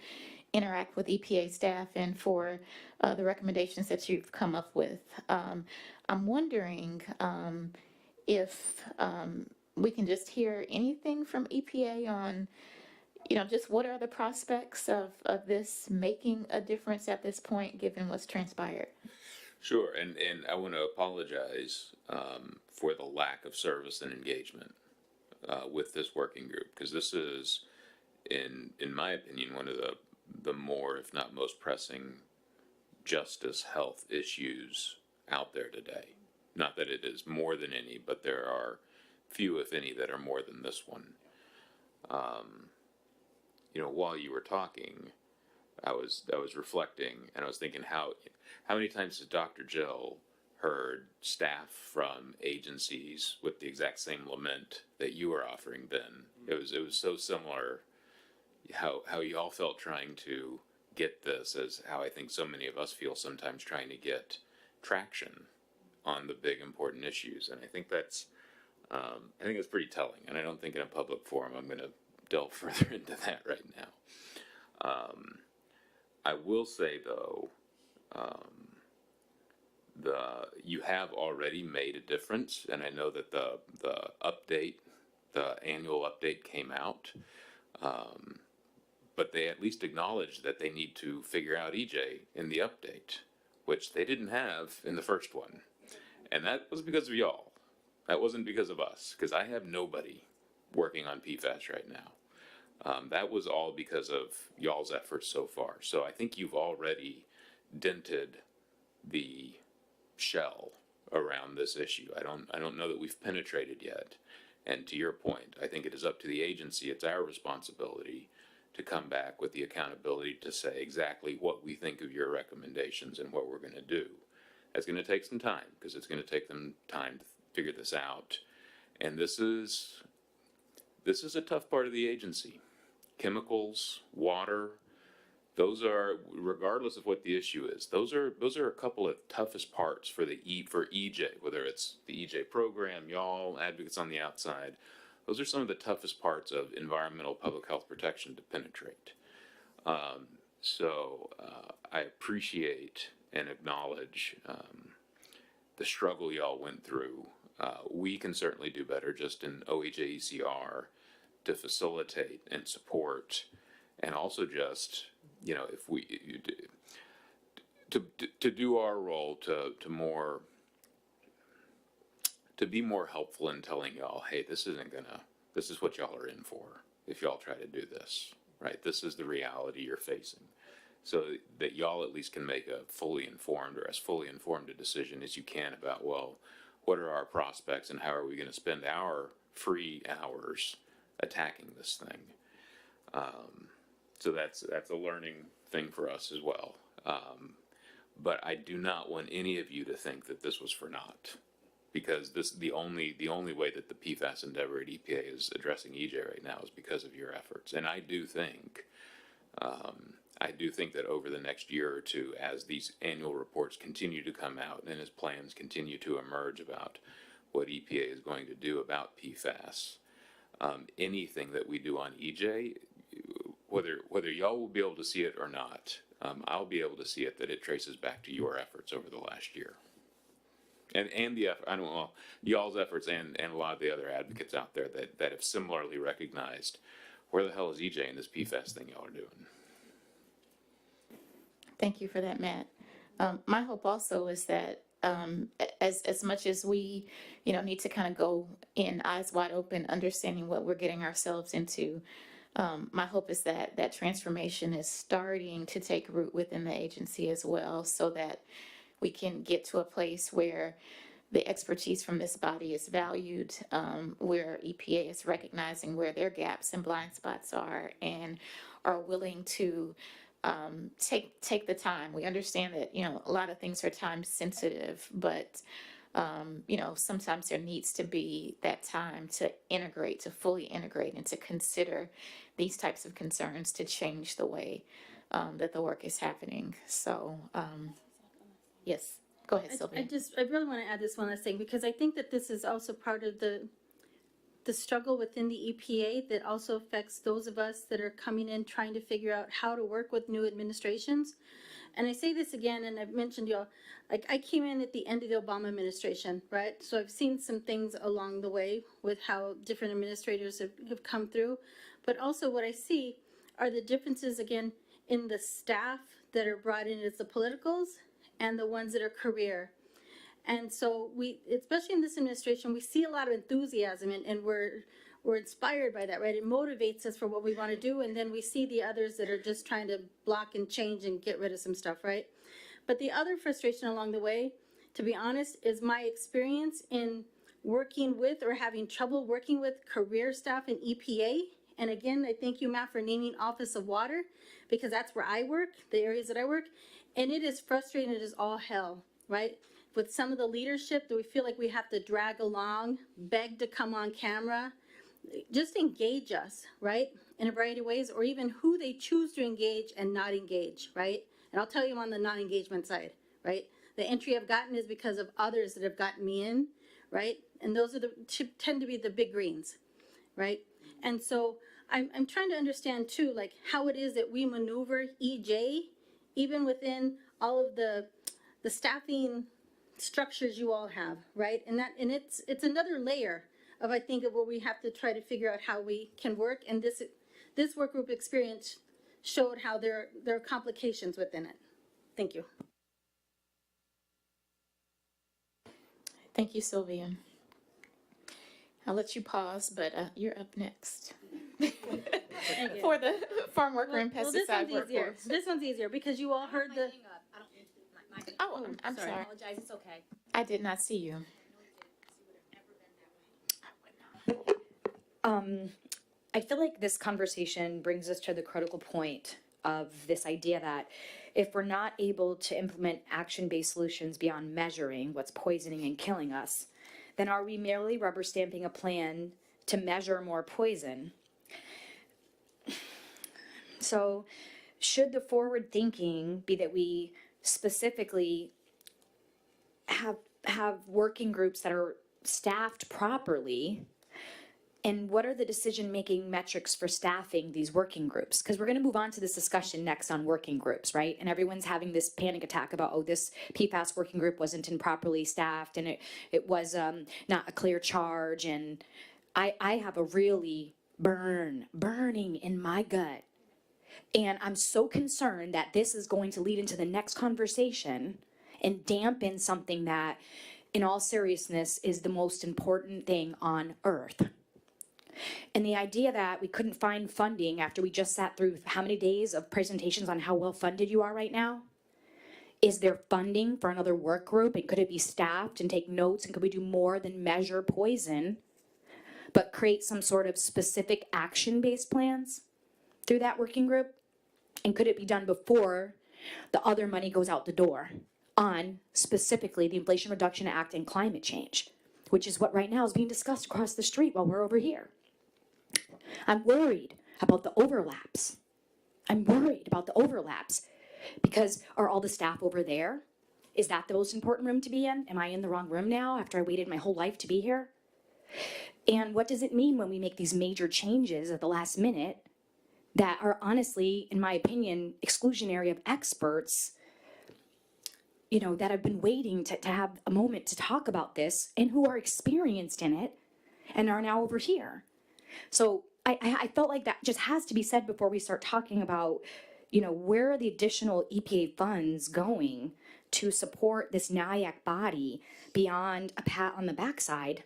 S6: interact with EPA staff, and for the recommendations that you've come up with. I'm wondering if we can just hear anything from EPA on, just what are the prospects of this making a difference at this point, given what's transpired?
S10: Sure, and I want to apologize for the lack of service and engagement with this working group, because this is, in my opinion, one of the more, if not most pressing justice health issues out there today. Not that it is more than any, but there are few, if any, that are more than this one. While you were talking, I was reflecting, and I was thinking how many times has Dr. Jill heard staff from agencies with the exact same lament that you were offering, Ben? It was so similar how you all felt trying to get this, as how I think so many of us feel sometimes trying to get traction on the big important issues. And I think that's pretty telling. And I don't think in a public forum I'm going to delve further into that right now. I will say, though, you have already made a difference, and I know that the annual update came out, but they at least acknowledged that they need to figure out EJ in the update, which they didn't have in the first one, and that was because of y'all. That wasn't because of us, because I have nobody working on PFAS right now. That was all because of y'all's efforts so far. So I think you've already dented the shell around this issue. I don't know that we've penetrated yet. And to your point, I think it is up to the agency. It's our responsibility to come back with the accountability to say exactly what we think of your recommendations and what we're going to do. That's going to take some time, because it's going to take them time to figure this out. And this is a tough part of the agency. Chemicals, water, those are, regardless of what the issue is, those are a couple of toughest parts for EJ, whether it's the EJ program, y'all, advocates on the outside. Those are some of the toughest parts of environmental public health protection to penetrate. So I appreciate and acknowledge the struggle y'all went through. We can certainly do better just in OEJECR to facilitate and support, and also just, you know, if we to do our role to be more helpful in telling y'all, hey, this is what y'all are in for if y'all try to do this, right? This is the reality you're facing, so that y'all at least can make a fully informed, or as fully informed a decision as you can about, well, what are our prospects and how are we going to spend our free hours attacking this thing? So that's a learning thing for us as well. But I do not want any of you to think that this was for naught, because the only way that the PFAS endeavor at EPA is addressing EJ right now is because of your efforts. And I do think that over the next year or two, as these annual reports continue to come out and as plans continue to emerge about what EPA is going to do about PFAS, anything that we do on EJ, whether y'all will be able to see it or not, I'll be able to see it, that it traces back to your efforts over the last year. And the effort, I don't know, y'all's efforts and a lot of the other advocates out there that have similarly recognized, where the hell is EJ in this PFAS thing y'all are doing?
S6: Thank you for that, Matt. My hope also is that as much as we, need to kind of go in eyes wide open, understanding what we're getting ourselves into, my hope is that that transformation is starting to take root within the agency as well, so that we can get to a place where the expertise from this body is valued, where EPA is recognizing where their gaps and blind spots are, and are willing to take the time. We understand that, a lot of things are time sensitive, but sometimes there needs to be that time to integrate, to fully integrate, and to consider these types of concerns to change the way that the work is happening. So, yes, go ahead, Sylvia.
S5: I really want to add this one last thing, because I think that this is also part of the struggle within the EPA that also affects those of us that are coming in trying to figure out how to work with new administrations. And I say this again, and I've mentioned y'all, like I came in at the end of the Obama administration, right? So I've seen some things along the way with how different administrators have come through. But also what I see are the differences, again, in the staff that are brought in as the politicals and the ones that are career. And so we, especially in this administration, we see a lot of enthusiasm, and we're inspired by that, right? It motivates us for what we want to do. And then we see the others that are just trying to block and change and get rid of some stuff, right? But the other frustration along the way, to be honest, is my experience in working with or having trouble working with career staff in EPA. And again, I thank you, Matt, for naming Office of Water, because that's where I work, the areas that I work. And it is frustrating. It is all hell, right? With some of the leadership that we feel like we have to drag along, beg to come on camera, just engage us, right? In a variety of ways, or even who they choose to engage and not engage, right? And I'll tell you on the non-engagement side, right? The entry I've gotten is because of others that have gotten me in, right? And those are tend to be the big greens, right? And so I'm trying to understand too, like how it is that we maneuver EJ, even within all of the staffing structures you all have, right? And it's another layer of, I think, of where we have to try to figure out how we can work. And this work group experience showed how there are complications within it. Thank you.
S6: Thank you, Sylvia. I'll let you pause, but you're up next. For the farm worker and pesticide workforce.
S5: This one's easier because you all heard the.
S6: Oh, I'm sorry.
S7: I apologize. It's okay.
S6: I did not see you.
S7: I feel like this conversation brings us to the critical point of this idea that if we're not able to implement action-based solutions beyond measuring what's poisoning and killing us, then are we merely rubber stamping a plan to measure more poison? So should the forward thinking be that we specifically have working groups that are staffed properly And what are the decision-making metrics for staffing these working groups? Because we're going to move on to this discussion next on working groups, right? And everyone's having this panic attack about, oh, this PFAS working group wasn't improperly staffed, and it was not a clear charge. And I have a really burning in my gut. And I'm so concerned that this is going to lead into the next conversation and dampen something that, in all seriousness, is the most important thing on earth. And the idea that we couldn't find funding after we just sat through how many days of presentations on how well funded you are right now? Is there funding for another work group? And could it be staffed and take notes? And could we do more than measure poison, but create some sort of specific action-based plans through that working group? And could it be done before the other money goes out the door on specifically the Inflation Reduction Act and climate change, which is what right now is being discussed across the street while we're over here? I'm worried about the overlaps. Because are all the staff over there? Is that the most important room to be in? Am I in the wrong room now after I waited my whole life to be here? And what does it mean when we make these major changes at the last minute that are honestly, in my opinion, exclusionary of experts, you know, that have been waiting to have a moment to talk about this and who are experienced in it and are now over here? So I felt like that just has to be said before we start talking about, you know, where are the additional EPA funds going to support this NEJAC body beyond a pat on the backside?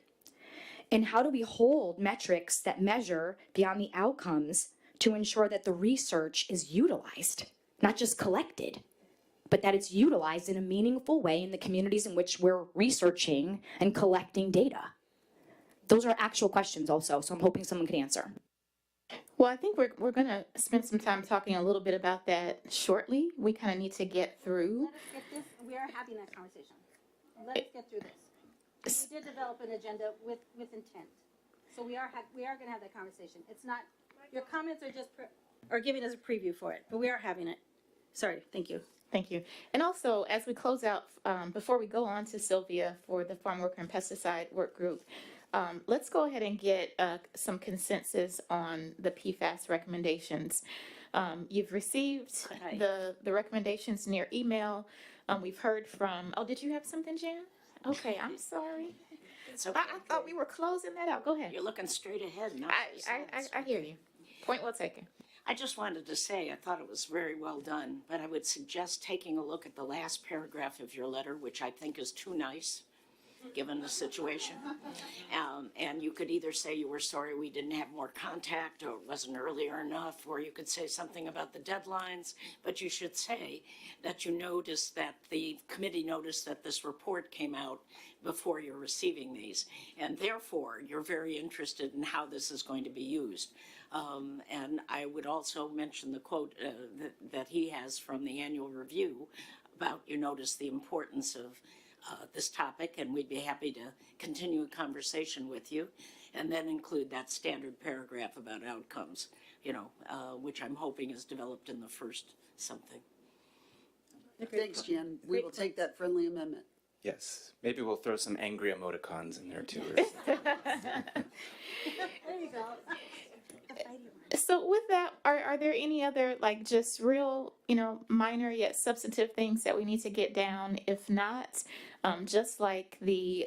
S7: And how do we hold metrics that measure beyond the outcomes to ensure that the research is utilized, not just collected, but that it's utilized in a meaningful way in the communities in which we're researching and collecting data? Those are actual questions also, so I'm hoping someone can answer.
S6: Well, I think we're going to spend some time talking a little bit about that shortly. We kind of need to get through.
S5: We are having that conversation. Let us get through this. We did develop an agenda with intent. So we are going to have that conversation. It's not, your comments are just, are giving us a preview for it, but we are having it. Sorry, thank you.
S6: Thank you. And also, as we close out, before we go on to Sylvia for the Farm Worker and Pesticide Work Group, let's go ahead and get some consensus on the PFAS recommendations. You've received the recommendations in your email. We've heard from, oh, did you have something, Jan? Okay, I'm sorry.
S8: It's okay.
S6: I thought we were closing that out. Go ahead.
S8: You're looking straight ahead. No,
S6: I hear you. Point well taken.
S8: I just wanted to say, I thought it was very well done, but I would suggest taking a look at the last paragraph of your letter, which I think is too nice, given the situation. And you could either say you were sorry we didn't have more contact, or it wasn't earlier enough, or you could say something about the deadlines, but you should say that you noticed that the committee noticed that this report came out before you're receiving these, and therefore you're very interested in how this is going to be used. And I would also mention the quote that he has from the annual review about, you notice the importance of this topic, and we'd be happy to continue a conversation with you, and then include that standard paragraph about outcomes, you know, which I'm hoping is developed in the first something.
S21: Thanks, Jan. We will take that friendly amendment.
S1: Yes, maybe we'll throw some angry emoticons in there too.
S5: There you go.
S6: So with that, are there any other, like, just real, you know, minor yet substantive things that we need to get down? If not, just like the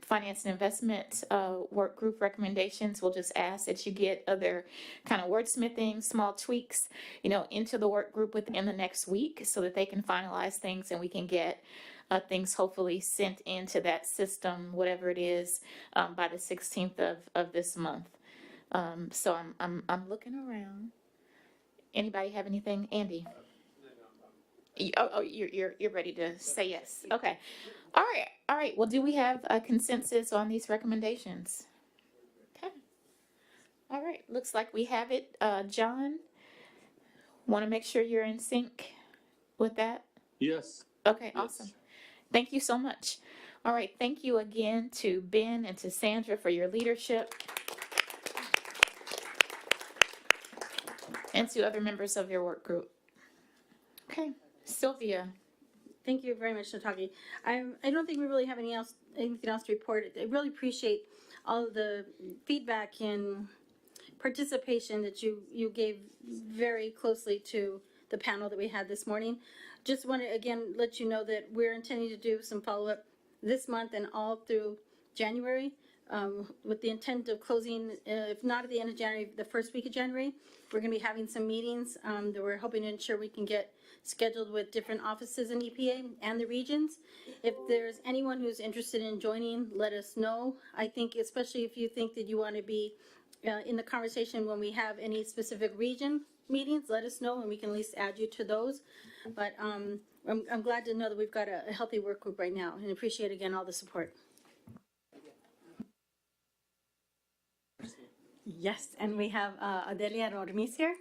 S6: finance and investment work group recommendations, we'll just ask that you get other kind of wordsmithing, small tweaks, you know, into the work group within the next week so that they can finalize things and we can get things hopefully sent into that system, whatever it is, by the 16th of this month. So I'm looking around. Anybody have anything, Andy? You're ready to say yes. Okay. All right. Well, do we have a consensus on these recommendations? Okay. All right. Looks like we have it. John, want to make sure you're in sync with that?
S11: Yes.
S6: Okay.
S11: Yes.
S6: Awesome. Thank you so much. All right. Thank you again to Ben and to Sandra for your leadership. And to other members of your work group. Okay, Sylvia.
S5: Thank you very much, Nataki. I don't think we really have anything else to report. I really appreciate all of the feedback and participation that you gave very closely to the panel that we had this morning. Just want to again let you know that we're intending to do some follow-up this month and all through January, with the intent of closing, if not at the end of January, the first week of January. We're going to be having some meetings that we're hoping to ensure we can get scheduled with different offices in EPA and the regions. If there's anyone who's interested in joining, let us know. I think especially if you think that you want to be in the conversation when we have any specific region meetings, let us know and we can at least add you to those. But I'm glad to know that we've got a healthy work group right now and appreciate again all the support. Yes, and we have Adelia Ormiz here.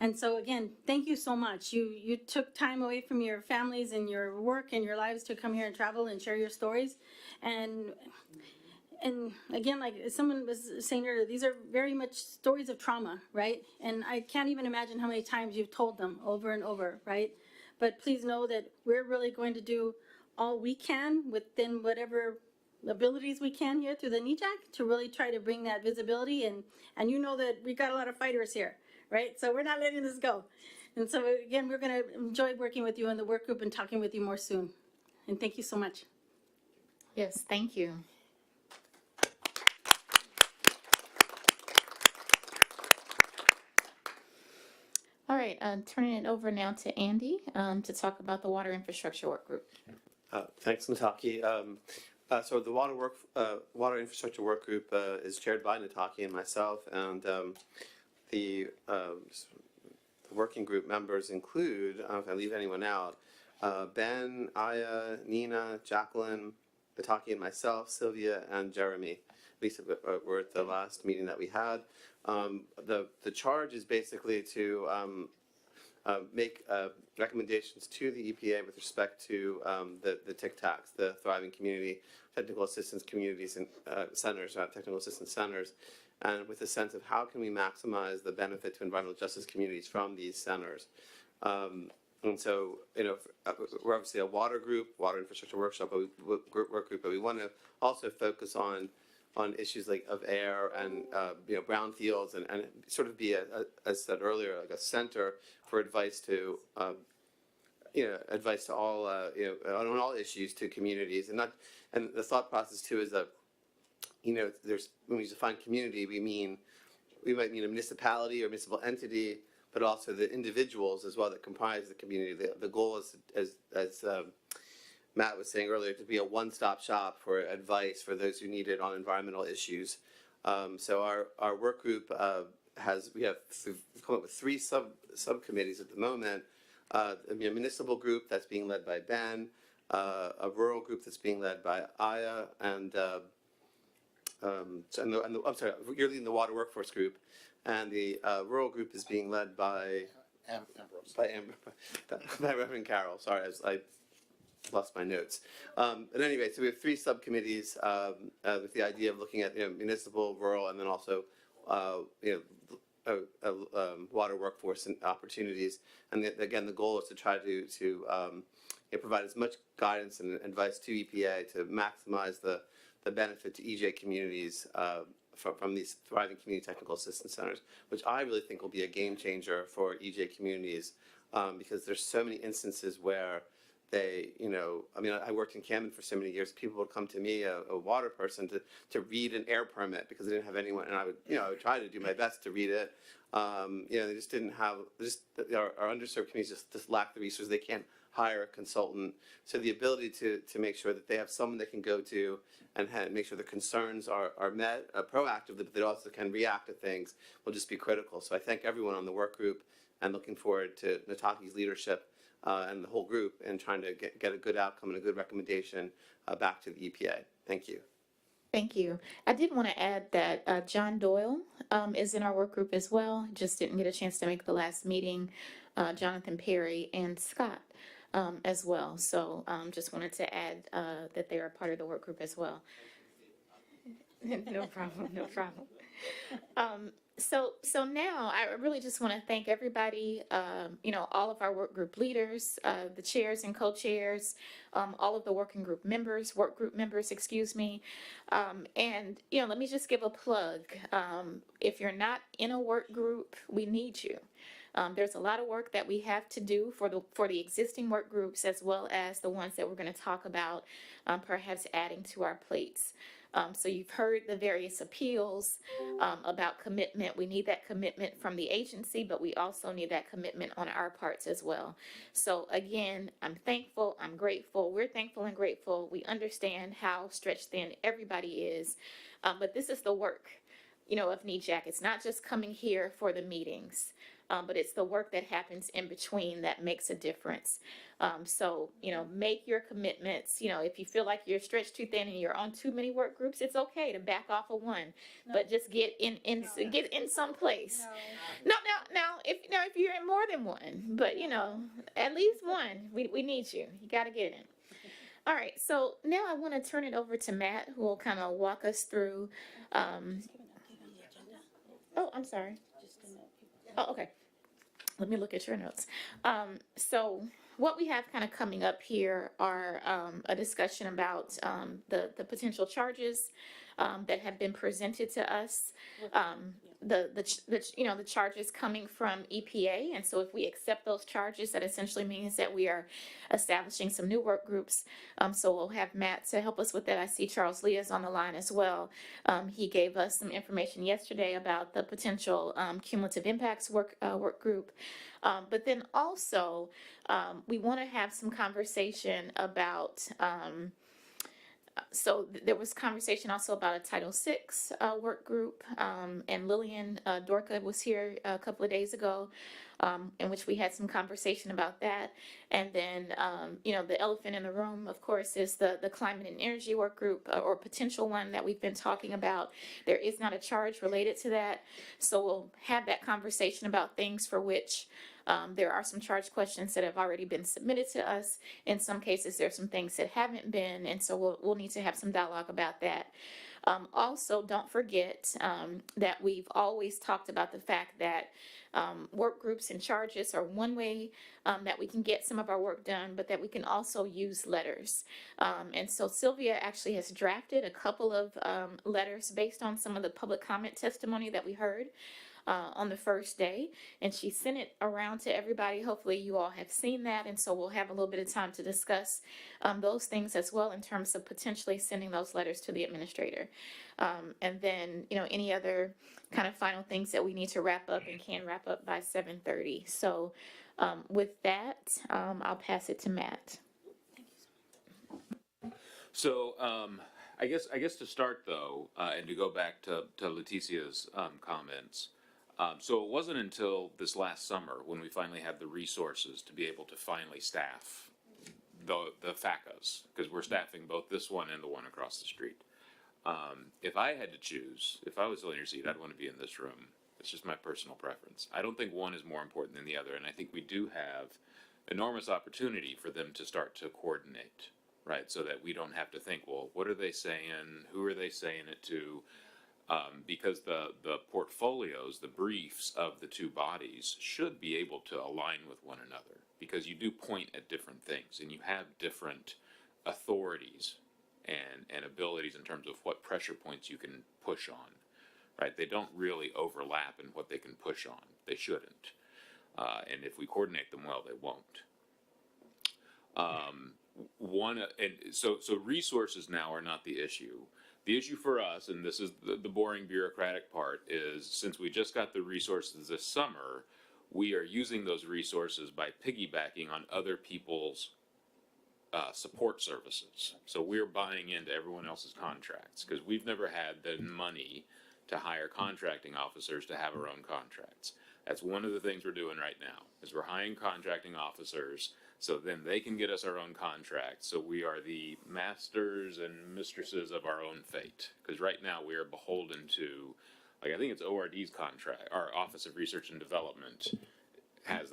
S5: And so again, thank you so much. You took time away from your families and your work and your lives to come here and travel and share your stories. And again, like someone was saying earlier, these are very much stories of trauma, right? And I can't even imagine how many times you've told them over and over, right? But please know that we're really going to do all we can within whatever abilities we can here through the NEJAC to really try to bring that visibility. And you know that we've got a lot of fighters here, right? So we're not letting this go. And so again, we're going to enjoy working with you in the work group and talking with you more soon. And thank you so much.
S6: Yes, thank you. All right, turning it over now to Andy to talk about the Water Infrastructure Work Group.
S3: Thanks, Nataki. So the Water Infrastructure Work Group is chaired by Nataki and myself, and the working group members include, I don't know if I leave anyone out, Ben, Aya, Nina, Jacqueline, Nataki and myself, Sylvia, and Jeremy. Lisa were at the last meeting that we had. The charge is basically to make recommendations to the EPA with respect to the TIC-TACs, the Thriving Community Technical Assistance Communities and Centers, Technical Assistance Centers, and with a sense of how can we maximize the benefit to environmental justice communities from these centers. And so, we're obviously a water group, water infrastructure work group, but we want to also focus on issues like of air and brownfields and sort of be as said earlier, like a center for advice to all on all issues to communities, and the thought process too is that there's, when we define community, we might mean a municipality or municipal entity, but also the individuals as well that comprise the community. The goal is, as Matt was saying earlier, to be a one-stop shop for advice for those who need it on environmental issues. So our work group we've come up with three subcommittees at the moment. A municipal group that's being led by Ben, a rural group that's being led by Aya, and I'm sorry, you're leading the water workforce group, and the rural group is being led by Reverend Carroll. Sorry, I lost my notes. But anyway, so we have three subcommittees with the idea of looking at municipal, rural, and then also water workforce and opportunities. And again, the goal is to try to provide as much guidance and advice to EPA to maximize the benefit to EJ communities from these Thriving Community Technical Assistance Centers, which I really think will be a game changer for EJ communities because there's so many instances where they, I worked in Camden for so many years. People would come to me, a water person, to read an air permit because they didn't have anyone, and I would try to do my best to read it. They just didn't have, our underserved communities just lack the resources. They can't hire a consultant. So the ability to make sure that they have someone they can go to and make sure the concerns are met proactively, but they also can react to things will just be critical. So I thank everyone on the work group and looking forward to Nataki's leadership and the whole group in trying to get a good outcome and a good recommendation back to the EPA. Thank you.
S6: Thank you. I did want to add that John Doyle is in our work group as well. Just didn't get a chance to make the last meeting. Jonathan Perry and Scott as well. So just wanted to add that they are part of the work group as well. No problem, no problem. So now I really just want to thank everybody, all of our work group leaders, the chairs and co-chairs, all of the work group members, excuse me. Let me just give a plug. If you're not in a work group, we need you. There's a lot of work that we have to do for the existing work groups as well as the ones that we're going to talk about, perhaps adding to our plates. So you've heard the various appeals about commitment. We need that commitment from the agency, but we also need that commitment on our parts as well. So again, I'm thankful, I'm grateful, we're thankful and grateful. We understand how stretched thin everybody is, but this is the work, of NEJAC. It's not just coming here for the meetings. But it's the work that happens in between that makes a difference. So, make your commitments. If you feel like you're stretched too thin and you're on too many work groups, it's okay to back off of one, but just get in some place. No, if you're in more than one, but at least one, we need you. You got to get in. All right, so now I want to turn it over to Matt, who will kind of walk us through. Oh, I'm sorry. Oh, okay. Let me look at your notes. So what we have kind of coming up here are a discussion about the potential charges that have been presented to us. The charges coming from EPA, and so if we accept those charges, that essentially means that we are establishing some new work groups. So we'll have Matt to help us with that. I see Charles Lee is on the line as well. He gave us some information yesterday about the potential cumulative impacts work group. But then also, we want to have some conversation about. So there was conversation also about a Title VI work group, and Lillian Dorka was here a couple of days ago, in which we had some conversation about that. And then, the elephant in the room, of course, is the climate and energy work group, or potential one that we've been talking about. There is not a charge related to that, so we'll have that conversation about things for which there are some charge questions that have already been submitted to us. In some cases, there are some things that haven't been, and so we'll need to have some dialogue about that. Also, don't forget that we've always talked about the fact that work groups and charges are one way that we can get some of our work done, but that we can also use letters. And so Sylvia actually has drafted a couple of letters based on some of the public comment testimony that we heard on the first day, and she sent it around to everybody. Hopefully you all have seen that, and so we'll have a little bit of time to discuss those things as well in terms of potentially sending those letters to the administrator. And then, any other kind of final things that we need to wrap up and can wrap up by 7:30. So with that, I'll pass it to Matt.
S10: So I guess to start though, and to go back to Leticia's comments. So it wasn't until this last summer when we finally had the resources to be able to finally staff the FACAs, because we're staffing both this one and the one across the street. If I had to choose, if I was still in your seat, I'd want to be in this room. It's just my personal preference. I don't think one is more important than the other, and I think we do have enormous opportunity for them to start to coordinate, right? So that we don't have to think, well, what are they saying? Who are they saying it to? Because the portfolios, the briefs of the two bodies should be able to align with one another, because you do point at different things and you have different authorities and abilities in terms of what pressure points you can push on, right? They don't really overlap in what they can push on. They shouldn't. And if we coordinate them well, they won't. So resources now are not the issue. The issue for us, and this is the boring bureaucratic part, is since we just got the resources this summer, we are using those resources by piggybacking on other people's support services. So we're buying into everyone else's contracts because we've never had the money to hire contracting officers to have our own contracts. That's one of the things we're doing right now, is we're hiring contracting officers so then they can get us our own contracts. So we are the masters and mistresses of our own fate. Because right now we are beholden to, I think it's ORD's contract, our Office of Research and Development has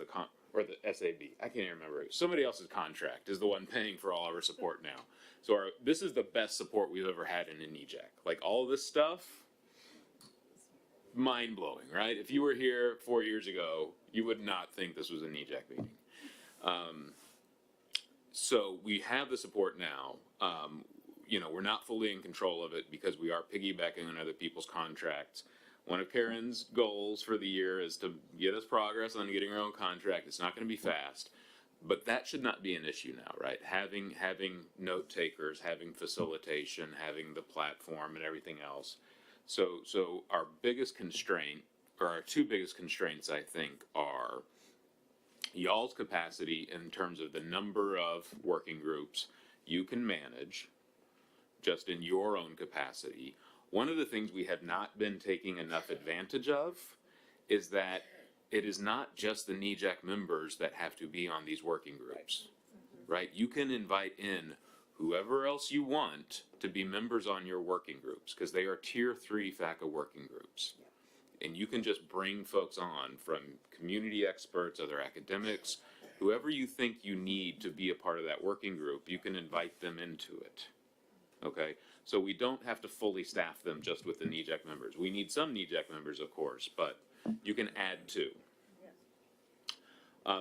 S10: or the SAB, I can't even remember. Somebody else's contract is the one paying for all our support now. So this is the best support we've ever had in a NEJAC. All this stuff, mind-blowing, right? If you were here 4 years ago, you would not think this was a NEJAC meeting. So we have the support now. We're not fully in control of it because we are piggybacking on other people's contracts. One of Karen's goals for the year is to get us progress on getting our own contract. It's not going to be fast, but that should not be an issue now, right? Having note takers, having facilitation, having the platform and everything else. So our biggest constraint, or our two biggest constraints, I think, are y'all's capacity in terms of the number of working groups you can manage just in your own capacity. One of the things we have not been taking enough advantage of is that it is not just the NEJAC members that have to be on these working groups, right? You can invite in whoever else you want to be members on your working groups, because they are tier 3 FACA working groups. And you can just bring folks on from community experts, other academics, whoever you think you need to be a part of that working group, you can invite them into it. Okay? So we don't have to fully staff them just with the NEJAC members. We need some NEJAC members, of course, but you can add to.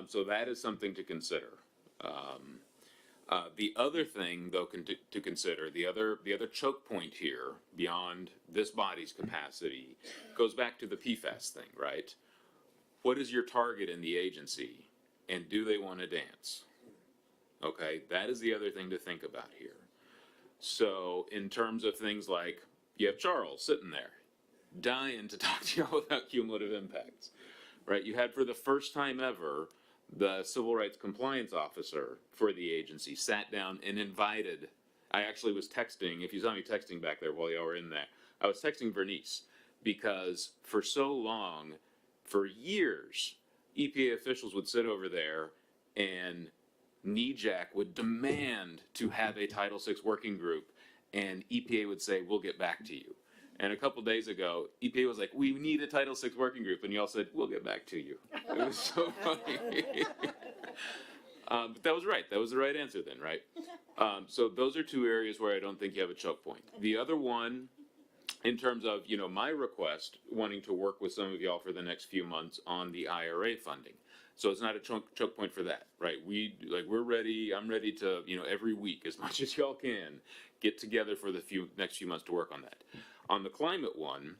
S10: So that is something to consider. The other thing, though, to consider, the other choke point here, beyond this body's capacity, goes back to the PFAS thing, right? What is your target in the agency, and do they want to dance? Okay, that is the other thing to think about here. So in terms of things like, you have Charles sitting there, dying to talk to y'all about cumulative impacts, right? You had, for the first time ever, the Civil Rights Compliance Officer for the agency sat down and invited. I actually was texting, if you saw me texting back there while y'all were in there, I was texting Vernice, because for so long, for years, EPA officials would sit over there and NEJAC would demand to have a Title VI working group, and EPA would say, we'll get back to you. And a couple days ago, EPA was like, we need a Title VI working group. And y'all said, we'll get back to you. It was so funny. But that was right. That was the right answer then, right? So those are two areas where I don't think you have a choke point. The other one, in terms of, my request, wanting to work with some of y'all for the next few months on the IRA funding. So it's not a choke point for that, right? We're ready. I'm ready to, every week, as much as y'all can, get together for the next few months to work on that. On the climate one,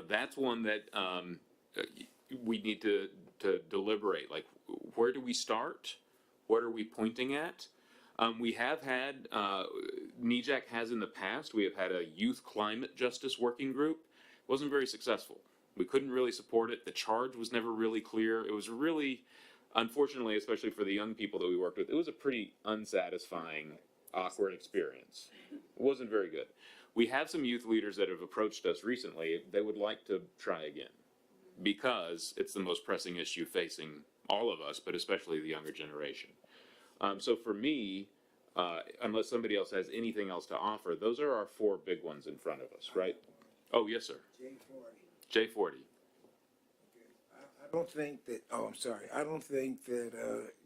S10: that's one that we need to deliberate. Like, where do we start? What are we pointing at? We have had, NEJAC has in the past, we have had a youth climate justice working group. It wasn't very successful. We couldn't really support it. The charge was never really clear. It was really, unfortunately, especially for the young people that we worked with, it was a pretty unsatisfying, awkward experience. It wasn't very good. We have some youth leaders that have approached us recently. They would like to try again, because it's the most pressing issue facing all of us, but especially the younger generation. So for me, unless somebody else has anything else to offer, those are our four big ones in front of us, right? Oh, yes, sir. J40.
S17: I don't think that, I'm sorry, I don't think that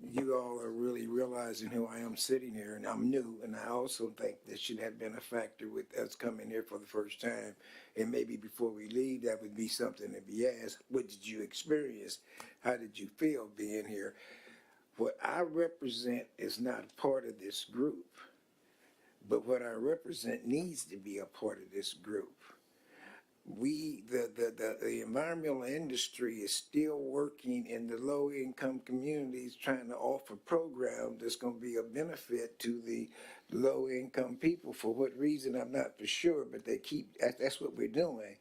S17: you all are really realizing who I am sitting here, and I'm new, and I also think this should have been a factor with us coming here for the first time, and maybe before we leave, that would be something to be asked. What did you experience? How did you feel being here? What I represent is not part of this group, but what I represent needs to be a part of this group. The environmental industry is still working in the low-income communities, trying to offer programs that's going to be a benefit to the low-income people. For what reason, I'm not for sure, but that's what we're doing.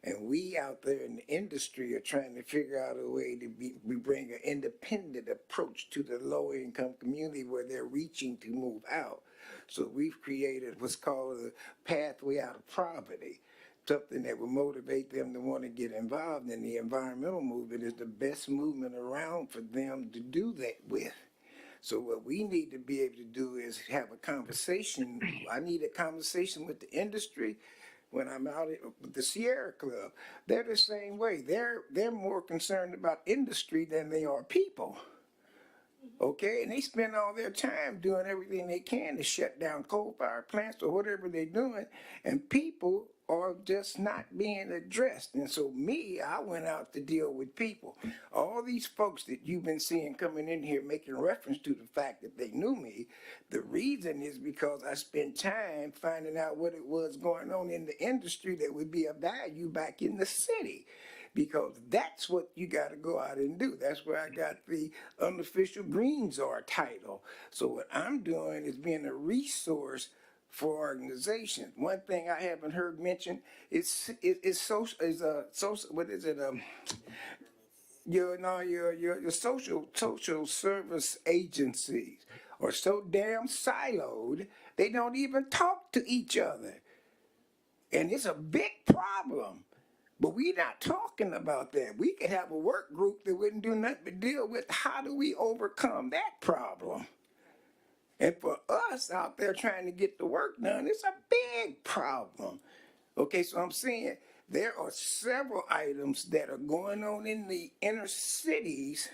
S17: And we out there in the industry are trying to figure out a way to we bring an independent approach to the low-income community where they're reaching to move out. So we've created what's called a pathway out of poverty, something that will motivate them to want to get involved in the environmental movement. Is the best movement around for them to do that with. So what we need to be able to do is have a conversation. I need a conversation with the industry. When I'm out with the Sierra Club, they're the same way. They're more concerned about industry than they are people. Okay, and they spend all their time doing everything they can to shut down coal-fired plants or whatever they're doing, and people are just not being addressed. And so I went out to deal with people. All these folks that you've been seeing coming in here making reference to the fact that they knew me, the reason is because I spent time finding out what it was going on in the industry that would be of value back in the city. Because that's what you got to go out and do. That's where I got the unofficial Green Czar title. So what I'm doing is being a resource for organizations. One thing I haven't heard mentioned is social. What is it? Your social service agencies are so damn siloed they don't even talk to each other, and it's a big problem. But we're not talking about that. We could have a work group that wouldn't do nothing but deal with how do we overcome that problem. And for us out there trying to get the work done, it's a big problem. Okay, so I'm saying there are several items that are going on in the inner cities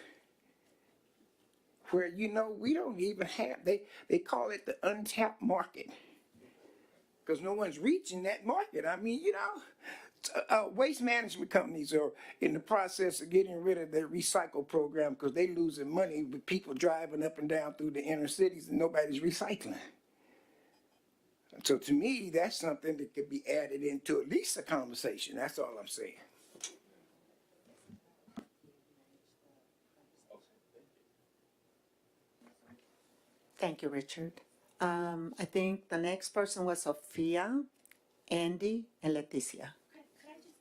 S17: where, we don't even have, they call it the untapped market. Because no one's reaching that market. I mean, waste management companies are in the process of getting rid of their recycle program because they're losing money with people driving up and down through the inner cities and nobody's recycling. So to me, that's something that could be added into at least a conversation. That's all I'm saying.
S2: Thank you, Richard. I think the next person was Sophia, Andy, and Leticia.
S5: Could I just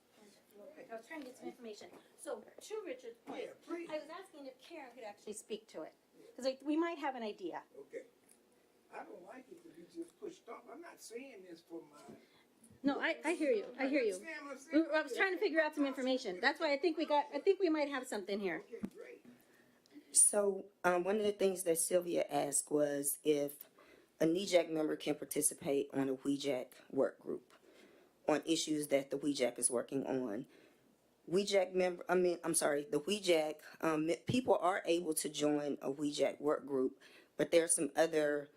S5: real quick? I was trying to get some information. So to Richard's point, I was asking if Karen could actually speak to it. Because we might have an idea.
S17: Okay. I don't like it to be just pushed off. I'm not saying this for my...
S5: No, I hear you. I hear you. I was trying to figure out some information. That's why I think we might have something here.
S17: Okay, great.
S9: So one of the things that Sylvia asked was if a NEJAC member can participate on a WEJAC work group on issues that the WEJAC is working on. The WEJAC, people are able to join a WEJAC work group, but there's some other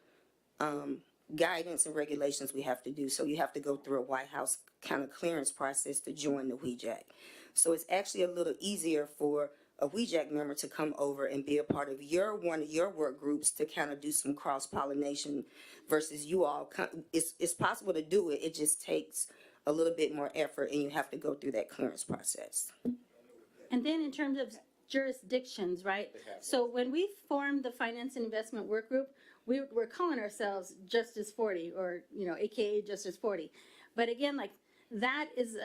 S9: guidance and regulations we have to do. So you have to go through a White House kind of clearance process to join the WEJAC. So it's actually a little easier for a WEJAC member to come over and be a part of one of your work groups to kind of do some cross-pollination versus you all. It's possible to do it. It just takes a little bit more effort and you have to go through that clearance process.
S5: And then in terms of jurisdictions, right? So when we formed the Finance and Investment Work Group, we were calling ourselves Justice 40 or, AKA Justice 40. But again, like that is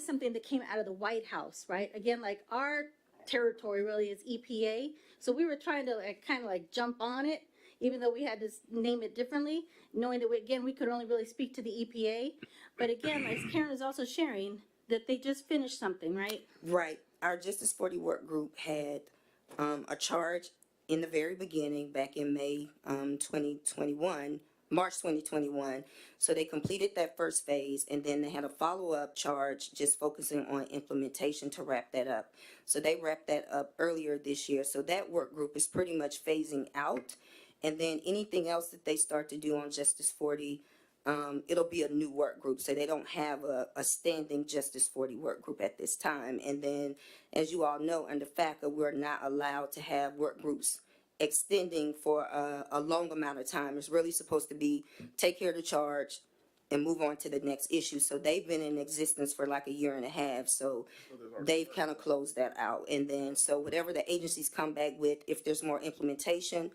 S5: something that came out of the White House, right? Again, like our territory really is EPA. So we were trying to kind of jump on it, even though we had to name it differently, knowing that we could only really speak to the EPA. But again, as Karen is also sharing, that they just finished something, right?
S9: Right. Our Justice 40 work group had a charge in the very beginning back in March 2021. So they completed that first phase and then they had a follow-up charge just focusing on implementation to wrap that up. So they wrapped that up earlier this year. So that work group is pretty much phasing out. And then anything else that they start to do on Justice 40, it'll be a new work group. So they don't have a standing Justice 40 work group at this time. And then, as you all know, under FACA, we're not allowed to have work groups extending for a long amount of time. It's really supposed to be take care of the charge and move on to the next issue. So they've been in existence for like a year and a half. So they've kind of closed that out. And then, so whatever the agencies come back with, if there's more implementation,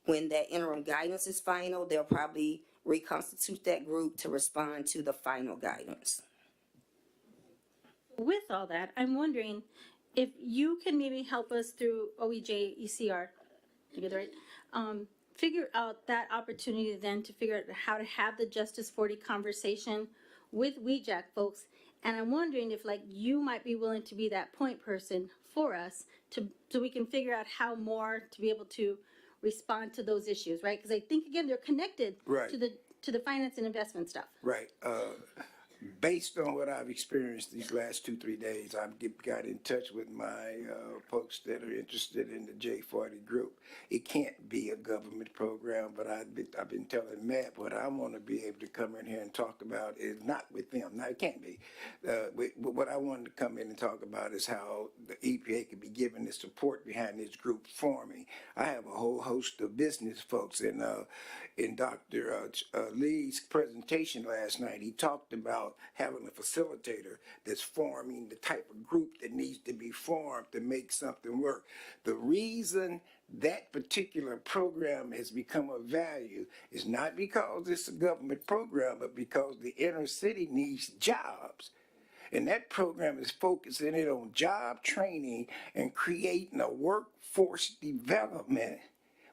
S9: when that interim guidance is final, they'll probably reconstitute that group to respond to the final guidance.
S5: With all that, I'm wondering if you can maybe help us through OEJ ECR, to get it right, figure out that opportunity then to figure out how to have the Justice 40 conversation with WEJAC folks. And I'm wondering if you might be willing to be that point person for us so we can figure out how more to be able to respond to those issues, right? Because I think again they're connected
S17: Right.
S5: to the finance and investment stuff.
S17: Right. based on what I've experienced these last 2, 3 days, got in touch with my folks that are interested in the J40 group. It can't be a government program, but I've been telling Matt what I want to be able to come in here and talk about is not with them. Now, it can't be. What I wanted to come in and talk about is how the EPA could be given the support behind this group forming. I have a whole host of business folks, and in Dr. Lee's presentation last night, he talked about having a facilitator that's forming the type of group that needs to be formed to make something work. The reason that particular program has become of value is not because it's a government program, but because the inner city needs jobs. And that program is focusing it on job training and creating a workforce development.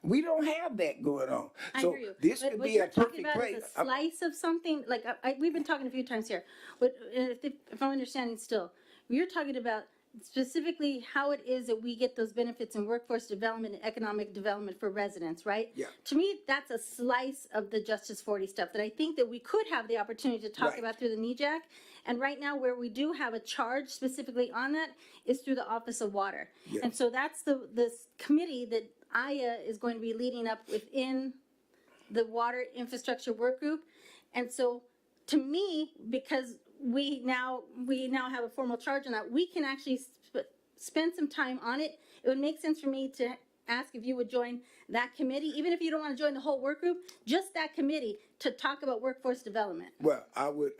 S17: We don't have that going on.
S5: I
S17: So
S5: hear you.
S17: this
S5: But
S17: could
S5: what
S17: be
S5: you're
S17: a
S5: talking
S17: perfect
S5: about
S17: place.
S5: is a slice of something, like, we've been talking a few times here, but if I'm understanding still, you're talking about specifically how it is that we get those benefits in workforce development and economic development for residents, right?
S17: Yeah.
S5: To me, that's a slice of the Justice 40 stuff that I think that we could have the opportunity to talk
S17: Right.
S5: about through the NEJAC. And right now, where we do have a charge specifically on that is through the Office of Water.
S17: Yeah.
S5: And so that's this committee that Aya is going to be leading up within the water infrastructure work group. And so to me, because we now have a formal charge on that, we can actually spend some time on it. It would make sense for me to ask if you would join that committee, even if you don't want to join the whole work group, just that committee to talk about workforce development.
S17: Well, I would,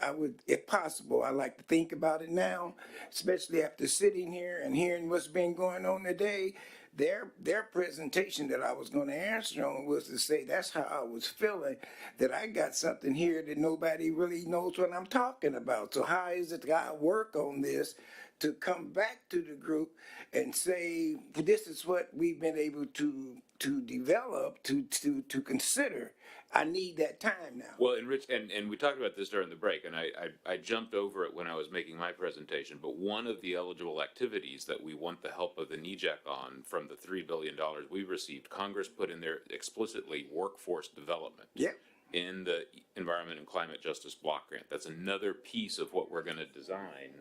S17: if possible, I like to think about it now, especially after sitting here and hearing what's been going on today. Their presentation that I was going to answer on was to say that's how I was feeling, that I got something here that nobody really knows what I'm talking about. So how is it that I work on this to come back to the group and say, this is what we've been able to develop, to consider. I need that time now.
S10: Well, and Rich, and we talked about this during the break, and I jumped over it when I was making my presentation, but one of the eligible activities that we want the help of the NEJAC on from the $3 billion we received, Congress put in there explicitly workforce development.
S17: Yeah.
S10: In the Environment and Climate Justice Block Grant. That's another piece of what we're gonna design.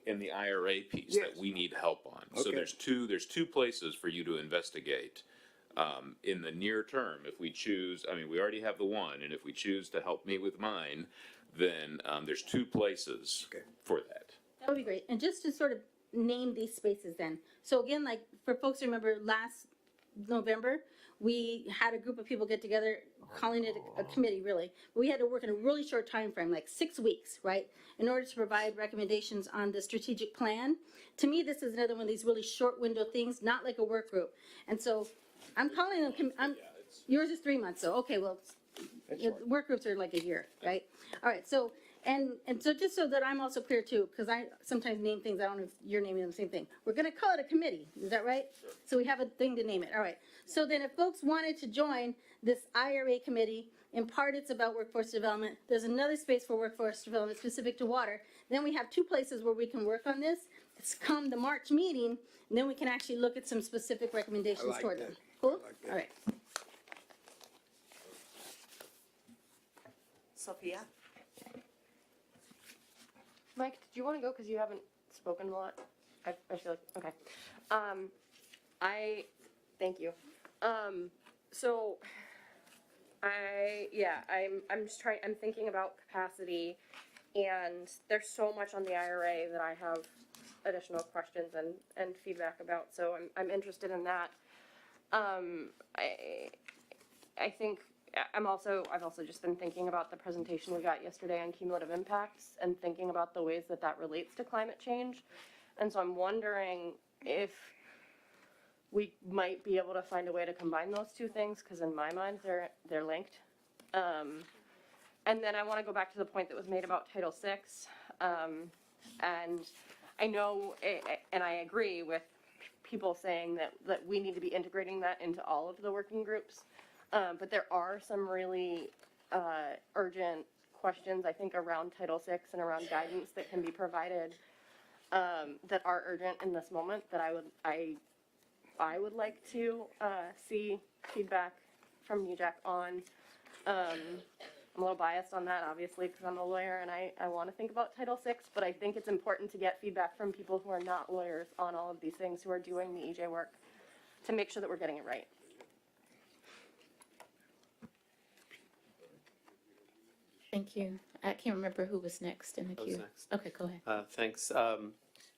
S10: In the IRA piece
S17: Yes.
S10: that we need help on. So
S17: Okay.
S10: there's two places for you to investigate. In the near term, if we choose, I mean, we already have the one, and if we choose to help me with mine, then there's two places for that.
S5: That would be great. And just to sort of name these spaces then. So again, like for folks who remember last November, we had a group of people get together, calling it a committee really. We had to work in a really short time frame, like 6 weeks, right? In order to provide recommendations on the strategic plan. To me, this is another one of these really short window things, not like a work group. And so I'm calling them, yours is 3 months, so okay, well, work groups are like a year, right? All right, so, and so just so that I'm also clear too, because I sometimes name things, I don't know if you're naming them the same thing. We're gonna call it a committee, is that right? Sure. So we have a thing to name it, all right. So then if folks wanted to join this IRA committee, in part it's about workforce development, there's another space for workforce development specific to water, then we have two places where we can work on this. It's come the March meeting, and then we can actually look at some specific recommendations toward them. Cool? All right.
S21: Sophia?
S15: Mike, did you want to go because you haven't spoken a lot? I feel like okay. Thank you. So I'm just trying. I'm thinking about capacity, and there's so much on the IRA that I have additional questions and feedback about. So I'm interested in that. I think I've also just been thinking about the presentation we got yesterday on cumulative impacts and thinking about the ways that relates to climate change. And so I'm wondering if we might be able to find a way to combine those two things, because in my mind they're linked. And then I want to go back to the point that was made about Title VI. And I know, and I agree with people saying that we need to be integrating that into all of the working groups. But there are some really urgent questions, I think, around Title VI and around guidance that can be provided that are urgent in this moment that I would like to see feedback from NEJAC on. I'm a little biased on that, obviously, because I'm a lawyer and I want to think about Title VI, but I think it's important to get feedback from people who are not lawyers on all of these things, who are doing the EJ work, to make sure that we're getting it right.
S6: Thank you. I can't remember who was next in the
S3: I was
S6: queue.
S3: next.
S6: Okay, go ahead.
S3: Thanks.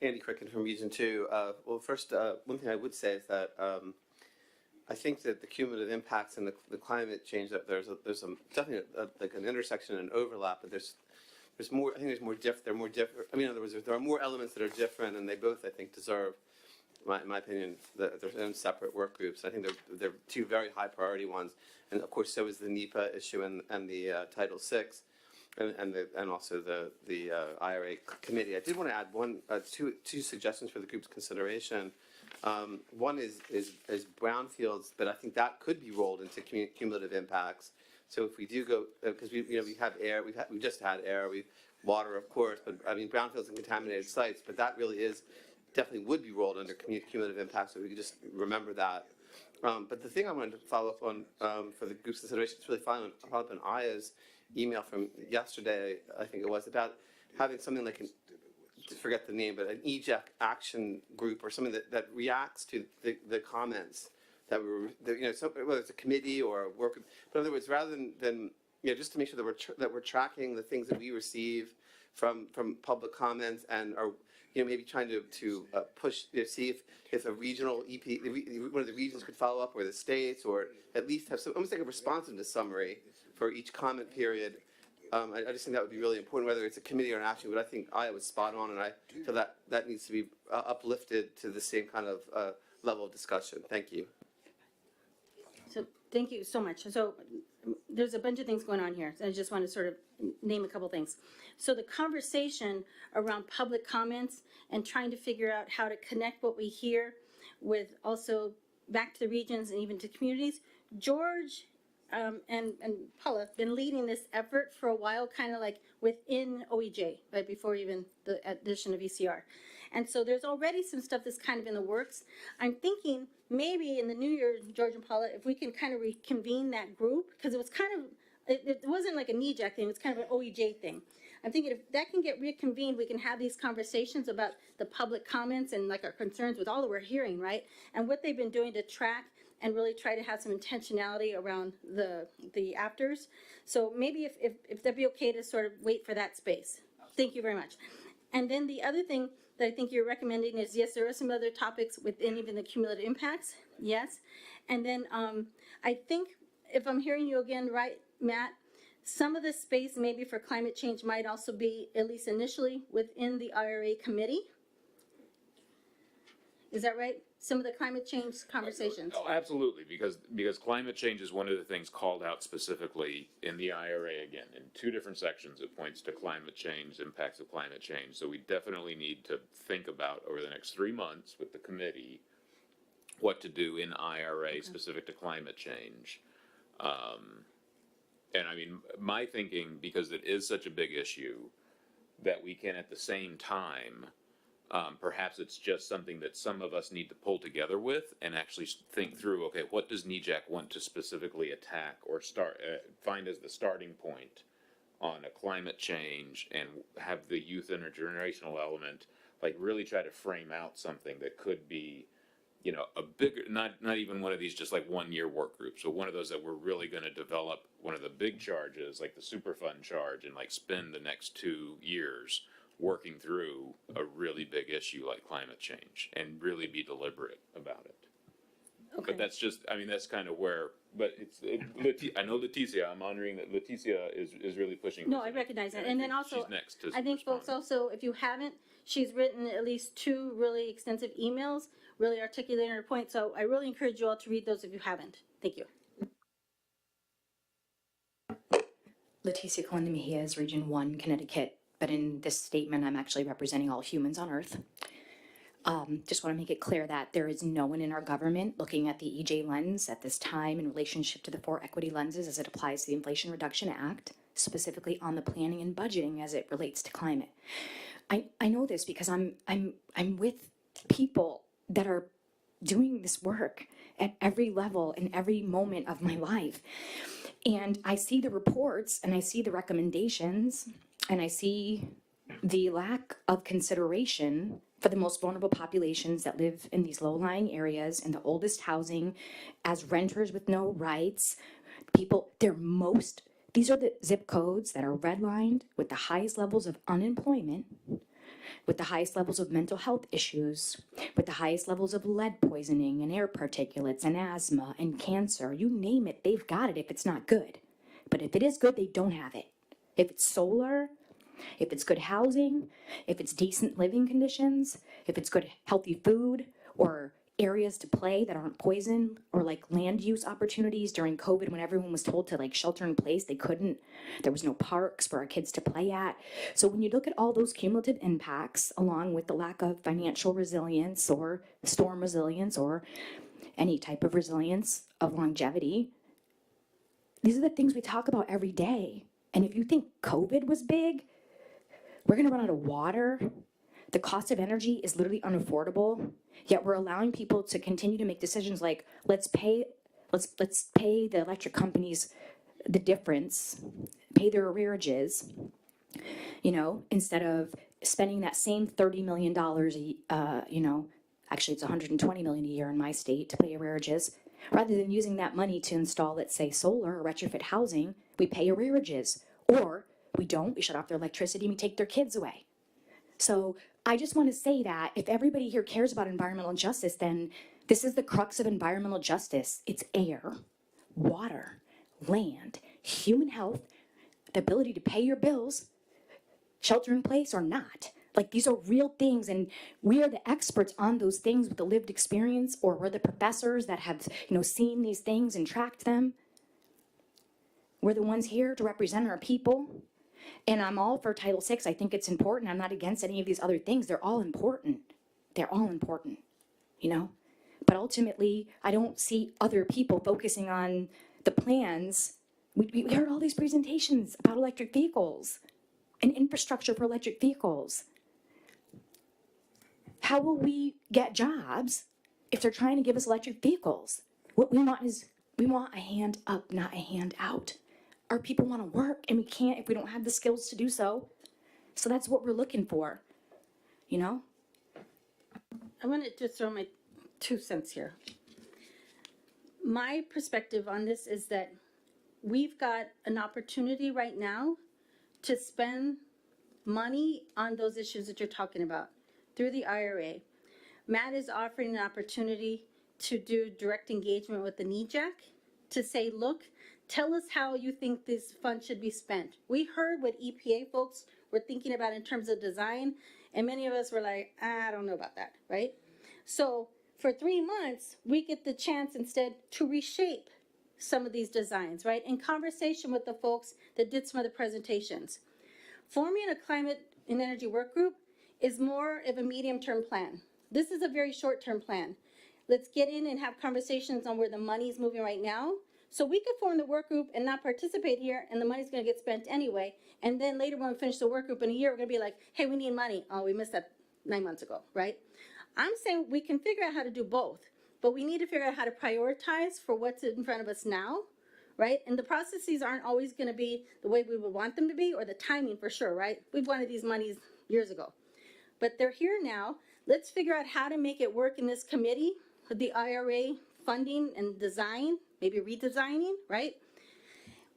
S3: Andy Cricken from Region 2. Well, first, one thing I would say is that I think that the cumulative impacts and the climate change, that there's definitely like an intersection and overlap, but there's more. I think there's more they're more different. I mean, in other words, there are more elements that are different, and they both, I think, deserve, in my opinion, their own separate work groups. I think they're two very high priority ones, and of course, so is the NEPA issue and the Title VI. And also the IRA committee. I did want to add two suggestions for the group's consideration. One is brownfields, but I think that could be rolled into cumulative impacts. So if we do go, because we have air, we've just had air, water, of course, but I mean brownfields and contaminated sites, but that really definitely would be rolled under cumulative impacts. So we could just remember that. But the thing I wanted to follow up on for the group's consideration is really follow up on Aya's email from yesterday, I think it was, about having something like forget the name, but an NEJAC action group or something that reacts to the comments that whether it's a committee or a work group. But in other words, rather than just to make sure that we're tracking the things that we receive from public comments and are maybe trying to push, see if a regional EP, one of the regions could follow up, or the states, or at least have almost like a responsiveness summary for each comment period. I just think that would be really important, whether it's a committee or an action, but I think Aya was spot on, and I feel that needs to be uplifted to the same kind of level of discussion. Thank you.
S5: So thank you so much. So there's a bunch of things going on here. So I just want to sort of name a couple things. So the conversation around public comments and trying to figure out how to connect what we hear with also back to the regions and even to communities. George and Paula have been leading this effort for a while, kind of like within OEJ, right before even the addition of ECR. And so there's already some stuff that's kind of in the works. I'm thinking maybe in the new year, George and Paula, if we can kind of reconvene that group, because it was kind of, it wasn't like a NEJAC thing, it was kind of an OEJ thing. I'm thinking if that can get reconvened, we can have these conversations about the public comments and like our concerns with all that we're hearing, right? And what they've been doing to track and really try to have some intentionality around the afters. So maybe if that'd be okay to sort of wait for that space. Thank you very much. And then the other thing that I think you're recommending is, yes, there are some other topics within even the cumulative impacts, yes. And then I think, if I'm hearing you again right, Matt, some of the space maybe for climate change might also be, at least initially, within the IRA committee. Is that right? Some of the climate change conversations?
S10: Oh, absolutely, because climate change is one of the things called out specifically in the IRA, again, in two different sections. It points to climate change, impacts of climate change. So we definitely need to think about over the next 3 months with the committee what to do in IRA specific to climate change. And I mean, my thinking, because it is such a big issue, that we can at the same time, perhaps it's just something that some of us need to pull together with and actually think through, okay, what does NEJAC want to specifically attack or find as the starting point on a climate change, and have the youth intergenerational element, like really try to frame out something that could be, a bigger, not even one of these just like 1 year work groups, but one of those that we're really going to develop one of the big charges, like the Superfund charge, and like spend the next 2 years working through a really big issue like climate change and really be deliberate about it.
S5: Okay.
S10: But that's just, I mean, that's kind of where, but I know Leticia, I'm honoring that Leticia is really pushing.
S5: No, I recognize that. And then also,
S10: she's next to
S5: I think folks also, if you haven't, she's written at least 2 really extensive emails, really articulating her point. So I really encourage you all to read those if you haven't. Thank you.
S7: Leticia Colenda Mejia is Region 1, Connecticut, but in this statement, I'm actually representing all humans on Earth. Just want to make it clear that there is no one in our government looking at the EJ lens at this time in relationship to the 4 equity lenses as it applies to the Inflation Reduction Act, specifically on the planning and budgeting as it relates to climate. I know this because I'm with people that are doing this work at every level in every moment of my life. And I see the reports and I see the recommendations and I see the lack of consideration for the most vulnerable populations that live in these low-lying areas in the oldest housing as renters with no rights. People, these are the zip codes that are redlined with the highest levels of unemployment, with the highest levels of mental health issues, with the highest levels of lead poisoning and air particulates and asthma and cancer. You name it, they've got it if it's not good. But if it is good, they don't have it. If it's solar, if it's good housing, if it's decent living conditions, if it's good healthy food or areas to play that aren't poison, or like land use opportunities during COVID when everyone was told to like shelter in place, they couldn't. There was no parks for our kids to play at. So when you look at all those cumulative impacts, along with the lack of financial resilience or storm resilience or any type of resilience of longevity, these are the things we talk about every day. And if you think COVID was big, we're gonna run out of water. The cost of energy is literally unaffordable, yet we're allowing people to continue to make decisions like, let's pay the electric companies the difference, pay their arrearages, instead of spending that same $30 million, actually it's $120 million a year in my state to pay arrearages. Rather than using that money to install, let's say, solar or retrofit housing, we pay arrearages. Or we don't, we shut off their electricity and we take their kids away. So I just want to say that if everybody here cares about environmental justice, then this is the crux of environmental justice. It's air, water, land, human health, the ability to pay your bills, shelter in place or not. Like, these are real things, and we are the experts on those things with the lived experience, or we're the professors that have, seen these things and tracked them. We're the ones here to represent our people. And I'm all for Title VI. I think it's important. I'm not against any of these other things. They're all important. They're all important, But ultimately, I don't see other people focusing on the plans. We heard all these presentations about electric vehicles and infrastructure for electric vehicles. How will we get jobs if they're trying to give us electric vehicles? What we want a hand up, not a hand out. Our people want to work, and we can't if we don't have the skills to do so. So that's what we're looking for,
S5: I want to just throw my 2 cents here. My perspective on this is that we've got an opportunity right now to spend money on those issues that you're talking about through the IRA. Matt is offering an opportunity to do direct engagement with the NEJAC to say, look, tell us how you think this fund should be spent. We heard what EPA folks were thinking about in terms of design, and many of us were like, I don't know about that, right? So for 3 months, we get the chance instead to reshape some of these designs, right? In conversation with the folks that did some of the presentations. Forming a climate and energy work group is more of a medium-term plan. This is a very short-term plan. Let's get in and have conversations on where the money is moving right now. So we could form the work group and not participate here, and the money's gonna get spent anyway. And then later when we finish the work group in a year, we're gonna be like, hey, we need money. Oh, we missed that 9 months ago, right? I'm saying we can figure out how to do both, but we need to figure out how to prioritize for what's in front of us now, right? And the processes aren't always gonna be the way we would want them to be, or the timing for sure, right? We've wanted these monies years ago, but they're here now. Let's figure out how to make it work in this committee with the IRA funding and design, maybe redesigning, right?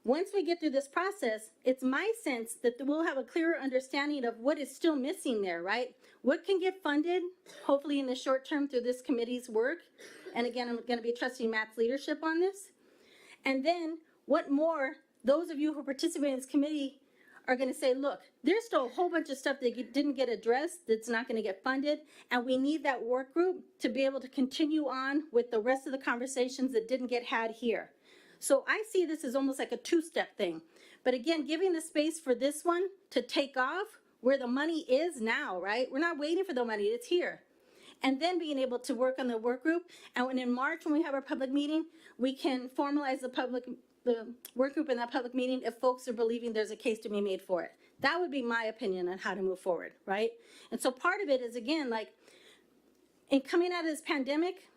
S5: Once we get through this process, it's my sense that we'll have a clearer understanding of what is still missing there, right? What can get funded, hopefully in the short term through this committee's work. And again, I'm gonna be trusting Matt's leadership on this. And then what more, those of you who participate in this committee are gonna say, look, there's still a whole bunch of stuff that didn't get addressed that's not gonna get funded, and we need that work group to be able to continue on with the rest of the conversations that didn't get had here. So I see this as almost like a two-step thing. But again, giving the space for this one to take off where the money is now, right? We're not waiting for the money, it's here. And then being able to work on the work group, and when in March, when we have our public meeting, we can formalize the work group in that public meeting if folks are believing there's a case to be made for it. That would be my opinion on how to move forward, right? And so part of it is, again, like, in coming out of this pandemic,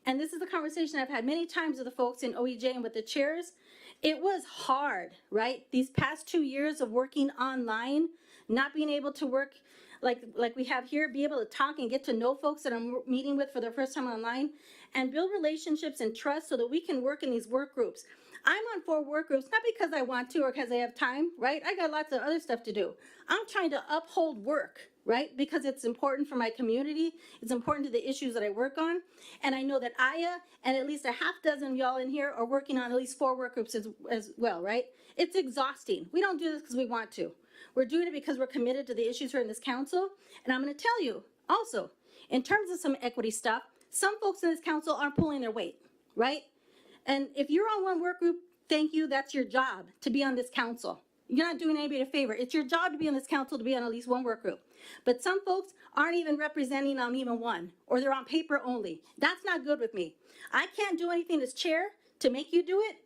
S5: and this is the conversation I've had many times with the folks in OEJ and with the chairs, it was hard, right? These past 2 years of working online, not being able to work like we have here, be able to talk and get to know folks that I'm meeting with for the first time online, and build relationships and trust so that we can work in these work groups. I'm on 4 work groups, not because I want to or because I have time, right? I got lots of other stuff to do. I'm trying to uphold work, right? Because it's important for my community. It's important to the issues that I work on. And I know that Aya and at least a half dozen of y'all in here are working on at least 4 work groups as well, right? It's exhausting. We don't do this because we want to. We're doing it because we're committed to the issues here in this council. And I'm going to tell you also, in terms of some equity stuff, some folks in this council aren't pulling their weight, right? And if you're on one work group, thank you, that's your job, to be on this council. You're not doing anybody a favor. It's your job to be on this council, to be on at least one work group. But some folks aren't even representing on even one, or they're on paper only. That's not good with me. I can't do anything as chair to make you do it.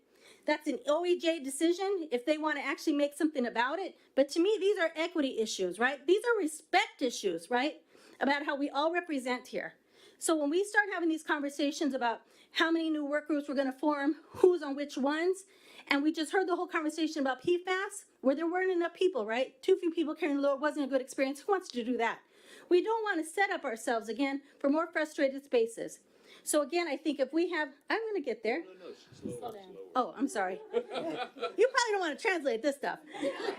S5: That's an OEJ decision if they want to actually make something about it. But to me, these are equity issues, right? These are respect issues, right? About how we all represent here. So when we start having these conversations about how many new work groups we're going to form, who's on which ones, and we just heard the whole conversation about PFAS, where there weren't enough people, right? Too few people carrying the load, wasn't a good experience. Who wants to do that? We don't want to set up ourselves again for more frustrated spaces. So again, I think if we have, I'm going to get there.
S10: Slow down.
S5: Oh, I'm sorry. You probably don't want to translate this stuff.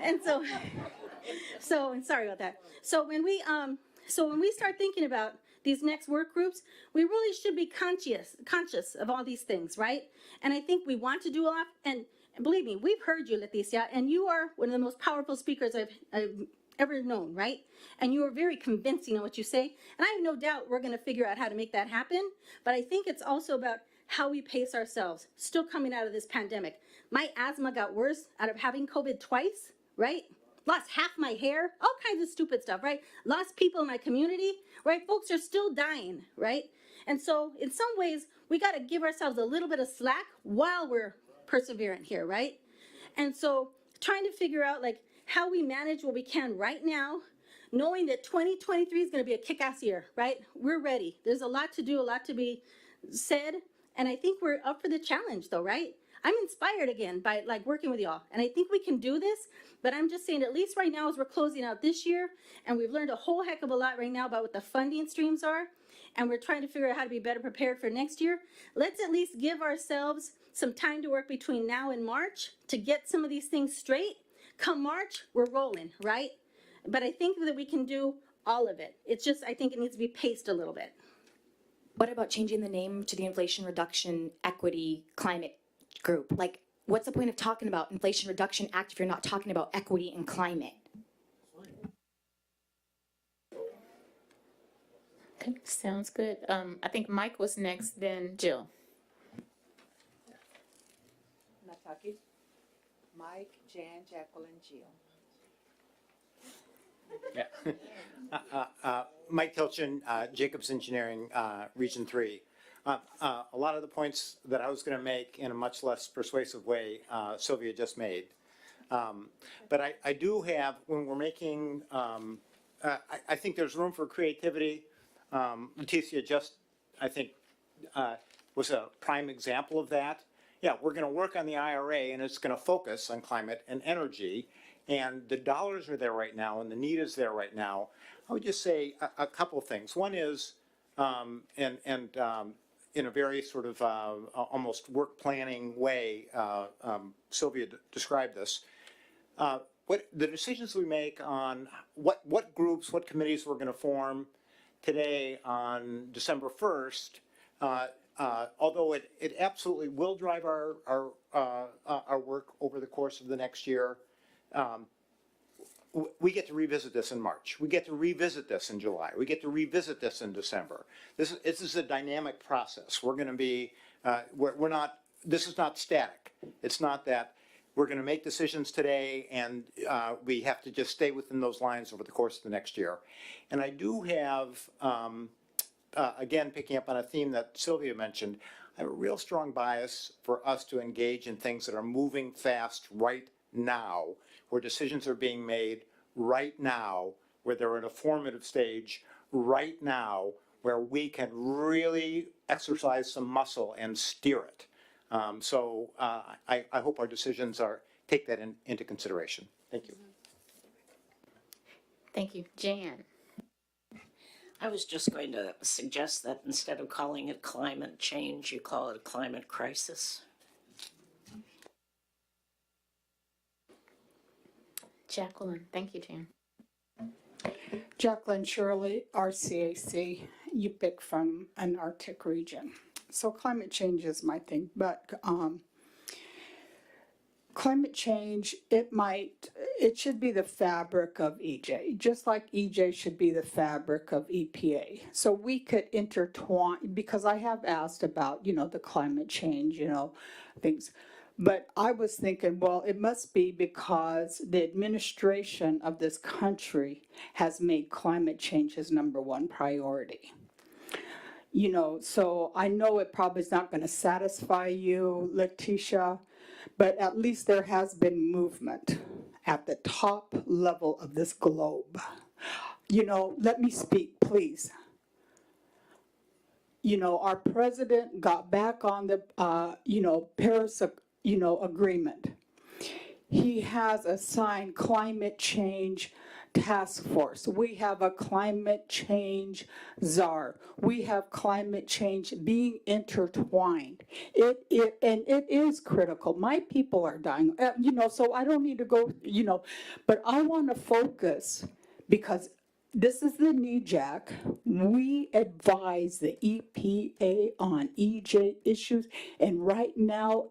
S5: And and sorry about that. So when we start thinking about these next work groups, we really should be conscious of all these things, right? And I think we want to do a lot, and believe me, we've heard you, Leticia, and you are one of the most powerful speakers I've ever known, right? And you are very convincing on what you say, and I have no doubt we're gonna figure out how to make that happen, but I think it's also about how we pace ourselves, still coming out of this pandemic. My asthma got worse out of having COVID twice, right? Lost half my hair, all kinds of stupid stuff, right? Lost people in my community, right? Folks are still dying, right? And so in some ways, we got to give ourselves a little bit of slack while we're perseverant here, right? And so trying to figure out like how we manage what we can right now, knowing that 2023 is going to be a kick-ass year, right? We're ready. There's a lot to do, a lot to be said, and I think we're up for the challenge though, right? I'm inspired again by like working with y'all, and I think we can do this, but I'm just saying at least right now as we're closing out this year, and we've learned a whole heck of a lot right now about what the funding streams are, and we're trying to figure out how to be better prepared for next year. Let's at least give ourselves some time to work between now and March to get some of these things straight. Come March, we're rolling, right? But I think that we can do all of it. It's just, I think it needs to be paced a little bit.
S7: What about changing the name to the Inflation Reduction Equity Climate Group? Like, what's the point of talking about Inflation Reduction Act if you're not talking about equity and climate?
S6: Okay, sounds good. I think Mike was next, then Jill.
S2: Nataki, Mike, Jan, Jacqueline, Jill.
S16: Yeah. Mike Kilchin, Jacobs Engineering, Region 3. A lot of the points that I was going to make in a much less persuasive way, Sylvia just made. But I do have, when we're making, I think there's room for creativity. Leticia just, I think, was a prime example of that. Yeah, we're going to work on the IRA and it's going to focus on climate and energy. And the dollars are there right now and the need is there right now. I would just say a couple of things. One is, in a very sort of almost work planning way, Sylvia described this. What the decisions we make on what groups, what committees we're going to form today on December 1st, although it absolutely will drive our work over the course of the next year, we get to revisit this in March. We get to revisit this in July. We get to revisit this in December. This is a dynamic process. We're going to be, we're not, this is not static. It's not that we're going to make decisions today and we have to just stay within those lines over the course of the next year. And I do have, again, picking up on a theme that Sylvia mentioned, I have a real strong bias for us to engage in things that are moving fast right now, where decisions are being made right now, where they're at a formative stage right now, where we can really exercise some muscle and steer it. I hope our decisions take that into consideration. Thank you.
S6: Thank you. Jan?
S8: I was just going to suggest that instead of calling it climate change, you call it a climate crisis.
S6: Jacqueline? Thank you, Jan.
S20: Jacqueline Shirley, RCAC, UPIC from an Arctic region. So climate change is my thing, but climate change, it should be the fabric of EJ, just like EJ should be the fabric of EPA. So we could intertwine, because I have asked about, the climate change, things. But I was thinking, well, it must be because the administration of this country has made climate change his #1 priority. So I know it probably is not going to satisfy you, Letitia, but at least there has been movement at the top level of this globe. Let me speak, please. Our president got back on the, Paris, agreement. He has assigned climate change task force. We have a climate change czar. We have climate change being intertwined. It is critical. My people are dying, so I don't need to go, but I want to focus because this is the NEJAC. We advise the EPA on EJ issues, and right now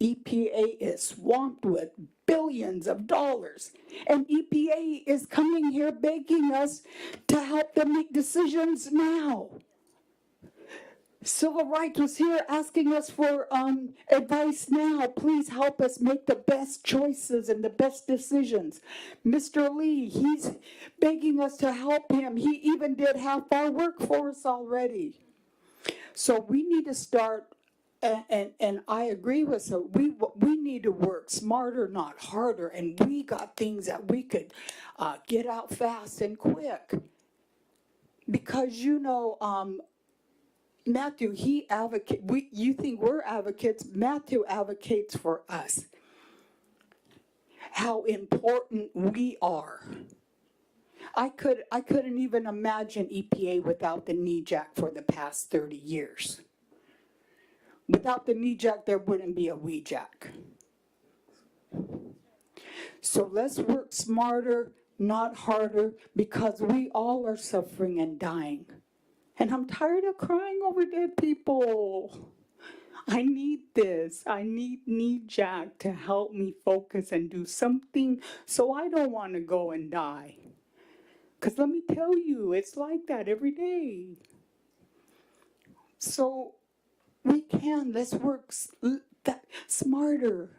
S20: EPA is swamped with billions of dollars. And EPA is coming here begging us to help them make decisions now. Civil rights was here asking us for advice now. Please help us make the best choices and the best decisions. Mr. Lee, he's begging us to help him. He even did half our workforce already. So we need to start, and I agree with her, we need to work smarter, not harder, and we got things that we could get out fast and quick. Because Matthew, you think we're advocates, Matthew advocates for us. How important we are. I couldn't even imagine EPA without the NEJAC for the past 30 years. Without the NEJAC, there wouldn't be a WEJAC. So let's work smarter, not harder, because we all are suffering and dying. And I'm tired of crying over dead people. I need this. I need NEJAC to help me focus and do something so I don't want to go and die. Because let me tell you, it's like that every day. So let's work smarter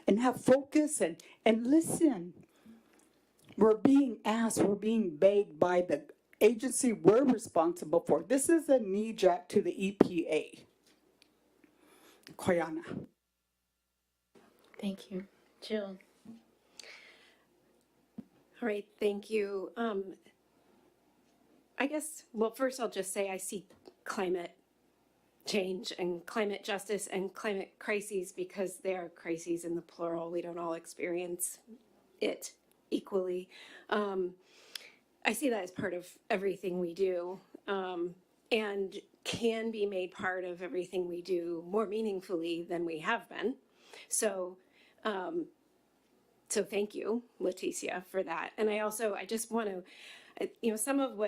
S20: and have focus and listen. We're being asked, we're being begged by the agency we're responsible for. This is a NEJAC to the EPA. Koyana.
S6: Thank you. Jill?
S14: All right, thank you. I guess, well, first I'll just say I see climate change and climate justice and climate crises because they are crises in the plural. We don't all experience it equally. I see that as part of everything we do, and can be made part of everything we do more meaningfully than we have been. So thank you, Leticia, for that. And I just want to, some of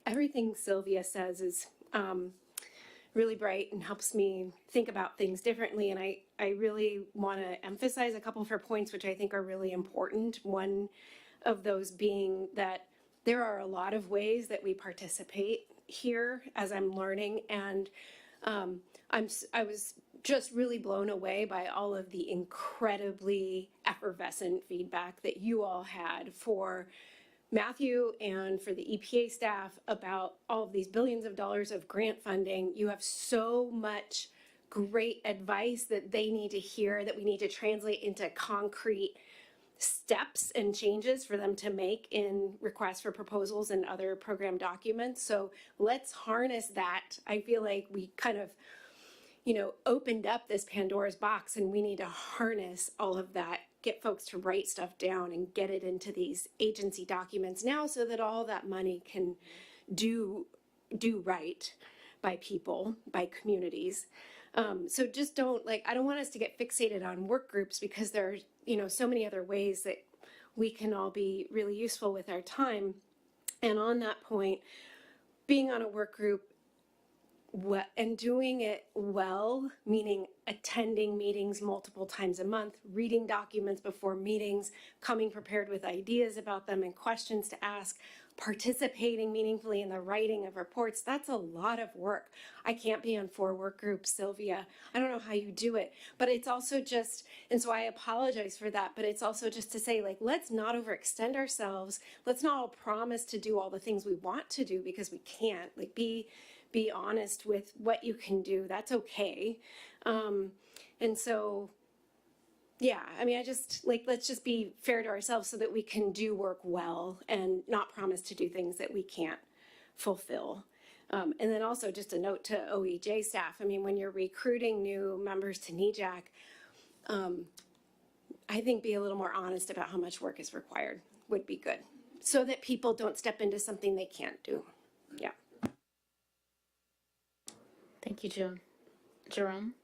S14: everything Sylvia says is really bright and helps me think about things differently. And I really want to emphasize a couple of her points, which I think are really important. One of those being that there are a lot of ways that we participate here as I'm learning. And I was just really blown away by all of the incredibly effervescent feedback that you all had for Matthew and for the EPA staff about all of these billions of dollars of grant funding. You have so much great advice that they need to hear, that we need to translate into concrete steps and changes for them to make in requests for proposals and other program documents. So let's harness that. I feel like we kind of, opened up this Pandora's box, and we need to harness all of that, get folks to write stuff down and get it into these agency documents now so that all that money can do right by people, by communities. So just don't, I don't want us to get fixated on work groups, because there are, so many other ways that we can all be really useful with our time. And on that point, being on a work group and doing it well, meaning attending meetings multiple times a month, reading documents before meetings, coming prepared with ideas about them and questions to ask, participating meaningfully in the writing of reports, that's a lot of work. I can't be on 4 work groups, Sylvia. I don't know how you do it, but it's also just, and so I apologize for that, but it's also just to say, let's not overextend ourselves. Let's not all promise to do all the things we want to do, because we can't. Be honest with what you can do. That's okay. And so, yeah, I mean, let's just be fair to ourselves so that we can do work well and not promise to do things that we can't fulfill. And then also just a note to OEJ staff. I mean, when you're recruiting new members to NEJAC, I think be a little more honest about how much work is required would be good, so that people don't step into something they can't do. Yeah.
S6: Thank you, Joan. Jerome?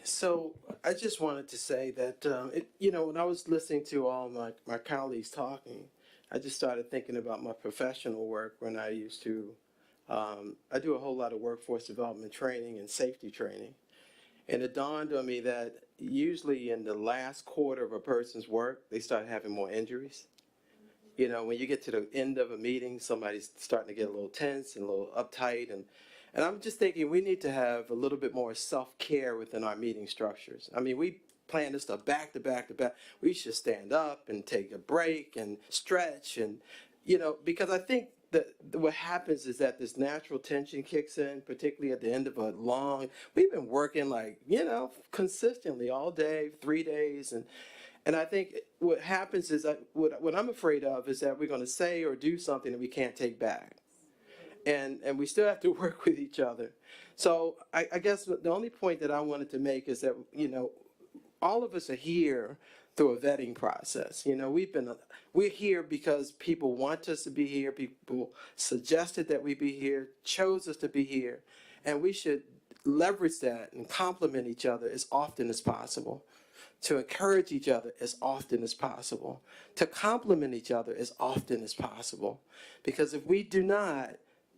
S4: So I just wanted to say that, when I was listening to all my colleagues talking, I just started thinking about my professional work when I used to, I do a whole lot of workforce development training and safety training. And it dawned on me that usually in the last quarter of a person's work, they start having more injuries. When you get to the end of a meeting, somebody's starting to get a little tense and a little uptight. And I'm just thinking we need to have a little bit more self-care within our meeting structures. I mean, we plan this stuff back to back to back. We should stand up and take a break and stretch. And, because I think that what happens is that this natural tension kicks in, particularly at the end of a we've been working consistently all day, 3 days. And I think what happens is what I'm afraid of is that we're going to say or do something that we can't take back. And we still have to work with each other. So I guess the only point that I wanted to make is that, all of us are here through a vetting process. We're here because people want us to be here. People suggested that we be here, chose us to be here. And we should leverage that and complement each other as often as possible, to encourage each other as often as possible, to compliment each other as often as possible. Because if we do not,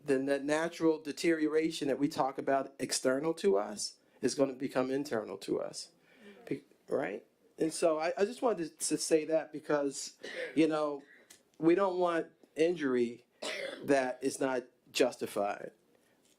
S4: then that natural deterioration that we talk about external to us is going to become internal to us, right? And so I just wanted to say that because, we don't want injury that is not justified.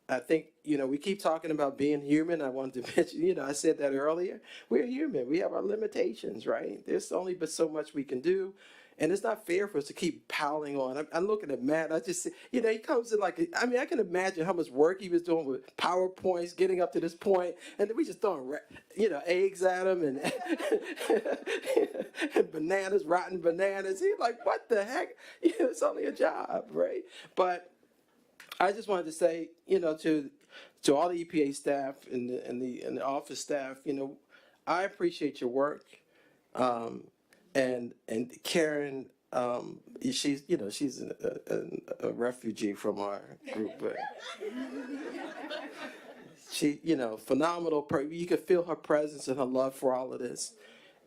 S4: I think, we keep talking about being human. I wanted to mention, I said that earlier. We're human. We have our limitations, right? There's only but so much we can do. And it's not fair for us to keep piling on. I'm looking at Matt. I just, he comes in I can imagine how much work he was doing with PowerPoints, getting up to this point, and then we just throwing, eggs at him and, and bananas, rotten bananas. He's like, what the heck? It's only a job, right? But I just wanted to say, to all the EPA staff and the office staff, I appreciate your work. And Karen, she's a refugee from our group, but she, phenomenal. You could feel her presence and her love for all of this.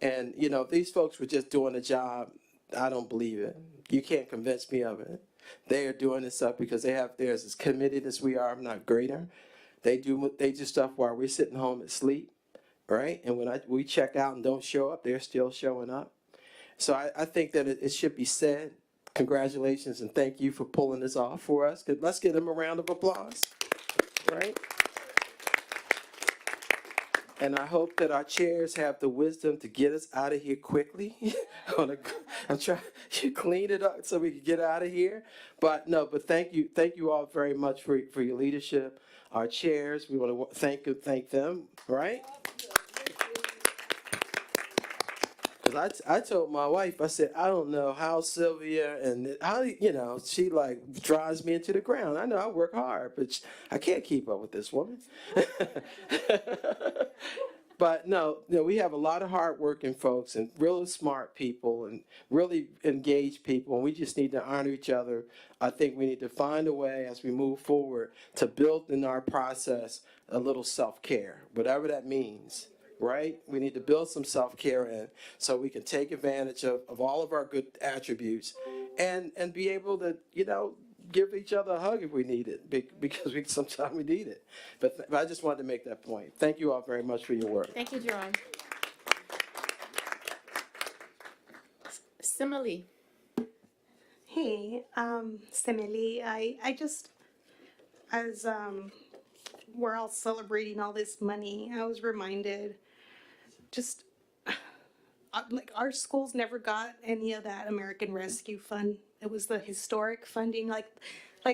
S4: And if these folks were just doing a job, I don't believe it. You can't convince me of it. They are doing this stuff because they're as committed as we are, if not greater. They do stuff while we're sitting home asleep, right? And when we check out and don't show up, they're still showing up. So I think that it should be said. Congratulations and thank you for pulling this off for us. Let's give them a round of applause, right? And I hope that our chairs have the wisdom to get us out of here quickly. I'm trying to clean it up so we can get out of here. But thank you all very much for your leadership. Our chairs, we want to thank them, right? Because I told my wife, I said, I don't know how Sylvia and how, she like drives me into the ground. I know I work hard, but I can't keep up with this woman. But no, we have a lot of hardworking folks and really smart people and really engaged people, and we just need to honor each other. I think we need to find a way as we move forward to build in our process a little self-care, whatever that means, right? We need to build some self-care in so we can take advantage of all of our good attributes and be able to, give each other a hug if we need it, because sometimes we need it. But I just wanted to make that point. Thank you all very much for your work.
S6: Thank you, Jerome. Simile.
S14: Hey, Semeli, I just, as we're all celebrating all this money, I was reminded, just like our schools never got any of that American Rescue Fund. It was the historic funding, like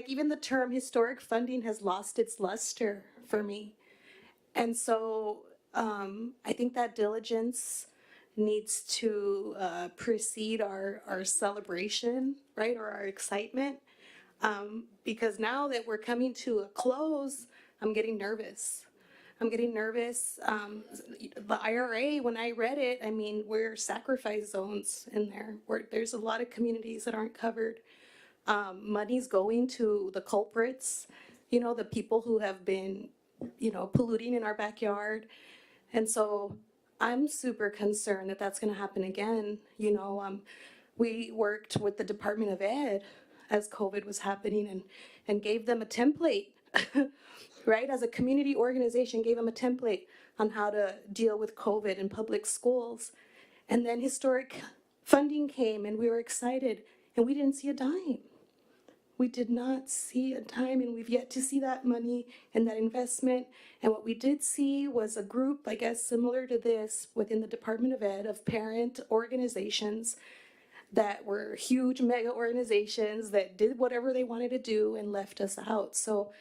S14: even the term historic funding has lost its luster for me. And so I think that diligence needs to precede our celebration, right, or our excitement. Because now that we're coming to a close, I'm getting nervous. The IRA, when I read it, I mean, we're sacrifice zones in there. There's a lot of communities that aren't covered. Money's going to the culprits, the people who have been, polluting in our backyard. And so I'm super concerned that that's going to happen again. We worked with the Department of Ed as COVID was happening and gave them a template. Right, as a community organization, gave them a template on how to deal with COVID in public schools. And then historic funding came and we were excited and we didn't see a dime. We did not see a dime, and we've yet to see that money and that investment. And what we did see was a group, I guess, similar to this within the Department of Ed of parent organizations that were huge mega organizations that did whatever they wanted to do and left us out. So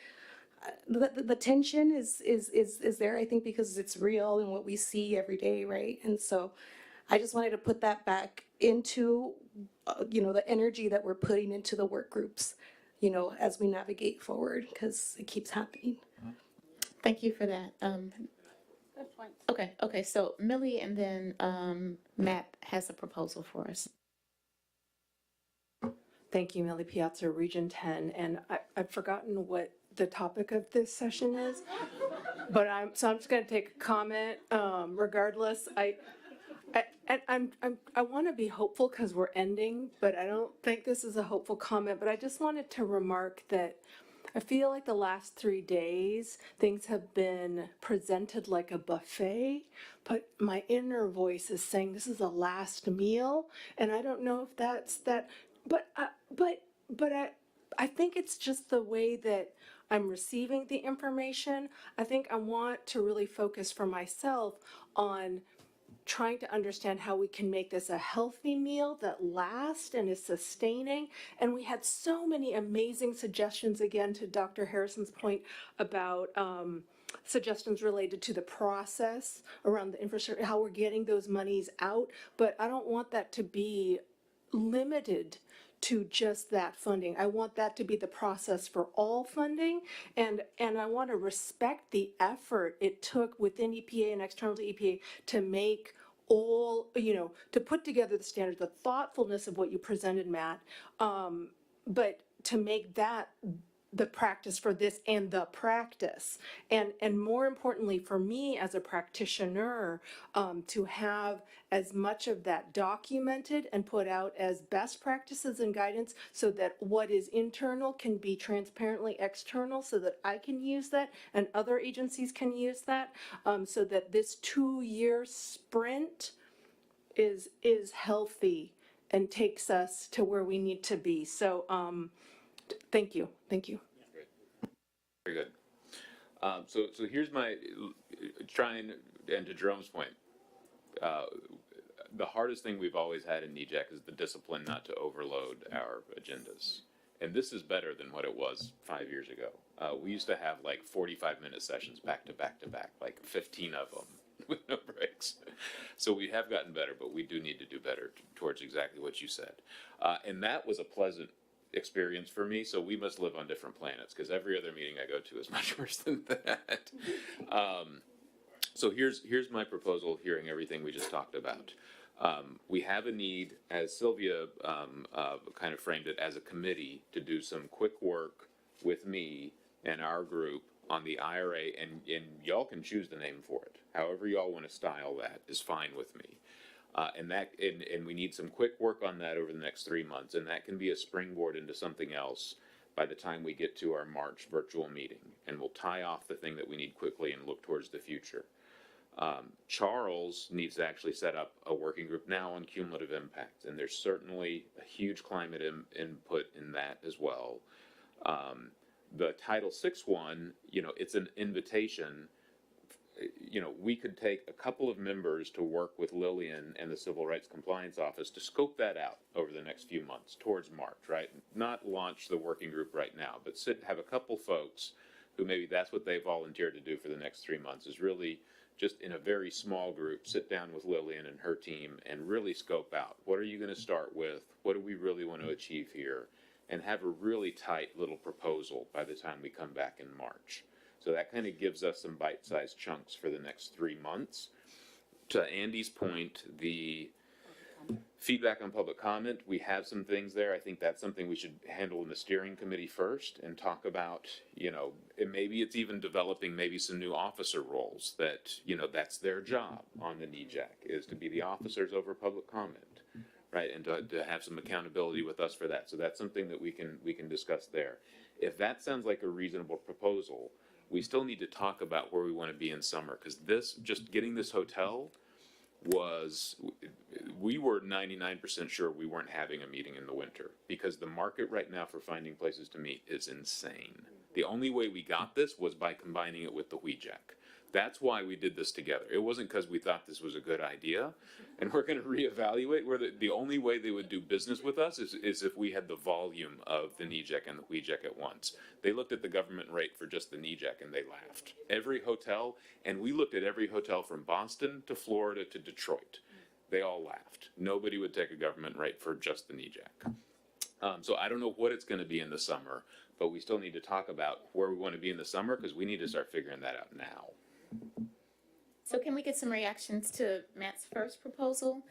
S14: the tension is there, I think, because it's real and what we see every day, right? And so I just wanted to put that back into, the energy that we're putting into the work groups, as we navigate forward, because it keeps happening.
S6: Thank you for that.
S14: That's fine.
S6: Okay, so Millie and then Matt has a proposal for us.
S18: Thank you, Millie Piazza, Region 10, and I've forgotten what the topic of this session is, but I'm just going to take a comment. Regardless, I want to be hopeful because we're ending, but I don't think this is a hopeful comment. But I just wanted to remark that I feel like the last 3 days things have been presented like a buffet, but my inner voice is saying this is a last meal, and I don't know if that's that. But I think it's just the way that I'm receiving the information. I think I want to really focus for myself on trying to understand how we can make this a healthy meal that lasts and is sustaining. And we had so many amazing suggestions, again, to Dr. Harrison's point about suggestions related to the process around the infrastructure, how we're getting those monies out. But I don't want that to be limited to just that funding. I want that to be the process for all funding, and I want to respect the effort it took within EPA and external to EPA to make all, to put together the standards, the thoughtfulness of what you presented, Matt, but to make that the practice for this and the practice. And more importantly for me as a practitioner, to have as much of that documented and put out as best practices and guidance so that what is internal can be transparently external so that I can use that and other agencies can use that, so that this 2-year sprint is healthy and takes us to where we need to be. So thank you.
S10: Very good. So here's my trying, and to Jerome's point, the hardest thing we've always had in NEJAC is the discipline not to overload our agendas. And this is better than what it was 5 years ago. We used to have like 45-minute sessions back to back to back, like 15 of them with no break. things. So we have gotten better, but we do need to do better towards exactly what you said. And that was a pleasant experience for me. So we must live on different planets, because every other meeting I go to is much worse than that. So here's my proposal, hearing everything we just talked about. We have a need, as Sylvia kind of framed it, as a committee to do some quick work with me and our group on the IRA, and y'all can choose the name for it. However y'all want to style that is fine with me. And we need some quick work on that over the next 3 months, and that can be a springboard into something else by the time we get to our March virtual meeting. And we'll tie off the thing that we need quickly and look towards the future. Charles needs to actually set up a working group now on cumulative impact, and there's certainly a huge climate input in that as well. The Title VI one, it's an invitation. We could take a couple of members to work with Lillian and the Civil Rights Compliance Office to scope that out over the next few months towards March, right? Not launch the working group right now, but have a couple folks who maybe that's what they volunteered to do for the next 3 months, is really just in a very small group, sit down with Lillian and her team and really scope out, what are you going to start with? What do we really want to achieve here? And have a really tight little proposal by the time we come back in March. So that kind of gives us some bite-sized chunks for the next 3 months. To Andy's point, the feedback on public comment, we have some things there. I think that's something we should handle in the steering committee first and talk about, and maybe it's even developing maybe some new officer roles that, that's their job on the NEJAC, is to be the officers over public comment, right? And to have some accountability with us for that. So that's something that we can discuss there. If that sounds like a reasonable proposal, we still need to talk about where we want to be in summer, because just getting this hotel we were 99% sure we weren't having a meeting in the winter, because the market right now for finding places to meet is insane. The only way we got this was by combining it with the NEJAC. That's why we did this together. It wasn't because we thought this was a good idea and we're going to reevaluate. Where the only way they would do business with us is if we had the volume of the NEJAC and the NEJAC at once. They looked at the government rate for just the NEJAC and they laughed. Every hotel, and we looked at every hotel from Boston to Florida to Detroit. They all laughed. Nobody would take a government rate for just the NEJAC. So I don't know what it's going to be in the summer, but we still need to talk about where we want to be in the summer, because we need to start figuring that out now.
S6: So can we get some reactions to Matt's first proposal?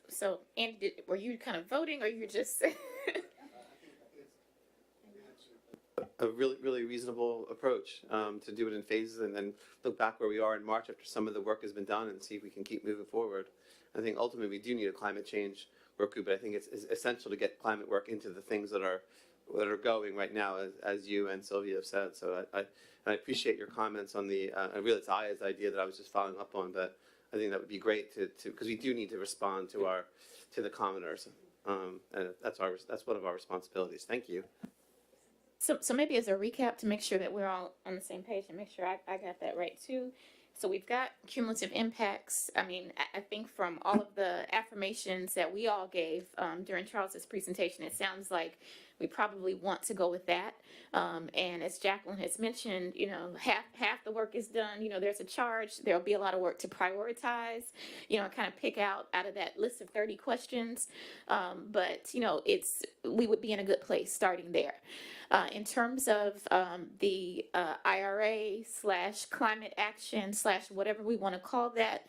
S6: So Andy, were you kind of voting, or you just?
S3: A really, really reasonable approach to do it in phases and then look back where we are in March after some of the work has been done and see if we can keep moving forward. I think ultimately we do need a climate change work group, but I think it's essential to get climate work into the things that are going right now, as you and Sylvia have said. So I appreciate your comments on the, I realize it's Aya's idea that I was just following up on, but I think that would be great to because we do need to respond to the commenters. And that's one of our responsibilities. Thank you.
S6: So maybe as a recap, to make sure that we're all on the same page and make sure I got that right too. So we've got cumulative impacts. I mean, I think from all of the affirmations that we all gave during Charles's presentation, it sounds like we probably want to go with that. And as Jacqueline has mentioned, half the work is done. There's a charge. There'll be a lot of work to prioritize, kind of pick out of that list of 30 questions. But we would be in a good place starting there. In terms of the IRA / climate action / whatever we want to call that,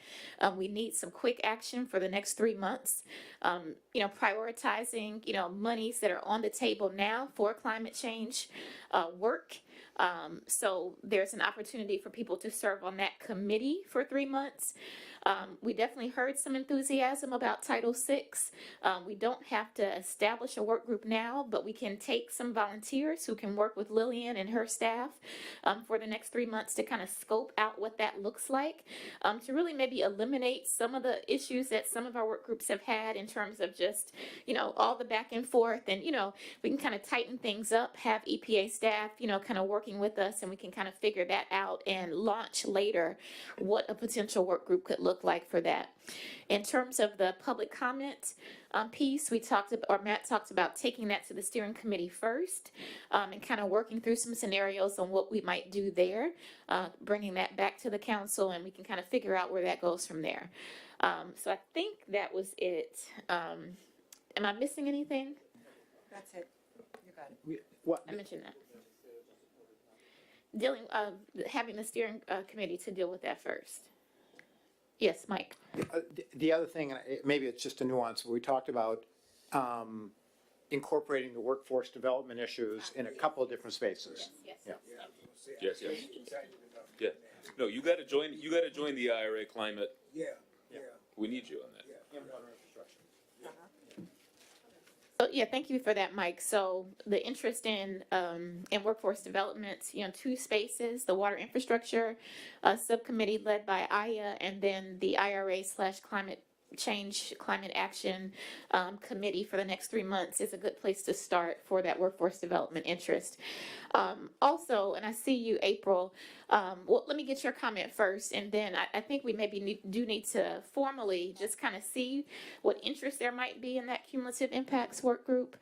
S6: we need some quick action for the next 3 months. Prioritizing, monies that are on the table now for climate change work. So there's an opportunity for people to serve on that committee for 3 months. We definitely heard some enthusiasm about Title VI. We don't have to establish a work group now, but we can take some volunteers who can work with Lillian and her staff for the next 3 months to kind of scope out what that looks like, to really maybe eliminate some of the issues that some of our work groups have had in terms of just, all the back and forth. And, we can kind of tighten things up, have EPA staff, kind of working with us, and we can kind of figure that out and launch later what a potential work group could look look like for that. In terms of the public comment piece, we talked about, or Matt talked about taking that to the steering committee first, and kind of working through some scenarios on what we might do there, bringing that back to the council, and we can kind of figure out where that goes from there. So I think that was it. Am I missing anything?
S2: That's it. You got it.
S6: I mentioned that. Having the steering committee to deal with that first. Yes, Mike.
S16: The other thing, and maybe it's just a nuance, we talked about incorporating the workforce development issues in a couple of different spaces.
S6: Yes.
S10: Yes, yes. Yeah. No, you gotta join the IRA climate.
S17: Yeah.
S10: We need you on that.
S6: So yeah, thank you for that, Mike. So the interest in workforce development, 2 spaces, the water infrastructure subcommittee led by Aya, and then the IRA/climate change, climate action committee for the next 3 months is a good place to start for that workforce development interest. Also, and I see you, April. Well, let me get your comment first, and then I think we maybe do need to formally just kind of see what interest there might be in that cumulative impacts work group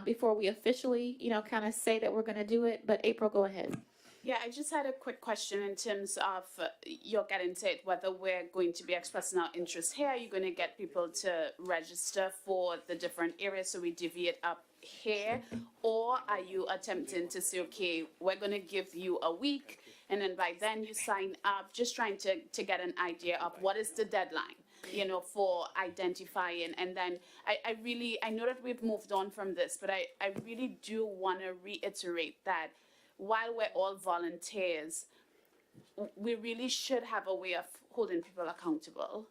S6: before we officially, kind of say that we're going to do it. But April, go ahead.
S12: Yeah, I just had a quick question in terms of you're getting to it, whether we're going to be expressing our interest here. Are you going to get people to register for the different areas so we deviate up here? Or are you attempting to say, okay, we're going to give you a week and then by then you sign up, just trying to get an idea of what is the deadline, for identifying. And then I know that we've moved on from this, but I really do want to reiterate that while we're all volunteers, we really should have a way of holding people accountable.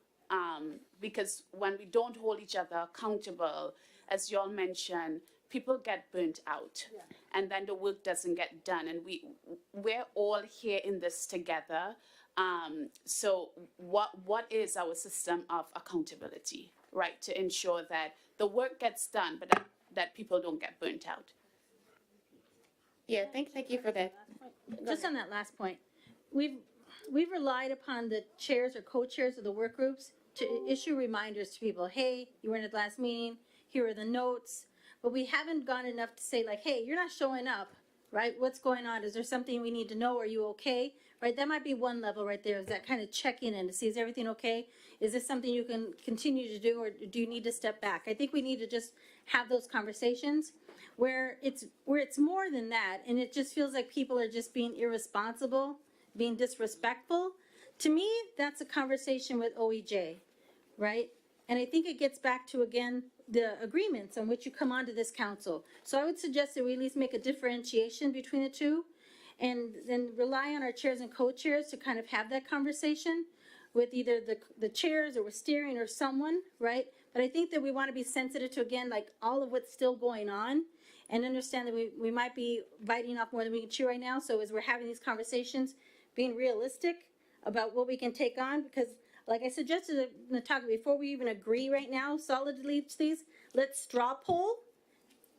S12: Because when we don't hold each other accountable, as you all mentioned, people get burnt out, and then the work doesn't get done. And we're all here in this together. So what is our system of accountability, right, to ensure that the work gets done, but that people don't get burnt out?
S6: Yeah, thank you for that.
S5: Just on that last point, we've relied upon the chairs or co-chairs of the work groups to issue reminders to people. Hey, you weren't at the last meeting. Here are the notes. But we haven't gone enough to say like, hey, you're not showing up, right? What's going on? Is there something we need to know? Are you okay? Right? That might be one level right there. Is that kind of checking in to see is everything okay? Is this something you can continue to do, or do you need to step back? I think we need to just have those conversations where it's more than that, and it just feels like people are just being irresponsible, being disrespectful. To me, that's a conversation with OEJ, right? And I think it gets back to, again, the agreements on which you come onto this council. So I would suggest that we at least make a differentiation between the two, and then rely on our chairs and co-chairs to kind of have that conversation with either the chairs or with steering or someone, right? But I think that we want to be sensitive to, again, like all of what's still going on, and understand that we might be biting off more than we can chew right now. So as we're having these conversations, being realistic about what we can take on, because like I suggested to Nataka, before we even agree right now solidly to these, let's straw poll,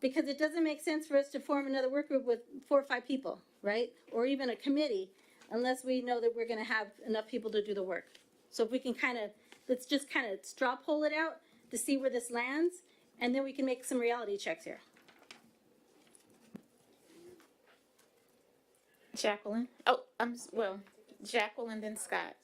S5: because it doesn't make sense for us to form another work group with 4 or 5 people, right? Or even a committee, unless we know that we're going to have enough people to do the work. So if we can let's just kind of straw poll it out to see where this lands, and then we can make some reality checks here.
S6: Jacqueline? Jacqueline, then Scott.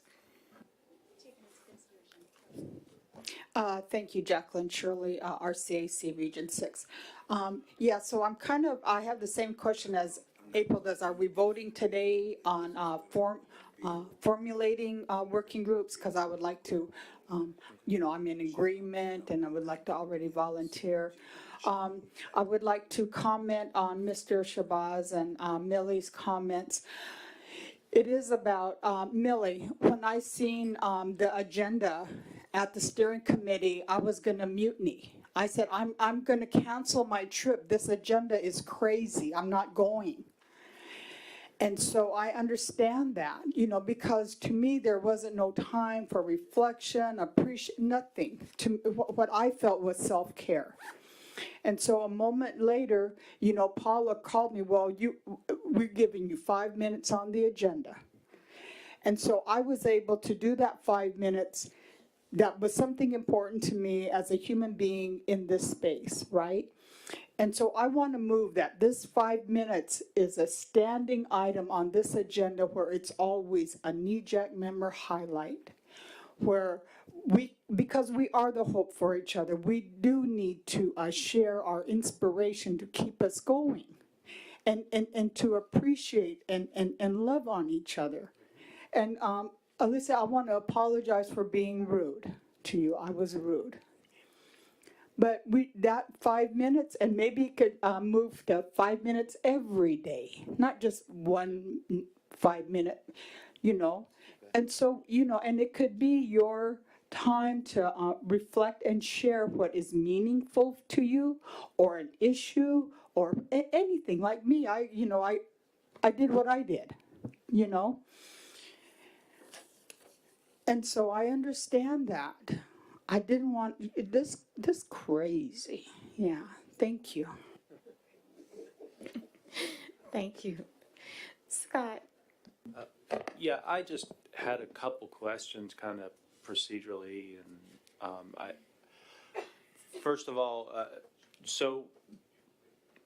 S20: Thank you, Jacqueline Shirley, RCAC Region 6. So I have the same question as April does. Are we voting today on formulating working groups? Because I would like to, I'm in agreement and I would like to already volunteer. I would like to comment on Mr. Shabazz and Millie's comments. It is about, Millie, when I seen the agenda at the steering committee, I was going to mutiny. I said, I'm going to cancel my trip. This agenda is crazy. I'm not going. And so I understand that, because to me there wasn't no time for reflection, nothing. To what I felt was self-care. And so a moment later, Paula called me, well, we're giving you 5 minutes on the agenda. And so I was able to do that 5 minutes, that was something important to me as a human being in this space, right? And so I want to move that this 5 minutes is a standing item on this agenda where it's always a NEJAC member highlight, where because we are the hope for each other, we do need to share our inspiration to keep us going and to appreciate and love on each other. And Alyssa, I want to apologize for being rude to you. I was rude. But that 5 minutes, and maybe it could move to 5 minutes every day, not just 5 minute, you know. And so, you know, and it could be your time to reflect and share what is meaningful to you, or an issue, or anything. Like me, I did what I did, you know. And so I understand that. I didn't want this crazy. Yeah, thank you.
S6: Thank you. Scott?
S19: Yeah, I just had a couple questions kind of procedurally. And first of all, so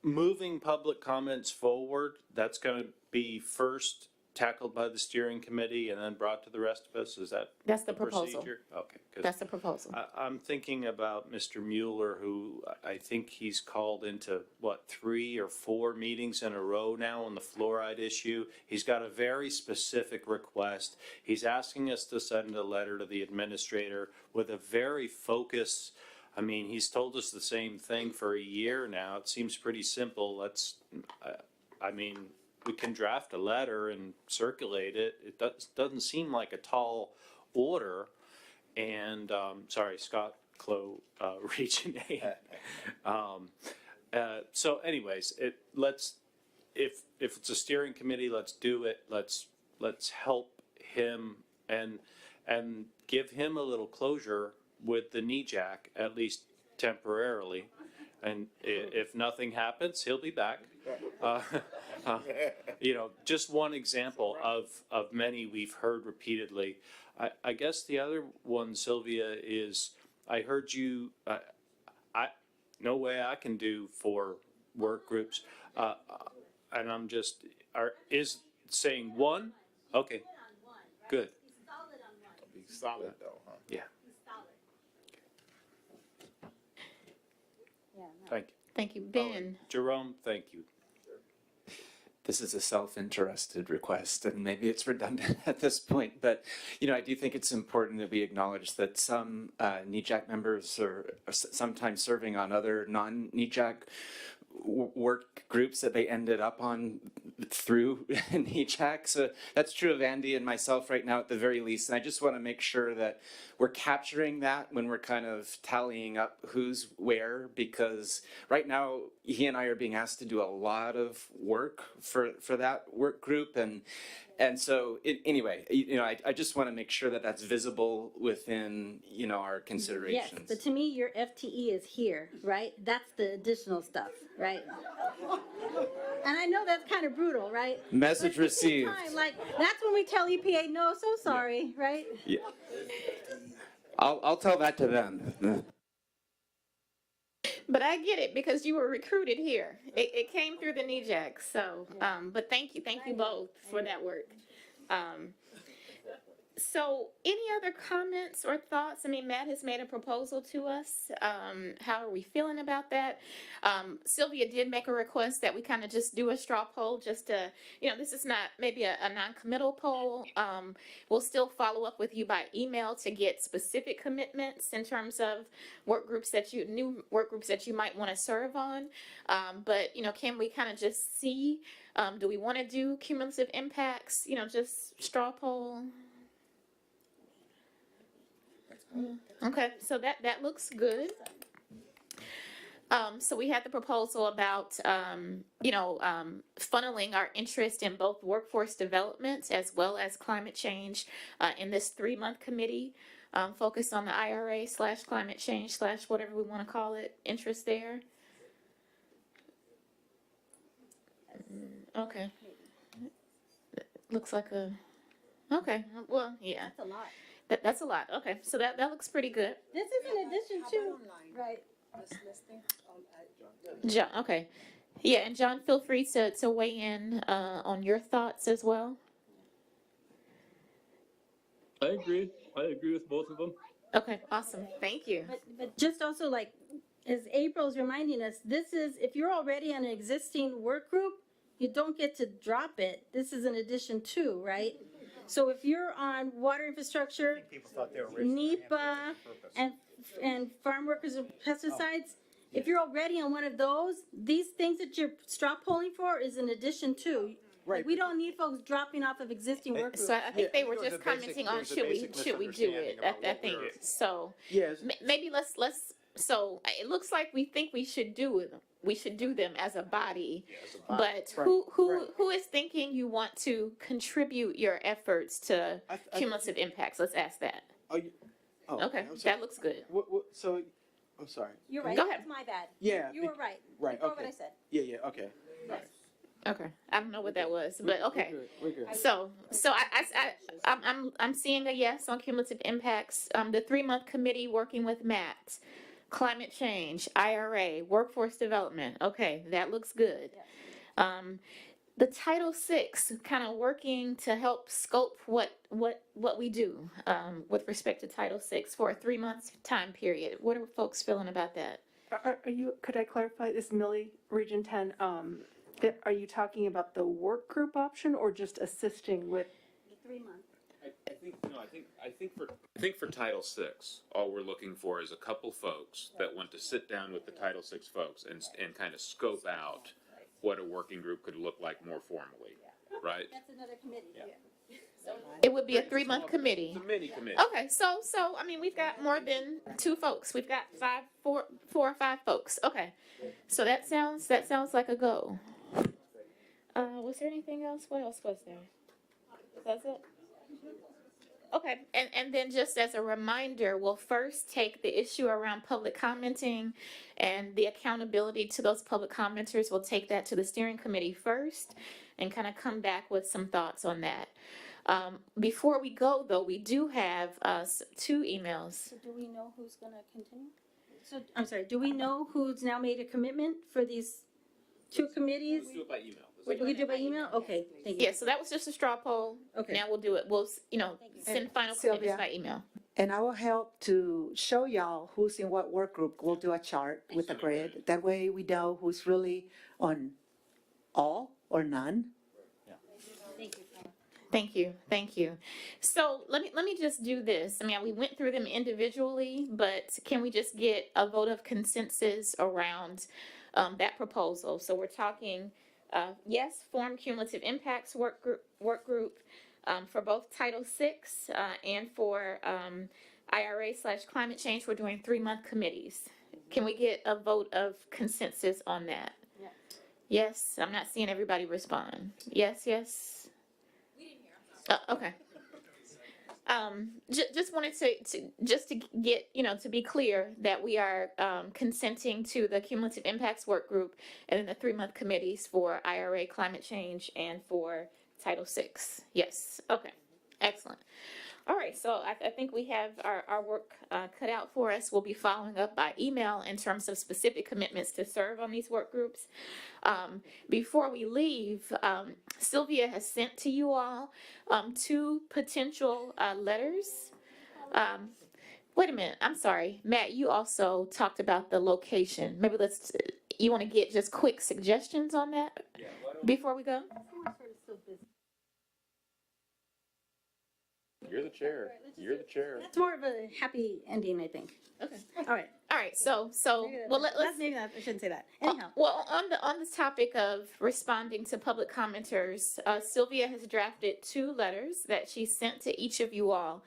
S19: moving public comments forward, that's going to be first tackled by the steering committee and then brought to the rest of us? Is that
S6: That's the proposal.
S19: procedure? Okay. 'Cause
S6: That's the proposal.
S19: I'm thinking about Mr. Mueller, who I think he's called into, 3 or 4 meetings in a row now on the fluoride issue. He's got a very specific request. He's asking us to send a letter to the administrator with a very focused, I mean, he's told us the same thing for a year now. It seems pretty simple. We can draft a letter and circulate it. It doesn't seem like a tall order. And, sorry, Scott Clow, Region 8. So anyways, if it's a steering committee, let's do it. Let's help him and give him a little closure with the NEJAC, at least temporarily. And if nothing happens, he'll be back. Just one example of many we've heard repeatedly. I guess the other one, Sylvia, is I heard you, no way I can do 4 work groups. And I'm just, is saying 1? Okay, good.
S13: Be solid though, huh?
S19: Yeah. Thank you.
S6: Thank you. Ben?
S19: Jerome, thank you.
S1: This is a self-interested request, and maybe it's redundant at this point, but, I do think it's important that we acknowledge that some NEJAC members are sometimes serving on other non-NEJAC work groups that they ended up on through NEJAC. So that's true of Andy and myself right now at the very least. And I just want to make sure that we're capturing that when we're kind of tallying up who's where, because right now he and I are being asked to do a lot of work for that work group. And so anyway, I just want to make sure that that's visible within, our considerations.
S5: Yes, but to me, your FTE is here, right? That's the additional stuff, right? And I know that's kind of brutal, right?
S1: Message
S5: But at the same
S1: received.
S5: time, that's when we tell EPA, no, so sorry, right?
S1: Yeah. I'll tell that to them.
S6: But I get it because you were recruited here. It came through the NEJAC. So, but thank you both for that work. So, any other comments or thoughts? I mean, Matt has made a proposal to us. How are we feeling about that? Sylvia did make a request that we kind of just do a straw poll, just to, this is not maybe a non-committal poll. We'll still follow up with you by email to get specific commitments in terms of new work groups that you might want to serve on. But, can we kind of just see, do we want to do cumulative impacts, just straw poll? Okay, so that looks good. So we had the proposal about, funneling our interest in both workforce development as well as climate change in this 3-month committee focused on the IRA / climate change / whatever we want to call it, interest there. Okay. Looks like okay, well, yeah.
S5: That's a lot.
S6: That's a lot. Okay, so that looks pretty good.
S5: This is in addition to, right?
S6: John, okay. Yeah, and John, feel free to weigh in on your thoughts as well.
S11: I agree. I agree with both of them.
S6: Okay, awesome. Thank you.
S5: But just also like, as April's reminding us, this is, if you're already on an existing work group, you don't get to drop it. This is an addition to, right? So if you're on water infrastructure,
S16: People thought they were raising their hand for a
S5: NEPA,
S16: different purpose.
S5: and farm workers and pesticides, if you're already on one of those, these things that you're straw polling for is an addition to. Like, we don't need folks dropping off of existing work groups.
S6: So I think they were
S3: There was
S6: just
S3: a basic-
S6: commenting
S3: there
S6: on
S3: was a
S6: should we
S3: basic
S6: do it.
S3: misunderstanding about
S6: I
S3: what
S6: think
S3: we were-
S6: so.
S4: Yes.
S6: Maybe let's. So it looks like we think we should do it. We should do them as a body. But who is thinking you want to contribute your efforts to cumulative impacts? Let's ask that.
S4: Oh,
S6: Okay,
S4: I'm sorry.
S6: that looks good.
S4: So, I'm sorry.
S5: You're right.
S6: Go ahead.
S5: That's my bad.
S4: Yeah.
S5: You were right.
S4: Right,
S5: Ignore
S4: okay.
S5: what I said.
S4: Yeah, okay.
S6: Okay, I don't know what that was, but okay.
S4: We're good.
S6: So I'm seeing a yes on cumulative impacts. The 3-month committee working with Matt, climate change, IRA, workforce development. Okay, that looks good. The Title VI, kind of working to help scope what we do with respect to Title VI for a 3-month time period. What are folks feeling about that?
S18: Are you, could I clarify this, Millie, Region 10, are you talking about the work group option or just assisting with?
S5: 3 months.
S10: I think for Title VI, all we're looking for is a couple folks that want to sit down with the Title VI folks and kind of scope out what a working group could look like more formally, right?
S5: That's another committee.
S10: Yeah.
S6: It would be a 3-month committee.
S10: It's a mini committee.
S6: Okay, so I mean, we've got more than 2 folks. We've got 4 or 5 folks. Okay, so that sounds like a go. Was there anything else? What else was there? That's it. Okay, and then just as a reminder, we'll first take the issue around public commenting and the accountability to those public commenters. We'll take that to the steering committee first and kind of come back with some thoughts on that. Before we go, though, we do have 2 emails.
S5: So do we know who's going to continue? So, I'm sorry, do we know who's now made a commitment for these 2 committees?
S10: Let's do it by email.
S5: We can do it by email? Okay, thank you.
S6: Yeah, so that was just a straw poll.
S2: Okay.
S6: Now we'll do it. We'll, send final commitments by email.
S2: And I will help to show y'all who's in what work group. We'll do a chart with a grid. That way we know who's really on all or none.
S5: Thank you, Paula.
S6: Thank you. So let me just do this. I mean, we went through them individually, but can we just get a vote of consensus around that proposal? So we're talking, yes, form cumulative impacts work group for both Title VI and for IRA/climate change. We're doing 3-month committees. Can we get a vote of consensus on that?
S5: Yeah.
S6: Yes, I'm not seeing everybody respond. Yes. Okay. Just wanted to get, to be clear that we are consenting to the cumulative impacts work group and then the 3-month committees for IRA, climate change, and for Title VI. Yes. Okay. Excellent. All right, so I think we have our work cut out for us. We'll be following up by email in terms of specific commitments to serve on these work groups. Before we leave, Sylvia has sent to you all 2 potential letters. Wait a minute, I'm sorry. Matt, you also talked about the location. Maybe you want to get just quick suggestions on that before we go?
S10: You're the chair. You're the chair.
S5: That's more of a happy ending, I think.
S6: Okay.
S5: All right.
S6: All right. So well, let's
S5: maybe not, I shouldn't say that. Anyhow.
S6: Well, on the topic of responding to public commenters, Sylvia has drafted 2 letters that she sent to each of you all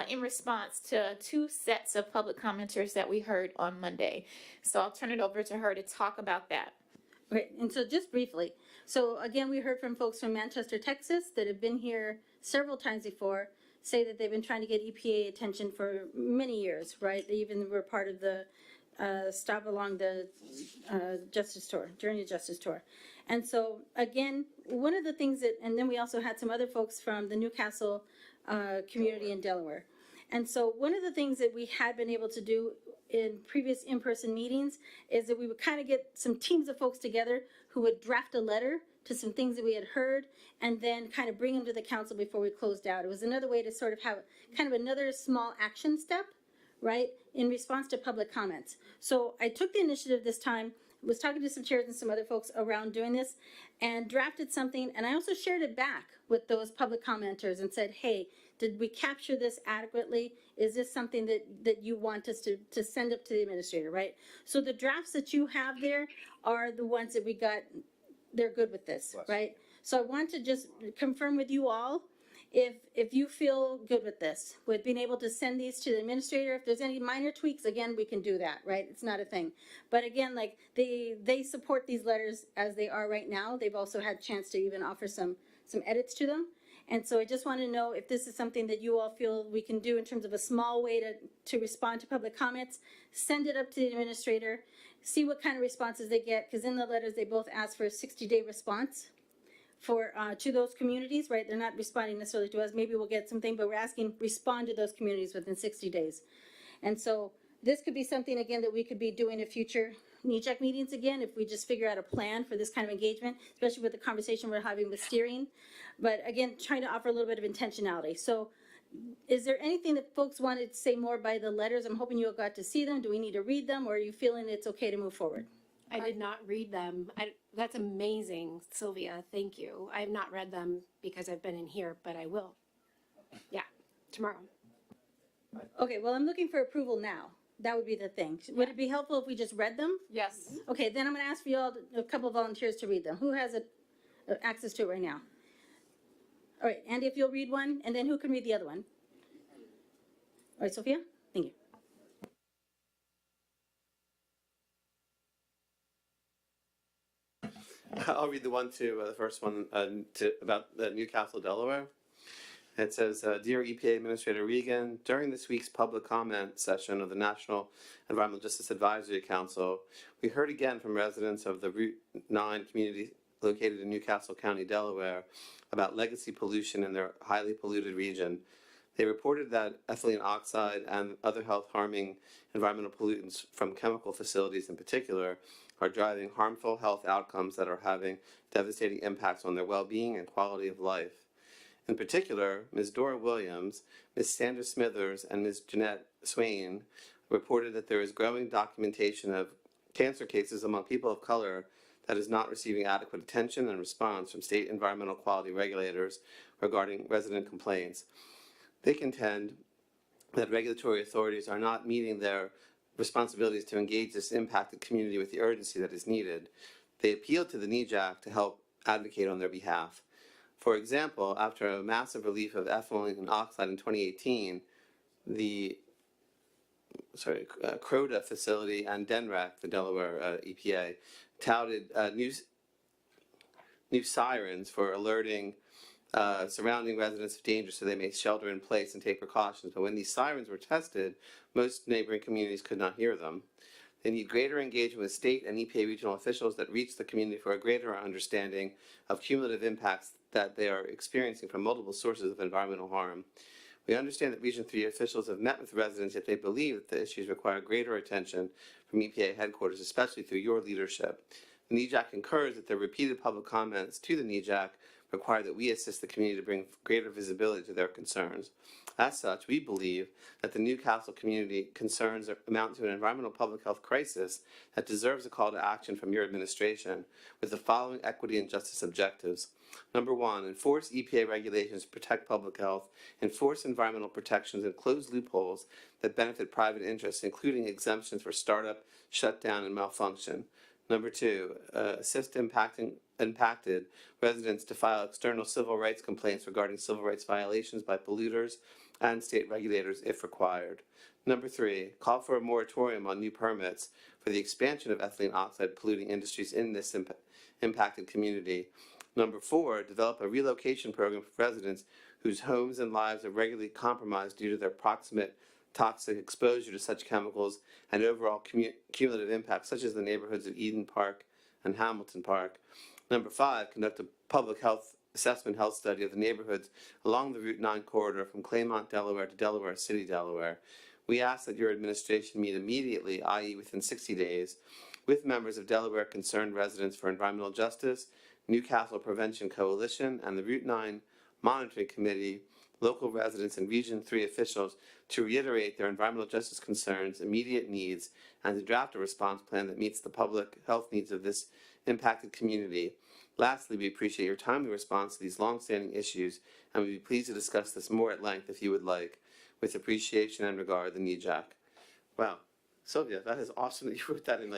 S6: in response to 2 sets of public commenters that we heard on Monday. So I'll turn it over to her to talk about that.
S5: Okay, and so just briefly, so again, we heard from folks from Manchester, Texas that have been here several times before, say that they've been trying to get EPA attention for many years, right? They even were part of the stop along the Justice Tour, Journey to Justice Tour. And so again, one of the things that, and then we also had some other folks from the Newcastle community in Delaware. And so one of the things that we had been able to do in previous in-person meetings is that we would kind of get some teams of folks together who would draft a letter to some things that we had heard and then kind of bring them to the council before we closed out. It was another way to sort of have kind of another small action step, right, in response to public comments. So I took the initiative this time, was talking to some chairs and some other folks around doing this, and drafted something, and I also shared it back with those public commenters and said, hey, did we capture this adequately? Is this something that you want us to send up to the administrator, right? So the drafts that you have there are the ones that we got, they're good with this, right? So I want to just confirm with you all, if you feel good with this, with being able to send these to the administrator, if there's any minor tweaks, again, we can do that, right? It's not a thing. But again, like they support these letters as they are right now. They've also had a chance to even offer some edits to them. And so I just want to know if this is something that you all feel we can do in terms of a small way to respond to public comments, send it up to the administrator, see what kind of responses they get, because in the letters, they both ask for a 60-day response for to those communities, right? They're not responding necessarily to us. Maybe we'll get something, but we're asking respond to those communities within 60 days. And so this could be something, again, that we could be doing in future NEJAC meetings again, if we just figure out a plan for this kind of engagement, especially with the conversation we're having with steering. But again, trying to offer a little bit of intentionality. So is there anything that folks wanted to say more by the letters? I'm hoping you all got to see them. Do we need to read them, or are you feeling it's okay to move forward?
S14: I did not read them. That's amazing, Sylvia. Thank you. I have not read them because I've been in here, but I will. Yeah, tomorrow.
S5: Okay, well, I'm looking for approval now. That would be the thing. Would it be helpful if we just read them?
S15: Yes.
S5: Okay, then I'm gonna ask for you all, a couple of volunteers to read them. Who has access to it right now? All right, Andy, if you'll read one, and then who can read the other one? All right, Sophia? Thank you.
S3: I'll read the first one about Newcastle, Delaware. It says, Dear EPA Administrator Regan, during this week's public comment session of the National Environmental Justice Advisory Council, we heard again from residents of the Route 9 community located in Newcastle County, Delaware, about legacy pollution in their highly polluted region. They reported that ethylene oxide and other health-harming environmental pollutants from chemical facilities in particular are driving harmful health outcomes that are having devastating impacts on their well-being and quality of life. In particular, Ms. Dora Williams, Ms. Sandra Smithers, and Ms. Jeanette Swain reported that there is growing documentation of cancer cases among people of color that is not receiving adequate attention and response from state environmental quality regulators regarding resident complaints. They contend that regulatory authorities are not meeting their responsibilities to engage this impacted community with the urgency that is needed. They appealed to the NEJAC to help advocate on their behalf. For example, after a massive relief of ethylene oxide in 2018, the CRODA facility and DENREC, the Delaware EPA, touted new sirens for alerting surrounding residents of danger so they may shelter in place and take precautions. But when these sirens were tested, most neighboring communities could not hear them. They need greater engagement with state and EPA regional officials that reach the community for a greater understanding of cumulative impacts that they are experiencing from multiple sources of environmental harm. We understand that Region 3 officials have met with residents if they believe that the issues require greater attention from EPA headquarters, especially through your leadership. The NEJAC concurs that the repeated public comments to the NEJAC require that we assist the community to bring greater visibility to their concerns. As such, we believe that the Newcastle community concerns amount to an environmental public health crisis that deserves a call to action from your administration with the following equity and justice objectives. Number one, enforce EPA regulations to protect public health, enforce environmental protections, and close loopholes that benefit private interests, including exemptions for startup, shutdown, and malfunction. Number two, assist impacted residents to file external civil rights complaints regarding civil rights violations by polluters and state regulators if required. Number three, call for a moratorium on new permits for the expansion of ethylene oxide polluting industries in this impacted community. Number four, develop a relocation program for residents whose homes and lives are regularly compromised due to their proximate toxic exposure to such chemicals and overall cumulative impacts, such as the neighborhoods of Eden Park and Hamilton Park. Number five, conduct a public health assessment health study of the neighborhoods along the Route 9 corridor from Claymont, Delaware to Delaware City, Delaware. We ask that your administration meet immediately, i.e. within 60 days, with members of Delaware Concerned Residents for Environmental Justice, Newcastle Prevention Coalition, and the Route 9 Monitoring Committee, local residents and Region 3 officials to reiterate their environmental justice concerns, immediate needs, and to draft a response plan that meets the public health needs of this impacted community. Lastly, we appreciate your timely response to these long-standing issues, and we'd be pleased to discuss this more at length if you would like. With appreciation and regard, the NEJAC. Wow. Sylvia, that is awesome that you wrote that in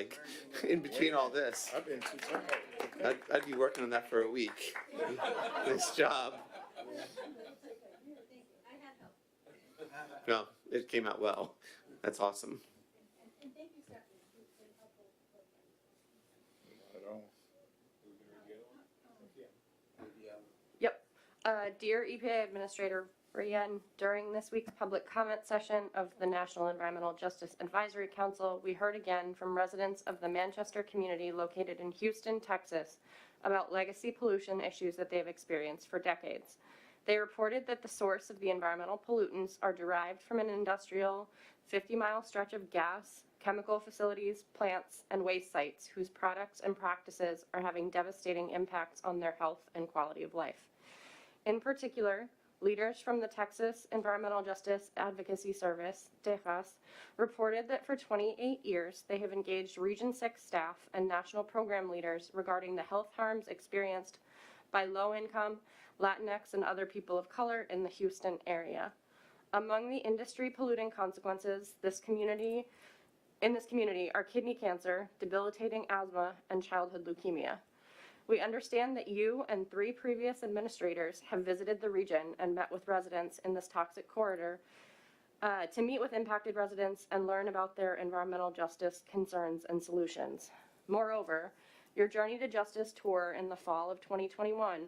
S3: in between all this.
S13: I've been too tired.
S3: I'd be working on that for a week. Nice job. No, it came out well. That's awesome.
S15: Yep. Dear EPA Administrator Ryan, during this week's public comment session of the National Environmental Justice Advisory Council, we heard again from residents of the Manchester community located in Houston, Texas, about legacy pollution issues that they've experienced for decades. They reported that the source of the environmental pollutants are derived from an industrial 50-mile stretch of gas, chemical facilities, plants, and waste sites whose products and practices are having devastating impacts on their health and quality of life. In particular, leaders from the Texas Environmental Justice Advocacy Service, TEJAS, reported that for 28 years they have engaged Region 6 staff and national program leaders regarding the health harms experienced by low-income, Latinx, and other people of color in the Houston area. Among the industry polluting consequences in this community are kidney cancer, debilitating asthma, and childhood leukemia. We understand that you and 3 previous administrators have visited the region and met with residents in this toxic corridor to meet with impacted residents and learn about their environmental justice concerns and solutions. Moreover, your Journey to Justice tour in the fall of 2021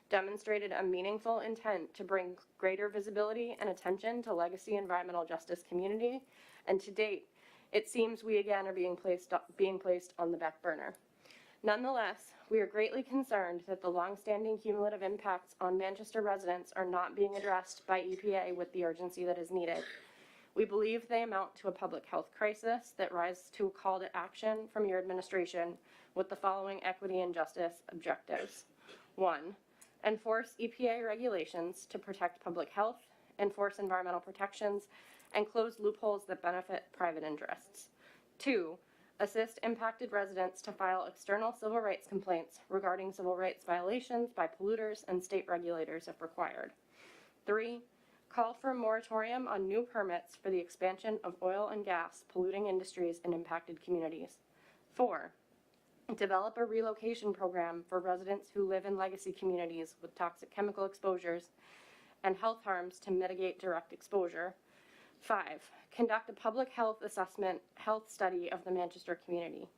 S15: demonstrated a meaningful intent to bring greater visibility and attention to legacy environmental justice community, and to date, it seems we again are being placed on the back burner. Nonetheless, we are greatly concerned that the long-standing cumulative impacts on Manchester residents are not being addressed by EPA with the urgency that is needed. We believe they amount to a public health crisis that rises to a call to action from your administration with the following equity and justice objectives. 1. Enforce EPA regulations to protect public health, enforce environmental protections, and close loopholes that benefit private interests. 2. Assist impacted residents to file external civil rights complaints regarding civil rights violations by polluters and state regulators if required. 3. Call for a moratorium on new permits for the expansion of oil and gas polluting industries in impacted communities. 4. Develop a relocation program for residents who live in legacy communities with toxic chemical exposures and health harms to mitigate direct exposure. 5. Conduct a public health health study of the Manchester community.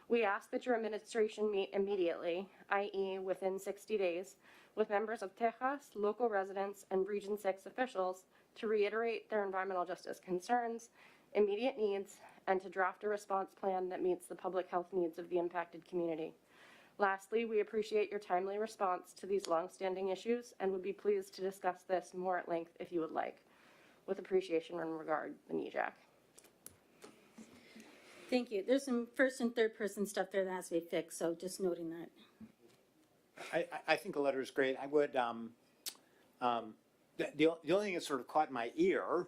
S15: We ask that your administration meet immediately, i.e. within 60 days, with members of TEJAS, local residents, and Region 6 officials to reiterate their environmental justice concerns, immediate needs, and to draft a response plan that meets the public health needs of the impacted community. Lastly, we appreciate your timely response to these long-standing issues and would be pleased to discuss this more at length if you would like. With appreciation and regard, the NEJAC.
S5: Thank you. There's some first and third person stuff there that has to be fixed, so just noting that.
S16: I think the letter is great. I would, the only thing that sort of caught my ear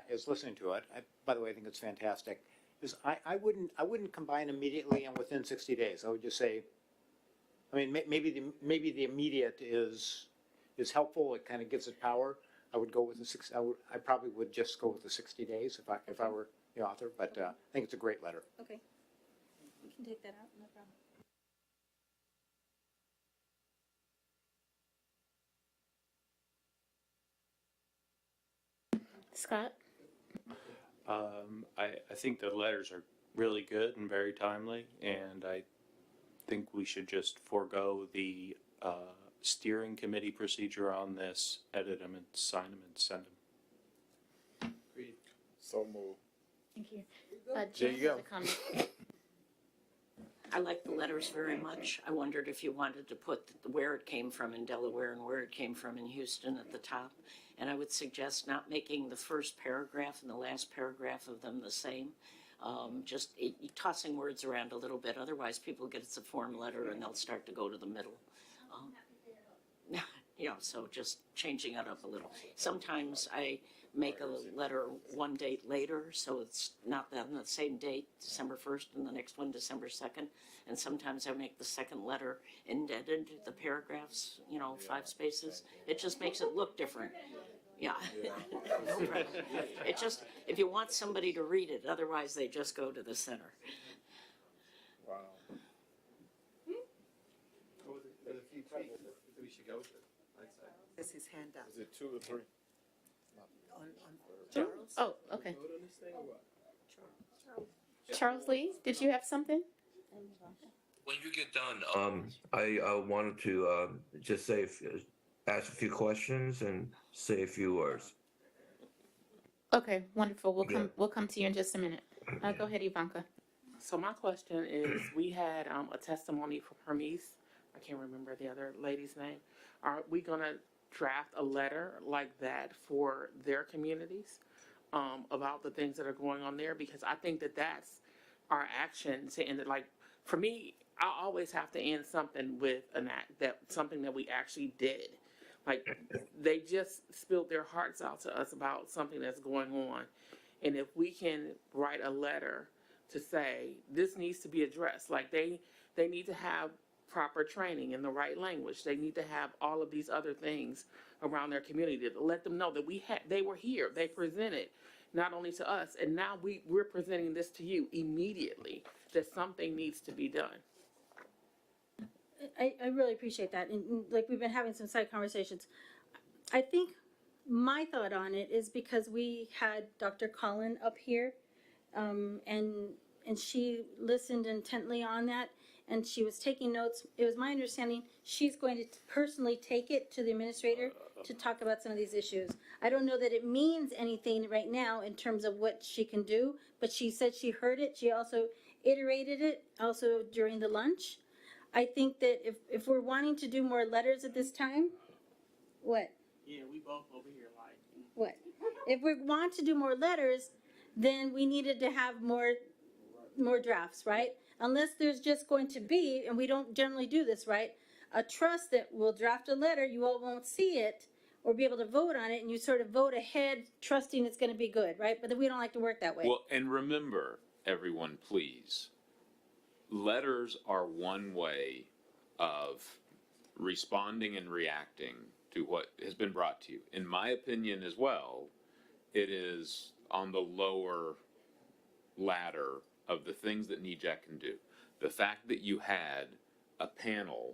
S16: is listening to it. By the way, I think it's fantastic. Is I wouldn't combine immediately and within 60 days. I would just say, I mean, maybe the immediate is helpful. It kind of gives it power. I would go with I probably would just go with the 60 days if I were the author. But I think it's a great letter.
S5: Okay. You can take that out, no problem.
S6: Scott?
S19: I think the letters are really good and very timely, and I think we should just forego the steering committee procedure on this, edit them and sign them and send them.
S13: So moved.
S6: Thank you.
S13: There
S6: Jen
S13: you
S6: has
S13: go.
S6: a comment.
S8: I like the letters very much. I wondered if you wanted to put where it came from in Delaware and where it came from in Houston at the top. And I would suggest not making the first paragraph and the last paragraph of them the same. Just tossing words around a little bit. Otherwise, people get it's a form letter and they'll start to go to the middle. Yeah, so just changing it up a little. Sometimes I make a letter one date later, so it's not that on the same date, December 1st, and the next one December 2nd. And sometimes I make the second letter indented, the paragraphs, 5 spaces. It just makes it look different. Yeah. No problem. It just, if you want somebody to read it, otherwise they just go to the center.
S13: Wow.
S3: There's a few tweaks that we should go with it, I'd say.
S2: This is handout.
S13: Is it 2 or 3?
S2: On Charles?
S6: Oh, okay.
S4: Vote on this thing or what?
S6: Charles Lee, did you have something?
S9: When you get done, I wanted to just say, ask a few questions and say a few words.
S6: Okay, wonderful. We'll come to you in just a minute. Go ahead, Ivanka.
S22: So my question is, we had a testimony from Hermes. I can't remember the other lady's name. Are we going to draft a letter like that for their communities about the things that are going on there? Because I think that that's our action to end it. Like, for me, I always have to end something with an act, something that we actually did. Like, they just spilled their hearts out to us about something that's going on. And if we can write a letter to say, this needs to be addressed, like they need to have proper training in the right language. They need to have all of these other things around their community to let them know that they were here. They presented not only to us, and now we're presenting this to you immediately, that something needs to be done.
S5: I really appreciate that. And like, we've been having some side conversations. I think my thought on it is because we had Dr. Collin up here, and she listened intently on that, and she was taking notes. It was my understanding she's going to personally take it to the administrator to talk about some of these issues. I don't know that it means anything right now in terms of what she can do, but she said she heard it. She also iterated it also during the lunch. I think that if we're wanting to do more letters at this time, what?
S22: Yeah, we both over here like.
S5: What? If we want to do more letters, then we needed to have more drafts, right? Unless there's just going to be, and we don't generally do this, right? A trust that will draft a letter, you all won't see it or be able to vote on it, and you sort of vote ahead trusting it's going to be good, right? But then we don't like to work that way.
S10: Well, and remember, everyone, please, letters are one way of responding and reacting to what has been brought to you. In my opinion as well, it is on the lower ladder of the things that NEJAC can do. The fact that you had a panel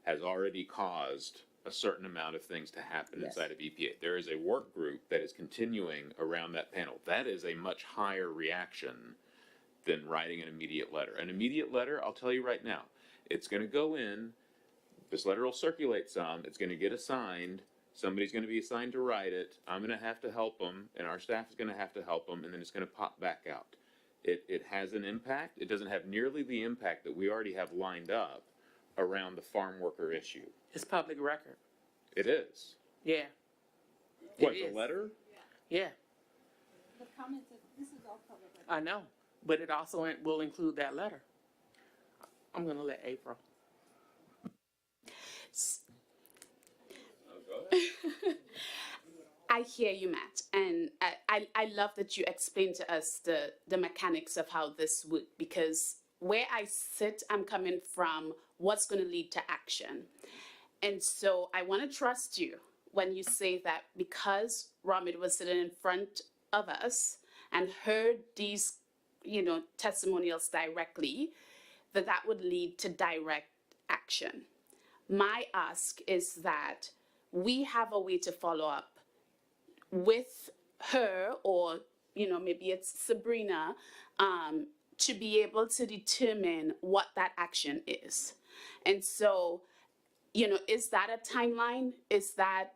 S10: has already caused a certain amount of things to happen inside of EPA. There is a work group that is continuing around that panel. That is a much higher reaction than writing an immediate letter. An immediate letter, I'll tell you right now, it's going to go in, this letter will circulate some, it's going to get assigned, somebody's going to be assigned to write it, I'm going to have to help them, and our staff is going to have to help them, and then it's going to pop back out. It has an impact. It doesn't have nearly the impact that we already have lined up around the farm worker issue.
S22: It's public record.
S10: It is.
S22: Yeah.
S10: What,
S22: It
S10: the
S22: is.
S10: letter?
S22: Yeah,
S5: The comments, this is all public.
S22: I know, but it also will include that letter. I'm gonna let April.
S12: I hear you, Matt, and I love that you explained to us the mechanics of how this would, because where I sit, I'm coming from what's going to lead to action. And so I want to trust you when you say that because Ramid was sitting in front of us and heard these, testimonials directly, that would lead to direct action. My ask is that we have a way to follow up with her, or maybe it's Sabrina, to be able to determine what that action is. And so, is that a timeline? Is that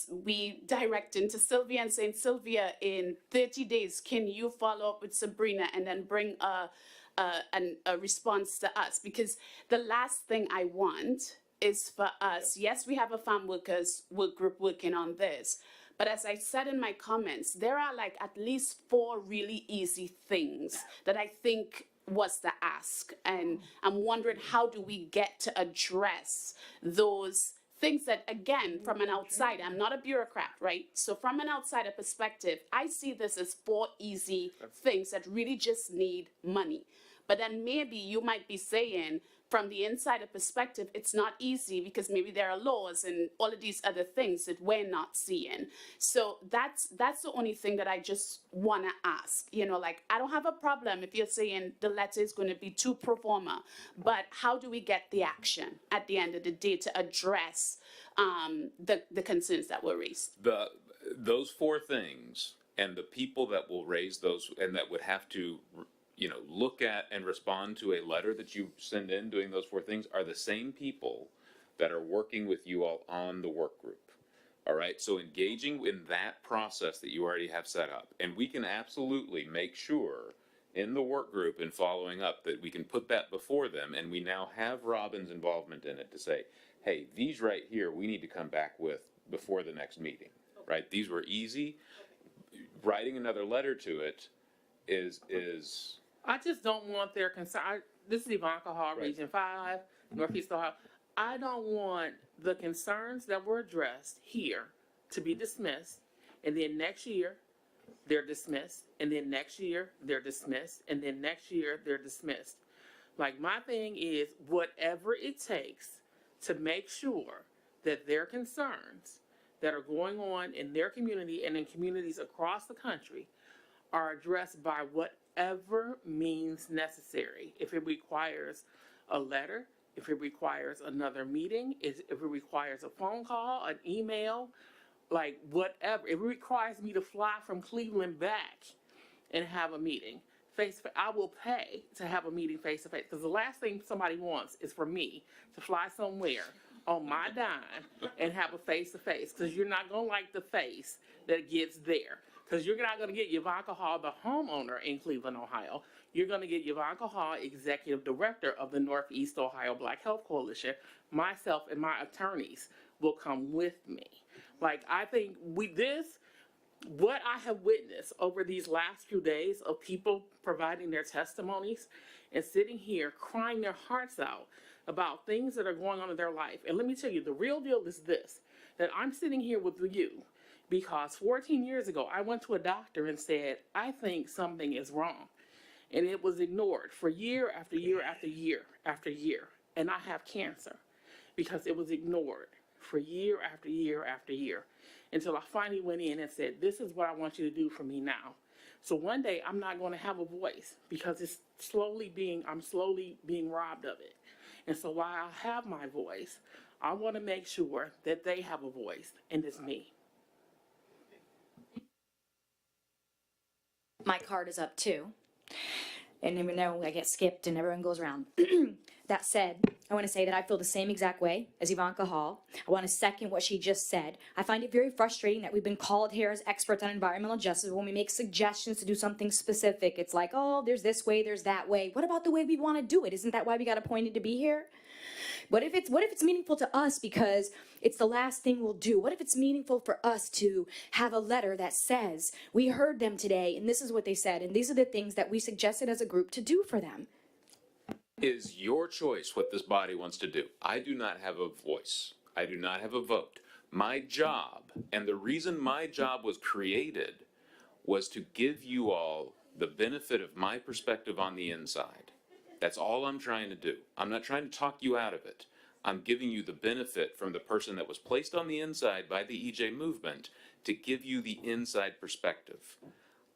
S12: we direct into Sylvia and saying, Sylvia, in 30 days, can you follow up with Sabrina and then bring a response to us, because the last thing I want is for us, yes, we have a farm workers work group working on this, but as I said in my comments, there are like at least 4 really easy things that I think was the ask. And I'm wondering, how do we get to address those things that, again, from an outsider, I'm not a bureaucrat, right? So from an outsider perspective, I see this as 4 easy things that really just need money. But then maybe you might be saying, from the insider perspective, it's not easy because maybe there are laws and all of these other things that we're not seeing. So that's the only thing that I just want to ask. You know, like, I don't have a problem if you're saying the letter is going to be too pro forma, but how do we get the action at the end of the day to address the concerns that were raised?
S10: Those 4 things and the people that will raise those and that would have to, look at and respond to a letter that you send in doing those 4 things are the same people that are working with you all on the work group. All right, so engaging in that process that you already have set up, and we can absolutely make sure in the work group and following up that we can put that before them, and we now have Robin's involvement in it to say, hey, these right here we need to come back with before the next meeting, right? These were easy. Writing another letter to it is
S22: I just don't want their concern. This is Ivanka Hall,
S10: Right.
S22: Region 5, Northeast Ohio. I don't want the concerns that were addressed here to be dismissed, and then next year they're dismissed, and then next year they're dismissed, and then next year they're dismissed. Like, my thing is, whatever it takes to make sure that their concerns that are going on in their community and in communities across the country are addressed by whatever means necessary. If it requires a letter, if it requires another meeting, if it requires a phone call, an email, like whatever. If it requires me to fly from Cleveland back and have a meeting face to face, I will pay to have a meeting face to face. Because the last thing somebody wants is for me to fly somewhere on my dime and have a face to face. Because you're not going to like the face that gets there. Because you're not going to get Ivanka Hall, the homeowner in Cleveland, Ohio. You're going to get Ivanka Hall, Executive Director of the Northeast Ohio Black Health Coalition. Myself and my attorneys will come with me. Like, I think what I have witnessed over these last few days of people providing their testimonies and sitting here crying their hearts out about things that are going on in their life. And let me tell you, the real deal is this, that I'm sitting here with you because 14 years ago, I went to a doctor and said, I think something is wrong. And it was ignored for year after year after year after year. And I have cancer because it was ignored for year after year after year until I finally went in and said, this is what I want you to do for me now. So one day I'm not going to have a voice because I'm slowly being robbed of it. And so while I have my voice, I want to make sure that they have a voice, and it's me.
S7: My card is up too. And even though I get skipped and everyone goes around. That said, I want to say that I feel the same exact way as Ivanka Hall. I want to second what she just said. I find it very frustrating that we've been called here as experts on environmental justice. When we make suggestions to do something specific, it's like, oh, there's this way, there's that way. What about the way we want to do it? Isn't that why we got appointed to be here? What if it's meaningful to us because it's the last thing we'll do? What if it's meaningful for us to have a letter that says, we heard them today and this is what they said and these are the things that we suggested as a group to do for them?
S10: Is your choice what this body wants to do. I do not have a voice. I do not have a vote. My job, and the reason my job was created, was to give you all the benefit of my perspective on the inside. That's all I'm trying to do. I'm not trying to talk you out of it. I'm giving you the benefit from the person that was placed on the inside by the EJ movement to give you the inside perspective.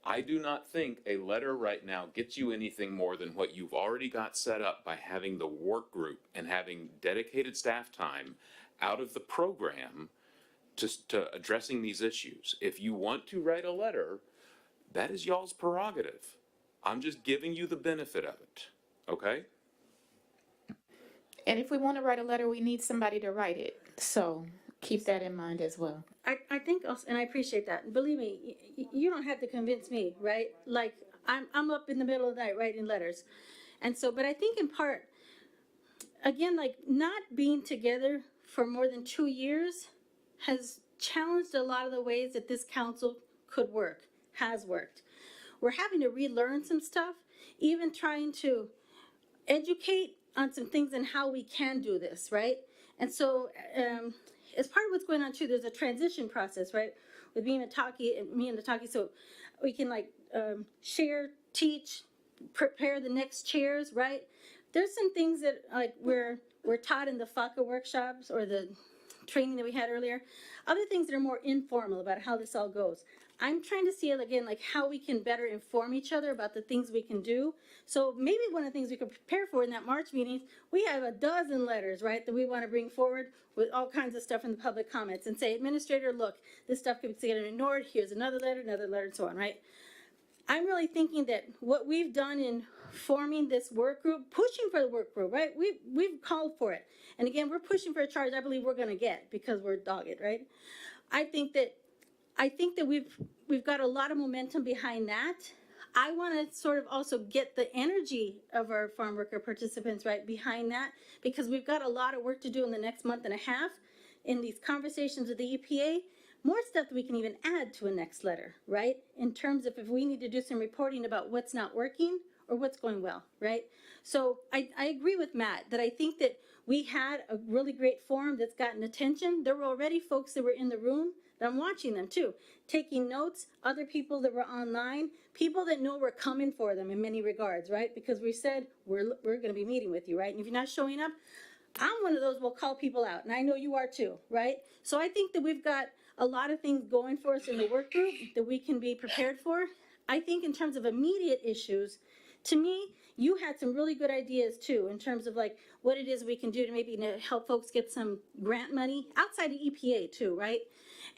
S10: I do not think a letter right now gets you anything more than what you've already got set up by having the work group and having dedicated staff time out of the program to addressing these issues. If you want to write a letter, that is y'all's prerogative. I'm just giving you the benefit of it, okay?
S6: And if we want to write a letter, we need somebody to write it. So keep that in mind as well.
S5: I think also, and I appreciate that. Believe me, you don't have to convince me, right? Like I'm up in the middle of the night writing letters, And so, but I think in part, again, like not being together for more than 2 years has challenged a lot of the ways that this council could work, has worked. We're having to relearn some stuff, even trying to educate on some things and how we can do this, right? And so, as part of what's going on too, there's a transition process, right? With me and Nataki, so we can like share, teach, prepare the next chairs, right? There's some things that like we're taught in the FACA workshops or the training that we had earlier. Other things that are more informal about how this all goes. I'm trying to see again, like how we can better inform each other about the things we can do. So maybe one of the things we could prepare for in that March meeting, we have a dozen letters, right, that we want to bring forward with all kinds of stuff in the public comments and say, administrator, look, this stuff could get ignored. Here's another letter, and so on, right? I'm really thinking that what we've done in forming this work group, pushing for the work group, right? We've called for it. And again, we're pushing for a charge I believe we're going to get because we're dogged, right? I think that we've got a lot of momentum behind that. I want to sort of also get the energy of our farm worker participants right behind that because we've got a lot of work to do in the next month and a half in these conversations with the EPA. More stuff that we can even add to a next letter, right? In terms of if we need to do some reporting about what's not working or what's going well, right? So I agree with Matt that I think that we had a really great forum that's gotten attention. There were already folks that were in the room, that I'm watching them too, taking notes, other people that were online, people that know we're coming for them in many regards, right? Because we said, we're gonna be meeting with you, right? And if you're not showing up, I'm one of those will call people out, and I know you are too, right? So I think that we've got a lot of things going for us in the work group that we can be prepared for. I think in terms of immediate issues, to me, you had some really good ideas too, in terms of like what it is we can do to maybe help folks get some grant money outside of EPA too, right?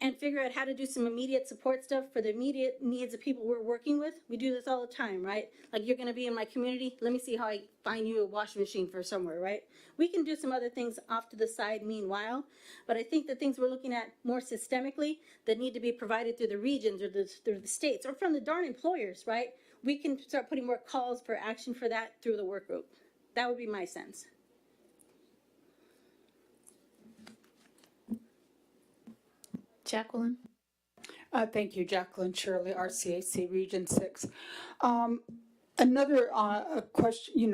S5: And figure out how to do some immediate support stuff for the immediate needs of people we're working with. We do this all the time, right? Like you're gonna be in my community, let me see how I find you a washing machine for somewhere, right? We can do some other things off to the side meanwhile, but I think the things we're looking at more systemically that need to be provided through the regions or through the states or from the darn employers, right? We can start putting more calls for action for that through the work group. That would be my sense.
S6: Jacqueline?
S20: Thank you, Jacqueline Shirley, RCAC Region 6. Another question,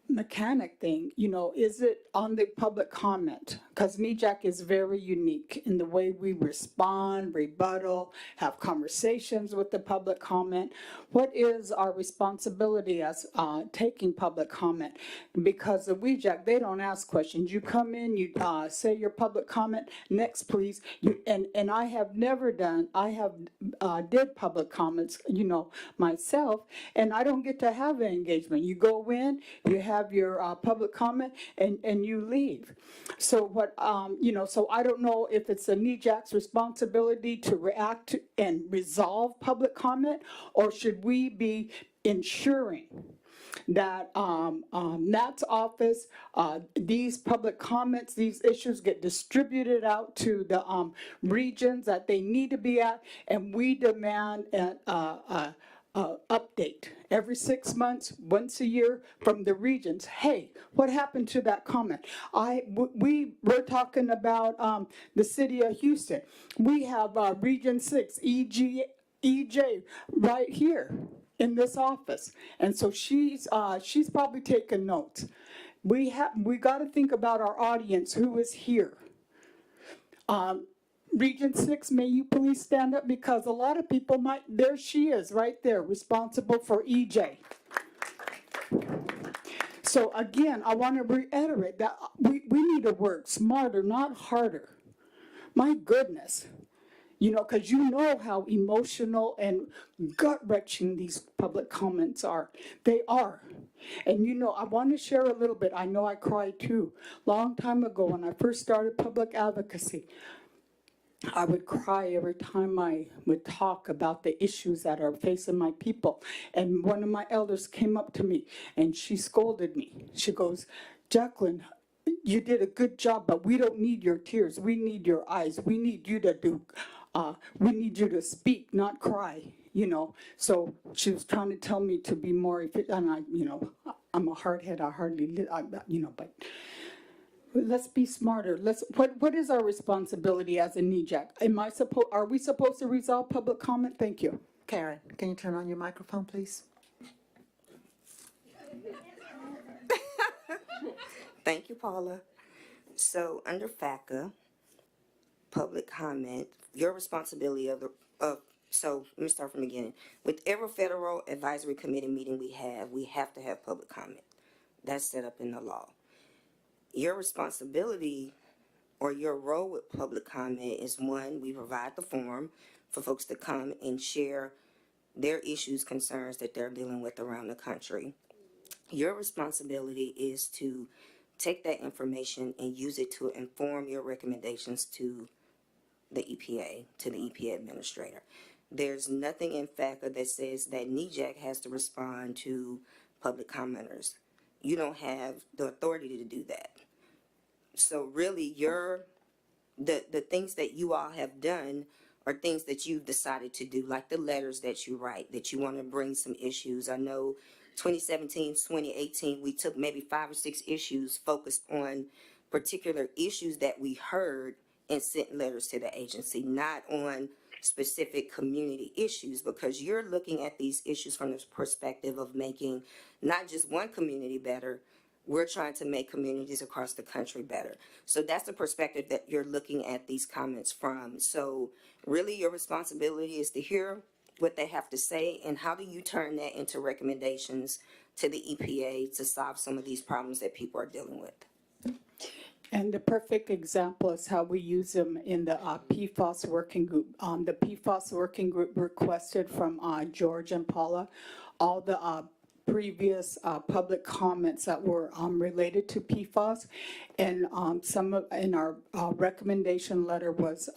S20: mechanic thing, is it on the public comment? Because NEJAC is very unique in the way we respond, rebuttal, have conversations with the public comment. What is our responsibility as taking public comment? Because the NEJAC, they don't ask questions. You come in, you say your public comment, next please. And I have never done, I have did public comments, myself, and I don't get to have an engagement. You go in, you have your public comment, and you leave. So what, so I don't know if it's the NEJAC's responsibility to react to and resolve public comment, or should we be ensuring that Matt's office, these public comments, these issues get distributed out to the regions that they need to be at, and we demand an update every 6 months, once a year from the regions. Hey, what happened to that comment? We're talking about the city of Houston. We have Region 6, EJ, right here in this office, and so she's probably taking notes. We got to think about our audience who is here. Region 6, may you please stand up, because a lot of people might, there she is right there, responsible for EJ. So again, I want to reiterate that we need to work smarter, not harder. My goodness. Because you know how emotional and gut-wrenching these public comments are. They are. And I want to share a little bit. I know I cried too. Long time ago when I first started public advocacy, I would cry every time I would talk about the issues that are facing my people. And one of my elders came up to me and she scolded me. She goes, Jacqueline, you did a good job, but we don't need your tears. We need your eyes. We need you to we need you to speak, not cry. So she was trying to tell me to be more efficient, and I'm a hardhead, I hardly, but let's be smarter. What is our responsibility as a NEJAC? Are we supposed to resolve public comment? Thank you.
S2: Karen, can you turn on your microphone, please?
S17: Thank you, Paula. So under FACA, public comment, your responsibility so let me start from the beginning. With every federal advisory committee meeting we have to have public comment. That's set up in the law. Your responsibility or your role with public comment is one, we provide the forum for folks to come and share their issues, concerns that they're dealing with around the country. Your responsibility is to take that information and use it to inform your recommendations to the EPA, to the EPA administrator. There's nothing in FACA that says that NEJAC has to respond to public commenters. You don't have the authority to do that. So really, the things that you all have done are things that you've decided to do, like the letters that you write, that you want to bring some issues. I know 2017, 2018, we took maybe 5 or 6 issues focused on particular issues that we heard and sent letters to the agency, not on specific community issues, because you're looking at these issues from the perspective of making not just one community better. We're trying to make communities across the country better. So that's the perspective that you're looking at these comments from. So really your responsibility is to hear what they have to say, and how do you turn that into recommendations to the EPA to solve some of these problems that people are dealing with.
S20: And the perfect example is how we use them in the PFAS working group. The PFAS working group requested from George and Paula all the previous public comments that were related to PFAS, and in our recommendation letter was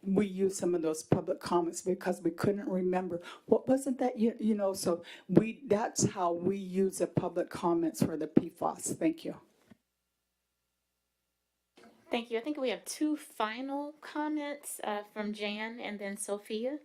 S20: we used some of those public comments because we couldn't remember what wasn't that so that's how we use the public comments for the PFAS. Thank you.
S6: Thank you. I think we have 2 final comments from Jan and then Sophia.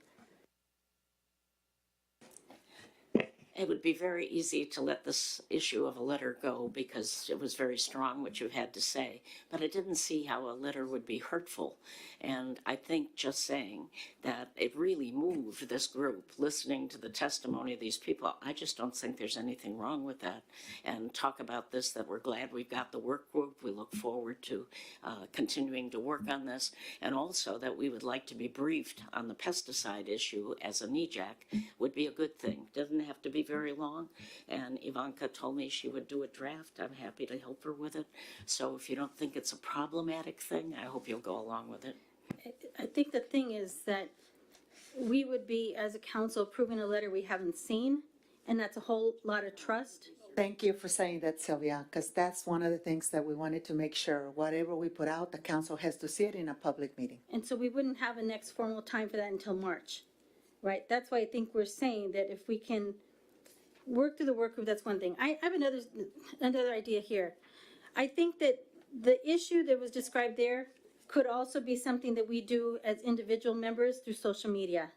S8: It would be very easy to let this issue of a letter go because it was very strong what you had to say, but I didn't see how a letter would be hurtful. And I think just saying that it really moved this group, listening to the testimony of these people, I just don't think there's anything wrong with that. And talk about this, that we're glad we've got the work group. We look forward to continuing to work on this, and also that we would like to be briefed on the pesticide issue as a NEJAC would be a good thing. Doesn't have to be very long, and Ivanka told me she would do a draft. I'm happy to help her with it. So if you don't think it's a problematic thing, I hope you'll go along with it.
S5: I think the thing is that we would be, as a council, approving a letter we haven't seen, and that's a whole lot of trust.
S2: Thank you for saying that, Sylvia, because that's one of the things that we wanted to make sure. Whatever we put out, the council has to see it in a public meeting.
S5: And so we wouldn't have a next formal time for that until March, right? That's why I think we're saying that if we can work through the work group, that's one thing. I have another idea here. I think that the issue that was described there could also be something that we do as individual members through social media.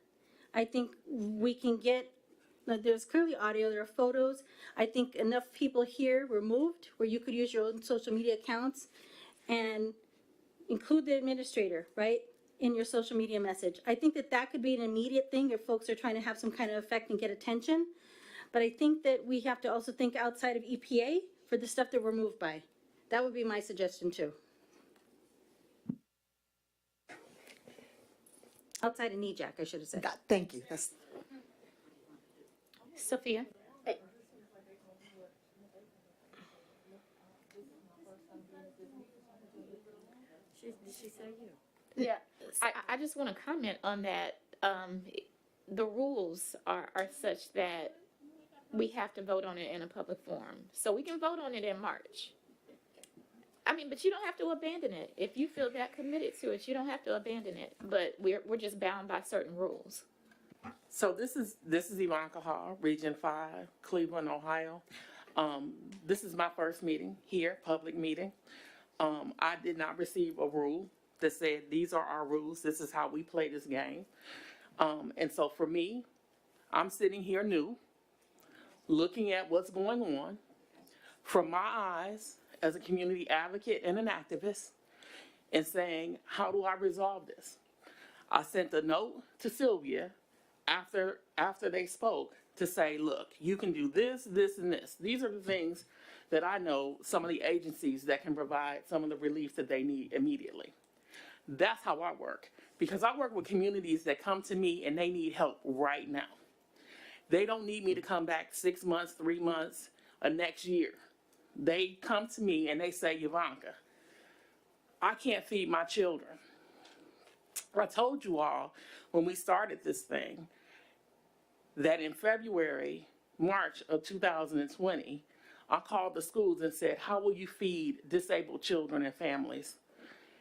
S5: I think we can get, there's clearly audio, there are photos. I think enough people here were moved where you could use your own social media accounts and include the administrator, right, in your social media message. I think that that could be an immediate thing if folks are trying to have some kind of effect and get attention. But I think that we have to also think outside of EPA for the stuff that we're moved by. That would be my suggestion too. Outside of NEJAC, I should have said.
S2: Thank you.
S6: Sophia.
S5: Did she say you?
S6: Yeah, I just want to comment on that. The rules are such that we have to vote on it in a public forum. So we can vote on it in March. I mean, but you don't have to abandon it. If you feel that committed to it, you don't have to abandon it. But we're just bound by certain rules.
S22: So this is Ivanka Hall, Region 5, Cleveland, Ohio. This is my first meeting here, public meeting. I did not receive a rule that said these are our rules. This is how we play this game. And so for me, I'm sitting here new, looking at what's going on from my eyes as a community advocate and an activist, and saying, how do I resolve this? I sent a note to Sylvia after they spoke to say, look, you can do this, this, and this. These are the things that I know some of the agencies that can provide some of the relief that they need immediately. That's how I work, because I work with communities that come to me and they need help right now. They don't need me to come back 6 months, 3 months, or next year. They come to me and they say, Ivanka, I can't feed my children. I told you all when we started this thing that in February, March of 2020, I called the schools and said, how will you feed disabled children and families?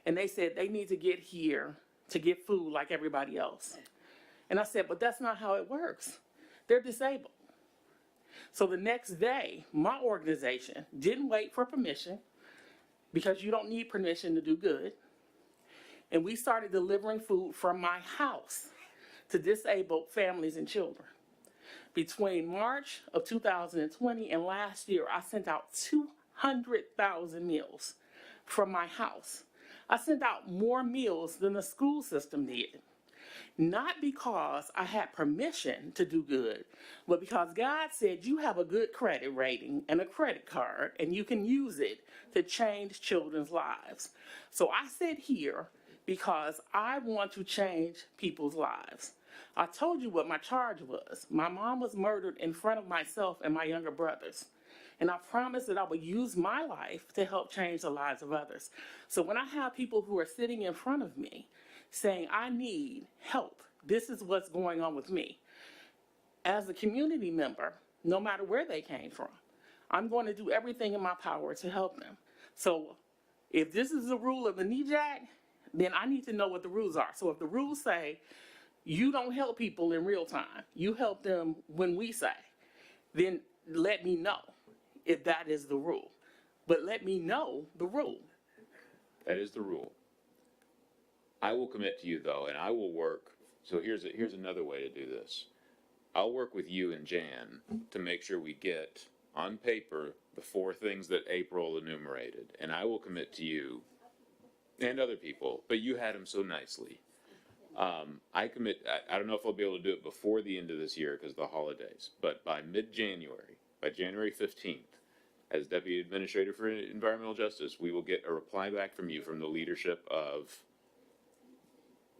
S22: And they said they need to get here to get food like everybody else. And I said, but that's not how it works. They're disabled. So the next day, my organization didn't wait for permission, because you don't need permission to do good. And we started delivering food from my house to disabled families and children. Between March of 2020 and last year, I sent out 200,000 meals from my house. I sent out more meals than the school system did. Not because I had permission to do good, but because God said you have a good credit rating and a credit card, and you can use it to change children's lives. So I sit here because I want to change people's lives. I told you what my charge was. My mom was murdered in front of myself and my younger brothers. And I promised that I would use my life to help change the lives of others. So when I have people who are sitting in front of me saying, I need help, this is what's going on with me, as a community member, no matter where they came from, I'm going to do everything in my power to help them. So if this is the rule of the NEJAC, then I need to know what the rules are. So if the rules say you don't help people in real time, you help them when we say, then let me know if that is the rule. But let me know the rule.
S10: That is the rule. I will commit to you, though, and I will work. So here's another way to do this. I'll work with you and Jan to make sure we get on paper the 4 things that April enumerated, and I will commit to you and other people, but you had them so nicely. I commit, I don't know if I'll be able to do it before the end of this year because of the holidays, but by mid-January, by January 15th, as Deputy Administrator for Environmental Justice, we will get a reply back from you from the leadership of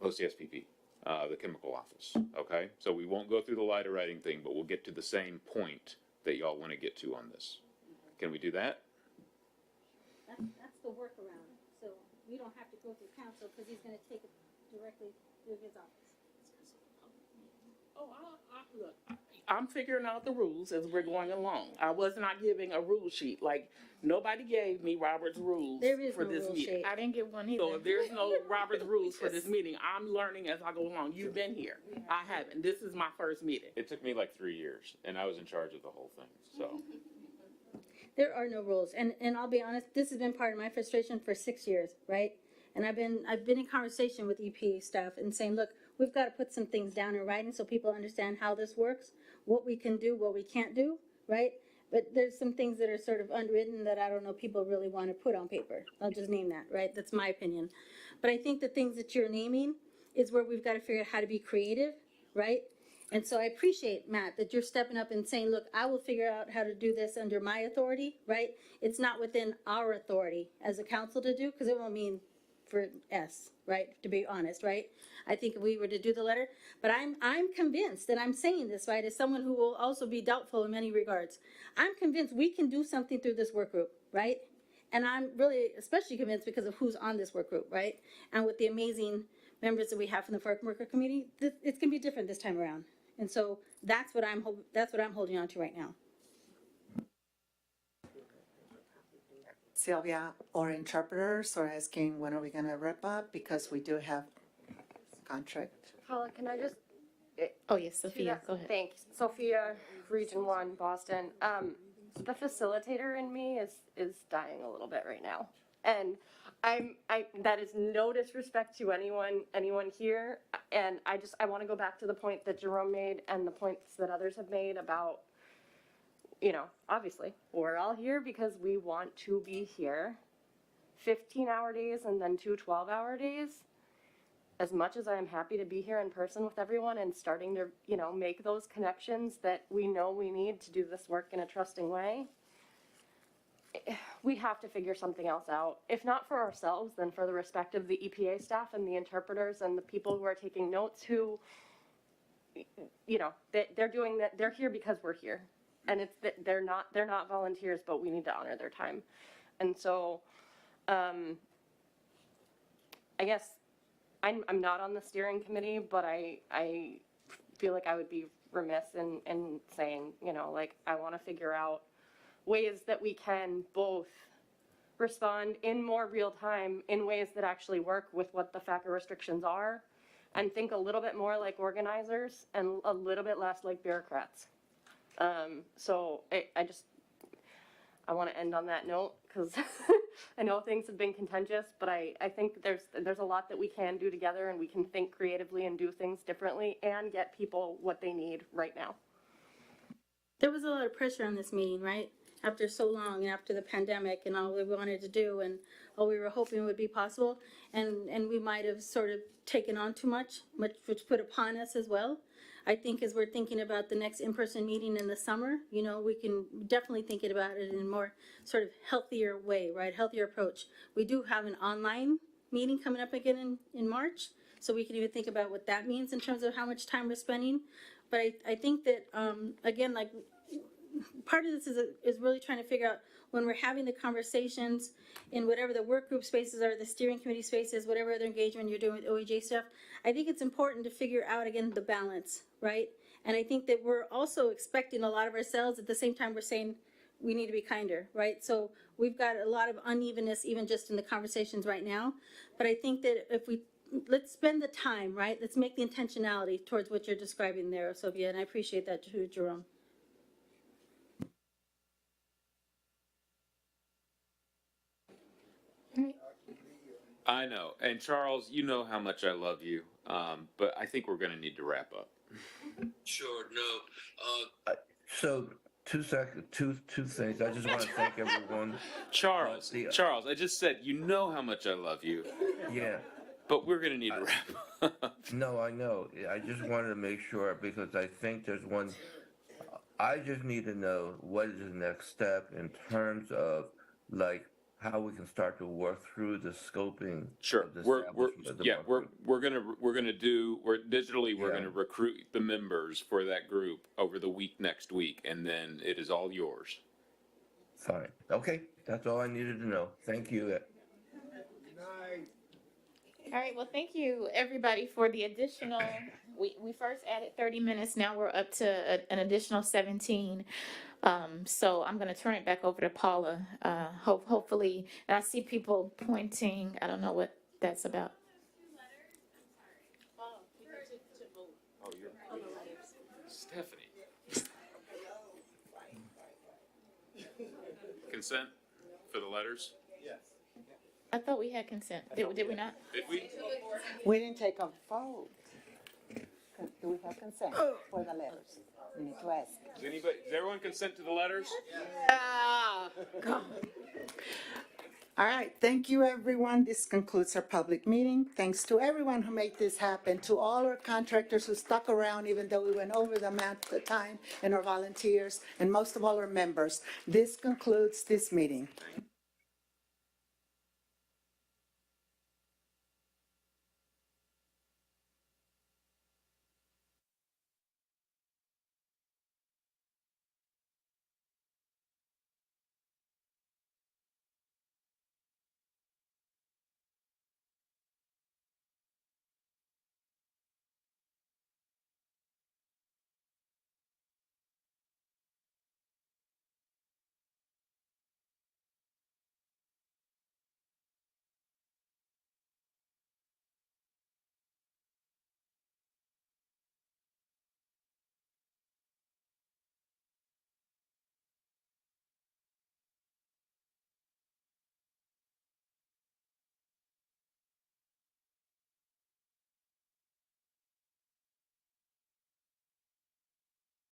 S10: OCSPP, the chemical office, okay? So we won't go through the letter writing thing, but we'll get to the same point that y'all want to get to on this. Can we do that?
S5: That's the workaround. So we don't have to go through council because he's going to take it directly through his office.
S22: Oh, look, I'm figuring out the rules as we're going along. I was not giving a rule sheet. Like, nobody gave me Robert's rules
S5: There is
S22: for
S5: no
S22: this
S5: rule
S22: meeting.
S5: sheet.
S6: I didn't get one either.
S22: So if there's no Robert's rules for this meeting, I'm learning as I go along. You've been here. I haven't. This is my first meeting.
S10: It took me like 3 years, and I was in charge of the whole thing, so.
S5: There are no rules, and I'll be honest. This has been part of my frustration for 6 years, right? And I've been in conversation with EP staff and saying, look, we've got to put some things down in writing so people understand how this works, what we can do, what we can't do, right? But there's some things that are sort of unwritten that I don't know people really want to put on paper. I'll just name that, right? That's my opinion. But I think the things that you're naming is where we've got to figure out how to be creative, right? And so I appreciate, Matt, that you're stepping up and saying, look, I will figure out how to do this under my authority, right? It's not within our authority as a council to do, because it won't mean for S, right? To be honest, right? I think if we were to do the letter, but I'm convinced, and I'm saying this, right, as someone who will also be doubtful in many regards, I'm convinced we can do something through this work group, right? And I'm really especially convinced because of who's on this work group, right? And with the amazing members that we have from the farm worker community, it's gonna be different this time around. And so that's what I'm holding on to right now.
S2: Sylvia, or interpreters are asking when are we going to wrap up because we do have contract.
S15: Paula, can I just?
S6: Oh, yes, Sophia, go ahead.
S15: Thanks. Sophia, Region 1, Boston. The facilitator in me is dying a little bit right now. And that is no disrespect to anyone here. And I want to go back to the point that Jerome made and the points that others have made about, obviously, we're all here because we want to be here. 15-hour days and then 2 12-hour days. As much as I am happy to be here in person with everyone and starting to, make those connections that we know we need to do this work in a trusting way, we have to figure something else out. If not for ourselves, then for the respect of the EPA staff and the interpreters and the people who are taking notes who, they're doing that. They're here because we're here. And they're not volunteers, but we need to honor their time. And so, I guess I'm not on the steering committee, but I feel like I would be remiss in saying, I want to figure out ways that we can both respond in more real time in ways that actually work with what the FACA restrictions are, and think a little bit more like organizers and a little bit less like bureaucrats. So I want to end on that note because I know things have been contentious, but I think there's a lot that we can do together, and we can think creatively and do things differently and get people what they need right now.
S5: There was a lot of pressure on this meeting, right? After so long and after the pandemic and all we wanted to do and all we were hoping would be possible. And we might have sort of taken on too much, which put upon us as well. I think as we're thinking about the next in-person meeting in the summer, we can definitely think about it in a more sort of healthier way, right? Healthier approach. We do have an online meeting coming up again in March, so we can even think about what that means in terms of how much time we're spending. But I think that, again, like, part of this is really trying to figure out when we're having the conversations in whatever the work group spaces are, the steering committee spaces, whatever other engagement you're doing with OEJ stuff, I think it's important to figure out, again, the balance, right? And I think that we're also expecting a lot of ourselves. At the same time, we're saying we need to be kinder, right? So we've got a lot of unevenness even just in the conversations right now. But I think that let's spend the time, right? Let's make the intentionality towards what you're describing there, Sophia, and I appreciate that too, Jerome.
S10: I know. And Charles, you know how much I love you, but I think we're going to need to wrap up.
S9: Sure. No. So 2 seconds. Two things. I just want to thank everyone.
S10: Charles, Charles, I just said you know how much I love you.
S9: Yeah.
S10: But we're going to need to wrap up.
S9: No, I know. I just wanted to make sure because I think there's one. I just need to know what is the next step in terms of how we can start to work through the scoping.
S10: Sure. We're gonna recruit the members for that group over the week next week, and then it is all yours.
S9: Fine. Okay. That's all I needed to know. Thank you.
S6: All right, well, thank you, everybody, for the additional, we first added 30 minutes, now we're up to an additional 17. So I'm gonna turn it back over to Paula, hopefully, and I see people pointing, I don't know what that's about.
S10: Oh, you're Stephanie. Consent for the letters?
S6: I thought we had consent, did we not?
S10: Did we?
S2: We didn't take a vote. Do we have consent for the letters? We need to ask.
S10: Does everyone consent to the letters?
S2: All right, thank you, everyone. This concludes our public meeting. Thanks to everyone who made this happen, to all our contractors who stuck around even though we went over the amount of time, and our volunteers, and most of all our members. This concludes this meeting.